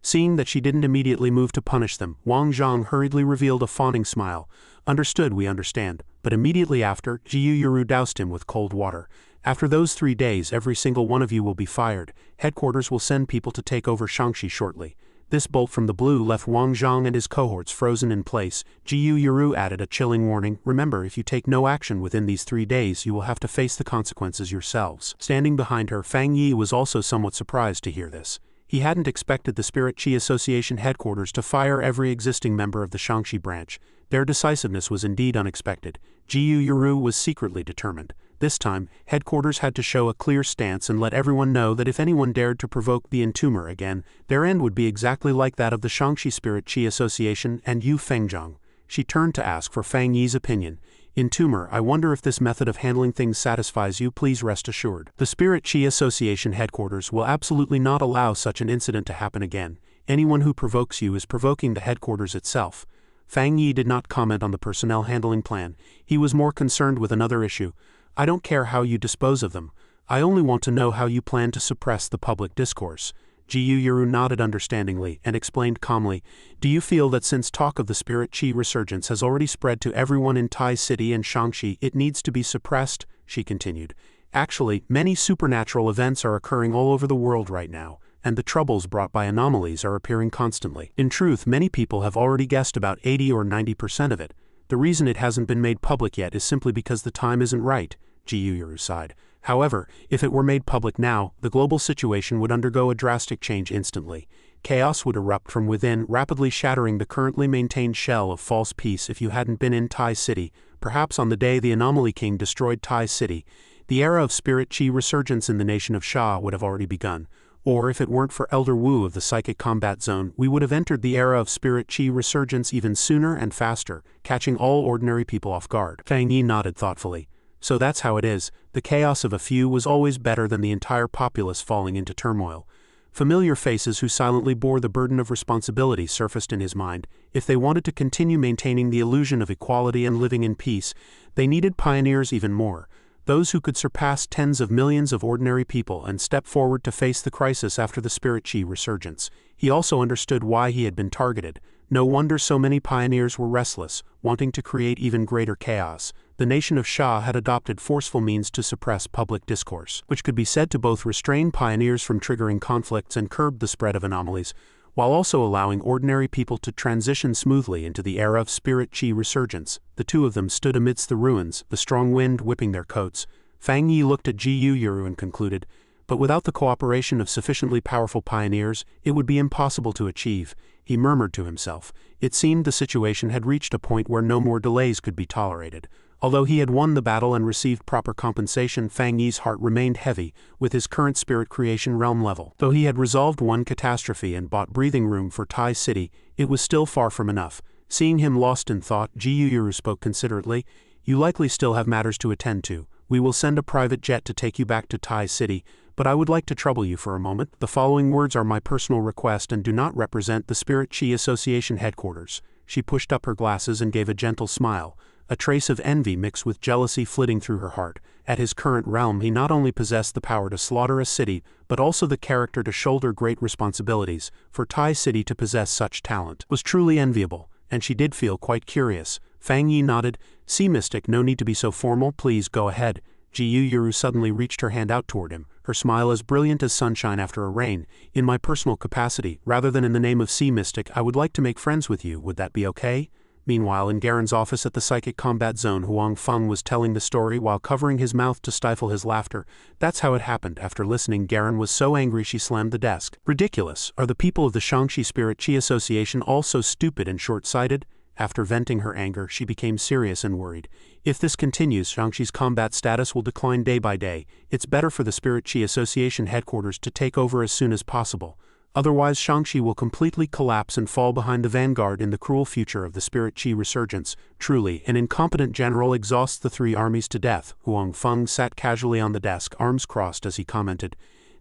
Seeing that she didn't immediately move to punish them, Wang Zhang hurriedly revealed a fawning smile. Understood, we understand. But immediately after, Jiyu Yuru doused him with cold water. After those 3 days, every single one of you will be fired. Headquarters will send people to take over Shangxi shortly. This bolt from the blue left Wang Zhang and his cohorts frozen in place. Jiyu Yuru added a chilling warning. Remember, if you take no action within these 3 days, you will have to face the consequences yourselves. Standing behind her, Fang Yi was also somewhat surprised to hear this. He hadn't expected the Spirit Chi Association headquarters to fire every existing member of the Shangxi branch. Their decisiveness was indeed unexpected. Jiyu Yuru was secretly determined. This time, headquarters had to show a clear stance and let everyone know that if anyone dared to provoke the Entomber again, their end would be exactly like that of the Shangxi Spirit Chi Association and Yu Fengzhang. She turned to ask for Fang Yi's opinion. Entomber, I wonder if this method of handling things satisfies you. Please rest assured. The Spirit Chi Association headquarters will absolutely not allow such an incident to happen again. Anyone who provokes you is provoking the headquarters itself. Fang Yi did not comment on the personnel handling plan. He was more concerned with another issue. I don't care how you dispose of them. I only want to know how you plan to suppress the public discourse. Jiyu Yuru nodded understandingly and explained calmly, do you feel that since talk of the Spirit Chi resurgence has already spread to everyone in Tai City and Shangxi, it needs to be suppressed? She continued. Actually, many supernatural events are occurring all over the world right now, and the troubles brought by anomalies are appearing constantly. In truth, many people have already guessed about 80 or 90% of it. The reason it hasn't been made public yet is simply because the time isn't right. Jiyu Yuru sighed. However, if it were made public now, the global situation would undergo a drastic change instantly. Chaos would erupt from within, rapidly shattering the currently maintained shell of false peace. If you hadn't been in Tai City, perhaps on the day the Anomaly King destroyed Tai City, the era of Spirit Chi resurgence in the nation of Sha would have already begun. Or if it weren't for Elder Wu of the Psychic Combat Zone, we would have entered the era of Spirit Chi resurgence even sooner and faster, catching all ordinary people off guard. Fang Yi nodded thoughtfully. So that's how it is. The chaos of a few was always better than the entire populace falling into turmoil. Familiar faces who silently bore the burden of responsibility surfaced in his mind. If they wanted to continue maintaining the illusion of equality and living in peace, they needed pioneers even more. Those who could surpass tens of millions of ordinary people and step forward to face the crisis after the Spirit Chi resurgence. He also understood why he had been targeted. No wonder so many pioneers were restless, wanting to create even greater chaos. The nation of Sha had adopted forceful means to suppress public discourse, which could be said to both restrain pioneers from triggering conflicts and curb the spread of anomalies, while also allowing ordinary people to transition smoothly into the era of Spirit Chi resurgence. The two of them stood amidst the ruins, the strong wind whipping their coats. Fang Yi looked at Jiyu Yuru and concluded, but without the cooperation of sufficiently powerful pioneers, it would be impossible to achieve. He murmured to himself. It seemed the situation had reached a point where no more delays could be tolerated. Although he had won the battle and received proper compensation, Fang Yi's heart remained heavy with his current spirit creation realm level. Though he had resolved one catastrophe and bought breathing room for Tai City, it was still far from enough. Seeing him lost in thought, Jiyu Yuru spoke considerately. You likely still have matters to attend to. We will send a private jet to take you back to Tai City, but I would like to trouble you for a moment. The following words are my personal request and do not represent the Spirit Chi Association headquarters. She pushed up her glasses and gave a gentle smile. A trace of envy mixed with jealousy flitting through her heart. At his current realm, he not only possessed the power to slaughter a city, but also the character to shoulder great responsibilities. For Tai City to possess such talent was truly enviable, and she did feel quite curious. Fang Yi nodded. Sea Mystic, no need to be so formal, please go ahead. Jiyu Yuru suddenly reached her hand out toward him, her smile as brilliant as sunshine after a rain. In my personal capacity, rather than in the name of Sea Mystic, I would like to make friends with you. Would that be okay? Meanwhile, in Garen's office at the Psychic Combat Zone, Huang Feng was telling the story while covering his mouth to stifle his laughter. That's how it happened. After listening, Garen was so angry she slammed the desk. Ridiculous. Are the people of the Shangxi Spirit Chi Association all so stupid and short-sighted? After venting her anger, she became serious and worried. If this continues, Shangxi's combat status will decline day by day. It's better for the Spirit Chi Association headquarters to take over as soon as possible. Otherwise, Shangxi will completely collapse and fall behind the vanguard in the cruel future of the Spirit Chi resurgence. Truly, an incompetent general exhausts the three armies to death. Huang Feng sat casually on the desk, arms crossed as he commented.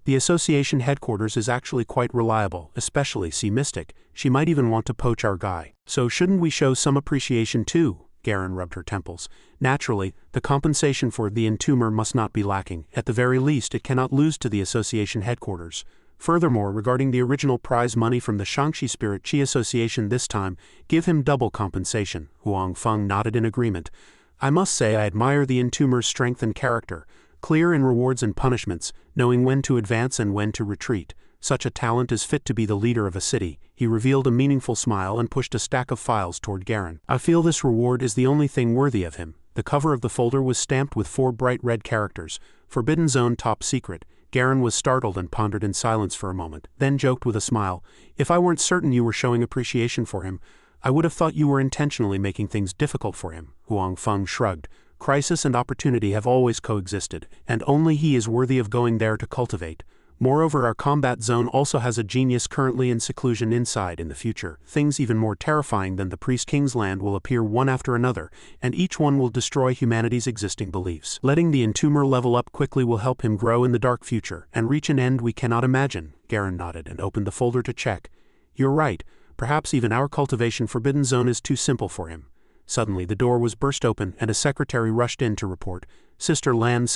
The association headquarters is actually quite reliable, especially Sea Mystic. She might even want to poach our guy. So shouldn't we show some appreciation too? Garen rubbed her temples. Naturally, the compensation for the Entomber must not be lacking. At the very least, it cannot lose to the association headquarters. Furthermore, regarding the original prize money from the Shangxi Spirit Chi Association this time, give him double compensation. Huang Feng nodded in agreement. I must say I admire the Entomber's strength and character, clear in rewards and punishments, knowing when to advance and when to retreat. Such a talent is fit to be the leader of a city. He revealed a meaningful smile and pushed a stack of files toward Garen. I feel this reward is the only thing worthy of him. The cover of the folder was stamped with 4 bright red characters. Forbidden Zone Top Secret. Garen was startled and pondered in silence for a moment, then joked with a smile, "If I weren't certain you were showing appreciation for him, I would have thought you were intentionally making things difficult for him." Huang Feng shrugged. "Crisis and opportunity have always coexisted, and only he is worthy of going there to cultivate. Moreover, our combat zone also has a genius currently in seclusion inside. In the future, things even more terrifying than the Priest King's land will appear one after another, and each one will destroy humanity's existing beliefs. Letting the Entomber level up quickly will help him grow in the dark future, and reach an end we cannot imagine." Garen nodded and opened the folder to check. "You're right, perhaps even our cultivation forbidden zone is too simple for him." Suddenly the door was burst open and a secretary rushed in to report, Sister Lan,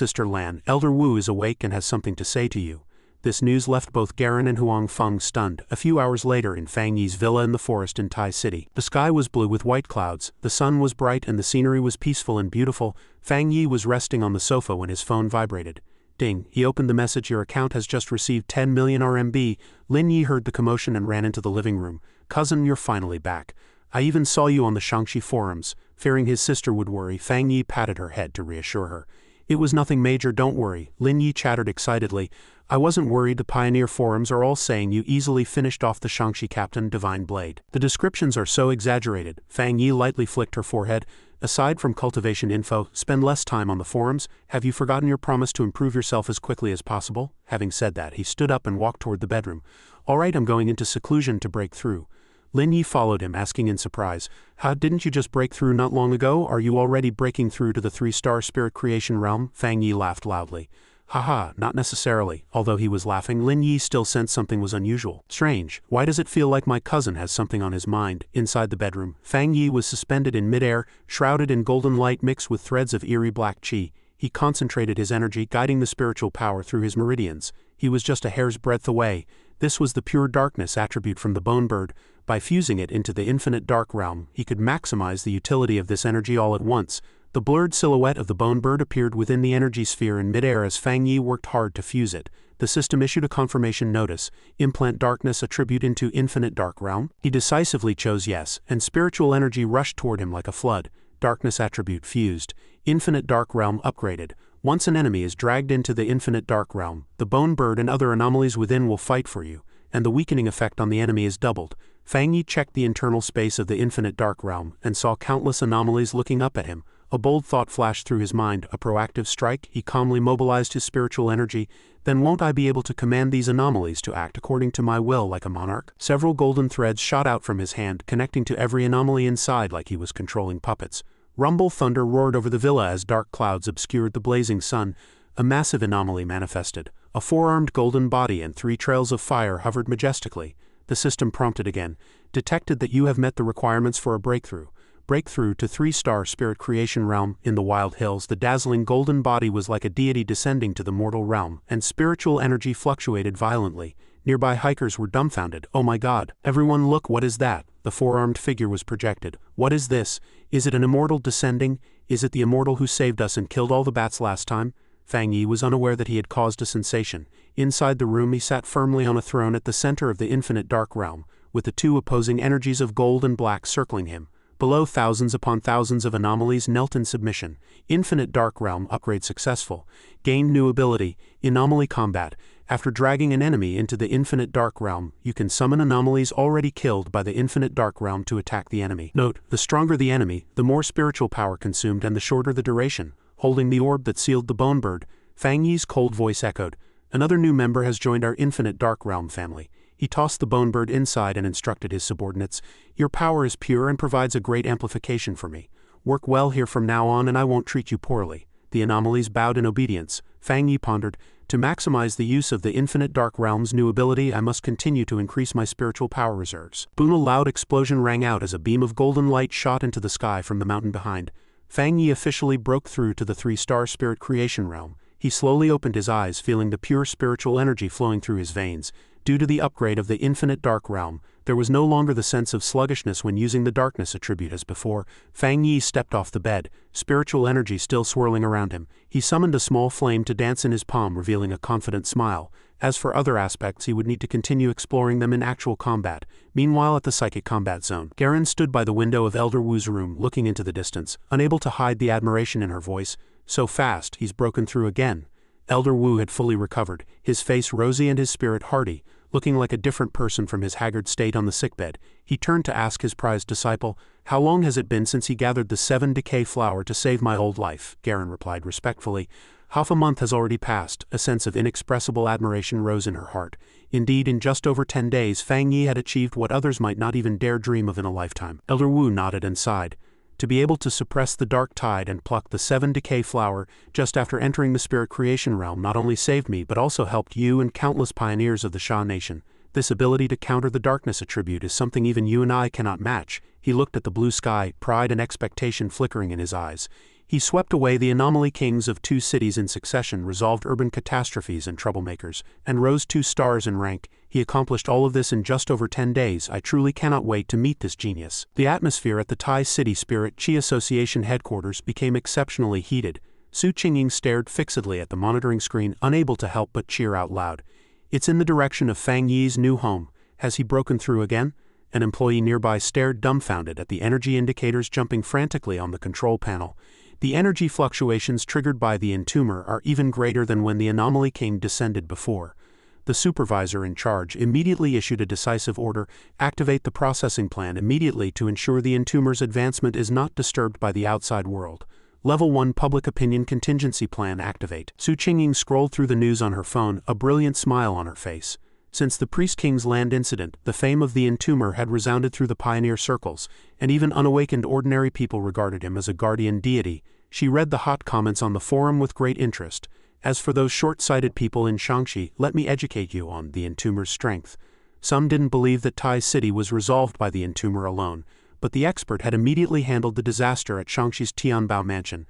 Elder Wu is awake and has something to say to you." This news left both Garen and Huang Feng stunned. A few hours later in Fang Yi's villa in the forest in Tai City, the sky was blue with white clouds, the sun was bright and the scenery was peaceful and beautiful. Fang Yi was resting on the sofa when his phone vibrated. Ding, he opened the message, "Your account has just received 10 million RMB. Lin Yi heard the commotion and ran into the living room. "Cousin, you're finally back. I even saw you on the Shangxi forums." Fearing his sister would worry, Fang Yi patted her head to reassure her. "It was nothing major, don't worry," Lin Yi chattered excitedly. "I wasn't worried, the Pioneer forums are all saying you easily finished off the Shangxi captain, Divine Blade. The descriptions are so exaggerated." Fang Yi lightly flicked her forehead. "Aside from cultivation info, spend less time on the forums. Have you forgotten your promise to improve yourself as quickly as possible?" Having said that, he stood up and walked toward the bedroom. "All right, I'm going into seclusion to break through." Lin Yi followed him, asking in surprise, "How didn't you just break through not long ago? Are you already breaking through to the 3-star spirit creation realm?" Fang Yi laughed loudly. "Haha, not necessarily." Although he was laughing, Lin Yi still sensed something was unusual. "Strange, why does it feel like my cousin has something on his mind?" Inside the bedroom, Fang Yi was suspended in midair, shrouded in golden light mixed with threads of eerie black qi. He concentrated his energy, guiding the spiritual power through his meridians. He was just a hair's breadth away. This was the pure darkness attribute from the bone bird. By fusing it into the infinite dark realm, he could maximize the utility of this energy all at once. The blurred silhouette of the bone bird appeared within the energy sphere in midair as Fang Yi worked hard to fuse it. The system issued a confirmation notice, "Implant darkness attribute into infinite dark realm?" He decisively chose yes, and spiritual energy rushed toward him like a flood. Darkness attribute fused. Infinite dark realm upgraded. Once an enemy is dragged into the infinite dark realm, the bone bird and other anomalies within will fight for you, and the weakening effect on the enemy is doubled. Fang Yi checked the internal space of the infinite dark realm and saw countless anomalies looking up at him. A bold thought flashed through his mind, a proactive strike. He calmly mobilized his spiritual energy. "Then won't I be able to command these anomalies to act according to my will like a monarch?" Several golden threads shot out from his hand, connecting to every anomaly inside like he was controlling puppets. Rumble thunder roared over the villa as dark clouds obscured the blazing sun. A massive anomaly manifested. A 4-armed golden body and 3 trails of fire hovered majestically. The system prompted again. "Detected that you have met the requirements for a breakthrough. Breakthrough to 3-star spirit creation realm." In the wild hills, the dazzling golden body was like a deity descending to the mortal realm, and spiritual energy fluctuated violently. Nearby hikers were dumbfounded. "Oh my god. Everyone look, what is that?" The 4-armed figure was projected. "What is this? Is it an immortal descending? Is it the immortal who saved us and killed all the bats last time?" Fang Yi was unaware that he had caused a sensation. Inside the room, he sat firmly on a throne at the center of the infinite dark realm, with the 2 opposing energies of gold and black circling him. Below, thousands upon thousands of anomalies knelt in submission. Infinite dark realm upgrade successful. Gained new ability, anomaly combat. After dragging an enemy into the infinite dark realm, you can summon anomalies already killed by the infinite dark realm to attack the enemy. Note, the stronger the enemy, the more spiritual power consumed and the shorter the duration. Holding the orb that sealed the bone bird, Fang Yi's cold voice echoed. "Another new member has joined our infinite dark realm family." He tossed the bone bird inside and instructed his subordinates, "Your power is pure and provides a great amplification for me. Work well here from now on and I won't treat you poorly." The anomalies bowed in obedience. Fang Yi pondered, "To maximize the use of the infinite dark realm's new ability, I must continue to increase my spiritual power reserves." Boom! A loud explosion rang out as a beam of golden light shot into the sky from the mountain behind. Fang Yi officially broke through to the 3-star spirit creation realm. He slowly opened his eyes, feeling the pure spiritual energy flowing through his veins. Due to the upgrade of the infinite dark realm, there was no longer the sense of sluggishness when using the darkness attribute as before. Fang Yi stepped off the bed, spiritual energy still swirling around him. He summoned a small flame to dance in his palm, revealing a confident smile. As for other aspects, he would need to continue exploring them in actual combat. Meanwhile, at the psychic combat zone, Garen stood by the window of Elder Wu's room, looking into the distance, unable to hide the admiration in her voice. "So fast, he's broken through again." Elder Wu had fully recovered, his face rosy and his spirit hearty, looking like a different person from his haggard state on the sickbed. He turned to ask his prized disciple, "How long has it been since he gathered the 7 decay flower to save my old life?" Garen replied respectfully. "Half a month has already passed." A sense of inexpressible admiration rose in her heart. Indeed, in just over 10 days, Fang Yi had achieved what others might not even dare dream of in a lifetime. Elder Wu nodded and sighed. To be able to suppress the dark tide and pluck the 7 decay flower just after entering the spirit creation realm not only saved me but also helped you and countless pioneers of the Sha nation. This ability to counter the darkness attribute is something even you and I cannot match. He looked at the blue sky, pride and expectation flickering in his eyes. He swept away the anomaly kings of 2 cities in succession, resolved urban catastrophes and troublemakers, and rose 2 stars in rank. He accomplished all of this in just over 10 days. I truly cannot wait to meet this genius. The atmosphere at the Tai City Spirit Chi Association headquarters became exceptionally heated. Su Qingying stared fixedly at the monitoring screen, unable to help but cheer out loud. "It's in the direction of Fang Yi's new home. Has he broken through again?" An employee nearby stared dumbfounded at the energy indicators jumping frantically on the control panel. The energy fluctuations triggered by the entomber are even greater than when the anomaly king descended before. The supervisor in charge immediately issued a decisive order: activate the processing plan immediately to ensure the entomber's advancement is not disturbed by the outside world. Level 1 Public Opinion Contingency Plan activate. Su Qingying scrolled through the news on her phone, a brilliant smile on her face. Since the Priest King's land incident, the fame of the entomber had resounded through the pioneer circles, and even unawakened ordinary people regarded him as a guardian deity. She read the hot comments on the forum with great interest. As for those short-sighted people in Shangxi, let me educate you on the entomber's strength. Some didn't believe that Tai City was resolved by the entomber alone, but the expert had immediately handled the disaster at Shangxi's Tianbao mansion.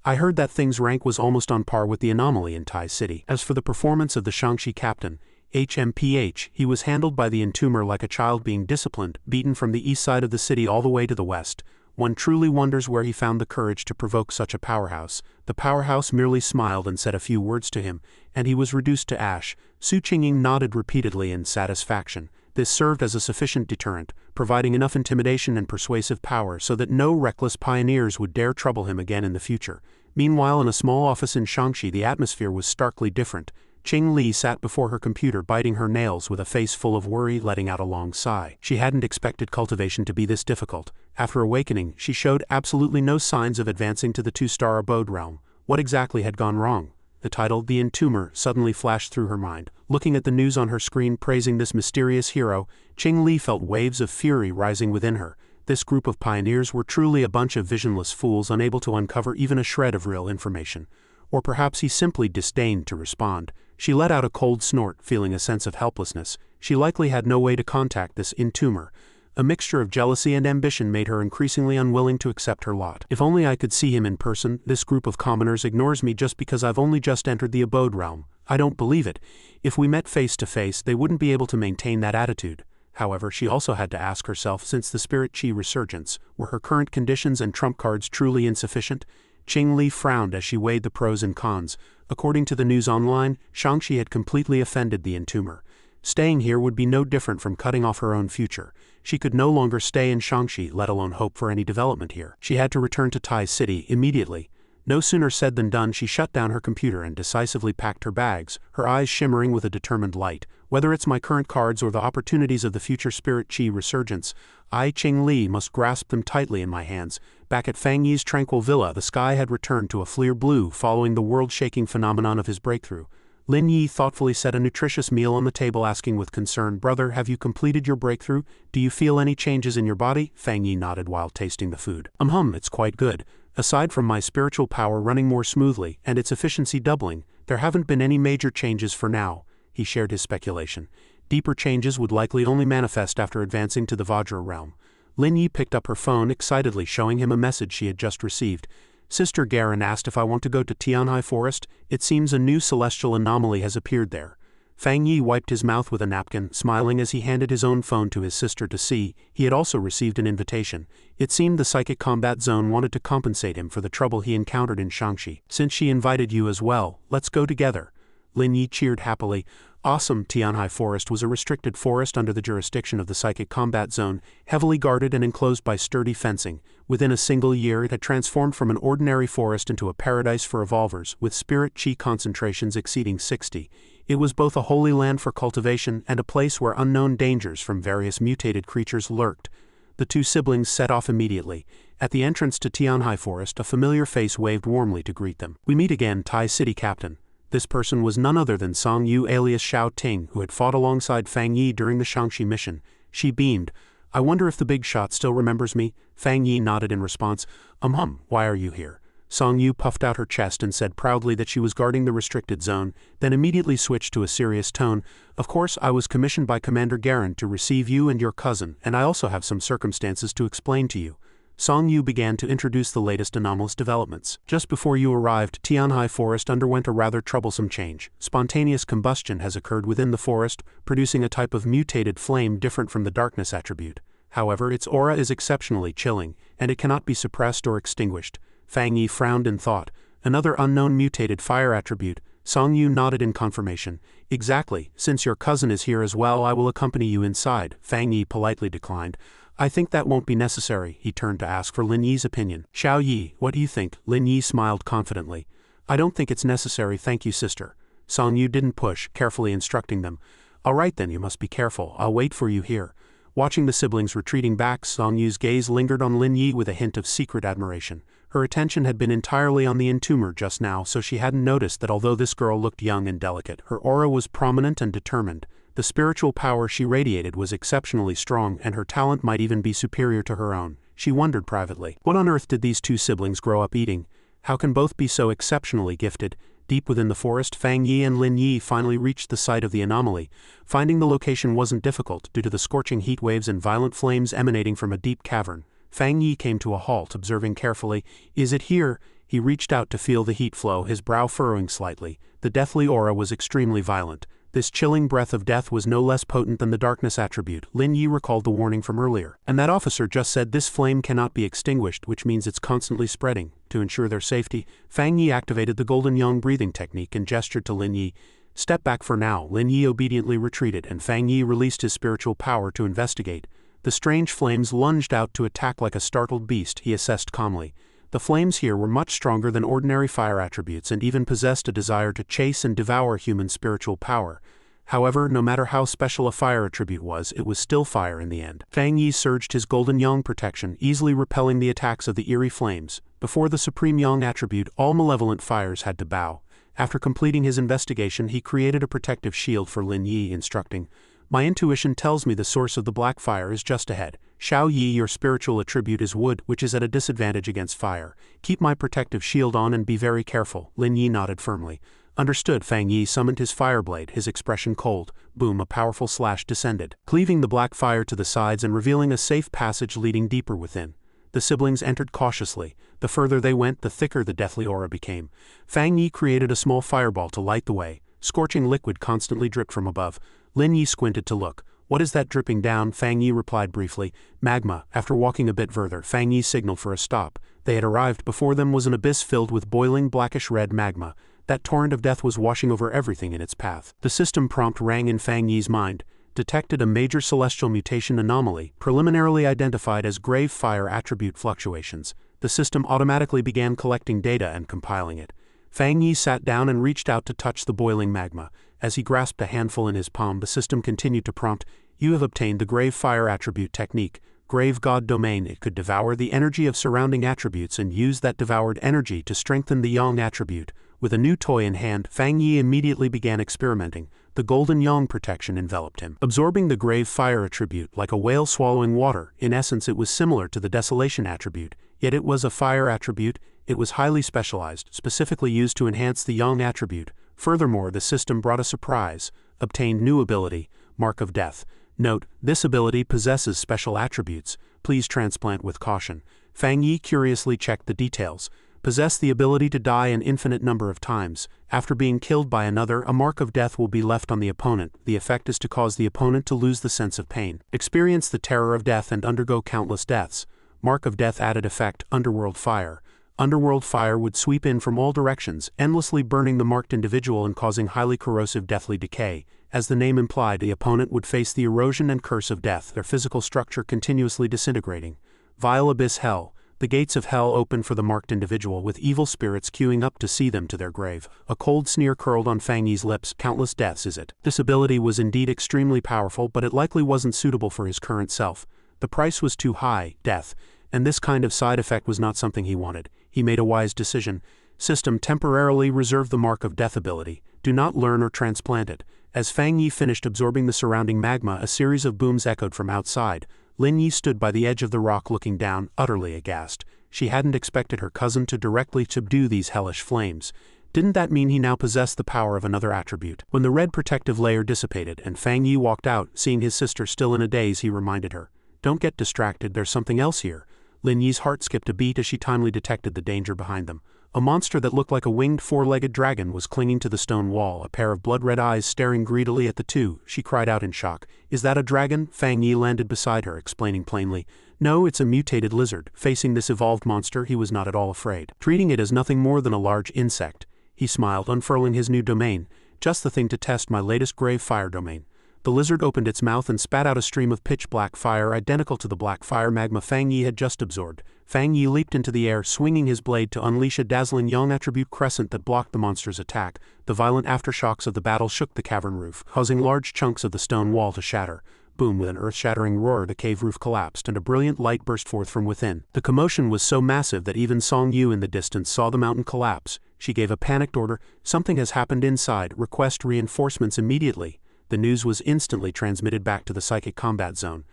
I heard that Thing's rank was almost on par with the anomaly in Tai City. As for the performance of the Shangxi captain, HMPH, he was handled by the entomber like a child being disciplined, beaten from the east side of the city all the way to the west. One truly wonders where he found the courage to provoke such a powerhouse. The powerhouse merely smiled and said a few words to him, and he was reduced to ash. Su Qingying nodded repeatedly in satisfaction. This served as a sufficient deterrent, providing enough intimidation and persuasive power so that no reckless pioneers would dare trouble him again in the future. Meanwhile, in a small office in Shangxi, the atmosphere was starkly different. Qing Li sat before her computer biting her nails with a face full of worry, letting out a long sigh. She hadn't expected cultivation to be this difficult. After awakening, she showed absolutely no signs of advancing to the 2-star abode realm. What exactly had gone wrong? The title, The Entomber, suddenly flashed through her mind. Looking at the news on her screen praising this mysterious hero, Qing Li felt waves of fury rising within her. This group of pioneers were truly a bunch of visionless fools unable to uncover even a shred of real information. Or perhaps he simply disdained to respond. She let out a cold snort, feeling a sense of helplessness. She likely had no way to contact this entomber. A mixture of jealousy and ambition made her increasingly unwilling to accept her lot. If only I could see him in person. This group of commoners ignores me just because I've only just entered the abode realm. I don't believe it. If we met face to face, they wouldn't be able to maintain that attitude. However, she also had to ask herself, since the spirit chi resurgence, were her current conditions and trump cards truly insufficient? Qing Li frowned as she weighed the pros and cons. According to the news online, Shangxi had completely offended the entomber. Staying here would be no different from cutting off her own future. She could no longer stay in Shangxi, let alone hope for any development here. She had to return to Tai City immediately. No sooner said than done. She shut down her computer and decisively packed her bags, her eyes shimmering with a determined light. Whether it's my current cards or the opportunities of the future spirit chi resurgence, I, Qing Li, must grasp them tightly in my hands. Back at Fang Yi's tranquil villa, the sky had returned to a clear blue following the world-shaking phenomenon of his breakthrough. Lin Yi thoughtfully set a nutritious meal on the table, asking with concern, "Brother, have you completed your breakthrough? Do you feel any changes in your body?" Fang Yi nodded while tasting the food. It's quite good. Aside from my spiritual power running more smoothly and its efficiency doubling, there haven't been any major changes for now." He shared his speculation. Deeper changes would likely only manifest after advancing to the Vajra realm. Lin Yi picked up her phone excitedly, showing him a message she had just received. Sister Garen asked if I want to go to Tianhai Forest. It seems a new celestial anomaly has appeared there. Fang Yi wiped his mouth with a napkin, smiling as he handed his own phone to his sister to see. He had also received an invitation. It seemed the psychic combat zone wanted to compensate him for the trouble he encountered in Shangxi. "Since she invited you as well, let's go together." Lin Yi cheered happily. Awesome. Tianhai Forest was a restricted forest under the jurisdiction of the Psychic Combat Zone, heavily guarded and enclosed by sturdy fencing. Within a single year it had transformed from an ordinary forest into a paradise for evolvers, with spirit chi concentrations exceeding 60. It was both a holy land for cultivation and a place where unknown dangers from various mutated creatures lurked. The two siblings set off immediately. At the entrance to Tianhai Forest, a familiar face waved warmly to greet them. "We meet again, Tai City Captain." This person was none other than Song Yu alias Xiao Ting, who had fought alongside Fang Yi during the Shangxi mission. She beamed. "I wonder if the big shot still remembers me?" Fang Yi nodded in response. Why are you here?" Song Yu puffed out her chest and said proudly that she was guarding the restricted zone, then immediately switched to a serious tone. "Of course, I was commissioned by Commander Garen to receive you and your cousin, and I also have some circumstances to explain to you." Song Yu began to introduce the latest anomalous developments. "Just before you arrived, Tianhai Forest underwent a rather troublesome change. Spontaneous combustion has occurred within the forest, producing a type of mutated flame different from the darkness attribute. However, its aura is exceptionally chilling, and it cannot be suppressed or extinguished." Fang Yi frowned in thought. "Another unknown mutated fire attribute." Song Yu nodded in confirmation. "Exactly. Since your cousin is here as well, I will accompany you inside." Fang Yi politely declined. "I think that won't be necessary." He turned to ask for Lin Yi's opinion. "Xiao Yi, what do you think?" Lin Yi smiled confidently. "I don't think it's necessary, thank you, sister." Song Yu didn't push, carefully instructing them. "All right then, you must be careful. I'll wait for you here." Watching the siblings retreating back, Song Yu's gaze lingered on Lin Yi with a hint of secret admiration. Her attention had been entirely on the entomber just now, so she hadn't noticed that although this girl looked young and delicate, her aura was prominent and determined. The spiritual power she radiated was exceptionally strong, and her talent might even be superior to her own. She wondered privately, what on earth did these two siblings grow up eating? How can both be so exceptionally gifted? Deep within the forest, Fang Yi and Lin Yi finally reached the site of the anomaly. Finding the location wasn't difficult, due to the scorching heat waves and violent flames emanating from a deep cavern. Fang Yi came to a halt, observing carefully. "Is it here?" He reached out to feel the heat flow, his brow furrowing slightly. The deathly aura was extremely violent. This chilling breath of death was no less potent than the darkness attribute. Lin Yi recalled the warning from earlier. "And that officer just said this flame cannot be extinguished, which means it's constantly spreading." To ensure their safety, Fang Yi activated the Golden Yang breathing technique and gestured to Lin Yi. "Step back for now." Lin Yi obediently retreated, and Fang Yi released his spiritual power to investigate. The strange flames lunged out to attack like a startled beast, he assessed calmly. The flames here were much stronger than ordinary fire attributes and even possessed a desire to chase and devour human spiritual power. However, no matter how special a fire attribute was, it was still fire in the end. Fang Yi surged his Golden Yang protection, easily repelling the attacks of the eerie flames. Before the Supreme Yang attribute, all malevolent fires had to bow. After completing his investigation, he created a protective shield for Lin Yi, instructing, "My intuition tells me the source of the black fire is just ahead. Xiao Yi, your spiritual attribute is wood, which is at a disadvantage against fire. Keep my protective shield on and be very careful." Lin Yi nodded firmly. "Understood." Fang Yi summoned his fireblade, his expression cold. Boom, a powerful slash descended, cleaving the black fire to the sides and revealing a safe passage leading deeper within. The siblings entered cautiously. The further they went, the thicker the deathly aura became. Fang Yi created a small fireball to light the way. Scorching liquid constantly dripped from above. Lin Yi squinted to look. "What is that dripping down?" Fang Yi replied briefly. "Magma." After walking a bit further, Fang Yi signaled for a stop. They had arrived. Before them was an abyss filled with boiling blackish-red magma. That torrent of death was washing over everything in its path. The system prompt rang in Fang Yi's mind. Detected a major celestial mutation anomaly, preliminarily identified as grave fire attribute fluctuations. The system automatically began collecting data and compiling it. Fang Yi sat down and reached out to touch the boiling magma. As he grasped a handful in his palm, the system continued to prompt, "You have obtained the grave fire attribute technique. Grave God domain." It could devour the energy of surrounding attributes and use that devoured energy to strengthen the Yang attribute. With a new toy in hand, Fang Yi immediately began experimenting. The Golden Yang protection enveloped him, absorbing the grave fire attribute like a whale swallowing water. In essence, it was similar to the desolation attribute, yet it was a fire attribute. It was highly specialized, specifically used to enhance the Yang attribute. Furthermore, the system brought a surprise. Obtained new ability, Mark of Death. Note, this ability possesses special attributes. Please transplant with caution. Fang Yi curiously checked the details. Possess the ability to die an infinite number of times. After being killed by another, a mark of death will be left on the opponent. The effect is to cause the opponent to lose the sense of pain. Experience the terror of death and undergo countless deaths. Mark of Death added effect, Underworld Fire. Underworld fire would sweep in from all directions, endlessly burning the marked individual and causing highly corrosive deathly decay. As the name implied, the opponent would face the erosion and curse of death, their physical structure continuously disintegrating. Vile abyss hell. The gates of hell open for the marked individual, with evil spirits queuing up to see them to their grave. A cold sneer curled on Fang Yi's lips. Countless deaths, is it? This ability was indeed extremely powerful, but it likely wasn't suitable for his current self. The price was too high, death, and this kind of side effect was not something he wanted. He made a wise decision. System, temporarily reserve the mark of death ability. Do not learn or transplant it. As Fang Yi finished absorbing the surrounding magma, a series of booms echoed from outside. Lin Yi stood by the edge of the rock looking down, utterly aghast. She hadn't expected her cousin to directly subdue these hellish flames. Didn't that mean he now possessed the power of another attribute? When the red protective layer dissipated and Fang Yi walked out, seeing his sister still in a daze, he reminded her, "Don't get distracted, there's something else here." Lin Yi's heart skipped a beat as she timely detected the danger behind them. A monster that looked like a winged four-legged dragon was clinging to the stone wall, a pair of blood-red eyes staring greedily at the two. She cried out in shock. "Is that a dragon?" Fang Yi landed beside her, explaining plainly. "No, it's a mutated lizard." Facing this evolved monster, he was not at all afraid. Treating it as nothing more than a large insect, he smiled, unfurling his new domain. "Just the thing to test my latest grave fire domain." The lizard opened its mouth and spat out a stream of pitch-black fire identical to the black fire magma Fang Yi had just absorbed. Fang Yi leaped into the air, swinging his blade to unleash a dazzling yang attribute crescent that blocked the monster's attack. The violent aftershocks of the battle shook the cavern roof, causing large chunks of the stone wall to shatter. Boom! With an earth-shattering roar, the cave roof collapsed and a brilliant light burst forth from within. The commotion was so massive that even Song Yu in the distance saw the mountain collapse. She gave a panicked order. "Something has happened inside. Request reinforcements immediately." The news was instantly transmitted back to the psychic combat zone.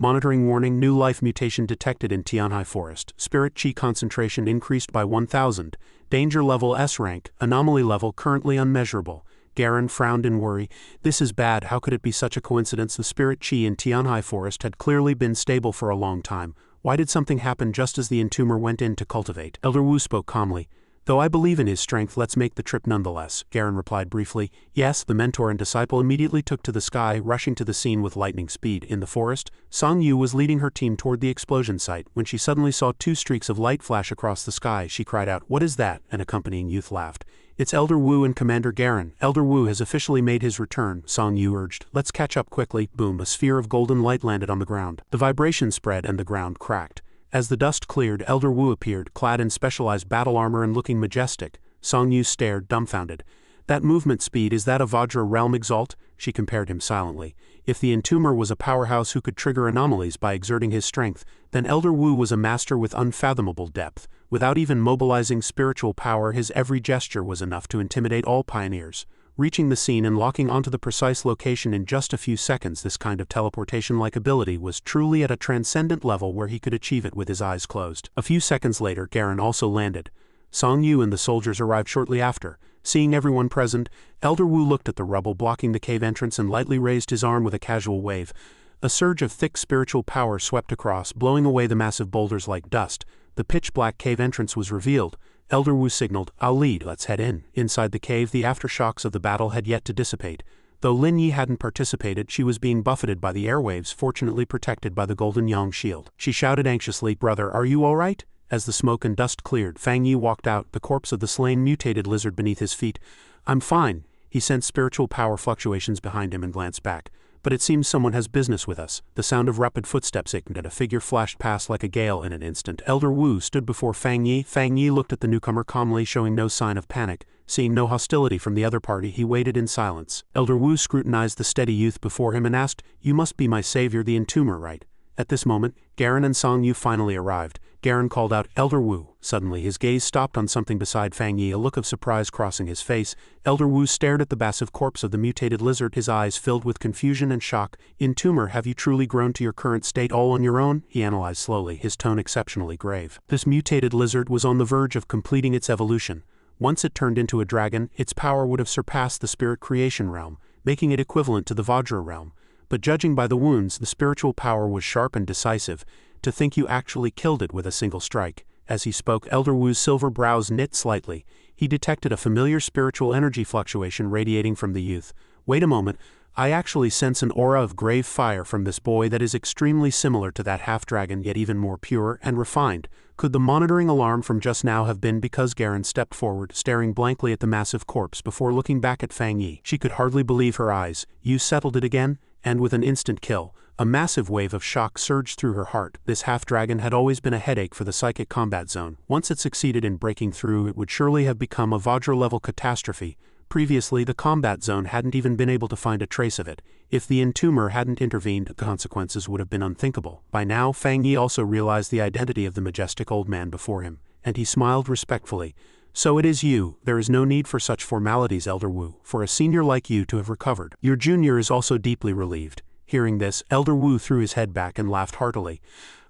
Monitoring warning: new life mutation detected in Tianhai Forest. Spirit Qi concentration increased by 1000. Danger level S-Rank. Anomaly level currently unmeasurable. Garen frowned in worry. "This is bad. How could it be such a coincidence? The Spirit Qi in Tianhai Forest had clearly been stable for a long time. Why did something happen just as the entomber went in to cultivate?" Elder Wu spoke calmly. "Though I believe in his strength, let's make the trip nonetheless," Garen replied briefly. "Yes." The mentor and disciple immediately took to the sky, rushing to the scene with lightning speed. In the forest, Song Yu was leading her team toward the explosion site. When she suddenly saw two streaks of light flash across the sky, she cried out, "What is that?" An accompanying youth laughed. "It's Elder Wu and Commander Garen. Elder Wu has officially made his return," Song Yu urged. "Let's catch up quickly." Boom! A sphere of golden light landed on the ground. The vibration spread and the ground cracked. As the dust cleared, Elder Wu appeared, clad in specialized battle armor and looking majestic. Song Yu stared, dumbfounded. "That movement speed, is that a Vajra Realm Exalt?" She compared him silently. If the entomber was a powerhouse who could trigger anomalies by exerting his strength, then Elder Wu was a master with unfathomable depth. Without even mobilizing spiritual power, his every gesture was enough to intimidate all pioneers. Reaching the scene and locking onto the precise location in just a few seconds, this kind of teleportation-like ability was truly at a transcendent level where he could achieve it with his eyes closed. A few seconds later, Garen also landed. Song Yu and the soldiers arrived shortly after. Seeing everyone present, Elder Wu looked at the rubble blocking the cave entrance and lightly raised his arm with a casual wave. A surge of thick spiritual power swept across, blowing away the massive boulders like dust. The pitch-black cave entrance was revealed. Elder Wu signaled, "I'll lead, let's head in." Inside the cave, the aftershocks of the battle had yet to dissipate. Though Lin Yi hadn't participated, she was being buffeted by the airwaves, fortunately protected by the golden yang shield. She shouted anxiously, "Brother, are you all right?" As the smoke and dust cleared, Fang Yi walked out, the corpse of the slain mutated lizard beneath his feet. "I'm fine." He sensed spiritual power fluctuations behind him and glanced back. "But it seems someone has business with us." The sound of rapid footsteps echoed and a figure flashed past like a gale in an instant. Elder Wu stood before Fang Yi. Fang Yi looked at the newcomer calmly, showing no sign of panic. Seeing no hostility from the other party, he waited in silence. Elder Wu scrutinized the steady youth before him and asked, "You must be my savior, the entomber, right?" At this moment, Garen and Song Yu finally arrived. Garen called out, "Elder Wu." Suddenly his gaze stopped on something beside Fang Yi, a look of surprise crossing his face. Elder Wu stared at the massive corpse of the mutated lizard, his eyes filled with confusion and shock. "Entomber, have you truly grown to your current state all on your own?" He analyzed slowly, his tone exceptionally grave. This mutated lizard was on the verge of completing its evolution. Once it turned into a dragon, its power would have surpassed the spirit creation realm, making it equivalent to the Vajra realm. But judging by the wounds, the spiritual power was sharp and decisive. "To think you actually killed it with a single strike." As he spoke, Elder Wu's silver brows knit slightly. He detected a familiar spiritual energy fluctuation radiating from the youth. Wait a moment, I actually sense an aura of grave fire from this boy that is extremely similar to that half-dragon, yet even more pure and refined. Could the monitoring alarm from just now have been because Garen stepped forward, staring blankly at the massive corpse before looking back at Fang Yi? She could hardly believe her eyes. You settled it again? And with an instant kill, a massive wave of shock surged through her heart. This half-dragon had always been a headache for the psychic combat zone. Once it succeeded in breaking through, it would surely have become a Vajra-level catastrophe. Previously, the combat zone hadn't even been able to find a trace of it. If the Entomber hadn't intervened, the consequences would have been unthinkable. By now, Fang Yi also realized the identity of the majestic old man before him, and he smiled respectfully. So it is you. There is no need for such formalities, Elder Wu, for a senior like you to have recovered. Your junior is also deeply relieved. Hearing this, Elder Wu threw his head back and laughed heartily.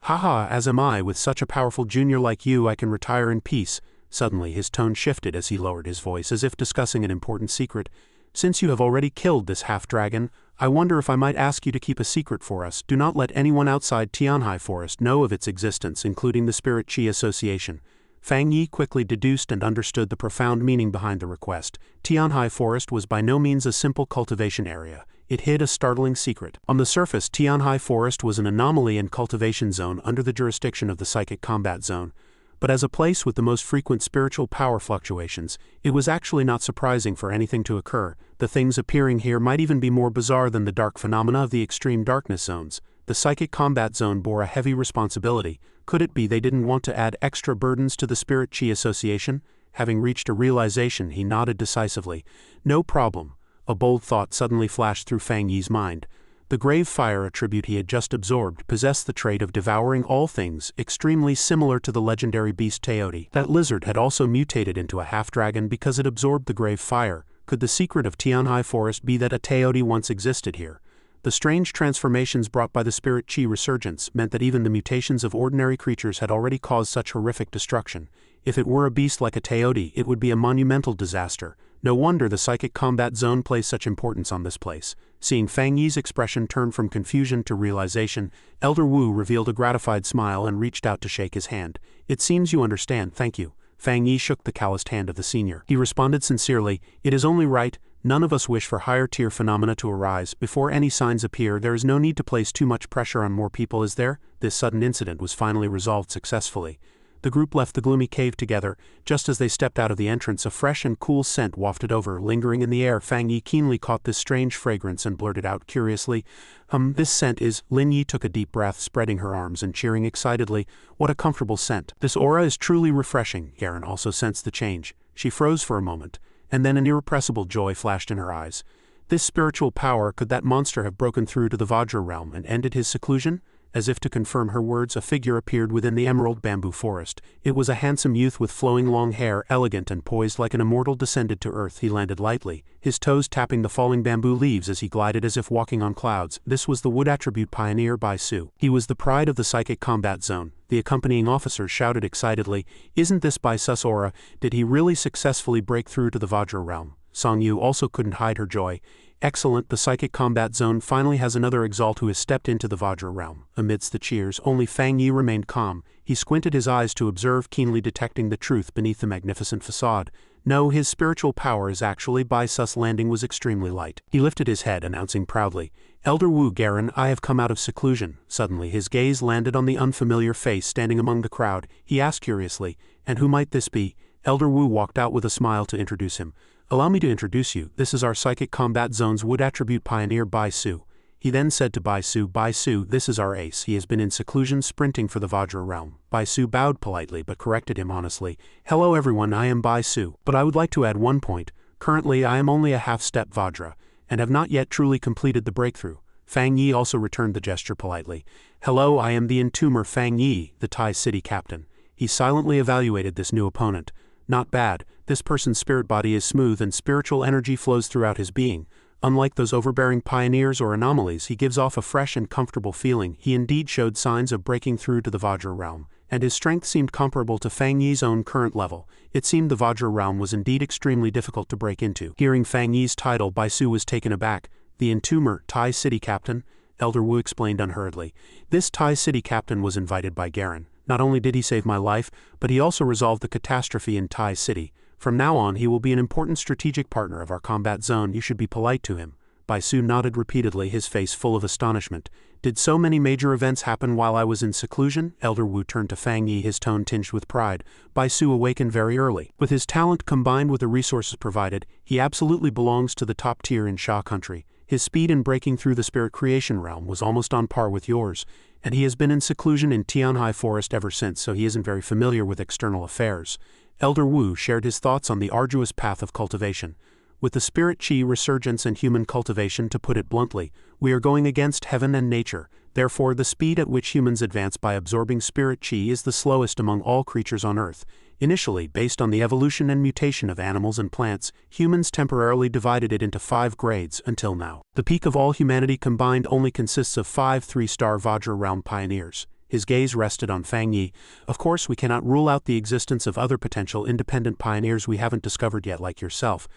Haha, as am I. With such a powerful junior like you, I can retire in peace. Suddenly his tone shifted as he lowered his voice as if discussing an important secret. Since you have already killed this half-dragon, I wonder if I might ask you to keep a secret for us. Do not let anyone outside Tianhai Forest know of its existence, including the Spirit Qi Association. Fang Yi quickly deduced and understood the profound meaning behind the request. Tianhai Forest was by no means a simple cultivation area. It hid a startling secret. On the surface, Tianhai Forest was an anomaly and cultivation zone under the jurisdiction of the Psychic Combat Zone. But as a place with the most frequent spiritual power fluctuations, it was actually not surprising for anything to occur. The things appearing here might even be more bizarre than the dark phenomena of the extreme darkness zones. The Psychic Combat Zone bore a heavy responsibility. Could it be they didn't want to add extra burdens to the Spirit Qi Association? Having reached a realization, he nodded decisively. No problem. A bold thought suddenly flashed through Fang Yi's mind. The grave fire attribute he had just absorbed possessed the trait of devouring all things, extremely similar to the legendary beast Teoti. That lizard had also mutated into a half-dragon because it absorbed the grave fire. Could the secret of Tianhai Forest be that a Teoti once existed here? The strange transformations brought by the Spirit Qi resurgence meant that even the mutations of ordinary creatures had already caused such horrific destruction. If it were a beast like a Teoti, it would be a monumental disaster. No wonder the Psychic Combat Zone placed such importance on this place. Seeing Fang Yi's expression turn from confusion to realization, Elder Wu revealed a gratified smile and reached out to shake his hand. It seems you understand, thank you. Fang Yi shook the calloused hand of the senior. He responded sincerely, it is only right. None of us wish for higher-tier phenomena to arise. Before any signs appear, there is no need to place too much pressure on more people, is there? This sudden incident was finally resolved successfully. The group left the gloomy cave together. Just as they stepped out of the entrance, a fresh and cool scent wafted over, lingering in the air. Fang Yi keenly caught this strange fragrance and blurted out curiously, this scent is... Lin Yi took a deep breath, spreading her arms and cheering excitedly. What a comfortable scent. This aura is truly refreshing. Garen also sensed the change. She froze for a moment, and then an irrepressible joy flashed in her eyes. This spiritual power, could that monster have broken through to the Vajra realm and ended his seclusion? As if to confirm her words, a figure appeared within the emerald bamboo forest. It was a handsome youth with flowing long hair, elegant and poised like an immortal descended to earth. He landed lightly, his toes tapping the falling bamboo leaves as he glided as if walking on clouds. This was the wood attribute pioneer Bai Su. He was the pride of the Psychic Combat Zone. The accompanying officers shouted excitedly, "Isn't this Bai Su's aura? Did he really successfully break through to the Vajra realm?" Song Yu also couldn't hide her joy. Excellent, the Psychic Combat Zone finally has another exalt who has stepped into the Vajra realm. Amidst the cheers, only Fang Yi remained calm. He squinted his eyes to observe, keenly detecting the truth beneath the magnificent facade. No, his spiritual power is actually Bai Su's landing was extremely light. He lifted his head, announcing proudly, "Elder Wu Garen, I have come out of seclusion." Suddenly his gaze landed on the unfamiliar face standing among the crowd. He asked curiously, "And who might this be?" Elder Wu walked out with a smile to introduce him. "Allow me to introduce you. This is our Psychic Combat Zone's wood attribute pioneer Bai Su." He then said to Bai Su, "This is our ace. He has been in seclusion sprinting for the Vajra realm." Bai Su bowed politely but corrected him honestly. "Hello everyone, I am Bai Su. But I would like to add one point. Currently I am only a half-step Vajra, and have not yet truly completed the breakthrough." Fang Yi also returned the gesture politely. "Hello, I am the Entomber Fang Yi, the Tai City captain." He silently evaluated this new opponent. Not bad. This person's spirit body is smooth and spiritual energy flows throughout his being. Unlike those overbearing pioneers or anomalies, he gives off a fresh and comfortable feeling. He indeed showed signs of breaking through to the Vajra realm, and his strength seemed comparable to Fang Yi's own current level. It seemed the Vajra realm was indeed extremely difficult to break into. Hearing Fang Yi's title, Bai Su was taken aback. "The Entomber, Tai City captain," Elder Wu explained unhurriedly. "This Tai City captain was invited by Garen. Not only did he save my life, but he also resolved the catastrophe in Tai City. From now on he will be an important strategic partner of our combat zone. You should be polite to him." Baisu nodded repeatedly, his face full of astonishment. Did so many major events happen while I was in seclusion? Elder Wu turned to Fang Yi, his tone tinged with pride. Baisu awakened very early. With his talent combined with the resources provided, he absolutely belongs to the top tier in Sha country. His speed in breaking through the spirit creation realm was almost on par with yours, and he has been in seclusion in Tianhai Forest ever since, so he isn't very familiar with external affairs. Elder Wu shared his thoughts on the arduous path of cultivation. With the spirit qi resurgence and human cultivation, to put it bluntly, we are going against heaven and nature. Therefore, the speed at which humans advance by absorbing spirit qi is the slowest among all creatures on Earth. Initially, based on the evolution and mutation of animals and plants, humans temporarily divided it into 5 grades until now. The peak of all humanity combined only consists of 5 3-star Vajra realm pioneers. His gaze rested on Fang Yi. Of course, we cannot rule out the existence of other potential independent pioneers we haven't discovered yet, like yourself.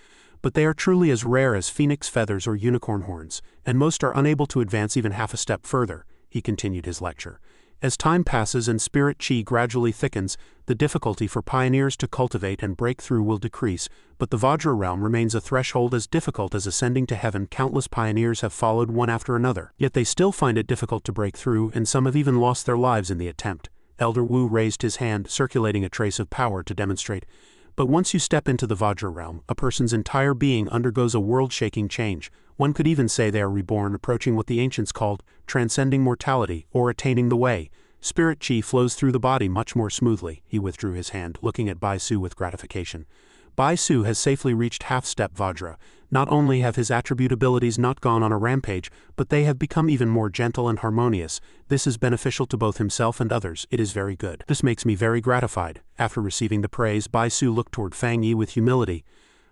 But they are truly as rare as phoenix feathers or unicorn horns, and most are unable to advance even half a step further, he continued his lecture. As time passes and spirit qi gradually thickens, the difficulty for pioneers to cultivate and break through will decrease, but the Vajra realm remains a threshold as difficult as ascending to heaven. Countless pioneers have followed one after another, yet they still find it difficult to break through, and some have even lost their lives in the attempt. Elder Wu raised his hand, circulating a trace of power to demonstrate. But once you step into the Vajra realm, a person's entire being undergoes a world-shaking change. One could even say they are reborn, approaching what the ancients called transcending mortality, or attaining the way. Spirit qi flows through the body much more smoothly. He withdrew his hand, looking at Baisu with gratification. Baisu has safely reached half-step Vajra. Not only have his attribute abilities not gone on a rampage, but they have become even more gentle and harmonious. This is beneficial to both himself and others. It is very good. This makes me very gratified. After receiving the praise, Baisu looked toward Fang Yi with humility.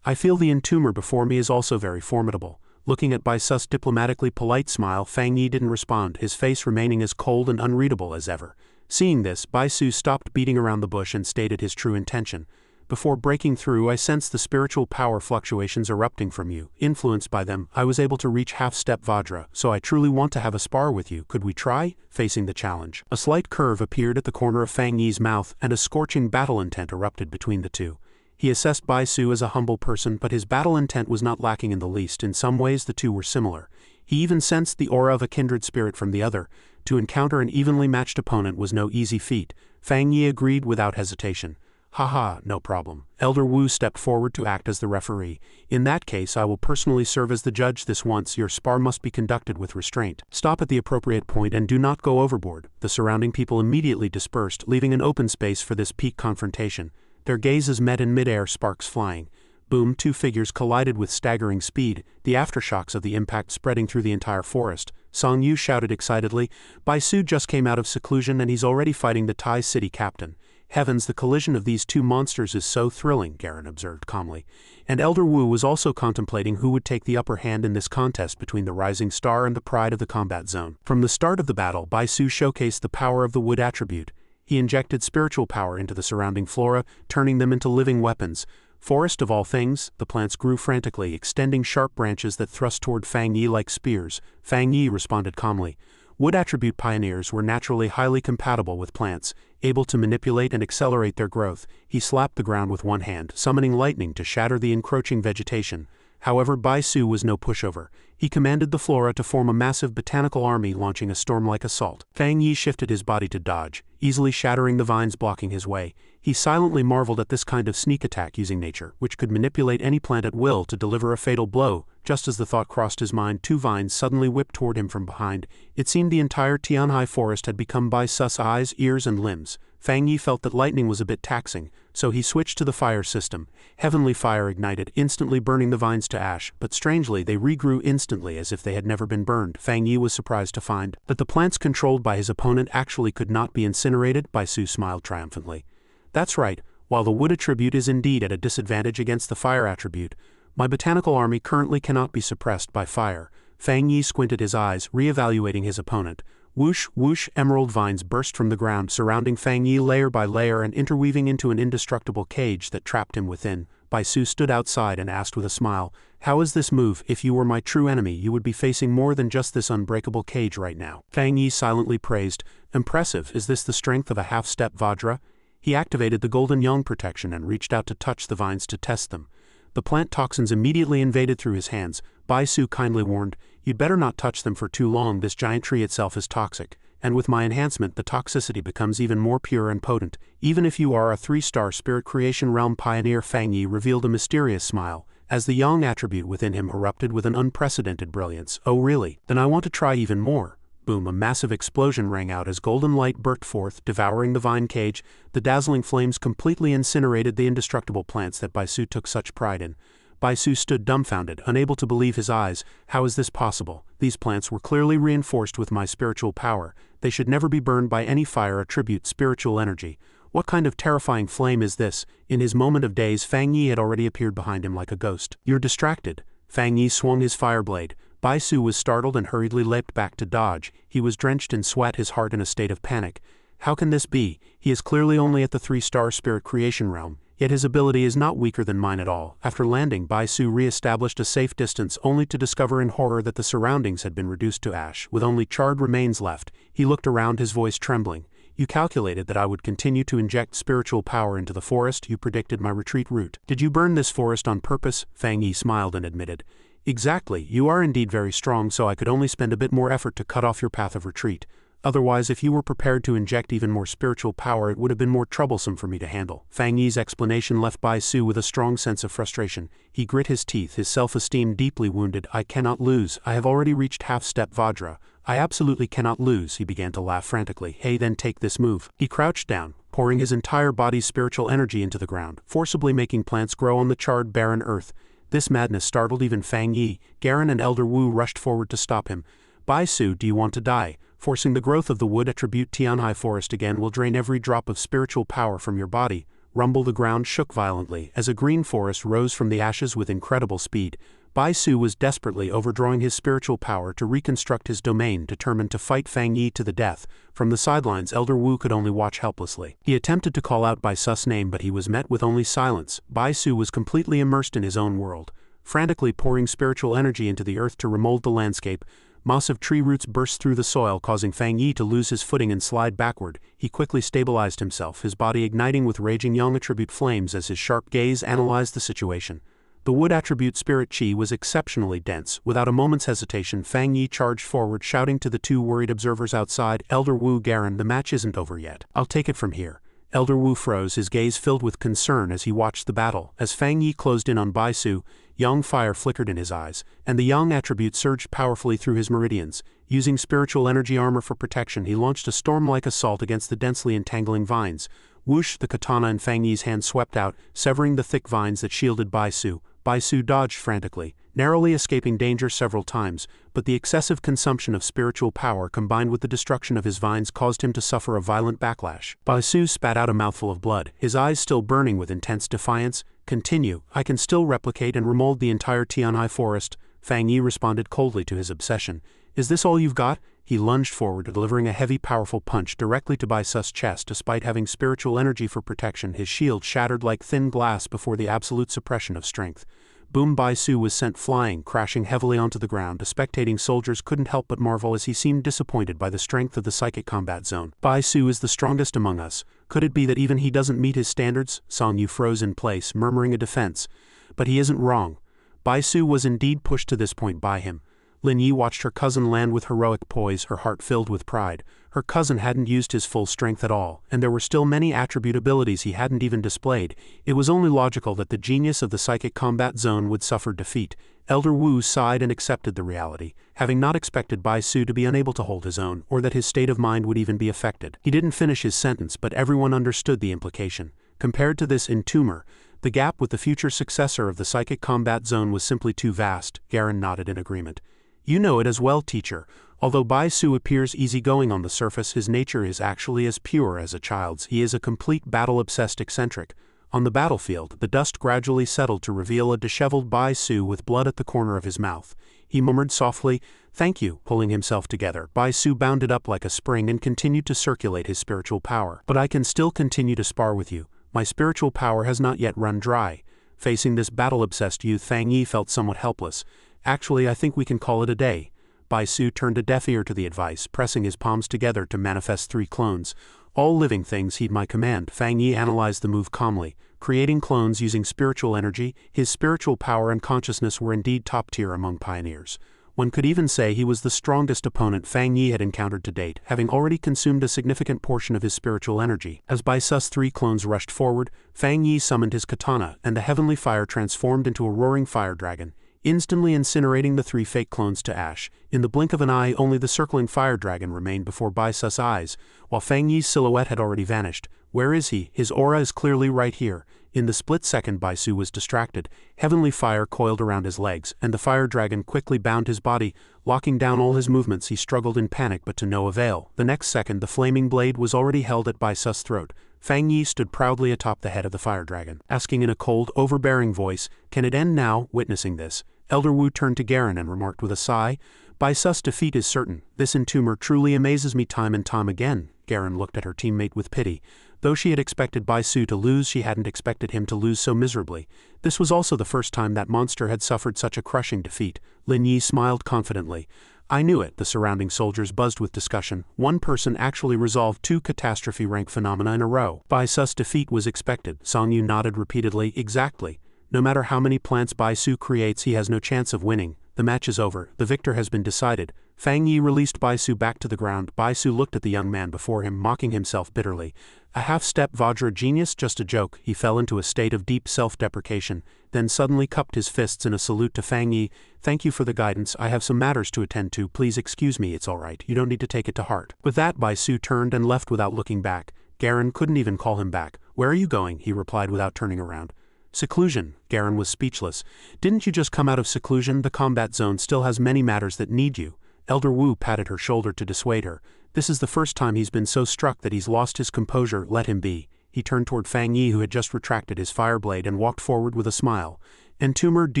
I feel the entomber before me is also very formidable. Looking at Baisu's diplomatically polite smile, Fang Yi didn't respond, his face remaining as cold and unreadable as ever. Seeing this, Baisu stopped beating around the bush and stated his true intention. Before breaking through, I sensed the spiritual power fluctuations erupting from you. Influenced by them, I was able to reach half-step Vajra, so I truly want to have a spar with you. Could we try? Facing the challenge. A slight curve appeared at the corner of Fang Yi's mouth, and a scorching battle intent erupted between the two. He assessed Baisu as a humble person, but his battle intent was not lacking in the least. In some ways the two were similar. He even sensed the aura of a kindred spirit from the other. To encounter an evenly matched opponent was no easy feat. Fang Yi agreed without hesitation. Haha, no problem. Elder Wu stepped forward to act as the referee. In that case, I will personally serve as the judge this once. Your spar must be conducted with restraint. Stop at the appropriate point and do not go overboard. The surrounding people immediately dispersed, leaving an open space for this peak confrontation. Their gazes met in midair, sparks flying. Boom, 2 figures collided with staggering speed, the aftershocks of the impact spreading through the entire forest. Song Yu shouted excitedly. Baisu just came out of seclusion and he's already fighting the Tai City captain. Heavens, the collision of these two monsters is so thrilling, Garen observed calmly. And Elder Wu was also contemplating who would take the upper hand in this contest between the rising star and the pride of the combat zone. From the start of the battle, Baisu showcased the power of the wood attribute. He injected spiritual power into the surrounding flora, turning them into living weapons. Forest of all things, the plants grew frantically, extending sharp branches that thrust toward Fang Yi like spears. Fang Yi responded calmly. Wood attribute pioneers were naturally highly compatible with plants, able to manipulate and accelerate their growth. He slapped the ground with one hand, summoning lightning to shatter the encroaching vegetation. However, Baisu was no pushover. He commanded the flora to form a massive botanical army, launching a storm-like assault. Fang Yi shifted his body to dodge, easily shattering the vines blocking his way. He silently marveled at this kind of sneak attack using nature, which could manipulate any plant at will to deliver a fatal blow. Just as the thought crossed his mind, 2 vines suddenly whipped toward him from behind. It seemed the entire Tianhai forest had become Baisu's eyes, ears, and limbs. Fang Yi felt that lightning was a bit taxing, so he switched to the fire system. Heavenly fire ignited, instantly burning the vines to ash, but strangely they regrew instantly as if they had never been burned. Fang Yi was surprised to find that the plants controlled by his opponent actually could not be incinerated. Baisu smiled triumphantly. That's right, while the wood attribute is indeed at a disadvantage against the fire attribute, my botanical army currently cannot be suppressed by fire. Fang Yi squinted his eyes, re-evaluating his opponent. Whoosh, whoosh, emerald vines burst from the ground, surrounding Fang Yi layer by layer and interweaving into an indestructible cage that trapped him within. Baisu stood outside and asked with a smile, "How is this move? If you were my true enemy, you would be facing more than just this unbreakable cage right now." Fang Yi silently praised, "Impressive, is this the strength of a half-step Vajra?" He activated the Golden Yang protection and reached out to touch the vines to test them. The plant toxins immediately invaded through his hands. Bai Su kindly warned, "You'd better not touch them for too long, this giant tree itself is toxic. And with my enhancement the toxicity becomes even more pure and potent. Even if you are a 3-star spirit creation realm pioneer." Fang Yi revealed a mysterious smile, as the yang attribute within him erupted with an unprecedented brilliance. "Oh really? Then I want to try even more." Boom! A massive explosion rang out as golden light burst forth, devouring the vine cage. The dazzling flames completely incinerated the indestructible plants that Bai Su took such pride in. Bai Su stood dumbfounded, unable to believe his eyes. How is this possible? These plants were clearly reinforced with my spiritual power. They should never be burned by any fire attribute spiritual energy. What kind of terrifying flame is this? In his moment of daze, Fang Yi had already appeared behind him like a ghost. "You're distracted." Fang Yi swung his fire blade. Bai Su was startled and hurriedly leapt back to dodge. He was drenched in sweat, his heart in a state of panic. How can this be? He is clearly only at the 3-star spirit creation realm. Yet his ability is not weaker than mine at all. After landing, Bai Su re-established a safe distance, only to discover in horror that the surroundings had been reduced to ash, with only charred remains left. He looked around, his voice trembling. "You calculated that I would continue to inject spiritual power into the forest. You predicted my retreat route. Did you burn this forest on purpose?" Fang Yi smiled and admitted, "Exactly. You are indeed very strong, so I could only spend a bit more effort to cut off your path of retreat. Otherwise, if you were prepared to inject even more spiritual power, it would have been more troublesome for me to handle." Fang Yi's explanation left Bai Su with a strong sense of frustration. He grit his teeth, his self-esteem deeply wounded. "I cannot lose. I have already reached half-step Vajra. I absolutely cannot lose." He began to laugh frantically. "Hey, then take this move." He crouched down, pouring his entire body's spiritual energy into the ground, forcibly making plants grow on the charred, barren earth. This madness startled even Fang Yi. Garen and Elder Wu rushed forward to stop him. "Bai Su, do you want to die? Forcing the growth of the wood attribute Tianhai forest again will drain every drop of spiritual power from your body." Rumble! The ground shook violently as a green forest rose from the ashes with incredible speed. Bai Su was desperately overdrawing his spiritual power to reconstruct his domain, determined to fight Fang Yi to the death. From the sidelines, Elder Wu could only watch helplessly. He attempted to call out Bai Su's name, but he was met with only silence. Bai Su was completely immersed in his own world, frantically pouring spiritual energy into the earth to remold the landscape. Massive tree roots burst through the soil, causing Fang Yi to lose his footing and slide backward. He quickly stabilized himself, his body igniting with raging yang attribute flames as his sharp gaze analyzed the situation. The wood attribute spirit chi was exceptionally dense. Without a moment's hesitation, Fang Yi charged forward, shouting to the two worried observers outside, "Elder Wu, Garen, the match isn't over yet. I'll take it from here." Elder Wu froze, his gaze filled with concern as he watched the battle. As Fang Yi closed in on Bai Su, yang fire flickered in his eyes, and the yang attribute surged powerfully through his meridians. Using spiritual energy armor for protection, he launched a storm-like assault against the densely entangling vines. Whoosh! The katana in Fang Yi's hand swept out, severing the thick vines that shielded Bai Su. Bai Su dodged frantically, narrowly escaping danger several times, but the excessive consumption of spiritual power combined with the destruction of his vines caused him to suffer a violent backlash. Bai Su spat out a mouthful of blood, his eyes still burning with intense defiance. "Continue. I can still replicate and remold the entire Tianhai forest." Fang Yi responded coldly to his obsession. "Is this all you've got?" He lunged forward, delivering a heavy, powerful punch directly to Bai Su's chest. Despite having spiritual energy for protection, his shield shattered like thin glass before the absolute suppression of strength. Boom! Bai Su was sent flying, crashing heavily onto the ground. The spectating soldiers couldn't help but marvel as he seemed disappointed by the strength of the psychic combat zone. "Bai Su is the strongest among us. Could it be that even he doesn't meet his standards?" Song Yu froze in place, murmuring a defense. But he isn't wrong. Bai Su was indeed pushed to this point by him. Lin Yi watched her cousin land with heroic poise, her heart filled with pride. Her cousin hadn't used his full strength at all, and there were still many attribute abilities he hadn't even displayed. It was only logical that the genius of the psychic combat zone would suffer defeat. Elder Wu sighed and accepted the reality, having not expected Bai Su to be unable to hold his own, or that his state of mind would even be affected. He didn't finish his sentence, but everyone understood the implication. Compared to this entomber, the gap with the future successor of the psychic combat zone was simply too vast. Garen nodded in agreement. "You know it as well, teacher. Although Bai Su appears easygoing on the surface, his nature is actually as pure as a child's. He is a complete battle-obsessed eccentric." On the battlefield, the dust gradually settled to reveal a disheveled Bai Su with blood at the corner of his mouth. He murmured softly, "Thank you." Pulling himself together, Bai Su bounded up like a spring and continued to circulate his spiritual power. "But I can still continue to spar with you. My spiritual power has not yet run dry." Facing this battle-obsessed youth, Fang Yi felt somewhat helpless. "Actually, I think we can call it a day." Bai Su turned a deaf ear to the advice, pressing his palms together to manifest 3 clones. "All living things heed my command." Fang Yi analyzed the move calmly. creating clones using spiritual energy. His spiritual power and consciousness were indeed top tier among pioneers. One could even say he was the strongest opponent Fang Yi had encountered to date, having already consumed a significant portion of his spiritual energy. As Baisus' 3 clones rushed forward, Fang Yi summoned his katana, and the heavenly fire transformed into a roaring fire dragon, instantly incinerating the 3 fake clones to ash. In the blink of an eye, only the circling fire dragon remained before Baisus' eyes, while Fang Yi's silhouette had already vanished. Where is he? His aura is clearly right here. In the split second Baisu was distracted, heavenly fire coiled around his legs, and the fire dragon quickly bound his body, locking down all his movements. He struggled in panic but to no avail. The next second the flaming blade was already held at Baisus' throat. Fang Yi stood proudly atop the head of the fire dragon, asking in a cold, overbearing voice, "Can it end now?" Witnessing this, Elder Wu turned to Garen and remarked with a sigh, "Baisus' defeat is certain. This entomber truly amazes me time and time again." Garen looked at her teammate with pity. Though she had expected Baisu to lose, she hadn't expected him to lose so miserably. This was also the first time that monster had suffered such a crushing defeat. Lin Yi smiled confidently. "I knew it." The surrounding soldiers buzzed with discussion. One person actually resolved 2 catastrophe rank phenomena in a row. Baisus' defeat was expected. Song Yu nodded repeatedly. "Exactly. No matter how many plants Baisu creates, he has no chance of winning. The match is over. The victor has been decided." Fang Yi released Baisu back to the ground. Baisu looked at the young man before him, mocking himself bitterly. A half-step Vajra genius, just a joke. He fell into a state of deep self-deprecation, then suddenly cupped his fists in a salute to Fang Yi. "Thank you for the guidance. I have some matters to attend to. Please excuse me. It's all right. You don't need to take it to heart." With that, Baisu turned and left without looking back. Garen couldn't even call him back. "Where are you going?" he replied without turning around. "Seclusion." Garen was speechless. "Didn't you just come out of seclusion? The combat zone still has many matters that need you." Elder Wu patted her shoulder to dissuade her. "This is the first time he's been so struck that he's lost his composure. Let him be." He turned toward Fang Yi, who had just retracted his fire blade, and walked forward with a smile. "Entomber, do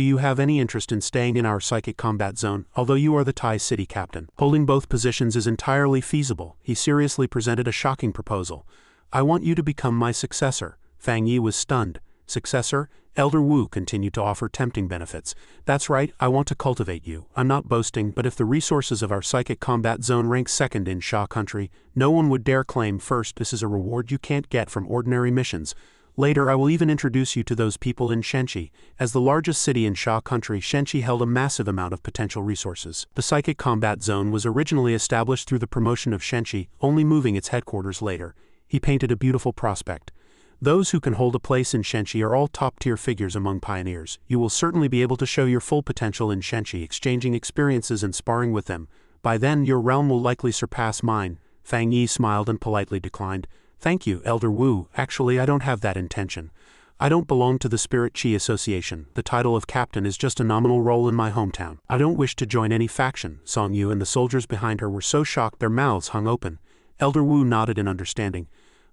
you have any interest in staying in our psychic combat zone? Although you are the Tai City captain, holding both positions is entirely feasible." He seriously presented a shocking proposal. "I want you to become my successor." Fang Yi was stunned. "Successor?" Elder Wu continued to offer tempting benefits. "That's right, I want to cultivate you. I'm not boasting, but if the resources of our psychic combat zone rank second in Sha country, no one would dare claim first. This is a reward you can't get from ordinary missions. Later I will even introduce you to those people in Shenchi." As the largest city in Sha country, Shenchi held a massive amount of potential resources. The psychic combat zone was originally established through the promotion of Shenchi, only moving its headquarters later. He painted a beautiful prospect. "Those who can hold a place in Shenchi are all top-tier figures among pioneers. You will certainly be able to show your full potential in Shenchi, exchanging experiences and sparring with them. By then your realm will likely surpass mine." Fang Yi smiled and politely declined. "Thank you, Elder Wu. Actually, I don't have that intention. I don't belong to the Spirit Chi Association. The title of captain is just a nominal role in my hometown. I don't wish to join any faction." Song Yu and the soldiers behind her were so shocked their mouths hung open. Elder Wu nodded in understanding.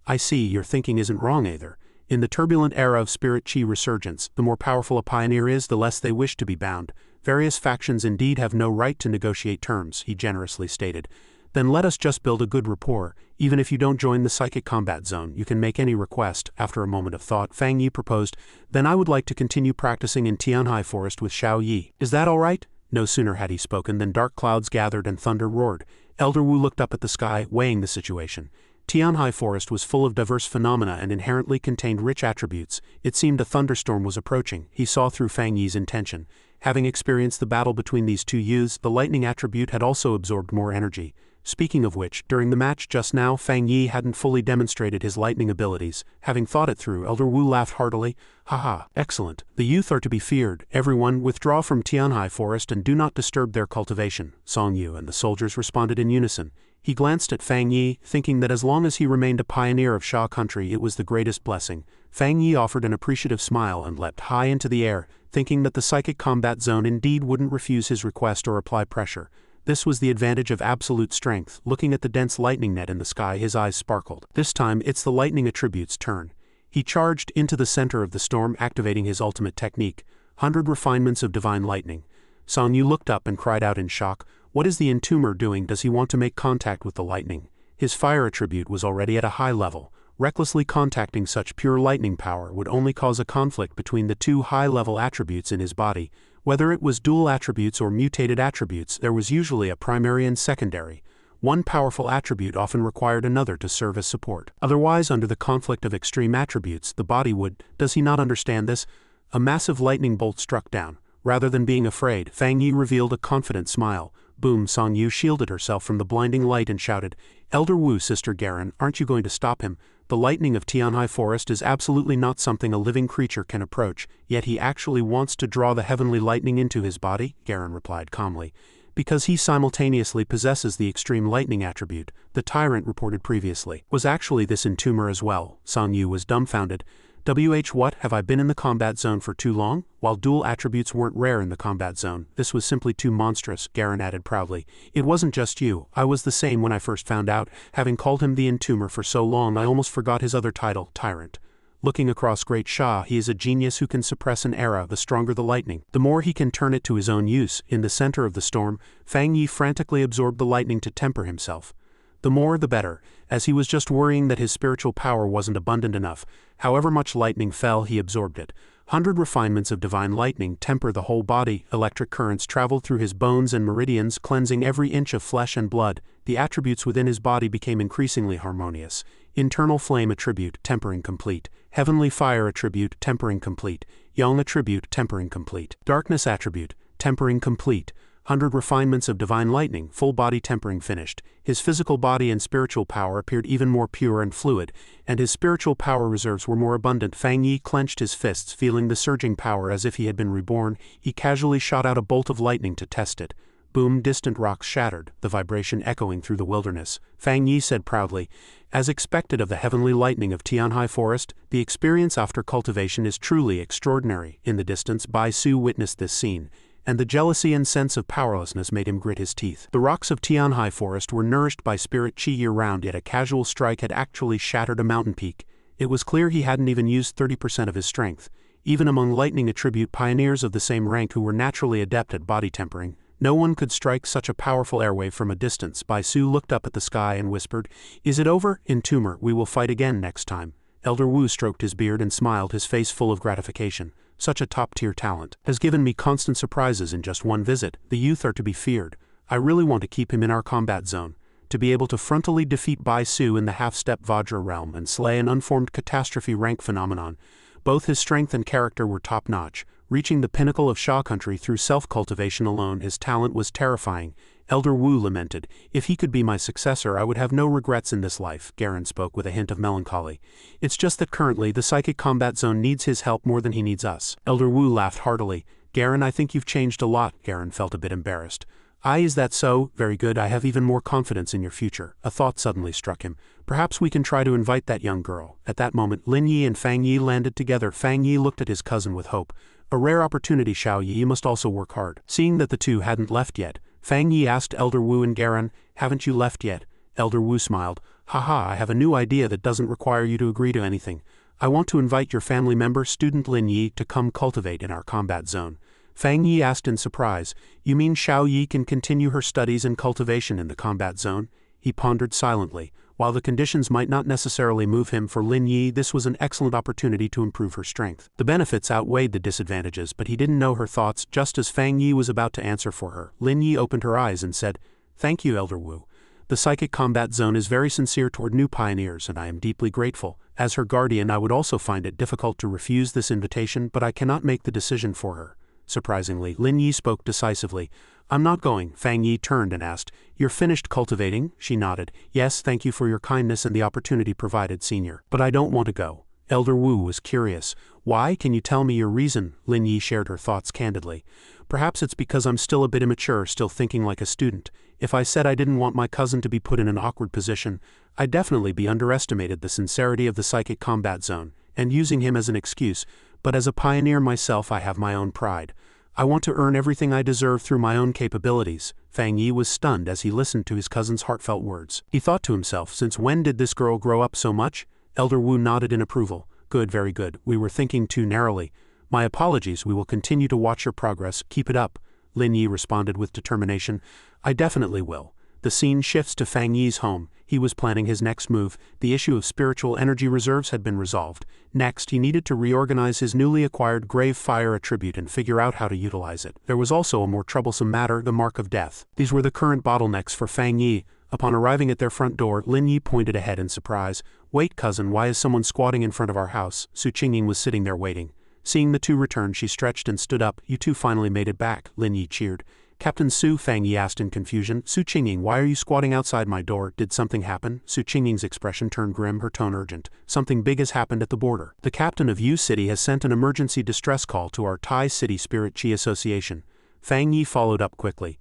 "I see, your thinking isn't wrong either. In the turbulent era of Spirit Chi resurgence, the more powerful a pioneer is, the less they wish to be bound. Various factions indeed have no right to negotiate terms," he generously stated. "Then let us just build a good rapport. Even if you don't join the psychic combat zone, you can make any request." After a moment of thought, Fang Yi proposed, "Then I would like to continue practicing in Tianhai Forest with Xiao Yi. Is that all right?" No sooner had he spoken than dark clouds gathered and thunder roared. Elder Wu looked up at the sky, weighing the situation. Tianhai Forest was full of diverse phenomena and inherently contained rich attributes. It seemed a thunderstorm was approaching. He saw through Fang Yi's intention. Having experienced the battle between these two youths, the lightning attribute had also absorbed more energy. Speaking of which, during the match just now, Fang Yi hadn't fully demonstrated his lightning abilities. Having thought it through, Elder Wu laughed heartily. "Haha, excellent. The youth are to be feared. Everyone, withdraw from Tianhai Forest and do not disturb their cultivation." Song Yu and the soldiers responded in unison. He glanced at Fang Yi, thinking that as long as he remained a pioneer of Sha country, it was the greatest blessing. Fang Yi offered an appreciative smile and leapt high into the air, thinking that the psychic combat zone indeed wouldn't refuse his request or apply pressure. This was the advantage of absolute strength. Looking at the dense lightning net in the sky, his eyes sparkled. This time, it's the lightning attribute's turn. He charged into the center of the storm, activating his ultimate technique, 100 refinements of divine lightning. Song Yu looked up and cried out in shock. What is the entomber doing? Does he want to make contact with the lightning? His fire attribute was already at a high level. Recklessly contacting such pure lightning power would only cause a conflict between the two high-level attributes in his body. Whether it was dual attributes or mutated attributes, there was usually a primary and secondary. One powerful attribute often required another to serve as support. Otherwise, under the conflict of extreme attributes, the body would. Does he not understand this? A massive lightning bolt struck down. Rather than being afraid, Fang Yi revealed a confident smile. Boom! Song Yu shielded herself from the blinding light and shouted, "Elder Wu, Sister Garen, aren't you going to stop him? The lightning of Tianhai Forest is absolutely not something a living creature can approach, yet he actually wants to draw the heavenly lightning into his body," Garen replied calmly. "Because he simultaneously possesses the extreme lightning attribute," the tyrant reported previously. "Was actually this in tumor as well?" Song Yu was dumbfounded. What, have I been in the combat zone for too long? While dual attributes weren't rare in the combat zone, this was simply too monstrous, Garen added proudly. "It wasn't just you, I was the same when I first found out. Having called him the Entomber for so long I almost forgot his other title, Tyrant. Looking across Great Sha, he is a genius who can suppress an era, the stronger the lightning. The more he can turn it to his own use." In the center of the storm, Fang Yi frantically absorbed the lightning to temper himself. The more the better, as he was just worrying that his spiritual power wasn't abundant enough. However much lightning fell, he absorbed it. 100 refinements of divine lightning temper the whole body. Electric currents traveled through his bones and meridians, cleansing every inch of flesh and blood. The attributes within his body became increasingly harmonious. Internal flame attribute, tempering complete. Heavenly fire attribute, tempering complete. Yang attribute, tempering complete. Darkness attribute, tempering complete. 100 refinements of divine lightning, full body tempering finished. His physical body and spiritual power appeared even more pure and fluid, and his spiritual power reserves were more abundant. Fang Yi clenched his fists, feeling the surging power as if he had been reborn. He casually shot out a bolt of lightning to test it. Boom! Distant rocks shattered, the vibration echoing through the wilderness. Fang Yi said proudly, "As expected of the heavenly lightning of Tianhai Forest, the experience after cultivation is truly extraordinary." In the distance, Bai Su witnessed this scene, and the jealousy and sense of powerlessness made him grit his teeth. The rocks of Tianhai Forest were nourished by spirit qi year-round, yet a casual strike had actually shattered a mountain peak. It was clear he hadn't even used 30% of his strength. Even among lightning attribute pioneers of the same rank who were naturally adept at body tempering, no one could strike such a powerful airwave from a distance. Bai Su looked up at the sky and whispered, "Is it over? In tumor, we will fight again next time." Elder Wu stroked his beard and smiled, his face full of gratification. "Such a top-tier talent. Has given me constant surprises in just one visit. The youth are to be feared. I really want to keep him in our combat zone. To be able to frontally defeat Bai Su in the half-step Vajra realm and slay an unformed catastrophe rank phenomenon. Both his strength and character were top-notch. Reaching the pinnacle of Sha country through self-cultivation alone, his talent was terrifying." Elder Wu lamented, "If he could be my successor, I would have no regrets in this life." Garen spoke with a hint of melancholy. "It's just that currently the psychic combat zone needs his help more than he needs us." Elder Wu laughed heartily. "Garen, I think you've changed a lot." Garen felt a bit embarrassed. Is that so? Very good, I have even more confidence in your future." A thought suddenly struck him. "Perhaps we can try to invite that young girl." At that moment, Lin Yi and Fang Yi landed together. Fang Yi looked at his cousin with hope. "A rare opportunity, Xiao Yi. You must also work hard." Seeing that the two hadn't left yet, Fang Yi asked Elder Wu and Garen, "Haven't you left yet?" Elder Wu smiled. "Haha, I have a new idea that doesn't require you to agree to anything. I want to invite your family member, student Lin Yi, to come cultivate in our combat zone." Fang Yi asked in surprise, "You mean Xiao Yi can continue her studies and cultivation in the combat zone?" He pondered silently. While the conditions might not necessarily move him, for Lin Yi this was an excellent opportunity to improve her strength. The benefits outweighed the disadvantages, but he didn't know her thoughts. Just as Fang Yi was about to answer for her, Lin Yi opened her eyes and said, "Thank you, Elder Wu. The psychic combat zone is very sincere toward new pioneers, and I am deeply grateful. As her guardian, I would also find it difficult to refuse this invitation, but I cannot make the decision for her." Surprisingly, Lin Yi spoke decisively. "I'm not going." Fang Yi turned and asked, "You're finished cultivating?" She nodded. "Yes, thank you for your kindness and the opportunity provided, Senior. But I don't want to go." Elder Wu was curious. "Why? Can you tell me your reason?" Lin Yi shared her thoughts candidly. "Perhaps it's because I'm still a bit immature, still thinking like a student. If I said I didn't want my cousin to be put in an awkward position, I'd definitely be underestimated the sincerity of the psychic combat zone, and using him as an excuse. But as a pioneer myself, I have my own pride. I want to earn everything I deserve through my own capabilities." Fang Yi was stunned as he listened to his cousin's heartfelt words. He thought to himself, since when did this girl grow up so much? Elder Wu nodded in approval. "Good, very good. We were thinking too narrowly. My apologies, we will continue to watch your progress. Keep it up." Lin Yi responded with determination. "I definitely will." The scene shifts to Fang Yi's home. He was planning his next move. The issue of spiritual energy reserves had been resolved. Next, he needed to reorganize his newly acquired grave fire attribute and figure out how to utilize it. There was also a more troublesome matter, the mark of death. These were the current bottlenecks for Fang Yi. Upon arriving at their front door, Lin Yi pointed ahead in surprise. "Wait, cousin, why is someone squatting in front of our house?" Su Qingying was sitting there waiting. Seeing the two return, she stretched and stood up. "You two finally made it back," Lin Yi cheered. "Captain Su," Fang Yi asked in confusion. "Su Qingying, why are you squatting outside my door? Did something happen?" Su Qingying's expression turned grim, her tone urgent. "Something big has happened at the border. The captain of Yu City has sent an emergency distress call to our Tai City Spirit Chi Association." Fang Yi followed up quickly.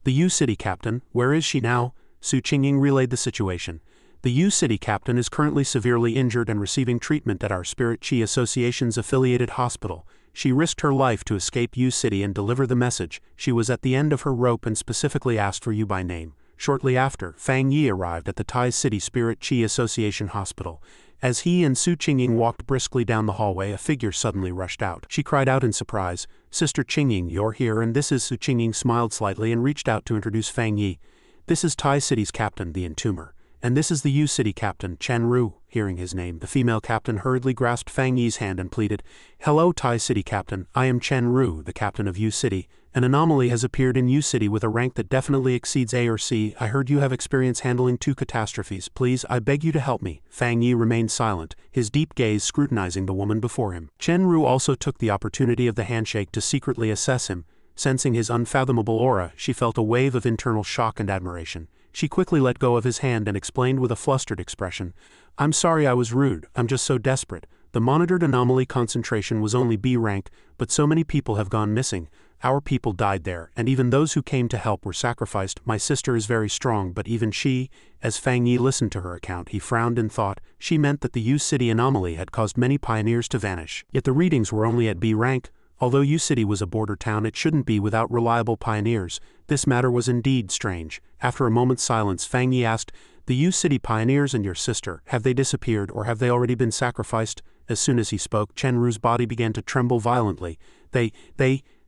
"The Yu City captain, where is she now?" Su Qingying relayed the situation. "The Yu City captain is currently severely injured and receiving treatment at our Spirit Chi Association's affiliated hospital. She risked her life to escape Yu City and deliver the message. She was at the end of her rope and specifically asked for you by name." Shortly after, Fang Yi arrived at the Tai City Spirit Chi Association hospital. As he and Su Qingying walked briskly down the hallway, a figure suddenly rushed out. She cried out in surprise, "Sister Qingying, you're here," and this is Su Qingying smiled slightly and reached out to introduce Fang Yi. "This is Tai City's captain, the Entomber. And this is the Yu City captain, Chen Ru." Hearing his name, the female captain hurriedly grasped Fang Yi's hand and pleaded, "Hello, Tai City captain, I am Chen Ru, the captain of Yu City. An anomaly has appeared in Yu City with a rank that definitely exceeds A or C. I heard you have experience handling 2 catastrophes. Please, I beg you to help me." Fang Yi remained silent, his deep gaze scrutinizing the woman before him. Chen Ru also took the opportunity of the handshake to secretly assess him. Sensing his unfathomable aura, she felt a wave of internal shock and admiration. She quickly let go of his hand and explained with a flustered expression, "I'm sorry I was rude, I'm just so desperate. The monitored anomaly concentration was only B rank, but so many people have gone missing. Our people died there, and even those who came to help were sacrificed. My sister is very strong, but even she..." As Fang Yi listened to her account, he frowned in thought. She meant that the Yu City anomaly had caused many pioneers to vanish. Yet the readings were only at B rank. Although Yu City was a border town, it shouldn't be without reliable pioneers. This matter was indeed strange. After a moment's silence, Fang Yi asked, "The Yu City pioneers and your sister, have they disappeared or have they already been sacrificed?" As soon as he spoke, Chen Ru's body began to tremble violently. They,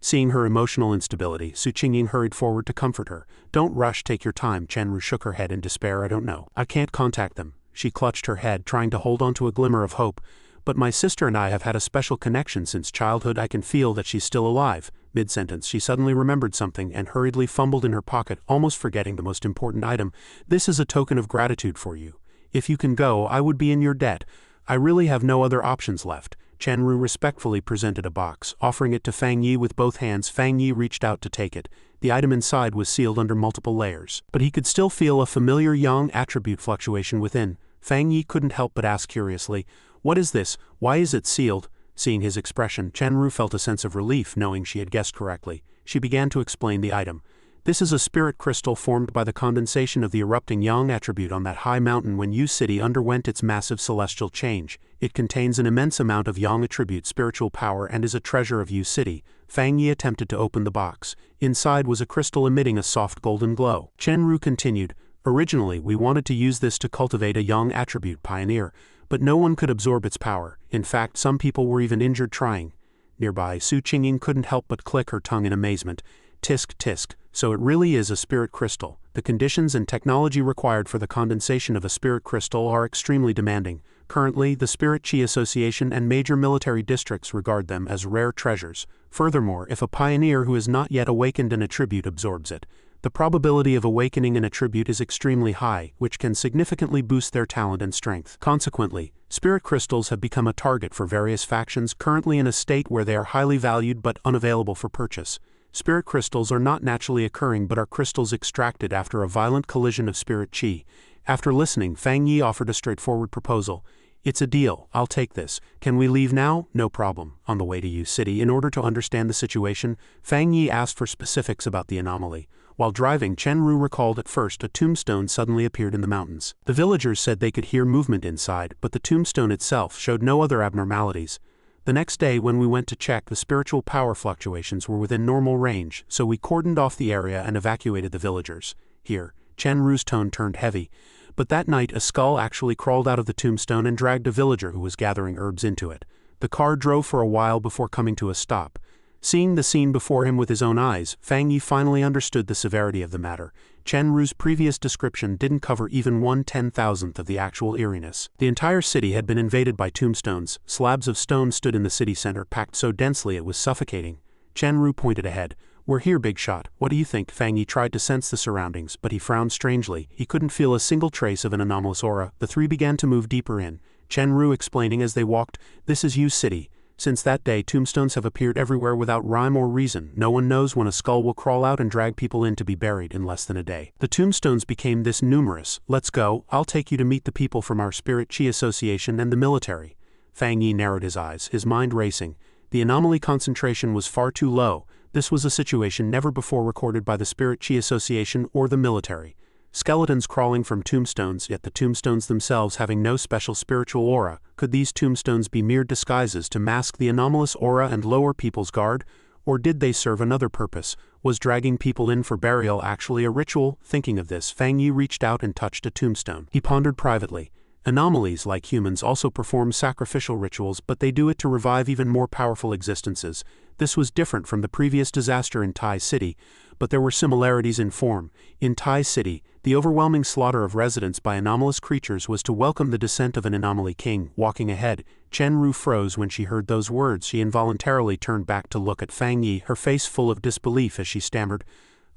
Seeing her emotional instability, Su Qingying hurried forward to comfort her. "Don't rush, take your time." Chen Ru shook her head in despair. "I don't know. I can't contact them." She clutched her head, trying to hold on to a glimmer of hope. "But my sister and I have had a special connection since childhood. I can feel that she's still alive." Mid-sentence, she suddenly remembered something and hurriedly fumbled in her pocket, almost forgetting the most important item. "This is a token of gratitude for you. If you can go, I would be in your debt. I really have no other options left." Chen Ru respectfully presented a box, offering it to Fang Yi with both hands. Fang Yi reached out to take it. The item inside was sealed under multiple layers, but he could still feel a familiar yang attribute fluctuation within. Fang Yi couldn't help but ask curiously, "What is this? Why is it sealed?" Seeing his expression, Chen Ru felt a sense of relief knowing she had guessed correctly. She began to explain the item. "This is a spirit crystal formed by the condensation of the erupting yang attribute on that high mountain when Yu City underwent its massive celestial change. It contains an immense amount of yang attribute spiritual power and is a treasure of Yu City." Fang Yi attempted to open the box. Inside was a crystal emitting a soft golden glow. Chen Ru continued, "Originally, we wanted to use this to cultivate a yang attribute pioneer, but no one could absorb its power. In fact, some people were even injured trying." Nearby, Su Qingying couldn't help but click her tongue in amazement. "Tisk tisk, so it really is a spirit crystal. The conditions and technology required for the condensation of a spirit crystal are extremely demanding. Currently, the Spirit Chi Association and major military districts regard them as rare treasures. Furthermore, if a pioneer who has not yet awakened an attribute absorbs it, the probability of awakening an attribute is extremely high, which can significantly boost their talent and strength. Consequently, spirit crystals have become a target for various factions, currently in a state where they are highly valued but unavailable for purchase. Spirit crystals are not naturally occurring but are crystals extracted after a violent collision of spirit chi." After listening, Fang Yi offered a straightforward proposal. "It's a deal, I'll take this. Can we leave now?" "No problem." On the way to Yu City, in order to understand the situation, Fang Yi asked for specifics about the anomaly. While driving, Chen Ru recalled at first a tombstone suddenly appeared in the mountains. The villagers said they could hear movement inside, but the tombstone itself showed no other abnormalities. "The next day when we went to check, the spiritual power fluctuations were within normal range, so we cordoned off the area and evacuated the villagers." Here, Chen Ru's tone turned heavy. "But that night a skull actually crawled out of the tombstone and dragged a villager who was gathering herbs into it. The car drove for a while before coming to a stop." Seeing the scene before him with his own eyes, Fang Yi finally understood the severity of the matter. Chen Ru's previous description didn't cover even 1/10,000th of the actual eeriness. The entire city had been invaded by tombstones. Slabs of stone stood in the city center, packed so densely it was suffocating. Chen Ru pointed ahead. "We're here, big shot. What do you think?" Fang Yi tried to sense the surroundings, but he frowned strangely. He couldn't feel a single trace of an anomalous aura. The three began to move deeper in, Chen Ru explaining as they walked, "This is Yu City. Since that day, tombstones have appeared everywhere without rhyme or reason. No one knows when a skull will crawl out and drag people in to be buried in less than a day. The tombstones became this numerous. Let's go. I'll take you to meet the people from our Spirit Chi Association and the military." Fang Yi narrowed his eyes, his mind racing. The anomaly concentration was far too low. This was a situation never before recorded by the Spirit Chi Association or the military. Skeletons crawling from tombstones, yet the tombstones themselves having no special spiritual aura. Could these tombstones be mere disguises to mask the anomalous aura and lower people's guard? Or did they serve another purpose? Was dragging people in for burial actually a ritual? Thinking of this, Fang Yi reached out and touched a tombstone. He pondered privately. Anomalies, like humans, also perform sacrificial rituals, but they do it to revive even more powerful existences. This was different from the previous disaster in Tai City, but there were similarities in form. In Tai City, the overwhelming slaughter of residents by anomalous creatures was to welcome the descent of an anomaly king. Walking ahead, Chen Ru froze when she heard those words. She involuntarily turned back to look at Fang Yi, her face full of disbelief as she stammered,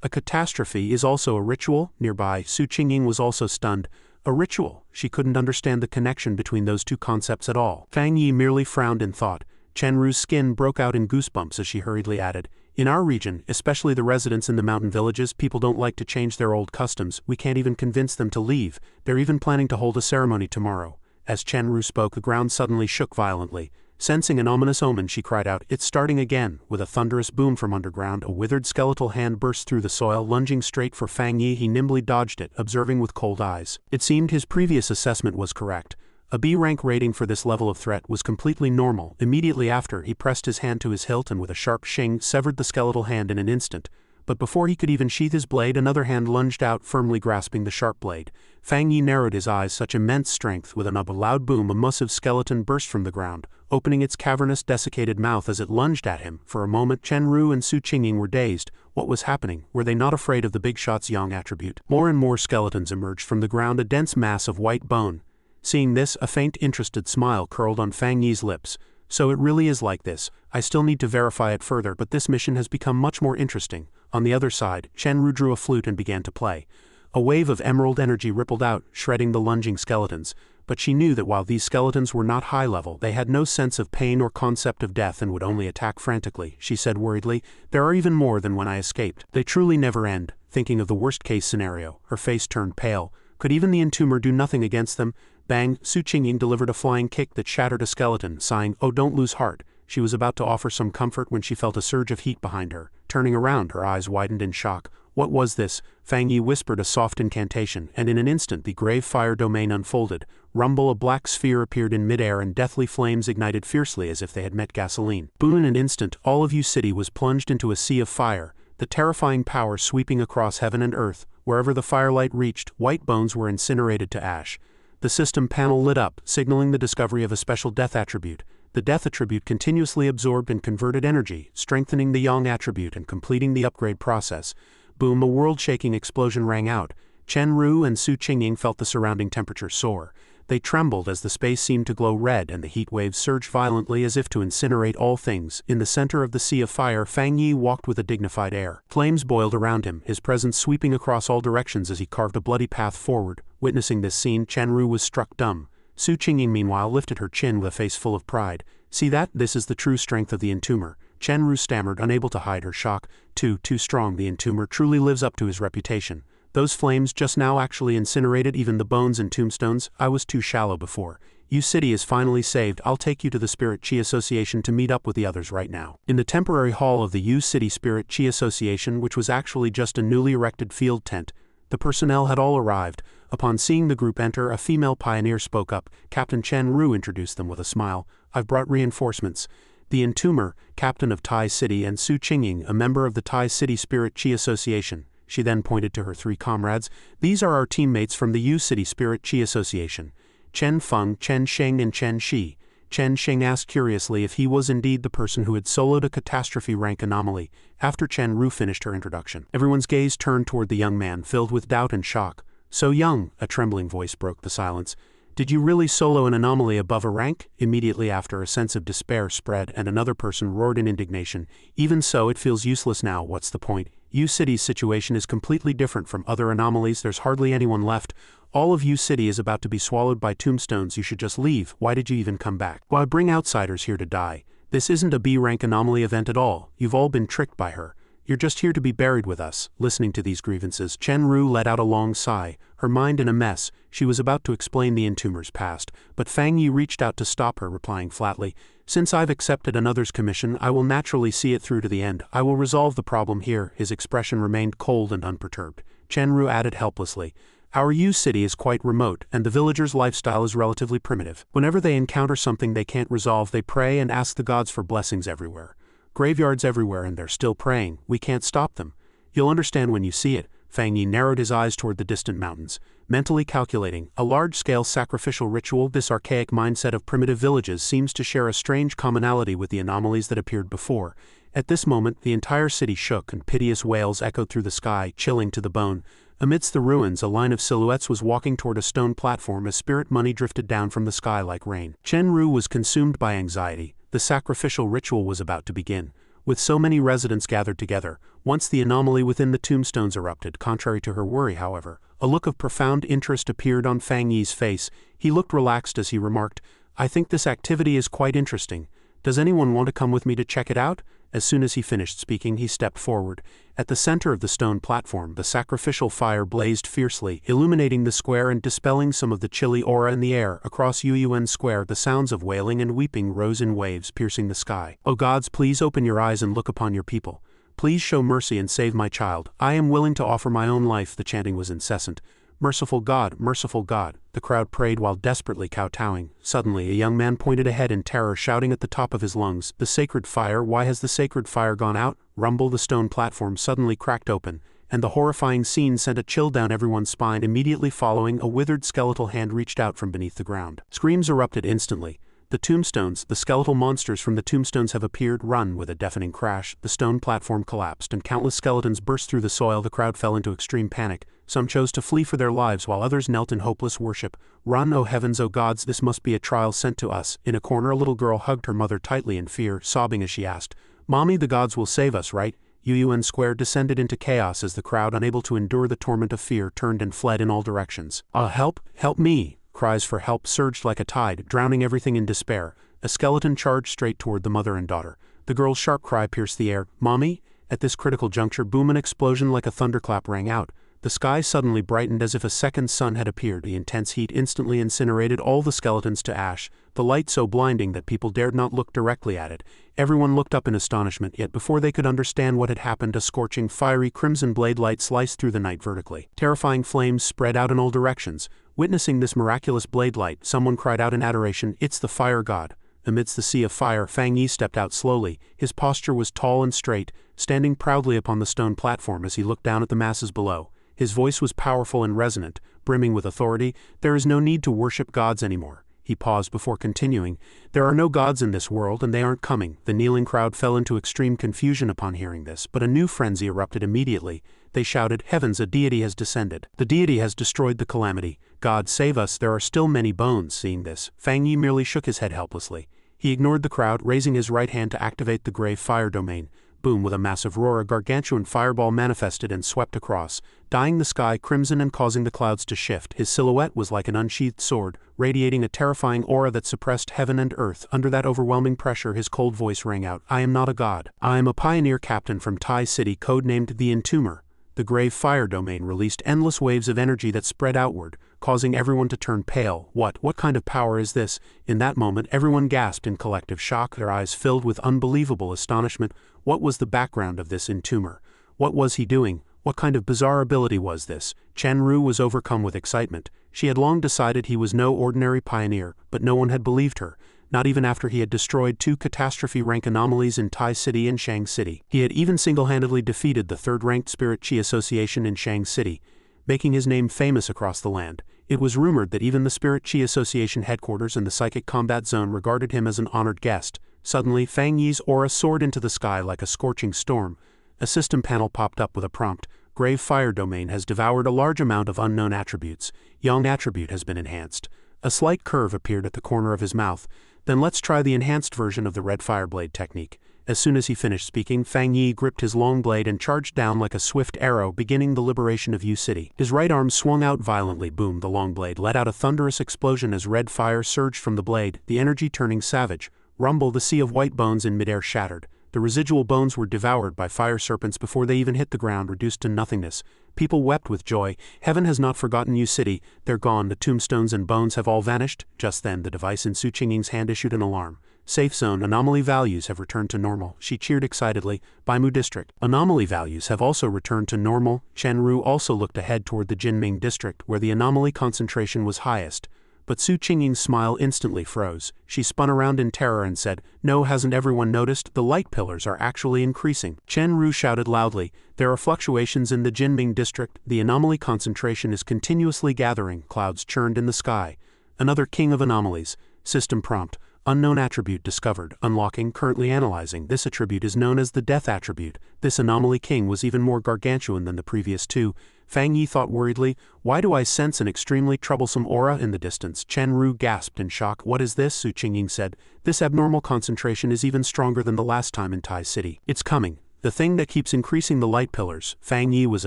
"A catastrophe is also a ritual?" Nearby, Su Qingying was also stunned. A ritual? She couldn't understand the connection between those two concepts at all. Fang Yi merely frowned in thought. Chen Ru's skin broke out in goosebumps as she hurriedly added, "In our region, especially the residents in the mountain villages, people don't like to change their old customs. We can't even convince them to leave. They're even planning to hold a ceremony tomorrow." As Chen Ru spoke, the ground suddenly shook violently. Sensing an ominous omen, she cried out, "It's starting again!" With a thunderous boom from underground, a withered skeletal hand burst through the soil, lunging straight for Fang Yi. He nimbly dodged it, observing with cold eyes. It seemed his previous assessment was correct. A B-rank rating for this level of threat was completely normal. Immediately after, he pressed his hand to his hilt and with a sharp shing severed the skeletal hand in an instant. But before he could even sheath his blade, another hand lunged out, firmly grasping the sharp blade. Fang Yi narrowed his eyes, such immense strength. With a loud boom, a massive skeleton burst from the ground, opening its cavernous, desiccated mouth as it lunged at him. For a moment, Chen Ru and Su Qingying were dazed. What was happening? Were they not afraid of the big shot's yang attribute? More and more skeletons emerged from the ground, a dense mass of white bone. Seeing this, a faint, interested smile curled on Fang Yi's lips. "So it really is like this. I still need to verify it further, but this mission has become much more interesting." On the other side, Chen Ru drew a flute and began to play. A wave of emerald energy rippled out, shredding the lunging skeletons. But she knew that while these skeletons were not high-level, they had no sense of pain or concept of death and would only attack frantically. She said worriedly, "There are even more than when I escaped. They truly never end." Thinking of the worst-case scenario, her face turned pale. Could even the entomber do nothing against them? Bang! Su Qingying delivered a flying kick that shattered a skeleton, sighing, "Oh, don't lose heart." She was about to offer some comfort when she felt a surge of heat behind her. Turning around, her eyes widened in shock. What was this? Fang Yi whispered a soft incantation, and in an instant the grave fire domain unfolded. Rumble, a black sphere appeared in midair and deathly flames ignited fiercely as if they had met gasoline. Boom! In an instant, all of Yu City was plunged into a sea of fire, the terrifying power sweeping across heaven and earth. Wherever the firelight reached, white bones were incinerated to ash. The system panel lit up, signaling the discovery of a special death attribute. The death attribute continuously absorbed and converted energy, strengthening the yang attribute and completing the upgrade process. Boom! A world-shaking explosion rang out. Chen Ru and Su Qingying felt the surrounding temperature soar. They trembled as the space seemed to glow red and the heat waves surged violently as if to incinerate all things. In the center of the sea of fire, Fang Yi walked with a dignified air. Flames boiled around him, his presence sweeping across all directions as he carved a bloody path forward. Witnessing this scene, Chen Ru was struck dumb. Su Qingying meanwhile lifted her chin with a face full of pride. "See that? This is the true strength of the entomber." Chen Ru stammered, unable to hide her shock. Too strong. The entomber truly lives up to his reputation. Those flames just now actually incinerated even the bones and tombstones. I was too shallow before. Yu City is finally saved. I'll take you to the Spirit Chi Association to meet up with the others right now. In the temporary hall of the Yu City Spirit Chi Association, which was actually just a newly erected field tent, the personnel had all arrived. Upon seeing the group enter, a female pioneer spoke up. Captain Chen Ru introduced them with a smile. "I've brought reinforcements. The entomber, captain of Tai City, and Su Qingying, a member of the Tai City Spirit Chi Association." She then pointed to her three comrades. "These are our teammates from the Yu City Spirit Chi Association. Chen Feng, Chen Sheng, and Chen Shi." Chen Sheng asked curiously if he was indeed the person who had soloed a catastrophe-rank anomaly. After Chen Ru finished her introduction, everyone's gaze turned toward the young man, filled with doubt and shock. "So young," a trembling voice broke the silence. Did you really solo an anomaly above a rank? Immediately after, a sense of despair spread and another person roared in indignation. Even so, it feels useless now. What's the point? U-City's situation is completely different from other anomalies. There's hardly anyone left. All of U-City is about to be swallowed by tombstones. You should just leave. Why did you even come back? Why bring outsiders here to die? This isn't a B-rank anomaly event at all. You've all been tricked by her. You're just here to be buried with us. Listening to these grievances, Chen-Ru let out a long sigh, her mind in a mess. She was about to explain the entomber's past, but Fang Yi reached out to stop her, replying flatly, "Since I've accepted another's commission, I will naturally see it through to the end. I will resolve the problem here." His expression remained cold and unperturbed. Chen-Ru added helplessly, "Our U-City is quite remote, and the villagers' lifestyle is relatively primitive. Whenever they encounter something they can't resolve, they pray and ask the gods for blessings everywhere. Graveyards everywhere, and they're still praying. We can't stop them. You'll understand when you see it." Fang Yi narrowed his eyes toward the distant mountains, mentally calculating, a large-scale sacrificial ritual. This archaic mindset of primitive villages seems to share a strange commonality with the anomalies that appeared before. At this moment, the entire city shook and piteous wails echoed through the sky, chilling to the bone. Amidst the ruins, a line of silhouettes was walking toward a stone platform as spirit money drifted down from the sky like rain. Chen-Ru was consumed by anxiety. The sacrificial ritual was about to begin. With so many residents gathered together, once the anomaly within the tombstones erupted, contrary to her worry, however, a look of profound interest appeared on Fang Yi's face. He looked relaxed as he remarked, "I think this activity is quite interesting. Does anyone want to come with me to check it out?" As soon as he finished speaking, he stepped forward. At the center of the stone platform, the sacrificial fire blazed fiercely, illuminating the square and dispelling some of the chilly aura in the air. Across Yuyuan Square, the sounds of wailing and weeping rose in waves, piercing the sky. "O gods, please open your eyes and look upon your people. Please show mercy and save my child. I am willing to offer my own life." The chanting was incessant. "Merciful God, merciful God," the crowd prayed while desperately kowtowing. Suddenly, a young man pointed ahead in terror, shouting at the top of his lungs, "The sacred fire! Why has the sacred fire gone out?" Rumble! The stone platform suddenly cracked open, and the horrifying scene sent a chill down everyone's spine. Immediately following, a withered skeletal hand reached out from beneath the ground. Screams erupted instantly. The tombstones, the skeletal monsters from the tombstones have appeared. Run! With a deafening crash, the stone platform collapsed and countless skeletons burst through the soil. The crowd fell into extreme panic. Some chose to flee for their lives while others knelt in hopeless worship. "Run, oh heavens, oh gods, this must be a trial sent to us." In a corner, a little girl hugged her mother tightly in fear, sobbing as she asked, "Mommy, the gods will save us, right?" Yuyuan Square descended into chaos as the crowd, unable to endure the torment of fear, turned and fled in all directions. Help! Help me!" Cries for help surged like a tide, drowning everything in despair. A skeleton charged straight toward the mother and daughter. The girl's sharp cry pierced the air. "Mommy?" At this critical juncture, boom! An explosion like a thunderclap rang out. The sky suddenly brightened as if a second sun had appeared. The intense heat instantly incinerated all the skeletons to ash, the light so blinding that people dared not look directly at it. Everyone looked up in astonishment, yet before they could understand what had happened, a scorching, fiery crimson blade light sliced through the night vertically. Terrifying flames spread out in all directions. Witnessing this miraculous blade light, someone cried out in adoration, "It's the fire god." Amidst the sea of fire, Fang Yi stepped out slowly. His posture was tall and straight, standing proudly upon the stone platform as he looked down at the masses below. His voice was powerful and resonant, brimming with authority. "There is no need to worship gods anymore." He paused before continuing, "There are no gods in this world, and they aren't coming." The kneeling crowd fell into extreme confusion upon hearing this, but a new frenzy erupted immediately. They shouted, "Heavens, a deity has descended. The deity has destroyed the calamity. God save us, there are still many bones." Seeing this, Fang Yi merely shook his head helplessly. He ignored the crowd, raising his right hand to activate the grave fire domain. Boom! With a massive roar, a gargantuan fireball manifested and swept across, dyeing the sky crimson and causing the clouds to shift. His silhouette was like an unsheathed sword, radiating a terrifying aura that suppressed heaven and earth. Under that overwhelming pressure, his cold voice rang out, "I am not a god. I am a pioneer captain from Tai City, codenamed the Entomber." The grave fire domain released endless waves of energy that spread outward, causing everyone to turn pale. What kind of power is this?" In that moment, everyone gasped in collective shock, their eyes filled with unbelievable astonishment. What was the background of this Entomber? What was he doing? What kind of bizarre ability was this? Chen-Ru was overcome with excitement. She had long decided he was no ordinary pioneer, but no one had believed her, not even after he had destroyed 2 catastrophe-rank anomalies in Tai City and Shang City. He had even single-handedly defeated the 3rd-ranked Spirit Chi Association in Shang City, making his name famous across the land. It was rumored that even the Spirit Chi Association headquarters in the Psychic Combat Zone regarded him as an honored guest. Suddenly, Fang Yi's aura soared into the sky like a scorching storm. A system panel popped up with a prompt. Grave Fire Domain has devoured a large amount of unknown attributes. Young attribute has been enhanced. A slight curve appeared at the corner of his mouth. Then let's try the enhanced version of the red fireblade technique. As soon as he finished speaking, Fang Yi gripped his long blade and charged down like a swift arrow, beginning the liberation of Yu City. His right arm swung out violently. Boom! The long blade let out a thunderous explosion as red fire surged from the blade, the energy turning savage. Rumble! The sea of white bones in midair shattered. The residual bones were devoured by fire serpents before they even hit the ground, reduced to nothingness. People wept with joy. Heaven has not forgotten Yu City. They're gone. The tombstones and bones have all vanished. Just then, the device in Su Qingying's hand issued an alarm. Safe zone. Anomaly values have returned to normal. She cheered excitedly. Baimu district. Anomaly values have also returned to normal. Chen Ru also looked ahead toward the Jinming district, where the anomaly concentration was highest. But Su Qingying's smile instantly froze. She spun around in terror and said, "No, hasn't everyone noticed? The light pillars are actually increasing." Chen Ru shouted loudly, "There are fluctuations in the Jinming district. The anomaly concentration is continuously gathering." Clouds churned in the sky. Another king of anomalies. System prompt. Unknown attribute discovered. Unlocking. Currently analyzing. This attribute is known as the death attribute. This anomaly king was even more gargantuan than the previous two. Fang Yi thought worriedly, "Why do I sense an extremely troublesome aura in the distance?" Chen Ru gasped in shock. "What is this?" Su Qingying said. "This abnormal concentration is even stronger than the last time in Tai City. It's coming. The thing that keeps increasing the light pillars." Fang Yi was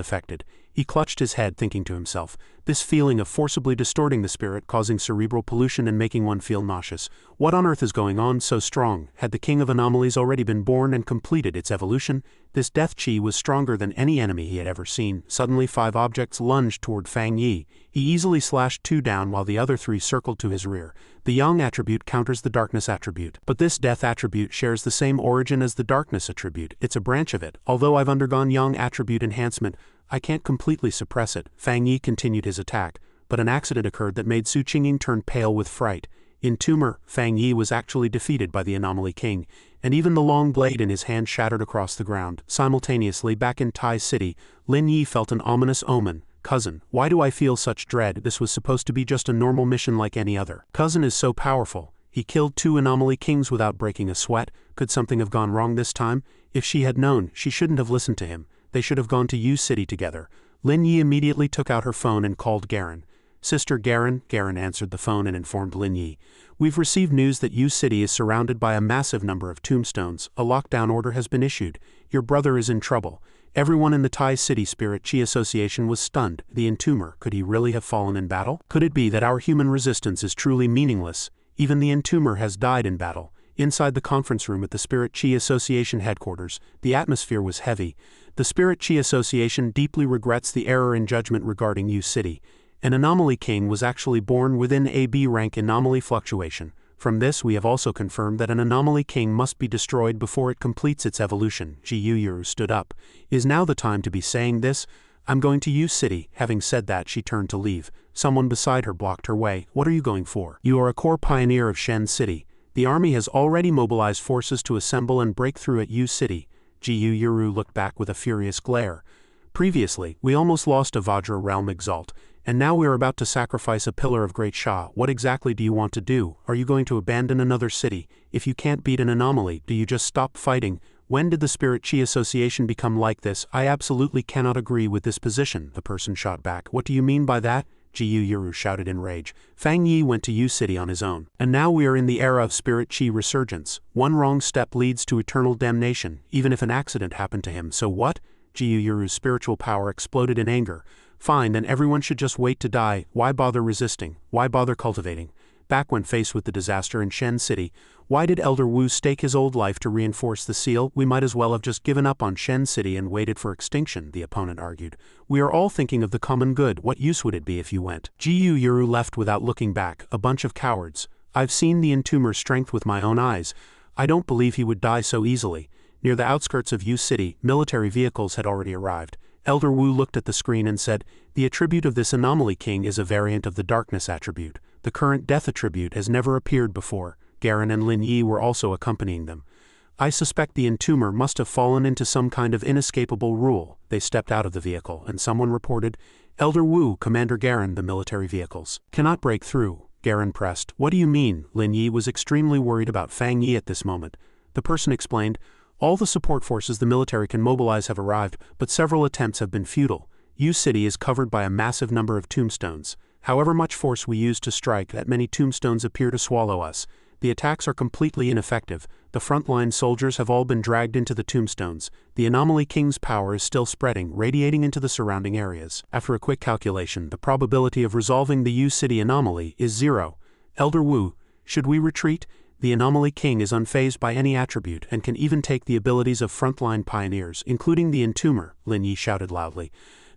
affected. He clutched his head, thinking to himself, this feeling of forcibly distorting the spirit, causing cerebral pollution and making one feel nauseous. What on earth is going on so strong? Had the King of Anomalies already been born and completed its evolution? This death chi was stronger than any enemy he had ever seen. Suddenly 5 objects lunged toward Fang Yi. He easily slashed 2 down while the other 3 circled to his rear. The Yang attribute counters the darkness attribute. But this death attribute shares the same origin as the darkness attribute. It's a branch of it. Although I've undergone Yang attribute enhancement, I can't completely suppress it. Fang Yi continued his attack, but an accident occurred that made Su Qingying turn pale with fright. In tumor, Fang Yi was actually defeated by the Anomaly King, and even the long blade in his hand shattered across the ground. Simultaneously, back in Tai City, Lin Yi felt an ominous omen. "Cousin, why do I feel such dread? This was supposed to be just a normal mission like any other. Cousin is so powerful. He killed 2 Anomaly Kings without breaking a sweat. Could something have gone wrong this time? If she had known, she shouldn't have listened to him. They should have gone to Yu City together." Lin Yi immediately took out her phone and called Garen. "Sister Garen." Garen answered the phone and informed Lin Yi. "We've received news that Yu City is surrounded by a massive number of tombstones. A lockdown order has been issued. Your brother is in trouble." Everyone in the Tai City Spirit Chi Association was stunned. The Entomber, could he really have fallen in battle? Could it be that our human resistance is truly meaningless? Even the Entomber has died in battle. Inside the conference room at the Spirit Chi Association headquarters, the atmosphere was heavy. The Spirit Chi Association deeply regrets the error in judgment regarding Yu City. An Anomaly King was actually born within a B rank anomaly fluctuation. From this we have also confirmed that an Anomaly King must be destroyed before it completes its evolution. Ji Yuru stood up. "Is now the time to be saying this? I'm going to Yu City." Having said that, she turned to leave. Someone beside her blocked her way. "What are you going for? You are a core pioneer of Shen City. The army has already mobilized forces to assemble and break through at Yu City." Ji Yuru looked back with a furious glare. "Previously, we almost lost a Vajra realm exalt, and now we are about to sacrifice a pillar of Great Sha. What exactly do you want to do? Are you going to abandon another city? If you can't beat an anomaly, do you just stop fighting? When did the Spirit Chi Association become like this? I absolutely cannot agree with this position," the person shot back. "What do you mean by that?" Ji Yuru shouted in rage. "Fang Yi went to Yu City on his own. And now we are in the era of Spirit Chi resurgence. One wrong step leads to eternal damnation, even if an accident happened to him. So what?" Ji Yuru's spiritual power exploded in anger. "Fine, then everyone should just wait to die. Why bother resisting? Why bother cultivating? Back when faced with the disaster in Shen City, why did Elder Wu stake his old life to reinforce the seal? We might as well have just given up on Shen City and waited for extinction," the opponent argued. "We are all thinking of the common good. What use would it be if you went?" Ji Yuru left without looking back. "A bunch of cowards. I've seen the Entomber's strength with my own eyes. I don't believe he would die so easily." Near the outskirts of Yu City, military vehicles had already arrived. Elder Wu looked at the screen and said, "The attribute of this Anomaly King is a variant of the Darkness attribute. The current Death attribute has never appeared before." Garen and Lin Yi were also accompanying them. "I suspect the Entomber must have fallen into some kind of inescapable rule." They stepped out of the vehicle, and someone reported, "Elder Wu, Commander Garen, the military vehicles cannot break through." Garen pressed. "What do you mean?" Lin Yi was extremely worried about Fang Yi at this moment. The person explained, "All the support forces the military can mobilize have arrived, but several attempts have been futile. Yu City is covered by a massive number of tombstones. However much force we use to strike, that many tombstones appear to swallow us. The attacks are completely ineffective. The frontline soldiers have all been dragged into the tombstones. The Anomaly King's power is still spreading, radiating into the surrounding areas. After a quick calculation, the probability of resolving the U-City anomaly is 0. Elder Wu, should we retreat? The Anomaly King is unfazed by any attribute and can even take the abilities of frontline pioneers, including the Entomber, Lin Yi shouted loudly.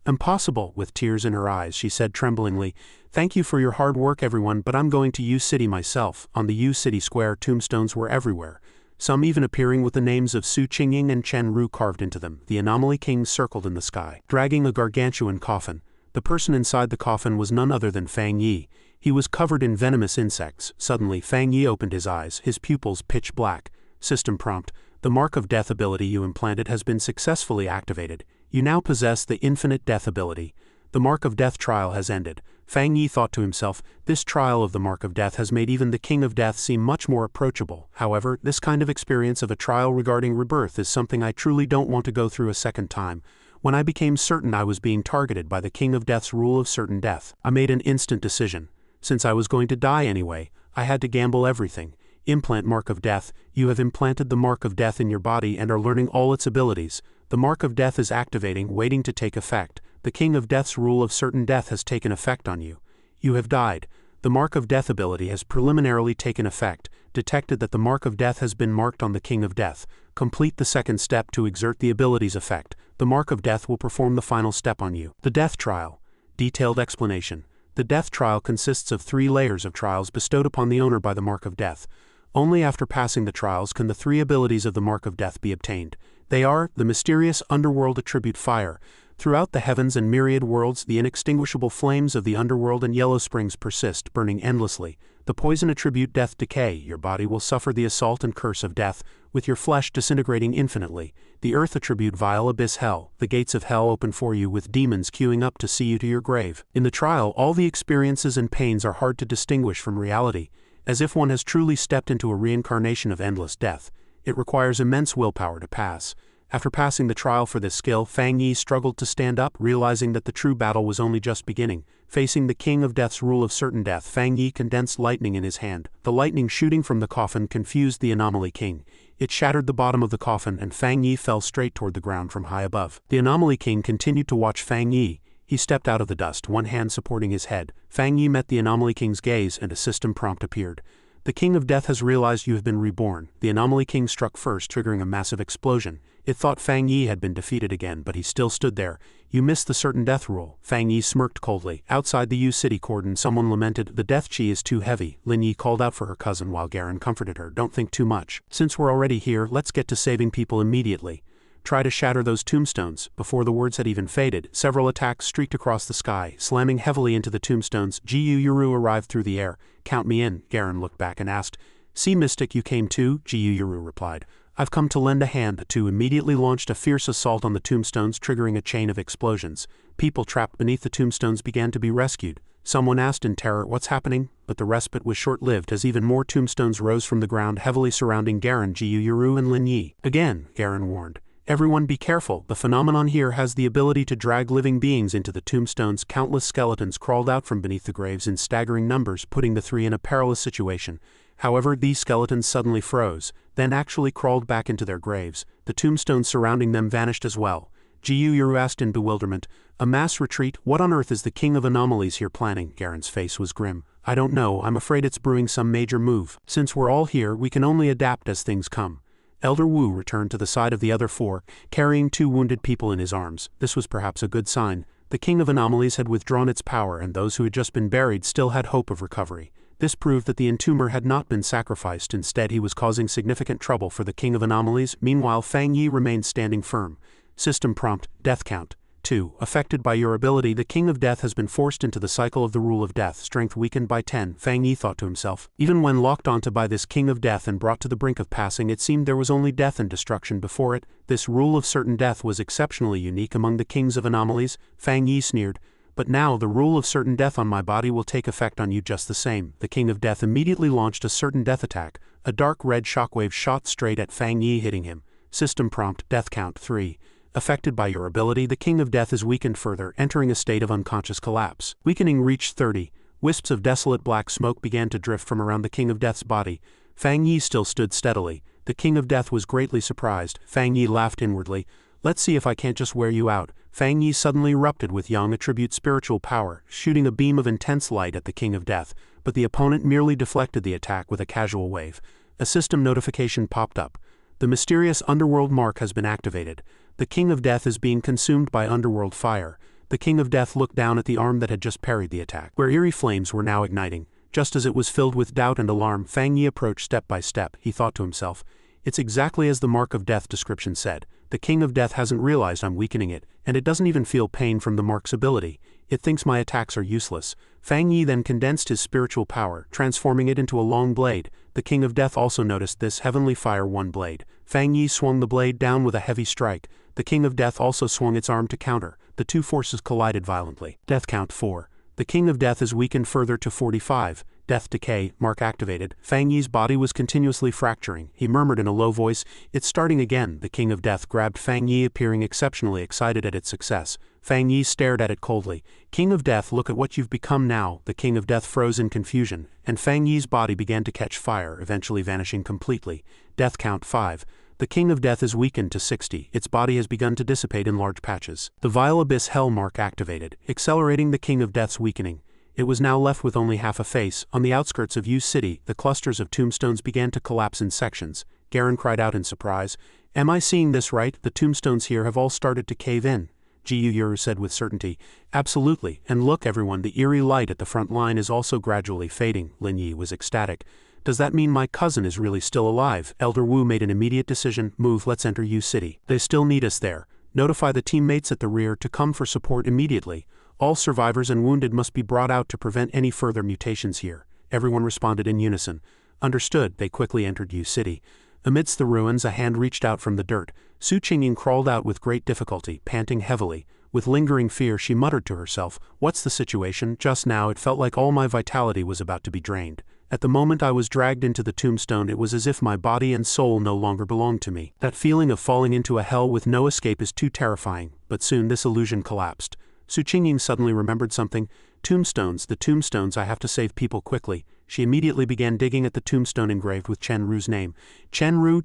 Impossible, with tears in her eyes, she said tremblingly. Thank you for your hard work, everyone, but I'm going to U-City myself. On the U-City square, tombstones were everywhere, some even appearing with the names of Su Qingying and Chen Ru carved into them. The Anomaly King circled in the sky, dragging a gargantuan coffin. The person inside the coffin was none other than Fang Yi. He was covered in venomous insects. Suddenly, Fang Yi opened his eyes, his pupils pitch black. System prompt: the Mark of Death ability you implanted has been successfully activated. You now possess the Infinite Death ability. The Mark of Death trial has ended. Fang Yi thought to himself, this trial of the Mark of Death has made even the King of Death seem much more approachable. However, this kind of experience of a trial regarding rebirth is something I truly don't want to go through a second time. When I became certain I was being targeted by the King of Death's rule of certain death, I made an instant decision. Since I was going to die anyway, I had to gamble everything. Implant Mark of Death. You have implanted the Mark of Death in your body and are learning all its abilities. The Mark of Death is activating, waiting to take effect. The King of Death's rule of certain death has taken effect on you. You have died. The Mark of Death ability has preliminarily taken effect. Detected that the Mark of Death has been marked on the King of Death. Complete the second step to exert the ability's effect. The Mark of Death will perform the final step on you. The Death Trial. Detailed explanation. The Death Trial consists of 3 layers of trials bestowed upon the owner by the Mark of Death. Only after passing the trials can the 3 abilities of the Mark of Death be obtained. They are the mysterious underworld attribute fire. Throughout the heavens and myriad worlds, the inextinguishable flames of the underworld and yellow springs persist, burning endlessly. The poison attribute death decay. Your body will suffer the assault and curse of death, with your flesh disintegrating infinitely. The earth attribute vile abyss hell. The gates of hell open for you, with demons queuing up to see you to your grave. In the trial, all the experiences and pains are hard to distinguish from reality, as if one has truly stepped into a reincarnation of endless death. It requires immense willpower to pass. After passing the trial for this skill, Fang Yi struggled to stand up, realizing that the true battle was only just beginning. Facing the King of Death's rule of certain death, Fang Yi condensed lightning in his hand. The lightning shooting from the coffin confused the Anomaly King. It shattered the bottom of the coffin, and Fang Yi fell straight toward the ground from high above. The Anomaly King continued to watch Fang Yi. He stepped out of the dust, one hand supporting his head. Fang Yi met the Anomaly King's gaze, and a system prompt appeared. The King of Death has realized you have been reborn. The Anomaly King struck first, triggering a massive explosion. It thought Fang Yi had been defeated again, but he still stood there. You missed the certain death rule. Fang Yi smirked coldly. Outside the U-City cordon, someone lamented, the death chi is too heavy. Lin Yi called out for her cousin while Garen comforted her. Don't think too much. Since we're already here, let's get to saving people immediately. Try to shatter those tombstones. Before the words had even faded, several attacks streaked across the sky, slamming heavily into the tombstones. Jiyu Yuru arrived through the air. Count me in. Garen looked back and asked. See, Mystic, you came too? Jiyu Yuru replied. I've come to lend a hand. The two immediately launched a fierce assault on the tombstones, triggering a chain of explosions. People trapped beneath the tombstones began to be rescued. Someone asked in terror, what's happening? But the respite was short-lived as even more tombstones rose from the ground, heavily surrounding Garen, Jiyu Yuru, and Lin Yi. Again, Garen warned. Everyone be careful. The phenomenon here has the ability to drag living beings into the tombstones. Countless skeletons crawled out from beneath the graves in staggering numbers, putting the three in a perilous situation. However, these skeletons suddenly froze, then actually crawled back into their graves. The tombstones surrounding them vanished as well. Jiyu Yuru asked in bewilderment, a mass retreat? What on earth is the King of Anomalies here planning? Garen's face was grim. I don't know. I'm afraid it's brewing some major move. Since we're all here, we can only adapt as things come. Elder Wu returned to the side of the other four, carrying 2 wounded people in his arms. This was perhaps a good sign. The King of Anomalies had withdrawn its power, and those who had just been buried still had hope of recovery. This proved that the Entomber had not been sacrificed. Instead, he was causing significant trouble for the King of Anomalies. Meanwhile, Fang Yi remained standing firm. System prompt, death count. 2. Affected by your ability, the King of Death has been forced into the cycle of the rule of death. Strength weakened by 10. Fang Yi thought to himself. Even when locked onto by this King of Death and brought to the brink of passing, it seemed there was only death and destruction before it. This rule of certain death was exceptionally unique among the Kings of Anomalies. Fang Yi sneered. But now the rule of certain death on my body will take effect on you just the same. The King of Death immediately launched a certain death attack. A dark red shockwave shot straight at Fang Yi, hitting him. System prompt, death count. 3. Affected by your ability, the King of Death is weakened further, entering a state of unconscious collapse. Weakening reached 30. Wisps of desolate black smoke began to drift from around the King of Death's body. Fang Yi still stood steadily. The King of Death was greatly surprised. Fang Yi laughed inwardly. Let's see if I can't just wear you out. Fang Yi suddenly erupted with Yang attribute spiritual power, shooting a beam of intense light at the King of Death, but the opponent merely deflected the attack with a casual wave. A system notification popped up. The mysterious underworld mark has been activated. The King of Death is being consumed by underworld fire. The King of Death looked down at the arm that had just parried the attack, where eerie flames were now igniting. Just as it was filled with doubt and alarm, Fang Yi approached step by step. He thought to himself, "It's exactly as the Mark of Death description said. The King of Death hasn't realized I'm weakening it, and it doesn't even feel pain from the Mark's ability. It thinks my attacks are useless." Fang Yi then condensed his spiritual power, transforming it into a long blade. The King of Death also noticed this heavenly fire one blade. Fang Yi swung the blade down with a heavy strike. The King of Death also swung its arm to counter. The two forces collided violently. Death count 4. The King of Death is weakened further to 45. Death decay, mark activated. Fang Yi's body was continuously fracturing. He murmured in a low voice, "It's starting again." The King of Death grabbed Fang Yi, appearing exceptionally excited at its success. Fang Yi stared at it coldly. "King of Death, look at what you've become now." The King of Death froze in confusion, and Fang Yi's body began to catch fire, eventually vanishing completely. Death count 5. The King of Death is weakened to 60. Its body has begun to dissipate in large patches. The Vile Abyss Hell mark activated, accelerating the King of Death's weakening. It was now left with only half a face. On the outskirts of Yu City, the clusters of tombstones began to collapse in sections. Garen cried out in surprise, "Am I seeing this right? The tombstones here have all started to cave in." Jiyu Yuru said with certainty, "Absolutely, and look everyone, the eerie light at the front line is also gradually fading." Lin Yi was ecstatic. "Does that mean my cousin is really still alive?" Elder Wu made an immediate decision. "Move, let's enter Yu City. They still need us there. Notify the teammates at the rear to come for support immediately. All survivors and wounded must be brought out to prevent any further mutations here." Everyone responded in unison. Understood. They quickly entered Yu City. Amidst the ruins, a hand reached out from the dirt. Su Qingying crawled out with great difficulty, panting heavily. With lingering fear, she muttered to herself, "What's the situation? Just now it felt like all my vitality was about to be drained. At the moment I was dragged into the tombstone, it was as if my body and soul no longer belonged to me. That feeling of falling into a hell with no escape is too terrifying." But soon this illusion collapsed. Su Qingying suddenly remembered something. "Tombstones, the tombstones, I have to save people quickly." She immediately began digging at the tombstone engraved with Chen Ru's name. Chen Ru,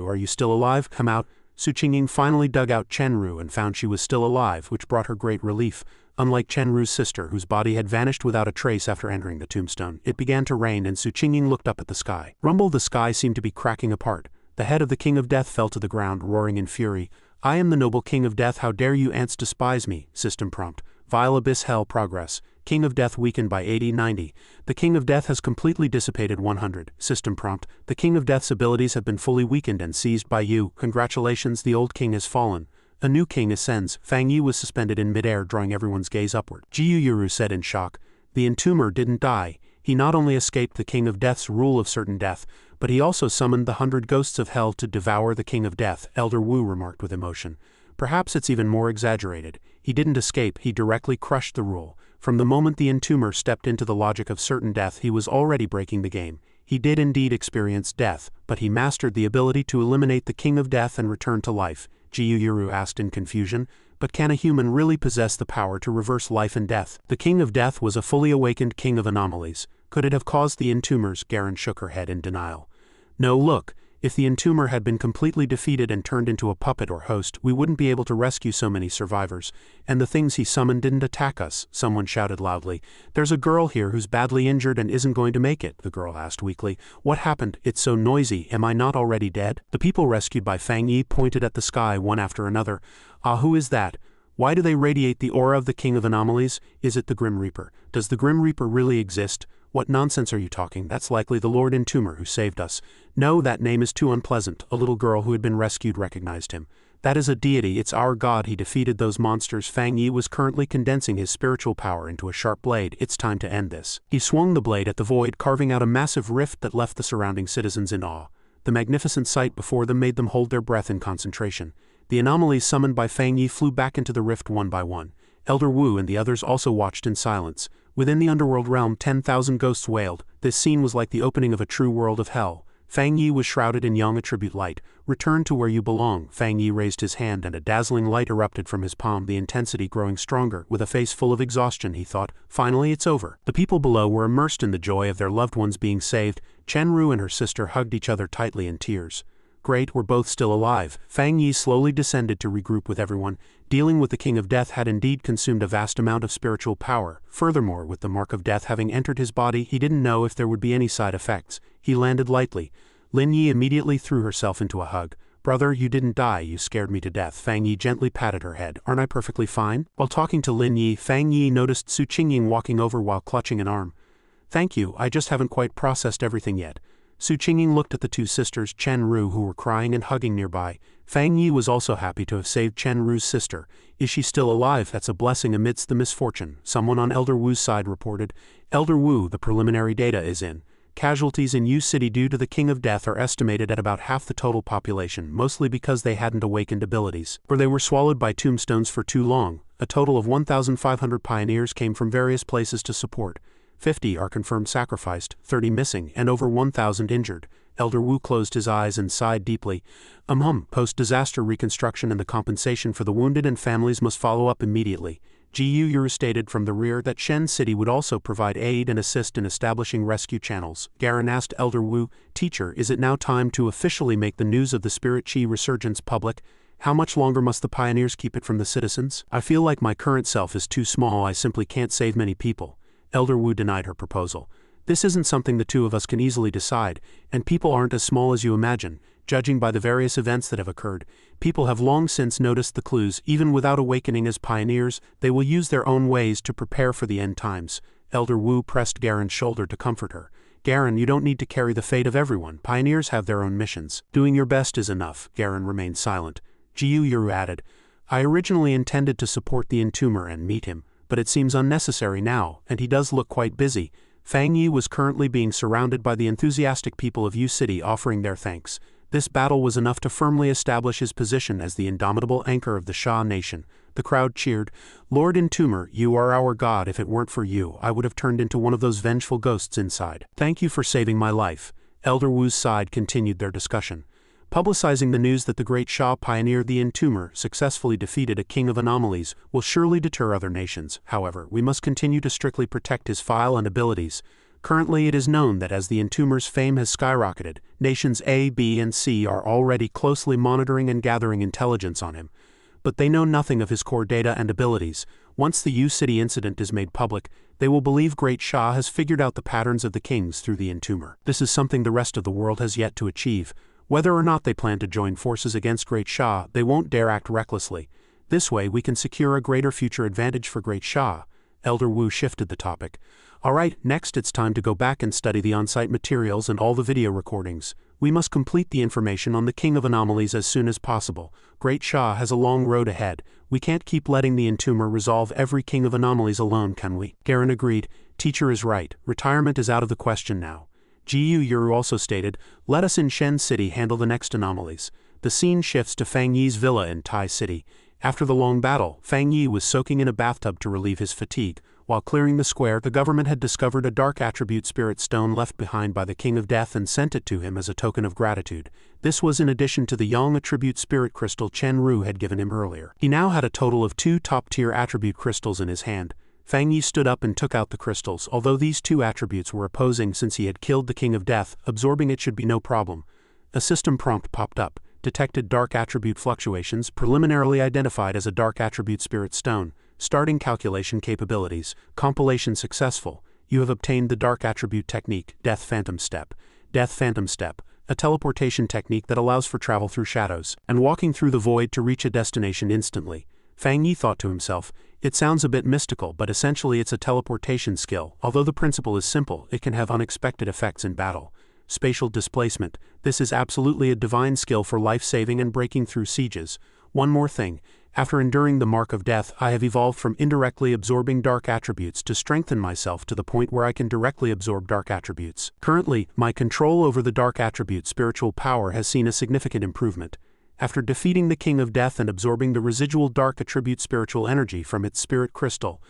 are you still alive? Come out." Su Qingying finally dug out Chen Ru and found she was still alive, which brought her great relief. Unlike Chen Ru's sister, whose body had vanished without a trace after entering the tombstone, it began to rain and Su Qingying looked up at the sky. Rumble, the sky seemed to be cracking apart. The head of the King of Death fell to the ground, roaring in fury. "I am the noble King of Death, how dare you ants despise me?" System prompt. Vile Abyss Hell progress. King of Death weakened by 80-90. The King of Death has completely dissipated 100. System prompt. The King of Death's abilities have been fully weakened and seized by you. Congratulations, the old king has fallen. A new king ascends. Fang Yi was suspended in midair, drawing everyone's gaze upward. Jiyu Yuru said in shock. The entomber didn't die. He not only escaped the King of Death's rule of certain death, but he also summoned the 100 ghosts of hell to devour the King of Death, Elder Wu remarked with emotion. Perhaps it's even more exaggerated. He didn't escape, he directly crushed the rule. From the moment the entomber stepped into the logic of certain death, he was already breaking the game. He did indeed experience death, but he mastered the ability to eliminate the King of Death and return to life. Jiyu Yuru asked in confusion, but can a human really possess the power to reverse life and death? The King of Death was a fully awakened king of anomalies. Could it have caused the entombers? Garen shook her head in denial. No, look. If the entomber had been completely defeated and turned into a puppet or host, we wouldn't be able to rescue so many survivors. And the things he summoned didn't attack us, someone shouted loudly. There's a girl here who's badly injured and isn't going to make it, the girl asked weakly. What happened? It's so noisy, am I not already dead? The people rescued by Fang Yi pointed at the sky one after another. Ah, who is that? Why do they radiate the aura of the King of Anomalies? Is it the Grim Reaper? Does the Grim Reaper really exist? What nonsense are you talking? That's likely the Lord Entomber who saved us. No, that name is too unpleasant. A little girl who had been rescued recognized him. That is a deity, it's our god, he defeated those monsters. Fang Yi was currently condensing his spiritual power into a sharp blade. It's time to end this. He swung the blade at the void, carving out a massive rift that left the surrounding citizens in awe. The magnificent sight before them made them hold their breath in concentration. The anomalies summoned by Fang Yi flew back into the rift one by one. Elder Wu and the others also watched in silence. Within the underworld realm, 10,000 ghosts wailed. This scene was like the opening of a true world of hell. Fang Yi was shrouded in yang attribute light. Return to where you belong. Fang Yi raised his hand and a dazzling light erupted from his palm, the intensity growing stronger. With a face full of exhaustion, he thought, finally it's over. The people below were immersed in the joy of their loved ones being saved. Chenru and her sister hugged each other tightly in tears. Great, we're both still alive. Fang Yi slowly descended to regroup with everyone. Dealing with the King of Death had indeed consumed a vast amount of spiritual power. Furthermore, with the mark of death having entered his body, he didn't know if there would be any side effects. He landed lightly. Lin Yi immediately threw herself into a hug. Brother, you didn't die, you scared me to death. Fang Yi gently patted her head. Aren't I perfectly fine? While talking to Lin Yi, Fang Yi noticed Su Qingying walking over while clutching an arm. Thank you, I just haven't quite processed everything yet. Su Qingying looked at the two sisters Chen Ru who were crying and hugging nearby. Fang Yi was also happy to have saved Chen Ru's sister. Is she still alive? That's a blessing amidst the misfortune, someone on Elder Wu's side reported. Elder Wu, the preliminary data is in. Casualties in Yu City due to the King of Death are estimated at about half the total population, mostly because they hadn't awakened abilities, or they were swallowed by tombstones for too long. A total of 1,500 pioneers came from various places to support. 50 are confirmed sacrificed, 30 missing, and over 1,000 injured. Elder Wu closed his eyes and sighed deeply. Post-disaster reconstruction and the compensation for the wounded and families must follow up immediately. Gu Yuru stated from the rear that Shen City would also provide aid and assist in establishing rescue channels. Garen asked Elder Wu, Teacher, is it now time to officially make the news of the Spirit Chi resurgence public? How much longer must the pioneers keep it from the citizens? I feel like my current self is too small, I simply can't save many people. Elder Wu denied her proposal. This isn't something the two of us can easily decide, and people aren't as small as you imagine. Judging by the various events that have occurred, people have long since noticed the clues. Even without awakening as pioneers, they will use their own ways to prepare for the end times. Elder Wu pressed Garen's shoulder to comfort her. Garen, you don't need to carry the fate of everyone. Pioneers have their own missions. Doing your best is enough. Garen remained silent. Jiu Yuru added, I originally intended to support the entomber and meet him, but it seems unnecessary now, and he does look quite busy. Fang Yi was currently being surrounded by the enthusiastic people of Yu City offering their thanks. This battle was enough to firmly establish his position as the indomitable anchor of the Sha nation. The crowd cheered, Lord Entomber, you are our god. If it weren't for you, I would have turned into one of those vengeful ghosts inside. Thank you for saving my life. Elder Wu's side continued their discussion. Publicizing the news that the great Sha pioneer the Entomber successfully defeated a king of anomalies will surely deter other nations. However, we must continue to strictly protect his file and abilities. Currently it is known that as the Entomber's fame has skyrocketed, nations A, B, and C are already closely monitoring and gathering intelligence on him. But they know nothing of his core data and abilities. Once the Yu City incident is made public, they will believe Great Sha has figured out the patterns of the kings through the Entomber. This is something the rest of the world has yet to achieve. Whether or not they plan to join forces against Great Sha, they won't dare act recklessly. This way we can secure a greater future advantage for Great Sha. Elder Wu shifted the topic. Alright, next it's time to go back and study the on-site materials and all the video recordings. We must complete the information on the King of Anomalies as soon as possible. Great Sha has a long road ahead. We can't keep letting the Entomber resolve every King of Anomalies alone, can we? Garen agreed. Teacher is right. Retirement is out of the question now. Jiu Yuru also stated, let us in Shen City handle the next anomalies. The scene shifts to Fang Yi's villa in Tai City. After the long battle, Fang Yi was soaking in a bathtub to relieve his fatigue. While clearing the square, the government had discovered a dark attribute spirit stone left behind by the King of Death and sent it to him as a token of gratitude. This was in addition to the yang attribute spirit crystal Chen Ru had given him earlier. He now had a total of 2 top-tier attribute crystals in his hand. Fang Yi stood up and took out the crystals. Although these 2 attributes were opposing since he had killed the King of Death, absorbing it should be no problem. A system prompt popped up. Detected dark attribute fluctuations, preliminarily identified as a dark attribute spirit stone. Starting calculation capabilities. Compilation successful. You have obtained the dark attribute technique, Death Phantom Step. Death Phantom Step. A teleportation technique that allows for travel through shadows and walking through the void to reach a destination instantly. Fang Yi thought to himself, it sounds a bit mystical, but essentially it's a teleportation skill. Although the principle is simple, it can have unexpected effects in battle. Spatial displacement. This is absolutely a divine skill for life-saving and breaking through sieges. One more thing. After enduring the mark of death, I have evolved from indirectly absorbing dark attributes to strengthen myself to the point where I can directly absorb dark attributes. Currently, my control over the dark attribute spiritual power has seen a significant improvement. After defeating the King of Death and absorbing the residual dark attribute spiritual energy from its spirit crystal,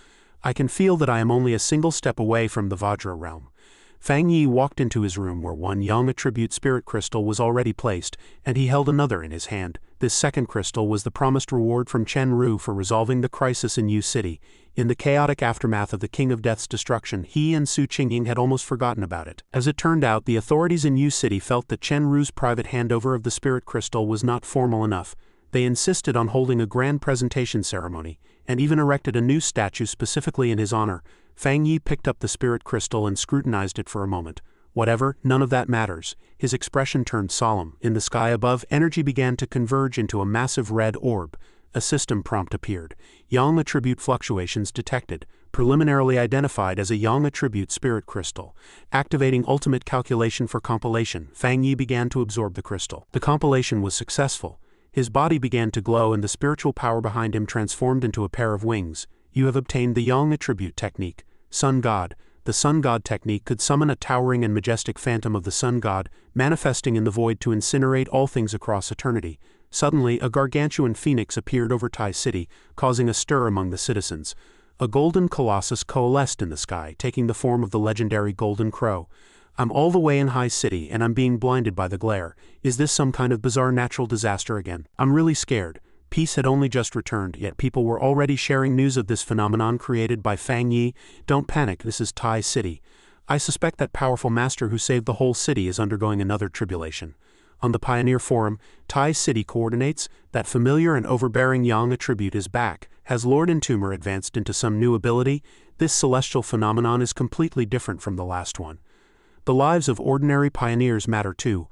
I can feel that I am only a single step away from the Vajra realm. Fang Yi walked into his room where one young attribute spirit crystal was already placed, and he held another in his hand. This second crystal was the promised reward from Chen Ru for resolving the crisis in Yu City. In the chaotic aftermath of the King of Death's destruction, he and Su Qingying had almost forgotten about it. As it turned out, the authorities in Yu City felt that Chen Ru's private handover of the spirit crystal was not formal enough. They insisted on holding a grand presentation ceremony, and even erected a new statue specifically in his honor. Fang Yi picked up the spirit crystal and scrutinized it for a moment. Whatever, none of that matters. His expression turned solemn. In the sky above, energy began to converge into a massive red orb. A system prompt appeared. Yang attribute fluctuations detected, preliminarily identified as a Yang attribute spirit crystal. Activating ultimate calculation for compilation, Fang Yi began to absorb the crystal. The compilation was successful. His body began to glow and the spiritual power behind him transformed into a pair of wings. You have obtained the Yang attribute technique. Sun God. The Sun God technique could summon a towering and majestic phantom of the Sun God, manifesting in the void to incinerate all things across eternity. Suddenly, a gargantuan phoenix appeared over Tai City, causing a stir among the citizens. A golden colossus coalesced in the sky, taking the form of the legendary Golden Crow. I'm all the way in High City, and I'm being blinded by the glare. Is this some kind of bizarre natural disaster again? I'm really scared. Peace had only just returned, yet people were already sharing news of this phenomenon created by Fang Yi. Don't panic, this is Tai City. I suspect that powerful master who saved the whole city is undergoing another tribulation. On the Pioneer Forum, Tai City coordinates, that familiar and overbearing Yang attribute is back. Has Lord Entomber advanced into some new ability? This celestial phenomenon is completely different from the last one. The lives of ordinary pioneers matter too.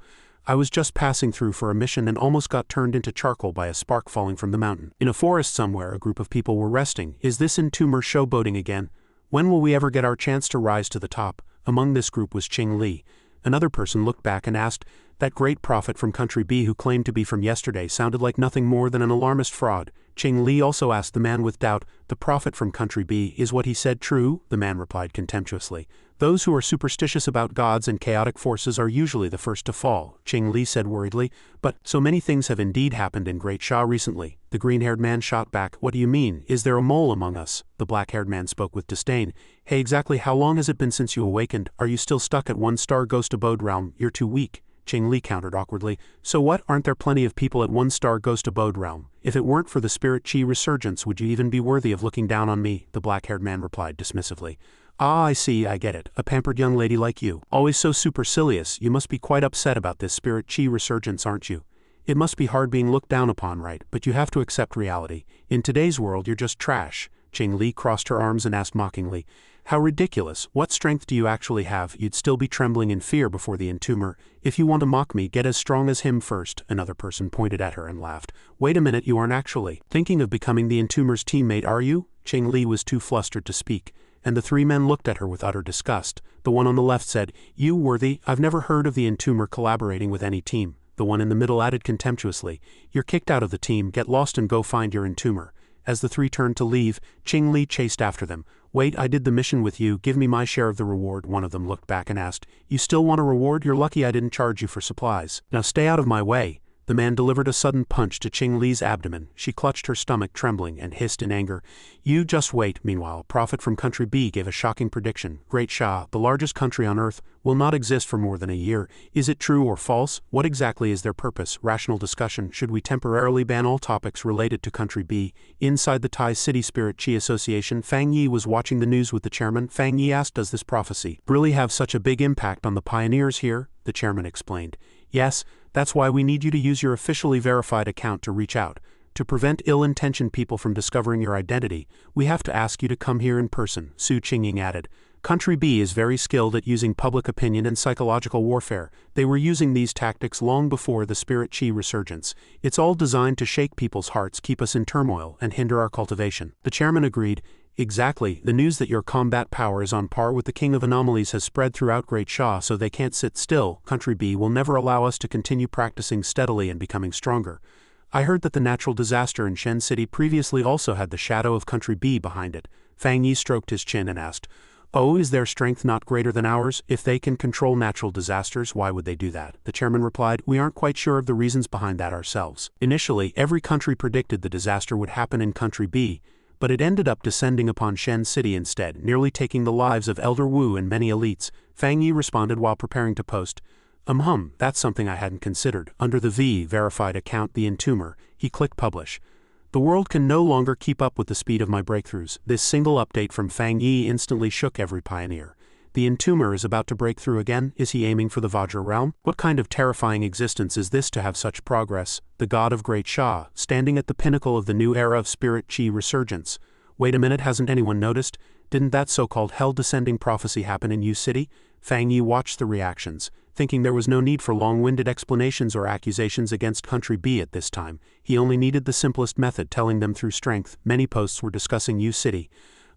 I was just passing through for a mission and almost got turned into charcoal by a spark falling from the mountain. In a forest somewhere, a group of people were resting. Is this Entomber showboating again? When will we ever get our chance to rise to the top? Among this group was Qing Li. Another person looked back and asked, that great prophet from Country B who claimed to be from yesterday sounded like nothing more than an alarmist fraud. Qing Li also asked the man with doubt, the prophet from Country B, is what he said true? The man replied contemptuously. Those who are superstitious about gods and chaotic forces are usually the first to fall, Qing Li said worriedly, but so many things have indeed happened in Great Sha recently. The green-haired man shot back, what do you mean? Is there a mole among us? The black-haired man spoke with disdain. Hey, exactly how long has it been since you awakened? Are you still stuck at one-star ghost abode realm? You're too weak. Qing Li countered awkwardly. So what, aren't there plenty of people at one-star ghost abode realm? If it weren't for the spirit chi resurgence, would you even be worthy of looking down on me? The black-haired man replied dismissively. Ah, I see, I get it. A pampered young lady like you. Always so supercilious, you must be quite upset about this spirit chi resurgence, aren't you? It must be hard being looked down upon, right? But you have to accept reality. In today's world, you're just trash. Qing Li crossed her arms and asked mockingly, how ridiculous. What strength do you actually have? You'd still be trembling in fear before the Entomber. If you want to mock me, get as strong as him first. Another person pointed at her and laughed. Wait a minute, you aren't actually thinking of becoming the Entomber's teammate, are you? Qing Li was too flustered to speak, and the three men looked at her with utter disgust. The one on the left said, you worthy, I've never heard of the Entomber collaborating with any team. The one in the middle added contemptuously, you're kicked out of the team, get lost and go find your Entomber. As the three turned to leave, Qing Li chased after them. Wait, I did the mission with you, give me my share of the reward. One of them looked back and asked, you still want a reward? You're lucky I didn't charge you for supplies. Now stay out of my way. The man delivered a sudden punch to Qing Li's abdomen. She clutched her stomach trembling and hissed in anger. You just wait. Meanwhile, Prophet from Country B gave a shocking prediction. Great Sha, the largest country on Earth, will not exist for more than a year. Is it true or false? What exactly is their purpose? Rational discussion. Should we temporarily ban all topics related to Country B? Inside the Tai City Spirit Chi Association, Fang Yi was watching the news with the chairman. Fang Yi asked, does this prophecy really have such a big impact on the pioneers here? The chairman explained. Yes, that's why we need you to use your officially verified account to reach out. To prevent ill-intentioned people from discovering your identity, we have to ask you to come here in person, Su Qingying added. Country B is very skilled at using public opinion and psychological warfare. They were using these tactics long before the spirit chi resurgence. It's all designed to shake people's hearts, keep us in turmoil, and hinder our cultivation. The chairman agreed. Exactly, the news that your combat power is on par with the King of Anomalies has spread throughout Great Sha, so they can't sit still. Country B will never allow us to continue practicing steadily and becoming stronger. I heard that the natural disaster in Shen City previously also had the shadow of Country B behind it. Fang Yi stroked his chin and asked, oh, is their strength not greater than ours? If they can control natural disasters, why would they do that? The chairman replied, we aren't quite sure of the reasons behind that ourselves. Initially, every country predicted the disaster would happen in Country B, but it ended up descending upon Shen City instead, nearly taking the lives of Elder Wu and many elites. Fang Yi responded while preparing to post. That's something I hadn't considered. Under the verified account The Entomber, he clicked publish. The world can no longer keep up with the speed of my breakthroughs. This single update from Fang Yi instantly shook every pioneer. The Entomber is about to break through again. Is he aiming for the Vajra realm? What kind of terrifying existence is this to have such progress? The god of Great Sha, standing at the pinnacle of the new era of spirit chi resurgence. Wait a minute, hasn't anyone noticed? Didn't that so-called hell-descending prophecy happen in Yu City? Fang Yi watched the reactions, thinking there was no need for long-winded explanations or accusations against Country B at this time. He only needed the simplest method, telling them through strength. Many posts were discussing Yu City.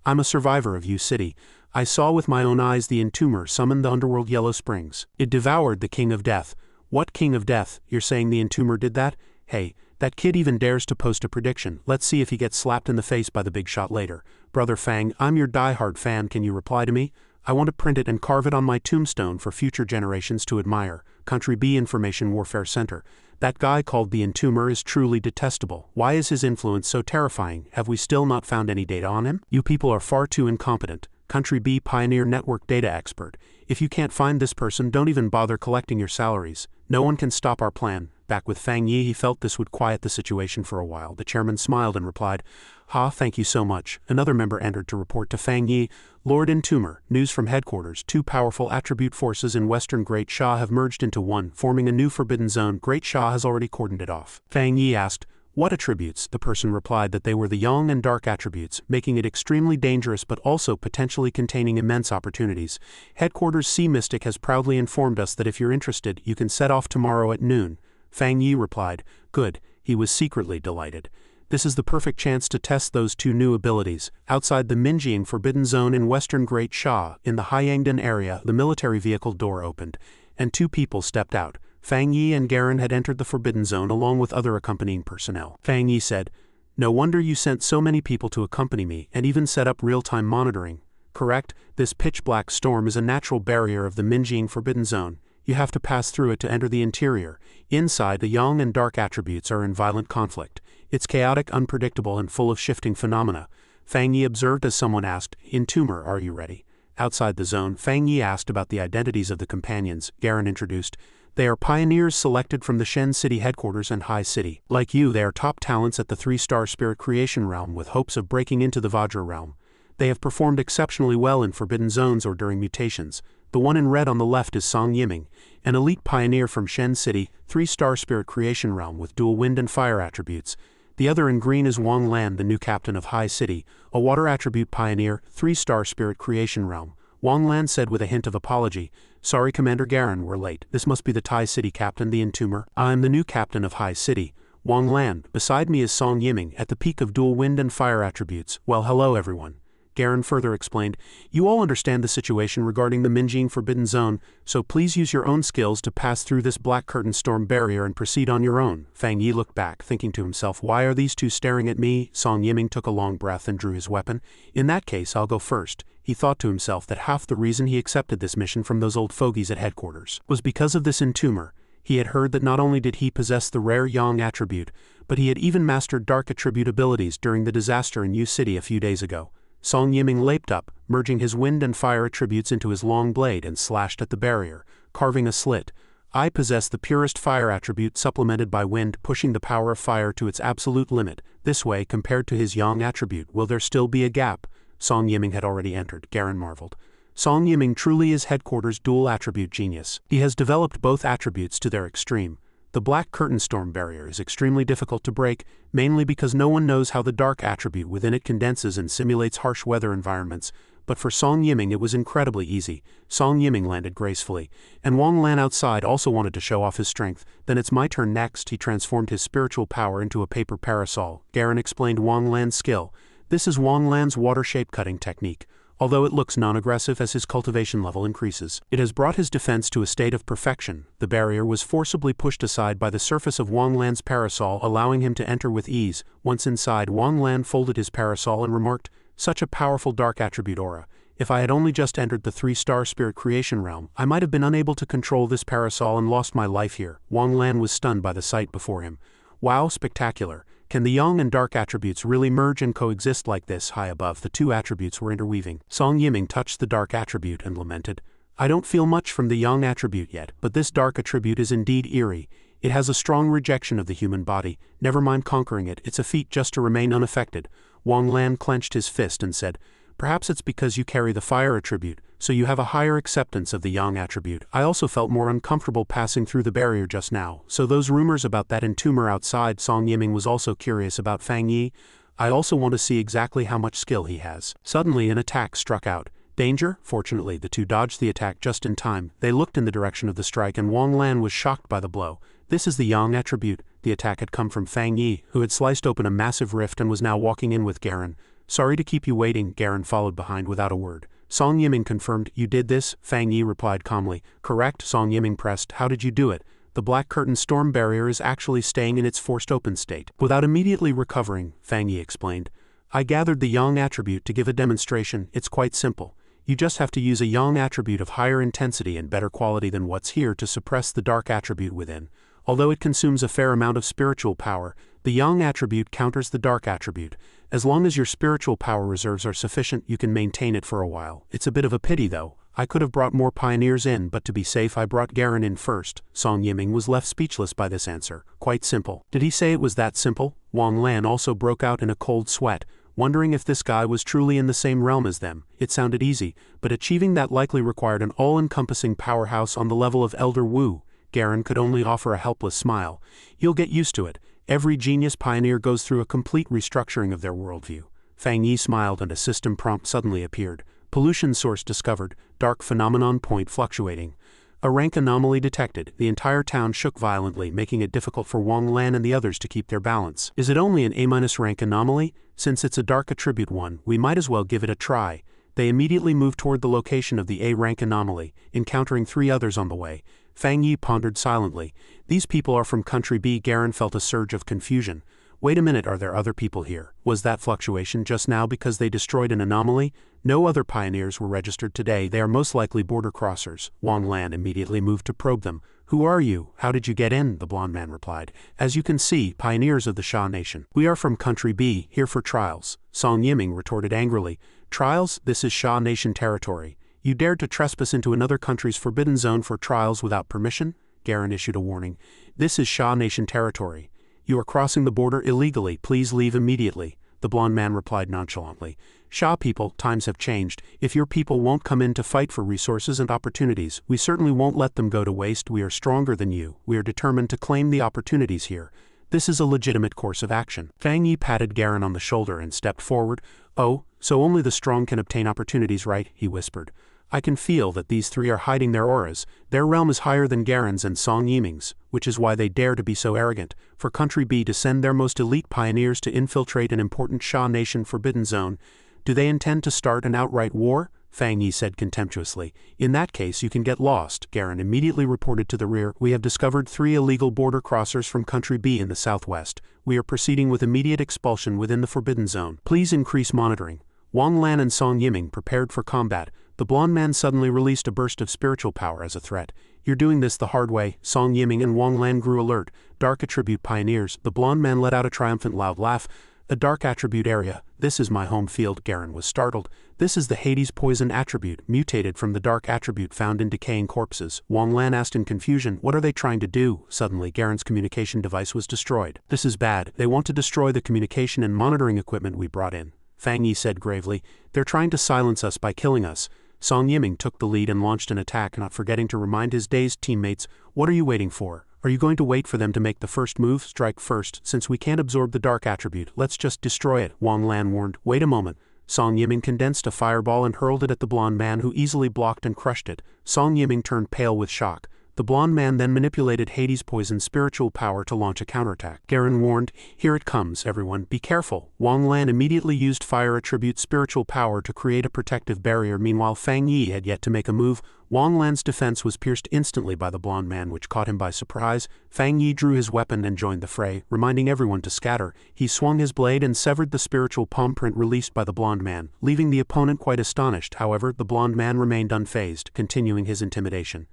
I'm a survivor of Yu City. I saw with my own eyes the Entomber summon the underworld Yellow Springs. It devoured the King of Death. What King of Death? You're saying the Entomber did that? Hey, that kid even dares to post a prediction. Let's see if he gets slapped in the face by the big shot later. Brother Fang, I'm your diehard fan. Can you reply to me? I want to print it and carve it on my tombstone for future generations to admire. Country B Information Warfare Center. That guy called the Entomber is truly detestable. Why is his influence so terrifying? Have we still not found any data on him? You people are far too incompetent. Country B Pioneer Network Data Expert. If you can't find this person, don't even bother collecting your salaries. No one can stop our plan. Back with Fang Yi, he felt this would quiet the situation for a while. The chairman smiled and replied, thank you so much. Another member entered to report to Fang Yi. Lord Entomber, news from headquarters. Two powerful attribute forces in Western Great Sha have merged into one, forming a new forbidden zone. Great Sha has already cordoned it off. Fang Yi asked, what attributes? The person replied that they were the Yang and Dark attributes, making it extremely dangerous but also potentially containing immense opportunities. Headquarters Sea Mystic has proudly informed us that if you're interested, you can set off tomorrow at noon. Fang Yi replied, good. He was secretly delighted. This is the perfect chance to test those two new abilities. Outside the Minjiang Forbidden Zone in Western Great Sha, in the Haiyangdan area, the military vehicle door opened, and two people stepped out. Fang Yi and Garen had entered the Forbidden Zone along with other accompanying personnel. Fang Yi said, no wonder you sent so many people to accompany me and even set up real-time monitoring. Correct? This pitch-black storm is a natural barrier of the Minjiang Forbidden Zone. You have to pass through it to enter the interior. Inside, the Yang and Dark attributes are in violent conflict. It's chaotic, unpredictable, and full of shifting phenomena. Fang Yi observed as someone asked, Entomber, are you ready? Outside the zone, Fang Yi asked about the identities of the companions. Garen introduced, they are pioneers selected from the Shen City headquarters and High City. Like you, they are top talents at the 3-star spirit creation realm with hopes of breaking into the Vajra realm. They have performed exceptionally well in forbidden zones or during mutations. The one in red on the left is Song Yiming, an elite pioneer from Shen City, 3-star spirit creation realm with dual wind and fire attributes. The other in green is Wang Lan, the new captain of High City, a water attribute pioneer, 3-star spirit creation realm. Wang Lan said with a hint of apology, sorry Commander Garen, we're late. This must be the Tai City captain, the Entomber. I'm the new captain of High City, Wang Lan. Beside me is Song Yiming, at the peak of dual wind and fire attributes. Well, hello everyone. Garen further explained, you all understand the situation regarding the Minjiang Forbidden Zone, so please use your own skills to pass through this black curtain storm barrier and proceed on your own. Fang Yi looked back, thinking to himself, why are these two staring at me? Song Yiming took a long breath and drew his weapon. In that case, I'll go first. He thought to himself that half the reason he accepted this mission from those old fogies at headquarters was because of this Entomber. He had heard that not only did he possess the rare Yang attribute, but he had even mastered Dark attribute abilities during the disaster in Yu City a few days ago. Song Yiming leaped up, merging his wind and fire attributes into his long blade and slashed at the barrier, carving a slit. I possess the purest fire attribute supplemented by wind, pushing the power of fire to its absolute limit. This way, compared to his Yang attribute, will there still be a gap? Song Yiming had already entered. Garen marveled. Song Yiming truly is headquarters dual attribute genius. He has developed both attributes to their extreme. The black curtain storm barrier is extremely difficult to break, mainly because no one knows how the dark attribute within it condenses and simulates harsh weather environments, but for Song Yiming it was incredibly easy. Song Yiming landed gracefully, and Wang Lan outside also wanted to show off his strength. Then it's my turn next. He transformed his spiritual power into a paper parasol. Garen explained Wang Lan's skill. This is Wang Lan's water shape cutting technique. Although it looks non-aggressive as his cultivation level increases, it has brought his defense to a state of perfection. The barrier was forcibly pushed aside by the surface of Wang Lan's parasol, allowing him to enter with ease. Once inside, Wang Lan folded his parasol and remarked, such a powerful dark attribute aura. If I had only just entered the 3-star spirit creation realm, I might have been unable to control this parasol and lost my life here. Wang Lan was stunned by the sight before him. Wow, spectacular. Can the yang and dark attributes really merge and coexist like this? High above, the two attributes were interweaving. Song Yiming touched the dark attribute and lamented, I don't feel much from the yang attribute yet, but this dark attribute is indeed eerie. It has a strong rejection of the human body. Never mind conquering it, it's a feat just to remain unaffected. Wang Lan clenched his fist and said, perhaps it's because you carry the fire attribute, so you have a higher acceptance of the yang attribute. I also felt more uncomfortable passing through the barrier just now, so those rumors about that entomber outside. Song Yiming was also curious about Fang Yi. I also want to see exactly how much skill he has. Suddenly an attack struck out. Danger? Fortunately, the two dodged the attack just in time. They looked in the direction of the strike and Wang Lan was shocked by the blow. This is the yang attribute. The attack had come from Fang Yi, who had sliced open a massive rift and was now walking in with Garen. Sorry to keep you waiting, Garen followed behind without a word. Song Yiming confirmed, you did this? Fang Yi replied calmly. Correct, Song Yiming pressed. How did you do it? The black curtain storm barrier is actually staying in its forced open state. Without immediately recovering, Fang Yi explained. I gathered the yang attribute to give a demonstration. It's quite simple. You just have to use a yang attribute of higher intensity and better quality than what's here to suppress the dark attribute within. Although it consumes a fair amount of spiritual power, the yang attribute counters the dark attribute. As long as your spiritual power reserves are sufficient, you can maintain it for a while. It's a bit of a pity though. I could have brought more pioneers in, but to be safe I brought Garen in first. Song Yiming was left speechless by this answer. Quite simple. Did he say it was that simple? Wang Lan also broke out in a cold sweat, wondering if this guy was truly in the same realm as them. It sounded easy, but achieving that likely required an all-encompassing powerhouse on the level of Elder Wu. Garen could only offer a helpless smile. You'll get used to it. Every genius pioneer goes through a complete restructuring of their worldview. Fang Yi smiled and a system prompt suddenly appeared. Pollution source discovered, dark phenomenon point fluctuating. A rank anomaly detected. The entire town shook violently, making it difficult for Wang Lan and the others to keep their balance. Is it only an A- rank anomaly? Since it's a dark attribute one, we might as well give it a try. They immediately moved toward the location of the A-rank anomaly, encountering 3 others on the way. Fang Yi pondered silently. These people are from Country B. Garen felt a surge of confusion. Wait a minute, are there other people here? Was that fluctuation just now because they destroyed an anomaly? No other pioneers were registered today. They are most likely border crossers. Wang Lan immediately moved to probe them. Who are you? How did you get in? The blonde man replied. As you can see, pioneers of the Sha Nation. We are from Country B, here for trials. Song Yiming retorted angrily. Trials? This is Sha Nation territory. You dared to trespass into another country's forbidden zone for trials without permission? Garen issued a warning. This is Sha Nation territory. You are crossing the border illegally. Please leave immediately. The blonde man replied nonchalantly. Sha people, times have changed. If your people won't come in to fight for resources and opportunities, we certainly won't let them go to waste. We are stronger than you. We are determined to claim the opportunities here. This is a legitimate course of action. Fang Yi patted Garen on the shoulder and stepped forward. Oh, so only the strong can obtain opportunities, right? He whispered. I can feel that these 3 are hiding their auras. Their realm is higher than Garen's and Song Yiming's, which is why they dare to be so arrogant. For Country B to send their most elite pioneers to infiltrate an important Sha Nation forbidden zone, do they intend to start an outright war? Fang Yi said contemptuously. In that case you can get lost. Garen immediately reported to the rear. We have discovered 3 illegal border crossers from Country B in the southwest. We are proceeding with immediate expulsion within the forbidden zone. Please increase monitoring. Wang Lan and Song Yiming prepared for combat. The blonde man suddenly released a burst of spiritual power as a threat. You're doing this the hard way. Song Yiming and Wang Lan grew alert. Dark attribute pioneers. The blonde man let out a triumphant loud laugh. A dark attribute area. This is my home field. Garen was startled. This is the Hades poison attribute, mutated from the dark attribute found in decaying corpses. Wang Lan asked in confusion, what are they trying to do? Suddenly Garen's communication device was destroyed. This is bad. They want to destroy the communication and monitoring equipment we brought in. Fang Yi said gravely. They're trying to silence us by killing us. Song Yiming took the lead and launched an attack, not forgetting to remind his dazed teammates, what are you waiting for? Are you going to wait for them to make the first move? Strike first. Since we can't absorb the dark attribute, let's just destroy it. Wang Lan warned. Wait a moment. Song Yiming condensed a fireball and hurled it at the blonde man, who easily blocked and crushed it. Song Yiming turned pale with shock. The blonde man then manipulated Hades' poison's spiritual power to launch a counterattack. Garen warned, here it comes, everyone, be careful. Wang Lan immediately used fire attribute spiritual power to create a protective barrier. Meanwhile, Fang Yi had yet to make a move. Wang Lan's defense was pierced instantly by the blonde man, which caught him by surprise. Fang Yi drew his weapon and joined the fray, reminding everyone to scatter. He swung his blade and severed the spiritual palm print released by the blonde man, leaving the opponent quite astonished. However, the blonde man remained unfazed, continuing his intimidation.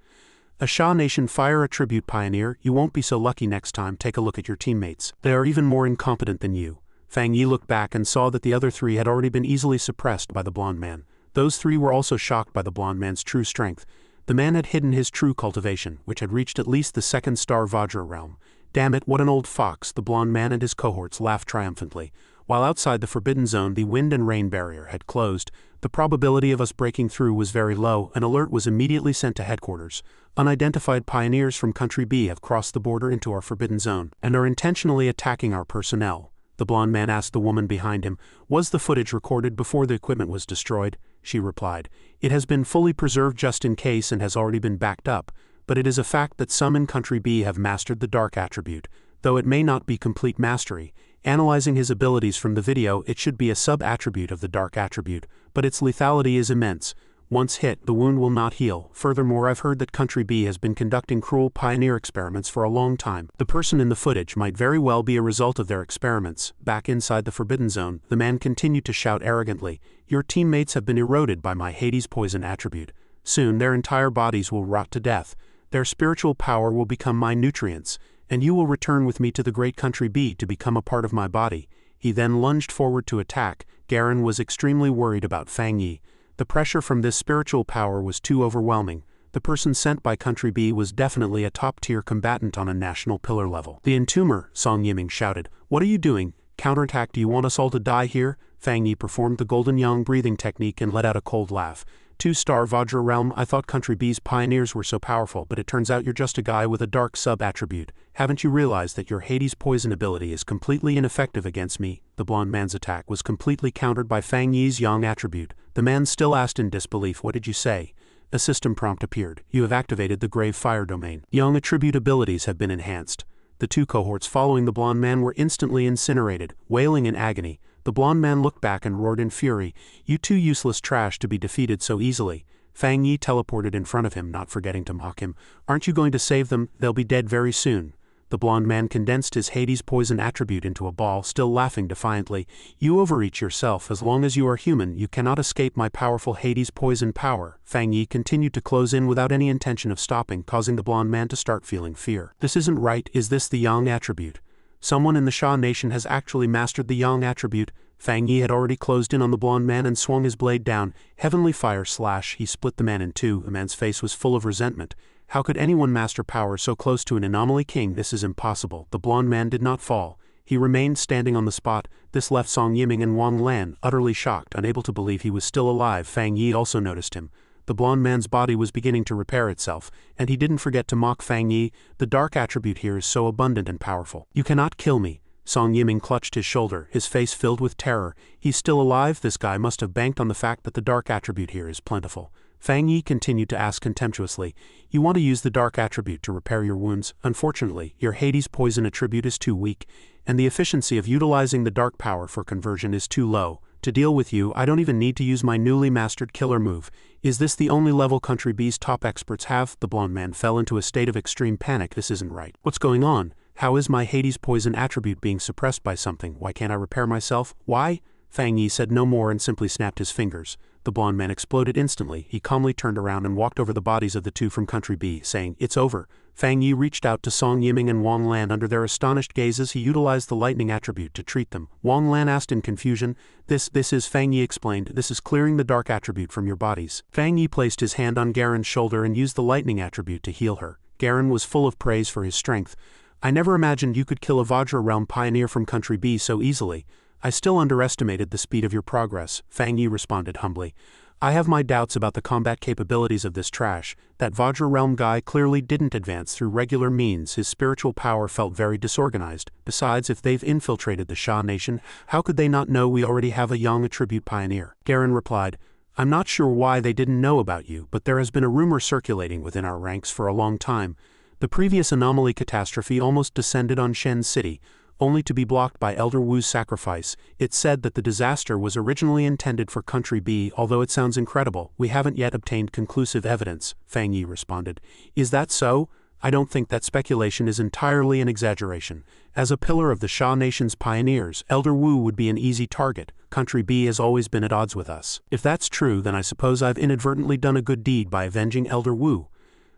A Sha Nation fire attribute pioneer, you won't be so lucky next time. Take a look at your teammates. They are even more incompetent than you. Fang Yi looked back and saw that the other three had already been easily suppressed by the blonde man. Those three were also shocked by the blonde man's true strength. The man had hidden his true cultivation, which had reached at least the 2nd star Vajra realm. Damn it, what an old fox, the blonde man and his cohorts laughed triumphantly. While outside the Forbidden Zone the wind and rain barrier had closed, the probability of us breaking through was very low. An alert was immediately sent to headquarters. Unidentified pioneers from Country B have crossed the border into our Forbidden Zone and are intentionally attacking our personnel. The blonde man asked the woman behind him, "Was the footage recorded before the equipment was destroyed?" She replied, "It has been fully preserved just in case and has already been backed up, but it is a fact that some in Country B have mastered the dark attribute, though it may not be complete mastery. Analyzing his abilities from the video, it should be a sub-attribute of the dark attribute, but its lethality is immense. Once hit, the wound will not heal. Furthermore, I've heard that Country B has been conducting cruel pioneer experiments for a long time. The person in the footage might very well be a result of their experiments." Back inside the Forbidden Zone, the man continued to shout arrogantly, "Your teammates have been eroded by my Hades poison attribute. Soon their entire bodies will rot to death. Their spiritual power will become my nutrients, and you will return with me to the great Country B to become a part of my body." He then lunged forward to attack. Garen was extremely worried about Fang Yi. The pressure from this spiritual power was too overwhelming. The person sent by Country B was definitely a top-tier combatant on a national pillar level. "The Entomber," Song Yiming shouted. "What are you doing? Counterattack? Do you want us all to die here?" Fang Yi performed the Golden Yang breathing technique and let out a cold laugh. 2-star Vajra realm, I thought Country B's pioneers were so powerful, but it turns out you're just a guy with a dark sub-attribute. Haven't you realized that your Hades poison ability is completely ineffective against me?" The blonde man's attack was completely countered by Fang Yi's Yang attribute. The man still asked in disbelief, "What did you say?" A system prompt appeared. "You have activated the Grave Fire domain. Yang attribute abilities have been enhanced." The two cohorts following the blonde man were instantly incinerated, wailing in agony. The blonde man looked back and roared in fury, "You too useless trash to be defeated so easily." Fang Yi teleported in front of him, not forgetting to mock him. "Aren't you going to save them? They'll be dead very soon." The blonde man condensed his Hades poison attribute into a ball, still laughing defiantly. "You overreach yourself. As long as you are human, you cannot escape my powerful Hades poison power." Fang Yi continued to close in without any intention of stopping, causing the blonde man to start feeling fear. "This isn't right. Is this the Yang attribute? Someone in the Sha Nation has actually mastered the Yang attribute." Fang Yi had already closed in on the blonde man and swung his blade down. Heavenly fire slash. He split the man in two. The man's face was full of resentment. How could anyone master power so close to an anomaly king? This is impossible. The blonde man did not fall. He remained standing on the spot. This left Song Yiming and Wang Lan utterly shocked, unable to believe he was still alive. Fang Yi also noticed him. The blonde man's body was beginning to repair itself, and he didn't forget to mock Fang Yi. "The dark attribute here is so abundant and powerful. You cannot kill me." Song Yiming clutched his shoulder, his face filled with terror. "He's still alive? This guy must have banked on the fact that the dark attribute here is plentiful." Fang Yi continued to ask contemptuously, "You want to use the dark attribute to repair your wounds? Unfortunately, your Hades poison attribute is too weak, and the efficiency of utilizing the dark power for conversion is too low. To deal with you, I don't even need to use my newly mastered killer move. Is this the only level Country B's top experts have?" The blonde man fell into a state of extreme panic. "This isn't right. What's going on? How is my Hades poison attribute being suppressed by something? Why can't I repair myself? Why?" Fang Yi said no more and simply snapped his fingers. The blonde man exploded instantly. He calmly turned around and walked over the bodies of the two from Country B, saying, "It's over." Fang Yi reached out to Song Yiming and Wang Lan. Under their astonished gazes, he utilized the lightning attribute to treat them. Wang Lan asked in confusion, This is," Fang Yi explained, "this is clearing the dark attribute from your bodies." Fang Yi placed his hand on Garen's shoulder and used the lightning attribute to heal her. Garen was full of praise for his strength. "I never imagined you could kill a Vajra realm pioneer from Country B so easily. I still underestimated the speed of your progress," Fang Yi responded humbly. "I have my doubts about the combat capabilities of this trash. That Vajra realm guy clearly didn't advance through regular means. His spiritual power felt very disorganized. Besides, if they've infiltrated the Sha Nation, how could they not know we already have a Yang attribute pioneer?" Garen replied, "I'm not sure why they didn't know about you, but there has been a rumor circulating within our ranks for a long time. The previous anomaly catastrophe almost descended on Shen City, only to be blocked by Elder Wu's sacrifice. It's said that the disaster was originally intended for Country B. Although it sounds incredible, we haven't yet obtained conclusive evidence," Fang Yi responded. "Is that so? I don't think that speculation is entirely an exaggeration. As a pillar of the Sha Nation's pioneers, Elder Wu would be an easy target. Country B has always been at odds with us. If that's true, then I suppose I've inadvertently done a good deed by avenging Elder Wu."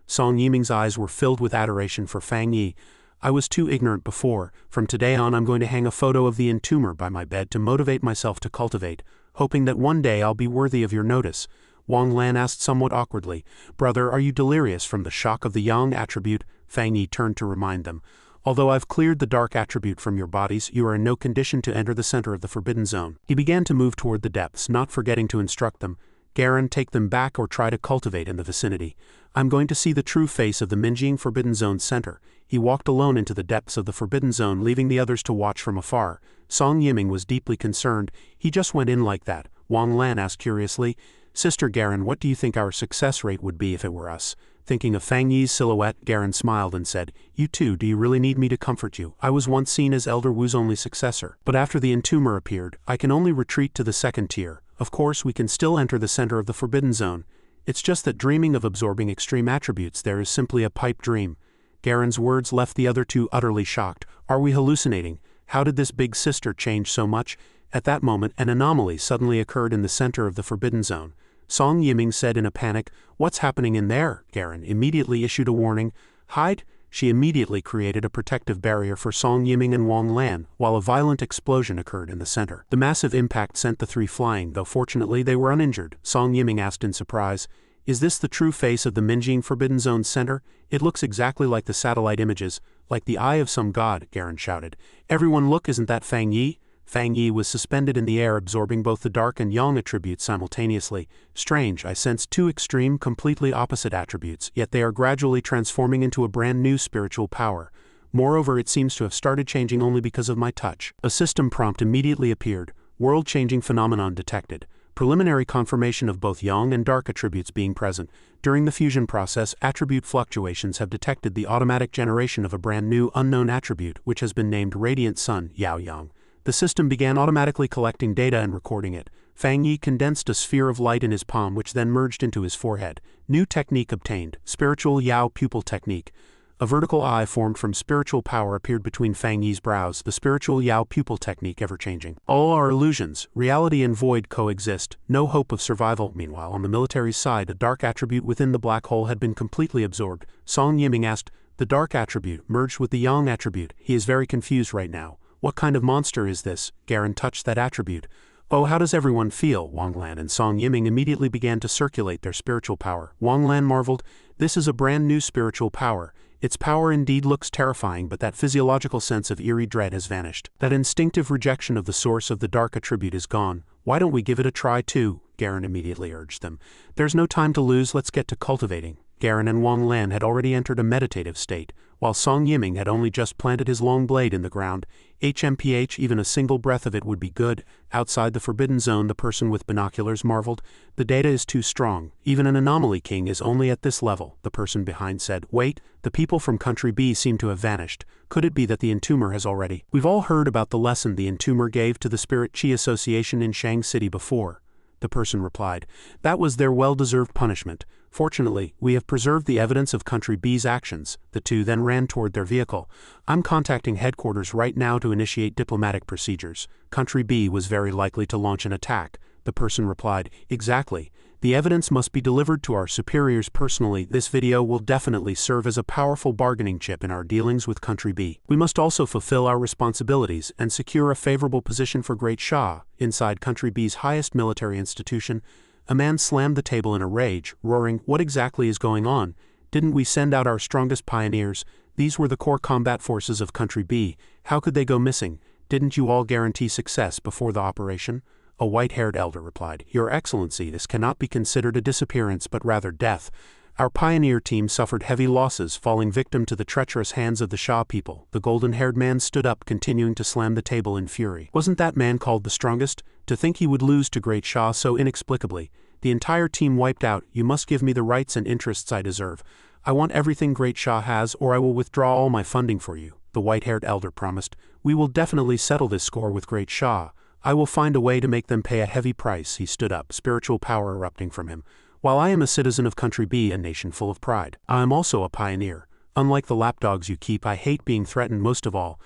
Song Yiming's eyes were filled with adoration for Fang Yi. I was too ignorant before. From today on I'm going to hang a photo of the entomber by my bed to motivate myself to cultivate, hoping that one day I'll be worthy of your notice. Wang Lan asked somewhat awkwardly. Brother, are you delirious from the shock of the yang attribute? Fang Yi turned to remind them. Although I've cleared the dark attribute from your bodies, you are in no condition to enter the center of the forbidden zone. He began to move toward the depths, not forgetting to instruct them. Garen, take them back or try to cultivate in the vicinity. I'm going to see the true face of the Minjing Forbidden Zone center. He walked alone into the depths of the Forbidden Zone, leaving the others to watch from afar. Song Yiming was deeply concerned. He just went in like that. Wang Lan asked curiously, Sister Garen, what do you think our success rate would be if it were us? Thinking of Fang Yi's silhouette, Garen smiled and said, You too, do you really need me to comfort you? I was once seen as Elder Wu's only successor, but after the entomber appeared, I can only retreat to the second tier. Of course, we can still enter the center of the Forbidden Zone. It's just that dreaming of absorbing extreme attributes there is simply a pipe dream. Garen's words left the other two utterly shocked. Are we hallucinating? How did this big sister change so much? At that moment, an anomaly suddenly occurred in the center of the Forbidden Zone. Song Yiming said in a panic, What's happening in there? Garen immediately issued a warning. Hide? She immediately created a protective barrier for Song Yiming and Wang Lan, while a violent explosion occurred in the center. The massive impact sent the three flying, though fortunately they were uninjured. Song Yiming asked in surprise, Is this the true face of the Minjing Forbidden Zone center? It looks exactly like the satellite images, like the eye of some god, Garen shouted. Everyone look, isn't that Fang Yi? Fang Yi was suspended in the air, absorbing both the dark and yang attributes simultaneously. Strange, I sense two extreme, completely opposite attributes, yet they are gradually transforming into a brand new spiritual power. Moreover, it seems to have started changing only because of my touch. A system prompt immediately appeared. World-changing phenomenon detected. Preliminary confirmation of both yang and dark attributes being present. During the fusion process, attribute fluctuations have detected the automatic generation of a brand new, unknown attribute, which has been named Radiant Sun, Yao Yang. The system began automatically collecting data and recording it. Fang Yi condensed a sphere of light in his palm, which then merged into his forehead. New technique obtained. Spiritual Yao Pupil Technique. A vertical eye formed from spiritual power appeared between Fang Yi's brows, the spiritual Yao Pupil Technique ever-changing. All are illusions. Reality and void coexist. No hope of survival. Meanwhile, on the military's side, a dark attribute within the black hole had been completely absorbed. Song Yiming asked, The dark attribute merged with the yang attribute. He is very confused right now. What kind of monster is this? Garen touched that attribute. Oh, how does everyone feel? Wang Lan and Song Yiming immediately began to circulate their spiritual power. Wang Lan marveled, This is a brand new spiritual power. Its power indeed looks terrifying, but that physiological sense of eerie dread has vanished. That instinctive rejection of the source of the dark attribute is gone. Why don't we give it a try too? Garen immediately urged them. There's no time to lose, let's get to cultivating. Garen and Wang Lan had already entered a meditative state, while Song Yiming had only just planted his long blade in the ground. HMPH, even a single breath of it would be good. Outside the Forbidden Zone, the person with binoculars marveled. The data is too strong. Even an anomaly king is only at this level. The person behind said, Wait, the people from Country B seem to have vanished. Could it be that the entomber has already? We've all heard about the lesson the entomber gave to the Spirit Chi Association in Shang City before. The person replied, That was their well-deserved punishment. Fortunately, we have preserved the evidence of Country B's actions. The two then ran toward their vehicle. I'm contacting headquarters right now to initiate diplomatic procedures. Country B was very likely to launch an attack. The person replied, Exactly. The evidence must be delivered to our superiors personally. This video will definitely serve as a powerful bargaining chip in our dealings with Country B. We must also fulfill our responsibilities and secure a favorable position for Great Shah. Inside Country B's highest military institution, a man slammed the table in a rage, roaring, What exactly is going on? Didn't we send out our strongest pioneers? These were the core combat forces of Country B. How could they go missing? Didn't you all guarantee success before the operation? A white-haired elder replied, Your Excellency, this cannot be considered a disappearance but rather death. Our pioneer team suffered heavy losses, falling victim to the treacherous hands of the Shah people. The golden-haired man stood up, continuing to slam the table in fury. Wasn't that man called the strongest? To think he would lose to Great Shah so inexplicably. The entire team wiped out. You must give me the rights and interests I deserve. I want everything Great Shah has, or I will withdraw all my funding for you. The white-haired elder promised. We will definitely settle this score with Great Shah. I will find a way to make them pay a heavy price. He stood up, spiritual power erupting from him. While I am a citizen of Country B, a nation full of pride, I am also a pioneer. Unlike the lapdogs you keep, I hate being threatened most of all.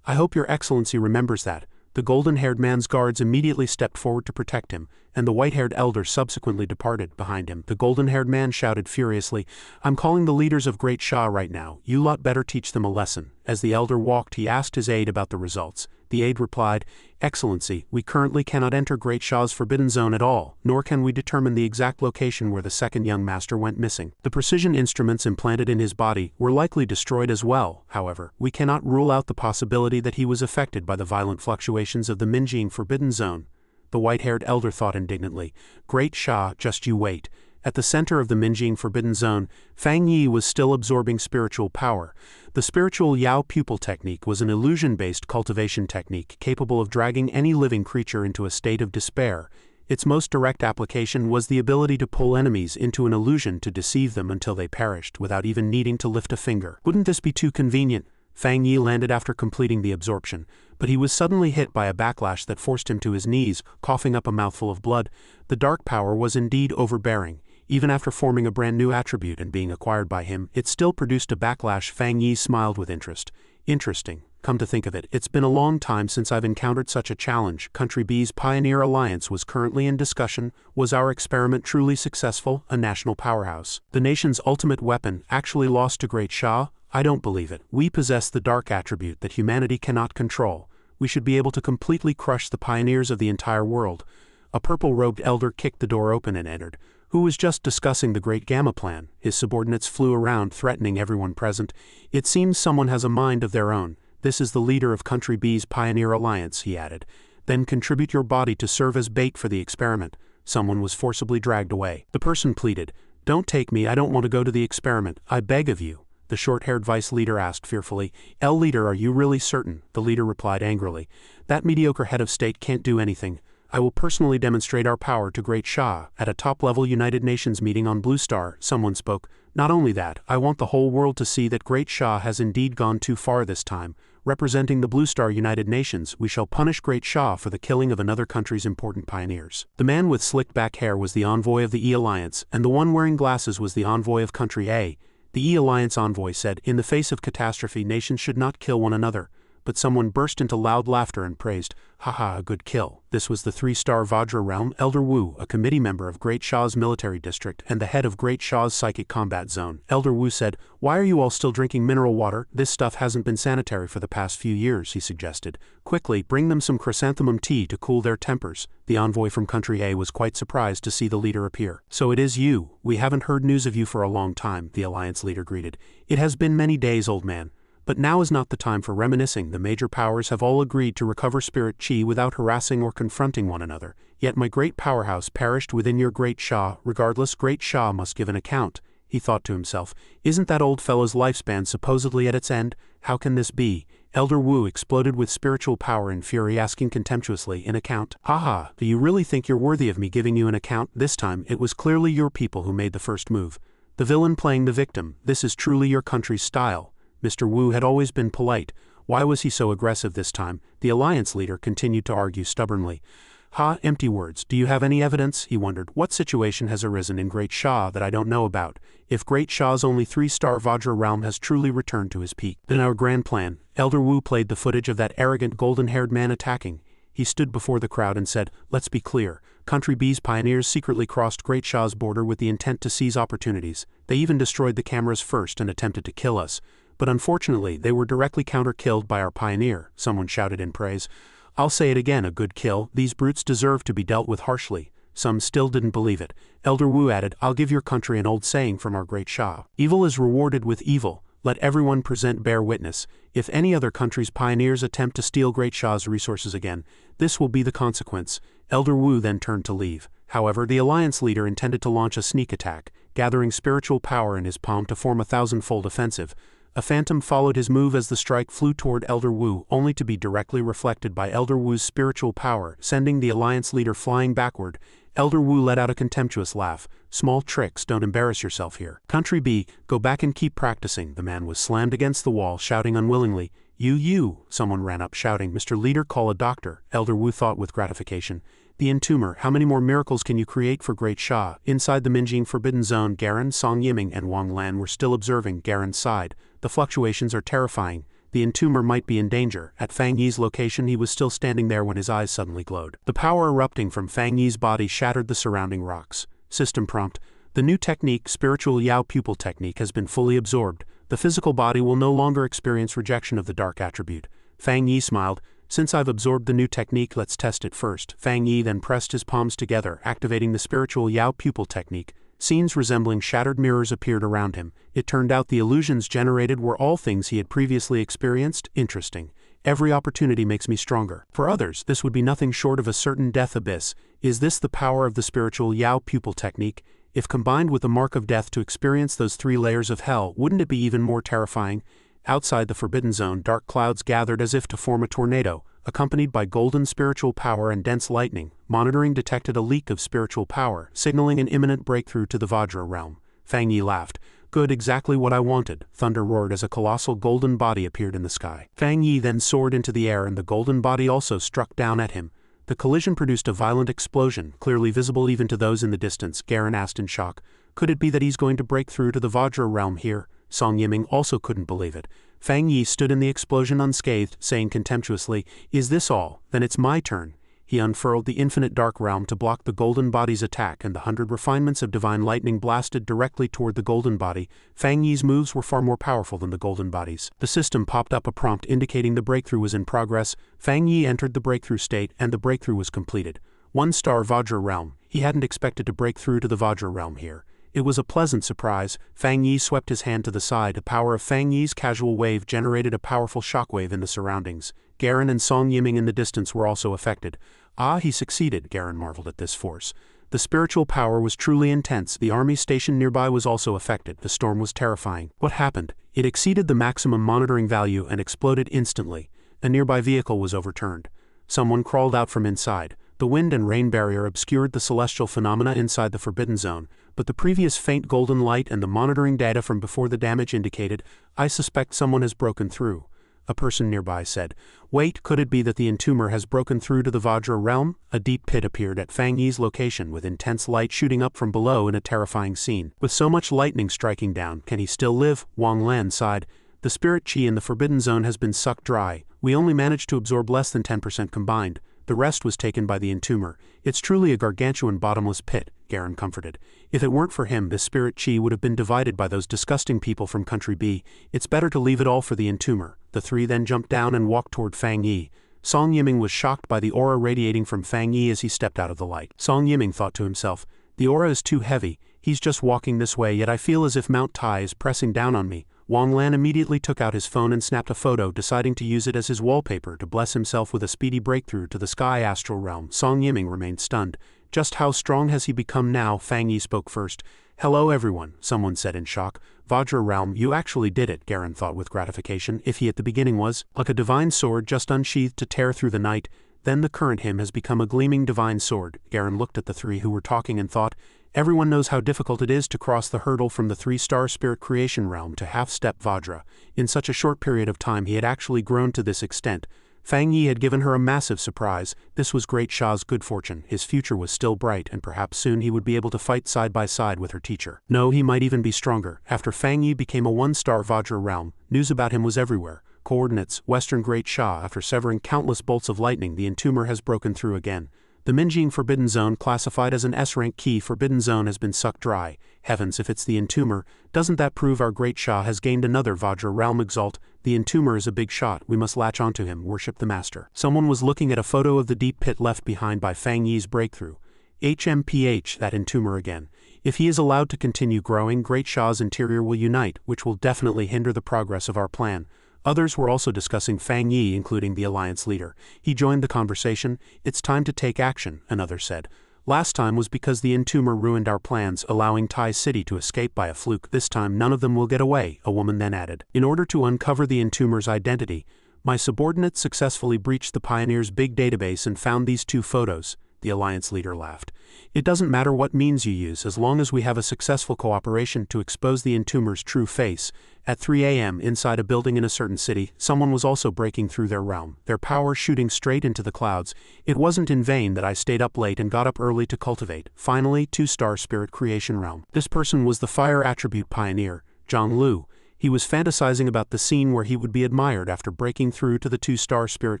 I hope Your Excellency remembers that. The golden-haired man's guards immediately stepped forward to protect him. and the white-haired elder subsequently departed behind him. The golden-haired man shouted furiously, "I'm calling the leaders of Great Sha right now. You lot better teach them a lesson." As the elder walked, he asked his aide about the results. The aide replied, "Excellency, we currently cannot enter Great Sha's forbidden zone at all, nor can we determine the exact location where the second young master went missing. The precision instruments implanted in his body were likely destroyed as well. However, we cannot rule out the possibility that he was affected by the violent fluctuations of the Minjing forbidden zone." The white-haired elder thought indignantly, "Great Sha, just you wait." At the center of the Minjing forbidden zone, Fang Yi was still absorbing spiritual power. The spiritual Yao pupil technique was an illusion-based cultivation technique capable of dragging any living creature into a state of despair. Its most direct application was the ability to pull enemies into an illusion to deceive them until they perished without even needing to lift a finger. Wouldn't this be too convenient? Fang Yi landed after completing the absorption, but he was suddenly hit by a backlash that forced him to his knees, coughing up a mouthful of blood. The dark power was indeed overbearing. Even after forming a brand new attribute and being acquired by him, it still produced a backlash. Fang Yi smiled with interest. "Interesting. Come to think of it, it's been a long time since I've encountered such a challenge. Country B's Pioneer Alliance was currently in discussion. Was our experiment truly successful? A national powerhouse. The nation's ultimate weapon actually lost to Great Sha? I don't believe it. We possess the dark attribute that humanity cannot control. We should be able to completely crush the pioneers of the entire world." A purple-robed elder kicked the door open and entered. "Who was just discussing the Great Gamma Plan?" His subordinates flew around, threatening everyone present. "It seems someone has a mind of their own. This is the leader of Country B's Pioneer Alliance," he added. "Then contribute your body to serve as bait for the experiment." Someone was forcibly dragged away. The person pleaded, "Don't take me, I don't want to go to the experiment, I beg of you." The short-haired vice leader asked fearfully, "El leader, are you really certain?" The leader replied angrily, "That mediocre head of state can't do anything. I will personally demonstrate our power to Great Sha." At a top-level United Nations meeting on Blue Star, someone spoke, "Not only that, I want the whole world to see that Great Sha has indeed gone too far this time. Representing the Blue Star United Nations, we shall punish Great Sha for the killing of another country's important pioneers." The man with slicked back hair was the envoy of the E-Alliance, and the one wearing glasses was the envoy of Country A. The E-Alliance envoy said, "In the face of catastrophe, nations should not kill one another." But someone burst into loud laughter and praised, "Haha, a good kill." This was the 3-star Vajra realm, Elder Wu, a committee member of Great Sha's military district and the head of Great Sha's psychic combat zone. Elder Wu said, "Why are you all still drinking mineral water? This stuff hasn't been sanitary for the past few years," he suggested. "Quickly, bring them some chrysanthemum tea to cool their tempers." The envoy from Country A was quite surprised to see the leader appear. "So it is you. We haven't heard news of you for a long time," the Alliance leader greeted. "It has been many days, old man. But now is not the time for reminiscing. The major powers have all agreed to recover spirit chi without harassing or confronting one another. Yet my great powerhouse perished within your Great Sha. Regardless, Great Sha must give an account." He thought to himself, "Isn't that old fellow's lifespan supposedly at its end? How can this be?" Elder Wu exploded with spiritual power and fury, asking contemptuously, "An account? Haha, do you really think you're worthy of me giving you an account? This time, it was clearly your people who made the first move. The villain playing the victim. This is truly your country's style." Mr. Wu had always been polite. Why was he so aggressive this time? The Alliance leader continued to argue stubbornly. "Ha, empty words. Do you have any evidence?" he wondered. "What situation has arisen in Great Sha that I don't know about? If Great Sha's only 3-star Vajra realm has truly returned to his peak, then our grand plan." Elder Wu played the footage of that arrogant golden-haired man attacking. He stood before the crowd and said, "Let's be clear. Country B's pioneers secretly crossed Great Sha's border with the intent to seize opportunities. They even destroyed the cameras first and attempted to kill us. But unfortunately, they were directly counter-killed by our pioneer," someone shouted in praise. "I'll say it again, a good kill. These brutes deserve to be dealt with harshly." Some still didn't believe it. Elder Wu added, "I'll give your country an old saying from our Great Sha. Evil is rewarded with evil. Let everyone present bear witness. If any other country's pioneers attempt to steal Great Sha's resources again, this will be the consequence." Elder Wu then turned to leave. However, the Alliance leader intended to launch a sneak attack, gathering spiritual power in his palm to form a 1,000-fold offensive. A phantom followed his move as the strike flew toward Elder Wu, only to be directly reflected by Elder Wu's spiritual power, sending the Alliance leader flying backward. Elder Wu let out a contemptuous laugh. "Small tricks, don't embarrass yourself here. Country B, go back and keep practicing." The man was slammed against the wall, shouting unwillingly, You. Someone ran up shouting, "Mr. Leader, call a doctor." Elder Wu thought with gratification. "The Entomber, how many more miracles can you create for Great Sha?" Inside the Minjing Forbidden Zone, Garen, Song Yiming, and Wang Lan were still observing. Garen sighed. "The fluctuations are terrifying. The entomber might be in danger. At Fang Yi's location, he was still standing there when his eyes suddenly glowed. The power erupting from Fang Yi's body shattered the surrounding rocks. System prompt: the new technique, Spiritual Yao Pupil Technique, has been fully absorbed. The physical body will no longer experience rejection of the dark attribute. Fang Yi smiled. Since I've absorbed the new technique, let's test it first. Fang Yi then pressed his palms together, activating the Spiritual Yao Pupil Technique. Scenes resembling shattered mirrors appeared around him. It turned out the illusions generated were all things he had previously experienced. Interesting. Every opportunity makes me stronger. For others, this would be nothing short of a certain death abyss. Is this the power of the Spiritual Yao Pupil Technique? If combined with the mark of death to experience those 3 layers of hell, wouldn't it be even more terrifying? Outside the Forbidden Zone, dark clouds gathered as if to form a tornado, accompanied by golden spiritual power and dense lightning. Monitoring detected a leak of spiritual power, signaling an imminent breakthrough to the Vajra realm. Fang Yi laughed. Good, exactly what I wanted. Thunder roared as a colossal golden body appeared in the sky. Fang Yi then soared into the air and the golden body also struck down at him. The collision produced a violent explosion, clearly visible even to those in the distance. Garen asked in shock, could it be that he's going to break through to the Vajra realm here? Song Yiming also couldn't believe it. Fang Yi stood in the explosion unscathed, saying contemptuously, is this all? Then it's my turn. He unfurled the infinite dark realm to block the golden body's attack, and the 100 refinements of divine lightning blasted directly toward the golden body. Fang Yi's moves were far more powerful than the golden body's. The system popped up a prompt indicating the breakthrough was in progress. Fang Yi entered the breakthrough state, and the breakthrough was completed. 1-star Vajra realm. He hadn't expected to break through to the Vajra realm here. It was a pleasant surprise. Fang Yi swept his hand to the side. The power of Fang Yi's casual wave generated a powerful shockwave in the surroundings. Garen and Song Yiming in the distance were also affected. Ah, he succeeded, Garen marveled at this force. The spiritual power was truly intense. The army stationed nearby was also affected. The storm was terrifying. What happened? It exceeded the maximum monitoring value and exploded instantly. A nearby vehicle was overturned. Someone crawled out from inside. The wind and rain barrier obscured the celestial phenomena inside the Forbidden Zone, but the previous faint golden light and the monitoring data from before the damage indicated, I suspect someone has broken through. A person nearby said, wait, could it be that the entomber has broken through to the Vajra realm? A deep pit appeared at Fang Yi's location with intense light shooting up from below in a terrifying scene. With so much lightning striking down, can he still live? Wang Lan sighed. The spirit chi in the Forbidden Zone has been sucked dry. We only managed to absorb less than 10% combined. The rest was taken by the entomber. It's truly a gargantuan bottomless pit, Garen comforted. If it weren't for him, this spirit chi would have been divided by those disgusting people from Country B. It's better to leave it all for the entomber. The 3 then jumped down and walked toward Fang Yi. Song Yiming was shocked by the aura radiating from Fang Yi as he stepped out of the light. Song Yiming thought to himself, the aura is too heavy. He's just walking this way, yet I feel as if Mount Tai is pressing down on me. Wang Lan immediately took out his phone and snapped a photo, deciding to use it as his wallpaper to bless himself with a speedy breakthrough to the sky astral realm. Song Yiming remained stunned. Just how strong has he become now? Fang Yi spoke first. Hello everyone, someone said in shock. Vajra realm, you actually did it, Garen thought with gratification, if he at the beginning was like a divine sword just unsheathed to tear through the night. Then the current him has become a gleaming divine sword. Garen looked at the 3 who were talking and thought, everyone knows how difficult it is to cross the hurdle from the 3-star spirit creation realm to half-step Vajra. In such a short period of time he had actually grown to this extent. Fang Yi had given her a massive surprise. This was Great Sha's good fortune. His future was still bright, and perhaps soon he would be able to fight side by side with her teacher. No, he might even be stronger. After Fang Yi became a 1-star Vajra realm, news about him was everywhere. Coordinates, Western Great Sha. After severing countless bolts of lightning, the entomber has broken through again. The Minjing Forbidden Zone, classified as an S-rank key Forbidden Zone, has been sucked dry. Heavens, if it's the entomber, doesn't that prove our Great Sha has gained another Vajra realm exalt? The entomber is a big shot. We must latch onto him, worship the master. Someone was looking at a photo of the deep pit left behind by Fang Yi's breakthrough. HMPH, that entomber again. If he is allowed to continue growing, Great Sha's interior will unite, which will definitely hinder the progress of our plan. Others were also discussing Fang Yi, including the alliance leader. He joined the conversation. It's time to take action, another said. Last time was because the entomber ruined our plans, allowing Tai City to escape by a fluke. This time none of them will get away, a woman then added. In order to uncover the entomber's identity, my subordinates successfully breached the Pioneer's big database and found these 2 photos. The alliance leader laughed. It doesn't matter what means you use as long as we have a successful cooperation to expose the entomber's true face. At 3 a.m. inside a building in a certain city, someone was also breaking through their realm, their power shooting straight into the clouds. It wasn't in vain that I stayed up late and got up early to cultivate. Finally, 2-star spirit creation realm. This person was the fire attribute pioneer, Zhang Lu. He was fantasizing about the scene where he would be admired after breaking through to the 2-star spirit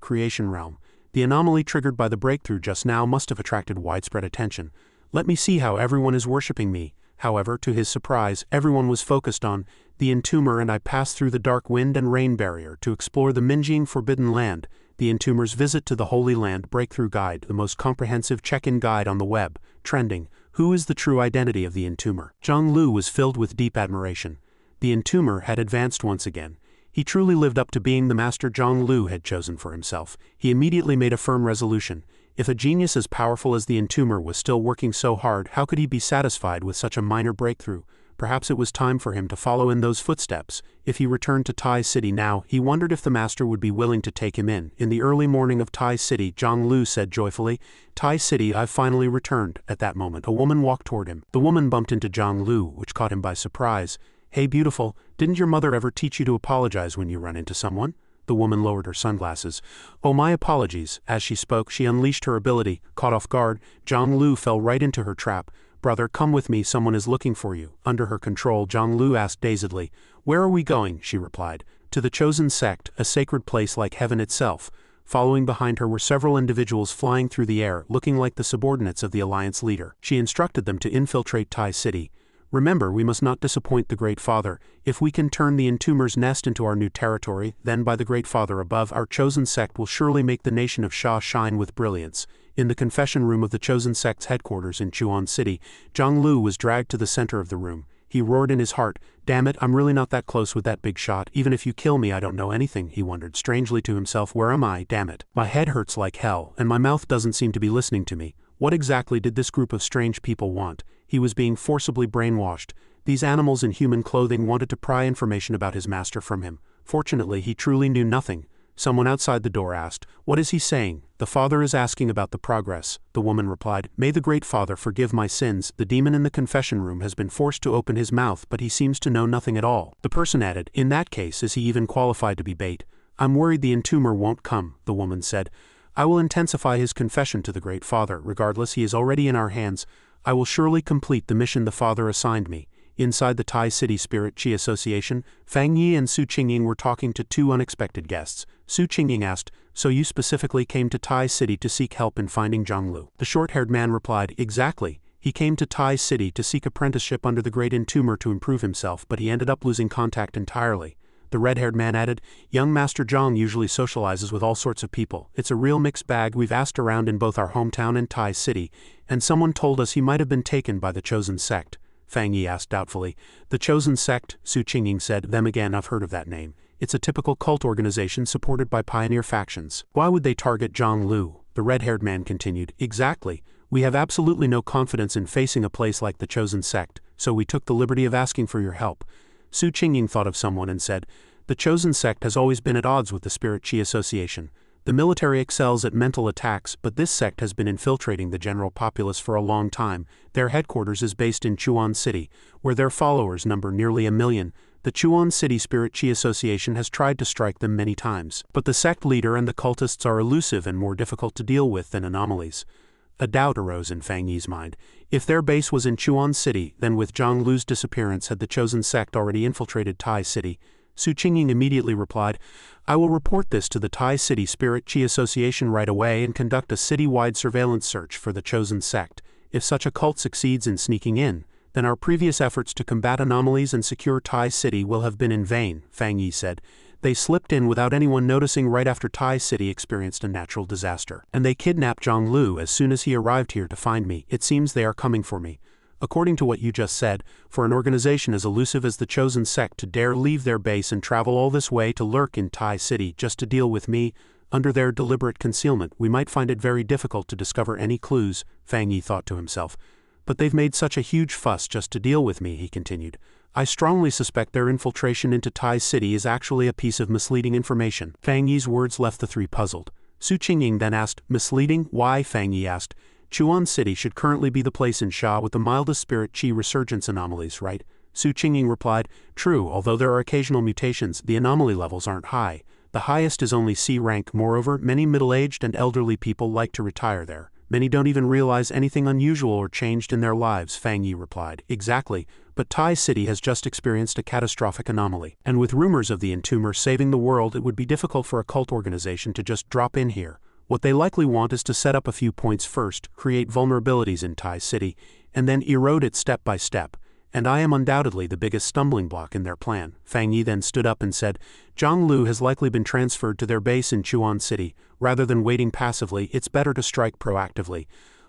creation realm. The anomaly triggered by the breakthrough just now must have attracted widespread attention. Let me see how everyone is worshipping me. However, to his surprise, everyone was focused on the entomber, and I passed through the dark wind and rain barrier to explore the Minjing Forbidden Land. The entomber's visit to the Holy Land breakthrough guide, the most comprehensive check-in guide on the web. Trending. Who is the true identity of the entomber? Zhang Lu was filled with deep admiration. The entomber had advanced once again. He truly lived up to being the master Zhang Lu had chosen for himself. He immediately made a firm resolution. If a genius as powerful as the entomber was still working so hard, how could he be satisfied with such a minor breakthrough? Perhaps it was time for him to follow in those footsteps. If he returned to Tai City now, he wondered if the master would be willing to take him in. In the early morning of Tai City, Zhang Lu said joyfully, "Tai City, I've finally returned." At that moment, a woman walked toward him. The woman bumped into Zhang Lu, which caught him by surprise. "Hey beautiful, didn't your mother ever teach you to apologize when you run into someone?" The woman lowered her sunglasses. "Oh, my apologies." As she spoke, she unleashed her ability. Caught off guard, Zhang Lu fell right into her trap. "Brother, come with me, someone is looking for you." Under her control, Zhang Lu asked dazedly. "Where are we going?" she replied. "To the chosen sect, a sacred place like heaven itself." Following behind her were several individuals flying through the air, looking like the subordinates of the alliance leader. She instructed them to infiltrate Tai City. "Remember, we must not disappoint the Great Father. If we can turn the entomber's nest into our new territory, then by the Great Father above, our chosen sect will surely make the nation of Sha shine with brilliance." In the confession room of the chosen sect's headquarters in Chuan City, Zhang Lu was dragged to the center of the room. He roared in his heart, "Damn it, I'm really not that close with that big shot. Even if you kill me, I don't know anything." He wondered strangely to himself, "Where am I? Damn it. My head hurts like hell, and my mouth doesn't seem to be listening to me. What exactly did this group of strange people want?" He was being forcibly brainwashed. These animals in human clothing wanted to pry information about his master from him. Fortunately, he truly knew nothing. Someone outside the door asked, "What is he saying?" "The father is asking about the progress," the woman replied. "May the Great Father forgive my sins." The demon in the confession room has been forced to open his mouth, but he seems to know nothing at all. The person added, "In that case, is he even qualified to be bait?" "I'm worried the entomber won't come," the woman said. "I will intensify his confession to the Great Father. Regardless, he is already in our hands. I will surely complete the mission the father assigned me." Inside the Tai City Spirit Chi Association, Fang Yi and Su Qingying were talking to two unexpected guests. Su Qingying asked, "So you specifically came to Tai City to seek help in finding Zhang Lu?" The short-haired man replied, "Exactly. He came to Tai City to seek apprenticeship under the great entomber to improve himself, but he ended up losing contact entirely." The red-haired man added, "Young Master Zhang usually socializes with all sorts of people. It's a real mixed bag. We've asked around in both our hometown and Tai City, and someone told us he might have been taken by the chosen sect." Fang Yi asked doubtfully. "The chosen sect?" Su Qingying said. "Them again, I've heard of that name. It's a typical cult organization supported by pioneer factions." "Why would they target Zhang Lu?" The red-haired man continued. "Exactly. We have absolutely no confidence in facing a place like the chosen sect, so we took the liberty of asking for your help." Su Qingying thought of someone and said, "The chosen sect has always been at odds with the Spirit Chi Association. The military excels at mental attacks, but this sect has been infiltrating the general populace for a long time. Their headquarters is based in Chuan City, where their followers number nearly 1 million. The Chuan City Spirit Chi Association has tried to strike them many times, but the sect leader and the cultists are elusive and more difficult to deal with than anomalies." A doubt arose in Fang Yi's mind. If their base was in Chuan City, then with Zhang Lu's disappearance had the chosen sect already infiltrated Tai City? Su Qingying immediately replied, "I will report this to the Tai City Spirit Chi Association right away and conduct a city-wide surveillance search for the chosen sect. If such a cult succeeds in sneaking in, then our previous efforts to combat anomalies and secure Tai City will have been in vain," Fang Yi said. "They slipped in without anyone noticing right after Tai City experienced a natural disaster. And they kidnapped Zhang Lu as soon as he arrived here to find me. It seems they are coming for me." According to what you just said, for an organization as elusive as the chosen sect to dare leave their base and travel all this way to lurk in Tai City just to deal with me, under their deliberate concealment, we might find it very difficult to discover any clues, Fang Yi thought to himself. "But they've made such a huge fuss just to deal with me," he continued. "I strongly suspect their infiltration into Tai City is actually a piece of misleading information." Fang Yi's words left the three puzzled. Su Qingying then asked, "Misleading? Why?" Fang Yi asked. "Chuan City should currently be the place in Sha with the mildest spirit chi resurgence anomalies, right?" Su Qingying replied, "True, although there are occasional mutations, the anomaly levels aren't high. The highest is only C rank. Moreover, many middle-aged and elderly people like to retire there. Many don't even realize anything unusual or changed in their lives," Fang Yi replied. "Exactly, but Tai City has just experienced a catastrophic anomaly. And with rumors of the entomber saving the world, it would be difficult for a cult organization to just drop in here. What they likely want is to set up a few points first, create vulnerabilities in Tai City, and then erode it step by step. And I am undoubtedly the biggest stumbling block in their plan. Fang Yi then stood up and said, Zhang Lu has likely been transferred to their base in Chuan City. Rather than waiting passively, it's better to strike proactively.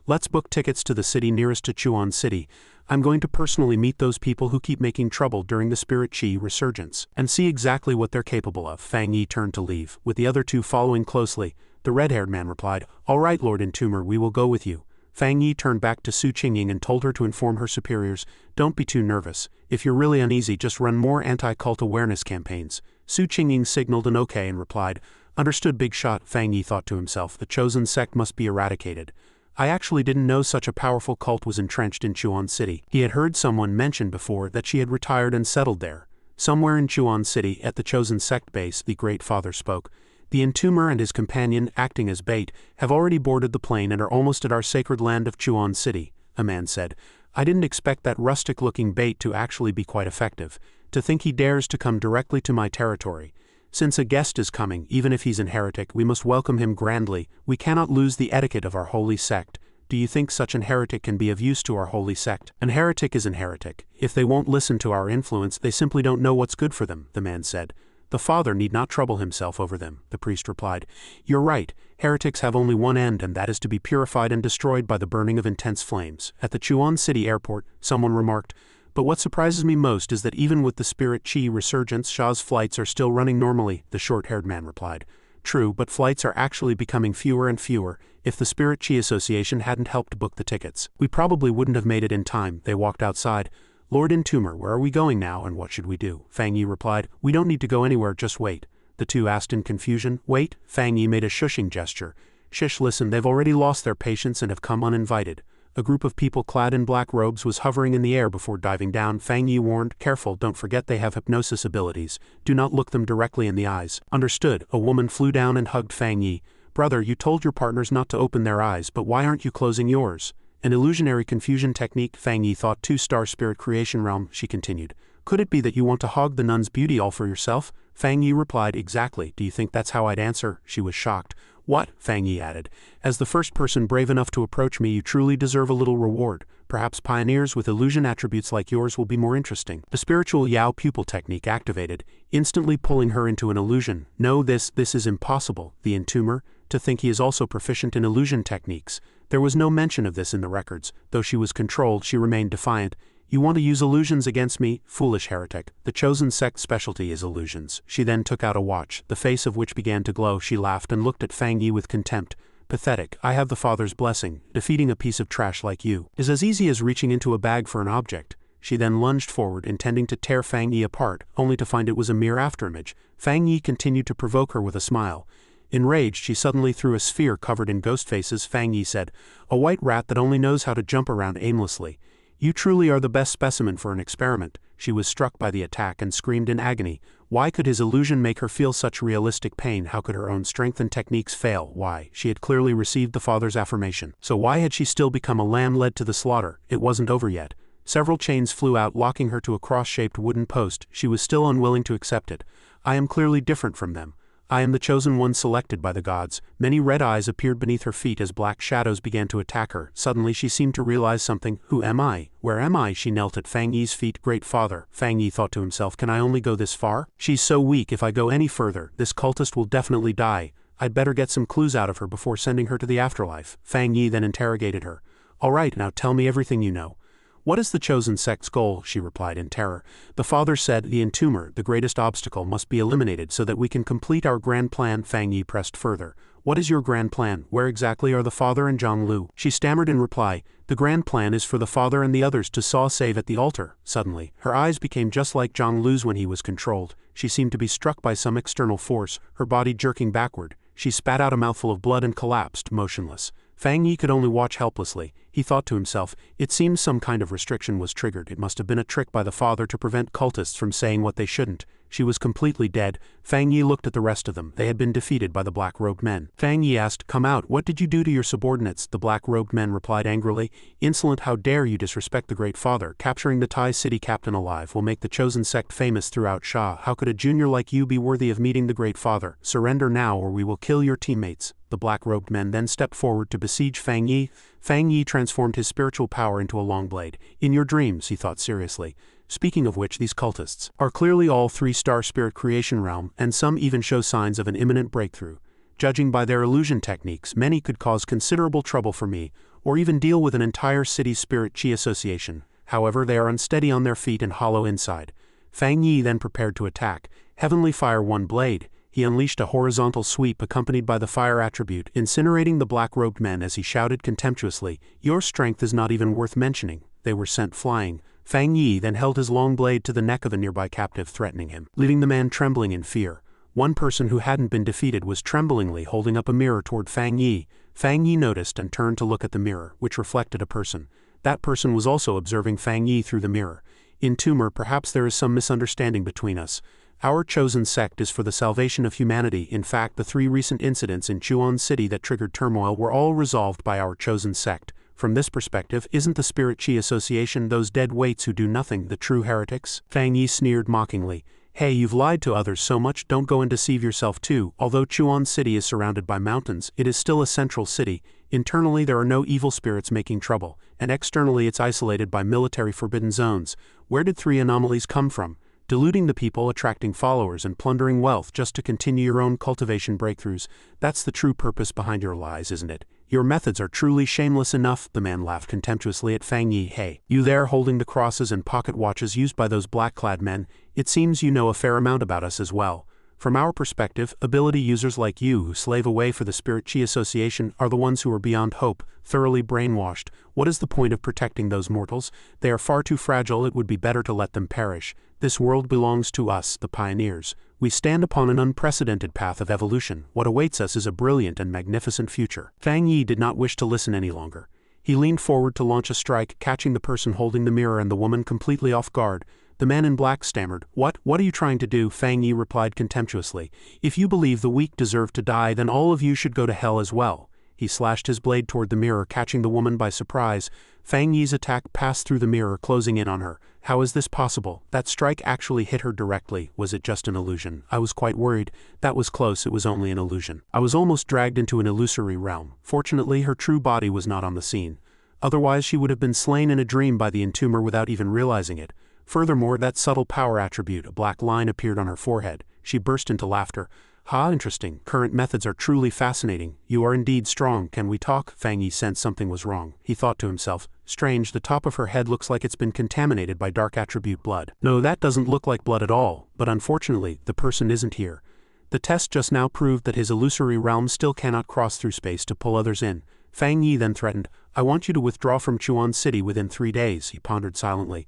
Let's book tickets to the city nearest to Chuan City. I'm going to personally meet those people who keep making trouble during the Spirit Qi resurgence, and see exactly what they're capable of. Fang Yi turned to leave, with the other two following closely. The red-haired man replied, All right, Lord Entomber, we will go with you. Fang Yi turned back to Su Qingying and told her to inform her superiors, Don't be too nervous. If you're really uneasy, just run more anti-cult awareness campaigns. Su Qingying signaled an okay and replied, Understood, big shot. Fang Yi thought to himself, the chosen sect must be eradicated. I actually didn't know such a powerful cult was entrenched in Chuan City. He had heard someone mention before that she had retired and settled there. Somewhere in Chuan City, at the chosen sect base, the Great Father spoke. The entomber and his companion, acting as bait, have already boarded the plane and are almost at our sacred land of Chuan City, a man said. I didn't expect that rustic-looking bait to actually be quite effective. To think he dares to come directly to my territory. Since a guest is coming, even if he's an heretic, we must welcome him grandly. We cannot lose the etiquette of our holy sect. Do you think such an heretic can be of use to our holy sect? An heretic is an heretic. If they won't listen to our influence, they simply don't know what's good for them, the man said. The father need not trouble himself over them, the priest replied. You're right, heretics have only one end, and that is to be purified and destroyed by the burning of intense flames. At the Chuan City airport, someone remarked, But what surprises me most is that even with the Spirit Qi resurgence, Sha's flights are still running normally, the short-haired man replied. True, but flights are actually becoming fewer and fewer. If the Spirit Qi Association hadn't helped book the tickets, we probably wouldn't have made it in time. They walked outside. Lord Entomber, where are we going now, and what should we do? Fang Yi replied, We don't need to go anywhere, just wait. The two asked in confusion. Wait? Fang Yi made a shushing gesture. Shish, listen, they've already lost their patience and have come uninvited. A group of people clad in black robes was hovering in the air before diving down. Fang Yi warned, Careful, don't forget they have hypnosis abilities. Do not look them directly in the eyes. Understood. A woman flew down and hugged Fang Yi. Brother, you told your partners not to open their eyes, but why aren't you closing yours? An illusionary confusion technique, Fang Yi thought. 2-star spirit creation realm, she continued. Could it be that you want to hog the nun's beauty all for yourself? Fang Yi replied, Exactly. Do you think that's how I'd answer? She was shocked. What? Fang Yi added. As the first person brave enough to approach me, you truly deserve a little reward. Perhaps pioneers with illusion attributes like yours will be more interesting. The spiritual Yao pupil technique activated, instantly pulling her into an illusion. No, this is impossible. The entomber, to think he is also proficient in illusion techniques. There was no mention of this in the records. Though she was controlled, she remained defiant. You want to use illusions against me? Foolish heretic. The chosen sect's specialty is illusions. She then took out a watch, the face of which began to glow. She laughed and looked at Fang Yi with contempt. Pathetic. I have the father's blessing. Defeating a piece of trash like you is as easy as reaching into a bag for an object. She then lunged forward, intending to tear Fang Yi apart, only to find it was a mere afterimage. Fang Yi continued to provoke her with a smile. Enraged, she suddenly threw a sphere covered in ghost faces. Fang Yi said, A white rat that only knows how to jump around aimlessly. You truly are the best specimen for an experiment. She was struck by the attack and screamed in agony. Why could his illusion make her feel such realistic pain? How could her own strength and techniques fail? Why? She had clearly received the father's affirmation. So why had she still become a lamb led to the slaughter? It wasn't over yet. Several chains flew out, locking her to a cross-shaped wooden post. She was still unwilling to accept it. I am clearly different from them. I am the chosen one selected by the gods. Many red eyes appeared beneath her feet as black shadows began to attack her. Suddenly she seemed to realize something. Who am I? Where am I? She knelt at Fang Yi's feet. Great father. Fang Yi thought to himself, Can I only go this far? She's so weak. If I go any further, this cultist will definitely die. I'd better get some clues out of her before sending her to the afterlife. Fang Yi then interrogated her. All right, now tell me everything you know. What is the chosen sect's goal? She replied in terror. The father said, The entomber, the greatest obstacle, must be eliminated so that we can complete our grand plan. Fang Yi pressed further. What is your grand plan? Where exactly are the father and Zhang Lu? She stammered in reply. The grand plan is for the father and the others to saw save at the altar. Suddenly, her eyes became just like Zhang Lu's when he was controlled. She seemed to be struck by some external force, her body jerking backward. She spat out a mouthful of blood and collapsed, motionless. Fang Yi could only watch helplessly. He thought to himself, it seems some kind of restriction was triggered. It must have been a trick by the father to prevent cultists from saying what they shouldn't. She was completely dead. Fang Yi looked at the rest of them. They had been defeated by the black-robed men. Fang Yi asked, "Come out, what did you do to your subordinates?" The black-robed men replied angrily, "Insolent, how dare you disrespect the Great Father? Capturing the Tai City captain alive will make the chosen sect famous throughout Sha. How could a junior like you be worthy of meeting the Great Father? Surrender now or we will kill your teammates." The black-robed men then stepped forward to besiege Fang Yi. Fang Yi transformed his spiritual power into a long blade. "In your dreams," he thought seriously. Speaking of which, these cultists are clearly all 3-star spirit creation realm, and some even show signs of an imminent breakthrough. Judging by their illusion techniques, many could cause considerable trouble for me, or even deal with an entire city's spirit chi association. However, they are unsteady on their feet and hollow inside. Fang Yi then prepared to attack. Heavenly Fire one blade. He unleashed a horizontal sweep accompanied by the fire attribute, incinerating the black-robed men as he shouted contemptuously, "Your strength is not even worth mentioning." They were sent flying. Fang Yi then held his long blade to the neck of a nearby captive, threatening him, leaving the man trembling in fear. One person who hadn't been defeated was tremblingly holding up a mirror toward Fang Yi. Fang Yi noticed and turned to look at the mirror, which reflected a person. That person was also observing Fang Yi through the mirror. "In tumor, perhaps there is some misunderstanding between us. Our chosen sect is for the salvation of humanity. In fact, the 3 recent incidents in Chuan City that triggered turmoil were all resolved by our chosen sect. From this perspective, isn't the Spirit Chi Association those dead weights who do nothing, the true heretics?" Fang Yi sneered mockingly. "Hey, you've lied to others so much, don't go and deceive yourself too. Although Chuan City is surrounded by mountains, it is still a central city. Internally there are no evil spirits making trouble, and externally it's isolated by military forbidden zones. Where did 3 anomalies come from? Deluding the people, attracting followers, and plundering wealth just to continue your own cultivation breakthroughs. That's the true purpose behind your lies, isn't it? Your methods are truly shameless enough." The man laughed contemptuously at Fang Yi. "Hey, you there holding the crosses and pocket watches used by those black-clad men, it seems you know a fair amount about us as well. From our perspective, ability users like you who slave away for the Spirit Chi Association are the ones who are beyond hope, thoroughly brainwashed. What is the point of protecting those mortals? They are far too fragile, it would be better to let them perish. This world belongs to us, the pioneers. We stand upon an unprecedented path of evolution. What awaits us is a brilliant and magnificent future." Fang Yi did not wish to listen any longer. He leaned forward to launch a strike, catching the person holding the mirror and the woman completely off guard. The man in black stammered, What are you trying to do?" Fang Yi replied contemptuously. "If you believe the weak deserve to die, then all of you should go to hell as well." He slashed his blade toward the mirror, catching the woman by surprise. Fang Yi's attack passed through the mirror, closing in on her. How is this possible? That strike actually hit her directly. Was it just an illusion? I was quite worried. That was close, it was only an illusion. I was almost dragged into an illusory realm. Fortunately, her true body was not on the scene. Otherwise, she would have been slain in a dream by the entomber without even realizing it. Furthermore, that subtle power attribute, a black line, appeared on her forehead. She burst into laughter. "Ha, interesting. Current methods are truly fascinating. You are indeed strong. Can we talk?" Fang Yi sensed something was wrong. He thought to himself, strange, the top of her head looks like it's been contaminated by dark attribute blood. No, that doesn't look like blood at all, but unfortunately, the person isn't here. The test just now proved that his illusory realm still cannot cross through space to pull others in. Fang Yi then threatened, "I want you to withdraw from Chuan City within 3 days. He pondered silently.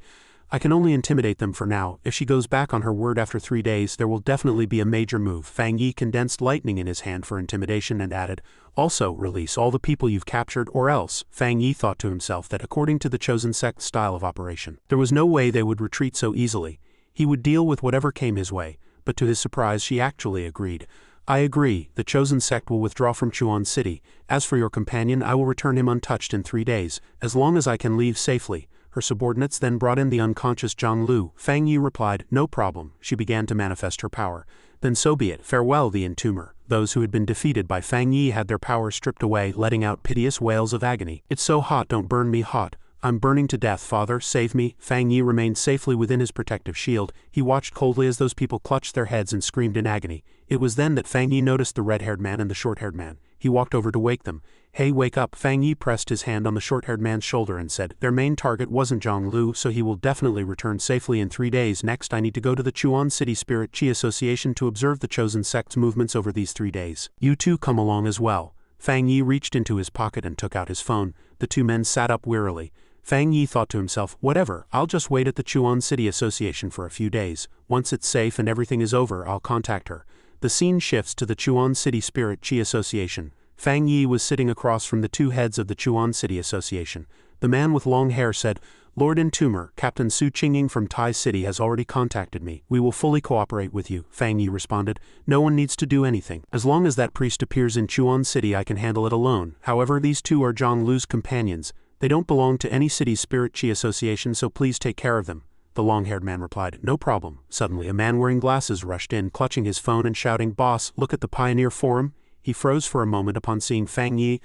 "I can only intimidate them for now. If she goes back on her word after 3 days, there will definitely be a major move." Fang Yi condensed lightning in his hand for intimidation and added, "Also, release all the people you've captured or else." Fang Yi thought to himself that according to the chosen sect's style of operation, there was no way they would retreat so easily. He would deal with whatever came his way, but to his surprise she actually agreed. "I agree, the chosen sect will withdraw from Chuan City. As for your companion, I will return him untouched in 3 days, as long as I can leave safely." Her subordinates then brought in the unconscious Zhang Lu. Fang Yi replied, "No problem." She began to manifest her power. "Then so be it. Farewell, the entomber." Those who had been defeated by Fang Yi had their power stripped away, letting out piteous wails of agony. "It's so hot, don't burn me hot. I'm burning to death, father, save me." Fang Yi remained safely within his protective shield. He watched coldly as those people clutched their heads and screamed in agony. It was then that Fang Yi noticed the red-haired man and the short-haired man. He walked over to wake them. "Hey, wake up." Fang Yi pressed his hand on the short-haired man's shoulder and said, "Their main target wasn't Zhang Lu, so he will definitely return safely in 3 days. Next, I need to go to the Chuan City Spirit Chi Association to observe the chosen sect's movements over these 3 days. You two come along as well." Fang Yi reached into his pocket and took out his phone. The 2 men sat up wearily. Fang Yi thought to himself, "Whatever, I'll just wait at the Chuan City Association for a few days. Once it's safe and everything is over, I'll contact her." The scene shifts to the Chuan City Spirit Chi Association. Fang Yi was sitting across from the 2 heads of the Chuan City Association. The man with long hair said, Lord Entomber, Captain Su Qingying from Tai City has already contacted me. We will fully cooperate with you, Fang Yi responded. No one needs to do anything. As long as that priest appears in Chuan City I can handle it alone. However, these two are Zhang Lu's companions. They don't belong to any city's spirit chi association, so please take care of them. The long-haired man replied, no problem. Suddenly a man wearing glasses rushed in, clutching his phone and shouting, Boss, look at the Pioneer Forum. He froze for a moment upon seeing Fang Yi.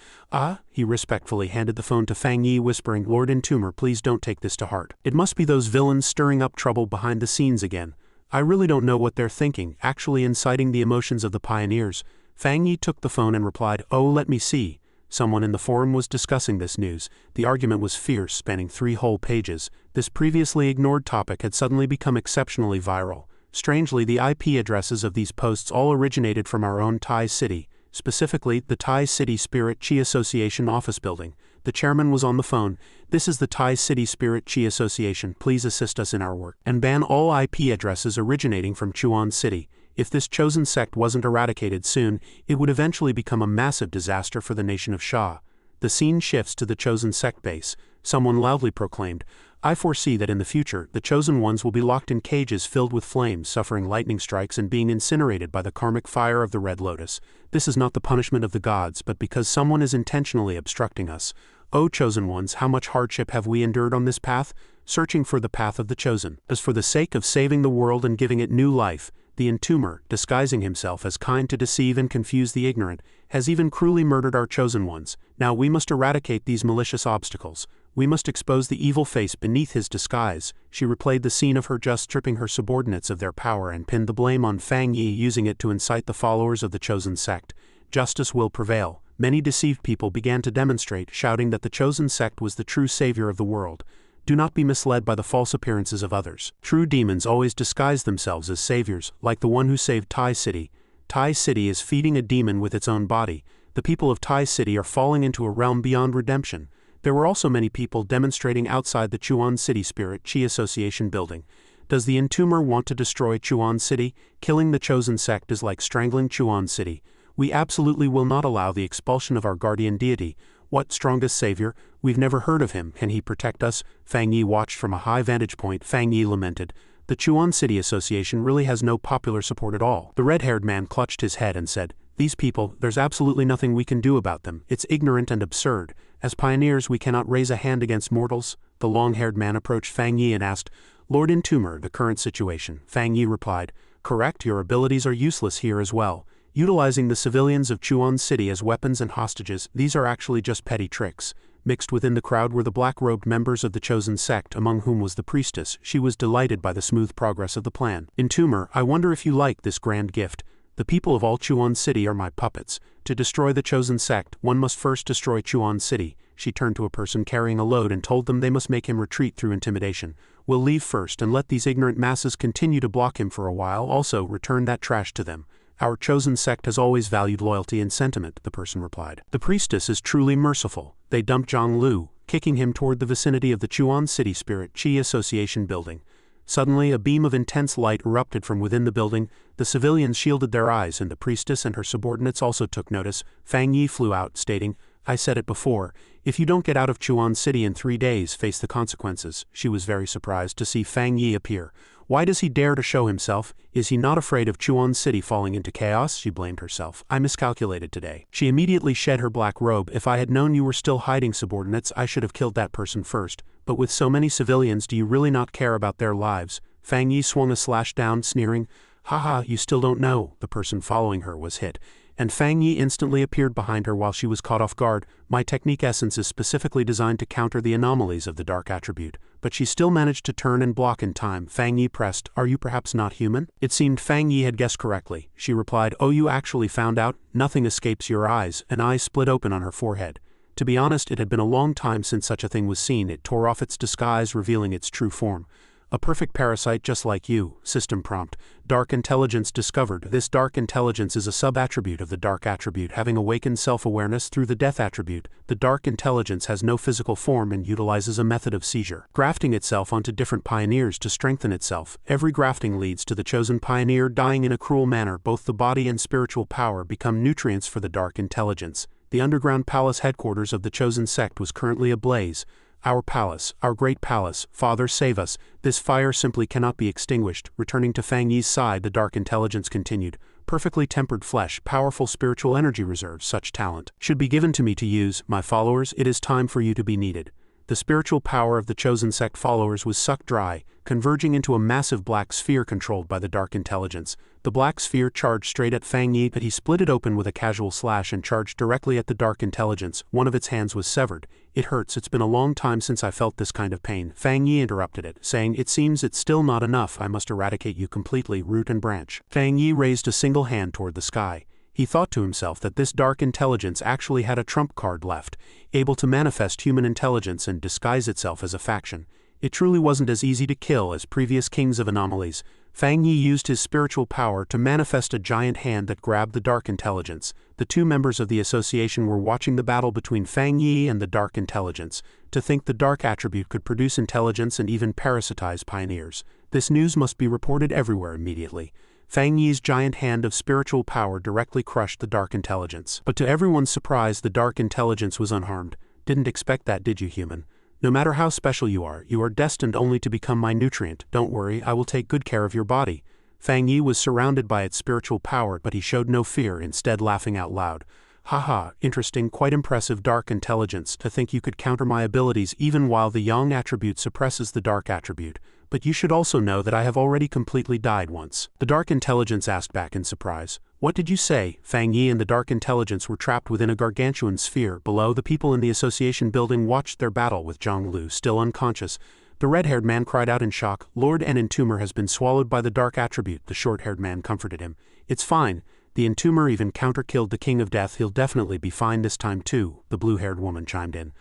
He respectfully handed the phone to Fang Yi, whispering, Lord Entomber, please don't take this to heart. It must be those villains stirring up trouble behind the scenes again. I really don't know what they're thinking, actually inciting the emotions of the pioneers. Fang Yi took the phone and replied, oh, let me see. Someone in the forum was discussing this news. The argument was fierce, spanning 3 whole pages. This previously ignored topic had suddenly become exceptionally viral. Strangely, the IP addresses of these posts all originated from our own Tai City. Specifically, the Tai City Spirit Chi Association office building. The chairman was on the phone. This is the Tai City Spirit Chi Association. Please assist us in our work and ban all IP addresses originating from Chuan City. If this chosen sect wasn't eradicated soon, it would eventually become a massive disaster for the nation of Sha. The scene shifts to the chosen sect base. Someone loudly proclaimed, I foresee that in the future, the chosen ones will be locked in cages filled with flames, suffering lightning strikes and being incinerated by the karmic fire of the Red Lotus. This is not the punishment of the gods, but because someone is intentionally obstructing us. O chosen ones, how much hardship have we endured on this path, searching for the path of the chosen. As for the sake of saving the world and giving it new life, the Entomber, disguising himself as kind to deceive and confuse the ignorant, has even cruelly murdered our chosen ones. Now we must eradicate these malicious obstacles. We must expose the evil face beneath his disguise. She replayed the scene of her just stripping her subordinates of their power and pinned the blame on Fang Yi, using it to incite the followers of the chosen sect. Justice will prevail. Many deceived people began to demonstrate, shouting that the chosen sect was the true savior of the world. Do not be misled by the false appearances of others. True demons always disguise themselves as saviors, like the one who saved Tai City. Tai City is feeding a demon with its own body. The people of Tai City are falling into a realm beyond redemption. There were also many people demonstrating outside the Chuan City Spirit Chi Association building. Does the Entomber want to destroy Chuan City? Killing the chosen sect is like strangling Chuan City. We absolutely will not allow the expulsion of our guardian deity. What strongest savior? We've never heard of him. Can he protect us? Fang Yi watched from a high vantage point. Fang Yi lamented. The Chuan City Association really has no popular support at all. The red-haired man clutched his head and said, these people, there's absolutely nothing we can do about them. It's ignorant and absurd. As pioneers, we cannot raise a hand against mortals. The long-haired man approached Fang Yi and asked, Lord Entomber, the current situation. Fang Yi replied, correct, your abilities are useless here as well. Utilizing the civilians of Chuan City as weapons and hostages, these are actually just petty tricks. Mixed within the crowd were the black-robed members of the chosen sect, among whom was the priestess. She was delighted by the smooth progress of the plan. Entomber, I wonder if you like this grand gift. The people of all Chuan City are my puppets. To destroy the chosen sect, one must first destroy Chuan City. She turned to a person carrying a load and told them they must make him retreat through intimidation. We'll leave first and let these ignorant masses continue to block him for a while. Also, return that trash to them. Our chosen sect has always valued loyalty and sentiment, the person replied. The priestess is truly merciful. They dumped Zhang Lu, kicking him toward the vicinity of the Chuan City Spirit Chi Association building. Suddenly, a beam of intense light erupted from within the building. The civilians shielded their eyes, and the priestess and her subordinates also took notice. Fang Yi flew out, stating, I said it before, if you don't get out of Chuan City in 3 days, face the consequences. She was very surprised to see Fang Yi appear. Why does he dare to show himself? Is he not afraid of Chuan City falling into chaos? She blamed herself. I miscalculated today. She immediately shed her black robe. If I had known you were still hiding subordinates, I should have killed that person first. But with so many civilians, do you really not care about their lives? Fang Yi swung a slash down, sneering. Haha, you still don't know. The person following her was hit. And Fang Yi instantly appeared behind her while she was caught off guard. My technique essence is specifically designed to counter the anomalies of the dark attribute. But she still managed to turn and block in time. Fang Yi pressed, are you perhaps not human? It seemed Fang Yi had guessed correctly. She replied, oh, you actually found out? Nothing escapes your eyes. An eye split open on her forehead. To be honest, it had been a long time since such a thing was seen. It tore off its disguise, revealing its true form. A perfect parasite just like you. System prompt. Dark intelligence discovered. This dark intelligence is a sub-attribute of the dark attribute, having awakened self-awareness through the death attribute. The dark intelligence has no physical form and utilizes a method of seizure, grafting itself onto different pioneers to strengthen itself. Every grafting leads to the chosen pioneer dying in a cruel manner. Both the body and spiritual power become nutrients for the dark intelligence. The underground palace headquarters of the chosen sect was currently ablaze. our palace, our great palace, Father save us, this fire simply cannot be extinguished." Returning to Fang Yi's side, the dark intelligence continued, "Perfectly tempered flesh, powerful spiritual energy reserves, such talent should be given to me to use, my followers, it is time for you to be needed." The spiritual power of the chosen sect followers was sucked dry, converging into a massive black sphere controlled by the dark intelligence. The black sphere charged straight at Fang Yi, but he split it open with a casual slash and charged directly at the dark intelligence. One of its hands was severed. "It hurts, it's been a long time since I felt this kind of pain." Fang Yi interrupted it, saying, "It seems it's still not enough, I must eradicate you completely, root and branch." Fang Yi raised a single hand toward the sky. He thought to himself that this dark intelligence actually had a trump card left, able to manifest human intelligence and disguise itself as a faction. It truly wasn't as easy to kill as previous kings of anomalies. Fang Yi used his spiritual power to manifest a giant hand that grabbed the dark intelligence. The two members of the association were watching the battle between Fang Yi and the dark intelligence. To think the dark attribute could produce intelligence and even parasitize pioneers. This news must be reported everywhere immediately. Fang Yi's giant hand of spiritual power directly crushed the dark intelligence. But to everyone's surprise, the dark intelligence was unharmed. "Didn't expect that, did you, human? No matter how special you are destined only to become my nutrient. Don't worry, I will take good care of your body." Fang Yi was surrounded by its spiritual power, but he showed no fear, instead laughing out loud. "Haha, interesting, quite impressive, dark intelligence. To think you could counter my abilities even while the yang attribute suppresses the dark attribute. But you should also know that I have already completely died once." The dark intelligence asked back in surprise. "What did you say?" Fang Yi and the dark intelligence were trapped within a gargantuan sphere. Below, the people in the association building watched their battle with Zhang Lu still unconscious. The red-haired man cried out in shock. "Lord, an entomber has been swallowed by the dark attribute." The short-haired man comforted him. "It's fine. The entomber even counter-killed the King of Death. He'll definitely be fine this time too," the blue-haired woman chimed in.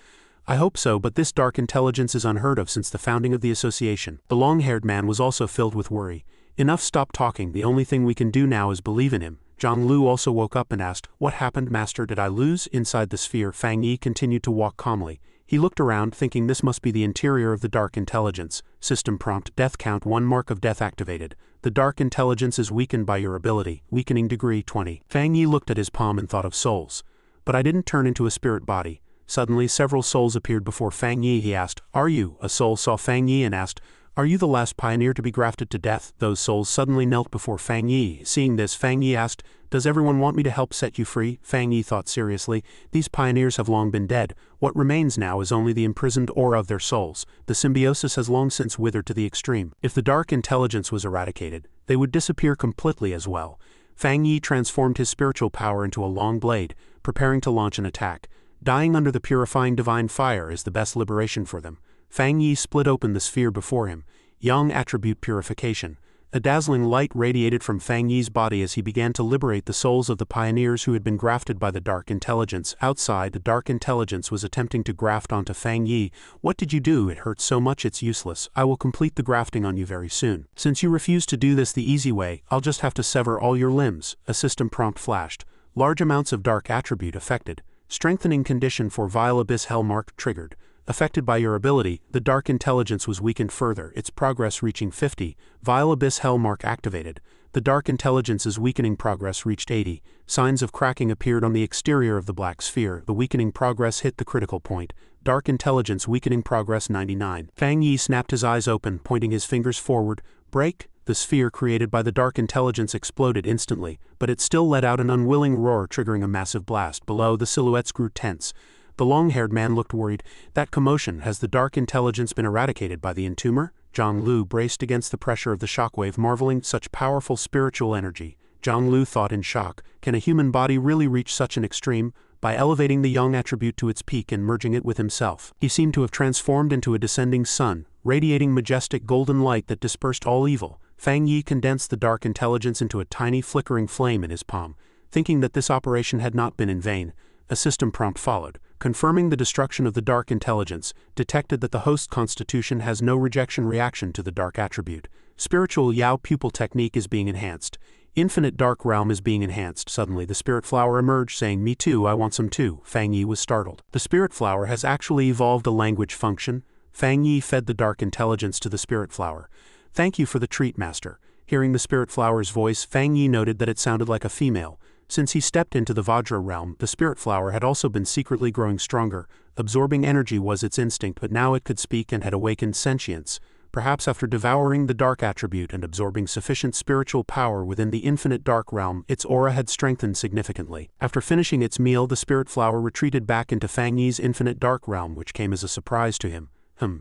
"I hope so, but this dark intelligence is unheard of since the founding of the association." The long-haired man was also filled with worry. "Enough, stop talking. The only thing we can do now is believe in him." Zhang Lu also woke up and asked, "What happened, master? Did I lose?" Inside the sphere, Fang Yi continued to walk calmly. He looked around, thinking this must be the interior of the dark intelligence. System prompt: death count 1, mark of death activated. The dark intelligence is weakened by your ability. Weakening degree 20. Fang Yi looked at his palm and thought of souls. "But I didn't turn into a spirit body." Suddenly, several souls appeared before Fang Yi. He asked, "Are you?" A soul saw Fang Yi and asked, "Are you the last pioneer to be grafted to death?" Those souls suddenly knelt before Fang Yi. Seeing this, Fang Yi asked, "Does everyone want me to help set you free?" Fang Yi thought seriously. These pioneers have long been dead. What remains now is only the imprisoned aura of their souls. The symbiosis has long since withered to the extreme. If the dark intelligence was eradicated, they would disappear completely as well. Fang Yi transformed his spiritual power into a long blade, preparing to launch an attack. Dying under the purifying divine fire is the best liberation for them. Fang Yi split open the sphere before him. Yang attribute purification. A dazzling light radiated from Fang Yi's body as he began to liberate the souls of the pioneers who had been grafted by the dark intelligence. Outside, the dark intelligence was attempting to graft onto Fang Yi. "What did you do? It hurts so much it's useless. I will complete the grafting on you very soon. Since you refuse to do this the easy way, I'll just have to sever all your limbs." A system prompt flashed. Large amounts of dark attribute affected. Strengthening condition for Vile Abyss Hell mark triggered. Affected by your ability, the dark intelligence was weakened further, its progress reaching 50. Vile Abyss Hell mark activated. The dark intelligence's weakening progress reached 80. Signs of cracking appeared on the exterior of the black sphere. The weakening progress hit the critical point. Dark intelligence weakening progress 99. Fang Yi snapped his eyes open, pointing his fingers forward. "Break!" The sphere created by the dark intelligence exploded instantly, but it still let out an unwilling roar, triggering a massive blast. Below, the silhouettes grew tense. The long-haired man looked worried. "That commotion, has the dark intelligence been eradicated by the entomber?" Zhang Lu braced against the pressure of the shockwave, marveling such powerful spiritual energy. Zhang Lu thought in shock, can a human body really reach such an extreme? By elevating the yang attribute to its peak and merging it with himself, he seemed to have transformed into a descending sun, radiating majestic golden light that dispersed all evil. Fang Yi condensed the dark intelligence into a tiny flickering flame in his palm. Thinking that this operation had not been in vain, a system prompt followed, confirming the destruction of the dark intelligence, detected that the host constitution has no rejection reaction to the dark attribute. Spiritual Yao pupil technique is being enhanced. Infinite dark realm is being enhanced. Suddenly the spirit flower emerged, saying, "Me too, I want some too." Fang Yi was startled. The spirit flower has actually evolved a language function. Fang Yi fed the dark intelligence to the spirit flower. "Thank you for the treat, master." Hearing the spirit flower's voice, Fang Yi noted that it sounded like a female. Since he stepped into the Vajra realm, the spirit flower had also been secretly growing stronger. Absorbing energy was its instinct, but now it could speak and had awakened sentience. Perhaps after devouring the dark attribute and absorbing sufficient spiritual power within the infinite dark realm, its aura had strengthened significantly. After finishing its meal, the spirit flower retreated back into Fang Yi's infinite dark realm, which came as a surprise to him.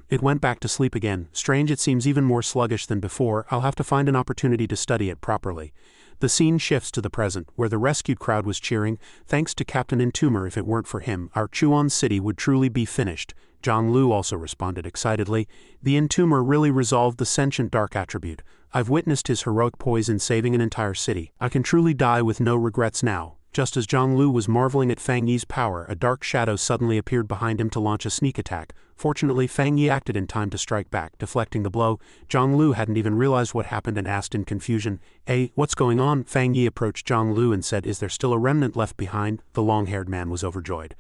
It went back to sleep again. Strange, it seems even more sluggish than before. I'll have to find an opportunity to study it properly. The scene shifts to the present, where the rescued crowd was cheering. Thanks to Captain Entomber, if it weren't for him, our Chuan city would truly be finished. Zhang Lu also responded excitedly. The Entomber really resolved the sentient dark attribute. I've witnessed his heroic poise in saving an entire city. I can truly die with no regrets now. Just as Zhang Lu was marveling at Fang Yi's power, a dark shadow suddenly appeared behind him to launch a sneak attack. Fortunately, Fang Yi acted in time to strike back, deflecting the blow. Zhang Lu hadn't even realized what happened and asked in confusion, "Hey, what's going on?" Fang Yi approached Zhang Lu and said, "Is there still a remnant left behind?" The long-haired man was overjoyed.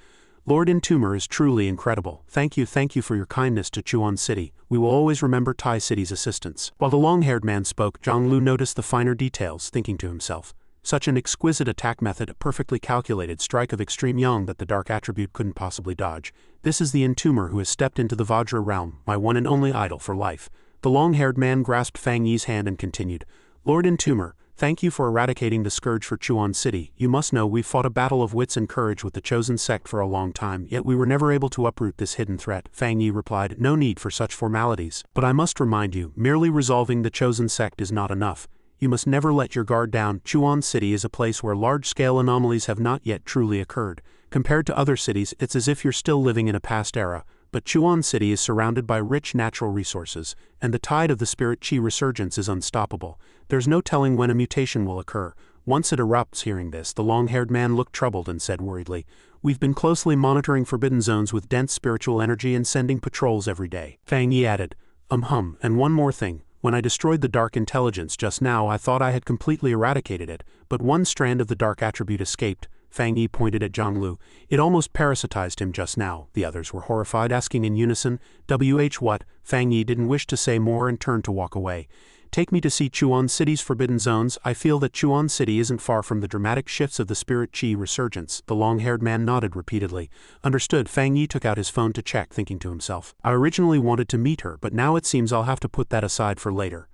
"Lord Entomber is truly incredible. Thank you for your kindness to Chuan City. We will always remember Tai City's assistance." While the long-haired man spoke, Zhang Lu noticed the finer details, thinking to himself, "Such an exquisite attack method, a perfectly calculated strike of extreme yang that the dark attribute couldn't possibly dodge. This is the Entomber who has stepped into the Vajra realm, my one and only idol for life." The long-haired man grasped Fang Yi's hand and continued, "Lord Entomber, thank you for eradicating the scourge for Chuan City. You must know we've fought a battle of wits and courage with the chosen sect for a long time, yet we were never able to uproot this hidden threat." Fang Yi replied, "No need for such formalities. But I must remind you, merely resolving the chosen sect is not enough. You must never let your guard down. Chuan City is a place where large-scale anomalies have not yet truly occurred. Compared to other cities, it's as if you're still living in a past era. But Chuan City is surrounded by rich natural resources, and the tide of the spirit chi resurgence is unstoppable. There's no telling when a mutation will occur. Once it erupts." Hearing this, the long-haired man looked troubled and said worriedly, "We've been closely monitoring forbidden zones with dense spiritual energy and sending patrols every day." Fang Yi added, and one more thing. When I destroyed the dark intelligence just now, I thought I had completely eradicated it, but one strand of the dark attribute escaped." Fang Yi pointed at Zhang Lu. "It almost parasitized him just now." The others were horrified, asking in unison, what? Fang Yi didn't wish to say more and turned to walk away. "Take me to see Chuan City's forbidden zones. I feel that Chuan City isn't far from the dramatic shifts of the spirit chi resurgence." The long-haired man nodded repeatedly. "Understood." Fang Yi took out his phone to check, thinking to himself, "I originally wanted to meet her, but now it seems I'll have to put that aside for later."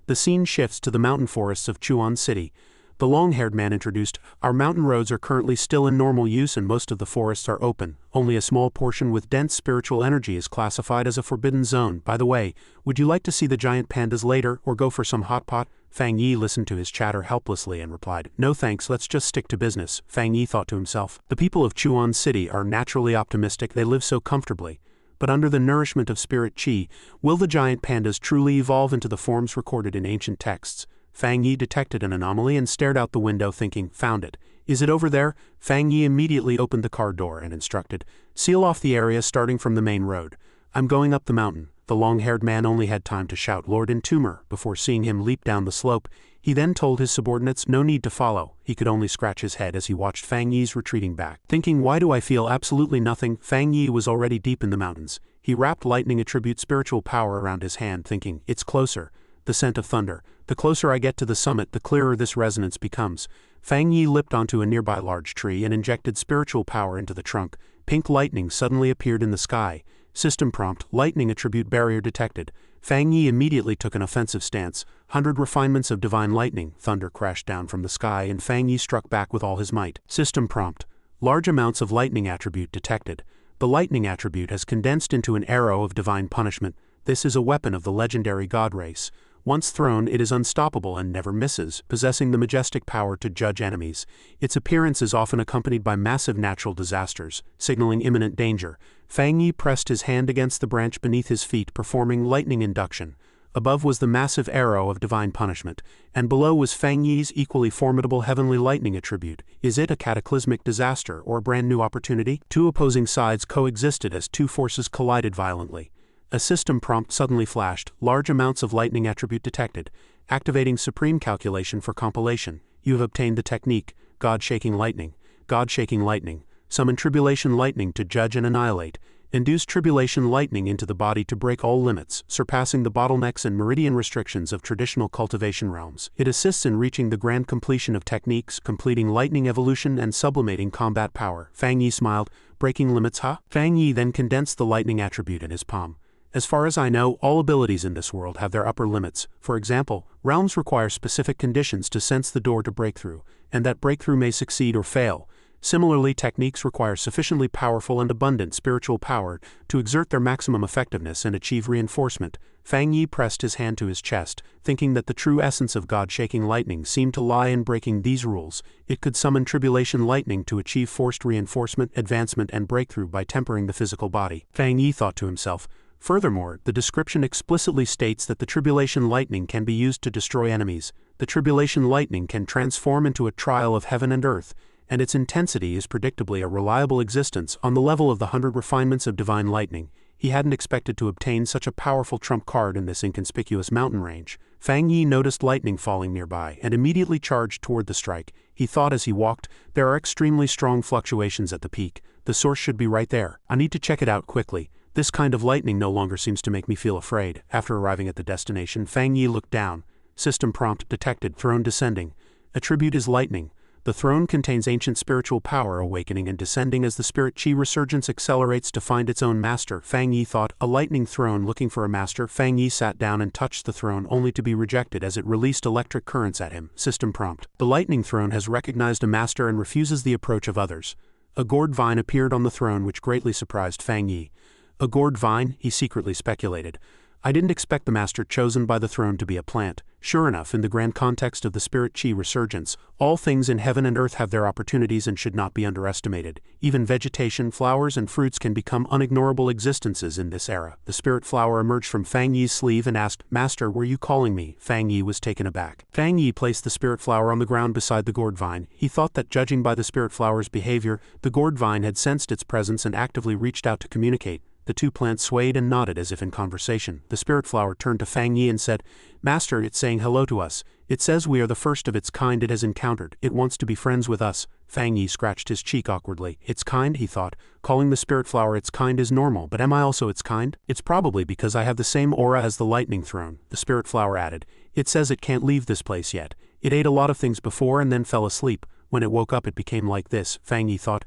The scene shifts to the mountain forests of Chuan City. The long-haired man introduced, "Our mountain roads are currently still in normal use and most of the forests are open. Only a small portion with dense spiritual energy is classified as a forbidden zone. By the way, would you like to see the giant pandas later, or go for some hot pot?" Fang Yi listened to his chatter helplessly and replied, "No thanks, let's just stick to business." Fang Yi thought to himself, the people of Chuan City are naturally optimistic, they live so comfortably. But under the nourishment of spirit chi, will the giant pandas truly evolve into the forms recorded in ancient texts? Fang Yi detected an anomaly and stared out the window, thinking, "Found it. Is it over there?" Fang Yi immediately opened the car door and instructed, "Seal off the area starting from the main road. I'm going up the mountain." The long-haired man only had time to shout, "Lord Entomber," before seeing him leap down the slope. He then told his subordinates no need to follow. He could only scratch his head as he watched Fang Yi's retreating back. Thinking, "Why do I feel absolutely nothing?" Fang Yi was already deep in the mountains. He wrapped lightning attribute spiritual power around his hand, thinking, "It's closer. The scent of thunder. The closer I get to the summit, the clearer this resonance becomes." Fang Yi leapt onto a nearby large tree and injected spiritual power into the trunk. Pink lightning suddenly appeared in the sky. System prompt, lightning attribute barrier detected. Fang Yi immediately took an offensive stance. 100 refinements of divine lightning. Thunder crashed down from the sky and Fang Yi struck back with all his might. System prompt, large amounts of lightning attribute detected. The lightning attribute has condensed into an arrow of divine punishment. This is a weapon of the legendary god race. Once thrown, it is unstoppable and never misses, possessing the majestic power to judge enemies. Its appearance is often accompanied by massive natural disasters, signaling imminent danger. Fang Yi pressed his hand against the branch beneath his feet, performing lightning induction. Above was the massive arrow of divine punishment, and below was Fang Yi's equally formidable heavenly lightning attribute. Is it a cataclysmic disaster or a brand new opportunity? Two opposing sides coexisted as two forces collided violently. A system prompt suddenly flashed, large amounts of lightning attribute detected. Activating Supreme Calculation for compilation. You have obtained the technique, God-shaking lightning. God-shaking lightning. Summon tribulation lightning to judge and annihilate. induce tribulation lightning into the body to break all limits, surpassing the bottlenecks and meridian restrictions of traditional cultivation realms. It assists in reaching the grand completion of techniques, completing lightning evolution and sublimating combat power. Fang Yi smiled. Breaking limits, huh? Fang Yi then condensed the lightning attribute in his palm. As far as I know, all abilities in this world have their upper limits. For example, realms require specific conditions to sense the door to breakthrough, and that breakthrough may succeed or fail. Similarly, techniques require sufficiently powerful and abundant spiritual power to exert their maximum effectiveness and achieve reinforcement. Fang Yi pressed his hand to his chest, thinking that the true essence of God-shaking lightning seemed to lie in breaking these rules. It could summon tribulation lightning to achieve forced reinforcement, advancement, and breakthrough by tempering the physical body. Fang Yi thought to himself. Furthermore, the description explicitly states that the tribulation lightning can be used to destroy enemies. The tribulation lightning can transform into a trial of heaven and earth, and its intensity is predictably a reliable existence on the level of the 100 refinements of divine lightning. He hadn't expected to obtain such a powerful trump card in this inconspicuous mountain range. Fang Yi noticed lightning falling nearby and immediately charged toward the strike. He thought as he walked, there are extremely strong fluctuations at the peak. The source should be right there. I need to check it out quickly. This kind of lightning no longer seems to make me feel afraid. After arriving at the destination, Fang Yi looked down. System prompt detected. Throne descending. Attribute is lightning. The throne contains ancient spiritual power awakening and descending as the spirit chi resurgence accelerates to find its own master. Fang Yi thought, a lightning throne looking for a master. Fang Yi sat down and touched the throne only to be rejected as it released electric currents at him. System prompt. The lightning throne has recognized a master and refuses the approach of others. A gourd vine appeared on the throne which greatly surprised Fang Yi. A gourd vine, he secretly speculated. I didn't expect the master chosen by the throne to be a plant. Sure enough, in the grand context of the spirit chi resurgence, all things in heaven and earth have their opportunities and should not be underestimated. Even vegetation, flowers, and fruits can become unignorable existences in this era. The spirit flower emerged from Fang Yi's sleeve and asked, Master, were you calling me? Fang Yi was taken aback. Fang Yi placed the spirit flower on the ground beside the gourd vine. He thought that judging by the spirit flower's behavior, the gourd vine had sensed its presence and actively reached out to communicate. The two plants swayed and nodded as if in conversation. The spirit flower turned to Fang Yi and said, Master, it's saying hello to us. It says we are the first of its kind it has encountered. It wants to be friends with us. Fang Yi scratched his cheek awkwardly. Its kind, he thought. Calling the spirit flower its kind is normal, but am I also its kind? It's probably because I have the same aura as the lightning throne, the spirit flower added. It says it can't leave this place yet. It ate a lot of things before and then fell asleep. When it woke up it became like this. Fang Yi thought,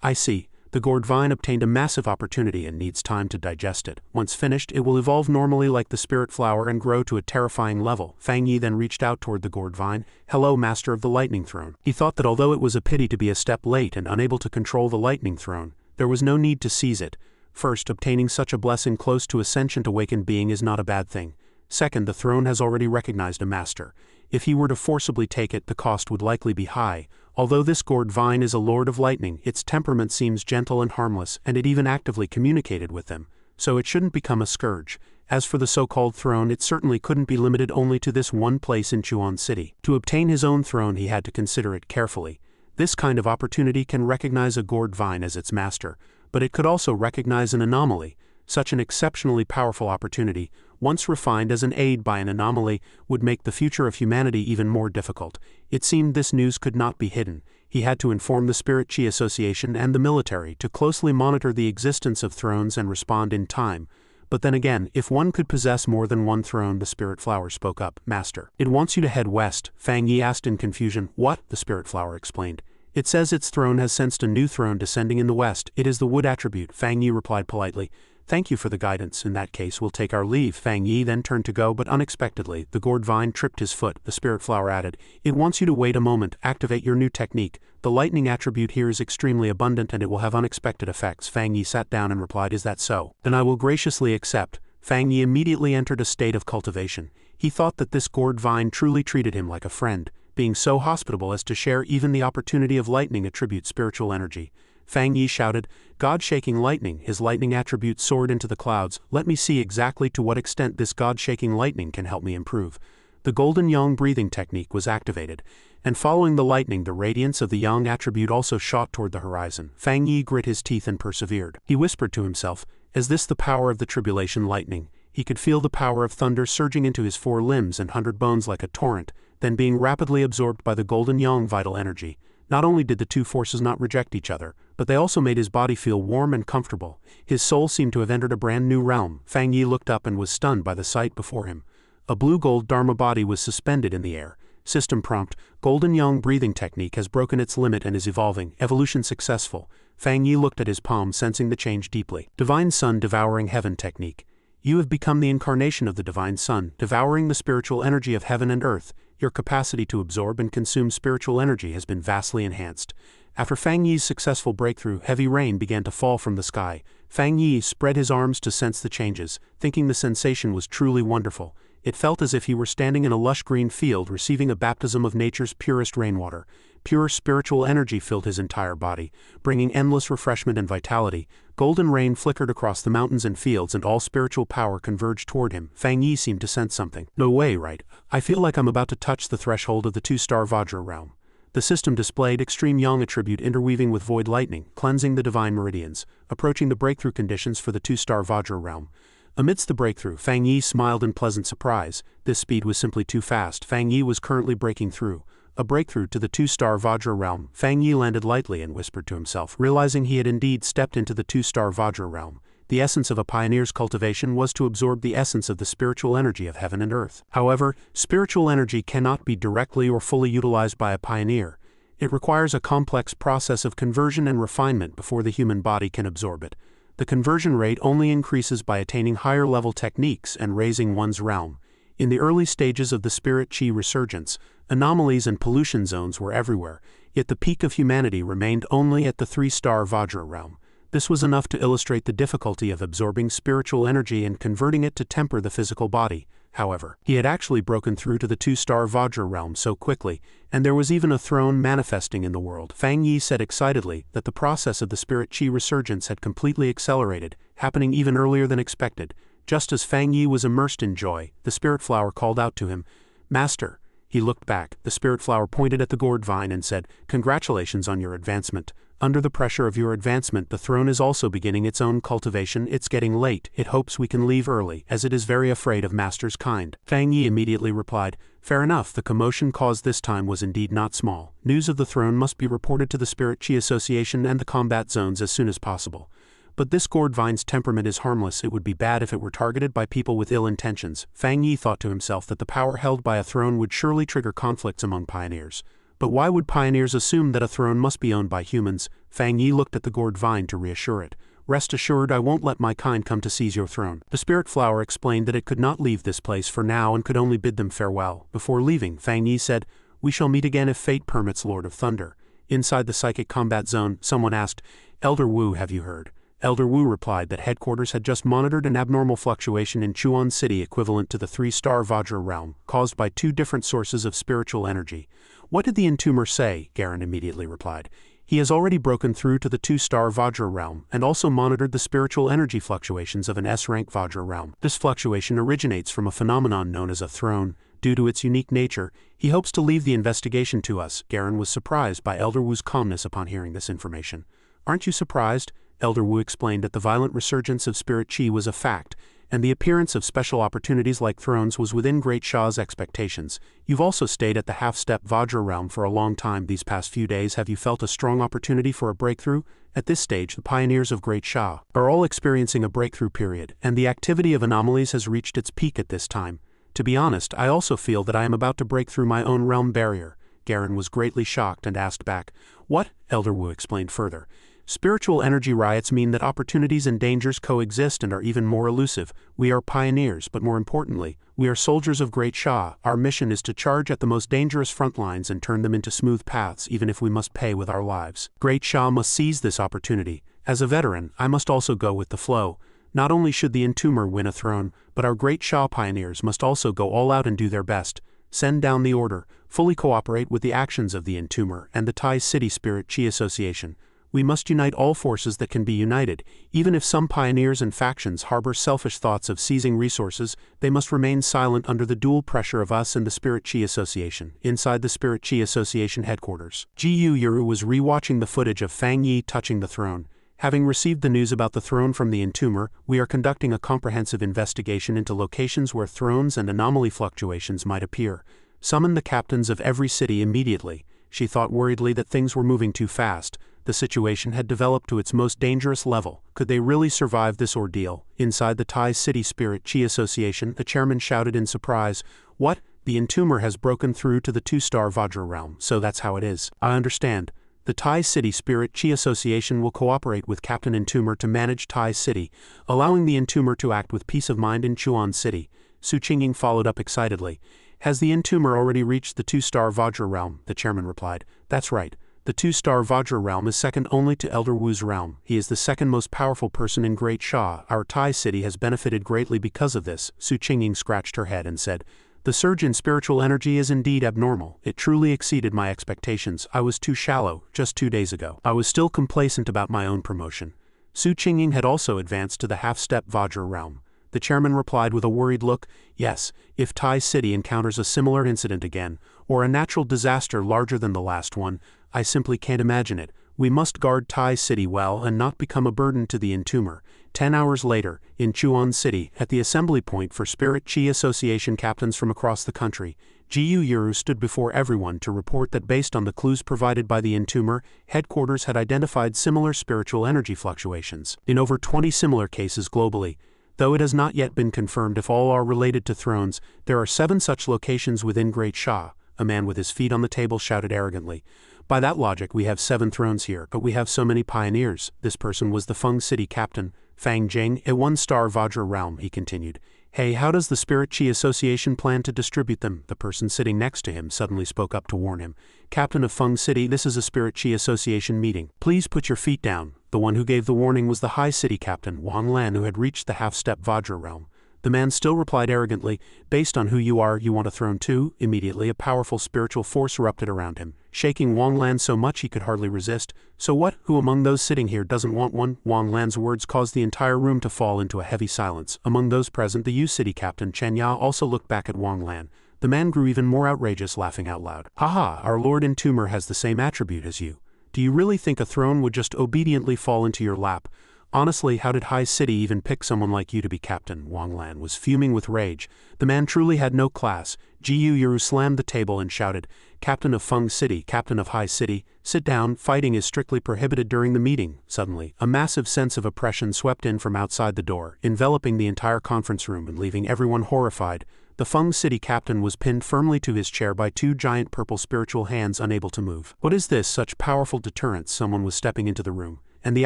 I see. The gourd vine obtained a massive opportunity and needs time to digest it. Once finished, it will evolve normally like the spirit flower and grow to a terrifying level. Fang Yi then reached out toward the gourd vine. Hello, master of the lightning throne. He thought that although it was a pity to be a step late and unable to control the lightning throne, there was no need to seize it. First, obtaining such a blessing close to a sentient awakened being is not a bad thing. Second, the throne has already recognized a master. If he were to forcibly take it, the cost would likely be high. Although this gourd vine is a lord of lightning, its temperament seems gentle and harmless, and it even actively communicated with them, so it shouldn't become a scourge. As for the so-called throne, it certainly couldn't be limited only to this one place in Chuan City. To obtain his own throne, he had to consider it carefully. This kind of opportunity can recognize a gourd vine as its master, but it could also recognize an anomaly. Such an exceptionally powerful opportunity, once refined as an aid by an anomaly, would make the future of humanity even more difficult. It seemed this news could not be hidden. He had to inform the Spirit Chi Association and the military to closely monitor the existence of thrones and respond in time. But then again, if one could possess more than one throne, the Spirit Flower spoke up. Master, it wants you to head west, Fang Yi asked in confusion. What? The Spirit Flower explained. It says its throne has sensed a new throne descending in the west. It is the wood attribute, Fang Yi replied politely. Thank you for the guidance. In that case, we'll take our leave. Fang Yi then turned to go, but unexpectedly, the gourd vine tripped his foot. The spirit flower added, It wants you to wait a moment, activate your new technique. The lightning attribute here is extremely abundant and it will have unexpected effects. Fang Yi sat down and replied, Is that so? Then I will graciously accept. Fang Yi immediately entered a state of cultivation. He thought that this gourd vine truly treated him like a friend, being so hospitable as to share even the opportunity of lightning attribute spiritual energy. Fang Yi shouted, God-shaking lightning. His lightning attribute soared into the clouds. Let me see exactly to what extent this God-shaking lightning can help me improve. The golden yang breathing technique was activated, and following the lightning, the radiance of the yang attribute also shot toward the horizon. Fang Yi grit his teeth and persevered. He whispered to himself, Is this the power of the tribulation lightning? He could feel the power of thunder surging into his 4 limbs and 100 bones like a torrent, then being rapidly absorbed by the golden yang vital energy. Not only did the two forces not reject each other, but they also made his body feel warm and comfortable. His soul seemed to have entered a brand new realm. Fang Yi looked up and was stunned by the sight before him. A blue-gold Dharma body was suspended in the air. System prompt: Golden Yang breathing technique has broken its limit and is evolving. Evolution successful. Fang Yi looked at his palm, sensing the change deeply. Divine Sun devouring heaven technique. You have become the incarnation of the Divine Sun, devouring the spiritual energy of heaven and earth. Your capacity to absorb and consume spiritual energy has been vastly enhanced. After Fang Yi's successful breakthrough, heavy rain began to fall from the sky. Fang Yi spread his arms to sense the changes, thinking the sensation was truly wonderful. It felt as if he were standing in a lush green field receiving a baptism of nature's purest rainwater. Pure spiritual energy filled his entire body, bringing endless refreshment and vitality. Golden rain flickered across the mountains and fields, and all spiritual power converged toward him. Fang Yi seemed to sense something. No way, right? I feel like I'm about to touch the threshold of the 2-star Vajra realm. The system displayed extreme Yang attribute interweaving with void lightning, cleansing the divine meridians, approaching the breakthrough conditions for the 2-star Vajra realm. Amidst the breakthrough, Fang Yi smiled in pleasant surprise. This speed was simply too fast. Fang Yi was currently breaking through. A breakthrough to the 2-star Vajra realm. Fang Yi landed lightly and whispered to himself, realizing he had indeed stepped into the 2-star Vajra realm. The essence of a pioneer's cultivation was to absorb the essence of the spiritual energy of heaven and earth. However, spiritual energy cannot be directly or fully utilized by a pioneer. It requires a complex process of conversion and refinement before the human body can absorb it. The conversion rate only increases by attaining higher-level techniques and raising one's realm. In the early stages of the spirit qi resurgence, anomalies and pollution zones were everywhere, yet the peak of humanity remained only at the 3-star Vajra realm. This was enough to illustrate the difficulty of absorbing spiritual energy and converting it to temper the physical body. However, he had actually broken through to the 2-star Vajra realm so quickly, and there was even a throne manifesting in the world. Fang Yi said excitedly that the process of the spirit qi resurgence had completely accelerated, happening even earlier than expected. Just as Fang Yi was immersed in joy, the spirit flower called out to him, "Master." He looked back. The spirit flower pointed at the gourd vine and said, "Congratulations on your advancement. Under the pressure of your advancement, the throne is also beginning its own cultivation. It's getting late. It hopes we can leave early, as it is very afraid of Master's kind." Fang Yi immediately replied, "Fair enough." The commotion caused this time was indeed not small. News of the throne must be reported to the Spirit Qi Association and the combat zones as soon as possible. But this gourd vine's temperament is harmless. It would be bad if it were targeted by people with ill intentions. Fang Yi thought to himself that the power held by a throne would surely trigger conflicts among pioneers. But why would pioneers assume that a throne must be owned by humans? Fang Yi looked at the gourd vine to reassure it. "Rest assured, I won't let my kind come to seize your throne." The spirit flower explained that it could not leave this place for now and could only bid them farewell. Before leaving, Fang Yi said, "We shall meet again if fate permits, Lord of Thunder." Inside the psychic combat zone, someone asked, "Elder Wu, have you heard?" Elder Wu replied that headquarters had just monitored an abnormal fluctuation in Chuan City equivalent to the 3-star Vajra realm, caused by 2 different sources of spiritual energy. "What did the entomber say?" Garen immediately replied. "He has already broken through to the 2-star Vajra realm, and also monitored the spiritual energy fluctuations of an S-rank Vajra realm. This fluctuation originates from a phenomenon known as a throne. Due to its unique nature, he hopes to leave the investigation to us." Garen was surprised by Elder Wu's calmness upon hearing this information. "Aren't you surprised?" Elder Wu explained that the violent resurgence of spirit qi was a fact, and the appearance of special opportunities like thrones was within Great Shah's expectations. "You've also stayed at the half-step Vajra realm for a long time these past few days. Have you felt a strong opportunity for a breakthrough?" At this stage, the pioneers of Great Shah are all experiencing a breakthrough period, and the activity of anomalies has reached its peak at this time. "To be honest, I also feel that I am about to break through my own realm barrier." Garen was greatly shocked and asked back, "What?" Elder Wu explained further. "Spiritual energy riots mean that opportunities and dangers coexist and are even more elusive. We are pioneers, but more importantly, we are soldiers of Great Shah. Our mission is to charge at the most dangerous front lines and turn them into smooth paths, even if we must pay with our lives. Great Shah must seize this opportunity. As a veteran, I must also go with the flow. Not only should the entomber win a throne, but our Great Shah pioneers must also go all out and do their best. Send down the order, fully cooperate with the actions of the entomber and the Tai City Spirit Qi Association. We must unite all forces that can be united. Even if some pioneers and factions harbor selfish thoughts of seizing resources, they must remain silent under the dual pressure of us and the Spirit Qi Association." Inside the Spirit Qi Association headquarters, Jiyu Yuru was rewatching the footage of Fang Yi touching the throne. "Having received the news about the throne from the entomber, we are conducting a comprehensive investigation into locations where thrones and anomaly fluctuations might appear. Summon the captains of every city immediately." She thought worriedly that things were moving too fast, The situation had developed to its most dangerous level. Could they really survive this ordeal? Inside the Thai City Spirit Chi Association, the chairman shouted in surprise, "What? The Entomber has broken through to the 2-star Vajra realm, so that's how it is. I understand. The Thai City Spirit Chi Association will cooperate with Captain Entomber to manage Thai City, allowing the Entomber to act with peace of mind in Chuan City." Su Qingying followed up excitedly. "Has the Entomber already reached the 2-star Vajra realm?" The chairman replied. "That's right. The 2-star Vajra realm is second only to Elder Wu's realm. He is the second most powerful person in Great Sha. Our Thai City has benefited greatly because of this." Su Qingying scratched her head and said, "The surge in spiritual energy is indeed abnormal. It truly exceeded my expectations. I was too shallow just 2 days ago. I was still complacent about my own promotion." Su Qingying had also advanced to the half-step Vajra realm. The chairman replied with a worried look, "Yes, if Thai City encounters a similar incident again, or a natural disaster larger than the last one, I simply can't imagine it. We must guard Thai City well and not become a burden to the Entomber." 10 hours later, in Chuan City, at the assembly point for Spirit Chi Association captains from across the country, Jiu Yuru stood before everyone to report that based on the clues provided by the Entomber, headquarters had identified similar spiritual energy fluctuations in over 20 similar cases globally. Though it has not yet been confirmed if all are related to thrones, there are 7 such locations within Great Sha. A man with his feet on the table shouted arrogantly, "By that logic we have 7 thrones here, but we have so many pioneers." This person was the Feng City captain, Fang Jing, a 1-star Vajra realm, he continued. "Hey, how does the Spirit Chi Association plan to distribute them?" The person sitting next to him suddenly spoke up to warn him. "Captain of Feng City, this is a Spirit Chi Association meeting. Please put your feet down." The one who gave the warning was the High City captain, Wang Lan, who had reached the half-step Vajra realm. The man still replied arrogantly, "Based on who you are, you want a throne too?" Immediately a powerful spiritual force erupted around him, shaking Wang Lan so much he could hardly resist. "So what? Who among those sitting here doesn't want one?" Wang Lan's words caused the entire room to fall into a heavy silence. Among those present, the Yu City captain Chen Ya also looked back at Wang Lan. The man grew even more outrageous, laughing out loud. "Haha, our Lord Entomber has the same attribute as you. Do you really think a throne would just obediently fall into your lap? Honestly, how did High City even pick someone like you to be captain?" Wang Lan was fuming with rage. The man truly had no class. Jiu Yuru slammed the table and shouted, "Captain of Feng City, Captain of High City, sit down. Fighting is strictly prohibited during the meeting." Suddenly, a massive sense of oppression swept in from outside the door, enveloping the entire conference room and leaving everyone horrified. The Feng City captain was pinned firmly to his chair by 2 giant purple spiritual hands unable to move. "What is this, such powerful deterrence?" Someone was stepping into the room, and the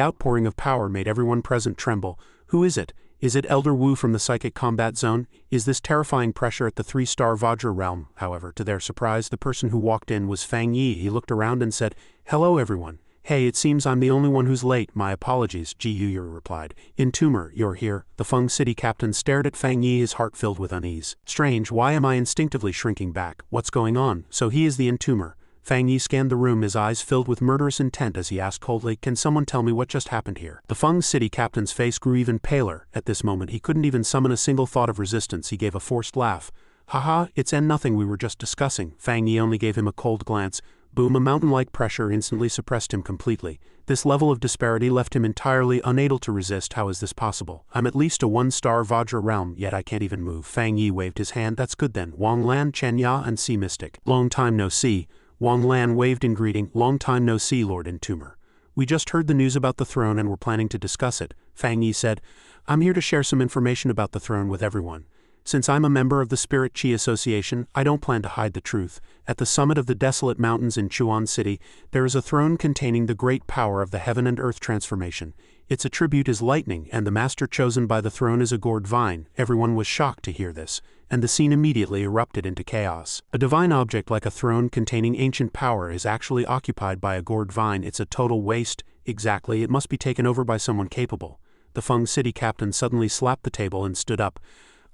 outpouring of power made everyone present tremble. "Who is it? Is it Elder Wu from the Psychic Combat Zone? Is this terrifying pressure at the 3-star Vajra realm?" However, to their surprise, the person who walked in was Fang Yi. He looked around and said, "Hello everyone. Hey, it seems I'm the only one who's late. My apologies," Jiu Yuru replied. "Entomber, you're here." The Feng City captain stared at Fang Yi, his heart filled with unease. "Strange, why am I instinctively shrinking back? What's going on? So he is the Entomber." Fang Yi scanned the room, his eyes filled with murderous intent as he asked coldly, "Can someone tell me what just happened here?" The Feng City captain's face grew even paler. At this moment he couldn't even summon a single thought of resistance. He gave a forced laugh. "Haha, it's nothing we were just discussing." Fang Yi only gave him a cold glance. Boom, a mountain-like pressure instantly suppressed him completely. This level of disparity left him entirely unable to resist. How is this possible? I'm at least a 1-star Vajra realm, yet I can't even move. Fang Yi waved his hand. "That's good then. Wang Lan, Chen Ya, and Sea Mystic. Long time no see." Wang Lan waved in greeting. "Long time no see, Lord Entomber. We just heard the news about the throne and were planning to discuss it." Fang Yi said, "I'm here to share some information about the throne with everyone. Since I'm a member of the Spirit Chi Association, I don't plan to hide the truth. At the summit of the desolate mountains in Chuan City, there is a throne containing the great power of the heaven and earth transformation. Its attribute is lightning, and the master chosen by the throne is a gourd vine." Everyone was shocked to hear this, and the scene immediately erupted into chaos. A divine object like a throne containing ancient power is actually occupied by a gourd vine. It's a total waste. Exactly, it must be taken over by someone capable. The Feng City captain suddenly slapped the table and stood up.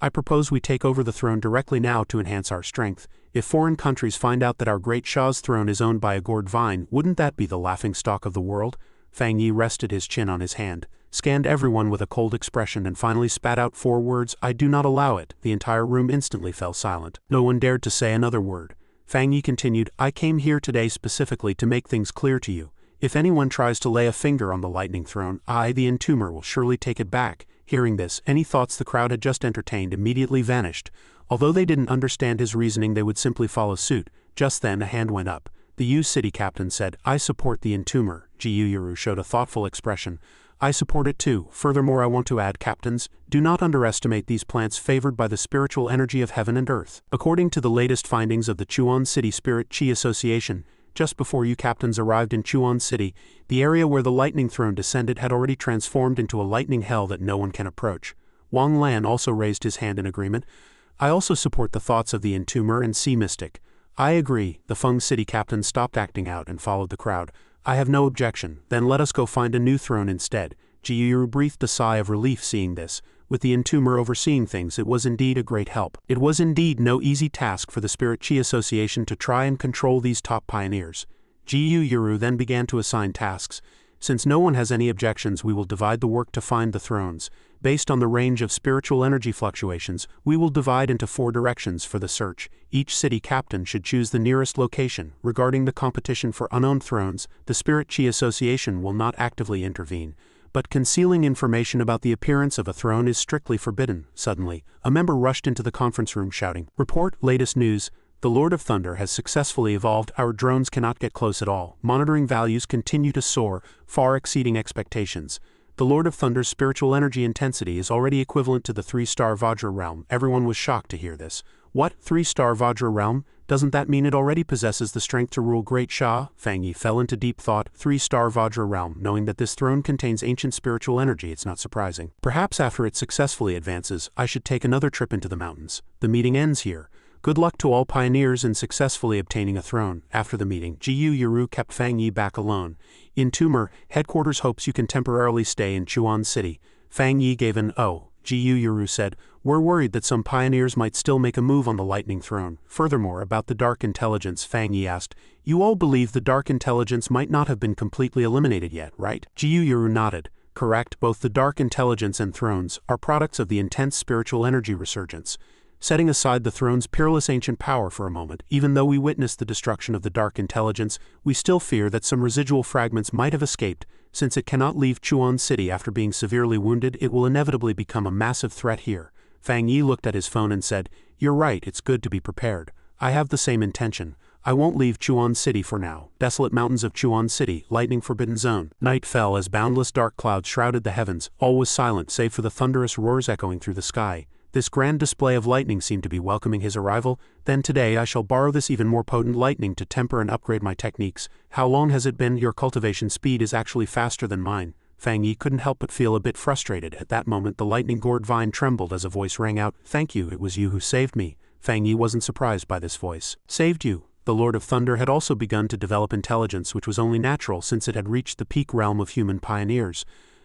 "I propose we take over the throne directly now to enhance our strength. If foreign countries find out that our great Shah's throne is owned by a gourd vine, wouldn't that be the laughingstock of the world?" Fang Yi rested his chin on his hand, scanned everyone with a cold expression and finally spat out 4 words, "I do not allow it." The entire room instantly fell silent. No one dared to say another word. Fang Yi continued, "I came here today specifically to make things clear to you. If anyone tries to lay a finger on the lightning throne, I, the Entomber, will surely take it back." Hearing this, any thoughts the crowd had just entertained immediately vanished. Although they didn't understand his reasoning, they would simply follow suit. Just then a hand went up. The Yu City captain said, I support the entomber. Gyuyuru showed a thoughtful expression. I support it too. Furthermore, I want to add, captains, do not underestimate these plants favored by the spiritual energy of heaven and earth. According to the latest findings of the Chuan City Spirit Chi Association, just before you captains arrived in Chuan City, the area where the lightning throne descended had already transformed into a lightning hell that no one can approach. Wang Lan also raised his hand in agreement. I also support the thoughts of the entomber and sea mystic. I agree. The Feng City captain stopped acting out and followed the crowd. I have no objection. Then let us go find a new throne instead. Gyuyuru breathed a sigh of relief seeing this. With the entomber overseeing things, it was indeed a great help. It was indeed no easy task for the Spirit Chi Association to try and control these top pioneers. Gyuyuru then began to assign tasks. Since no one has any objections, we will divide the work to find the thrones. Based on the range of spiritual energy fluctuations, we will divide into 4 directions for the search. Each city captain should choose the nearest location. Regarding the competition for unknown thrones, the Spirit Chi Association will not actively intervene. But concealing information about the appearance of a throne is strictly forbidden. Suddenly, a member rushed into the conference room shouting, Report, latest news. The Lord of Thunder has successfully evolved. Our drones cannot get close at all. Monitoring values continue to soar, far exceeding expectations. The Lord of Thunder's spiritual energy intensity is already equivalent to the 3-star Vajra realm. Everyone was shocked to hear this. What? 3-star Vajra realm? Doesn't that mean it already possesses the strength to rule Great Shah? Fang Yi fell into deep thought. 3-star Vajra realm. Knowing that this throne contains ancient spiritual energy, it's not surprising. Perhaps after it successfully advances, I should take another trip into the mountains. The meeting ends here. Good luck to all pioneers in successfully obtaining a throne. After the meeting, Gyuyuru kept Fang Yi back alone. Entomber, headquarters hopes you can temporarily stay in Chuan City. Fang Yi gave an "oh." Gyuyuru said, We're worried that some pioneers might still make a move on the lightning throne. Furthermore, about the dark intelligence, Fang Yi asked, You all believe the dark intelligence might not have been completely eliminated yet, right? Gyuyuru nodded. Correct, both the dark intelligence and thrones are products of the intense spiritual energy resurgence. Setting aside the throne's peerless ancient power for a moment, even though we witnessed the destruction of the dark intelligence, we still fear that some residual fragments might have escaped. Since it cannot leave Chuan City after being severely wounded, it will inevitably become a massive threat here. Fang Yi looked at his phone and said, You're right, it's good to be prepared. I have the same intention. I won't leave Chuan City for now. Desolate mountains of Chuan City, lightning forbidden zone. Night fell as boundless dark clouds shrouded the heavens. All was silent save for the thunderous roars echoing through the sky. This grand display of lightning seemed to be welcoming his arrival. Then today I shall borrow this even more potent lightning to temper and upgrade my techniques. How long has it been? Your cultivation speed is actually faster than mine. Fang Yi couldn't help but feel a bit frustrated. At that moment the lightning gourd vine trembled as a voice rang out, Thank you, it was you who saved me. Fang Yi wasn't surprised by this voice. Saved you? The Lord of Thunder had also begun to develop intelligence, which was only natural since it had reached the peak realm of human pioneers.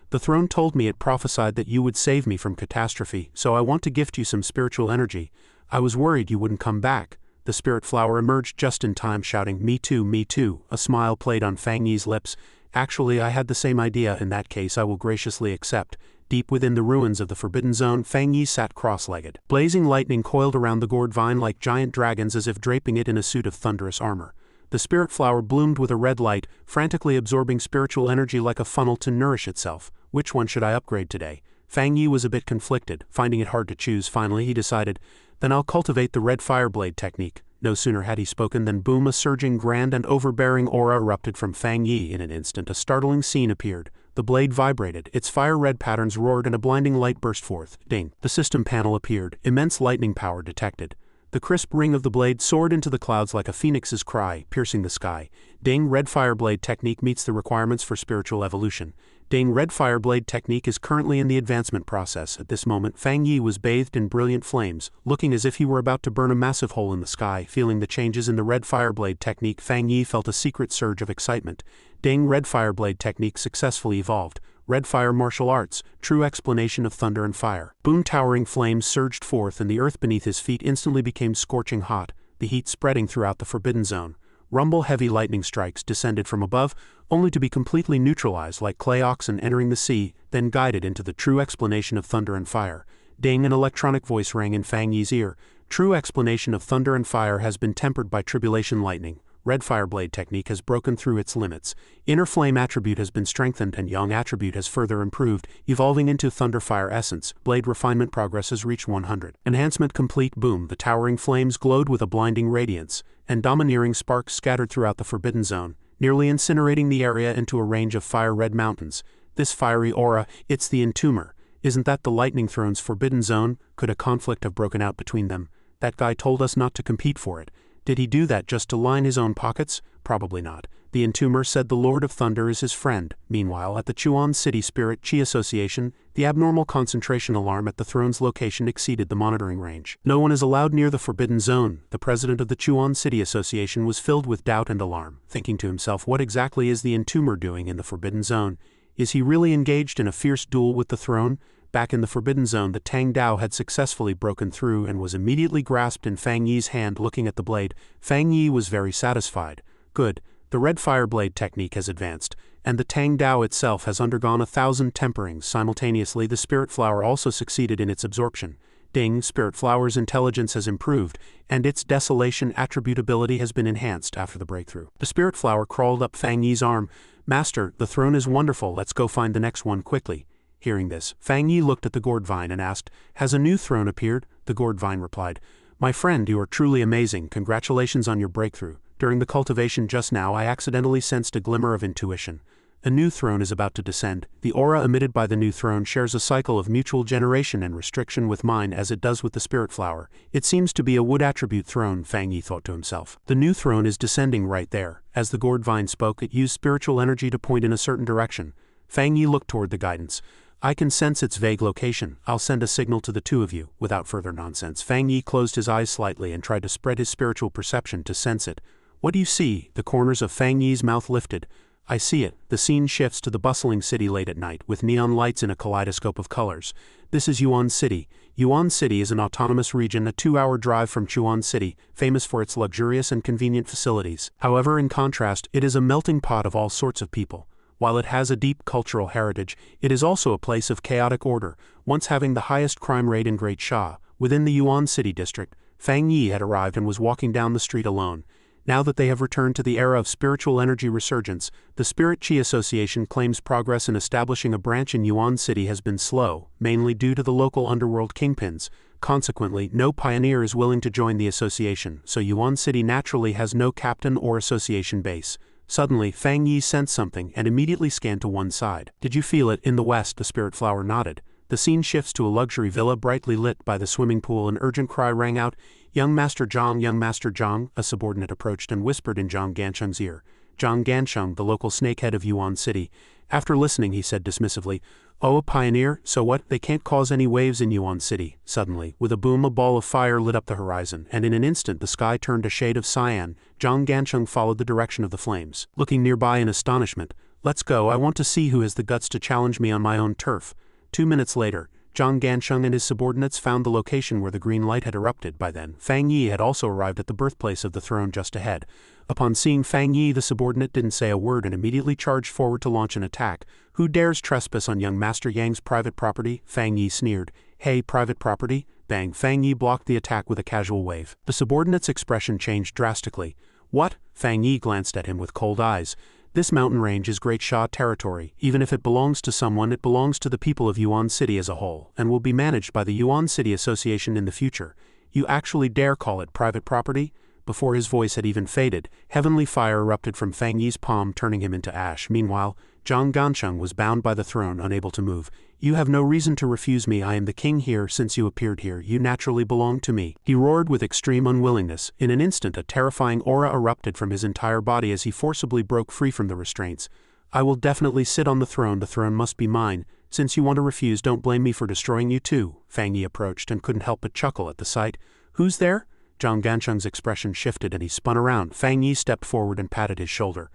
The throne told me it prophesied that you would save me from catastrophe, so I want to gift you some spiritual energy. I was worried you wouldn't come back. The spirit flower emerged just in time shouting, Me too, me too. A smile played on Fang Yi's lips. Actually, I had the same idea. In that case I will graciously accept. Deep within the ruins of the Forbidden Zone, Fang Yi sat cross-legged. Blazing lightning coiled around the gourd vine like giant dragons as if draping it in a suit of thunderous armor. The spirit flower bloomed with a red light, frantically absorbing spiritual energy like a funnel to nourish itself. Which one should I upgrade today? Fang Yi was a bit conflicted, finding it hard to choose. Finally he decided, Then I'll cultivate the red fireblade technique. No sooner had he spoken than boom, a surging, grand and overbearing aura erupted from Fang Yi. In an instant a startling scene appeared. The blade vibrated, its fire-red patterns roared and a blinding light burst forth. Ding! The system panel appeared, immense lightning power detected. The crisp ring of the blade soared into the clouds like a phoenix's cry, piercing the sky. Ding! Red fireblade technique meets the requirements for spiritual evolution. Ding! Red fireblade technique is currently in the advancement process. At this moment Fang Yi was bathed in brilliant flames, looking as if he were about to burn a massive hole in the sky. Feeling the changes in the red fireblade technique, Fang Yi felt a secret surge of excitement. Ding! Red fireblade technique successfully evolved. Red fire martial arts, true explanation of thunder and fire. Boom! Towering flames surged forth and the earth beneath his feet instantly became scorching hot, the heat spreading throughout the Forbidden Zone. Rumble! Heavy lightning strikes descended from above, only to be completely neutralized like clay oxen entering the sea, then guided into the true explanation of thunder and fire. Ding! An electronic voice rang in Fang Yi's ear. True explanation of thunder and fire has been tempered by tribulation lightning. Red Fire Blade technique has broken through its limits. Inner Flame attribute has been strengthened and Yang attribute has further improved, evolving into Thunder Fire Essence. Blade refinement progress has reached 100. Enhancement complete. Boom. The towering flames glowed with a blinding radiance, and domineering sparks scattered throughout the Forbidden Zone, nearly incinerating the area into a range of fire-red mountains. This fiery aura, it's the Entomber. Isn't that the Lightning Throne's Forbidden Zone? Could a conflict have broken out between them? That guy told us not to compete for it. Did he do that just to line his own pockets? Probably not. The Entomber said the Lord of Thunder is his friend. Meanwhile, at the Chuan City Spirit Chi Association, the abnormal concentration alarm at the throne's location exceeded the monitoring range. No one is allowed near the Forbidden Zone. The president of the Chuan City Association was filled with doubt and alarm, thinking to himself, what exactly is the Entomber doing in the Forbidden Zone? Is he really engaged in a fierce duel with the throne? Back in the Forbidden Zone, the Tang Dao had successfully broken through and was immediately grasped in Fang Yi's hand. Looking at the blade, Fang Yi was very satisfied. Good. The Red Fire Blade technique has advanced, and the Tang Dao itself has undergone 1,000 temperings. Simultaneously, the Spirit Flower also succeeded in its absorption. Ding, Spirit Flower's intelligence has improved, and its desolation attributability has been enhanced after the breakthrough. The Spirit Flower crawled up Fang Yi's arm. Master, the throne is wonderful, let's go find the next one quickly. Hearing this, Fang Yi looked at the gourd vine and asked, has a new throne appeared? The gourd vine replied, my friend, you are truly amazing, congratulations on your breakthrough. During the cultivation just now I accidentally sensed a glimmer of intuition. A new throne is about to descend. The aura emitted by the new throne shares a cycle of mutual generation and restriction with mine as it does with the Spirit Flower. It seems to be a wood attribute throne, Fang Yi thought to himself. The new throne is descending right there. As the gourd vine spoke, it used spiritual energy to point in a certain direction. Fang Yi looked toward the guidance. I can sense its vague location. I'll send a signal to the two of you. Without further nonsense, Fang Yi closed his eyes slightly and tried to spread his spiritual perception to sense it. What do you see? The corners of Fang Yi's mouth lifted. I see it. The scene shifts to the bustling city late at night, with neon lights in a kaleidoscope of colors. This is Yuan City. Yuan City is an autonomous region a 2-hour drive from Chuan City, famous for its luxurious and convenient facilities. However, in contrast, it is a melting pot of all sorts of people. While it has a deep cultural heritage, it is also a place of chaotic order, once having the highest crime rate in Great Sha. Within the Yuan City district, Fang Yi had arrived and was walking down the street alone. Now that they have returned to the era of spiritual energy resurgence, the Spirit Chi Association claims progress in establishing a branch in Yuan City has been slow, mainly due to the local underworld kingpins. Consequently, no pioneer is willing to join the association, so Yuan City naturally has no captain or association base. Suddenly, Fang Yi sensed something and immediately scanned to one side. Did you feel it? In the west, the Spirit Flower nodded. The scene shifts to a luxury villa brightly lit by the swimming pool. An urgent cry rang out, Young Master Zhang, Young Master Zhang. A subordinate approached and whispered in Zhang Gansheng's ear. Zhang Gansheng, the local snakehead of Yuan City. After listening, he said dismissively, Oh, a pioneer? So what? They can't cause any waves in Yuan City. Suddenly, with a boom, a ball of fire lit up the horizon, and in an instant the sky turned a shade of cyan. Zhang Gansheng followed the direction of the flames. Looking nearby in astonishment, Let's go, I want to see who has the guts to challenge me on my own turf. 2 minutes later, Zhang Gansheng and his subordinates found the location where the green light had erupted. By then, Fang Yi had also arrived at the birthplace of the throne just ahead. Upon seeing Fang Yi, the subordinate didn't say a word and immediately charged forward to launch an attack. Who dares trespass on young Master Yang's private property? Fang Yi sneered. Hey, private property? Bang! Fang Yi blocked the attack with a casual wave. The subordinate's expression changed drastically. What? Fang Yi glanced at him with cold eyes. This mountain range is Great Sha territory. Even if it belongs to someone, it belongs to the people of Yuan City as a whole, and will be managed by the Yuan City Association in the future. You actually dare call it private property? Before his voice had even faded, heavenly fire erupted from Fang Yi's palm, turning him into ash. Meanwhile, Zhang Gansheng was bound by the throne, unable to move. You have no reason to refuse me. I am the king here. Since you appeared here, you naturally belong to me. He roared with extreme unwillingness. In an instant, a terrifying aura erupted from his entire body as he forcibly broke free from the restraints. I will definitely sit on the throne. The throne must be mine. Since you want to refuse, don't blame me for destroying you too. Fang Yi approached and couldn't help but chuckle at the sight. Who's there? Zhang Gansheng's expression shifted and he spun around. Fang Yi stepped forward and patted his shoulder.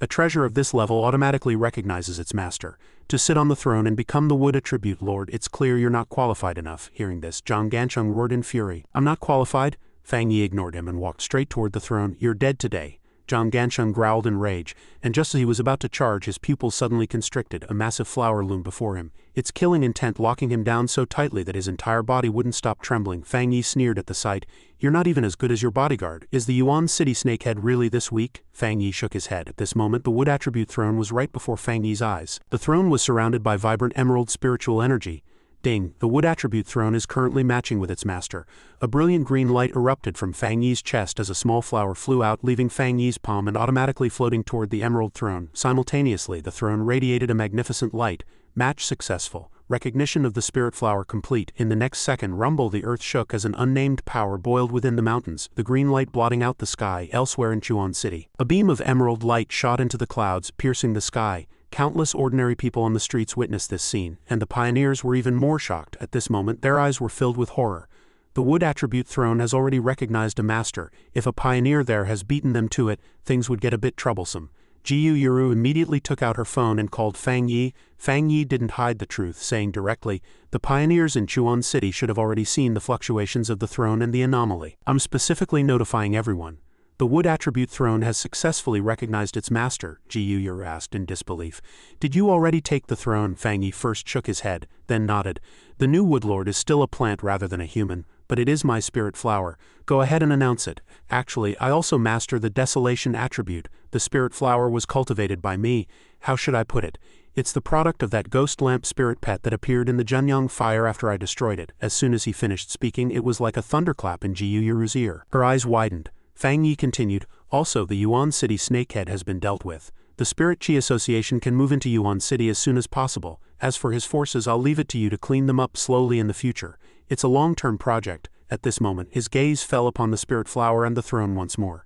A treasure of this level automatically recognizes its master. To sit on the throne and become the wood attribute lord, it's clear you're not qualified enough. Hearing this, Zhang Gansheng roared in fury. I'm not qualified? Fang Yi ignored him and walked straight toward the throne. You're dead today. Zhang Gansheng growled in rage, and just as he was about to charge, his pupils suddenly constricted. A massive flower loomed before him, its killing intent locking him down so tightly that his entire body wouldn't stop trembling. Fang Yi sneered at the sight. "You're not even as good as your bodyguard. Is the Yuan City snakehead really this weak?" Fang Yi shook his head. At this moment, the wood attribute throne was right before Fang Yi's eyes. The throne was surrounded by vibrant emerald spiritual energy. Ding, the wood attribute throne is currently matching with its master. A brilliant green light erupted from Fang Yi's chest as a small flower flew out, leaving Fang Yi's palm and automatically floating toward the emerald throne. Simultaneously, the throne radiated a magnificent light. Match successful. Recognition of the spirit flower complete. In the next second, rumble, the earth shook as an unnamed power boiled within the mountains, the green light blotting out the sky elsewhere in Chuan City. A beam of emerald light shot into the clouds, piercing the sky. Countless ordinary people on the streets witnessed this scene, and the pioneers were even more shocked. At this moment, their eyes were filled with horror. The wood attribute throne has already recognized a master. If a pioneer there has beaten them to it, things would get a bit troublesome. Jiu Yuru immediately took out her phone and called Fang Yi. Fang Yi didn't hide the truth, saying directly, "The pioneers in Chuan City should have already seen the fluctuations of the throne and the anomaly. I'm specifically notifying everyone. The wood attribute throne has successfully recognized its master," Jiu Yuru asked in disbelief. "Did you already take the throne?" Fang Yi first shook his head, then nodded. "The new woodlord is still a plant rather than a human, but it is my spirit flower. Go ahead and announce it. Actually, I also master the desolation attribute. The spirit flower was cultivated by me. How should I put it? It's the product of that ghost lamp spirit pet that appeared in the Junyang fire after I destroyed it." As soon as he finished speaking, it was like a thunderclap in Jiu Yuru's ear. Her eyes widened. Fang Yi continued, "Also, the Yuan City snakehead has been dealt with. The Spirit Chi Association can move into Yuan City as soon as possible. As for his forces, I'll leave it to you to clean them up slowly in the future. It's a long-term project." At this moment, his gaze fell upon the spirit flower and the throne once more.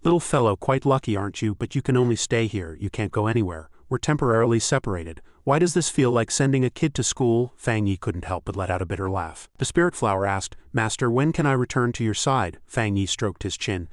"Little fellow, quite lucky, aren't you? But you can only stay here, you can't go anywhere. We're temporarily separated. Why does this feel like sending a kid to school?" Fang Yi couldn't help but let out a bitter laugh. The spirit flower asked, "Master, when can I return to your side?" Fang Yi stroked his chin.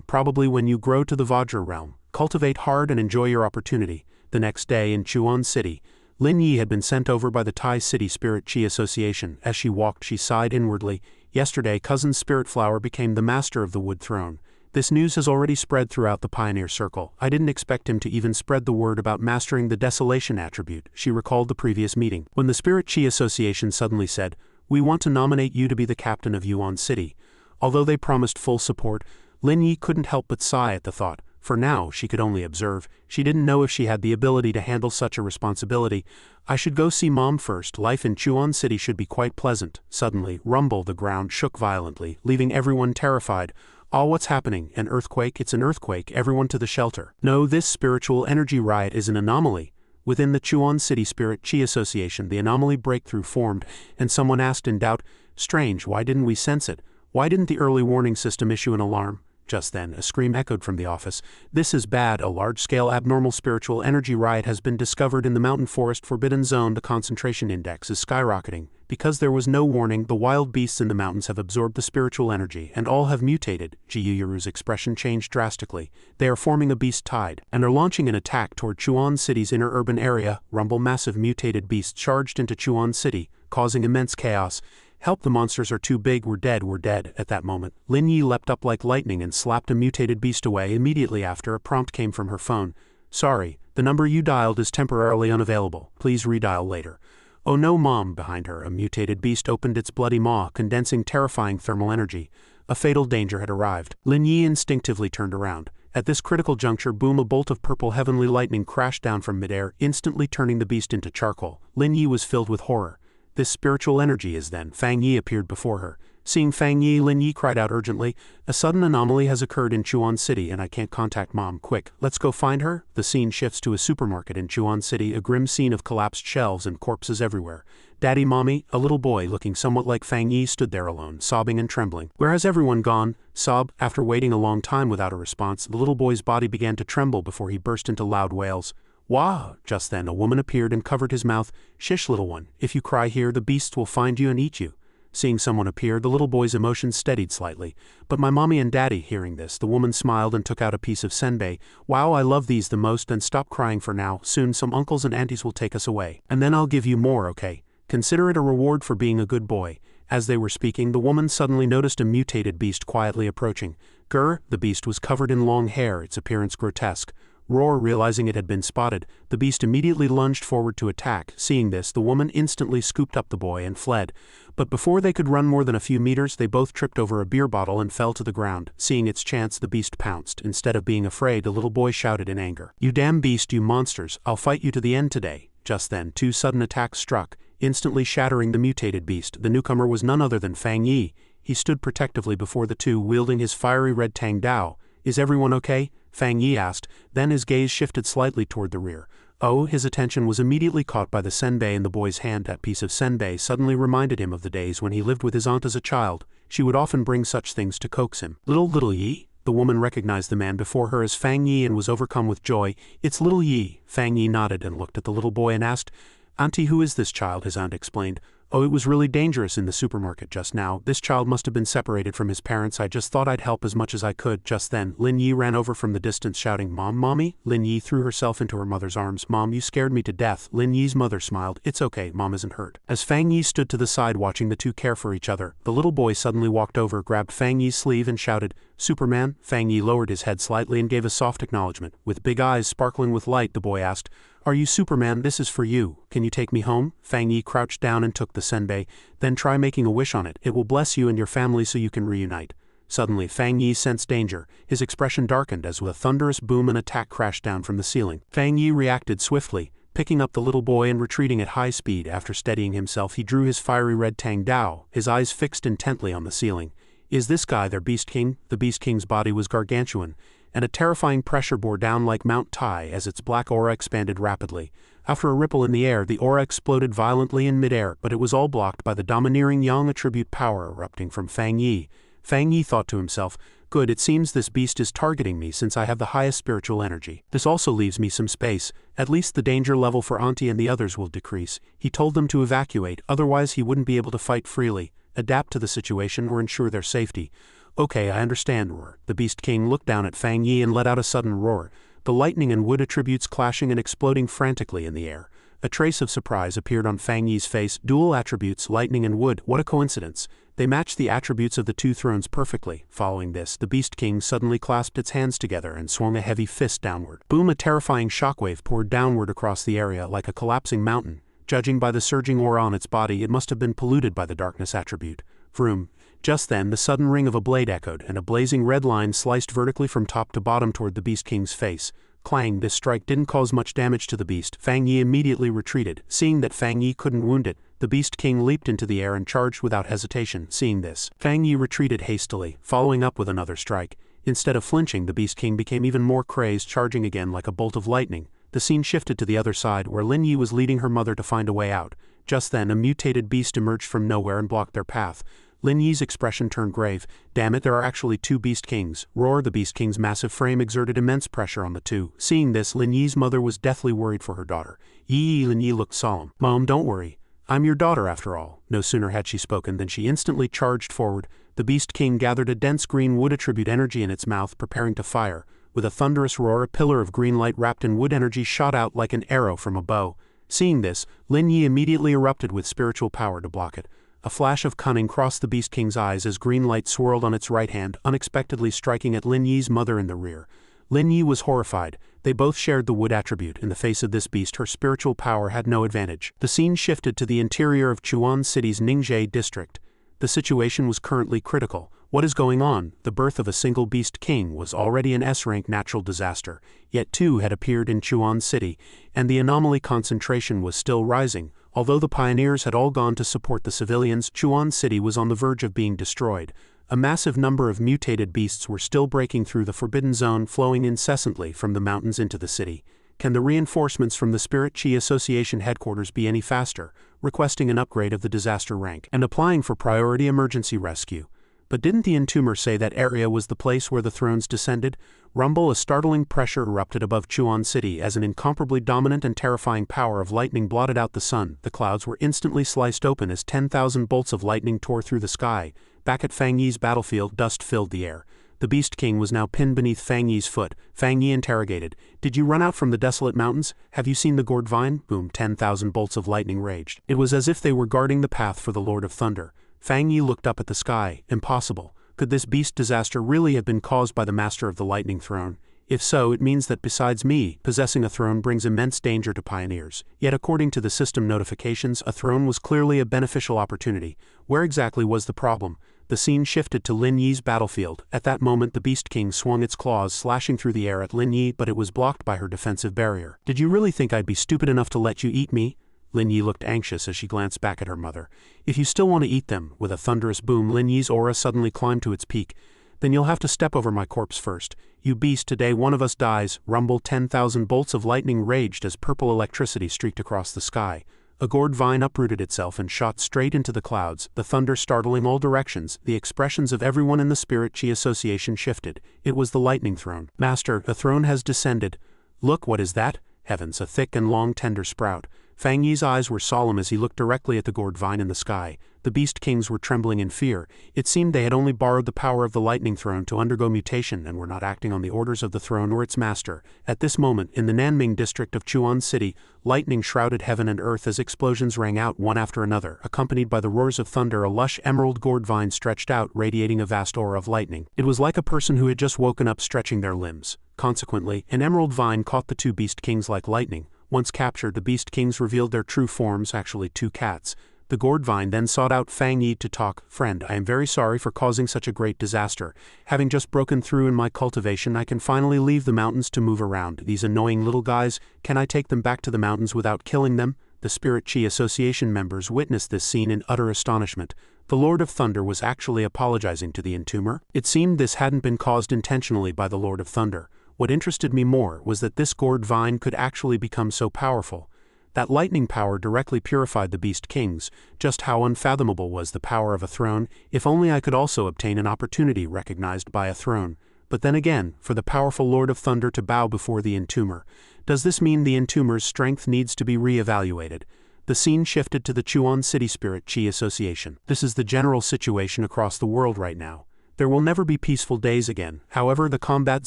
Probably when you grow to the Vajra realm. Cultivate hard and enjoy your opportunity." The next day in Chuan City, Lin Yi had been sent over by the Tai City Spirit Chi Association. As she walked, she sighed inwardly. Yesterday, cousin Spirit Flower became the master of the wood throne. This news has already spread throughout the pioneer circle. I didn't expect him to even spread the word about mastering the desolation attribute. She recalled the previous meeting, when the Spirit Chi Association suddenly said, "We want to nominate you to be the captain of Yuan City." Although they promised full support, Lin Yi couldn't help but sigh at the thought. For now, she could only observe. She didn't know if she had the ability to handle such a responsibility. "I should go see Mom first. Life in Chuan City should be quite pleasant." Suddenly, rumble, the ground shook violently, leaving everyone terrified. "Ah, what's happening? An earthquake? It's an earthquake. Everyone to the shelter." No, this spiritual energy riot is an anomaly. Within the Chuan City Spirit Chi Association, the anomaly breakthrough formed, and someone asked in doubt, "Strange, why didn't we sense it? Why didn't the early warning system issue an alarm?" Just then, a scream echoed from the office. "This is bad. A large-scale abnormal spiritual energy riot has been discovered in the mountain forest forbidden zone. The concentration index is skyrocketing. Because there was no warning, the wild beasts in the mountains have absorbed the spiritual energy, and all have mutated." Jiu Yuru's expression changed drastically. "They are forming a beast tide, and are launching an attack toward Chuan City's inner urban area." Rumble, massive mutated beasts charged into Chuan City, causing immense chaos. "Help, the monsters are too big, we're dead, we're dead." At that moment, Lin Yi leapt up like lightning and slapped a mutated beast away. Immediately after, a prompt came from her phone. "Sorry, the number you dialed is temporarily unavailable. Please redial later." "Oh no, Mom!" Behind her, a mutated beast opened its bloody maw, condensing terrifying thermal energy. A fatal danger had arrived. Lin Yi instinctively turned around. At this critical juncture, boom, a bolt of purple heavenly lightning crashed down from midair, instantly turning the beast into charcoal. Lin Yi was filled with horror. "This spiritual energy is then." Fang Yi appeared before her. Seeing Fang Yi, Lin Yi cried out urgently, "A sudden anomaly has occurred in Chuan City and I can't contact Mom. Quick, let's go find her." The scene shifts to a supermarket in Chuan City, a grim scene of collapsed shelves and corpses everywhere. "Daddy, Mommy," a little boy looking somewhat like Fang Yi stood there alone, sobbing and trembling. "Where has everyone gone?" Sob. After waiting a long time without a response, the little boy's body began to tremble before he burst into loud wails. "Wah!" Just then, a woman appeared and covered his mouth. "Shish, little one, if you cry here, the beasts will find you and eat you." Seeing someone appear, the little boy's emotions steadied slightly. "But my mommy and daddy," hearing this, the woman smiled and took out a piece of senbei. "Wow, I love these the most, and stop crying for now. Soon some uncles and aunties will take us away. And then I'll give you more, okay? Consider it a reward for being a good boy." As they were speaking, the woman suddenly noticed a mutated beast quietly approaching. Grr, the beast was covered in long hair, its appearance grotesque. Roar, realizing it had been spotted, the beast immediately lunged forward to attack. Seeing this, the woman instantly scooped up the boy and fled. But before they could run more than a few meters, they both tripped over a beer bottle and fell to the ground. Seeing its chance, the beast pounced. Instead of being afraid, the little boy shouted in anger, "You damn beast, you monsters, I'll fight you to the end today." Just then, two sudden attacks struck, instantly shattering the mutated beast. The newcomer was none other than Fang Yi. He stood protectively before the two, wielding his fiery red Tang Dao. "Is everyone okay?" Fang Yi asked, then his gaze shifted slightly toward the rear. Oh, his attention was immediately caught by the senbei in the boy's hand. That piece of senbei suddenly reminded him of the days when he lived with his aunt as a child. She would often bring such things to coax him. Little Yi? The woman recognized the man before her as Fang Yi and was overcome with joy. "It's little Yi." Fang Yi nodded and looked at the little boy and asked, "Auntie, who is this child?" His aunt explained. "Oh, it was really dangerous in the supermarket just now. This child must have been separated from his parents. I just thought I'd help as much as I could." Just then, Lin Yi ran over from the distance shouting, "Mom, Mommy?" Lin Yi threw herself into her mother's arms. "Mom, you scared me to death." Lin Yi's mother smiled. "It's okay, Mom isn't hurt." As Fang Yi stood to the side watching the two care for each other, the little boy suddenly walked over, grabbed Fang Yi's sleeve and shouted, "Superman?" Fang Yi lowered his head slightly and gave a soft acknowledgement. With big eyes sparkling with light, the boy asked, "Are you Superman? This is for you. Can you take me home?" Fang Yi crouched down and took the senbei. "Then try making a wish on it. It will bless you and your family so you can reunite." Suddenly, Fang Yi sensed danger. His expression darkened as with a thunderous boom an attack crashed down from the ceiling. Fang Yi reacted swiftly, picking up the little boy and retreating at high speed. After steadying himself, he drew his fiery red Tang Dao, his eyes fixed intently on the ceiling. "Is this guy their Beast King?" The Beast King's body was gargantuan, and a terrifying pressure bore down like Mount Tai as its black aura expanded rapidly. After a ripple in the air, the aura exploded violently in midair, but it was all blocked by the domineering Yang attribute power erupting from Fang Yi. Fang Yi thought to himself, "Good, it seems this beast is targeting me since I have the highest spiritual energy. This also leaves me some space. At least the danger level for Auntie and the others will decrease." He told them to evacuate, otherwise he wouldn't be able to fight freely, adapt to the situation, or ensure their safety. "Okay, I understand." Roar. The Beast King looked down at Fang Yi and let out a sudden roar, the lightning and wood attributes clashing and exploding frantically in the air. A trace of surprise appeared on Fang Yi's face. Dual attributes, lightning and wood, what a coincidence. They matched the attributes of the two thrones perfectly. Following this, the Beast King suddenly clasped its hands together and swung a heavy fist downward. Boom! A terrifying shockwave poured downward across the area like a collapsing mountain. Judging by the surging aura on its body, it must have been polluted by the darkness attribute. Vroom. Just then, the sudden ring of a blade echoed, and a blazing red line sliced vertically from top to bottom toward the Beast King's face. Clang! This strike didn't cause much damage to the beast. Fang Yi immediately retreated. Seeing that Fang Yi couldn't wound it, the Beast King leaped into the air and charged without hesitation. Seeing this, Fang Yi retreated hastily, following up with another strike. Instead of flinching, the Beast King became even more crazed, charging again like a bolt of lightning. The scene shifted to the other side, where Lin Yi was leading her mother to find a way out. Just then, a mutated beast emerged from nowhere and blocked their path. Lin Yi's expression turned grave. "Damn it, there are actually two Beast Kings." Roar. The Beast King's massive frame exerted immense pressure on the two. Seeing this, Lin Yi's mother was deathly worried for her daughter. Lin Yi looked solemn. "Mom, don't worry. I'm your daughter after all." No sooner had she spoken than she instantly charged forward. The Beast King gathered a dense green wood attribute energy in its mouth, preparing to fire. With a thunderous roar, a pillar of green light wrapped in wood energy shot out like an arrow from a bow. Seeing this, Lin Yi immediately erupted with spiritual power to block it. A flash of cunning crossed the Beast King's eyes as green light swirled on its right hand, unexpectedly striking at Lin Yi's mother in the rear. Lin Yi was horrified. They both shared the wood attribute. In the face of this beast, her spiritual power had no advantage. The scene shifted to the interior of Chuan City's Ningzhe district. The situation was currently critical. What is going on? The birth of a single Beast King was already an S-rank natural disaster, yet two had appeared in Chuan City, and the anomaly concentration was still rising. Although the pioneers had all gone to support the civilians, Chuan City was on the verge of being destroyed. A massive number of mutated beasts were still breaking through the forbidden zone, flowing incessantly from the mountains into the city. Can the reinforcements from the Spirit Chi Association headquarters be any faster? Requesting an upgrade of the disaster rank and applying for priority emergency rescue. But didn't the Entomber say that area was the place where the thrones descended? Rumble! A startling pressure erupted above Chuan City as an incomparably dominant and terrifying power of lightning blotted out the sun. The clouds were instantly sliced open as 10,000 bolts of lightning tore through the sky. Back at Fang Yi's battlefield, dust filled the air. The Beast King was now pinned beneath Fang Yi's foot. Fang Yi interrogated, "Did you run out from the desolate mountains? Have you seen the gourd vine?" Boom! 10,000 bolts of lightning raged. It was as if they were guarding the path for the Lord of Thunder. Fang Yi looked up at the sky. Impossible. Could this beast disaster really have been caused by the master of the lightning throne? If so, it means that besides me, possessing a throne brings immense danger to pioneers. Yet according to the system notifications, a throne was clearly a beneficial opportunity. Where exactly was the problem? The scene shifted to Lin Yi's battlefield. At that moment the Beast King swung its claws, slashing through the air at Lin Yi, but it was blocked by her defensive barrier. Did you really think I'd be stupid enough to let you eat me? Lin Yi looked anxious as she glanced back at her mother. If you still want to eat them, with a thunderous boom Lin Yi's aura suddenly climbed to its peak. Then you'll have to step over my corpse first. You beast, today one of us dies. Rumble. 10,000 bolts of lightning raged as purple electricity streaked across the sky. A gourd vine uprooted itself and shot straight into the clouds, the thunder startling all directions. The expressions of everyone in the Spirit Chi Association shifted. It was the lightning throne. Master, a throne has descended. Look, what is that? Heavens, a thick and long tender sprout. Fang Yi's eyes were solemn as he looked directly at the gourd vine in the sky. The Beast Kings were trembling in fear. It seemed they had only borrowed the power of the lightning throne to undergo mutation and were not acting on the orders of the throne or its master. At this moment, in the Nanming district of Chuan City, lightning shrouded heaven and earth as explosions rang out one after another, accompanied by the roars of thunder. A lush emerald gourd vine stretched out, radiating a vast aura of lightning. It was like a person who had just woken up stretching their limbs. Consequently, an emerald vine caught the two Beast Kings like lightning. Once captured, the Beast Kings revealed their true forms, actually two cats. The gourd vine then sought out Fang Yi to talk. Friend, I am very sorry for causing such a great disaster. Having just broken through in my cultivation, I can finally leave the mountains to move around. These annoying little guys, can I take them back to the mountains without killing them? The Spirit Chi Association members witnessed this scene in utter astonishment. The Lord of Thunder was actually apologizing to the entomber. It seemed this hadn't been caused intentionally by the Lord of Thunder. What interested me more was that this gourd vine could actually become so powerful. That lightning power directly purified the Beast Kings. Just how unfathomable was the power of a throne? If only I could also obtain an opportunity recognized by a throne. But then again, for the powerful Lord of Thunder to bow before the entomber. Does this mean the entomber's strength needs to be re-evaluated? The scene shifted to the Chuan City Spirit Chi Association. This is the general situation across the world right now. There will never be peaceful days again. However, the combat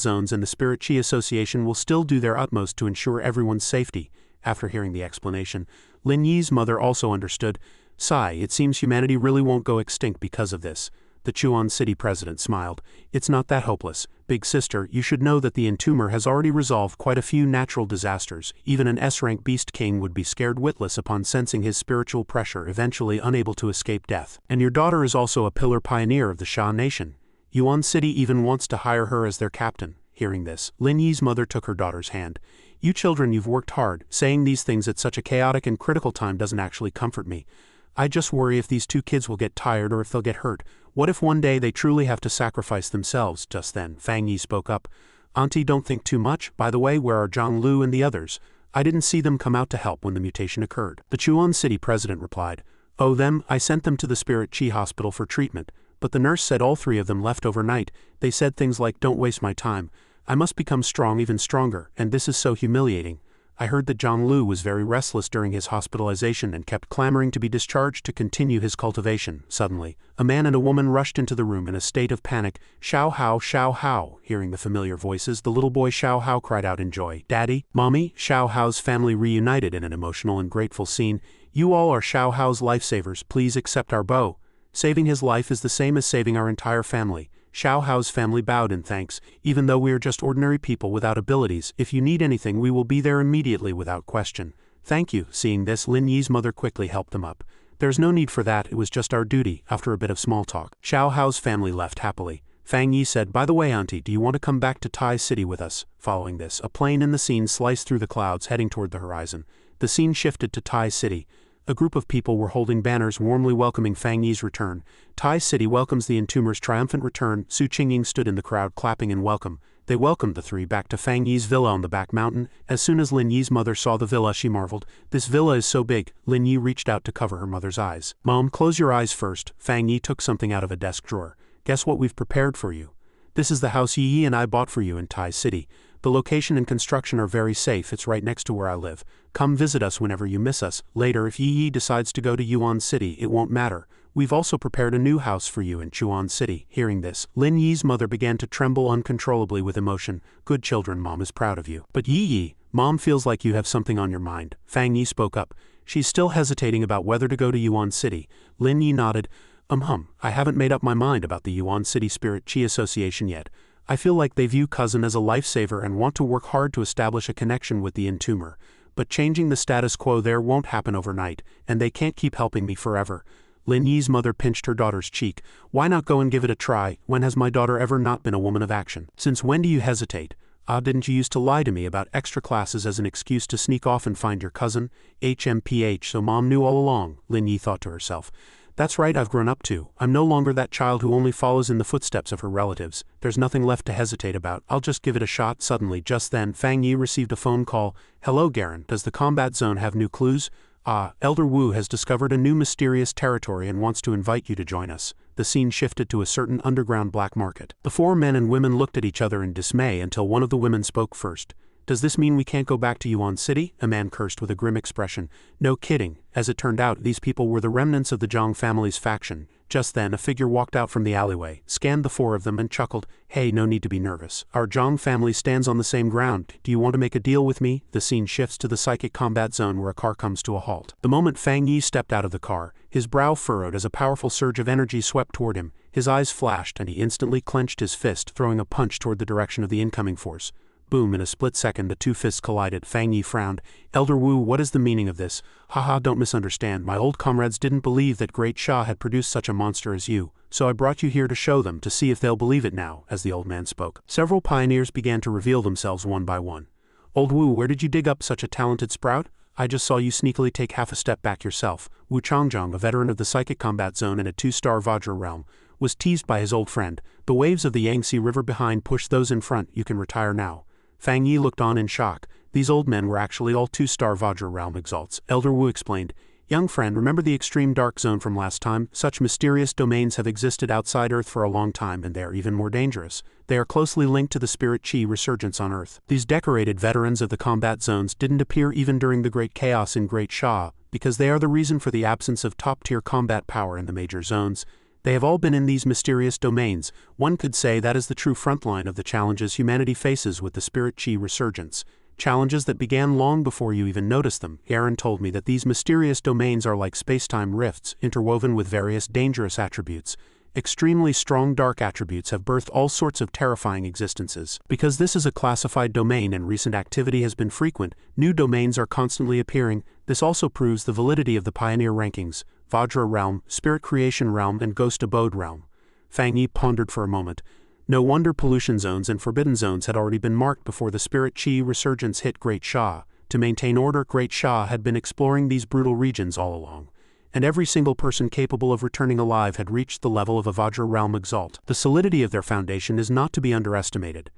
zones and the Spirit Chi Association will still do their utmost to ensure everyone's safety. After hearing the explanation, Lin Yi's mother also understood. Sigh, it seems humanity really won't go extinct because of this. The Chuan City president smiled. It's not that hopeless. Big sister, you should know that the entomber has already resolved quite a few natural disasters. Even an S-rank Beast King would be scared witless upon sensing his spiritual pressure, eventually unable to escape death. And your daughter is also a pillar pioneer of the Sha Nation. Yuan City even wants to hire her as their captain. Hearing this, Lin Yi's mother took her daughter's hand. You children, you've worked hard. Saying these things at such a chaotic and critical time doesn't actually comfort me. I just worry if these two kids will get tired or if they'll get hurt. What if one day they truly have to sacrifice themselves? Just then, Fang Yi spoke up. Auntie, don't think too much. By the way, where are Zhang Lu and the others? I didn't see them come out to help when the mutation occurred. The Chuan City president replied. Oh, them? I sent them to the Spirit Chi Hospital for treatment. But the nurse said all three of them left overnight. They said things like, don't waste my time. I must become strong, even stronger, and this is so humiliating. I heard that Zhang Lu was very restless during his hospitalization and kept clamoring to be discharged to continue his cultivation. Suddenly, a man and a woman rushed into the room in a state of panic. Xiao Hao, Xiao Hao. Hearing the familiar voices, the little boy Xiao Hao cried out in joy. Daddy, Mommy. Xiao Hao's family reunited in an emotional and grateful scene. You all are Xiao Hao's lifesavers. Please accept our bow. Saving his life is the same as saving our entire family. Xiao Hao's family bowed in thanks. Even though we are just ordinary people without abilities, if you need anything we will be there immediately without question. Thank you. Seeing this, Lin Yi's mother quickly helped them up. There's no need for that, it was just our duty. After a bit of small talk, Xiao Hao's family left happily. Fang Yi said, by the way, Auntie, do you want to come back to Tai City with us? Following this, a plane in the scene sliced through the clouds heading toward the horizon. The scene shifted to Tai City. A group of people were holding banners warmly welcoming Fang Yi's return. Tai City welcomes the entomber's triumphant return. Su Qingying stood in the crowd clapping in welcome. They welcomed the three back to Fang Yi's villa on the back mountain. As soon as Lin Yi's mother saw the villa, she marveled. This villa is so big. Lin Yi reached out to cover her mother's eyes. Mom, close your eyes first. Fang Yi took something out of a desk drawer. Guess what we've prepared for you? This is the house Yi and I bought for you in Tai City. The location and construction are very safe. It's right next to where I live. Come visit us whenever you miss us. Later, if Yi decides to go to Yuan City, it won't matter. We've also prepared a new house for you in Chuan City. Hearing this, Lin Yi's mother began to tremble uncontrollably with emotion. Good children, Mom is proud of you. But Yi, Mom feels like you have something on your mind. Fang Yi spoke up. She's still hesitating about whether to go to Yuan City. Lin Yi nodded. I haven't made up my mind about the Yuan City Spirit Chi Association yet. I feel like they view cousin as a lifesaver and want to work hard to establish a connection with the entomber. But changing the status quo there won't happen overnight, and they can't keep helping me forever. Lin Yi's mother pinched her daughter's cheek. Why not go and give it a try? When has my daughter ever not been a woman of action? Since when do you hesitate? Didn't you used to lie to me about extra classes as an excuse to sneak off and find your cousin? HMPH, so mom knew all along, Lin Yi thought to herself. That's right, I've grown up too. I'm no longer that child who only follows in the footsteps of her relatives. There's nothing left to hesitate about. I'll just give it a shot. Suddenly, just then, Fang Yi received a phone call. Hello, Garen. Does the combat zone have new clues? Elder Wu has discovered a new mysterious territory and wants to invite you to join us. The scene shifted to a certain underground black market. The four men and women looked at each other in dismay until one of the women spoke first. Does this mean we can't go back to Yuan City? A man cursed with a grim expression. No kidding. As it turned out, these people were the remnants of the Zhang family's faction. Just then, a figure walked out from the alleyway, scanned the four of them and chuckled. Hey, no need to be nervous. Our Zhang family stands on the same ground. Do you want to make a deal with me? The scene shifts to the psychic combat zone where a car comes to a halt. The moment Fang Yi stepped out of the car, his brow furrowed as a powerful surge of energy swept toward him. His eyes flashed and he instantly clenched his fist, throwing a punch toward the direction of the incoming force. Boom, in a split second the two fists collided. Fang Yi frowned. Elder Wu, what is the meaning of this? Haha, don't misunderstand. My old comrades didn't believe that Great Sha had produced such a monster as you, so I brought you here to show them, to see if they'll believe it now. As the old man spoke, several pioneers began to reveal themselves one by one. Old Wu, where did you dig up such a talented sprout? I just saw you sneakily take half a step back yourself. Wu Changzhong, a veteran of the psychic combat zone and a 2-star Vajra realm, was teased by his old friend. The waves of the Yangtze River behind pushed those in front. You can retire now. Fang Yi looked on in shock. These old men were actually all 2-star Vajra realm exalts. Elder Wu explained. Young friend, remember the extreme dark zone from last time? Such mysterious domains have existed outside Earth for a long time, and they are even more dangerous. They are closely linked to the spirit chi resurgence on Earth. These decorated veterans of the combat zones didn't appear even during the Great Chaos in Great Sha, because they are the reason for the absence of top-tier combat power in the major zones. They have all been in these mysterious domains. One could say that is the true frontline of the challenges humanity faces with the spirit chi resurgence. Challenges that began long before you even noticed them. Garen told me that these mysterious domains are like space-time rifts, interwoven with various dangerous attributes. Extremely strong dark attributes have birthed all sorts of terrifying existences. Because this is a classified domain and recent activity has been frequent, new domains are constantly appearing. This also proves the validity of the pioneer rankings. Vajra realm, spirit creation realm and ghost abode realm. Fang Yi pondered for a moment. No wonder pollution zones and forbidden zones had already been marked before the spirit chi resurgence hit Great Sha. To maintain order, Great Sha had been exploring these brutal regions all along. And every single person capable of returning alive had reached the level of a Vajra realm exalt. The solidity of their foundation is not to be underestimated.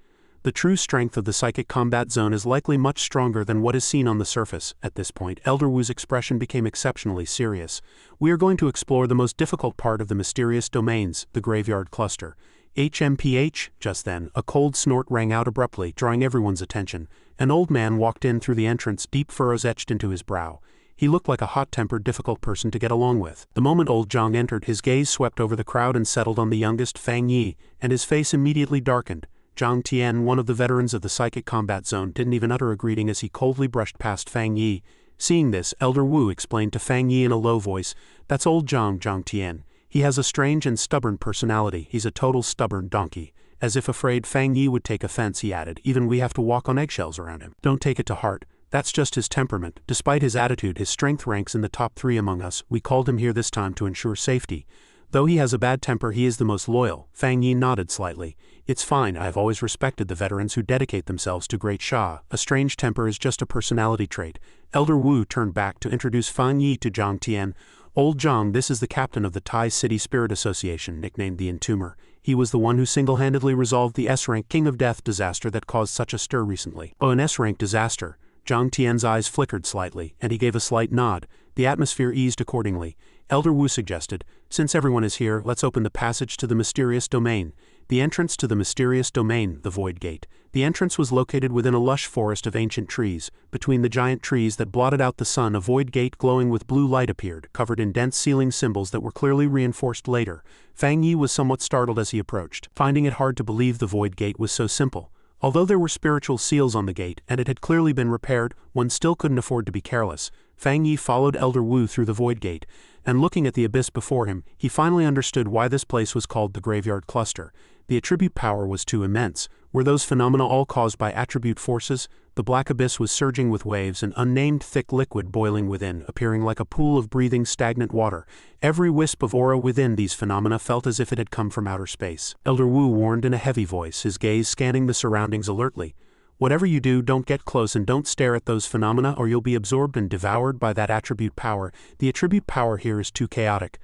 The true strength of the psychic combat zone is likely much stronger than what is seen on the surface. At this point, Elder Wu's expression became exceptionally serious. We are going to explore the most difficult part of the mysterious domains, the graveyard cluster. HMPH. Just then, a cold snort rang out abruptly, drawing everyone's attention. An old man walked in through the entrance, deep furrows etched into his brow. He looked like a hot-tempered, difficult person to get along with. The moment old Zhang entered, his gaze swept over the crowd and settled on the youngest, Fang Yi, and his face immediately darkened. Zhang Tian, one of the veterans of the psychic combat zone, didn't even utter a greeting as he coldly brushed past Fang Yi. Seeing this, Elder Wu explained to Fang Yi in a low voice, "That's old Zhang Tian. He has a strange and stubborn personality. He's a total stubborn donkey." As if afraid Fang Yi would take offense, he added, "Even we have to walk on eggshells around him. Don't take it to heart. That's just his temperament. Despite his attitude, his strength ranks in the top 3 among us. We called him here this time to ensure safety. Though he has a bad temper, he is the most loyal." Fang Yi nodded slightly. "It's fine. I have always respected the veterans who dedicate themselves to Great Sha. A strange temper is just a personality trait." Elder Wu turned back to introduce Fang Yi to Zhang Tian. "Old Zhang, this is the captain of the Tai City Spirit Association, nicknamed the Entomber. He was the one who single-handedly resolved the S-Rank King of Death disaster that caused such a stir recently." "Oh, an S-Rank disaster." Zhang Tian's eyes flickered slightly, and he gave a slight nod. The atmosphere eased accordingly. Elder Wu suggested, "Since everyone is here, let's open the passage to the mysterious domain." The entrance to the mysterious domain, the Void Gate. The entrance was located within a lush forest of ancient trees. Between the giant trees that blotted out the sun, a void gate glowing with blue light appeared, covered in dense ceiling symbols that were clearly reinforced later. Fang Yi was somewhat startled as he approached, finding it hard to believe the Void Gate was so simple. Although there were spiritual seals on the gate, and it had clearly been repaired, one still couldn't afford to be careless. Fang Yi followed Elder Wu through the void gate, and looking at the abyss before him, he finally understood why this place was called the Graveyard Cluster. The attribute power was too immense. Were those phenomena all caused by attribute forces? The black abyss was surging with waves, an unnamed thick liquid boiling within, appearing like a pool of breathing stagnant water. Every wisp of aura within these phenomena felt as if it had come from outer space. Elder Wu warned in a heavy voice, his gaze scanning the surroundings alertly. Whatever you do, don't get close and don't stare at those phenomena or you'll be absorbed and devoured by that attribute power. The attribute power here is too chaotic.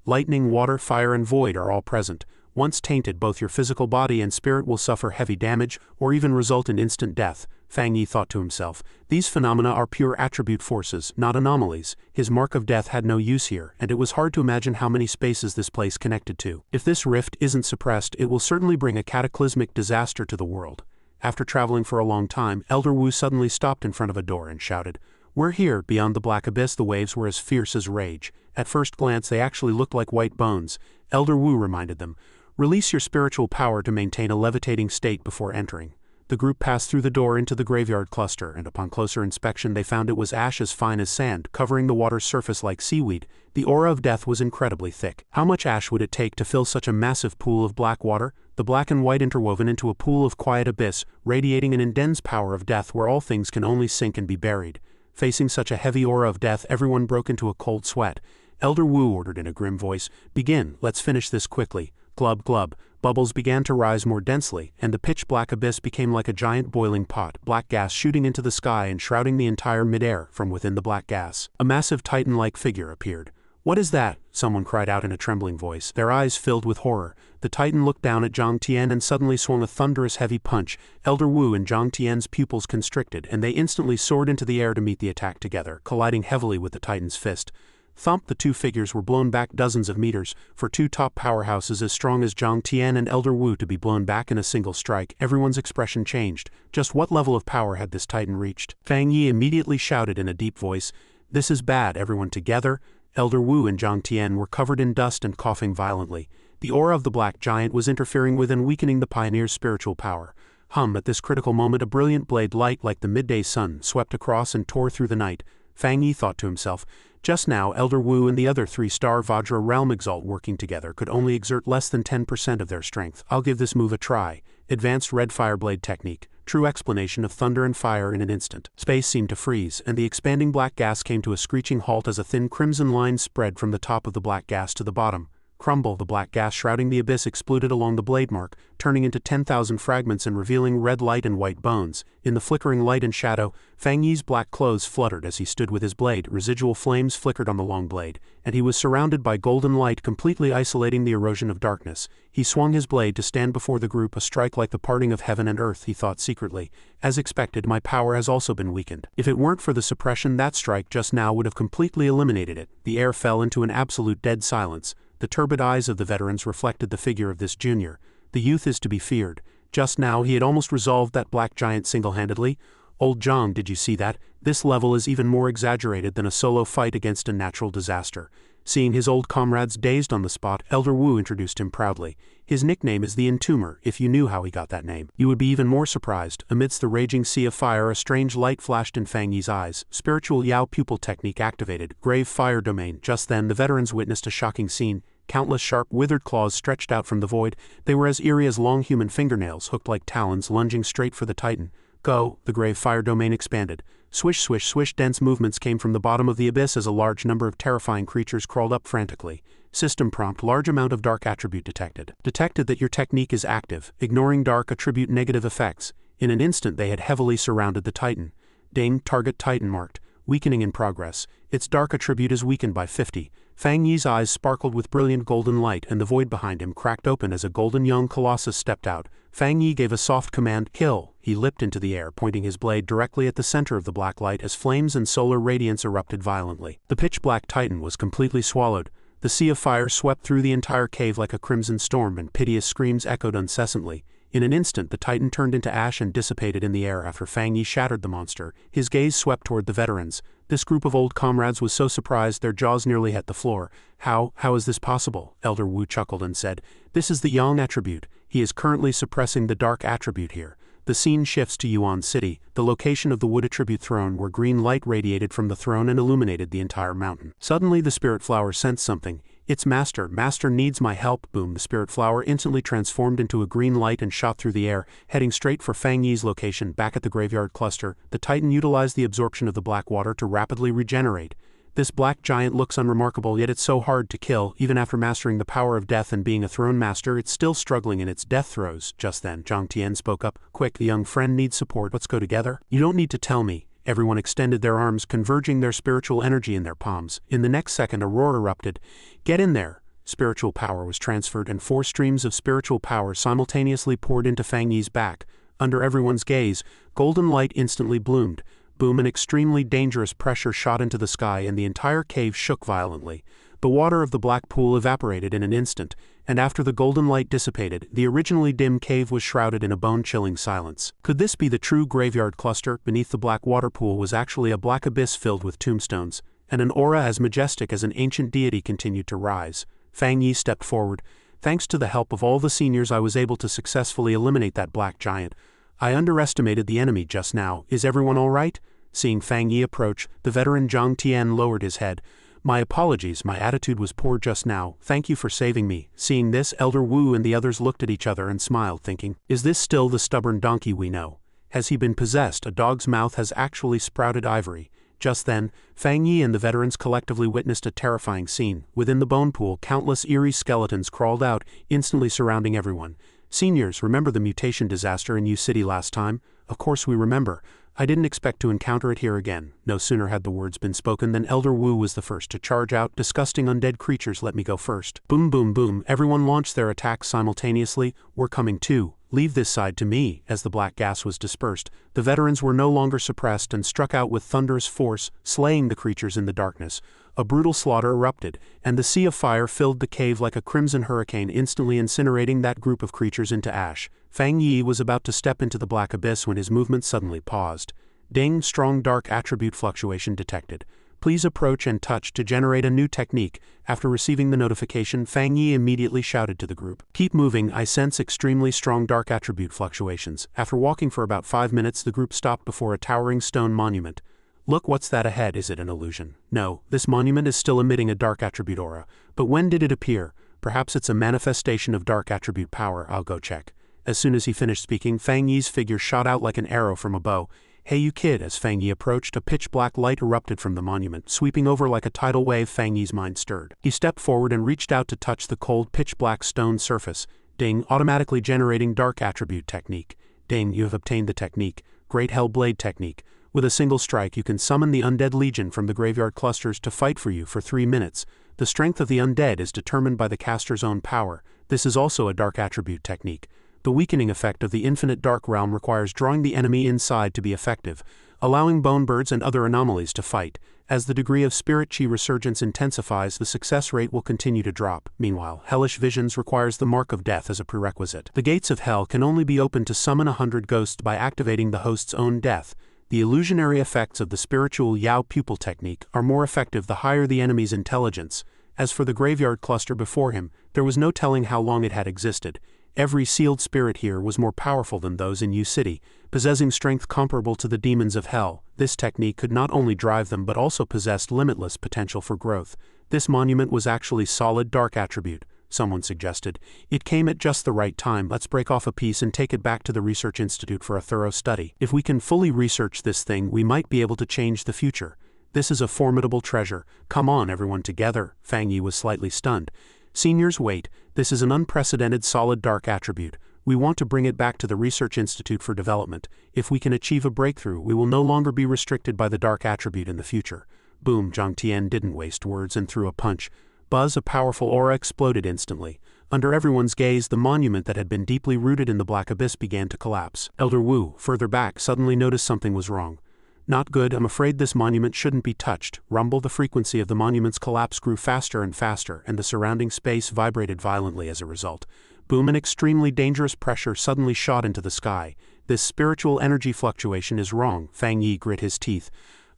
Lightning, water, fire, and void are all present. Once tainted, both your physical body and spirit will suffer heavy damage, or even result in instant death, Fang Yi thought to himself. These phenomena are pure attribute forces, not anomalies. His mark of death had no use here, and it was hard to imagine how many spaces this place connected to. If this rift isn't suppressed, it will certainly bring a cataclysmic disaster to the world. After traveling for a long time, Elder Wu suddenly stopped in front of a door and shouted, "We're here!" Beyond the black abyss the waves were as fierce as rage. At first glance they actually looked like white bones. Elder Wu reminded them, "Release your spiritual power to maintain a levitating state before entering." The group passed through the door into the graveyard cluster, and upon closer inspection they found it was ash as fine as sand, covering the water's surface like seaweed. The aura of death was incredibly thick. How much ash would it take to fill such a massive pool of black water? The black and white interwoven into a pool of quiet abyss, radiating an intense power of death where all things can only sink and be buried. Facing such a heavy aura of death, everyone broke into a cold sweat. Elder Wu ordered in a grim voice, "Begin, let's finish this quickly." Glub glub, bubbles began to rise more densely, and the pitch-black abyss became like a giant boiling pot, black gas shooting into the sky and shrouding the entire mid-air from within the black gas. A massive titan-like figure appeared. "What is that?" someone cried out in a trembling voice, their eyes filled with horror. The titan looked down at Zhang Tian and suddenly swung a thunderous heavy punch. Elder Wu and Zhang Tian's pupils constricted, and they instantly soared into the air to meet the attack together, colliding heavily with the titan's fist. Thump, the two figures were blown back dozens of meters. For two top powerhouses as strong as Zhang Tian and Elder Wu to be blown back in a single strike, everyone's expression changed. Just what level of power had this titan reached? Fang Yi immediately shouted in a deep voice, "This is bad, everyone together." Elder Wu and Zhang Tian were covered in dust and coughing violently. The aura of the black giant was interfering with and weakening the pioneer's spiritual power. At this critical moment a brilliant blade light like the midday sun swept across and tore through the night. Fang Yi thought to himself, just now Elder Wu and the other three-star Vajra Realm Exalt working together could only exert less than 10% of their strength. I'll give this move a try. Advanced red fire blade technique. True explanation of thunder and fire in an instant. Space seemed to freeze, and the expanding black gas came to a screeching halt as a thin crimson line spread from the top of the black gas to the bottom. Crumble, the black gas shrouding the abyss exploded along the blade mark, turning into 10,000 fragments and revealing red light and white bones. In the flickering light and shadow, Fang Yi's black clothes fluttered as he stood with his blade. Residual flames flickered on the long blade, and he was surrounded by golden light completely isolating the erosion of darkness. He swung his blade to stand before the group, a strike like the parting of heaven and earth, he thought secretly. As expected, my power has also been weakened. If it weren't for the suppression, that strike just now would have completely eliminated it. The air fell into an absolute dead silence. The turbid eyes of the veterans reflected the figure of this junior. The youth is to be feared. Just now he had almost resolved that black giant single-handedly. Old Zhang, did you see that? This level is even more exaggerated than a solo fight against a natural disaster. Seeing his old comrades dazed on the spot, Elder Wu introduced him proudly. His nickname is the Entomber. If you knew how he got that name, you would be even more surprised. Amidst the raging sea of fire, a strange light flashed in Fang Yi's eyes. Spiritual Yao pupil technique activated. Grave fire domain. Just then, the veterans witnessed a shocking scene. Countless sharp, withered claws stretched out from the void. They were as eerie as long human fingernails, hooked like talons, lunging straight for the titan. Go! The grave fire domain expanded. Swish, swish, swish. Dense movements came from the bottom of the abyss as a large number of terrifying creatures crawled up frantically. System prompt: large amount of dark attribute detected. Detected that your technique is active, ignoring dark attribute negative effects. In an instant they had heavily surrounded the titan. Ding, target titan marked. Weakening in progress. Its dark attribute is weakened by 50. Fang Yi's eyes sparkled with brilliant golden light, and the void behind him cracked open as a golden young colossus stepped out. Fang Yi gave a soft command, "Kill." He leapt into the air, pointing his blade directly at the center of the black light as flames and solar radiance erupted violently. The pitch-black titan was completely swallowed. The sea of fire swept through the entire cave like a crimson storm, and piteous screams echoed incessantly. In an instant the titan turned into ash and dissipated in the air after Fang Yi shattered the monster. His gaze swept toward the veterans. This group of old comrades was so surprised their jaws nearly hit the floor. How is this possible? Elder Wu chuckled and said, "This is the yang attribute. He is currently suppressing the dark attribute here." The scene shifts to Yuan City, the location of the wood attribute throne where green light radiated from the throne and illuminated the entire mountain. Suddenly the spirit flower sensed something. Its master needs my help. Boom, the spirit flower instantly transformed into a green light and shot through the air, heading straight for Fang Yi's location back at the graveyard cluster. The Titan utilized the absorption of the black water to rapidly regenerate. This black giant looks unremarkable, yet it's so hard to kill. Even after mastering the power of death and being a throne master, it's still struggling in its death throes. Just then, Zhang Tian spoke up. Quick, the young friend needs support. Let's go together. You don't need to tell me. Everyone extended their arms, converging their spiritual energy in their palms. In the next second, a roar erupted. Get in there! Spiritual power was transferred, and 4 streams of spiritual power simultaneously poured into Fang Yi's back. Under everyone's gaze, golden light instantly bloomed. Boom, an extremely dangerous pressure shot into the sky, and the entire cave shook violently. The water of the black pool evaporated in an instant, and after the golden light dissipated, the originally dim cave was shrouded in a bone-chilling silence. Could this be the true graveyard cluster? Beneath the black water pool was actually a black abyss filled with tombstones, and an aura as majestic as an ancient deity continued to rise. Fang Yi stepped forward. Thanks to the help of all the seniors, I was able to successfully eliminate that black giant. I underestimated the enemy just now. Is everyone all right? Seeing Fang Yi approach, the veteran Zhang Tian lowered his head. My apologies, my attitude was poor just now. Thank you for saving me. Seeing this, Elder Wu and the others looked at each other and smiled, thinking, is this still the stubborn donkey we know? Has he been possessed? A dog's mouth has actually sprouted ivory. Just then, Fang Yi and the veterans collectively witnessed a terrifying scene. Within the bone pool, countless eerie skeletons crawled out, instantly surrounding everyone. Seniors, remember the mutation disaster in Yu City last time? Of course we remember. I didn't expect to encounter it here again. No sooner had the words been spoken than Elder Wu was the first to charge out. Disgusting undead creatures, let me go first. Boom, boom, boom. Everyone launched their attacks simultaneously. We're coming too. Leave this side to me. As the black gas was dispersed, the veterans were no longer suppressed and struck out with thunderous force, slaying the creatures in the darkness. A brutal slaughter erupted, and the sea of fire filled the cave like a crimson hurricane, instantly incinerating that group of creatures into ash. Fang Yi was about to step into the black abyss when his movement suddenly paused. Ding, strong dark attribute fluctuation detected. Please approach and touch to generate a new technique. After receiving the notification, Fang Yi immediately shouted to the group. Keep moving, I sense extremely strong dark attribute fluctuations. After walking for about 5 minutes, the group stopped before a towering stone monument. Look, what's that ahead? Is it an illusion? No, this monument is still emitting a dark attribute aura. But when did it appear? Perhaps it's a manifestation of dark attribute power. I'll go check. As soon as he finished speaking, Fang Yi's figure shot out like an arrow from a bow. Hey you kid! As Fang Yi approached, a pitch-black light erupted from the monument, sweeping over like a tidal wave. Fang Yi's mind stirred. He stepped forward and reached out to touch the cold, pitch-black stone surface. Ding, automatically generating dark attribute technique. Ding, you have obtained the technique, Great Hellblade technique. With a single strike, you can summon the undead legion from the graveyard clusters to fight for you for 3 minutes. The strength of the undead is determined by the caster's own power. This is also a dark attribute technique. The weakening effect of the infinite dark realm requires drawing the enemy inside to be effective, allowing bone birds and other anomalies to fight. As the degree of spirit chi resurgence intensifies, the success rate will continue to drop. Meanwhile, hellish visions requires the mark of death as a prerequisite. The gates of hell can only be opened to summon 100 ghosts by activating the host's own death. The illusionary effects of the spiritual Yao pupil technique are more effective the higher the enemy's intelligence. As for the graveyard cluster before him, there was no telling how long it had existed. Every sealed spirit here was more powerful than those in Yu City, possessing strength comparable to the demons of hell. This technique could not only drive them but also possessed limitless potential for growth. This monument was actually solid dark attribute, someone suggested. It came at just the right time. Let's break off a piece and take it back to the research institute for a thorough study. If we can fully research this thing, we might be able to change the future. This is a formidable treasure. Come on, everyone together. Fang Yi was slightly stunned. Seniors, wait. This is an unprecedented solid dark attribute. We want to bring it back to the Research Institute for development. If we can achieve a breakthrough, we will no longer be restricted by the dark attribute in the future. Boom, Zhang Tian didn't waste words and threw a punch. Buzz, a powerful aura exploded instantly. Under everyone's gaze, the monument that had been deeply rooted in the black abyss began to collapse. Elder Wu, further back, suddenly noticed something was wrong. Not good, I'm afraid this monument shouldn't be touched. Rumble, the frequency of the monument's collapse grew faster and faster, and the surrounding space vibrated violently as a result. Boom, an extremely dangerous pressure suddenly shot into the sky. This spiritual energy fluctuation is wrong. Fang Yi grit his teeth.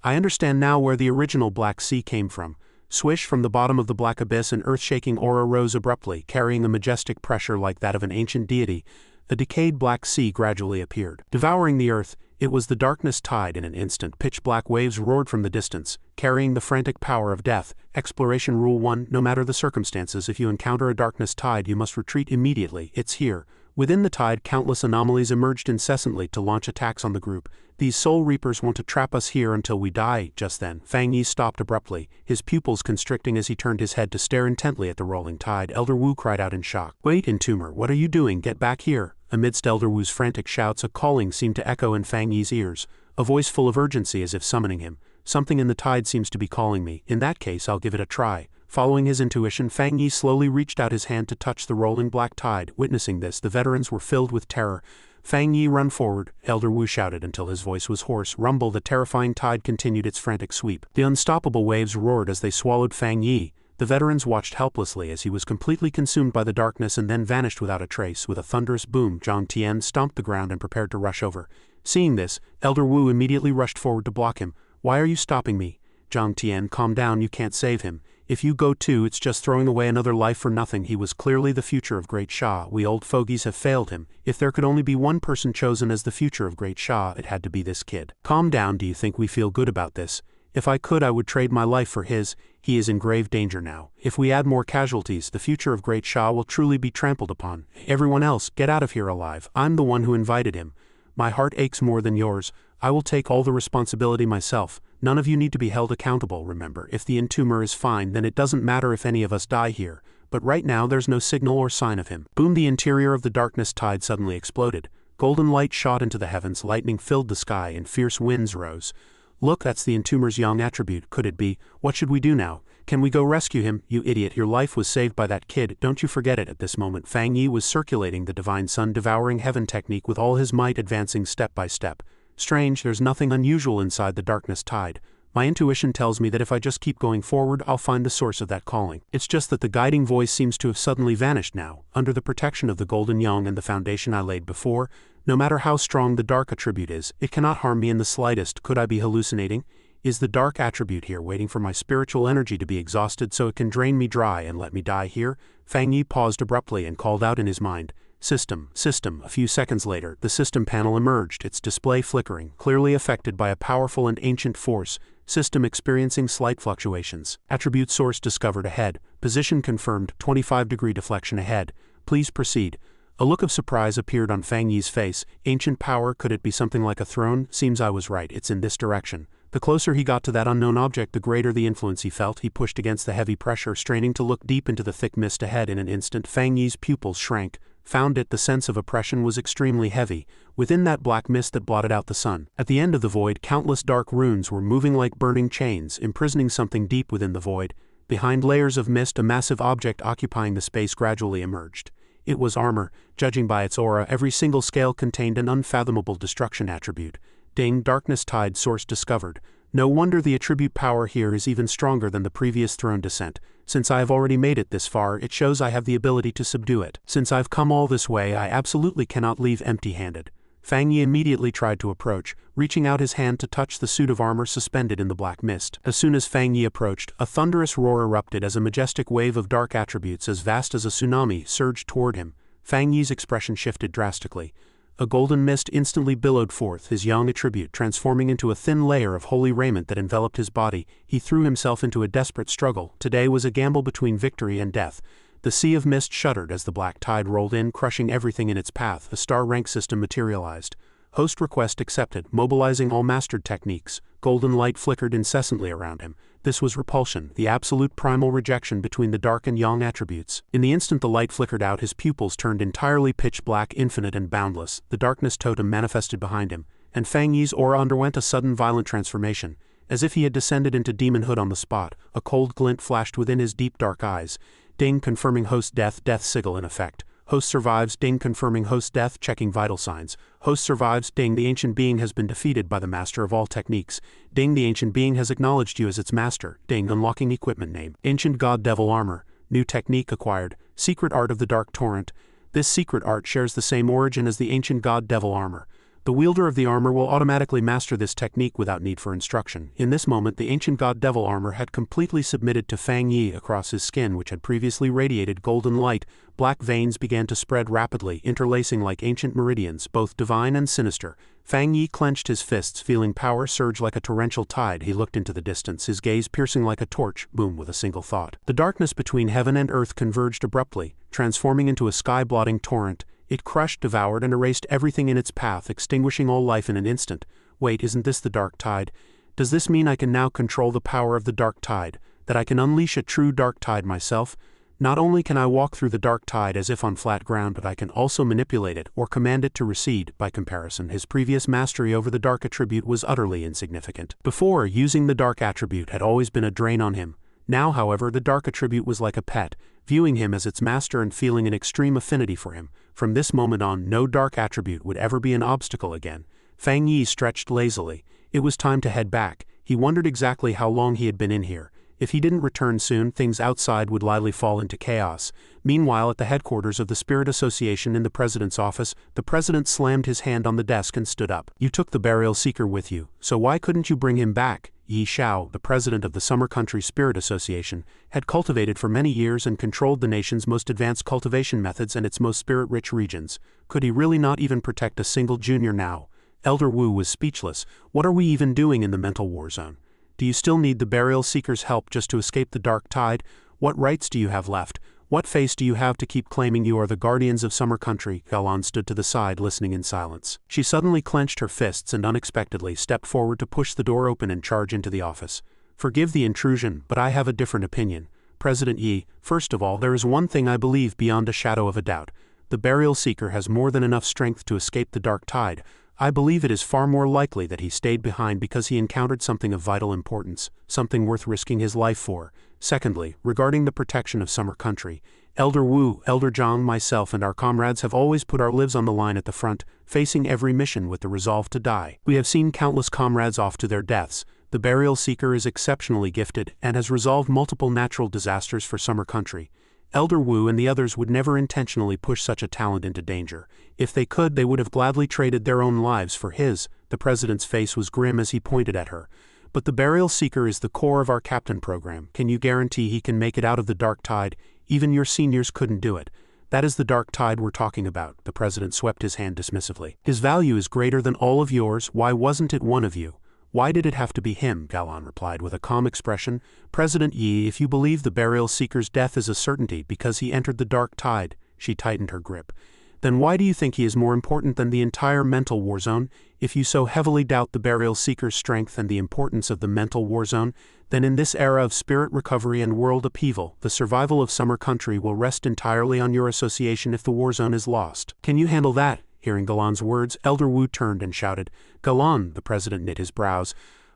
I understand now where the original Black Sea came from. Swish, from the bottom of the black abyss, an earth-shaking aura rose abruptly, carrying a majestic pressure like that of an ancient deity. a decayed black sea gradually appeared, devouring the earth. It was the darkness tide. In an instant, pitch-black waves roared from the distance, carrying the frantic power of death. Exploration Rule 1: no matter the circumstances, if you encounter a darkness tide, you must retreat immediately. It's here. Within the tide, countless anomalies emerged incessantly to launch attacks on the group. These soul reapers want to trap us here until we die. Just then, Fang Yi stopped abruptly, his pupils constricting as he turned his head to stare intently at the rolling tide. Elder Wu cried out in shock. "Wait, Entomber, what are you doing? Get back here!" Amidst Elder Wu's frantic shouts, a calling seemed to echo in Fang Yi's ears, a voice full of urgency as if summoning him. "Something in the tide seems to be calling me. In that case, I'll give it a try." Following his intuition, Fang Yi slowly reached out his hand to touch the rolling black tide. Witnessing this, the veterans were filled with terror. "Fang Yi, run forward," Elder Wu shouted until his voice was hoarse. Rumble, the terrifying tide continued its frantic sweep. The unstoppable waves roared as they swallowed Fang Yi. The veterans watched helplessly as he was completely consumed by the darkness and then vanished without a trace. With a thunderous boom, Zhang Tian stomped the ground and prepared to rush over. Seeing this, Elder Wu immediately rushed forward to block him. "Why are you stopping me?" "Zhang Tian, calm down, you can't save him. If you go too, it's just throwing away another life for nothing. He was clearly the future of Great Sha. We old fogies have failed him. If there could only be one person chosen as the future of Great Sha, it had to be this kid." "Calm down, do you think we feel good about this? If I could, I would trade my life for his. He is in grave danger now. If we add more casualties, the future of Great Sha will truly be trampled upon. Everyone else, get out of here alive. I'm the one who invited him. My heart aches more than yours. I will take all the responsibility myself. None of you need to be held accountable, remember. If the Entomber is fine, then it doesn't matter if any of us die here. But right now there's no signal or sign of him." Boom! The interior of the darkness tide suddenly exploded. Golden light shot into the heavens, lightning filled the sky, and fierce winds rose. "Look, that's the Entomber's young attribute. Could it be? What should we do now? Can we go rescue him? You idiot, your life was saved by that kid, don't you forget it." At this moment, Fang Yi was circulating the divine sun devouring heaven technique with all his might, advancing step by step. "Strange, there's nothing unusual inside the darkness tide. My intuition tells me that if I just keep going forward, I'll find the source of that calling. It's just that the guiding voice seems to have suddenly vanished now. Under the protection of the golden yang and the foundation I laid before, no matter how strong the dark attribute is, it cannot harm me in the slightest. Could I be hallucinating? Is the dark attribute here waiting for my spiritual energy to be exhausted so it can drain me dry and let me die here?" Fang Yi paused abruptly and called out in his mind, "System, system." A few seconds later, the system panel emerged, its display flickering, clearly affected by a powerful and ancient force. System experiencing slight fluctuations. Attribute source discovered ahead. Position confirmed, 25-degree deflection ahead. Please proceed. A look of surprise appeared on Fang Yi's face. Ancient power, could it be something like a throne? Seems I was right, it's in this direction. The closer he got to that unknown object, the greater the influence he felt. He pushed against the heavy pressure, straining to look deep into the thick mist ahead. In an instant, Fang Yi's pupils shrank. Found it, the sense of oppression was extremely heavy, within that black mist that blotted out the sun. At the end of the void, countless dark runes were moving like burning chains, imprisoning something deep within the void. Behind layers of mist, a massive object occupying the space gradually emerged. It was armor. Judging by its aura, every single scale contained an unfathomable destruction attribute. Ding! Darkness tide source discovered. No wonder the attribute power here is even stronger than the previous throne descent. Since I have already made it this far, it shows I have the ability to subdue it. Since I've come all this way, I absolutely cannot leave empty-handed. Fang Yi immediately tried to approach, reaching out his hand to touch the suit of armor suspended in the black mist. As soon as Fang Yi approached, a thunderous roar erupted as a majestic wave of dark attributes as vast as a tsunami surged toward him. Fang Yi's expression shifted drastically. A golden mist instantly billowed forth, his young attribute transforming into a thin layer of holy raiment that enveloped his body. He threw himself into a desperate struggle. Today was a gamble between victory and death. The sea of mist shuddered as the black tide rolled in, crushing everything in its path. A star rank system materialized. Host request accepted, mobilizing all mastered techniques. Golden light flickered incessantly around him. This was repulsion, the absolute primal rejection between the dark and yang attributes. In the instant the light flickered out, his pupils turned entirely pitch black, infinite and boundless. The darkness totem manifested behind him, and Fang Yi's aura underwent a sudden violent transformation. As if he had descended into demonhood on the spot, a cold glint flashed within his deep dark eyes. Ding! Confirming host death, death sigil in effect. Host survives. Ding! Confirming host death, checking vital signs. Host survives. Ding! The ancient being has been defeated by the master of all techniques. Ding! The ancient being has acknowledged you as its master. Ding! Unlocking equipment name. Ancient God Devil Armor. New technique acquired. Secret art of the Dark Torrent. This secret art shares the same origin as the ancient God Devil Armor. The wielder of the armor will automatically master this technique without need for instruction. In this moment, the ancient god devil armor had completely submitted to Fang Yi. Across his skin, which had previously radiated golden light, black veins began to spread rapidly, interlacing like ancient meridians, both divine and sinister. Fang Yi clenched his fists, feeling power surge like a torrential tide. He looked into the distance, his gaze piercing like a torch, boom, with a single thought. The darkness between heaven and earth converged abruptly, transforming into a sky-blotting torrent. It crushed, devoured, and erased everything in its path, extinguishing all life in an instant. Wait, isn't this the dark tide? Does this mean I can now control the power of the dark tide? That I can unleash a true dark tide myself? Not only can I walk through the dark tide as if on flat ground, but I can also manipulate it or command it to recede. By comparison, his previous mastery over the dark attribute was utterly insignificant. Before, using the dark attribute had always been a drain on him. Now, however, the dark attribute was like a pet, viewing him as its master and feeling an extreme affinity for him. From this moment on, no dark attribute would ever be an obstacle again. Fang Yi stretched lazily. It was time to head back. He wondered exactly how long he had been in here. If he didn't return soon, things outside would likely fall into chaos. Meanwhile, at the headquarters of the Spirit Association in the president's office, the president slammed his hand on the desk and stood up. You took the burial seeker with you, so why couldn't you bring him back? Yi Xiao, the president of the Summer Country Spirit Association, had cultivated for many years and controlled the nation's most advanced cultivation methods and its most spirit-rich regions. Could he really not even protect a single junior now? Elder Wu was speechless. What are we even doing in the mental war zone? Do you still need the burial seeker's help just to escape the dark tide? What rights do you have left? What face do you have to keep claiming you are the guardians of Summer Country? Galan stood to the side, listening in silence. She suddenly clenched her fists and unexpectedly stepped forward to push the door open and charge into the office. Forgive the intrusion, but I have a different opinion. President Yi, first of all, there is one thing I believe beyond a shadow of a doubt. The burial seeker has more than enough strength to escape the dark tide. I believe it is far more likely that he stayed behind because he encountered something of vital importance, something worth risking his life for. Secondly, regarding the protection of Summer Country, Elder Wu, Elder Zhang, myself and our comrades have always put our lives on the line at the front, facing every mission with the resolve to die. We have seen countless comrades off to their deaths. The burial seeker is exceptionally gifted and has resolved multiple natural disasters for Summer Country. Elder Wu and the others would never intentionally push such a talent into danger. If they could, they would have gladly traded their own lives for his. The president's face was grim as he pointed at her. But the burial seeker is the core of our captain program. Can you guarantee he can make it out of the dark tide? Even your seniors couldn't do it. That is the dark tide we're talking about. The president swept his hand dismissively. His value is greater than all of yours. Why wasn't it one of you? Why did it have to be him? Galan replied with a calm expression. President Yi, if you believe the burial seeker's death is a certainty because he entered the dark tide, she tightened her grip, then why do you think he is more important than the entire mental war zone? If you so heavily doubt the burial seeker's strength and the importance of the mental war zone, then in this era of spirit recovery and world upheaval, the survival of Summer Country will rest entirely on your association if the war zone is lost. Can you handle that? Hearing Galan's words, Elder Wu turned and shouted. Galan, the president knit his brows.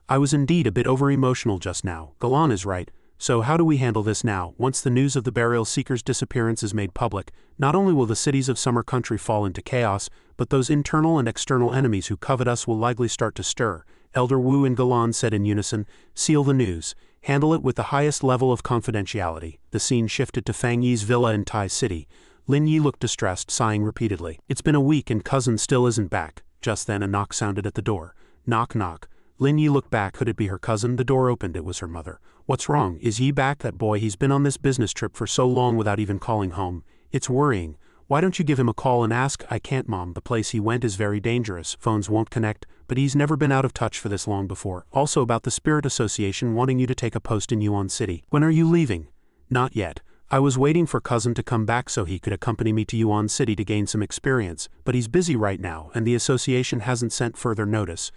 I was indeed a bit over-emotional just now. Galan is right. So how do we handle this now? Once the news of the burial seeker's disappearance is made public, not only will the cities of Summer Country fall into chaos, but those internal and external enemies who covet us will likely start to stir. Elder Wu and Galan said in unison, seal the news. Handle it with the highest level of confidentiality. The scene shifted to Fang Yi's villa in Tai City. Lin Yi looked distressed, sighing repeatedly. It's been a week and cousin still isn't back. Just then a knock sounded at the door. Knock, knock. Lin Yi looked back. Could it be her cousin? The door opened. It was her mother. What's wrong? Is Yi back? That boy, he's been on this business trip for so long without even calling home. It's worrying. Why don't you give him a call and ask? I can't, Mom. The place he went is very dangerous. Phones won't connect, but he's never been out of touch for this long before. Also about the Spirit Association wanting you to take a post in Yuan City. When are you leaving? Not yet. I was waiting for cousin to come back so he could accompany me to Yuan City to gain some experience, but he's busy right now and the association hasn't sent further notice.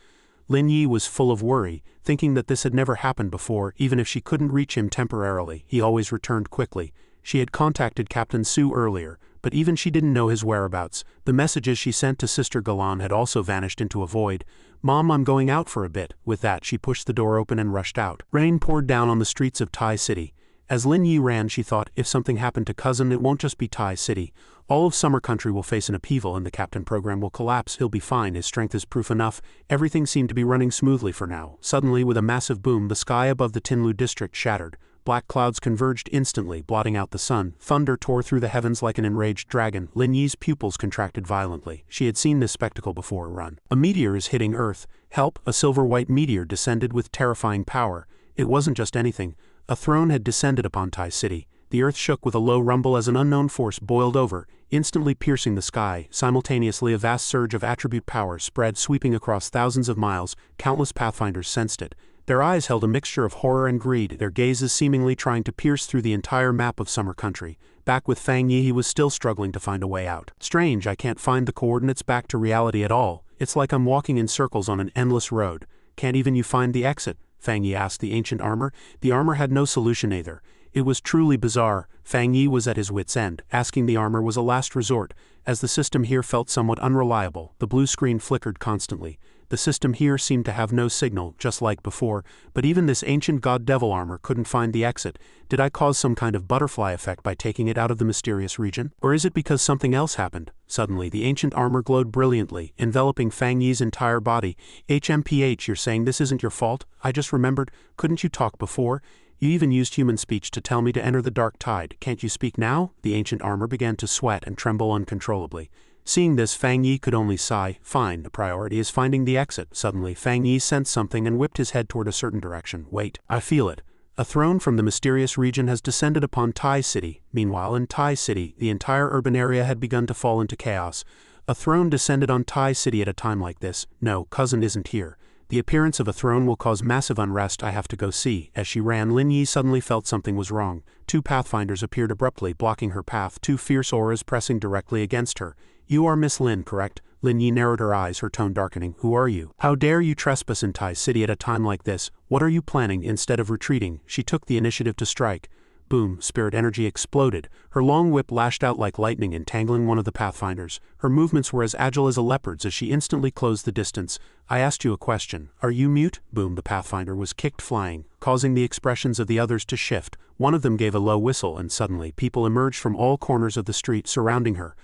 Lin Yi was full of worry, thinking that this had never happened before. Even if she couldn't reach him temporarily, he always returned quickly. She had contacted Captain Su earlier, but even she didn't know his whereabouts. The messages she sent to Sister Galan had also vanished into a void. Mom, I'm going out for a bit. With that, she pushed the door open and rushed out. Rain poured down on the streets of Tai City. As Lin Yi ran, she thought, if something happened to cousin, it won't just be Tai City. All of Summer Country will face an upheaval and the captain program will collapse. He'll be fine. His strength is proof enough. Everything seemed to be running smoothly for now. Suddenly, with a massive boom, the sky above the Tinlu district shattered. Black clouds converged instantly, blotting out the sun. Thunder tore through the heavens like an enraged dragon. Lin Yi's pupils contracted violently. She had seen this spectacle before. Run. A meteor is hitting Earth. Help! A silver-white meteor descended with terrifying power. It wasn't just anything. A throne had descended upon Tai City. The earth shook with a low rumble as an unknown force boiled over, instantly piercing the sky. Simultaneously, a vast surge of attribute power spread, sweeping across thousands of miles. Countless pathfinders sensed it. Their eyes held a mixture of horror and greed, their gazes seemingly trying to pierce through the entire map of Summer Country. Back with Fang Yi, he was still struggling to find a way out. Strange, I can't find the coordinates back to reality at all. It's like I'm walking in circles on an endless road. Can't even you find the exit? Fang Yi asked the ancient armor. The armor had no solution either. It was truly bizarre. Fang Yi was at his wit's end. Asking the armor was a last resort, as the system here felt somewhat unreliable. The blue screen flickered constantly. The system here seemed to have no signal, just like before, but even this ancient god-devil armor couldn't find the exit. Did I cause some kind of butterfly effect by taking it out of the mysterious region? Or is it because something else happened? Suddenly, the ancient armor glowed brilliantly, enveloping Fang Yi's entire body. HMPH, you're saying this isn't your fault? I just remembered. Couldn't you talk before? You even used human speech to tell me to enter the dark tide. Can't you speak now? The ancient armor began to sweat and tremble uncontrollably. Seeing this, Fang Yi could only sigh. Fine, the priority is finding the exit. Suddenly, Fang Yi sensed something and whipped his head toward a certain direction. Wait, I feel it. A throne from the mysterious region has descended upon Tai City. Meanwhile, in Tai City, the entire urban area had begun to fall into chaos. A throne descended on Tai City at a time like this. No, cousin isn't here. The appearance of a throne will cause massive unrest. I have to go see. As she ran, Lin Yi suddenly felt something was wrong. Two pathfinders appeared abruptly, blocking her path, two fierce auras pressing directly against her. You are Miss Lin, correct? Lin Yi narrowed her eyes, her tone darkening. Who are you? How dare you trespass in Tai City at a time like this? What are you planning? Instead of retreating, she took the initiative to strike. Boom, spirit energy exploded. Her long whip lashed out like lightning, entangling one of the pathfinders. Her movements were as agile as a leopard's as she instantly closed the distance. I asked you a question. Are you mute? Boom, the pathfinder was kicked flying, causing the expressions of the others to shift. One of them gave a low whistle, and suddenly people emerged from all corners of the street surrounding her.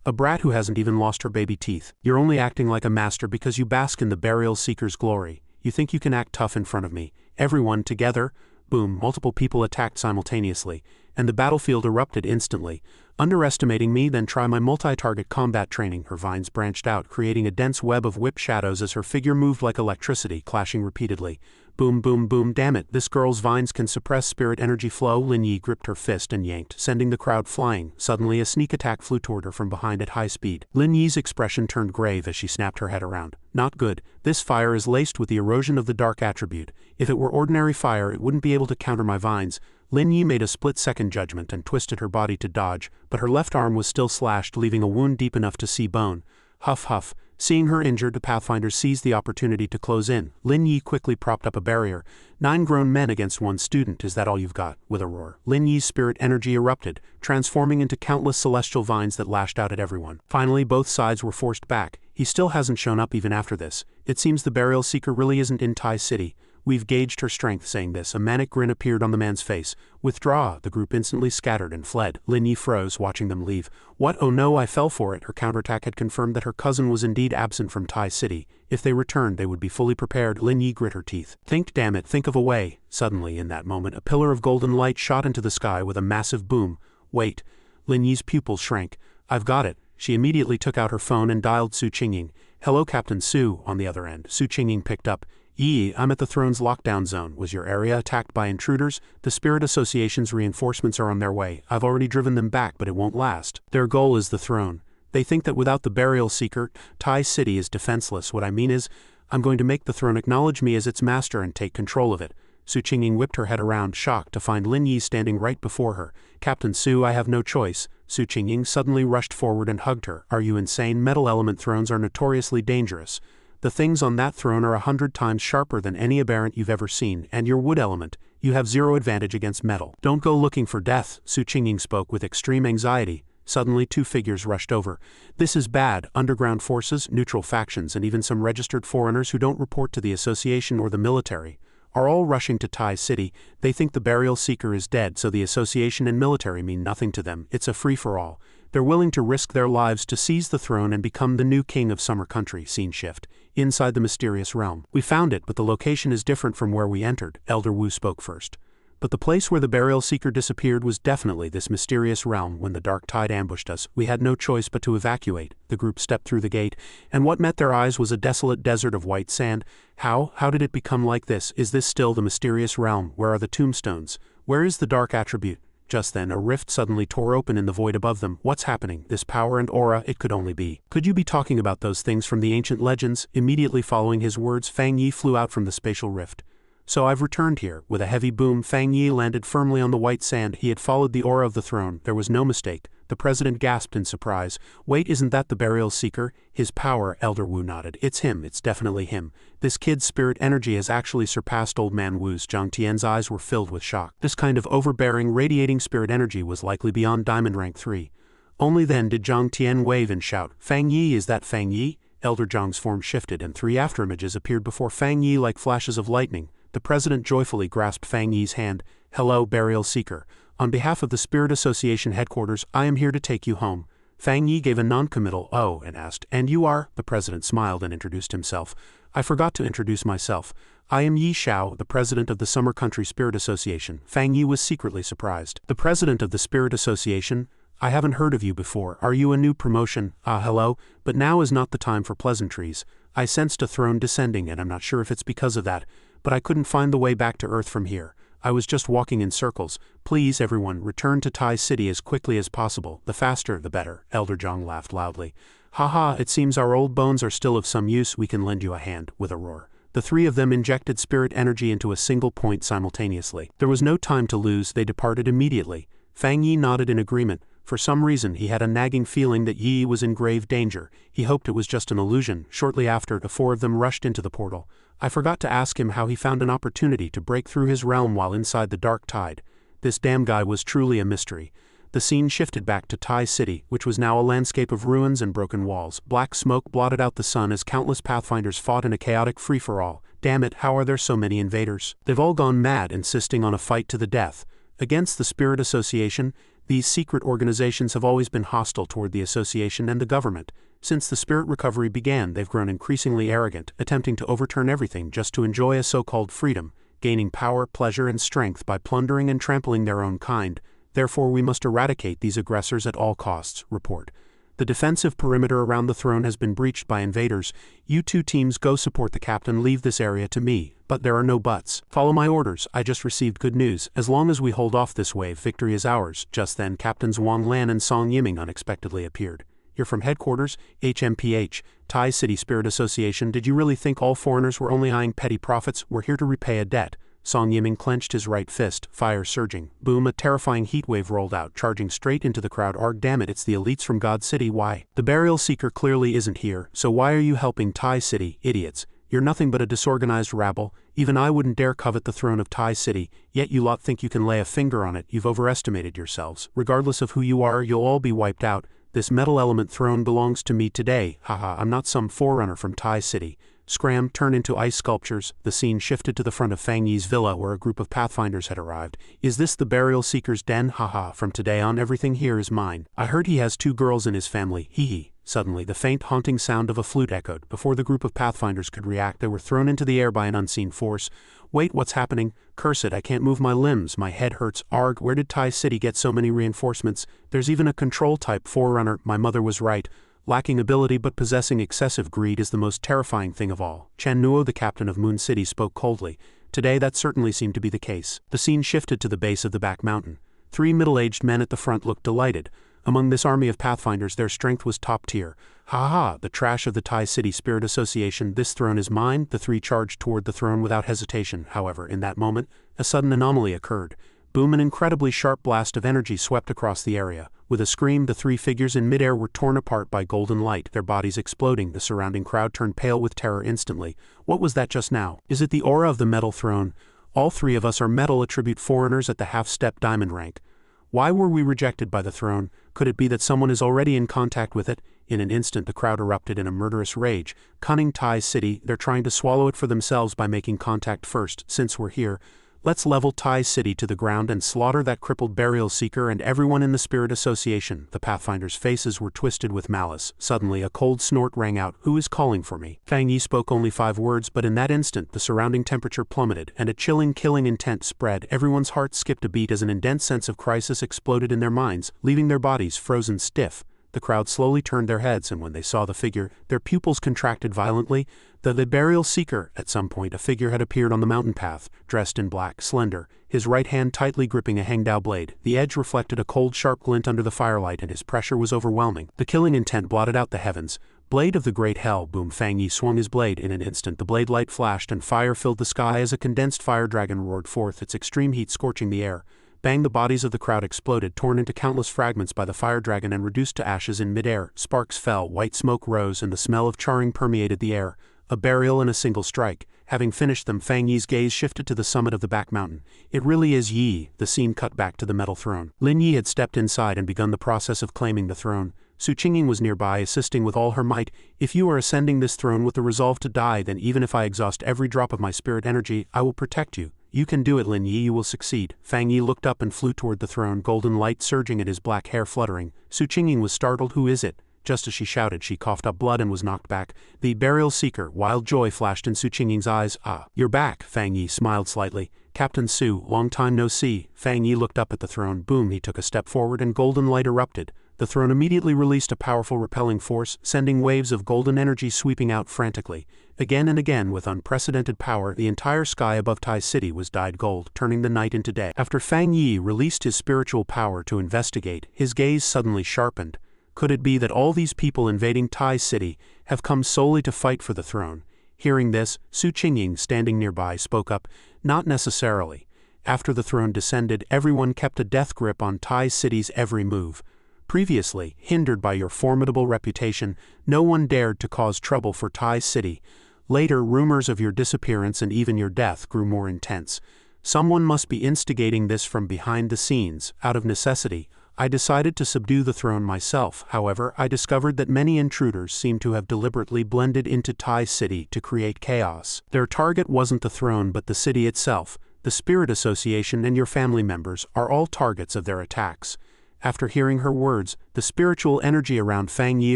A brat who hasn't even lost her baby teeth. You're only acting like a master because you bask in the burial seeker's glory. You think you can act tough in front of me. Everyone together. Boom, multiple people attacked simultaneously, and the battlefield erupted instantly. Underestimating me, then try my multi-target combat training. Her vines branched out, creating a dense web of whip shadows as her figure moved like electricity, clashing repeatedly. Boom, boom, boom, damn it, this girl's vines can suppress spirit energy flow. Lin Yi gripped her fist and yanked, sending the crowd flying. Suddenly, a sneak attack flew toward her from behind at high speed. Lin Yi's expression turned grave as she snapped her head around. Not good. This fire is laced with the erosion of the dark attribute. If it were ordinary fire, it wouldn't be able to counter my vines. Lin Yi made a split-second judgment and twisted her body to dodge, but her left arm was still slashed, leaving a wound deep enough to see bone. Huff huff. Seeing her injured, the pathfinders seized the opportunity to close in. Lin Yi quickly propped up a barrier. 9 grown men against 1 student, is that all you've got? With a roar, Lin Yi's spirit energy erupted, transforming into countless celestial vines that lashed out at everyone. Finally, both sides were forced back. He still hasn't shown up even after this. It seems the burial seeker really isn't in Tai City. We've gauged her strength. Saying this, a manic grin appeared on the man's face. Withdraw. The group instantly scattered and fled. Lin Yi froze, watching them leave. What? Oh no, I fell for it. Her counterattack had confirmed that her cousin was indeed absent from Tai City. If they returned, they would be fully prepared. Lin Yi grit her teeth. Think, damn it, think of a way. Suddenly, in that moment, a pillar of golden light shot into the sky with a massive boom. Wait. Lin Yi's pupils shrank. I've got it. She immediately took out her phone and dialed Su Qingying. Hello, Captain Su, on the other end. Su Qingying picked up. I'm at the throne's lockdown zone. Was your area attacked by intruders? The Spirit Association's reinforcements are on their way. I've already driven them back, but it won't last. Their goal is the throne. They think that without the burial seeker, Tai City is defenseless. What I mean is, I'm going to make the throne acknowledge me as its master and take control of it. Su Qingying whipped her head around, shocked to find Lin Yi standing right before her. Captain Su, I have no choice. Su Qingying suddenly rushed forward and hugged her. Are you insane? Metal element thrones are notoriously dangerous. The things on that throne are 100 times sharper than any aberrant you've ever seen, and your wood element, you have 0 advantage against metal. Don't go looking for death, Su Qingying spoke with extreme anxiety. Suddenly 2 figures rushed over. This is bad. Underground forces, neutral factions, and even some registered foreigners who don't report to the association or the military are all rushing to Tai City. They think the burial seeker is dead, so the association and military mean nothing to them. It's a free-for-all. They're willing to risk their lives to seize the throne and become the new king of Summer Country. Scene shift. Inside the mysterious realm. We found it, but the location is different from where we entered. Elder Wu spoke first. But the place where the burial seeker disappeared was definitely this mysterious realm. When the dark tide ambushed us, we had no choice but to evacuate. The group stepped through the gate, and what met their eyes was a desolate desert of white sand. How did it become like this? Is this still the mysterious realm? Where are the tombstones? Where is the dark attribute? Just then, a rift suddenly tore open in the void above them. What's happening? This power and aura, it could only be. Could you be talking about those things from the ancient legends? Immediately following his words, Fang Yi flew out from the spatial rift. So I've returned here. With a heavy boom, Fang Yi landed firmly on the white sand. He had followed the aura of the throne. There was no mistake. The president gasped in surprise. Wait, isn't that the burial seeker? His power, Elder Wu nodded. It's him, it's definitely him. This kid's spirit energy has actually surpassed old man Wu's. Zhang Tian's eyes were filled with shock. This kind of overbearing, radiating spirit energy was likely beyond Diamond Rank 3. Only then did Zhang Tian wave and shout, Fang Yi, is that Fang Yi? Elder Zhang's form shifted and 3 afterimages appeared before Fang Yi like flashes of lightning. The president joyfully grasped Fang Yi's hand. Hello, burial seeker. On behalf of the Spirit Association headquarters, I am here to take you home. Fang Yi gave a non-committal "oh" and asked, and you are? The president smiled and introduced himself. I forgot to introduce myself. I am Yi Xiao, the president of the Summer Country Spirit Association. Fang Yi was secretly surprised. The president of the Spirit Association? I haven't heard of you before. Are you a new promotion? Hello, but now is not the time for pleasantries. I sensed a throne descending and I'm not sure if it's because of that, but I couldn't find the way back to Earth from here. I was just walking in circles. Please, everyone, return to Tai City as quickly as possible. The faster, the better. Elder Zhang laughed loudly. Haha, it seems our old bones are still of some use. We can lend you a hand. With a roar, the 3 of them injected spirit energy into a single point simultaneously. There was no time to lose. They departed immediately. Fang Yi nodded in agreement. For some reason, he had a nagging feeling that Yi was in grave danger. He hoped it was just an illusion. Shortly after, the 4 of them rushed into the portal. I forgot to ask him how he found an opportunity to break through his realm while inside the dark tide. This damn guy was truly a mystery. The scene shifted back to Tai City, which was now a landscape of ruins and broken walls. Black smoke blotted out the sun as countless pathfinders fought in a chaotic free-for-all. Damn it, how are there so many invaders? They've all gone mad, insisting on a fight to the death. Against the Spirit Association, these secret organizations have always been hostile toward the association and the government. Since the spirit recovery began, they've grown increasingly arrogant, attempting to overturn everything just to enjoy a so-called freedom, gaining power, pleasure, and strength by plundering and trampling their own kind. Therefore, we must eradicate these aggressors at all costs. Report. The defensive perimeter around the throne has been breached by invaders. You 2 teams go support the captain. Leave this area to me. But there are no buts. Follow my orders. I just received good news. As long as we hold off this wave, victory is ours. Just then, Captains Wang Lan and Song Yiming unexpectedly appeared. You're from headquarters, HMPH, Tai City Spirit Association. Did you really think all foreigners were only eyeing petty profits? We're here to repay a debt. Song Yiming clenched his right fist, fire surging. Boom, a terrifying heatwave rolled out, charging straight into the crowd. Arg, damn it, it's the elites from God City. Why? The burial seeker clearly isn't here, so why are you helping Tai City, idiots? You're nothing but a disorganized rabble. Even I wouldn't dare covet the throne of Tai City, yet you lot think you can lay a finger on it. You've overestimated yourselves. Regardless of who you are, you'll all be wiped out. This metal element throne belongs to me today. Haha, I'm not some forerunner from Tai City. Scram, turn into ice sculptures. The scene shifted to the front of Fang Yi's villa where a group of pathfinders had arrived. Is this the burial seeker's den? Haha, from today on everything here is mine. I heard he has 2 girls in his family. Hee hee. Suddenly, the faint, haunting sound of a flute echoed. Before the group of pathfinders could react, they were thrown into the air by an unseen force. Wait, what's happening? Curse it, I can't move my limbs. My head hurts. Arg, where did Tai City get so many reinforcements? There's even a control-type forerunner. My mother was right. Lacking ability but possessing excessive greed is the most terrifying thing of all. Chen Nuo, the captain of Moon City, spoke coldly. Today that certainly seemed to be the case. The scene shifted to the base of the back mountain. 3 middle-aged men at the front looked delighted. Among this army of pathfinders, their strength was top tier. Ha ha, the trash of the Tai City Spirit Association. This throne is mine. The 3 charged toward the throne without hesitation. However, in that moment, a sudden anomaly occurred. Boom, an incredibly sharp blast of energy swept across the area. With a scream, the 3 figures in midair were torn apart by golden light, their bodies exploding. The surrounding crowd turned pale with terror instantly. What was that just now? Is it the aura of the metal throne? All 3 of us are metal attribute foreigners at the half-step diamond rank. Why were we rejected by the throne? Could it be that someone is already in contact with it? In an instant, the crowd erupted in a murderous rage. Cunning Tai City, they're trying to swallow it for themselves by making contact first. Since we're here, Let's level Tai City to the ground and slaughter that crippled burial seeker and everyone in the Spirit Association." The Pathfinders' faces were twisted with malice. Suddenly a cold snort rang out. "Who is calling for me?" Fang Yi spoke only 5 words, but in that instant the surrounding temperature plummeted, and a chilling, killing intent spread. Everyone's heart skipped a beat as an intense sense of crisis exploded in their minds, leaving their bodies frozen stiff. The crowd slowly turned their heads, and when they saw the figure, their pupils contracted violently. The burial seeker. At some point a figure had appeared on the mountain path, dressed in black, slender, his right hand tightly gripping a hangdao blade. The edge reflected a cold, sharp glint under the firelight, and his pressure was overwhelming. The killing intent blotted out the heavens. "Blade of the Great Hell!" Boom! Fang Yi swung his blade. In an instant the blade light flashed and fire filled the sky as a condensed fire dragon roared forth, its extreme heat scorching the air. Bang! The bodies of the crowd exploded, torn into countless fragments by the fire dragon and reduced to ashes in midair. Sparks fell, white smoke rose, and the smell of charring permeated the air. A burial in a single strike. Having finished them, Fang Yi's gaze shifted to the summit of the back mountain. "It really is Yi." The scene cut back to the metal throne. Lin Yi had stepped inside and begun the process of claiming the throne. Su Qingying was nearby, assisting with all her might. "If you are ascending this throne with the resolve to die, then even if I exhaust every drop of my spirit energy, I will protect you. You can do it, Lin Yi, you will succeed." Fang Yi looked up and flew toward the throne, golden light surging and his black hair fluttering. Su Qingying was startled. "Who is it?" Just as she shouted, she coughed up blood and was knocked back. "The burial seeker." Wild joy flashed in Su Qingying's eyes. "Ah, you're back." Fang Yi smiled slightly. "Captain Su, long time no see." Fang Yi looked up at the throne. Boom! He took a step forward and golden light erupted. The throne immediately released a powerful repelling force, sending waves of golden energy sweeping out frantically. Again and again, with unprecedented power, the entire sky above Tai City was dyed gold, turning the night into day. After Fang Yi released his spiritual power to investigate, his gaze suddenly sharpened. Could it be that all these people invading Tai City have come solely to fight for the throne? Hearing this, Su Qingying, standing nearby, spoke up. "Not necessarily. After the throne descended, everyone kept a death grip on Tai City's every move. Previously, hindered by your formidable reputation, no one dared to cause trouble for Tai City. Later, rumors of your disappearance and even your death grew more intense. Someone must be instigating this from behind the scenes. Out of necessity, I decided to subdue the throne myself. However, I discovered that many intruders seem to have deliberately blended into Tai City to create chaos. Their target wasn't the throne but the city itself. The Spirit Association and your family members are all targets of their attacks." After hearing her words, the spiritual energy around Fang Yi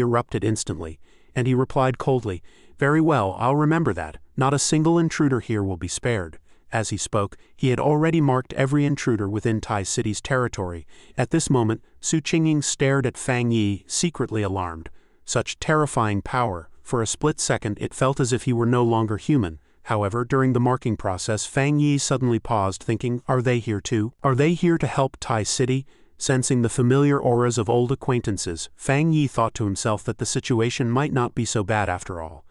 erupted instantly, and he replied coldly, "Very well, I'll remember that. Not a single intruder here will be spared." As he spoke, he had already marked every intruder within Tai City's territory. At this moment, Su Qingying stared at Fang Yi, secretly alarmed. Such terrifying power. For a split second it felt as if he were no longer human. However, during the marking process, Fang Yi suddenly paused, thinking, "Are they here too? Are they here to help Tai City?" Sensing the familiar auras of old acquaintances, Fang Yi thought to himself that the situation might not be so bad after all.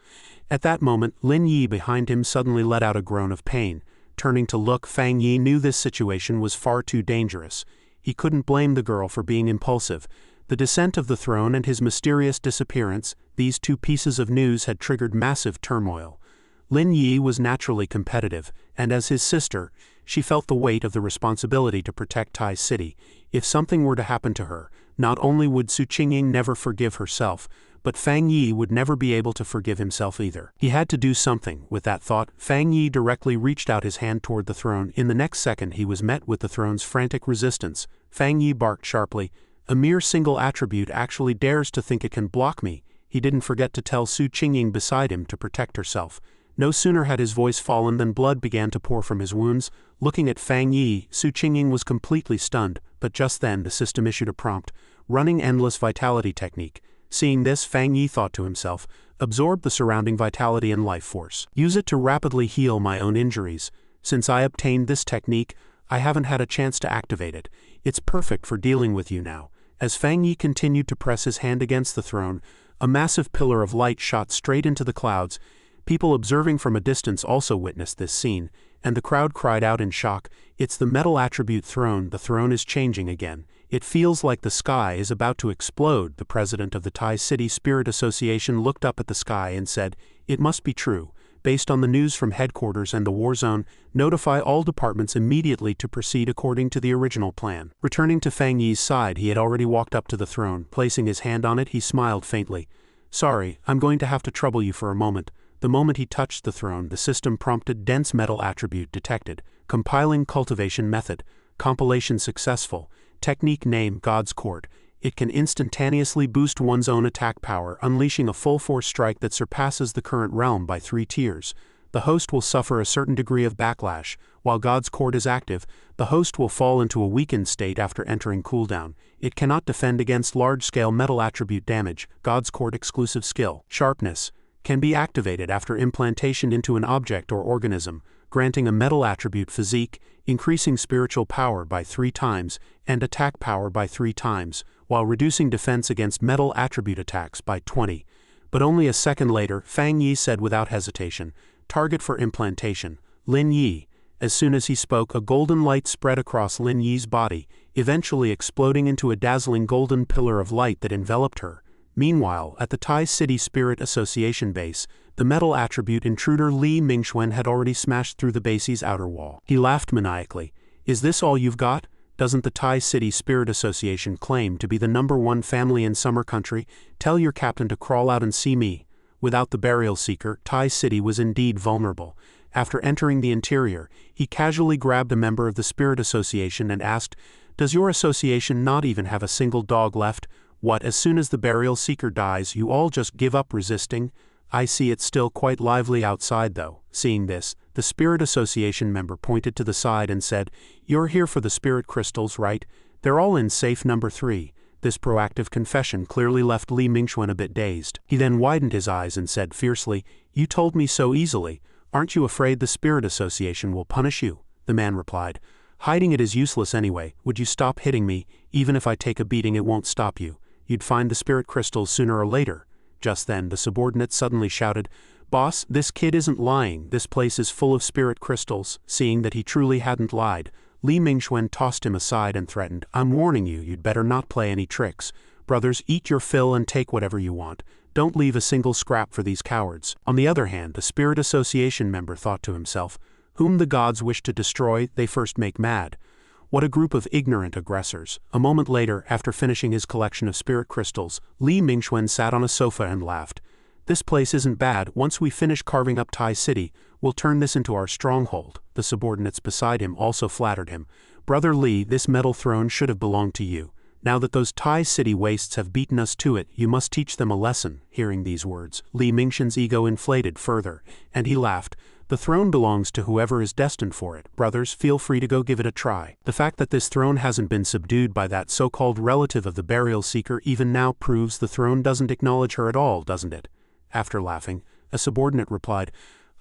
At that moment, Lin Yi behind him suddenly let out a groan of pain. Turning to look, Fang Yi knew this situation was far too dangerous. He couldn't blame the girl for being impulsive. The descent of the throne and his mysterious disappearance, these two pieces of news had triggered massive turmoil. Lin Yi was naturally competitive, and as his sister, she felt the weight of the responsibility to protect Tai City. If something were to happen to her, not only would Su Qingying never forgive herself, but Fang Yi would never be able to forgive himself either. He had to do something. With that thought, Fang Yi directly reached out his hand toward the throne. In the next second he was met with the throne's frantic resistance. Fang Yi barked sharply, "A mere single attribute actually dares to think it can block me." He didn't forget to tell Su Qingying beside him to protect herself. No sooner had his voice fallen than blood began to pour from his wounds. Looking at Fang Yi, Su Qingying was completely stunned, but just then the system issued a prompt, "Running endless vitality technique." Seeing this, Fang Yi thought to himself, "Absorb the surrounding vitality and life force. Use it to rapidly heal my own injuries. Since I obtained this technique, I haven't had a chance to activate it. It's perfect for dealing with you now." As Fang Yi continued to press his hand against the throne, a massive pillar of light shot straight into the clouds. People observing from a distance also witnessed this scene, and the crowd cried out in shock, "It's the metal attribute throne. The throne is changing again. It feels like the sky is about to explode." The president of the Tai City Spirit Association looked up at the sky and said, "It must be true. Based on the news from headquarters and the war zone, notify all departments immediately to proceed according to the original plan." Returning to Fang Yi's side, he had already walked up to the throne. Placing his hand on it, he smiled faintly. "Sorry, I'm going to have to trouble you for a moment." The moment he touched the throne, the system prompted dense metal attribute detected. Compiling cultivation method. Compilation successful. Technique name God's Court. It can instantaneously boost one's own attack power, unleashing a full-force strike that surpasses the current realm by 3 tiers. The host will suffer a certain degree of backlash. While God's Court is active, the host will fall into a weakened state after entering cooldown. It cannot defend against large-scale metal attribute damage. God's Court exclusive skill. Sharpness. Can be activated after implantation into an object or organism, granting a metal attribute physique, increasing spiritual power by 3 times, and attack power by 3 times, while reducing defense against metal attribute attacks by 20. But only a second later, Fang Yi said without hesitation, "Target for implantation, Lin Yi." As soon as he spoke, a golden light spread across Lin Yi's body, eventually exploding into a dazzling golden pillar of light that enveloped her. Meanwhile, at the Tai City Spirit Association base, the metal attribute intruder Li Mingxuan had already smashed through the base's outer wall. He laughed maniacally. "Is this all you've got? Doesn't the Tai City Spirit Association claim to be the #1 family in Summer Country? Tell your captain to crawl out and see me." Without the burial seeker, Tai City was indeed vulnerable. After entering the interior, he casually grabbed a member of the Spirit Association and asked, "Does your association not even have a single dog left? What, as soon as the burial seeker dies, you all just give up resisting? I see it's still quite lively outside though." Seeing this, the Spirit Association member pointed to the side and said, "You're here for the spirit crystals, right? They're all in safe number 3. This proactive confession clearly left Li Mingxuan a bit dazed. He then widened his eyes and said fiercely, "You told me so easily. Aren't you afraid the Spirit Association will punish you?" The man replied, "Hiding it is useless anyway. Would you stop hitting me? Even if I take a beating, it won't stop you. You'd find the spirit crystals sooner or later." Just then, the subordinate suddenly shouted, "Boss, this kid isn't lying. This place is full of spirit crystals." Seeing that he truly hadn't lied, Li Mingxuan tossed him aside and threatened, "I'm warning you, you'd better not play any tricks. Brothers, eat your fill and take whatever you want. Don't leave a single scrap for these cowards." On the other hand, the Spirit Association member thought to himself, "Whom the gods wish to destroy, they first make mad. What a group of ignorant aggressors." A moment later, after finishing his collection of spirit crystals, Li Mingxuan sat on a sofa and laughed. "This place isn't bad. Once we finish carving up Tai City, we'll turn this into our stronghold." The subordinates beside him also flattered him. "Brother Li, this metal throne should have belonged to you. Now that those Tai City wastes have beaten us to it, you must teach them a lesson." Hearing these words, Li Mingxuan's ego inflated further, and he laughed. "The throne belongs to whoever is destined for it. Brothers, feel free to go give it a try." The fact that this throne hasn't been subdued by that so-called relative of the burial seeker even now proves the throne doesn't acknowledge her at all, doesn't it? After laughing, a subordinate replied,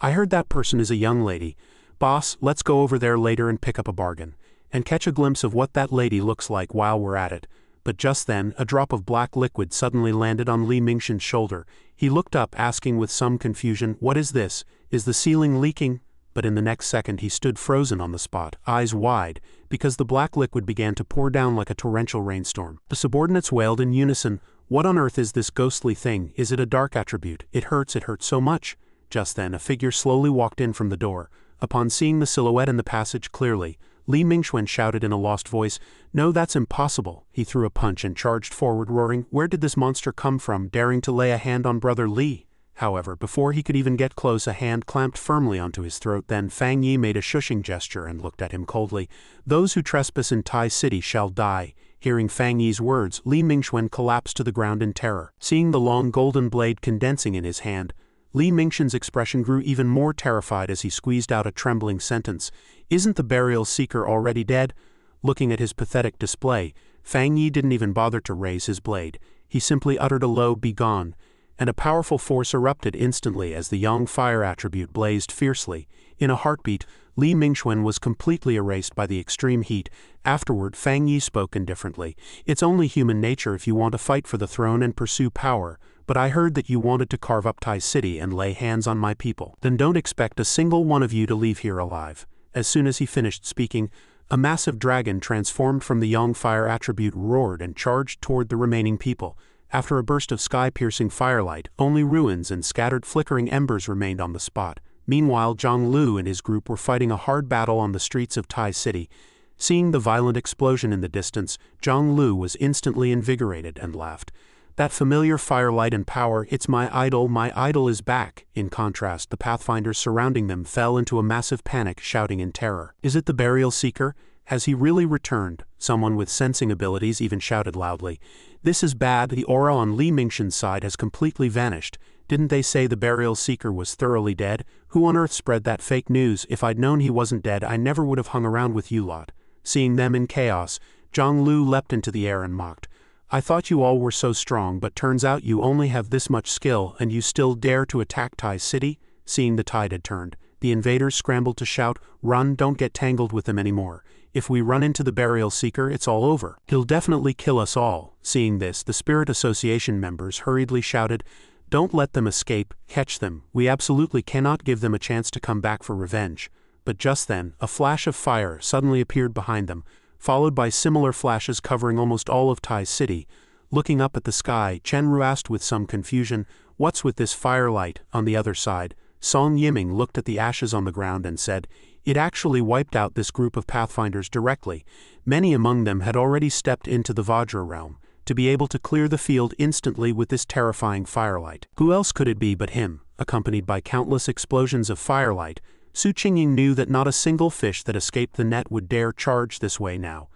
"I heard that person is a young lady. Boss, let's go over there later and pick up a bargain, and catch a glimpse of what that lady looks like while we're at it." But just then, a drop of black liquid suddenly landed on Li Mingxuan's shoulder. He looked up, asking with some confusion, "What is this? Is the ceiling leaking?" But in the next second he stood frozen on the spot, eyes wide, because the black liquid began to pour down like a torrential rainstorm. The subordinates wailed in unison, "What on earth is this ghostly thing? Is it a dark attribute? It hurts so much." Just then a figure slowly walked in from the door. Upon seeing the silhouette in the passage clearly, Li Mingxuan shouted in a lost voice, "No, that's impossible." He threw a punch and charged forward, roaring, "Where did this monster come from, daring to lay a hand on Brother Li?" However, before he could even get close, a hand clamped firmly onto his throat. Then Fang Yi made a shushing gesture and looked at him coldly. "Those who trespass in Tai City shall die." Hearing Fang Yi's words, Li Mingxuan collapsed to the ground in terror. Seeing the long golden blade condensing in his hand, Li Mingxuan's expression grew even more terrified as he squeezed out a trembling sentence, "Isn't the burial seeker already dead?" Looking at his pathetic display, Fang Yi didn't even bother to raise his blade. He simply uttered a low "Begone," and a powerful force erupted instantly as the Yang fire attribute blazed fiercely. In a heartbeat, Li Mingxuan was completely erased by the extreme heat. Afterward, Fang Yi spoke indifferently, "It's only human nature if you want to fight for the throne and pursue power, but I heard that you wanted to carve up Tai City and lay hands on my people. Then don't expect a single one of you to leave here alive." As soon as he finished speaking, a massive dragon transformed from the Yang fire attribute roared and charged toward the remaining people. After a burst of sky-piercing firelight, only ruins and scattered flickering embers remained on the spot. Meanwhile, Zhang Lu and his group were fighting a hard battle on the streets of Tai City. Seeing the violent explosion in the distance, Zhang Lu was instantly invigorated and laughed. That familiar firelight and power, it's my idol is back. In contrast, the Pathfinders surrounding them fell into a massive panic, shouting in terror. Is it the Burial Seeker? Has he really returned? Someone with sensing abilities even shouted loudly. This is bad, the aura on Li Mingshen's side has completely vanished. Didn't they say the Burial Seeker was thoroughly dead? Who on earth spread that fake news? If I'd known he wasn't dead, I never would have hung around with you lot. Seeing them in chaos, Zhang Lu leapt into the air and mocked. I thought you all were so strong, but turns out you only have this much skill, and you still dare to attack Tai City? Seeing the tide had turned, the invaders scrambled to shout, "Run, don't get tangled with them anymore. If we run into the Burial Seeker, it's all over. He'll definitely kill us all." Seeing this, the Spirit Association members hurriedly shouted, "Don't let them escape, catch them. We absolutely cannot give them a chance to come back for revenge." But just then, a flash of fire suddenly appeared behind them, followed by similar flashes covering almost all of Tai City. Looking up at the sky, Chenru asked with some confusion, "What's with this firelight?" On the other side, Song Yiming looked at the ashes on the ground and said, "It actually wiped out this group of Pathfinders directly. Many among them had already stepped into the Vajra realm, to be able to clear the field instantly with this terrifying firelight. Who else could it be but him?" Accompanied by countless explosions of firelight, Su Qingying knew that not a single fish that escaped the net would dare charge this way now.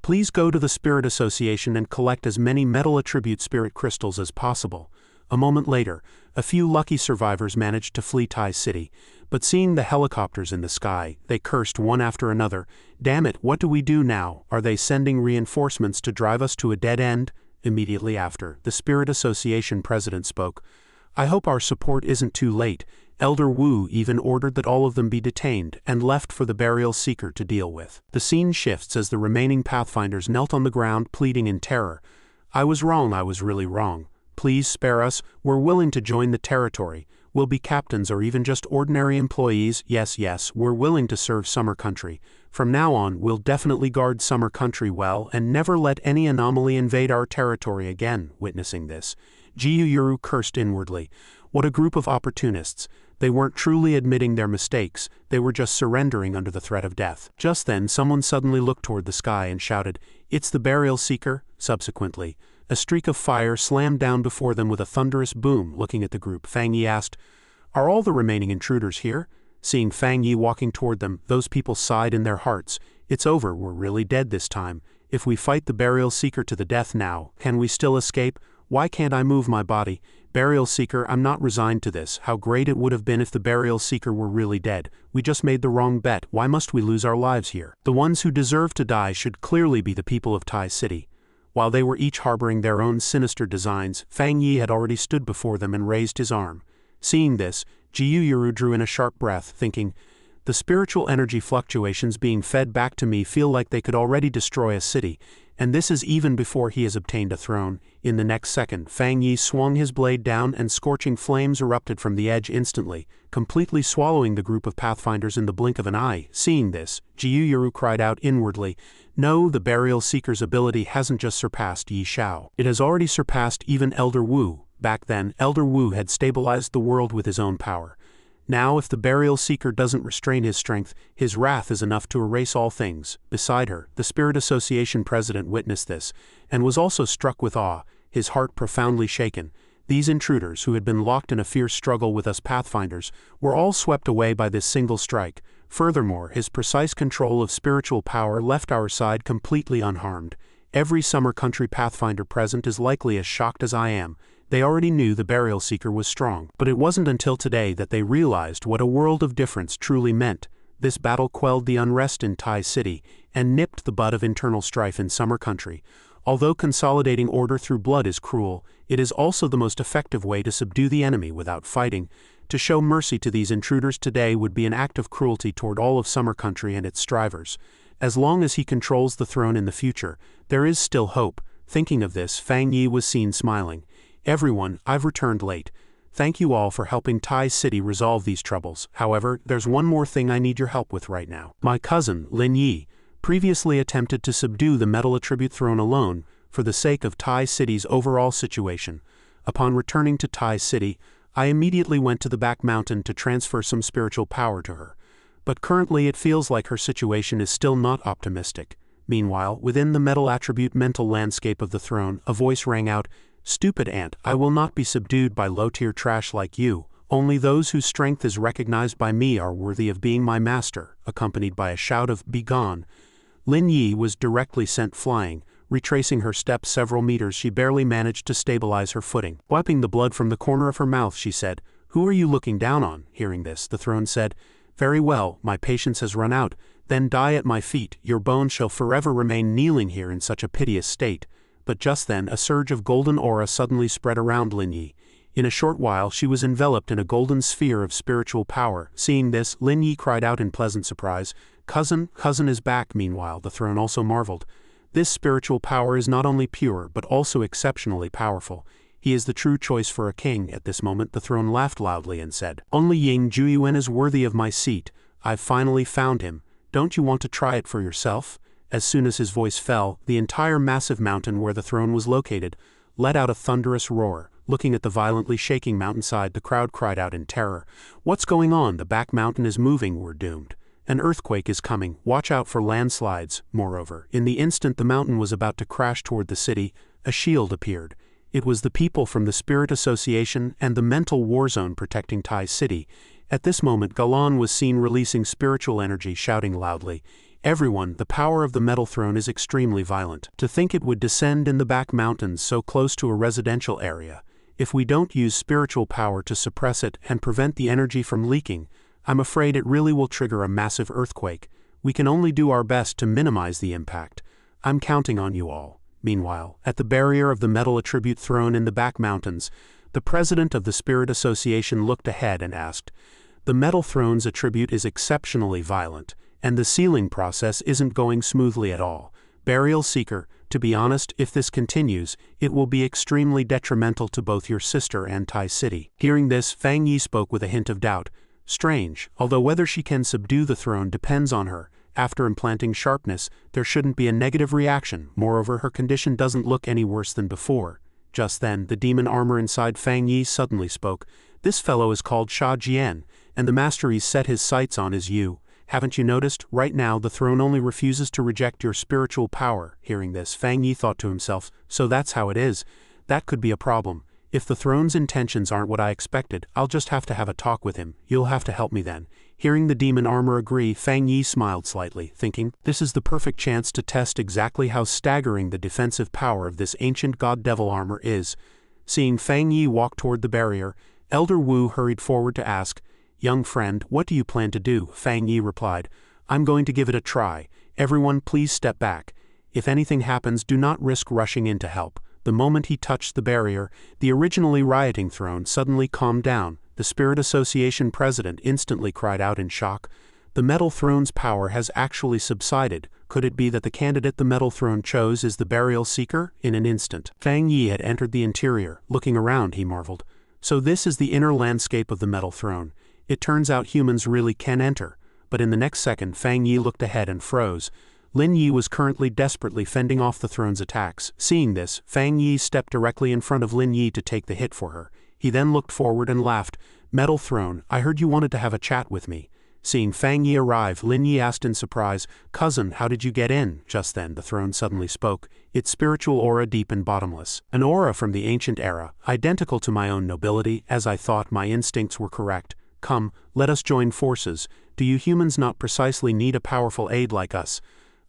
Please go to the Spirit Association and collect as many metal attribute spirit crystals as possible. A moment later, a few lucky survivors managed to flee Tai City, but seeing the helicopters in the sky, they cursed one after another. "Damn it, what do we do now? Are they sending reinforcements to drive us to a dead end?" Immediately after, the Spirit Association president spoke. "I hope our support isn't too late." Elder Wu even ordered that all of them be detained and left for the Burial Seeker to deal with. The scene shifts as the remaining Pathfinders knelt on the ground pleading in terror. "I was wrong, I was really wrong. Please spare us, we're willing to join the territory. We'll be captains or even just ordinary employees. Yes, we're willing to serve Summer Country. From now on, we'll definitely guard Summer Country well and never let any anomaly invade our territory again." Witnessing this, Jiyu Yuru cursed inwardly. What a group of opportunists. They weren't truly admitting their mistakes, they were just surrendering under the threat of death. Just then, someone suddenly looked toward the sky and shouted, "It's the Burial Seeker." Subsequently, a streak of fire slammed down before them with a thunderous boom. Looking at the group, Fang Yi asked, "Are all the remaining intruders here?" Seeing Fang Yi walking toward them, those people sighed in their hearts. "It's over, we're really dead this time. If we fight the Burial Seeker to the death now, can we still escape? Why can't I move my body? Burial Seeker, I'm not resigned to this. How great it would have been if the Burial Seeker were really dead. We just made the wrong bet. Why must we lose our lives here? The ones who deserve to die should clearly be the people of Tai City." While they were each harboring their own sinister designs, Fang Yi had already stood before them and raised his arm. Seeing this, Jiyu Yuru drew in a sharp breath, thinking, "The spiritual energy fluctuations being fed back to me feel like they could already destroy a city, and this is even before he has obtained a throne." In the next second, Fang Yi swung his blade down and scorching flames erupted from the edge instantly, completely swallowing the group of Pathfinders in the blink of an eye. Seeing this, Jiyu Yuru cried out inwardly, "No, the Burial Seeker's ability hasn't just surpassed Yi Shao. It has already surpassed even Elder Wu." Back then, Elder Wu had stabilized the world with his own power. Now, if the Burial Seeker doesn't restrain his strength, his wrath is enough to erase all things. Beside her, the Spirit Association president witnessed this, and was also struck with awe, his heart profoundly shaken. These intruders, who had been locked in a fierce struggle with us Pathfinders, were all swept away by this single strike. Furthermore, his precise control of spiritual power left our side completely unharmed. Every Summer Country Pathfinder present is likely as shocked as I am. They already knew the Burial Seeker was strong, but it wasn't until today that they realized what a world of difference truly meant. This battle quelled the unrest in Tai City, and nipped the bud of internal strife in Summer Country. Although consolidating order through blood is cruel, it is also the most effective way to subdue the enemy without fighting. To show mercy to these intruders today would be an act of cruelty toward all of Summer Country and its strivers. As long as he controls the throne in the future, there is still hope. Thinking of this, Fang Yi was seen smiling. "Everyone, I've returned late. Thank you all for helping Tai City resolve these troubles. However, there's one more thing I need your help with right now. My cousin, Lin Yi, previously attempted to subdue the metal attribute throne alone for the sake of Tai City's overall situation. Upon returning to Tai City, I immediately went to the back mountain to transfer some spiritual power to her. But currently it feels like her situation is still not optimistic." Meanwhile, within the metal attribute mental landscape of the throne, a voice rang out, "Stupid ant, I will not be subdued by low-tier trash like you. Only those whose strength is recognized by me are worthy of being my master," accompanied by a shout of "Begone!" Lin Yi was directly sent flying. Retracing her steps several meters, she barely managed to stabilize her footing. Wiping the blood from the corner of her mouth, she said, "Who are you looking down on?" Hearing this, the throne said, "Very well, my patience has run out. Then die at my feet. Your bones shall forever remain kneeling here in such a piteous state." But just then a surge of golden aura suddenly spread around Lin Yi. In a short while she was enveloped in a golden sphere of spiritual power. Seeing this, Lin Yi cried out in pleasant surprise, Cousin is back." Meanwhile, the throne also marveled. This spiritual power is not only pure but also exceptionally powerful. He is the true choice for a king. At this moment the throne laughed loudly and said, "Only Ying Juyuan is worthy of my seat. I've finally found him. Don't you want to try it for yourself?" As soon as his voice fell, the entire massive mountain where the throne was located let out a thunderous roar. Looking at the violently shaking mountainside, the crowd cried out in terror, "What's going on? The back mountain is moving. We're doomed. An earthquake is coming. Watch out for landslides." Moreover, in the instant the mountain was about to crash toward the city, a shield appeared. It was the people from the Spirit Association and the mental war zone protecting Tai City. At this moment Galan was seen releasing spiritual energy, shouting loudly, "Everyone, the power of the metal throne is extremely violent. To think it would descend in the back mountains so close to a residential area. If we don't use spiritual power to suppress it and prevent the energy from leaking, I'm afraid it really will trigger a massive earthquake. We can only do our best to minimize the impact. I'm counting on you all." Meanwhile, at the barrier of the metal attribute throne in the back mountains, the president of the Spirit Association looked ahead and asked, "The metal throne's attribute is exceptionally violent, and the sealing process isn't going smoothly at all. Burial Seeker, to be honest, if this continues, it will be extremely detrimental to both your sister and Tai City." Hearing this, Fang Yi spoke with a hint of doubt. "Strange, although whether she can subdue the throne depends on her. After implanting sharpness, there shouldn't be a negative reaction. Moreover, her condition doesn't look any worse than before." Just then, the demon armor inside Fang Yi suddenly spoke. "This fellow is called Sha Jian, and the master he's set his sights on is you. Haven't you noticed? Right now the throne only refuses to reject your spiritual power." Hearing this, Fang Yi thought to himself, "So that's how it is. That could be a problem. If the throne's intentions aren't what I expected, I'll just have to have a talk with him. You'll have to help me then." Hearing the demon armor agree, Fang Yi smiled slightly, thinking, this is the perfect chance to test exactly how staggering the defensive power of this ancient god-devil armor is. Seeing Fang Yi walk toward the barrier, Elder Wu hurried forward to ask, "Young friend, what do you plan to do?" Fang Yi replied, "I'm going to give it a try. Everyone please step back. If anything happens, do not risk rushing in to help." The moment he touched the barrier, the originally rioting throne suddenly calmed down. The Spirit Association president instantly cried out in shock. The metal throne's power has actually subsided. Could it be that the candidate the metal throne chose is the burial seeker? In an instant, Fang Yi had entered the interior. Looking around, he marveled. So this is the inner landscape of the metal throne. It turns out humans really can enter. But in the next second, Fang Yi looked ahead and froze. Lin Yi was currently desperately fending off the throne's attacks. Seeing this, Fang Yi stepped directly in front of Lin Yi to take the hit for her. He then looked forward and laughed. "Metal throne, I heard you wanted to have a chat with me." Seeing Fang Yi arrive, Lin Yi asked in surprise, "Cousin, how did you get in?" Just then, the throne suddenly spoke, its spiritual aura deep and bottomless. An aura from the ancient era, identical to my own nobility. As I thought, my instincts were correct. Come, let us join forces. Do you humans not precisely need a powerful aid like us?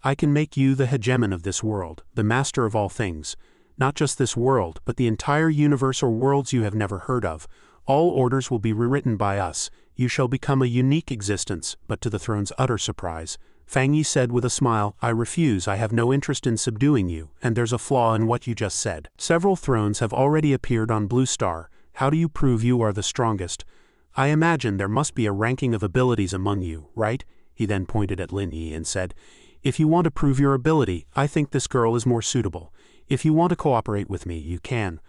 I can make you the hegemon of this world, the master of all things. Not just this world, but the entire universe or worlds you have never heard of. All orders will be rewritten by us. You shall become a unique existence." But to the throne's utter surprise, Fang Yi said with a smile, "I refuse. I have no interest in subduing you, and there's a flaw in what you just said. Several thrones have already appeared on Blue Star. How do you prove you are the strongest? I imagine there must be a ranking of abilities among you, right?" He then pointed at Lin Yi and said, "If you want to prove your ability, I think this girl is more suitable. If you want to cooperate with me, you can.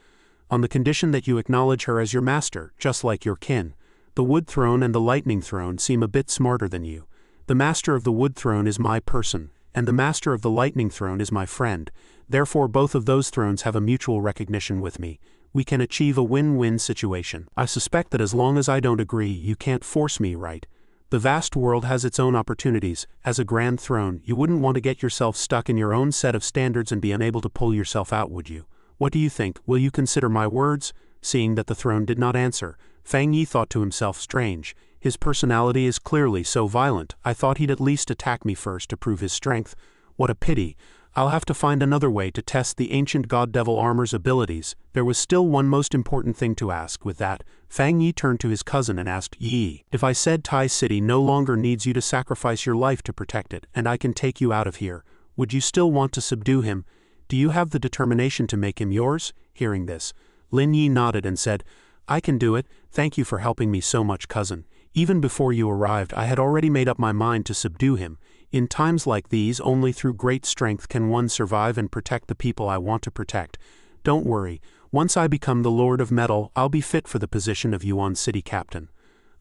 On the condition that you acknowledge her as your master, just like your kin. The Wood Throne and the Lightning Throne seem a bit smarter than you. The master of the Wood Throne is my person, and the master of the Lightning Throne is my friend. Therefore both of those thrones have a mutual recognition with me. We can achieve a win-win situation. I suspect that as long as I don't agree, you can't force me, right? The vast world has its own opportunities. As a Grand Throne, you wouldn't want to get yourself stuck in your own set of standards and be unable to pull yourself out, would you? What do you think? Will you consider my words? Seeing that the throne did not answer, Fang Yi thought to himself, strange. His personality is clearly so violent. I thought he'd at least attack me first to prove his strength. What a pity. I'll have to find another way to test the ancient god devil armor's abilities. There was still one most important thing to ask. With that, Fang Yi turned to his cousin and asked, Yi, if I said Tai City no longer needs you to sacrifice your life to protect it, and I can take you out of here, would you still want to subdue him? Do you have the determination to make him yours? Hearing this, Lin Yi nodded and said, I can do it. Thank you for helping me so much, cousin. Even before you arrived, I had already made up my mind to subdue him. In times like these, only through great strength can one survive and protect the people I want to protect. Don't worry, once I become the Lord of Metal, I'll be fit for the position of Yuan City Captain.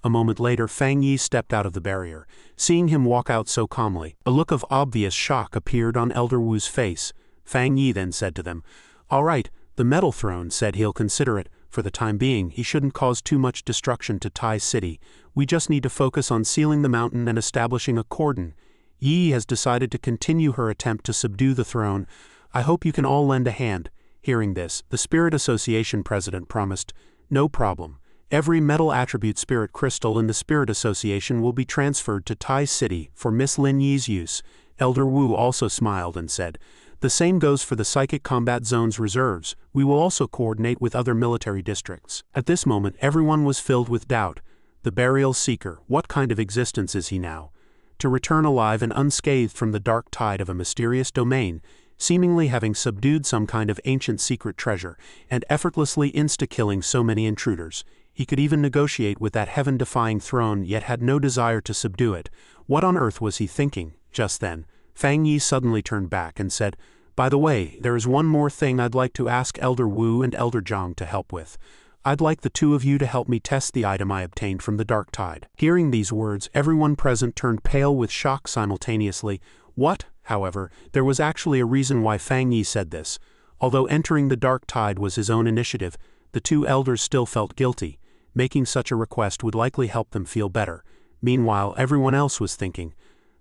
A moment later, Fang Yi stepped out of the barrier. Seeing him walk out so calmly, a look of obvious shock appeared on Elder Wu's face. Fang Yi then said to them, All right, the Metal Throne said he'll consider it. For the time being, he shouldn't cause too much destruction to Tai City. We just need to focus on sealing the mountain and establishing a cordon. Yi has decided to continue her attempt to subdue the throne. I hope you can all lend a hand. Hearing this, the Spirit Association president promised, No problem. Every metal attribute spirit crystal in the Spirit Association will be transferred to Tai City for Miss Lin Yi's use. Elder Wu also smiled and said, The same goes for the Psychic Combat Zone's reserves. We will also coordinate with other military districts. At this moment, everyone was filled with doubt. The Burial Seeker, what kind of existence is he now? To return alive and unscathed from the dark tide of a mysterious domain, seemingly having subdued some kind of ancient secret treasure, and effortlessly insta-killing so many intruders. He could even negotiate with that heaven-defying throne, yet had no desire to subdue it. What on earth was he thinking? Just then, Fang Yi suddenly turned back and said, By the way, there is one more thing I'd like to ask Elder Wu and Elder Zhang to help with. I'd like the two of you to help me test the item I obtained from the Dark Tide. Hearing these words, everyone present turned pale with shock simultaneously. What? However, there was actually a reason why Fang Yi said this. Although entering the Dark Tide was his own initiative, the two elders still felt guilty. Making such a request would likely help them feel better. Meanwhile, everyone else was thinking,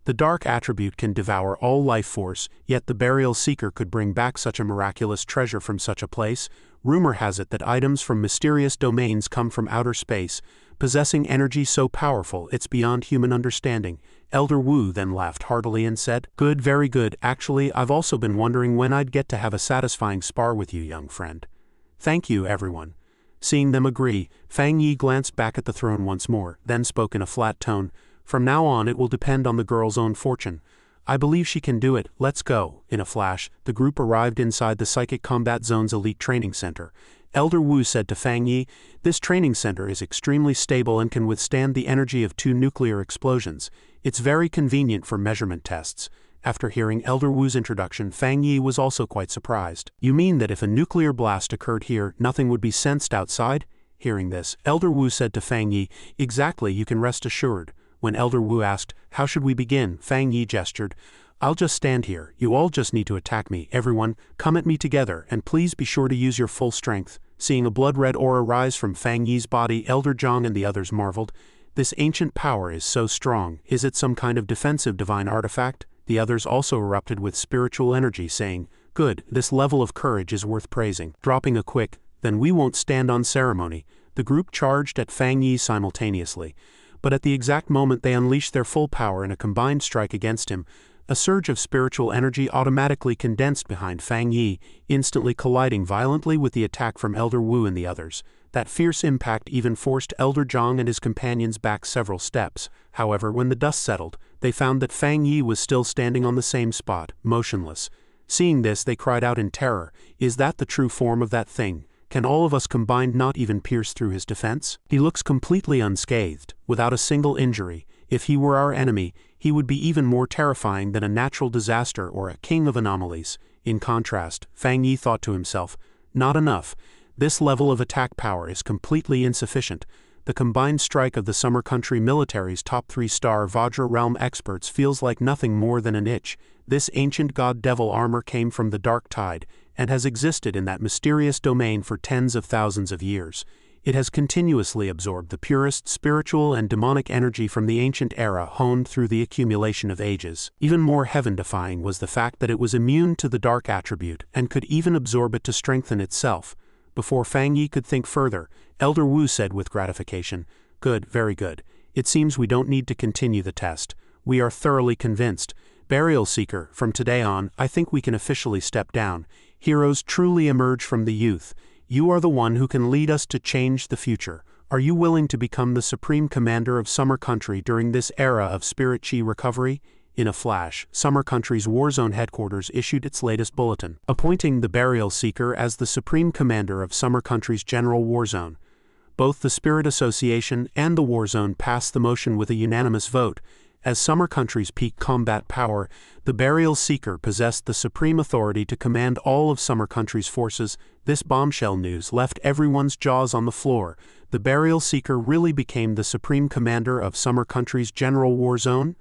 the dark attribute can devour all life force, yet the Burial Seeker could bring back such a miraculous treasure from such a place. Rumor has it that items from mysterious domains come from outer space, possessing energy so powerful it's beyond human understanding. Elder Wu then laughed heartily and said, Good, very good. Actually, I've also been wondering when I'd get to have a satisfying spar with you, young friend. Thank you, everyone. Seeing them agree, Fang Yi glanced back at the throne once more, then spoke in a flat tone, From now on it will depend on the girl's own fortune. I believe she can do it, let's go. In a flash, the group arrived inside the Psychic Combat Zone's elite training center. Elder Wu said to Fang Yi, This training center is extremely stable and can withstand the energy of 2 nuclear explosions. It's very convenient for measurement tests. After hearing Elder Wu's introduction, Fang Yi was also quite surprised. You mean that if a nuclear blast occurred here, nothing would be sensed outside? Hearing this, Elder Wu said to Fang Yi, Exactly, you can rest assured. When Elder Wu asked, How should we begin? Fang Yi gestured, I'll just stand here. You all just need to attack me. Everyone, come at me together, and please be sure to use your full strength. Seeing a blood-red aura rise from Fang Yi's body, Elder Zhang and the others marveled. This ancient power is so strong. Is it some kind of defensive divine artifact? The others also erupted with spiritual energy, saying, Good, this level of courage is worth praising. Dropping a quick, Then we won't stand on ceremony. The group charged at Fang Yi simultaneously. But at the exact moment they unleashed their full power in a combined strike against him, a surge of spiritual energy automatically condensed behind Fang Yi, instantly colliding violently with the attack from Elder Wu and the others. That fierce impact even forced Elder Zhang and his companions back several steps. However, when the dust settled, they found that Fang Yi was still standing on the same spot, motionless. Seeing this, they cried out in terror, Is that the true form of that thing? Can all of us combined not even pierce through his defense? He looks completely unscathed, without a single injury. If he were our enemy, he would be even more terrifying than a natural disaster or a king of anomalies. In contrast, Fang Yi thought to himself, Not enough. This level of attack power is completely insufficient. The combined strike of the Summer Country military's top 3-star Vajra Realm experts feels like nothing more than an itch. This ancient god-devil armor came from the Dark Tide, and has existed in that mysterious domain for tens of thousands of years. It has continuously absorbed the purest spiritual and demonic energy from the ancient era honed through the accumulation of ages. Even more heaven-defying was the fact that it was immune to the dark attribute and could even absorb it to strengthen itself. Before Fang Yi could think further, Elder Wu said with gratification, "Good, very good. It seems we don't need to continue the test. We are thoroughly convinced. Burial Seeker, from today on, I think we can officially step down. Heroes truly emerge from the youth. You are the one who can lead us to change the future. Are you willing to become the Supreme Commander of Summer Country during this era of Spirit Chi recovery?" In a flash, Summer Country's Warzone headquarters issued its latest bulletin, appointing the Burial Seeker as the Supreme Commander of Summer Country's General Warzone. Both the Spirit Association and the Warzone passed the motion with a unanimous vote. As Summer Country's peak combat power, the Burial Seeker possessed the supreme authority to command all of Summer Country's forces. This bombshell news left everyone's jaws on the floor. The Burial Seeker really became the Supreme Commander of Summer Country's General Warzone?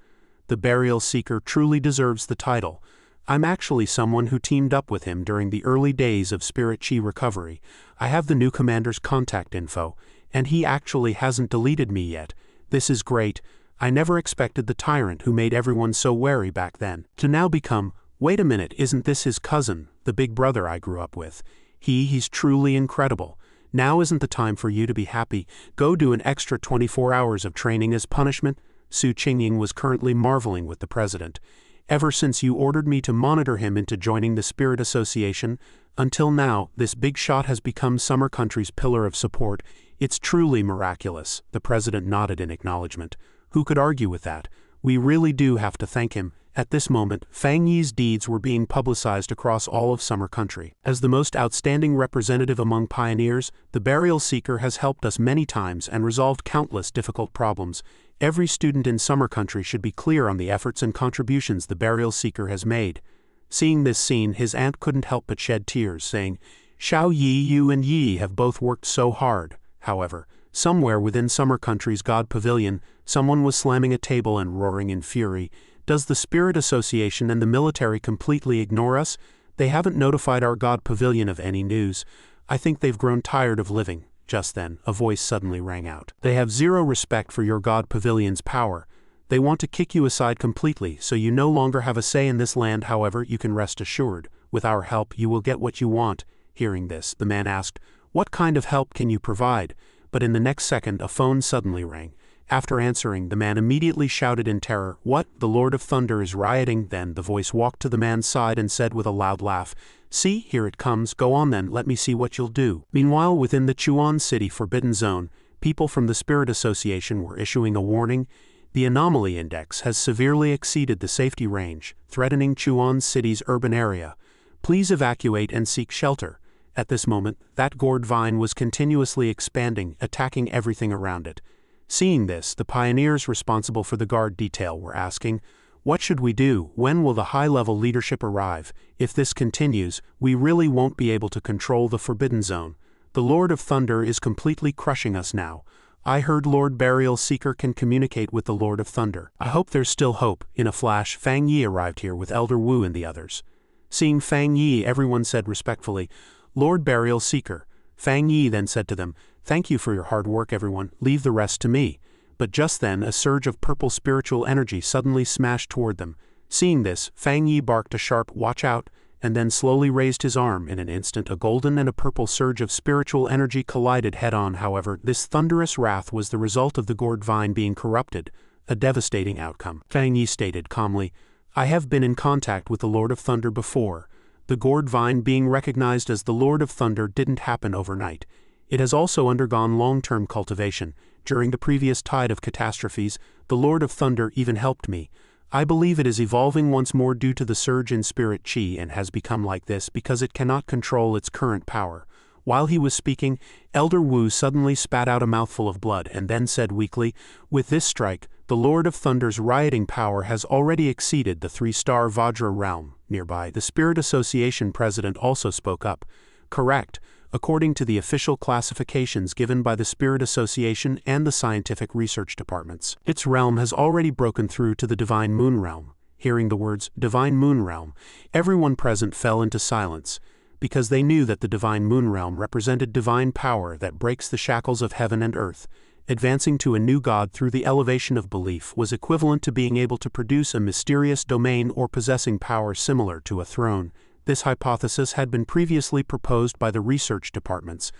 The Burial Seeker truly deserves the title. I'm actually someone who teamed up with him during the early days of Spirit Chi recovery. I have the new commander's contact info, and he actually hasn't deleted me yet. This is great. I never expected the tyrant who made everyone so wary back then to now become, wait a minute, isn't this his cousin, the big brother I grew up with? He's truly incredible. Now isn't the time for you to be happy. Go do an extra 24 hours of training as punishment. Su Qingying was currently marveling with the president. Ever since you ordered me to monitor him into joining the Spirit Association, until now, this big shot has become Summer Country's pillar of support. It's truly miraculous. The president nodded in acknowledgement. Who could argue with that? We really do have to thank him. At this moment, Fang Yi's deeds were being publicized across all of Summer Country. As the most outstanding representative among pioneers, the Burial Seeker has helped us many times and resolved countless difficult problems. Every student in Summer Country should be clear on the efforts and contributions the Burial Seeker has made. Seeing this scene, his aunt couldn't help but shed tears, saying, "Xiao Yi, you and Yi have both worked so hard." However, somewhere within Summer Country's God Pavilion, someone was slamming a table and roaring in fury. Does the Spirit Association and the military completely ignore us? They haven't notified our God Pavilion of any news. I think they've grown tired of living. Just then, a voice suddenly rang out. They have zero respect for your God Pavilion's power. They want to kick you aside completely, so you no longer have a say in this land. However, you can rest assured. With our help, you will get what you want. Hearing this, the man asked, "What kind of help can you provide?" But in the next second, a phone suddenly rang. After answering, the man immediately shouted in terror, "What? The Lord of Thunder is rioting?" Then the voice walked to the man's side and said with a loud laugh, "See, here it comes. Go on then, let me see what you'll do." Meanwhile, within the Chuan City Forbidden Zone, people from the Spirit Association were issuing a warning. The anomaly index has severely exceeded the safety range, threatening Chuan City's urban area. Please evacuate and seek shelter. At this moment, that gourd vine was continuously expanding, attacking everything around it. Seeing this, the pioneers responsible for the guard detail were asking, "What should we do? When will the high-level leadership arrive? If this continues, we really won't be able to control the Forbidden Zone. The Lord of Thunder is completely crushing us now. I heard Lord Burial Seeker can communicate with the Lord of Thunder. I hope there's still hope." In a flash, Fang Yi arrived here with Elder Wu and the others. Seeing Fang Yi, everyone said respectfully, "Lord Burial Seeker." Fang Yi then said to them, "Thank you for your hard work, everyone. Leave the rest to me." But just then, a surge of purple spiritual energy suddenly smashed toward them. Seeing this, Fang Yi barked a sharp "watch out," and then slowly raised his arm. In an instant, a golden and a purple surge of spiritual energy collided head-on. However, this thunderous wrath was the result of the gourd vine being corrupted, a devastating outcome. Fang Yi stated calmly, "I have been in contact with the Lord of Thunder before. The gourd vine being recognized as the Lord of Thunder didn't happen overnight. It has also undergone long-term cultivation. During the previous tide of catastrophes, the Lord of Thunder even helped me. I believe it is evolving once more due to the surge in Spirit Chi and has become like this because it cannot control its current power." While he was speaking, Elder Wu suddenly spat out a mouthful of blood and then said weakly, "With this strike, the Lord of Thunder's rioting power has already exceeded the 3-star Vajra realm." Nearby, the Spirit Association president also spoke up. "Correct. According to the official classifications given by the Spirit Association and the scientific research departments, its realm has already broken through to the Divine Moon Realm." Hearing the words, Divine Moon Realm, everyone present fell into silence. because they knew that the divine moon realm represented divine power that breaks the shackles of heaven and earth. Advancing to a new god through the elevation of belief was equivalent to being able to produce a mysterious domain or possessing power similar to a throne. This hypothesis had been previously proposed by the research departments,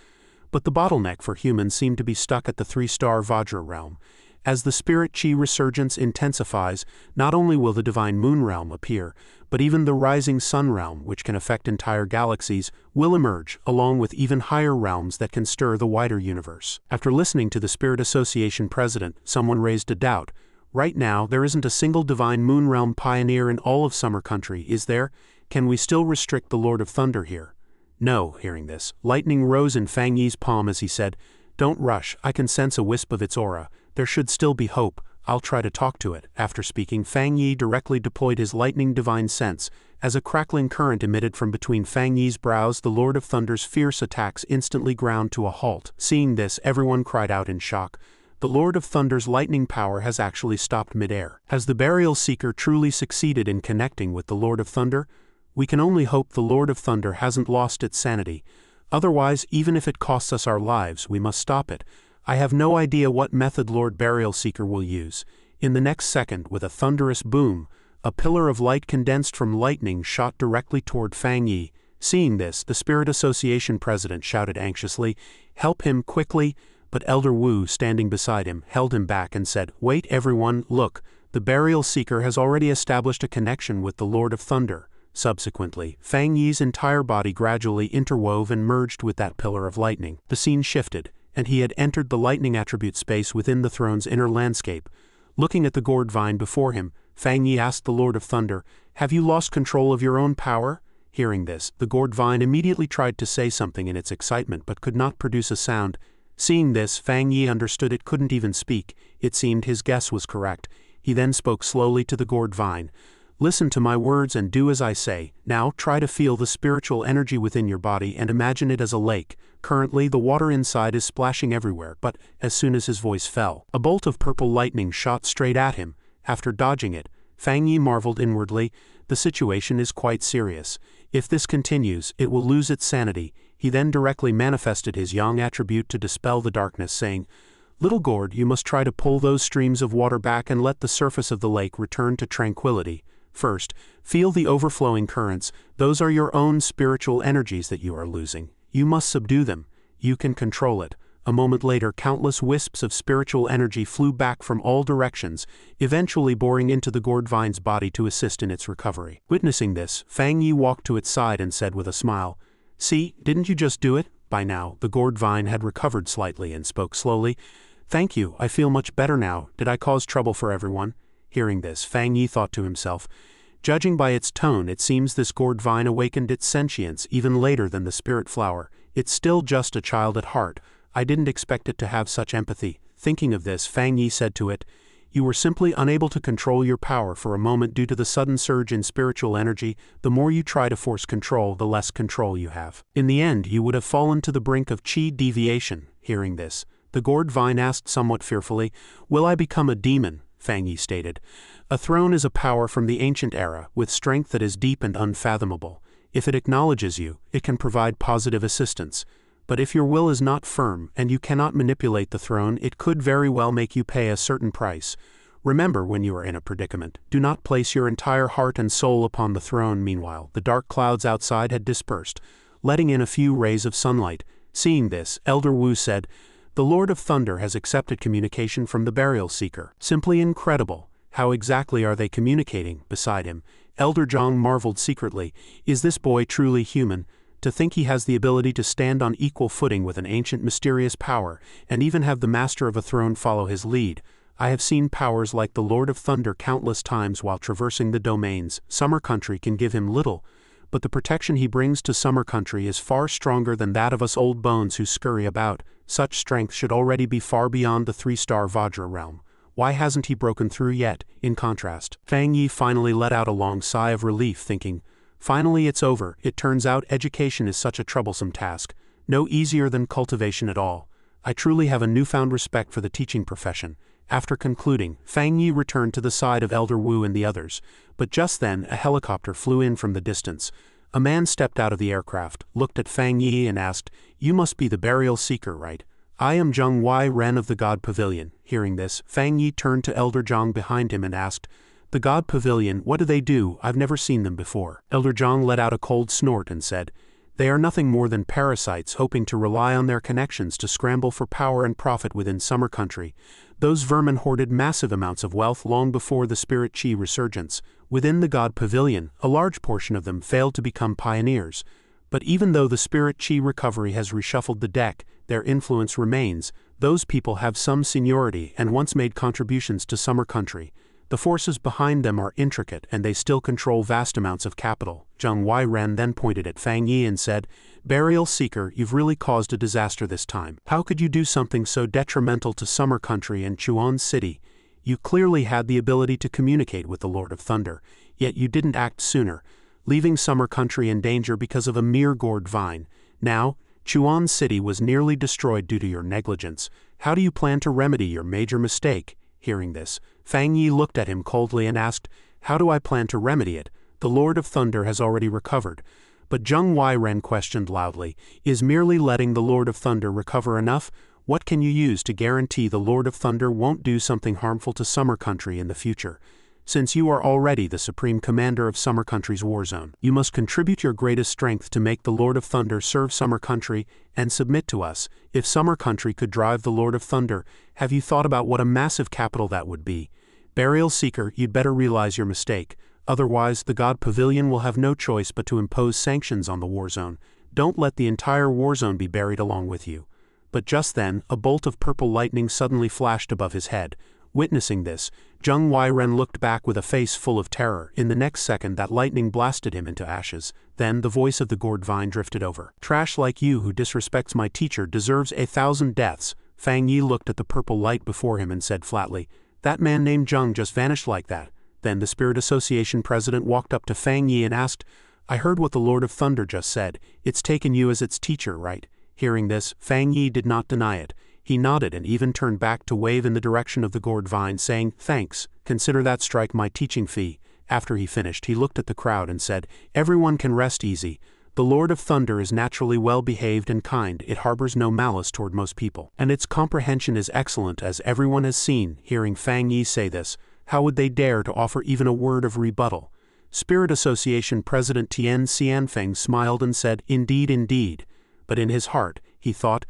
but the bottleneck for humans seemed to be stuck at the 3-star Vajra realm. As the spirit chi resurgence intensifies, not only will the divine moon realm appear, but even the rising sun realm, which can affect entire galaxies, will emerge, along with even higher realms that can stir the wider universe. After listening to the Spirit Association president, someone raised a doubt. Right now, there isn't a single divine moon realm pioneer in all of Summer Country, is there? Can we still restrict the Lord of Thunder here? No. Hearing this, lightning rose in Fang Yi's palm as he said, "Don't rush, I can sense a wisp of its aura. There should still be hope. I'll try to talk to it." After speaking, Fang Yi directly deployed his lightning divine sense. As a crackling current emitted from between Fang Yi's brows, the Lord of Thunder's fierce attacks instantly ground to a halt. Seeing this, everyone cried out in shock. The Lord of Thunder's lightning power has actually stopped midair. Has the Burial Seeker truly succeeded in connecting with the Lord of Thunder? We can only hope the Lord of Thunder hasn't lost its sanity. Otherwise, even if it costs us our lives, we must stop it. I have no idea what method Lord Burial Seeker will use. In the next second, with a thunderous boom, a pillar of light condensed from lightning shot directly toward Fang Yi. Seeing this, the Spirit Association president shouted anxiously, "Help him quickly!" But Elder Wu, standing beside him, held him back and said, "Wait everyone, look, the Burial Seeker has already established a connection with the Lord of Thunder." Subsequently, Fang Yi's entire body gradually interwove and merged with that pillar of lightning. The scene shifted, and he had entered the lightning attribute space within the throne's inner landscape. Looking at the gourd vine before him, Fang Yi asked the Lord of Thunder, "Have you lost control of your own power?" Hearing this, the gourd vine immediately tried to say something in its excitement but could not produce a sound. Seeing this, Fang Yi understood it couldn't even speak. It seemed his guess was correct. He then spoke slowly to the gourd vine. "Listen to my words and do as I say. Now try to feel the spiritual energy within your body and imagine it as a lake. Currently, the water inside is splashing everywhere, but as soon as his voice fell, a bolt of purple lightning shot straight at him. After dodging it, Fang Yi marveled inwardly. The situation is quite serious. If this continues, it will lose its sanity. He then directly manifested his yang attribute to dispel the darkness, saying, "Little gourd, you must try to pull those streams of water back and let the surface of the lake return to tranquility. First, feel the overflowing currents. Those are your own spiritual energies that you are losing. You must subdue them. You can control it." A moment later, countless wisps of spiritual energy flew back from all directions, eventually boring into the gourd vine's body to assist in its recovery. Witnessing this, Fang Yi walked to its side and said with a smile, "See, didn't you just do it?" By now, the gourd vine had recovered slightly and spoke slowly. "Thank you, I feel much better now. Did I cause trouble for everyone?" Hearing this, Fang Yi thought to himself, "Judging by its tone, it seems this gourd vine awakened its sentience even later than the spirit flower. It's still just a child at heart. I didn't expect it to have such empathy." Thinking of this, Fang Yi said to it, "You were simply unable to control your power for a moment due to the sudden surge in spiritual energy. The more you try to force control, the less control you have. In the end, you would have fallen to the brink of chi deviation." Hearing this, the gourd vine asked somewhat fearfully, "Will I become a demon?" Fang Yi stated, "A throne is a power from the ancient era, with strength that is deep and unfathomable. If it acknowledges you, it can provide positive assistance. But if your will is not firm, and you cannot manipulate the throne, it could very well make you pay a certain price. Remember, when you are in a predicament, do not place your entire heart and soul upon the throne." Meanwhile, the dark clouds outside had dispersed, letting in a few rays of sunlight. Seeing this, Elder Wu said, "The Lord of Thunder has accepted communication from the Burial Seeker. Simply incredible. How exactly are they communicating?" Beside him, Elder Zhang marveled secretly. Is this boy truly human? To think he has the ability to stand on equal footing with an ancient mysterious power, and even have the master of a throne follow his lead. I have seen powers like the Lord of Thunder countless times while traversing the domains. Summer Country can give him little, but the protection he brings to Summer Country is far stronger than that of us old bones who scurry about. Such strength should already be far beyond the 3-star Vajra realm. Why hasn't he broken through yet? In contrast, Fang Yi finally let out a long sigh of relief, thinking, "Finally it's over. It turns out education is such a troublesome task. No easier than cultivation at all. I truly have a newfound respect for the teaching profession." After concluding, Fang Yi returned to the side of Elder Wu and the others, but just then a helicopter flew in from the distance. A man stepped out of the aircraft, looked at Fang Yi and asked, "You must be the burial seeker, right?" "I am Zheng Wai Ren of the God Pavilion." Hearing this, Fang Yi turned to Elder Zhang behind him and asked, "The God Pavilion, what do they do? I've never seen them before." Elder Zhang let out a cold snort and said, "They are nothing more than parasites hoping to rely on their connections to scramble for power and profit within Summer Country. Those vermin hoarded massive amounts of wealth long before the Spirit Chi resurgence. Within the God Pavilion, a large portion of them failed to become pioneers. But even though the Spirit Chi recovery has reshuffled the deck, their influence remains. Those people have some seniority and once made contributions to Summer Country. The forces behind them are intricate and they still control vast amounts of capital." Zheng Wai Ren then pointed at Fang Yi and said, "Burial Seeker, you've really caused a disaster this time. How could you do something so detrimental to Summer Country and Chuan City? You clearly had the ability to communicate with the Lord of Thunder, yet you didn't act sooner, leaving Summer Country in danger because of a mere gourd vine. Now, Chuan City was nearly destroyed due to your negligence. How do you plan to remedy your major mistake?" Hearing this, Fang Yi looked at him coldly and asked, "How do I plan to remedy it? The Lord of Thunder has already recovered." But Zheng Wai Ren questioned loudly, "Is merely letting the Lord of Thunder recover enough? What can you use to guarantee the Lord of Thunder won't do something harmful to Summer Country in the future? Since you are already the Supreme Commander of Summer Country's war zone, you must contribute your greatest strength to make the Lord of Thunder serve Summer Country and submit to us. If Summer Country could drive the Lord of Thunder, have you thought about what a massive capital that would be? Burial Seeker, you'd better realize your mistake. Otherwise, the God Pavilion will have no choice but to impose sanctions on the war zone. Don't let the entire war zone be buried along with you." But just then, a bolt of purple lightning suddenly flashed above his head. Witnessing this, Zheng Wai Ren looked back with a face full of terror. In the next second, that lightning blasted him into ashes. Then the voice of the gourd vine drifted over. "Trash like you who disrespects my teacher deserves 1,000 deaths." Fang Yi looked at the purple light before him and said flatly, "That man named Zheng just vanished like that." Then the Spirit Association president walked up to Fang Yi and asked, "I heard what the Lord of Thunder just said. It's taken you as its teacher, right?" Hearing this, Fang Yi did not deny it. He nodded and even turned back to wave in the direction of the gourd vine, saying, "Thanks, consider that strike my teaching fee." After he finished, he looked at the crowd and said, "Everyone can rest easy. The Lord of Thunder is naturally well-behaved and kind. It harbors no malice toward most people, and its comprehension is excellent, as everyone has seen." Hearing Fang Yi say this, how would they dare to offer even a word of rebuttal? Spirit Association President Tian Xianfeng smiled and said, "Indeed, indeed." But in his heart, he thought,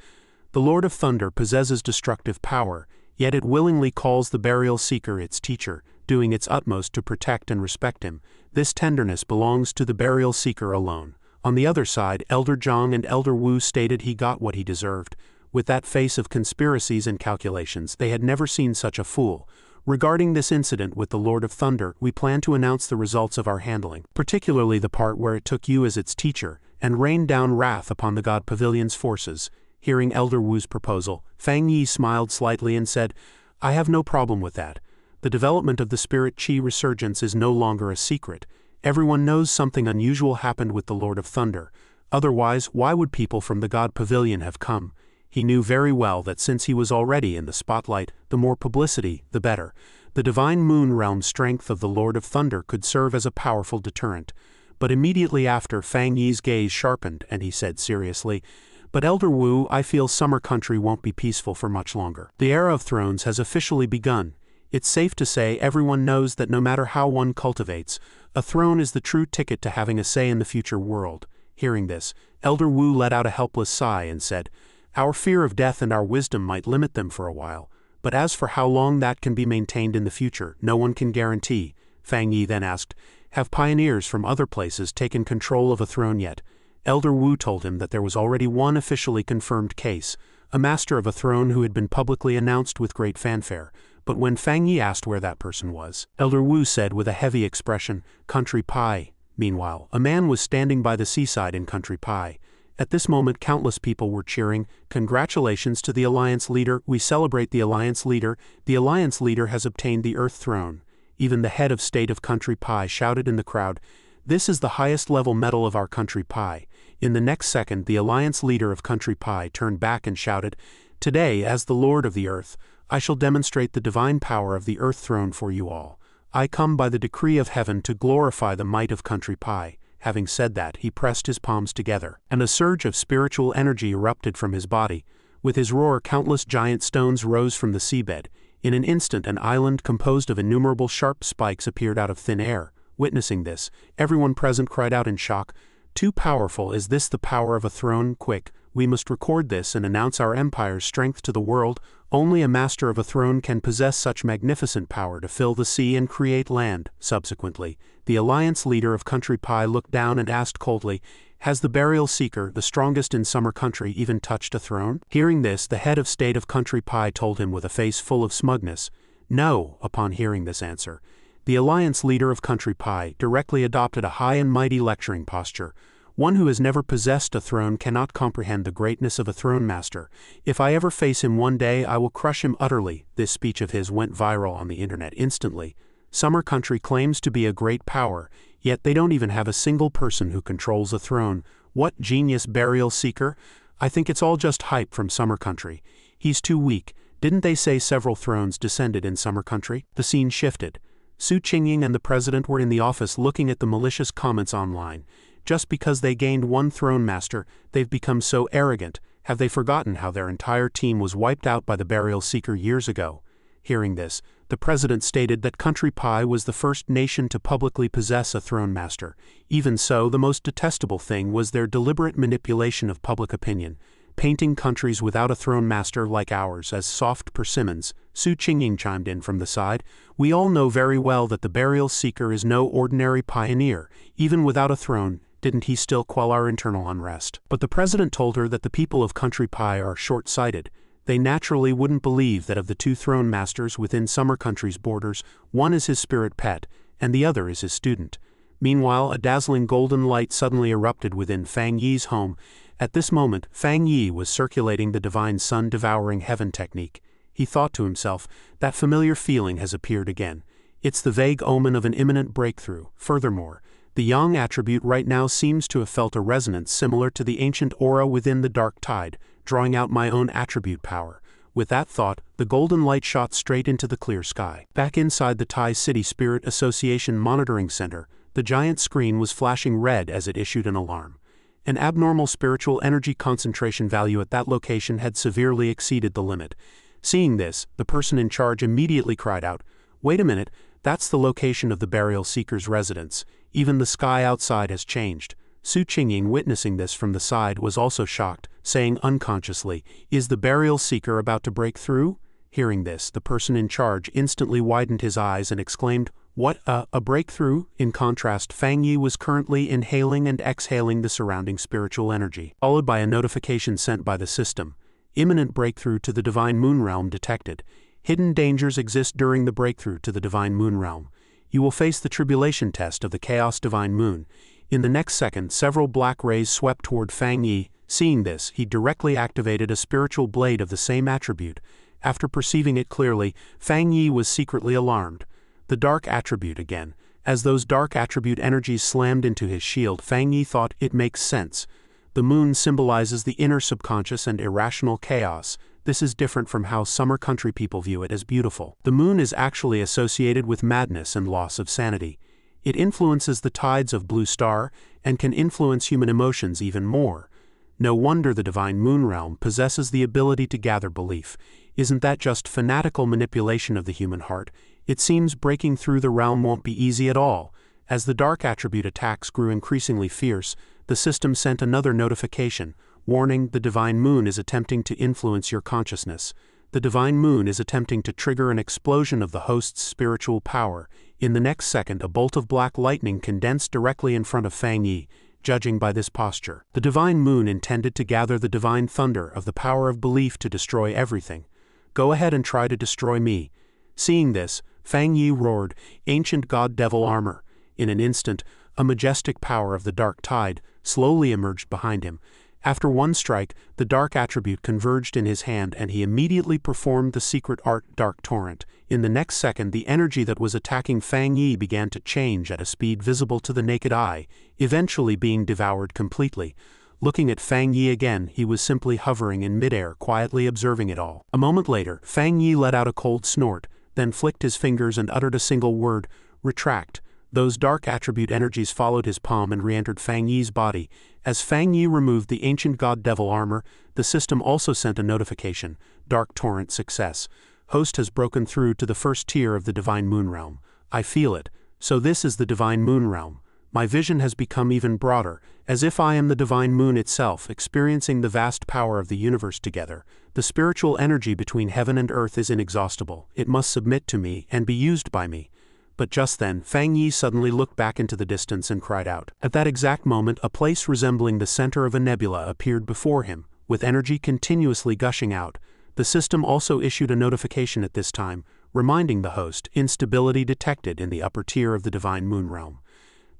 "The Lord of Thunder possesses destructive power, yet it willingly calls the Burial Seeker its teacher, doing its utmost to protect and respect him. This tenderness belongs to the Burial Seeker alone." On the other side, Elder Zhang and Elder Wu stated he got what he deserved. With that face of conspiracies and calculations, they had never seen such a fool. "Regarding this incident with the Lord of Thunder, we plan to announce the results of our handling, particularly the part where it took you as its teacher, and rained down wrath upon the God Pavilion's forces." Hearing Elder Wu's proposal, Fang Yi smiled slightly and said, "I have no problem with that. The development of the Spirit Chi resurgence is no longer a secret. Everyone knows something unusual happened with the Lord of Thunder. Otherwise, why would people from the God Pavilion have come?" He knew very well that since he was already in the spotlight, the more publicity, the better. The divine moon realm strength of the Lord of Thunder could serve as a powerful deterrent. But immediately after, Fang Yi's gaze sharpened, and he said seriously, "But Elder Wu, I feel Summer Country won't be peaceful for much longer. The Era of Thrones has officially begun. It's safe to say everyone knows that no matter how one cultivates, a throne is the true ticket to having a say in the future world." Hearing this, Elder Wu let out a helpless sigh and said, "Our fear of death and our wisdom might limit them for a while, but as for how long that can be maintained in the future, no one can guarantee." Fang Yi then asked, "Have pioneers from other places taken control of a throne yet?" Elder Wu told him that there was already one officially confirmed case, a master of a throne who had been publicly announced with great fanfare. But when Fang Yi asked where that person was, Elder Wu said with a heavy expression, "Country Pie." Meanwhile, a man was standing by the seaside in Country Pie. At this moment, countless people were cheering, "Congratulations to the Alliance Leader. We celebrate the Alliance Leader. The Alliance Leader has obtained the Earth Throne." Even the head of state of Country Pie shouted in the crowd, "This is the highest level medal of our Country Pie." In the next second, the Alliance Leader of Country Pie turned back and shouted, "Today, as the Lord of the Earth, I shall demonstrate the divine power of the Earth Throne for you all. I come by the decree of heaven to glorify the might of Country Pie." Having said that, he pressed his palms together, and a surge of spiritual energy erupted from his body. With his roar, countless giant stones rose from the seabed. In an instant, an island composed of innumerable sharp spikes appeared out of thin air. Witnessing this, everyone present cried out in shock, "Too powerful! Is this the power of a throne? Quick, we must record this and announce our empire's strength to the world. Only a master of a throne can possess such magnificent power to fill the sea and create land." Subsequently, the Alliance leader of Country Pie looked down and asked coldly, "Has the Burial Seeker, the strongest in Summer Country, even touched a throne?" Hearing this, the head of state of Country Pie told him with a face full of smugness, "No." Upon hearing this answer, the Alliance leader of Country Pie directly adopted a high and mighty lecturing posture. "One who has never possessed a throne cannot comprehend the greatness of a throne master. If I ever face him one day, I will crush him utterly." This speech of his went viral on the internet instantly. Summer Country claims to be a great power, yet they don't even have a single person who controls a throne. What genius Burial Seeker? I think it's all just hype from Summer Country. He's too weak. Didn't they say several thrones descended in Summer Country? The scene shifted. Su Qingying and the president were in the office looking at the malicious comments online. Just because they gained one throne master, they've become so arrogant. Have they forgotten how their entire team was wiped out by the Burial Seeker years ago? Hearing this, the president stated that Country Pie was the first nation to publicly possess a throne master. Even so, the most detestable thing was their deliberate manipulation of public opinion, painting countries without a throne master like ours as soft persimmons. Su Qingying chimed in from the side. "We all know very well that the Burial Seeker is no ordinary pioneer. Even without a throne, didn't he still quell our internal unrest?" But the president told her that the people of Country Pie are short-sighted. They naturally wouldn't believe that of the two throne masters within Summer Country's borders, one is his spirit pet, and the other is his student. Meanwhile, a dazzling golden light suddenly erupted within Fang Yi's home. At this moment, Fang Yi was circulating the divine sun devouring heaven technique. He thought to himself, that familiar feeling has appeared again. It's the vague omen of an imminent breakthrough. Furthermore, the Yang attribute right now seems to have felt a resonance similar to the ancient aura within the dark tide, drawing out my own attribute power. With that thought, the golden light shot straight into the clear sky. Back inside the Tai City Spirit Association Monitoring Center, the giant screen was flashing red as it issued an alarm. An abnormal spiritual energy concentration value at that location had severely exceeded the limit. Seeing this, the person in charge immediately cried out, "Wait a minute, that's the location of the Burial Seeker's residence. Even the sky outside has changed." Su Qingying, witnessing this from the side, was also shocked, saying unconsciously, "Is the Burial Seeker about to break through?" Hearing this, the person in charge instantly widened his eyes and exclaimed, "What, a breakthrough?" In contrast, Fang Yi was currently inhaling and exhaling the surrounding spiritual energy, followed by a notification sent by the system. Imminent breakthrough to the Divine Moon Realm detected. Hidden dangers exist during the breakthrough to the Divine Moon Realm. You will face the tribulation test of the Chaos Divine Moon. In the next second, several black rays swept toward Fang Yi. Seeing this, he directly activated a spiritual blade of the same attribute. After perceiving it clearly, Fang Yi was secretly alarmed. The dark attribute again. As those dark attribute energies slammed into his shield, Fang Yi thought, it makes sense. The moon symbolizes the inner subconscious and irrational chaos. This is different from how Summer Country people view it as beautiful. The moon is actually associated with madness and loss of sanity. It influences the tides of Blue Star and can influence human emotions even more. No wonder the Divine Moon Realm possesses the ability to gather belief. Isn't that just fanatical manipulation of the human heart? It seems breaking through the realm won't be easy at all. As the dark attribute attacks grew increasingly fierce, the system sent another notification. Warning, the Divine Moon is attempting to influence your consciousness. The Divine Moon is attempting to trigger an explosion of the host's spiritual power. In the next second, a bolt of black lightning condensed directly in front of Fang Yi. Judging by this posture, the Divine Moon intended to gather the divine thunder of the power of belief to destroy everything. Go ahead and try to destroy me. Seeing this, Fang Yi roared, "Ancient God-Devil armor." In an instant, a majestic power of the dark tide slowly emerged behind him. After one strike, the dark attribute converged in his hand and he immediately performed the secret art Dark Torrent. In the next second, the energy that was attacking Fang Yi began to change at a speed visible to the naked eye, eventually being devoured completely. Looking at Fang Yi again, he was simply hovering in midair, quietly observing it all. A moment later, Fang Yi let out a cold snort, then flicked his fingers and uttered a single word, "Retract." Those dark attribute energies followed his palm and re-entered Fang Yi's body. As Fang Yi removed the ancient god-devil armor, the system also sent a notification: Dark Torrent success. Host has broken through to the first tier of the Divine Moon Realm. I feel it. So this is the Divine Moon Realm. My vision has become even broader, as if I am the Divine Moon itself, experiencing the vast power of the universe together. The spiritual energy between heaven and earth is inexhaustible. It must submit to me and be used by me. But just then, Fang Yi suddenly looked back into the distance and cried out. At that exact moment, a place resembling the center of a nebula appeared before him, with energy continuously gushing out. The system also issued a notification at this time, reminding the host: instability detected in the upper tier of the Divine Moon Realm.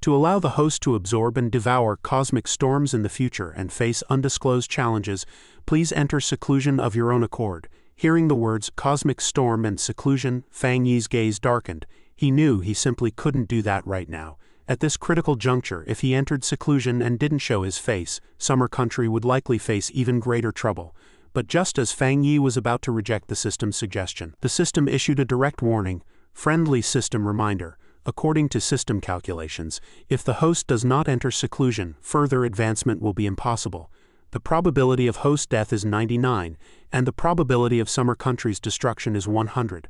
To allow the host to absorb and devour cosmic storms in the future and face undisclosed challenges, please enter seclusion of your own accord. Hearing the words cosmic storm and seclusion, Fang Yi's gaze darkened. He knew he simply couldn't do that right now. At this critical juncture, if he entered seclusion and didn't show his face, Summer Country would likely face even greater trouble. But just as Fang Yi was about to reject the system's suggestion, the system issued a direct warning: friendly system reminder. According to system calculations, if the host does not enter seclusion, further advancement will be impossible. The probability of host death is 99, and the probability of Summer Country's destruction is 100.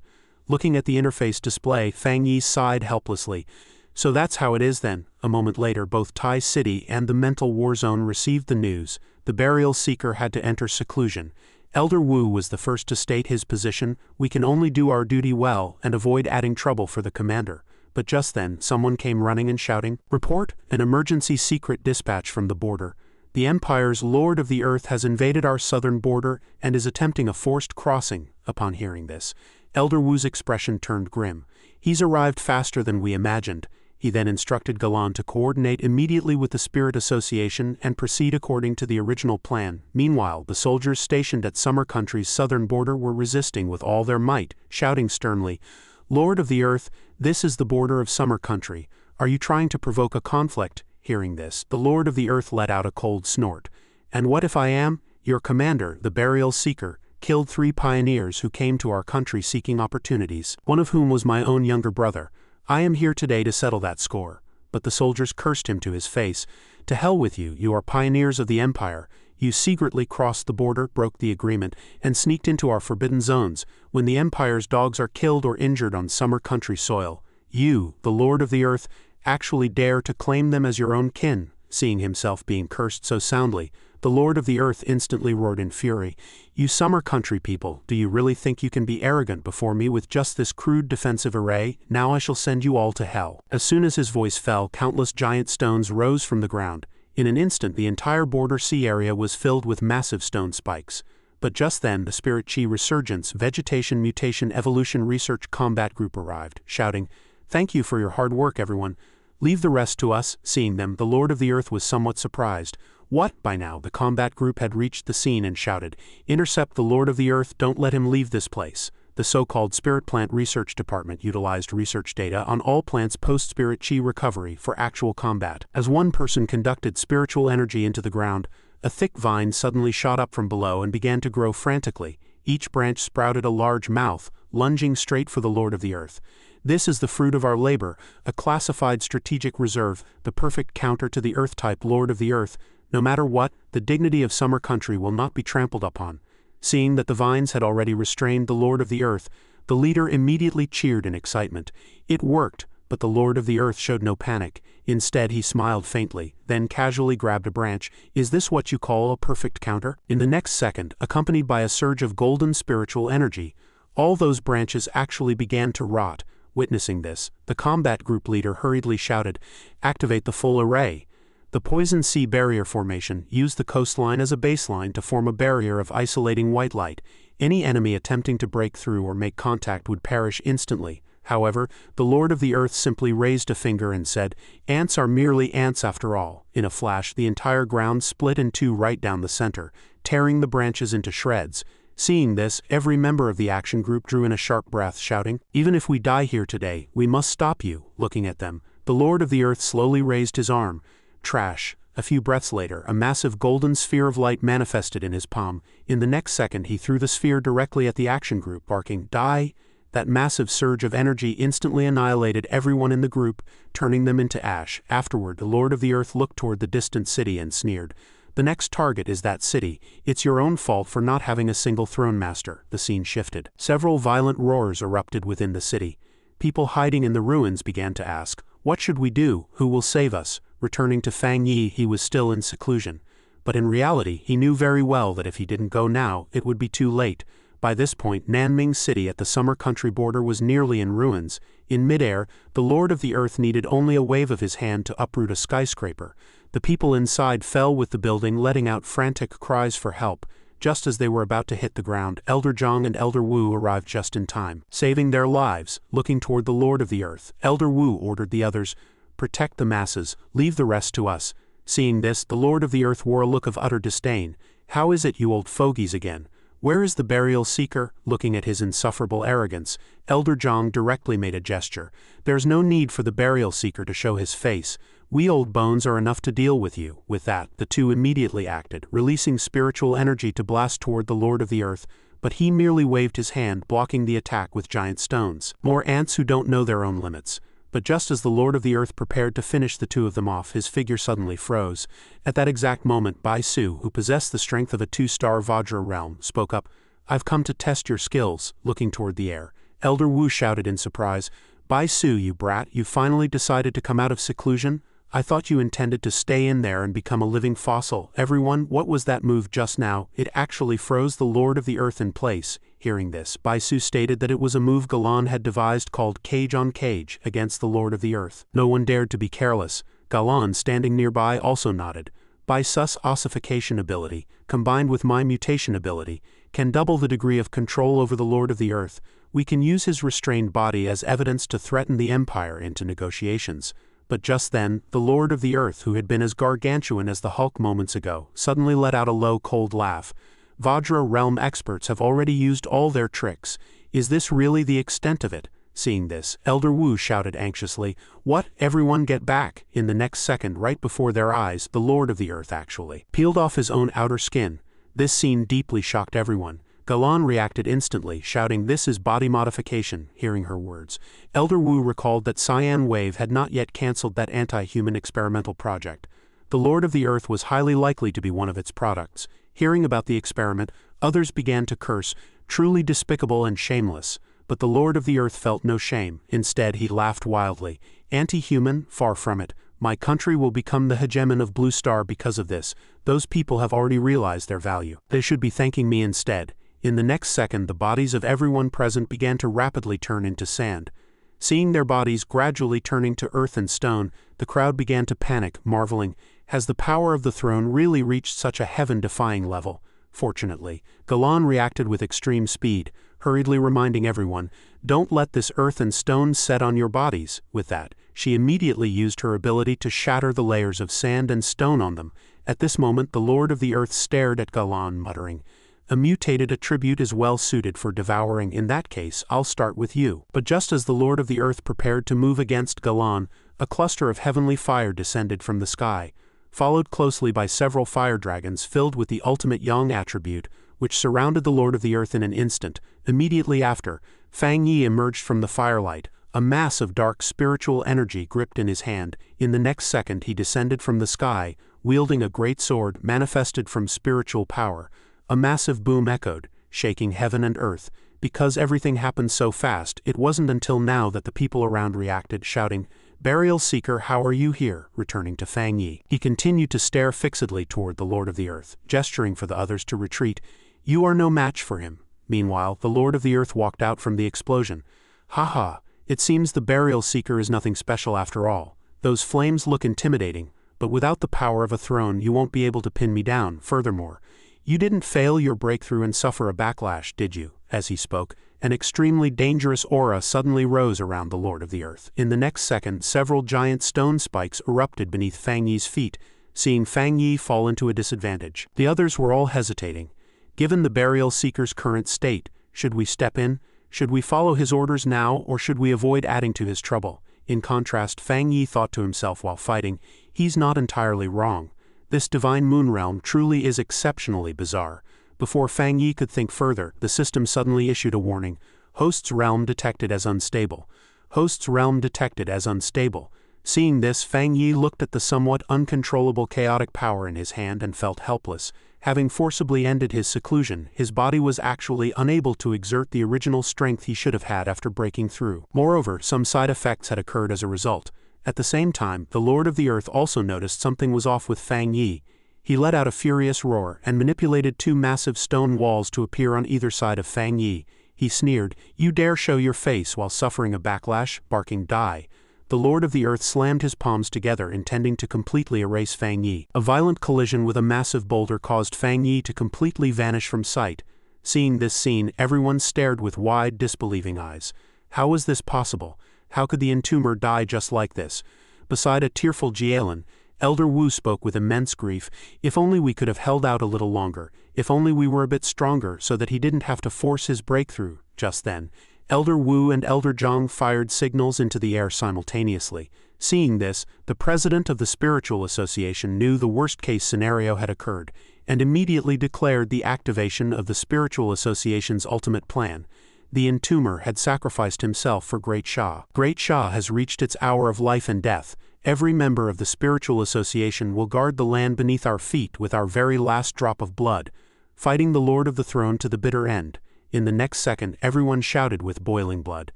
Looking at the interface display, Fang Yi sighed helplessly. So that's how it is then. A moment later, both Tai City and the mental war zone received the news. The burial seeker had to enter seclusion. Elder Wu was the first to state his position: we can only do our duty well and avoid adding trouble for the commander. But just then, someone came running and shouting, "Report! An emergency secret dispatch from the border. The Empire's Lord of the Earth has invaded our southern border and is attempting a forced crossing." Upon hearing this, Elder Wu's expression turned grim. "He's arrived faster than we imagined." He then instructed Galan to coordinate immediately with the Spirit Association and proceed according to the original plan. Meanwhile, the soldiers stationed at Summer Country's southern border were resisting with all their might, shouting sternly, "Lord of the Earth, this is the border of Summer Country. Are you trying to provoke a conflict?" Hearing this, the Lord of the Earth let out a cold snort. "And what if I am? Your commander, the Burial Seeker, killed 3 pioneers who came to our country seeking opportunities, one of whom was my own younger brother. I am here today to settle that score." But the soldiers cursed him to his face. "To hell with you, you are pioneers of the Empire. You secretly crossed the border, broke the agreement, and sneaked into our forbidden zones. When the Empire's dogs are killed or injured on Summer Country soil, you, the Lord of the Earth, actually dare to claim them as your own kin." Seeing himself being cursed so soundly, the Lord of the Earth instantly roared in fury. "You Summer Country people, do you really think you can be arrogant before me with just this crude defensive array? Now I shall send you all to hell." As soon as his voice fell, countless giant stones rose from the ground. In an instant, the entire border sea area was filled with massive stone spikes. But just then, the Spirit Chi Resurgence Vegetation Mutation Evolution Research Combat Group arrived, shouting, "Thank you for your hard work, everyone. Leave the rest to us." Seeing them, the Lord of the Earth was somewhat surprised. What? By now, the combat group had reached the scene and shouted, "Intercept the Lord of the Earth, don't let him leave this place." The so-called Spirit Plant Research Department utilized research data on all plants post-Spirit Chi recovery for actual combat. As one person conducted spiritual energy into the ground, a thick vine suddenly shot up from below and began to grow frantically. Each branch sprouted a large mouth, lunging straight for the Lord of the Earth. "This is the fruit of our labor, a classified strategic reserve, the perfect counter to the Earth-type Lord of the Earth. No matter what, the dignity of Summer Country will not be trampled upon." Seeing that the vines had already restrained the Lord of the Earth, the leader immediately cheered in excitement. It worked, but the Lord of the Earth showed no panic. Instead, he smiled faintly, then casually grabbed a branch. "Is this what you call a perfect counter?" In the next second, accompanied by a surge of golden spiritual energy, all those branches actually began to rot. Witnessing this, the combat group leader hurriedly shouted, "Activate the full array." The Poison Sea Barrier Formation used the coastline as a baseline to form a barrier of isolating white light. Any enemy attempting to break through or make contact would perish instantly. However, the Lord of the Earth simply raised a finger and said, "Ants are merely ants after all." In a flash, the entire ground split in two right down the center, tearing the branches into shreds. Seeing this, every member of the action group drew in a sharp breath, shouting, "Even if we die here today, we must stop you." Looking at them, the Lord of the Earth slowly raised his arm. Trash. A few breaths later, a massive golden sphere of light manifested in his palm. In the next second, he threw the sphere directly at the action group, barking, "Die!" That massive surge of energy instantly annihilated everyone in the group, turning them into ash. Afterward, the Lord of the Earth looked toward the distant city and sneered. The next target is that city. It's your own fault for not having a single throne master. The scene shifted. Several violent roars erupted within the city. People hiding in the ruins began to ask, "What should we do? Who will save us?" Returning to Fang Yi, he was still in seclusion. But in reality, he knew very well that if he didn't go now, it would be too late. By this point, Nanming City at the summer country border was nearly in ruins. In midair, the Lord of the Earth needed only a wave of his hand to uproot a skyscraper. The people inside fell with the building, letting out frantic cries for help. Just as they were about to hit the ground, Elder Zhang and Elder Wu arrived just in time, saving their lives. Looking toward the Lord of the Earth, Elder Wu ordered the others, "Protect the masses, leave the rest to us." Seeing this, the Lord of the Earth wore a look of utter disdain. "How is it, you old fogies again? Where is the burial seeker?" Looking at his insufferable arrogance, Elder Zhang directly made a gesture. "There's no need for the burial seeker to show his face. We old bones are enough to deal with you." With that, the two immediately acted, releasing spiritual energy to blast toward the Lord of the Earth, but he merely waved his hand, blocking the attack with giant stones. More ants who don't know their own limits. But just as the Lord of the Earth prepared to finish the two of them off, his figure suddenly froze. At that exact moment, Bai Su, who possessed the strength of a 2-star Vajra realm, spoke up. "I've come to test your skills." Looking toward the air, Elder Wu shouted in surprise, "Bai Su, you brat, you finally decided to come out of seclusion? I thought you intended to stay in there and become a living fossil." Everyone, what was that move just now? It actually froze the Lord of the Earth in place. Hearing this, Bai Su stated that it was a move Galan had devised called Cage on Cage against the Lord of the Earth. No one dared to be careless. Galan, standing nearby, also nodded. Bai Su's ossification ability, combined with my mutation ability, can double the degree of control over the Lord of the Earth. We can use his restrained body as evidence to threaten the Empire into negotiations. But just then, the Lord of the Earth, who had been as gargantuan as the Hulk moments ago, suddenly let out a low, cold laugh. "Vajra realm experts have already used all their tricks. Is this really the extent of it?" Seeing this, Elder Wu shouted anxiously, "What? Everyone get back!" In the next second, right before their eyes, the Lord of the Earth actually peeled off his own outer skin. This scene deeply shocked everyone. Galan reacted instantly, shouting, "This is body modification." Hearing her words, Elder Wu recalled that Cyan Wave had not yet cancelled that anti-human experimental project. The Lord of the Earth was highly likely to be one of its products. Hearing about the experiment, others began to curse, "Truly despicable and shameless." But the Lord of the Earth felt no shame. Instead, he laughed wildly. "Anti-human? Far from it. My country will become the hegemon of Blue Star because of this. Those people have already realized their value. They should be thanking me instead." In the next second, the bodies of everyone present began to rapidly turn into sand. Seeing their bodies gradually turning to earth and stone, the crowd began to panic, marveling, "Has the power of the throne really reached such a heaven-defying level?" Fortunately, Galan reacted with extreme speed, hurriedly reminding everyone, "Don't let this earth and stone set on your bodies." With that, she immediately used her ability to shatter the layers of sand and stone on them. At this moment, the Lord of the Earth stared at Galan, muttering, "A mutated attribute is well suited for devouring. In that case, I'll start with you." But just as the Lord of the Earth prepared to move against Galan, a cluster of heavenly fire descended from the sky, followed closely by several fire dragons filled with the ultimate Yang attribute, which surrounded the Lord of the Earth in an instant. Immediately after, Fang Yi emerged from the firelight, a mass of dark spiritual energy gripped in his hand. In the next second, he descended from the sky, wielding a great sword manifested from spiritual power. A massive boom echoed, shaking heaven and earth. Because everything happened so fast, it wasn't until now that the people around reacted, shouting, "Burial Seeker, how are you here?" Returning to Fang Yi, he continued to stare fixedly toward the Lord of the Earth, gesturing for the others to retreat. "You are no match for him." Meanwhile, the Lord of the Earth walked out from the explosion. "Ha! It seems the Burial Seeker is nothing special after all. Those flames look intimidating, but without the power of a throne you won't be able to pin me down. Furthermore, you didn't fail your breakthrough and suffer a backlash, did you?" As he spoke, an extremely dangerous aura suddenly rose around the Lord of the Earth. In the next second, several giant stone spikes erupted beneath Fang Yi's feet, seeing Fang Yi fall into a disadvantage. The others were all hesitating. Given the Burial Seeker's current state, should we step in? Should we follow his orders now, or should we avoid adding to his trouble? In contrast, Fang Yi thought to himself while fighting, "He's not entirely wrong. This divine moon realm truly is exceptionally bizarre." Before Fang Yi could think further, the system suddenly issued a warning. Host's realm detected as unstable. Host's realm detected as unstable. Seeing this, Fang Yi looked at the somewhat uncontrollable chaotic power in his hand and felt helpless. Having forcibly ended his seclusion, his body was actually unable to exert the original strength he should have had after breaking through. Moreover, some side effects had occurred as a result. At the same time, the Lord of the Earth also noticed something was off with Fang Yi. He let out a furious roar and manipulated two massive stone walls to appear on either side of Fang Yi. He sneered, "You dare show your face while suffering a backlash?" Barking, "Die." The Lord of the Earth slammed his palms together, intending to completely erase Fang Yi. A violent collision with a massive boulder caused Fang Yi to completely vanish from sight. Seeing this scene, everyone stared with wide, disbelieving eyes. How was this possible? How could the entomber die just like this? Beside a tearful Jialin, Elder Wu spoke with immense grief. "If only we could have held out a little longer. If only we were a bit stronger so that he didn't have to force his breakthrough." Just then, Elder Wu and Elder Zhang fired signals into the air simultaneously. Seeing this, the president of the Spiritual Association knew the worst-case scenario had occurred, and immediately declared the activation of the Spiritual Association's ultimate plan. The entomber had sacrificed himself for Great Sha. Great Sha has reached its hour of life and death. Every member of the Spiritual Association will guard the land beneath our feet with our very last drop of blood, fighting the Lord of the Throne to the bitter end. In the next second, everyone shouted with boiling blood,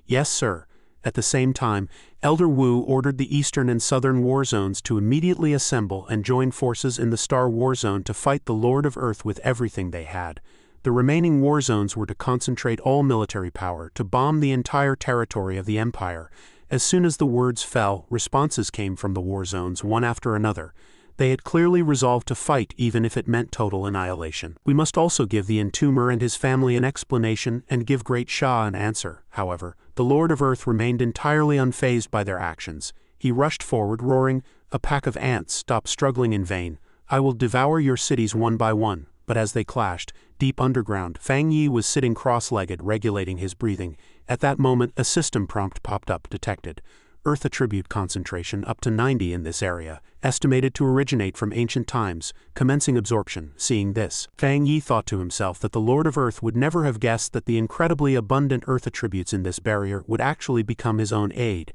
"Yes, sir." At the same time, Elder Wu ordered the Eastern and Southern War Zones to immediately assemble and join forces in the Star War Zone to fight the Lord of Earth with everything they had. The remaining war zones were to concentrate all military power to bomb the entire territory of the Empire. As soon as the words fell, responses came from the war zones one after another. They had clearly resolved to fight even if it meant total annihilation. We must also give the entomber and his family an explanation and give Great Sha an answer. However, the Lord of Earth remained entirely unfazed by their actions. He rushed forward, roaring, "A pack of ants, stop struggling in vain. I will devour your cities one by one." But as they clashed, deep underground, Fang Yi was sitting cross-legged, regulating his breathing. At that moment, a system prompt popped up, detected. Earth attribute concentration up to 90 in this area, estimated to originate from ancient times, commencing absorption. Seeing this, Fang Yi thought to himself that the Lord of Earth would never have guessed that the incredibly abundant Earth attributes in this barrier would actually become his own aid.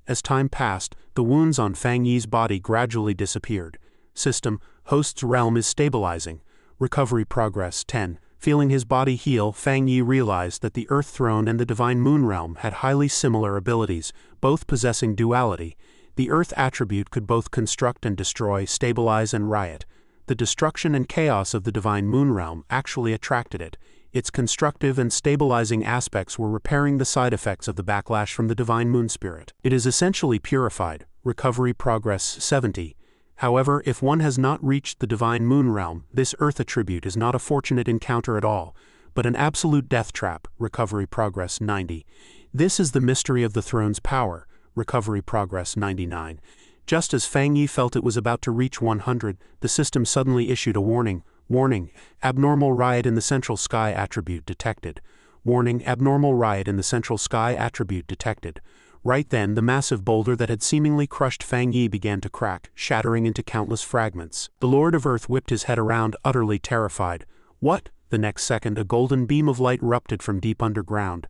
As time passed, the wounds on Fang Yi's body gradually disappeared. System, host's realm is stabilizing. Recovery progress 10. Feeling his body heal, Fang Yi realized that the Earth Throne and the Divine Moon Realm had highly similar abilities, both possessing duality. The Earth attribute could both construct and destroy, stabilize and riot. The destruction and chaos of the Divine Moon Realm actually attracted it. Its constructive and stabilizing aspects were repairing the side effects of the backlash from the Divine Moon Spirit. It is essentially purified. Recovery progress 70. However, if one has not reached the Divine Moon Realm, this Earth attribute is not a fortunate encounter at all, but an absolute death trap. Recovery progress 90. This is the mystery of the throne's power. Recovery progress 99. Just as Fang Yi felt it was about to reach 100, the system suddenly issued a warning. Warning, abnormal riot in the central sky attribute detected. Warning, abnormal riot in the central sky attribute detected. Right then, the massive boulder that had seemingly crushed Fang Yi began to crack, shattering into countless fragments. The Lord of Earth whipped his head around, utterly terrified. What? The next second, a golden beam of light erupted from deep underground,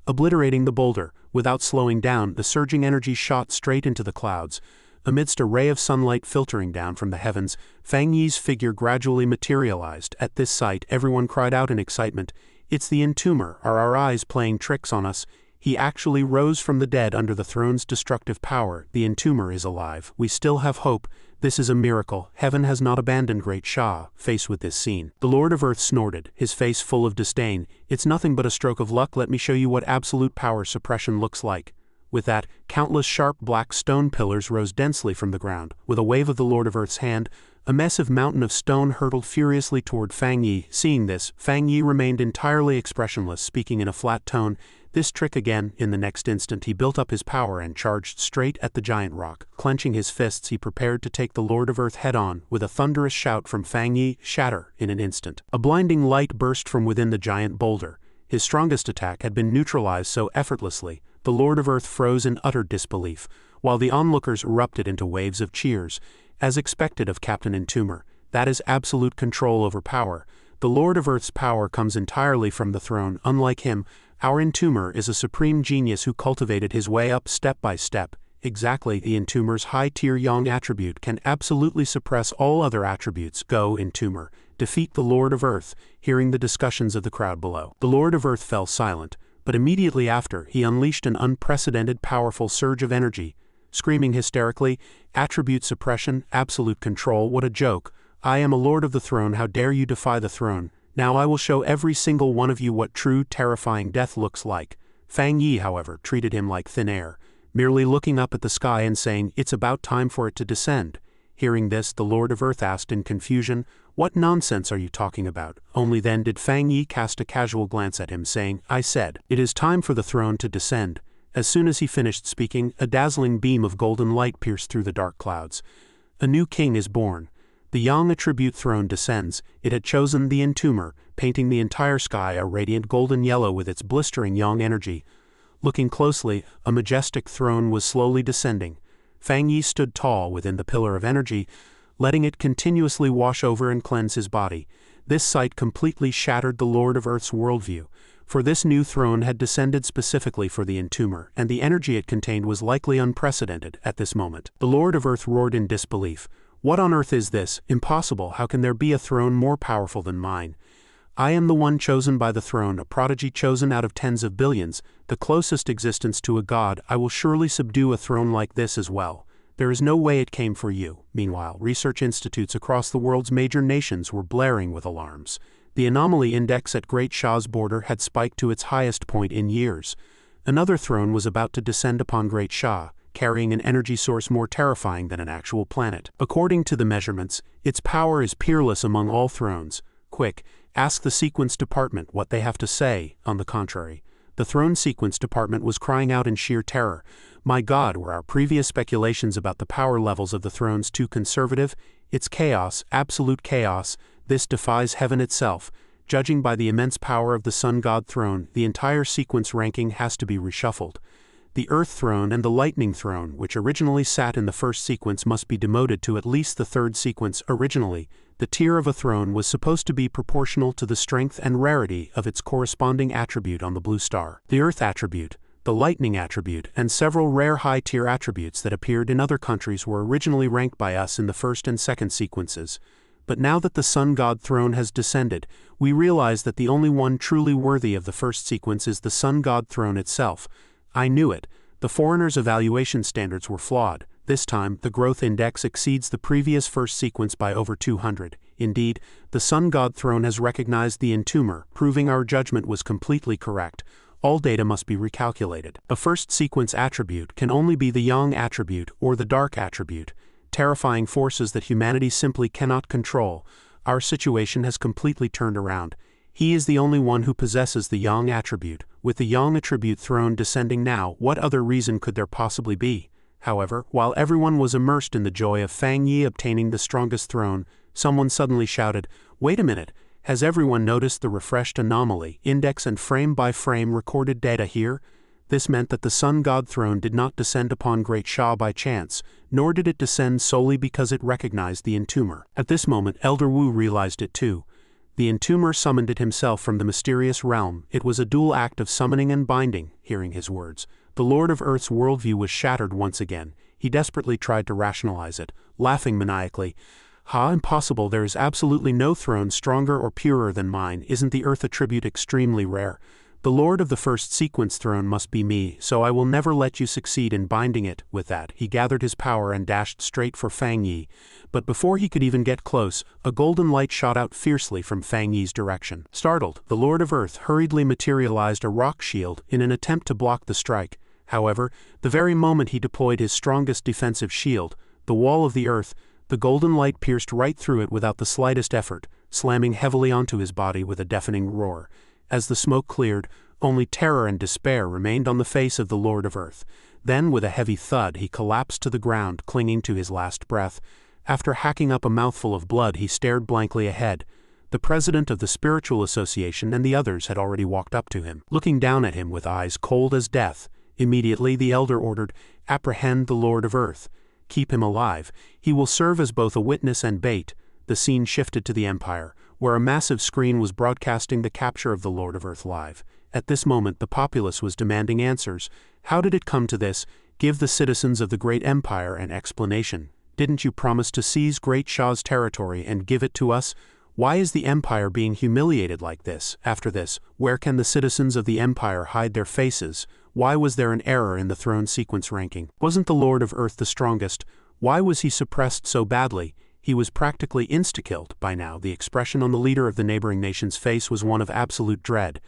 obliterating the boulder. Without slowing down, the surging energy shot straight into the clouds. Amidst a ray of sunlight filtering down from the heavens, Fang Yi's figure gradually materialized. At this sight, everyone cried out in excitement, "It's the entomber! Are our eyes playing tricks on us?" He actually rose from the dead under the throne's destructive power. The entomber is alive. We still have hope. This is a miracle. Heaven has not abandoned Great Sha. Faced with this scene, the Lord of Earth snorted, his face full of disdain. "It's nothing but a stroke of luck. Let me show you what absolute power suppression looks like." With that, countless sharp black stone pillars rose densely from the ground. With a wave of the Lord of Earth's hand, a massive mountain of stone hurtled furiously toward Fang Yi. Seeing this, Fang Yi remained entirely expressionless, speaking in a flat tone, "This trick again." In the next instant, he built up his power and charged straight at the giant rock. Clenching his fists, he prepared to take the Lord of Earth head-on. With a thunderous shout from Fang Yi, "Shatter!" In an instant, a blinding light burst from within the giant boulder. His strongest attack had been neutralized so effortlessly. The Lord of Earth froze in utter disbelief, while the onlookers erupted into waves of cheers. As expected of Captain Entomber, that is absolute control over power. The Lord of Earth's power comes entirely from the throne. Unlike him, Our entomber is a supreme genius who cultivated his way up step by step. Exactly, the entomber's high-tier yang attribute can absolutely suppress all other attributes. Go, entomber, defeat the Lord of Earth. Hearing the discussions of the crowd below, the Lord of Earth fell silent, but immediately after, he unleashed an unprecedented powerful surge of energy, screaming hysterically, "Attribute suppression, absolute control, what a joke! I am a lord of the throne, how dare you defy the throne? Now I will show every single one of you what true, terrifying death looks like." Fang Yi, however, treated him like thin air, merely looking up at the sky and saying, "It's about time for it to descend." Hearing this, the Lord of Earth asked in confusion, "What nonsense are you talking about?" Only then did Fang Yi cast a casual glance at him, saying, "I said, it is time for the throne to descend." As soon as he finished speaking, a dazzling beam of golden light pierced through the dark clouds. A new king is born. The yang attribute throne descends. It had chosen the entomber, painting the entire sky a radiant golden yellow with its blistering yang energy. Looking closely, a majestic throne was slowly descending. Fang Yi stood tall within the pillar of energy, letting it continuously wash over and cleanse his body. This sight completely shattered the Lord of Earth's worldview, for this new throne had descended specifically for the entomber, and the energy it contained was likely unprecedented at this moment. The Lord of Earth roared in disbelief. "What on earth is this? Impossible! How can there be a throne more powerful than mine? I am the one chosen by the throne, a prodigy chosen out of tens of billions, the closest existence to a god. I will surely subdue a throne like this as well. There is no way it came for you." Meanwhile, research institutes across the world's major nations were blaring with alarms. The anomaly index at Great Shah's border had spiked to its highest point in years. Another throne was about to descend upon Great Shah, carrying an energy source more terrifying than an actual planet. According to the measurements, its power is peerless among all thrones. Quick, ask the sequence department what they have to say. On the contrary, the throne sequence department was crying out in sheer terror. "My God, were our previous speculations about the power levels of the thrones too conservative? It's chaos, absolute chaos. This defies heaven itself. Judging by the immense power of the Sun God throne, the entire sequence ranking has to be reshuffled. The Earth throne and the Lightning throne, which originally sat in the first sequence, must be demoted to at least the third sequence. Originally, the tier of a throne was supposed to be proportional to the strength and rarity of its corresponding attribute on the blue star. The Earth attribute, the Lightning attribute, and several rare high-tier attributes that appeared in other countries were originally ranked by us in the first and second sequences. But now that the Sun God throne has descended, we realize that the only one truly worthy of the first sequence is the Sun God throne itself. I knew it. The foreigners' evaluation standards were flawed. This time, the growth index exceeds the previous first sequence by over 200. Indeed, the Sun God throne has recognized the entomber, proving our judgment was completely correct. All data must be recalculated. A first sequence attribute can only be the yang attribute or the dark attribute, terrifying forces that humanity simply cannot control. Our situation has completely turned around. He is the only one who possesses the yang attribute. With the yang attribute throne descending now, what other reason could there possibly be? However, while everyone was immersed in the joy of Fang Yi obtaining the strongest throne, someone suddenly shouted, "Wait a minute! Has everyone noticed the refreshed anomaly index and frame-by-frame recorded data here?" This meant that the Sun God throne did not descend upon Great Shah by chance, nor did it descend solely because it recognized the entomber. At this moment, Elder Wu realized it too. The entomber summoned it himself from the mysterious realm. It was a dual act of summoning and binding. Hearing his words, the Lord of Earth's worldview was shattered once again. He desperately tried to rationalize it, laughing maniacally. "Ha, impossible, there is absolutely no throne stronger or purer than mine. Isn't the Earth attribute extremely rare? The Lord of the first sequence throne must be me, so I will never let you succeed in binding it." With that, he gathered his power and dashed straight for Fang Yi. But before he could even get close, a golden light shot out fiercely from Fang Yi's direction. Startled, the Lord of Earth hurriedly materialized a rock shield in an attempt to block the strike. However, the very moment he deployed his strongest defensive shield, the wall of the Earth, the golden light pierced right through it without the slightest effort, slamming heavily onto his body with a deafening roar. As the smoke cleared, only terror and despair remained on the face of the Lord of Earth. Then, with a heavy thud, he collapsed to the ground, clinging to his last breath. After hacking up a mouthful of blood, he stared blankly ahead. The president of the Spiritual Association and the others had already walked up to him, looking down at him with eyes cold as death. Immediately, the elder ordered, "Apprehend the Lord of Earth. Keep him alive. He will serve as both a witness and bait." The scene shifted to the Empire, where a massive screen was broadcasting the capture of the Lord of Earth live. At this moment the populace was demanding answers. How did it come to this? Give the citizens of the great empire an explanation. Didn't you promise to seize Great Shah's territory and give it to us? Why is the empire being humiliated like this? After this, where can the citizens of the empire hide their faces? Why was there an error in the throne sequence ranking? Wasn't the Lord of Earth the strongest? Why was he suppressed so badly? He was practically insta-killed by now. The expression on the leader of the neighboring nation's face was one of absolute dread.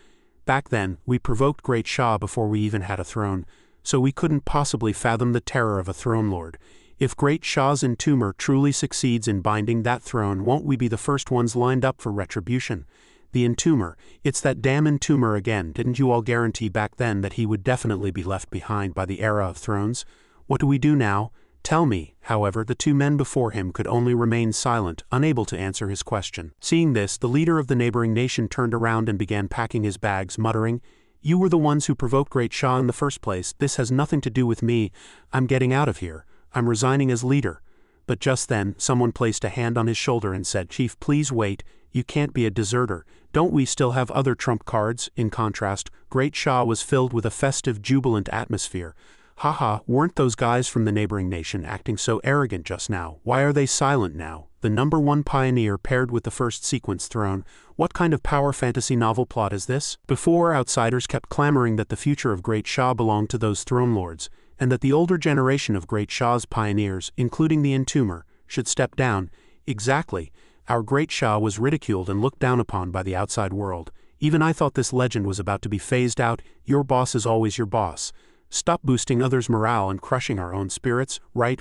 Back then, we provoked Great Shah before we even had a throne, so we couldn't possibly fathom the terror of a throne lord. If Great Shah's entomber truly succeeds in binding that throne, won't we be the first ones lined up for retribution? The entomber, it's that damn entomber again. Didn't you all guarantee back then that he would definitely be left behind by the era of thrones? What do we do now? Tell me. However, the two men before him could only remain silent, unable to answer his question. Seeing this, the leader of the neighboring nation turned around and began packing his bags, muttering, "You were the ones who provoked Great Shah in the first place. This has nothing to do with me. I'm getting out of here. I'm resigning as leader." But just then, someone placed a hand on his shoulder and said, "Chief, please wait. You can't be a deserter. Don't we still have other trump cards?" In contrast, Great Shah was filled with a festive, jubilant atmosphere. "Haha, weren't those guys from the neighboring nation acting so arrogant just now? Why are they silent now? The #1 pioneer paired with the first sequence throne. What kind of power fantasy novel plot is this?" Before, outsiders kept clamoring that the future of Great Shah belonged to those throne lords, and that the older generation of Great Shah's pioneers, including the entomber, should step down. Exactly. Our Great Shah was ridiculed and looked down upon by the outside world. Even I thought this legend was about to be phased out. Your boss is always your boss. Stop boosting others' morale and crushing our own spirits. Right.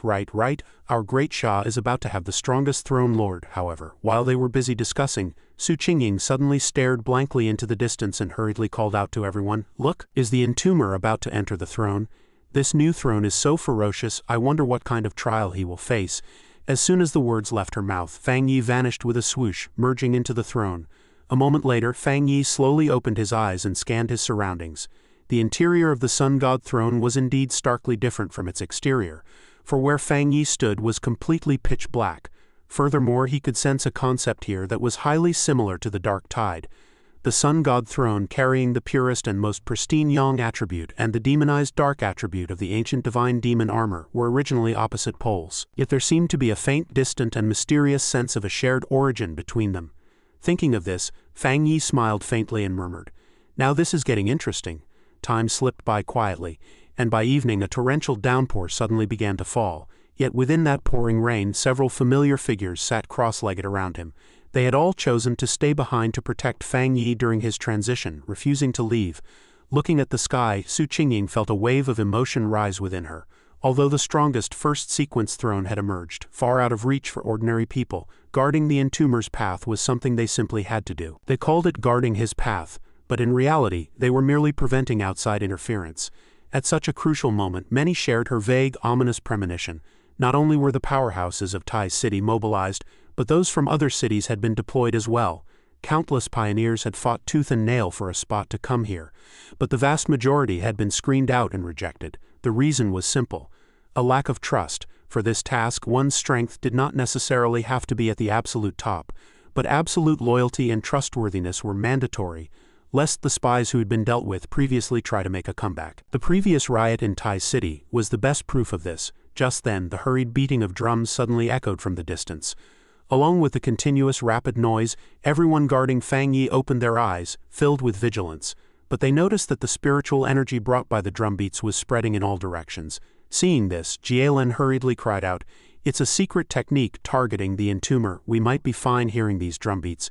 Our Great Shah is about to have the strongest throne lord. However, while they were busy discussing, Su Qingying suddenly stared blankly into the distance and hurriedly called out to everyone, "Look, is the entomber about to enter the throne? This new throne is so ferocious, I wonder what kind of trial he will face." As soon as the words left her mouth, Fang Yi vanished with a swoosh, merging into the throne. A moment later, Fang Yi slowly opened his eyes and scanned his surroundings. The interior of the Sun God throne was indeed starkly different from its exterior, for where Fang Yi stood was completely pitch black. Furthermore, he could sense a concept here that was highly similar to the Dark Tide. The Sun God throne, carrying the purest and most pristine Yang attribute and the demonized Dark attribute of the ancient divine demon armor, were originally opposite poles. Yet there seemed to be a faint, distant, and mysterious sense of a shared origin between them. Thinking of this, Fang Yi smiled faintly and murmured, "Now this is getting interesting." Time slipped by quietly, and by evening a torrential downpour suddenly began to fall. Yet within that pouring rain, several familiar figures sat cross-legged around him. They had all chosen to stay behind to protect Fang Yi during his transition, refusing to leave. Looking at the sky, Su Qingying felt a wave of emotion rise within her. Although the strongest first sequence throne had emerged, far out of reach for ordinary people, guarding the entomber's path was something they simply had to do. They called it guarding his path, but in reality, they were merely preventing outside interference. At such a crucial moment, many shared her vague, ominous premonition. Not only were the powerhouses of Tai City mobilized, but those from other cities had been deployed as well. Countless pioneers had fought tooth and nail for a spot to come here, but the vast majority had been screened out and rejected. The reason was simple: a lack of trust. For this task, one's strength did not necessarily have to be at the absolute top, but absolute loyalty and trustworthiness were mandatory, lest the spies who had been dealt with previously try to make a comeback. The previous riot in Tai City was the best proof of this. Just then, the hurried beating of drums suddenly echoed from the distance. Along with the continuous rapid noise, everyone guarding Fang Yi opened their eyes, filled with vigilance. But they noticed that the spiritual energy brought by the drumbeats was spreading in all directions. Seeing this, Jielin hurriedly cried out, "It's a secret technique targeting the entomber. We might be fine hearing these drumbeats,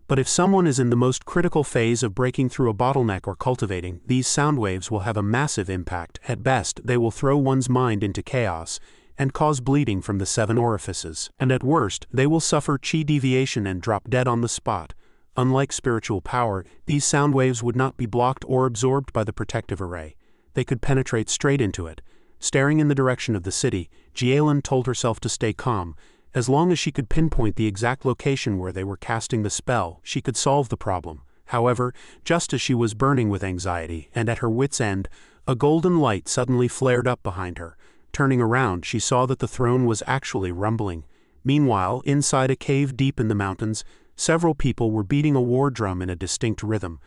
but if someone is in the most critical phase of breaking through a bottleneck or cultivating, these sound waves will have a massive impact. At best, they will throw one's mind into chaos and cause bleeding from the 7 orifices. And at worst, they will suffer chi deviation and drop dead on the spot. Unlike spiritual power, these sound waves would not be blocked or absorbed by the protective array. They could penetrate straight into it." Staring in the direction of the city, Jielin told herself to stay calm. As long as she could pinpoint the exact location where they were casting the spell, she could solve the problem. However, just as she was burning with anxiety and at her wit's end, a golden light suddenly flared up behind her. Turning around, she saw that the throne was actually rumbling. Meanwhile, inside a cave deep in the mountains, Several people were beating a war drum in a distinct rhythm.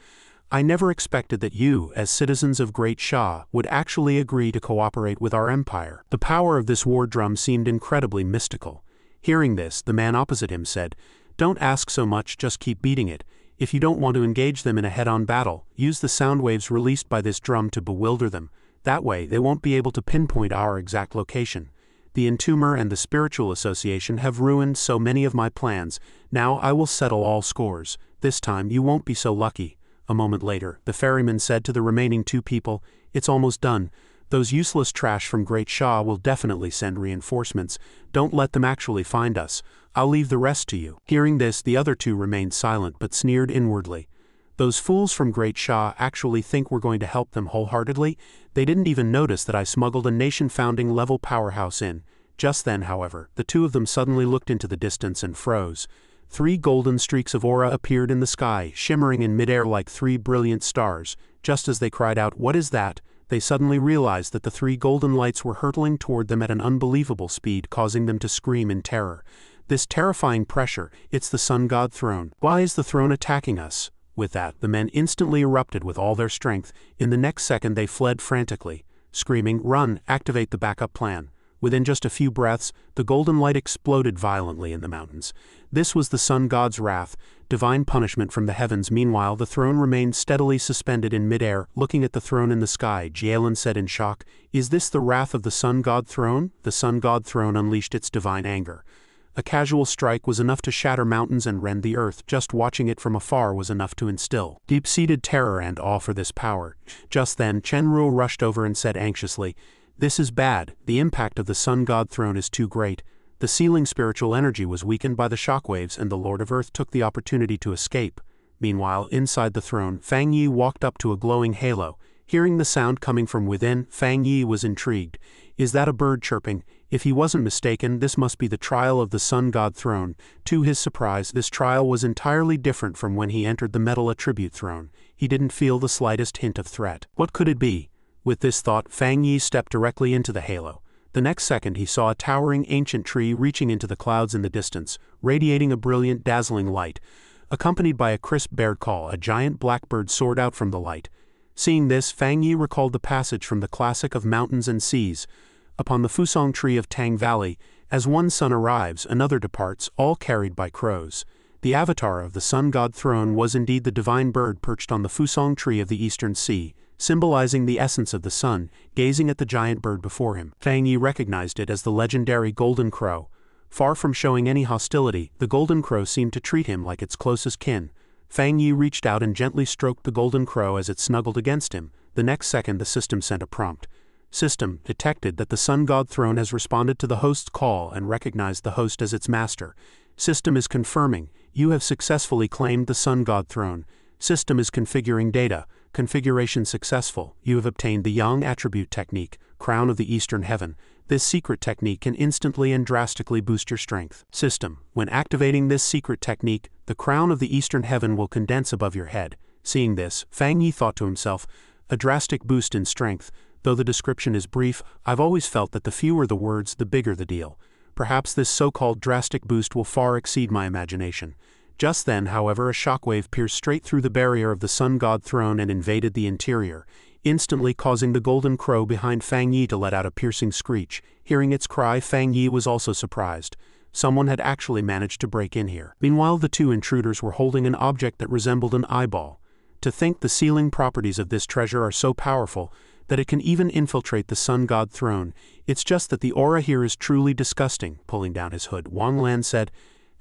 I never expected that you, as citizens of Great Shah, would actually agree to cooperate with our empire. The power of this war drum seemed incredibly mystical. Hearing this, the man opposite him said, "Don't ask so much, just keep beating it. If you don't want to engage them in a head-on battle, use the sound waves released by this drum to bewilder them. That way, they won't be able to pinpoint our exact location. The Entomber and the Spiritual Association have ruined so many of my plans. Now I will settle all scores. This time you won't be so lucky." A moment later, the ferryman said to the remaining two people, "It's almost done. Those useless trash from Great Shah will definitely send reinforcements. Don't let them actually find us. I'll leave the rest to you." Hearing this, the other two remained silent but sneered inwardly. Those fools from Great Shah actually think we're going to help them wholeheartedly? They didn't even notice that I smuggled a nation-founding level powerhouse in. Just then, however, the two of them suddenly looked into the distance and froze. 3 golden streaks of aura appeared in the sky, shimmering in midair like 3 brilliant stars. Just as they cried out, "What is that?" they suddenly realized that the 3 golden lights were hurtling toward them at an unbelievable speed, causing them to scream in terror. This terrifying pressure, it's the Sun God Throne. Why is the throne attacking us? With that, the men instantly erupted with all their strength. In the next second they fled frantically, screaming, "Run, activate the backup plan." Within just a few breaths, the golden light exploded violently in the mountains. This was the Sun God's wrath, divine punishment from the heavens. Meanwhile, the throne remained steadily suspended in midair. Looking at the throne in the sky, Jalen said in shock, "Is this the wrath of the Sun God Throne?" The Sun God Throne unleashed its divine anger. A casual strike was enough to shatter mountains and rend the earth. Just watching it from afar was enough to instill deep-seated terror and awe for this power. Just then, Chenru rushed over and said anxiously, "This is bad. The impact of the Sun God Throne is too great." The sealing spiritual energy was weakened by the shockwaves, and the Lord of Earth took the opportunity to escape. Meanwhile, inside the throne, Fang Yi walked up to a glowing halo. Hearing the sound coming from within, Fang Yi was intrigued. Is that a bird chirping? If he wasn't mistaken, this must be the trial of the Sun God Throne. To his surprise, this trial was entirely different from when he entered the Metal Attribute Throne. He didn't feel the slightest hint of threat. What could it be? With this thought, Fang Yi stepped directly into the halo. The next second he saw a towering ancient tree reaching into the clouds in the distance, radiating a brilliant, dazzling light. Accompanied by a crisp bird call, a giant blackbird soared out from the light. Seeing this, Fang Yi recalled the passage from the classic of mountains and seas. Upon the Fusong tree of Tang Valley, as one sun arrives, another departs, all carried by crows. The avatar of the Sun God Throne was indeed the divine bird perched on the Fusong tree of the Eastern Sea, symbolizing the essence of the sun, gazing at the giant bird before him. Fang Yi recognized it as the legendary Golden Crow. Far from showing any hostility, the Golden Crow seemed to treat him like its closest kin. Fang Yi reached out and gently stroked the Golden Crow as it snuggled against him. The next second the system sent a prompt. System detected that the Sun God Throne has responded to the host's call and recognized the host as its master. System is confirming, you have successfully claimed the Sun God Throne. System is configuring data. Configuration successful. You have obtained the Yang Attribute Technique, Crown of the Eastern Heaven. This secret technique can instantly and drastically boost your strength. System. When activating this secret technique, the Crown of the Eastern Heaven will condense above your head. Seeing this, Fang Yi thought to himself, a drastic boost in strength. Though the description is brief, I've always felt that the fewer the words, the bigger the deal. Perhaps this so-called drastic boost will far exceed my imagination. Just then, however, a shockwave pierced straight through the barrier of the Sun God Throne and invaded the interior, instantly causing the Golden Crow behind Fang Yi to let out a piercing screech. Hearing its cry, Fang Yi was also surprised. Someone had actually managed to break in here. Meanwhile, the two intruders were holding an object that resembled an eyeball. To think the sealing properties of this treasure are so powerful that it can even infiltrate the Sun God Throne. It's just that the aura here is truly disgusting. Pulling down his hood, Wang Lan said,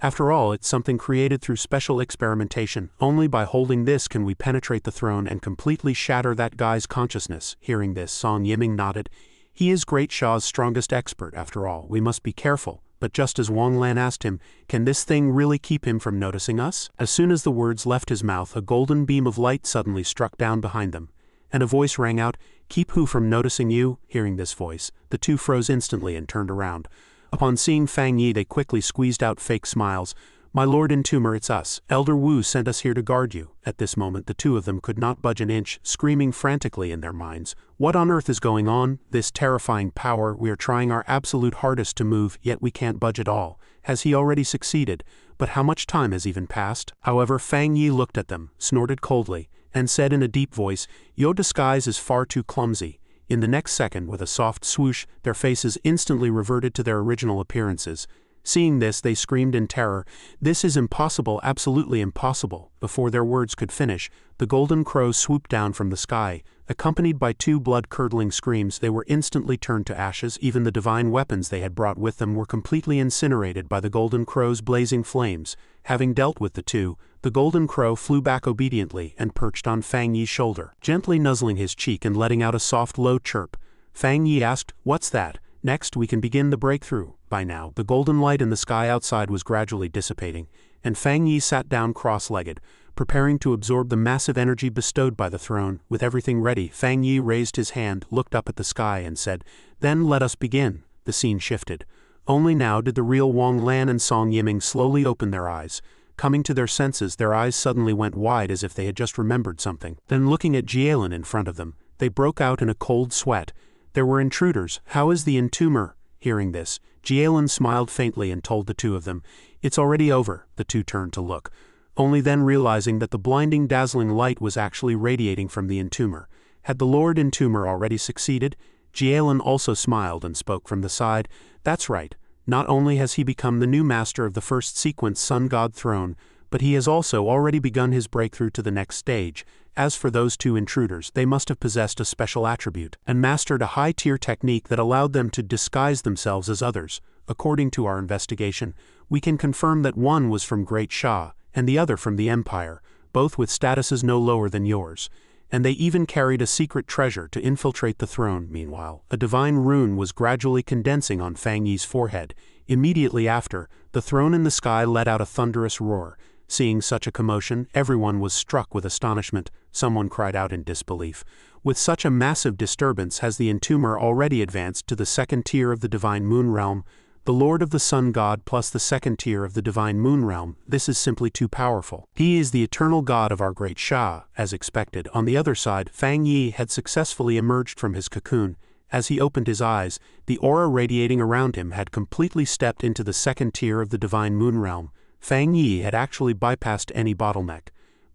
"After all, it's something created through special experimentation. Only by holding this can we penetrate the throne and completely shatter that guy's consciousness." Hearing this, Song Yiming nodded. He is Great Shah's strongest expert, after all. We must be careful. But just as Wang Lan asked him, can this thing really keep him from noticing us? As soon as the words left his mouth, a golden beam of light suddenly struck down behind them, and a voice rang out, "Keep who from noticing you?" Hearing this voice, the two froze instantly and turned around. Upon seeing Fang Yi, they quickly squeezed out fake smiles. "My Lord Entomber, it's us. Elder Wu sent us here to guard you." At this moment, the two of them could not budge an inch, screaming frantically in their minds. What on earth is going on? This terrifying power, we are trying our absolute hardest to move, yet we can't budge at all. Has he already succeeded? But how much time has even passed? However, Fang Yi looked at them, snorted coldly, and said in a deep voice, "Your disguise is far too clumsy." In the next second, with a soft swoosh, their faces instantly reverted to their original appearances. Seeing this, they screamed in terror, "This is impossible, absolutely impossible." Before their words could finish, the golden crow swooped down from the sky. Accompanied by two blood-curdling screams, they were instantly turned to ashes. Even the divine weapons they had brought with them were completely incinerated by the golden crow's blazing flames. Having dealt with the two, the golden crow flew back obediently and perched on Fang Yi's shoulder, gently nuzzling his cheek and letting out a soft low chirp. Fang Yi asked, "What's that?" "Next, we can begin the breakthrough." By now, the golden light in the sky outside was gradually dissipating, and Fang Yi sat down cross-legged, preparing to absorb the massive energy bestowed by the throne. With everything ready, Fang Yi raised his hand, looked up at the sky, and said, "Then let us begin." The scene shifted. Only now did the real Wang Lan and Song Yiming slowly open their eyes. Coming to their senses, their eyes suddenly went wide as if they had just remembered something. Then looking at Jielan in front of them, they broke out in a cold sweat. There were intruders. "How is the entomber?" Hearing this, Jielan smiled faintly and told the two of them, "It's already over." The two turned to look, only then realizing that the blinding, dazzling light was actually radiating from the entomber. Had the Lord Entomber already succeeded? Jielan also smiled and spoke from the side, "That's right. Not only has he become the new master of the first sequence Sun God throne, but he has also already begun his breakthrough to the next stage. As for those two intruders, they must have possessed a special attribute and mastered a high-tier technique that allowed them to disguise themselves as others. According to our investigation, we can confirm that one was from Great Shah and the other from the Empire, both with statuses no lower than yours. And they even carried a secret treasure to infiltrate the throne." Meanwhile, a divine rune was gradually condensing on Fang Yi's forehead. Immediately after, the throne in the sky let out a thunderous roar. Seeing such a commotion, everyone was struck with astonishment. Someone cried out in disbelief. "With such a massive disturbance has the entomber already advanced to the second tier of the divine moon realm? The Lord of the Sun God plus the second tier of the divine moon realm, this is simply too powerful. He is the eternal god of our great Shah." As expected, on the other side, Fang Yi had successfully emerged from his cocoon. As he opened his eyes, the aura radiating around him had completely stepped into the second tier of the divine moon realm. Fang Yi had actually bypassed any bottleneck,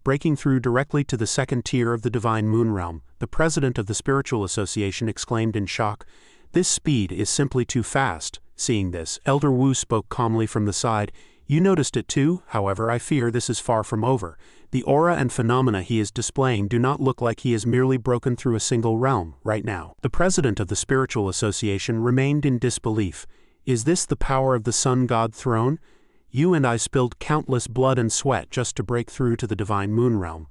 breaking through directly to the second tier of the divine moon realm. The president of the Spiritual Association exclaimed in shock, "This speed is simply too fast." Seeing this, Elder Wu spoke calmly from the side, "You noticed it too? However, I fear this is far from over. The aura and phenomena he is displaying do not look like he has merely broken through a single realm right now." The president of the Spiritual Association remained in disbelief. "Is this the power of the Sun God throne? You and I spilled countless blood and sweat just to break through to the divine moon realm.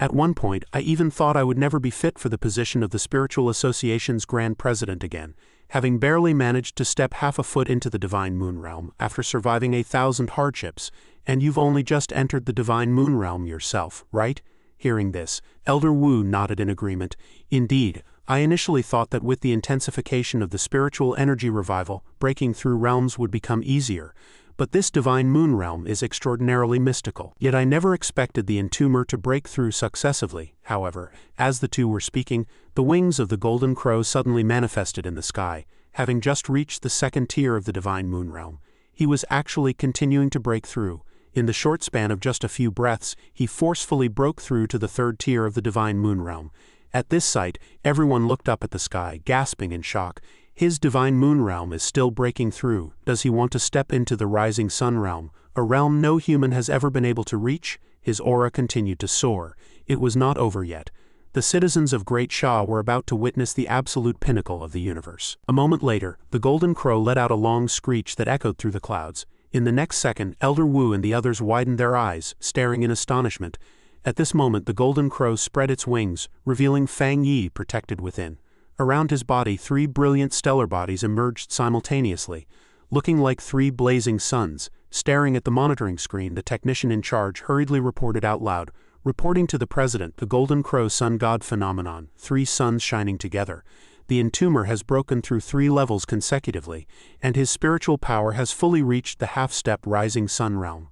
At one point, I even thought I would never be fit for the position of the Spiritual Association's Grand President again, having barely managed to step half a foot into the divine moon realm after surviving 1,000 hardships, and you've only just entered the divine moon realm yourself, right?" Hearing this, Elder Wu nodded in agreement. "Indeed, I initially thought that with the intensification of the spiritual energy revival, breaking through realms would become easier. But this divine moon realm is extraordinarily mystical. Yet I never expected the entomber to break through successively." However, as the two were speaking, the wings of the golden crow suddenly manifested in the sky. Having just reached the second tier of the divine moon realm, he was actually continuing to break through. In the short span of just a few breaths, he forcefully broke through to the third tier of the divine moon realm. At this sight, everyone looked up at the sky, gasping in shock. His divine moon realm is still breaking through. Does he want to step into the rising sun realm, a realm no human has ever been able to reach? His aura continued to soar. It was not over yet. The citizens of Great Shah were about to witness the absolute pinnacle of the universe. A moment later, the golden crow let out a long screech that echoed through the clouds. In the next second, Elder Wu and the others widened their eyes, staring in astonishment. At this moment, the golden crow spread its wings, revealing Fang Yi protected within. Around his body, 3 brilliant stellar bodies emerged simultaneously, looking like 3 blazing suns. Staring at the monitoring screen, the technician in charge hurriedly reported out loud, "Reporting to the president, the golden crow sun god phenomenon, 3 suns shining together. The entomber has broken through 3 levels consecutively, and his spiritual power has fully reached the half-step rising sun realm.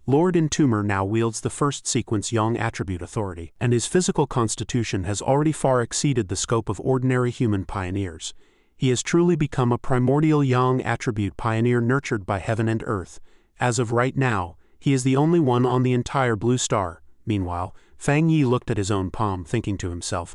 Lord Entomber now wields the first sequence Yang attribute authority, and his physical constitution has already far exceeded the scope of ordinary human pioneers. He has truly become a primordial Yang attribute pioneer nurtured by heaven and earth. As of right now, He is the only one on the entire blue star. Meanwhile, Fang Yi looked at his own palm, thinking to himself,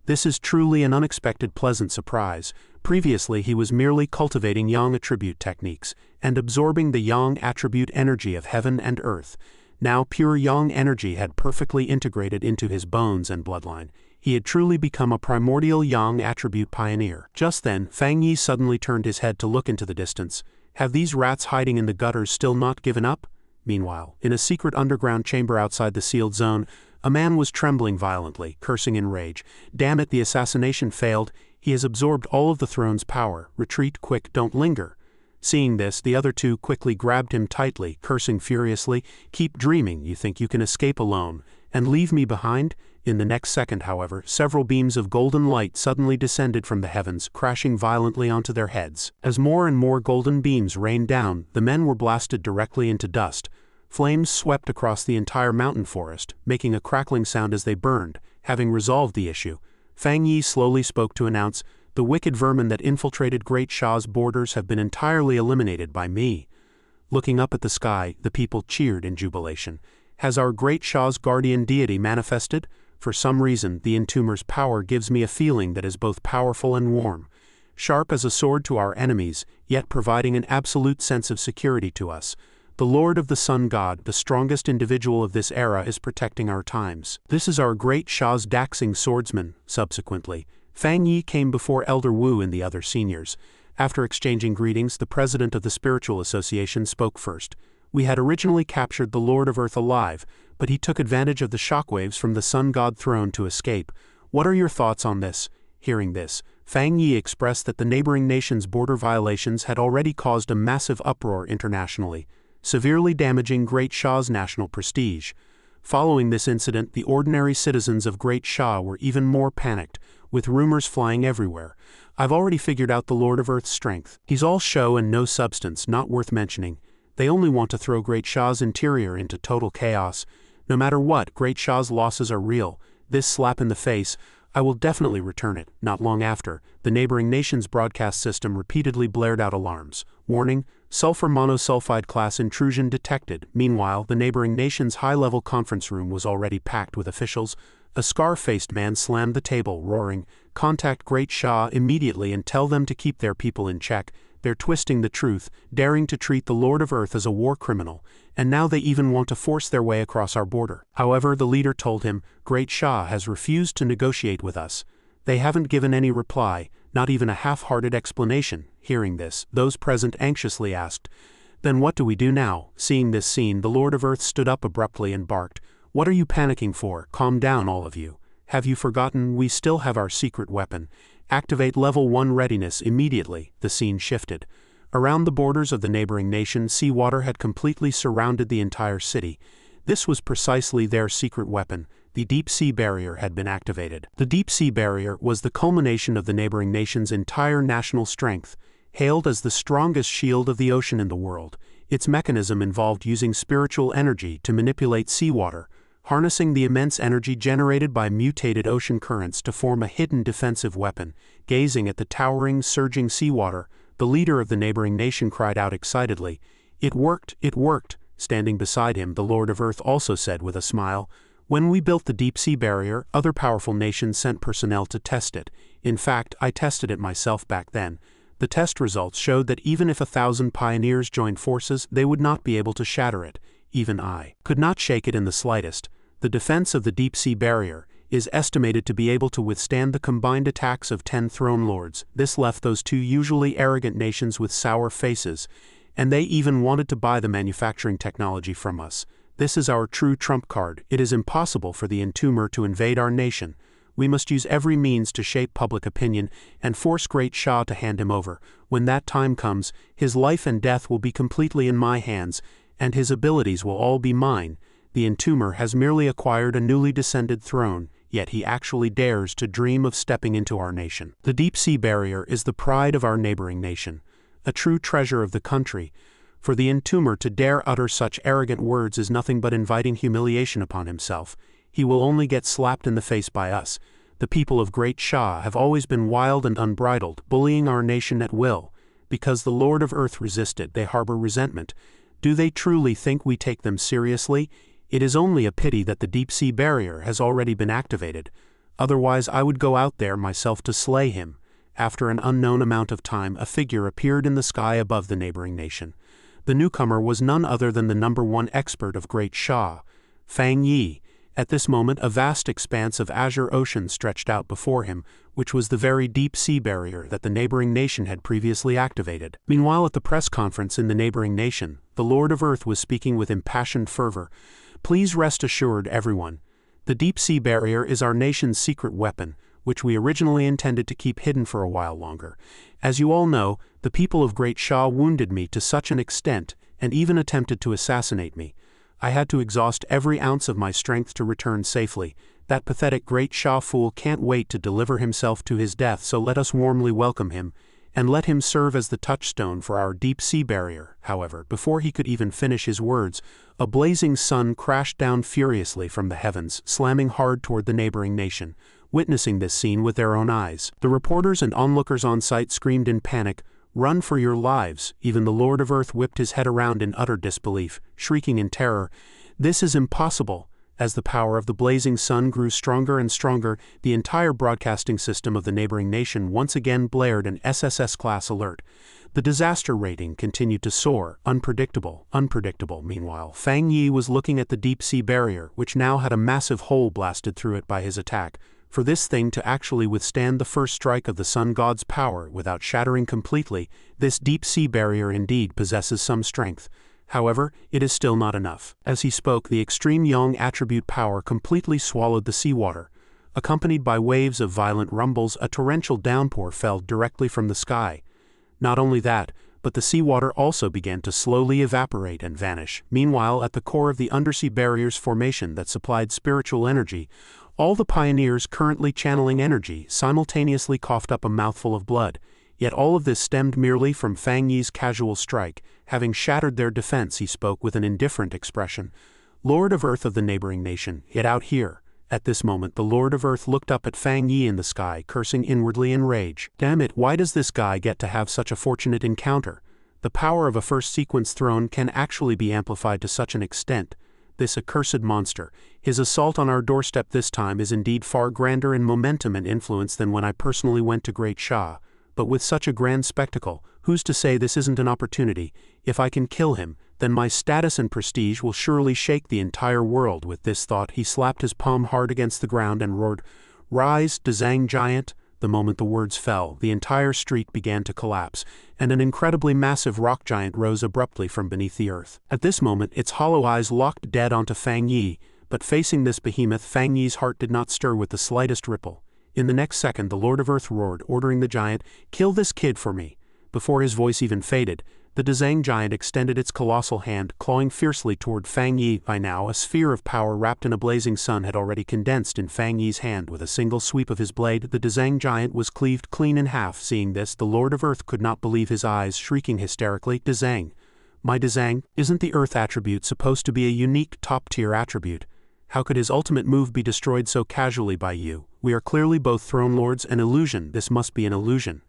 "This is truly an unexpected pleasant surprise." Previously he was merely cultivating yang attribute techniques, and absorbing the yang attribute energy of heaven and earth. Now pure yang energy had perfectly integrated into his bones and bloodline. He had truly become a primordial yang attribute pioneer. Just then, Fang Yi suddenly turned his head to look into the distance. Have these rats hiding in the gutters still not given up? Meanwhile, in a secret underground chamber outside the sealed zone, a man was trembling violently, cursing in rage. "Damn it, the assassination failed. He has absorbed all of the throne's power. Retreat, quick, don't linger." Seeing this, the other two quickly grabbed him tightly, cursing furiously. "Keep dreaming, you think you can escape alone, and leave me behind?" In the next second, however, several beams of golden light suddenly descended from the heavens, crashing violently onto their heads. As more and more golden beams rained down, the men were blasted directly into dust. Flames swept across the entire mountain forest, making a crackling sound as they burned. Having resolved the issue, Fang Yi slowly spoke to announce, "The wicked vermin that infiltrated Great Sha's borders have been entirely eliminated by me." Looking up at the sky, the people cheered in jubilation. "Has our Great Sha's guardian deity manifested? For some reason, the Entomber's power gives me a feeling that is both powerful and warm. Sharp as a sword to our enemies, yet providing an absolute sense of security to us. The Lord of the Sun God, the strongest individual of this era, is protecting our times. This is our Great Sha's Daxing swordsman." Subsequently, Fang Yi came before Elder Wu and the other seniors. After exchanging greetings, the president of the Spiritual Association spoke first. "We had originally captured the Lord of Earth alive, but he took advantage of the shockwaves from the Sun God throne to escape. What are your thoughts on this?" Hearing this, Fang Yi expressed that the neighboring nation's border violations had already caused a massive uproar internationally, severely damaging Great Sha's national prestige. Following this incident, the ordinary citizens of Great Sha were even more panicked, with rumors flying everywhere. "I've already figured out the Lord of Earth's strength. He's all show and no substance, not worth mentioning. They only want to throw Great Sha's interior into total chaos. No matter what, Great Sha's losses are real. This slap in the face, I will definitely return it." Not long after, the neighboring nation's broadcast system repeatedly blared out alarms. "Warning, sulfur monosulfide class intrusion detected." Meanwhile, the neighboring nation's high-level conference room was already packed with officials. A scar-faced man slammed the table, roaring, "Contact Great Sha immediately and tell them to keep their people in check. They're twisting the truth, daring to treat the Lord of Earth as a war criminal, and now they even want to force their way across our border." However, the leader told him, "Great Sha has refused to negotiate with us. They haven't given any reply, not even a half-hearted explanation." Hearing this, those present anxiously asked, "Then what do we do now?" Seeing this scene, the Lord of Earth stood up abruptly and barked, "What are you panicking for? Calm down, all of you. Have you forgotten we still have our secret weapon? Activate level 1 readiness immediately." The scene shifted. Around the borders of the neighboring nation, seawater had completely surrounded the entire city. This was precisely their secret weapon. The deep sea barrier had been activated. The deep sea barrier was the culmination of the neighboring nation's entire national strength, hailed as the strongest shield of the ocean in the world. Its mechanism involved using spiritual energy to manipulate seawater, harnessing the immense energy generated by mutated ocean currents to form a hidden defensive weapon. Gazing at the towering, surging seawater, the leader of the neighboring nation cried out excitedly, "It worked, it worked!" Standing beside him, the Lord of Earth also said with a smile, "When we built the deep sea barrier, other powerful nations sent personnel to test it. In fact, I tested it myself back then. The test results showed that even if 1,000 pioneers joined forces, they would not be able to shatter it. Even I could not shake it in the slightest. The defense of the deep sea barrier is estimated to be able to withstand the combined attacks of 10 throne lords." This left those two usually arrogant nations with sour faces, and they even wanted to buy the manufacturing technology from us. "This is our true trump card. It is impossible for the Entomber to invade our nation. We must use every means to shape public opinion and force Great Sha to hand him over. When that time comes, his life and death will be completely in my hands, and his abilities will all be mine. The Entomber has merely acquired a newly descended throne, yet he actually dares to dream of stepping into our nation. The deep sea barrier is the pride of our neighboring nation, a true treasure of the country. For the Entomber to dare utter such arrogant words is nothing but inviting humiliation upon himself. He will only get slapped in the face by us. The people of Great Sha have always been wild and unbridled, bullying our nation at will. Because the Lord of Earth resisted, they harbor resentment. Do they truly think we take them seriously? It is only a pity that the deep-sea barrier has already been activated. Otherwise I would go out there myself to slay him. After an unknown amount of time, a figure appeared in the sky above the neighboring nation. The newcomer was none other than the #1 expert of Great Sha, Fang Yi. At this moment a vast expanse of azure ocean stretched out before him, which was the very deep-sea barrier that the neighboring nation had previously activated. Meanwhile, at the press conference in the neighboring nation, the Lord of Earth was speaking with impassioned fervor. Please rest assured, everyone. The deep-sea barrier is our nation's secret weapon, which we originally intended to keep hidden for a while longer. As you all know, the people of Great Sha wounded me to such an extent, and even attempted to assassinate me. I had to exhaust every ounce of my strength to return safely. That pathetic Great Sha fool can't wait to deliver himself to his death, so let us warmly welcome him, and let him serve as the touchstone for our deep-sea barrier. However, before he could even finish his words, a blazing sun crashed down furiously from the heavens, slamming hard toward the neighboring nation. Witnessing this scene with their own eyes, the reporters and onlookers on site screamed in panic, "Run for your lives!" Even the Lord of Earth whipped his head around in utter disbelief, shrieking in terror, "This is impossible!" As the power of the blazing sun grew stronger and stronger, the entire broadcasting system of the neighboring nation once again blared an SSS-class alert. The disaster rating continued to soar, unpredictable. Meanwhile, Fang Yi was looking at the deep-sea barrier, which now had a massive hole blasted through it by his attack. For this thing to actually withstand the first strike of the sun god's power without shattering completely, this deep-sea barrier indeed possesses some strength. However, it is still not enough. As he spoke, the extreme yang attribute power completely swallowed the seawater. Accompanied by waves of violent rumbles, a torrential downpour fell directly from the sky. Not only that, but the seawater also began to slowly evaporate and vanish. Meanwhile, at the core of the undersea barrier's formation that supplied spiritual energy, all the pioneers currently channeling energy simultaneously coughed up a mouthful of blood. Yet all of this stemmed merely from Fang Yi's casual strike. Having shattered their defense, he spoke with an indifferent expression. "Lord of Earth of the neighboring nation, get out here." At this moment the Lord of Earth looked up at Fang Yi in the sky, cursing inwardly in rage. Damn it, why does this guy get to have such a fortunate encounter? The power of a first sequence throne can actually be amplified to such an extent. This accursed monster, his assault on our doorstep this time is indeed far grander in momentum and influence than when I personally went to Great Sha. But with such a grand spectacle, who's to say this isn't an opportunity? If I can kill him, then my status and prestige will surely shake the entire world. With this thought, he slapped his palm hard against the ground and roared, "Rise, Dzang giant!" The moment the words fell, the entire street began to collapse, and an incredibly massive rock giant rose abruptly from beneath the earth. At this moment, its hollow eyes locked dead onto Fang Yi, but facing this behemoth, Fang Yi's heart did not stir with the slightest ripple. In the next second, the Lord of Earth roared, ordering the giant, "Kill this kid for me." Before his voice even faded, the Dzang giant extended its colossal hand, clawing fiercely toward Fang Yi. By now, a sphere of power wrapped in a blazing sun had already condensed in Fang Yi's hand. With a single sweep of his blade, the Dzang giant was cleaved clean in half. Seeing this, the Lord of Earth could not believe his eyes, shrieking hysterically, "Dzang! My Dzang, isn't the Earth attribute supposed to be a unique top-tier attribute? How could his ultimate move be destroyed so casually by you? We are clearly both throne lords. An illusion. This must be an illusion."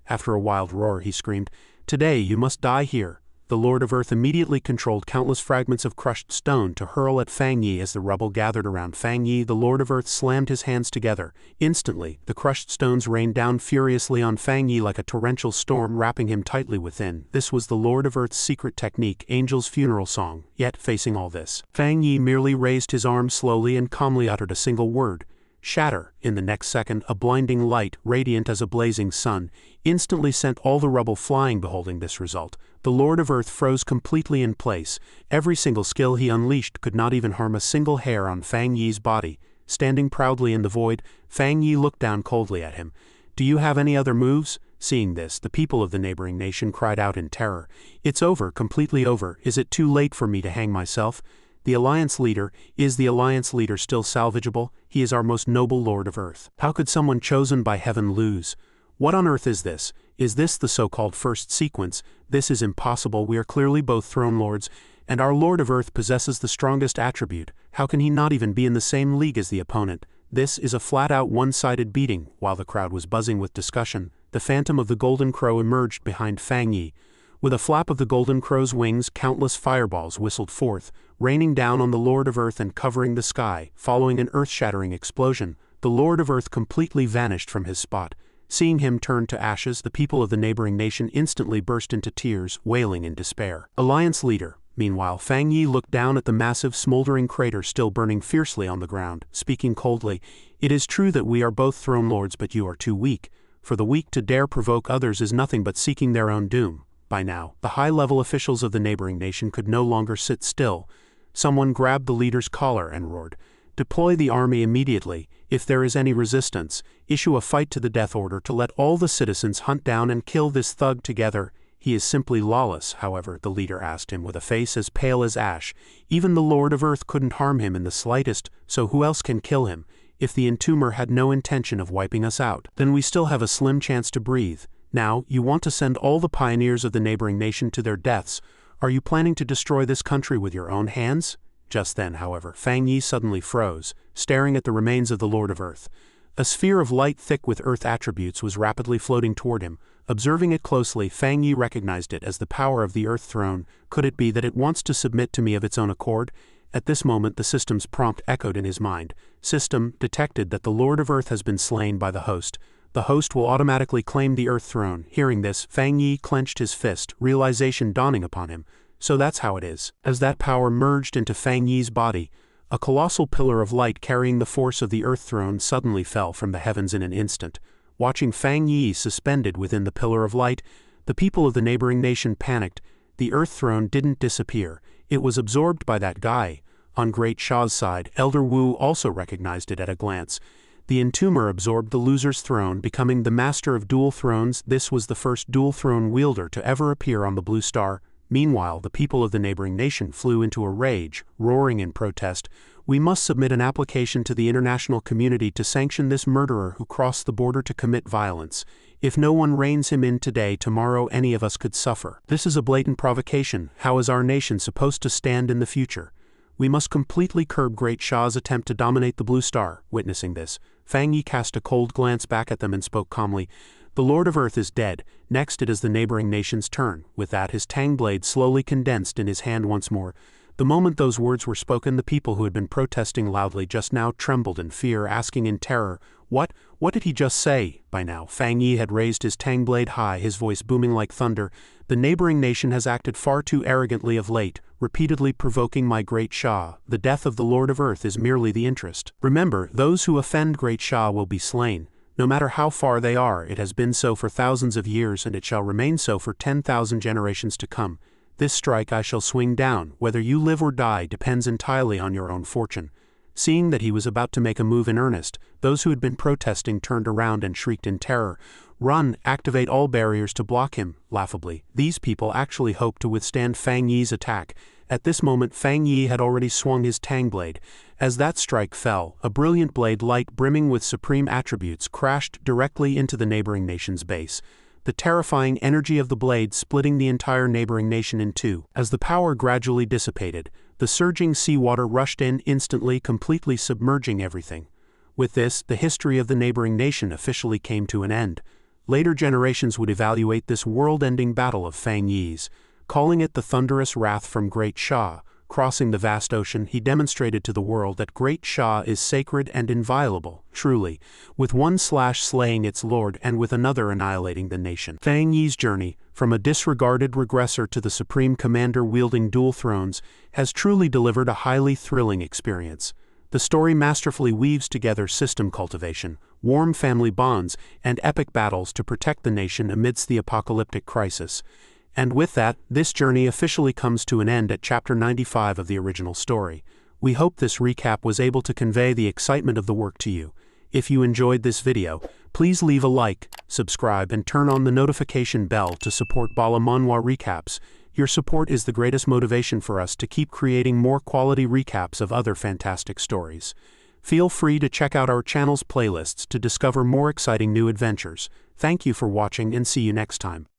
After a wild roar, he screamed, "Today you must die here." The Lord of Earth immediately controlled countless fragments of crushed stone to hurl at Fang Yi. As the rubble gathered around Fang Yi, the Lord of Earth slammed his hands together. Instantly, the crushed stones rained down furiously on Fang Yi like a torrential storm, wrapping him tightly within. This was the Lord of Earth's secret technique, Angel's Funeral Song. Yet, facing all this, Fang Yi merely raised his arm slowly and calmly uttered a single word: "Shatter." In the next second, a blinding light, radiant as a blazing sun, instantly sent all the rubble flying. Beholding this result, the Lord of Earth froze completely in place. Every single skill he unleashed could not even harm a single hair on Fang Yi's body. Standing proudly in the void, Fang Yi looked down coldly at him. "Do you have any other moves?" Seeing this, the people of the neighboring nation cried out in terror. "It's over, completely over. Is it too late for me to hang myself?" The Alliance Leader, is the Alliance Leader still salvageable? He is our most noble Lord of Earth. How could someone chosen by heaven lose? What on earth is this? Is this the so-called first sequence? This is impossible. We are clearly both throne lords, and our Lord of Earth possesses the strongest attribute. How can he not even be in the same league as the opponent? This is a flat-out one-sided beating. While the crowd was buzzing with discussion, the phantom of the Golden Crow emerged behind Fang Yi. With a flap of the golden crow's wings, countless fireballs whistled forth, raining down on the Lord of Earth and covering the sky. Following an earth-shattering explosion, the Lord of Earth completely vanished from his spot. Seeing him turn to ashes, the people of the neighboring nation instantly burst into tears, wailing in despair. Alliance leader. Meanwhile, Fang Yi looked down at the massive smoldering crater still burning fiercely on the ground, speaking coldly. It is true that we are both throne lords, but you are too weak. For the weak to dare provoke others is nothing but seeking their own doom. By now, the high-level officials of the neighboring nation could no longer sit still. Someone grabbed the leader's collar and roared, "Deploy the army immediately. If there is any resistance, issue a fight-to-the-death order to let all the citizens hunt down and kill this thug together." "He is simply lawless, however," the leader asked him with a face as pale as ash. "Even the Lord of Earth couldn't harm him in the slightest, so who else can kill him? If the entomber had no intention of wiping us out, then we still have a slim chance to breathe. Now, you want to send all the pioneers of the neighboring nation to their deaths. Are you planning to destroy this country with your own hands?" Just then, however, Fang Yi suddenly froze, staring at the remains of the Lord of Earth. A sphere of light thick with Earth attributes was rapidly floating toward him. Observing it closely, Fang Yi recognized it as the power of the Earth Throne. Could it be that it wants to submit to me of its own accord? At this moment, the system's prompt echoed in his mind. System detected that the Lord of Earth has been slain by the host. The host will automatically claim the Earth Throne. Hearing this, Fang Yi clenched his fist, realization dawning upon him. So that's how it is. As that power merged into Fang Yi's body, a colossal pillar of light carrying the force of the Earth Throne suddenly fell from the heavens in an instant. Watching Fang Yi suspended within the pillar of light, the people of the neighboring nation panicked. The Earth Throne didn't disappear. It was absorbed by that guy. On Great Sha's side, Elder Wu also recognized it at a glance. The entomber absorbed the loser's throne, becoming the master of dual thrones. This was the first dual throne wielder to ever appear on the Blue Star. Meanwhile, the people of the neighboring nation flew into a rage, roaring in protest. "We must submit an application to the international community to sanction this murderer who crossed the border to commit violence. If no one reins him in today, tomorrow any of us could suffer. This is a blatant provocation. How is our nation supposed to stand in the future? We must completely curb Great Sha's attempt to dominate the Blue Star." Witnessing this, Fang Yi cast a cold glance back at them and spoke calmly. "The Lord of Earth is dead. Next it is the neighboring nation's turn." With that, his tang blade slowly condensed in his hand once more. The moment those words were spoken, the people who had been protesting loudly just now trembled in fear, asking in terror, What did he just say?" By now, Fang Yi had raised his tang blade high, his voice booming like thunder. "The neighboring nation has acted far too arrogantly of late, repeatedly provoking my Great Sha. The death of the Lord of Earth is merely the interest. Remember, those who offend Great Sha will be slain. No matter how far they are, it has been so for thousands of years, and it shall remain so for 10,000 generations to come. This strike I shall swing down. Whether you live or die depends entirely on your own fortune." Seeing that he was about to make a move in earnest, those who had been protesting turned around and shrieked in terror. "Run! Activate all barriers to block him!" Laughably, these people actually hoped to withstand Fang Yi's attack. At this moment, Fang Yi had already swung his tang blade. As that strike fell, a brilliant blade light brimming with supreme attributes crashed directly into the neighboring nation's base. The terrifying energy of the blade splitting the entire neighboring nation in two. As the power gradually dissipated, the surging seawater rushed in instantly, completely submerging everything. With this, the history of the neighboring nation officially came to an end. Later generations would evaluate this world-ending battle of Fang Yi's, calling it the thunderous wrath from Great Sha. Crossing the vast ocean, he demonstrated to the world that Great Sha is sacred and inviolable, truly, with one slash slaying its lord and with another annihilating the nation. Fang Yi's journey, from a disregarded regressor to the supreme commander wielding dual thrones, has truly delivered a highly thrilling experience. The story masterfully weaves together system cultivation, warm family bonds, and epic battles to protect the nation amidst the apocalyptic crisis. And with that, this journey officially comes to an end at Chapter 95 of the original story. We hope this recap was able to convey the excitement of the work to you. If you enjoyed this video, please leave a like, subscribe, and turn on the notification bell to support BALA Manhua Recaps. Your support is the greatest motivation for us to keep creating more quality recaps of other fantastic stories. Feel free to check out our channel's playlists to discover more exciting new adventures. Thank you for watching and see you next time.